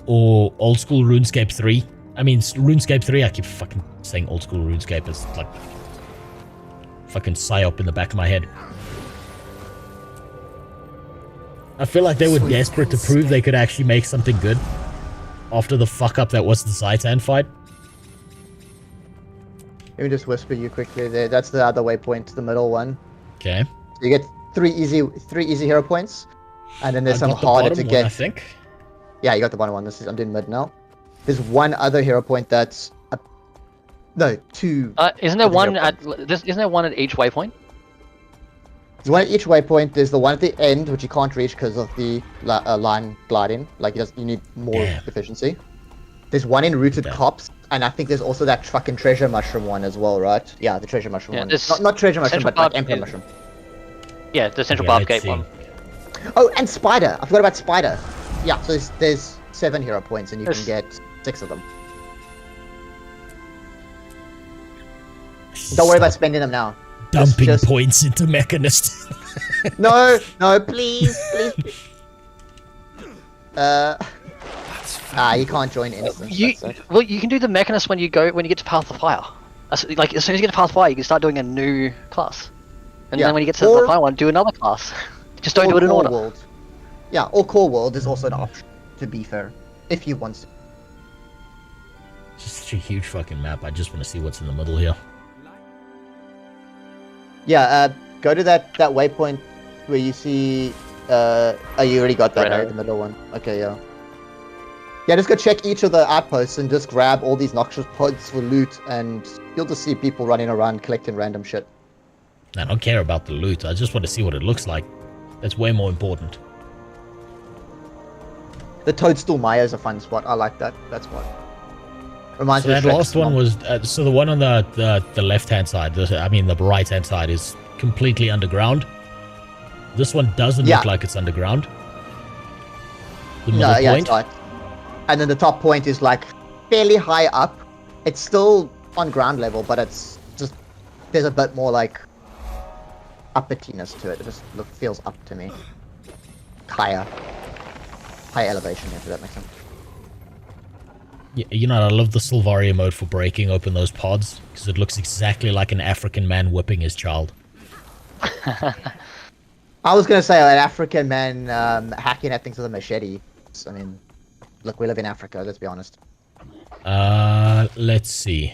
Speaker 20: or old school RuneScape 3. I mean, RuneScape 3, I keep fucking saying old school RuneScape. It's like fucking psyop in the back of my head. I feel like they were desperate to prove they could actually make something good after the fuck up that was the Zaitan fight.
Speaker 8: Let me just whisper you quickly there. That's the other waypoint, the middle one.
Speaker 20: Okay.
Speaker 8: So you get three easy hero points, and then there's some harder to get.
Speaker 20: One, I think.
Speaker 8: Yeah, you got the bottom one. I'm doing mid now. There's one other hero point that's no, two.
Speaker 3: Isn't there one at each waypoint?
Speaker 8: There's one at each waypoint. There's the one at the end which you can't reach because of the line gliding. Like you need more efficiency. There's one in rooted cops, and I think there's also that fucking treasure mushroom one as well, right? Yeah, the treasure mushroom one. Not treasure mushroom, but like emperor mushroom.
Speaker 3: Yeah, the central barb gate one.
Speaker 8: Oh, and spider. I forgot about spider. Yeah, so there's 7 hero points, and you can get 6 of them. Don't worry about spending them now.
Speaker 20: Dumping points into Mechanist.
Speaker 8: No, please. You can't join instance.
Speaker 3: Well, you can do the Mechanist when you get to Path of Fire. Like as soon as you get to Path of Fire, you can start doing a new class, and then when you get to the final one, do another class. Just don't do it in order.
Speaker 8: World. Yeah, or Core World is also an option. To be fair, if you want to.
Speaker 20: It's just such a huge fucking map. I just want to see what's in the middle here.
Speaker 8: Yeah, go to that waypoint where you see. Oh, you already got that, right? The middle one. Okay, yeah. Yeah, just go check each of the outposts and just grab all these noxious pods for loot, and you'll just see people running around collecting random shit.
Speaker 20: I don't care about the loot. I just want to see what it looks like. That's way more important.
Speaker 8: The Toadstool Maya is a fun spot. I like that. That's what. Reminds
Speaker 20: me. That last one was so the one on the left hand side. The right hand side is completely underground. This one doesn't look like it's underground. The middle point.
Speaker 8: It's right. And then the top point is like fairly high up. It's still on ground level, but it's just there's a bit more like uppityness to it. It just feels up to me. High elevation, if that makes sense.
Speaker 20: Yeah, you know, I love the Sylvaria mode for breaking open those pods because it looks exactly like an African man whipping his child.
Speaker 8: I was gonna say an African man hacking at things with a machete. I mean, look, we live in Africa. Let's be honest.
Speaker 20: Let's see.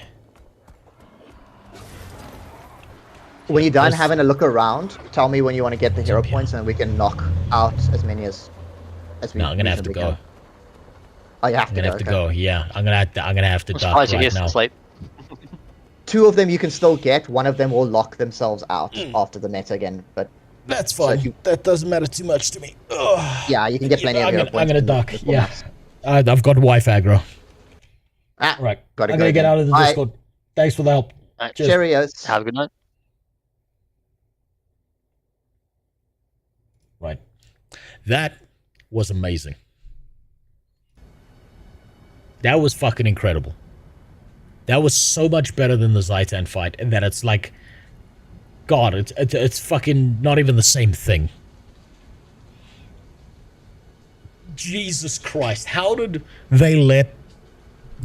Speaker 8: When you're done having a look around, tell me when you want to get the hero points, and we can knock out as many as we.
Speaker 20: No, I'm gonna have to go.
Speaker 8: Oh, you have to go.
Speaker 20: I'm gonna have to go. Yeah, I'm gonna have to duck right now.
Speaker 8: 2 of them you can still get. 1 of them will lock themselves out after the meta again, but
Speaker 20: that's fine. So that doesn't matter too much to me. Ugh.
Speaker 8: Yeah, you can get plenty of hero points.
Speaker 20: I'm gonna duck. Yeah, I've got wife aggro. Right, I'm gonna get out of the Discord. Thanks for the help.
Speaker 8: Cheerios.
Speaker 3: Have a good night.
Speaker 20: Right, that was amazing. That was fucking incredible. That was so much better than the Zaitan fight, and that it's like, God, it's fucking not even the same thing. Jesus Christ, how did they let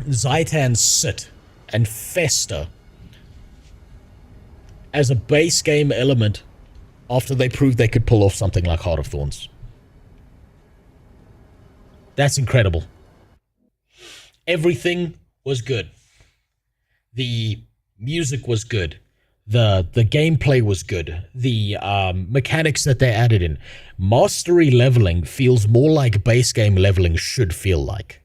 Speaker 20: Zaitan sit and fester as a base game element after they proved they could pull off something like Heart of Thorns? That's incredible. Everything was good. The music was good. The gameplay was good. The mechanics that they added in. Mastery leveling feels more like base game leveling should feel like.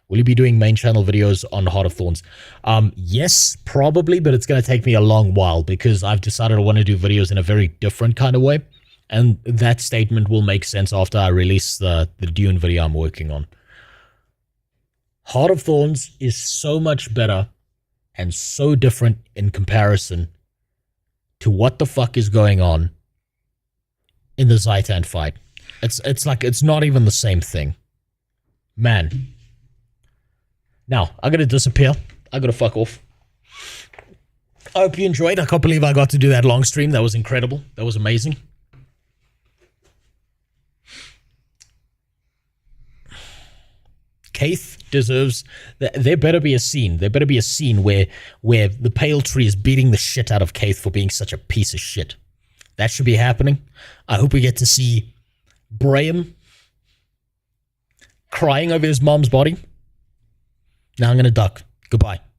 Speaker 20: Will you be doing main channel videos on Heart of Thorns? Yes, probably, but it's going to take me a long while because I've decided I want to do videos in a very different kind of way. And that statement will make sense after I release the Dune video I'm working on. Heart of Thorns is so much better and so different in comparison to what the fuck is going on in the Zaitan fight. It's like it's not even the same thing. Man. Now, I gotta disappear. I gotta fuck off. I hope you enjoyed. I can't believe I got to do that long stream. That was incredible. That was amazing. Kaith deserves... There better be a scene. There better be a scene where the Pale Tree is beating the shit out of Kaith for being such a piece of shit. That should be happening. I hope we get to see Brahim crying over his mom's body. Now I'm gonna duck. Goodbye.